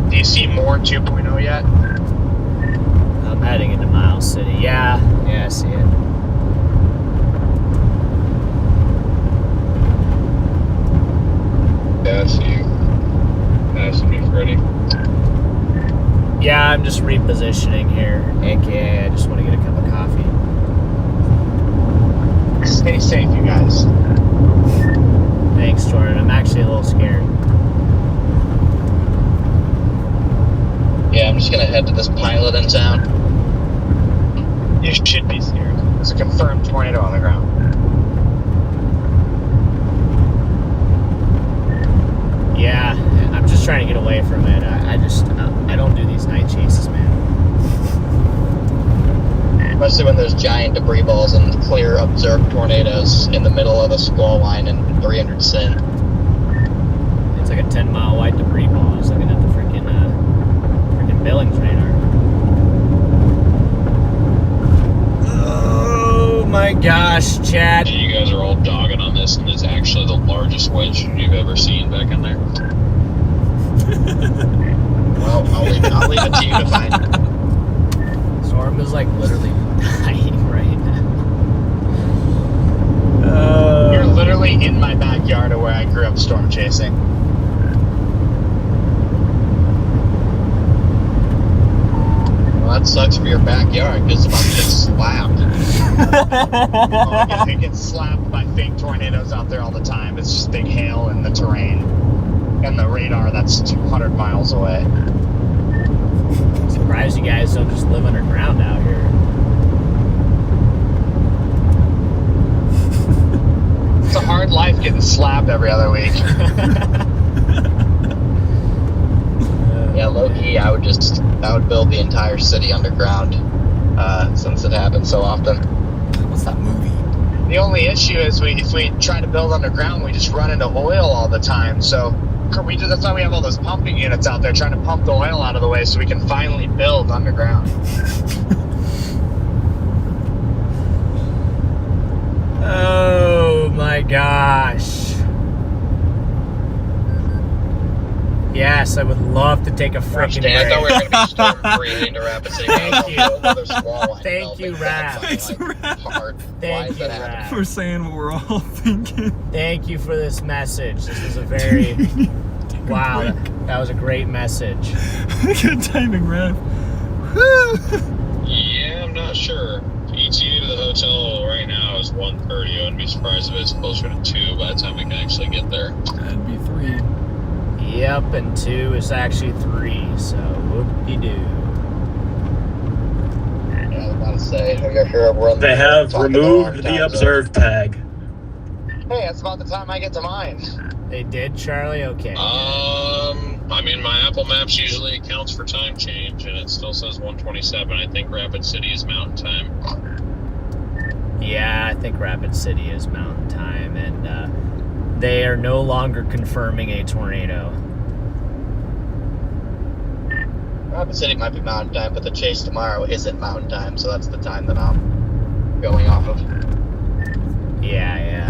Speaker 3: Do you see more 2.0 yet?
Speaker 1: I'm heading into Miles City. Yeah, I see it.
Speaker 6: Yeah, I see you. Nice to meet Freddy.
Speaker 1: Yeah, I'm just repositioning here, aka I just want to get a cup of coffee.
Speaker 3: Stay safe, you guys.
Speaker 1: Thanks, Jordan. I'm actually a little scared.
Speaker 5: Yeah, I'm just gonna head to this pilot in town.
Speaker 3: You should be scared. There's a confirmed tornado on the ground.
Speaker 1: Yeah, I'm just trying to get away from it. I don't do these night chases, man.
Speaker 3: Especially when there's giant debris balls and clear observed tornadoes in the middle of a squall line and 300 sin.
Speaker 1: It's like a 10-mile wide debris ball. I was looking at the freaking Billings radar. Oh my gosh, Chad.
Speaker 6: You guys are all dogging on this, and it's actually the largest wedge you've ever seen back in there.
Speaker 3: Well, I'll leave it to you to find.
Speaker 1: Storm is like literally dying right now.
Speaker 8: You're literally in my backyard of where I grew up storm chasing.
Speaker 3: Well, that sucks for your backyard because it's about to get slapped.
Speaker 8: It gets slapped by fake tornadoes out there all the time. It's just big hail in the terrain. And the radar that's 200 miles away.
Speaker 1: I'm surprised you guys don't just live underground out here.
Speaker 8: It's a hard life getting slapped every other week.
Speaker 3: Yeah, low key, I would build the entire city underground, since it happens so often.
Speaker 2: What's that movie?
Speaker 8: The only issue is if we try to build underground, we just run into oil all the time. So that's why we have all those pumping units out there trying to pump the oil out of the way so we can finally build underground.
Speaker 1: Oh my gosh. Yes, I would love to take a freaking break.
Speaker 3: I thought we were going to be storm free into Rapid City.
Speaker 1: Thank you.
Speaker 3: Thank
Speaker 1: you, Raph.
Speaker 3: Thank you,
Speaker 1: Raph.
Speaker 2: For saying what we're all thinking.
Speaker 1: Thank you for this message. This is a very... wow, that was a great message.
Speaker 2: Good timing, Raph.
Speaker 6: Yeah, I'm not sure. ETA to the hotel right now is 1:30. I wouldn't be surprised if it's closer to 2 by the time we can actually get there.
Speaker 2: That'd be 3.
Speaker 1: Yep, and 2 is actually 3, so whoop-de-doo.
Speaker 3: Yeah, I was about to say, we're on
Speaker 12: They have removed the observe tag.
Speaker 8: Hey, it's about the time I get to mine.
Speaker 1: They did, Charlie? Okay.
Speaker 6: I mean, my Apple Maps usually accounts for time change, and it still says 1:27. I think Rapid City is Mountain Time.
Speaker 1: Yeah, I think Rapid City is Mountain Time, and they are no longer confirming a tornado.
Speaker 3: Rapid City might be Mountain Time, but the chase tomorrow isn't Mountain Time, so that's the time that I'm going off of.
Speaker 1: Yeah.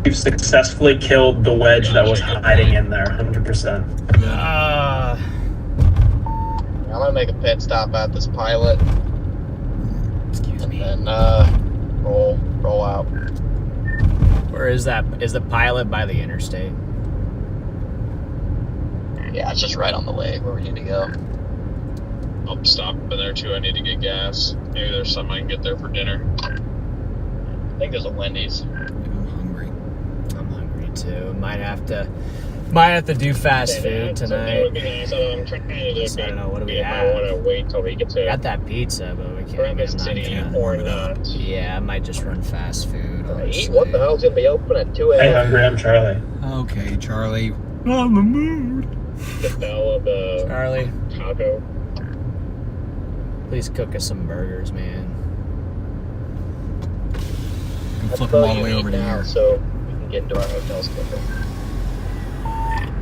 Speaker 12: We've successfully killed the wedge that was hiding in there, 100%.
Speaker 3: I'm gonna make a pit stop at this pilot.
Speaker 1: Excuse me.
Speaker 3: And roll out.
Speaker 1: Where is that? Is the pilot by the interstate?
Speaker 3: Yeah, it's just right on the way where we need to go.
Speaker 6: I'll stop in there too. I need to get gas. Maybe there's something I can get there for dinner.
Speaker 3: I think there's a Wendy's.
Speaker 1: I'm hungry too. Might have to do fast food tonight.
Speaker 6: That would be nice. I'm trying to
Speaker 1: I don't know, what do we
Speaker 6: I
Speaker 1: have?
Speaker 6: want to wait till we get to
Speaker 1: Got that pizza, but we can't.
Speaker 6: Rapid City or not.
Speaker 1: Yeah, I might just run fast food. Honestly.
Speaker 3: What the hell's gonna be open at 2
Speaker 12: Hey,
Speaker 3: a.m.?
Speaker 12: hungry, I'm Charlie.
Speaker 2: Okay, Charlie. On the mood.
Speaker 6: The bell of the
Speaker 1: Charlie,
Speaker 6: taco.
Speaker 1: please cook us some burgers, man.
Speaker 2: Flip them all the way over to
Speaker 3: now,
Speaker 2: here.
Speaker 3: so we can get into our hotels quicker.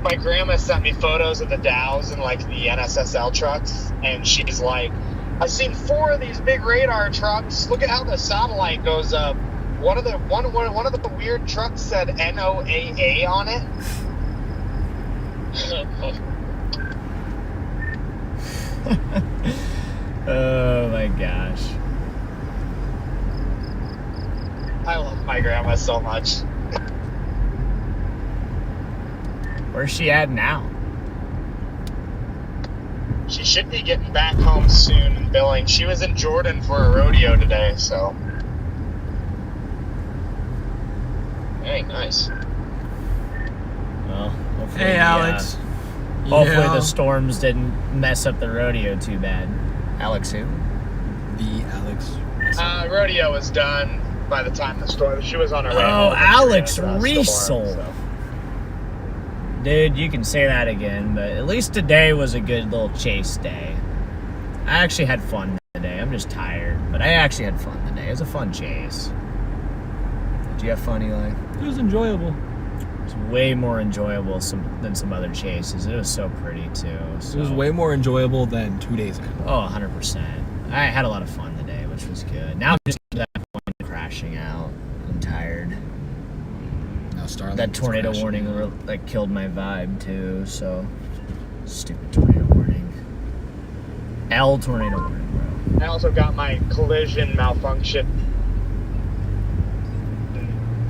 Speaker 8: My grandma sent me photos of the Dows and like the NSSL trucks, and she's like, I've seen 4 of these big radar trucks. Look at how the satellite goes up. One of the weird trucks said NOAA on it.
Speaker 1: Oh my gosh.
Speaker 8: I love my grandma so much.
Speaker 1: Where's she at now?
Speaker 8: She should be getting back home soon in Billings. She was in Jordan for a rodeo today, so.
Speaker 3: Hey, nice.
Speaker 1: Well, hopefully,
Speaker 2: Hey, Alex.
Speaker 1: Hopefully the storms didn't mess up the rodeo too bad. Alex who?
Speaker 2: The Alex.
Speaker 8: Rodeo was done by the time the storm. She was on her way.
Speaker 1: Oh,
Speaker 8: home
Speaker 1: Alex
Speaker 8: during the
Speaker 1: Riesel.
Speaker 8: storm, so.
Speaker 1: Dude, you can say that again, but at least today was a good little chase day. I actually had fun today. I'm I'm just tired. But I actually had fun today. It was a fun chase. Did you have fun, Eli?
Speaker 2: It was enjoyable.
Speaker 1: It was way more enjoyable than some other chases. It was so pretty, too. So.
Speaker 2: It was way more enjoyable than 2 days ago.
Speaker 1: Oh, 100%. I had a lot of fun today, which was good. Now I'm just at that point of crashing out. I'm tired.
Speaker 2: Now Starlink
Speaker 1: that tornado warning like killed my vibe, too, so... Stupid tornado warning. L tornado warning, bro.
Speaker 8: I also got my collision malfunction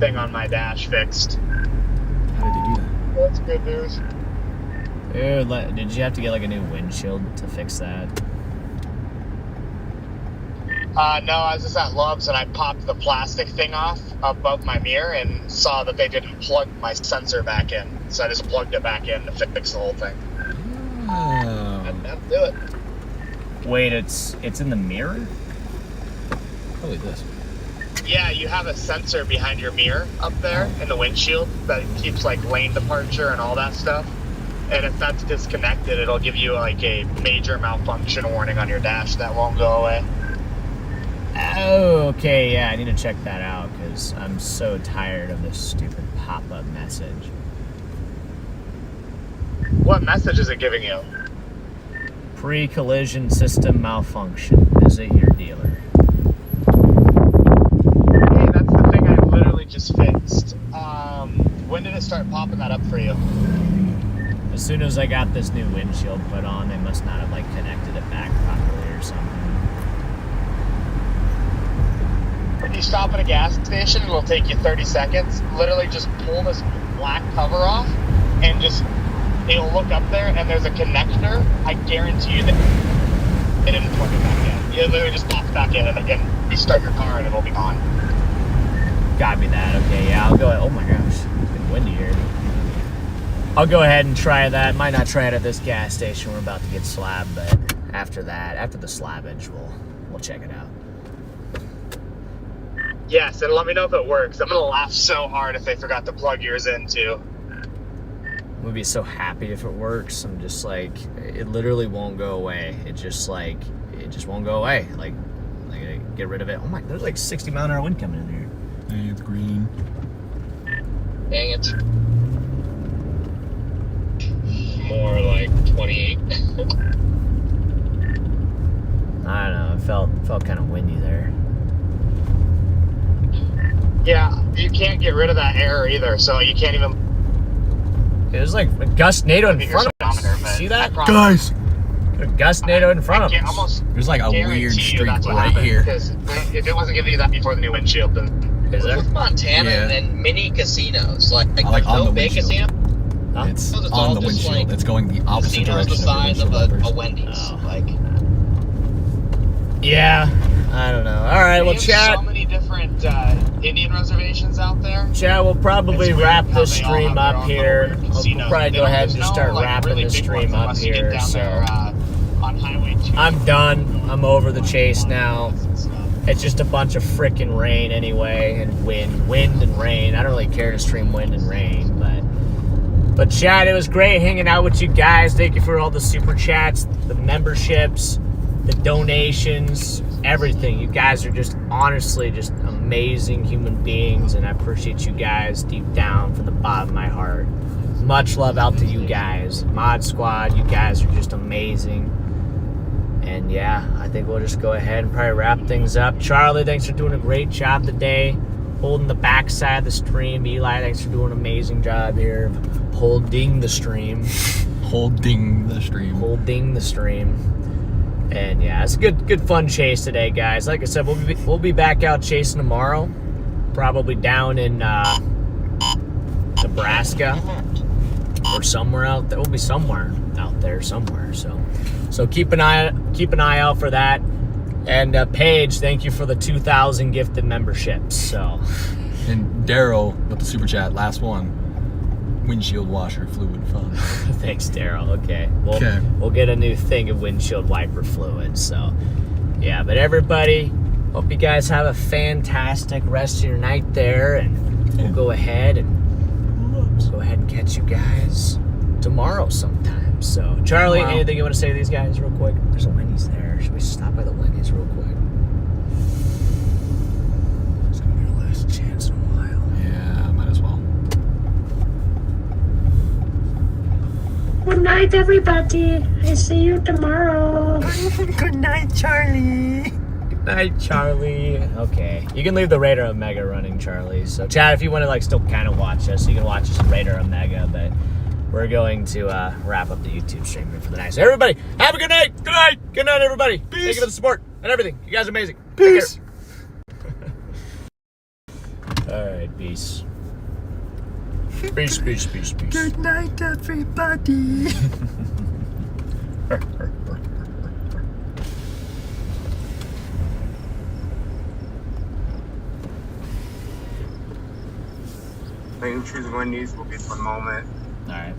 Speaker 8: thing on my dash fixed.
Speaker 2: How did you do that?
Speaker 8: That's good news.
Speaker 1: Dude, did you have to get like a new windshield to fix that?
Speaker 8: No, I was just at Love's and I popped the plastic thing off above my mirror and saw that they didn't plug my sensor back in. So I just plugged it back in to fix the whole thing.
Speaker 2: Oh.
Speaker 8: That'll do it.
Speaker 1: Wait, it's in the mirror?
Speaker 2: Probably this.
Speaker 8: Yeah, you have a sensor behind your mirror up there in the windshield that keeps like lane departure and all that stuff. And if that's disconnected, it'll give you like a major malfunction warning on your dash that won't go away.
Speaker 1: Oh, okay, yeah, I need to check that out because I'm so tired of this stupid pop-up message.
Speaker 8: What message is it giving you?
Speaker 1: Pre-collision system malfunction. Visit your dealer.
Speaker 8: Hey, that's the thing I literally just fixed. When did it start popping that up for you?
Speaker 1: As soon as I got this new windshield put on, they must not have like connected it back properly or something.
Speaker 8: If you stop at a gas station, it'll take you 30 seconds. Literally just pull this black cover off and just, it'll look up there and there's a connector. I guarantee you that it didn't plug it back in. You literally just pop it back in and again, you start your car and it'll be gone.
Speaker 1: Got me that. Okay, yeah, I'll go ahead. Oh my gosh, it's been windy here. I'll go ahead and try that. Might not try it at this gas station. We're about to get slabbed, but after that, after the slabbage, we'll check it out.
Speaker 8: Yes, and let me know if it works. I'm gonna laugh so hard if they forgot to plug yours in too.
Speaker 1: I'm gonna be so happy if it works. I'm just like, it literally won't go away. It just won't go away. Like I get rid of it. Oh my, there's like 60 mile an hour wind coming in here.
Speaker 2: Hey, it's green.
Speaker 8: Dang it.
Speaker 10: More like 28.
Speaker 1: I don't know. It felt kind of windy there.
Speaker 8: Yeah, you can't get rid of that error either, so you can't even.
Speaker 1: It was like a gust NATO in front of us. See that?
Speaker 2: Guys!
Speaker 1: A gust NATO in front of us.
Speaker 2: There's like a weird streak right here.
Speaker 8: Because if it wasn't giving you that before the new windshield, then.
Speaker 1: Is there?
Speaker 5: With Montana and mini casinos, like
Speaker 2: on
Speaker 5: no
Speaker 2: the
Speaker 5: big
Speaker 2: windshield.
Speaker 5: casino.
Speaker 1: Huh?
Speaker 2: It's
Speaker 5: It's
Speaker 2: on
Speaker 5: all
Speaker 2: the
Speaker 5: just,
Speaker 2: windshield.
Speaker 5: like,
Speaker 2: It's going the opposite
Speaker 5: Casinos
Speaker 2: direction
Speaker 5: the size of
Speaker 2: windshield
Speaker 5: a
Speaker 2: wipers.
Speaker 5: Wendy's.
Speaker 1: Oh.
Speaker 5: Like,
Speaker 1: Yeah. I don't know. All right, well,
Speaker 8: They have
Speaker 1: chat.
Speaker 8: so many different Indian reservations out there.
Speaker 1: Chat, we'll probably
Speaker 8: It's weird
Speaker 1: wrap
Speaker 8: how
Speaker 1: this
Speaker 8: they all
Speaker 1: stream
Speaker 8: have their
Speaker 1: up
Speaker 8: own
Speaker 1: here.
Speaker 8: little weird
Speaker 1: I'll
Speaker 8: casinos.
Speaker 1: probably
Speaker 8: They
Speaker 1: go
Speaker 8: don't
Speaker 1: ahead and
Speaker 8: just
Speaker 1: just
Speaker 8: know,
Speaker 1: start
Speaker 8: like,
Speaker 1: wrapping
Speaker 8: really
Speaker 1: the
Speaker 8: big
Speaker 1: stream
Speaker 8: ones
Speaker 1: up
Speaker 8: unless you get
Speaker 1: here.
Speaker 8: down
Speaker 1: So
Speaker 8: there, on Highway 2.
Speaker 1: I'm done. I'm over the chase now. It's just a bunch of frickin' rain anyway, and wind and rain. I don't really care to stream wind and rain, but chat, it was great hanging out with you guys. Thank you for all the super chats, the memberships, the donations, everything. You guys are just honestly just amazing human beings, and I appreciate you guys deep down from the bottom of my heart. Much love out to you guys. Mod Squad, you guys are just amazing. And yeah, I think we'll just go ahead and probably wrap things up. Charlie, thanks for doing a great job today, holding the backside of the stream. Eli, thanks for doing an amazing job here of holding the stream.
Speaker 2: Holding the stream.
Speaker 1: Holding the stream. And yeah, it's a good fun chase today, guys. Like I said, we'll be back out chasing tomorrow, probably down in Nebraska or somewhere out there. We'll be somewhere out there somewhere. So keep an eye out for that. And Paige, thank you for the 2,000 gifted memberships. So,
Speaker 2: and Daryl with the super chat, last one. Windshield washer fluid fun.
Speaker 1: Thanks, Daryl. Okay.
Speaker 2: Okay.
Speaker 1: We'll get a new thing of windshield wiper fluid. So, yeah. But everybody, hope you guys have a fantastic rest of your night there, and we'll go ahead and catch you guys tomorrow sometime. So, Charlie, anything you want to say to these guys real quick? There's a Wendy's there. Should we stop by the Wendy's real quick? It's gonna be our last chance in a while.
Speaker 2: Yeah, might as well.
Speaker 13: Good night, everybody. I see you tomorrow.
Speaker 1: Good night, Charlie. Good night, Charlie. Okay, you can leave the Raider Omega running, Charlie. So, Chad, if you want to like still kind of watch us, you can watch us in Raider Omega. But we're going to wrap up the YouTube stream here for the night. So, everybody, have a good night. Good night. Good night, everybody. Peace. Thank you for the support and everything. You guys are amazing.
Speaker 4: Peace.
Speaker 1: All right, peace. Peace, peace, peace, peace.
Speaker 4: Good night, everybody.
Speaker 12: Letting choose Wendy's will be for a moment.
Speaker 1: All right.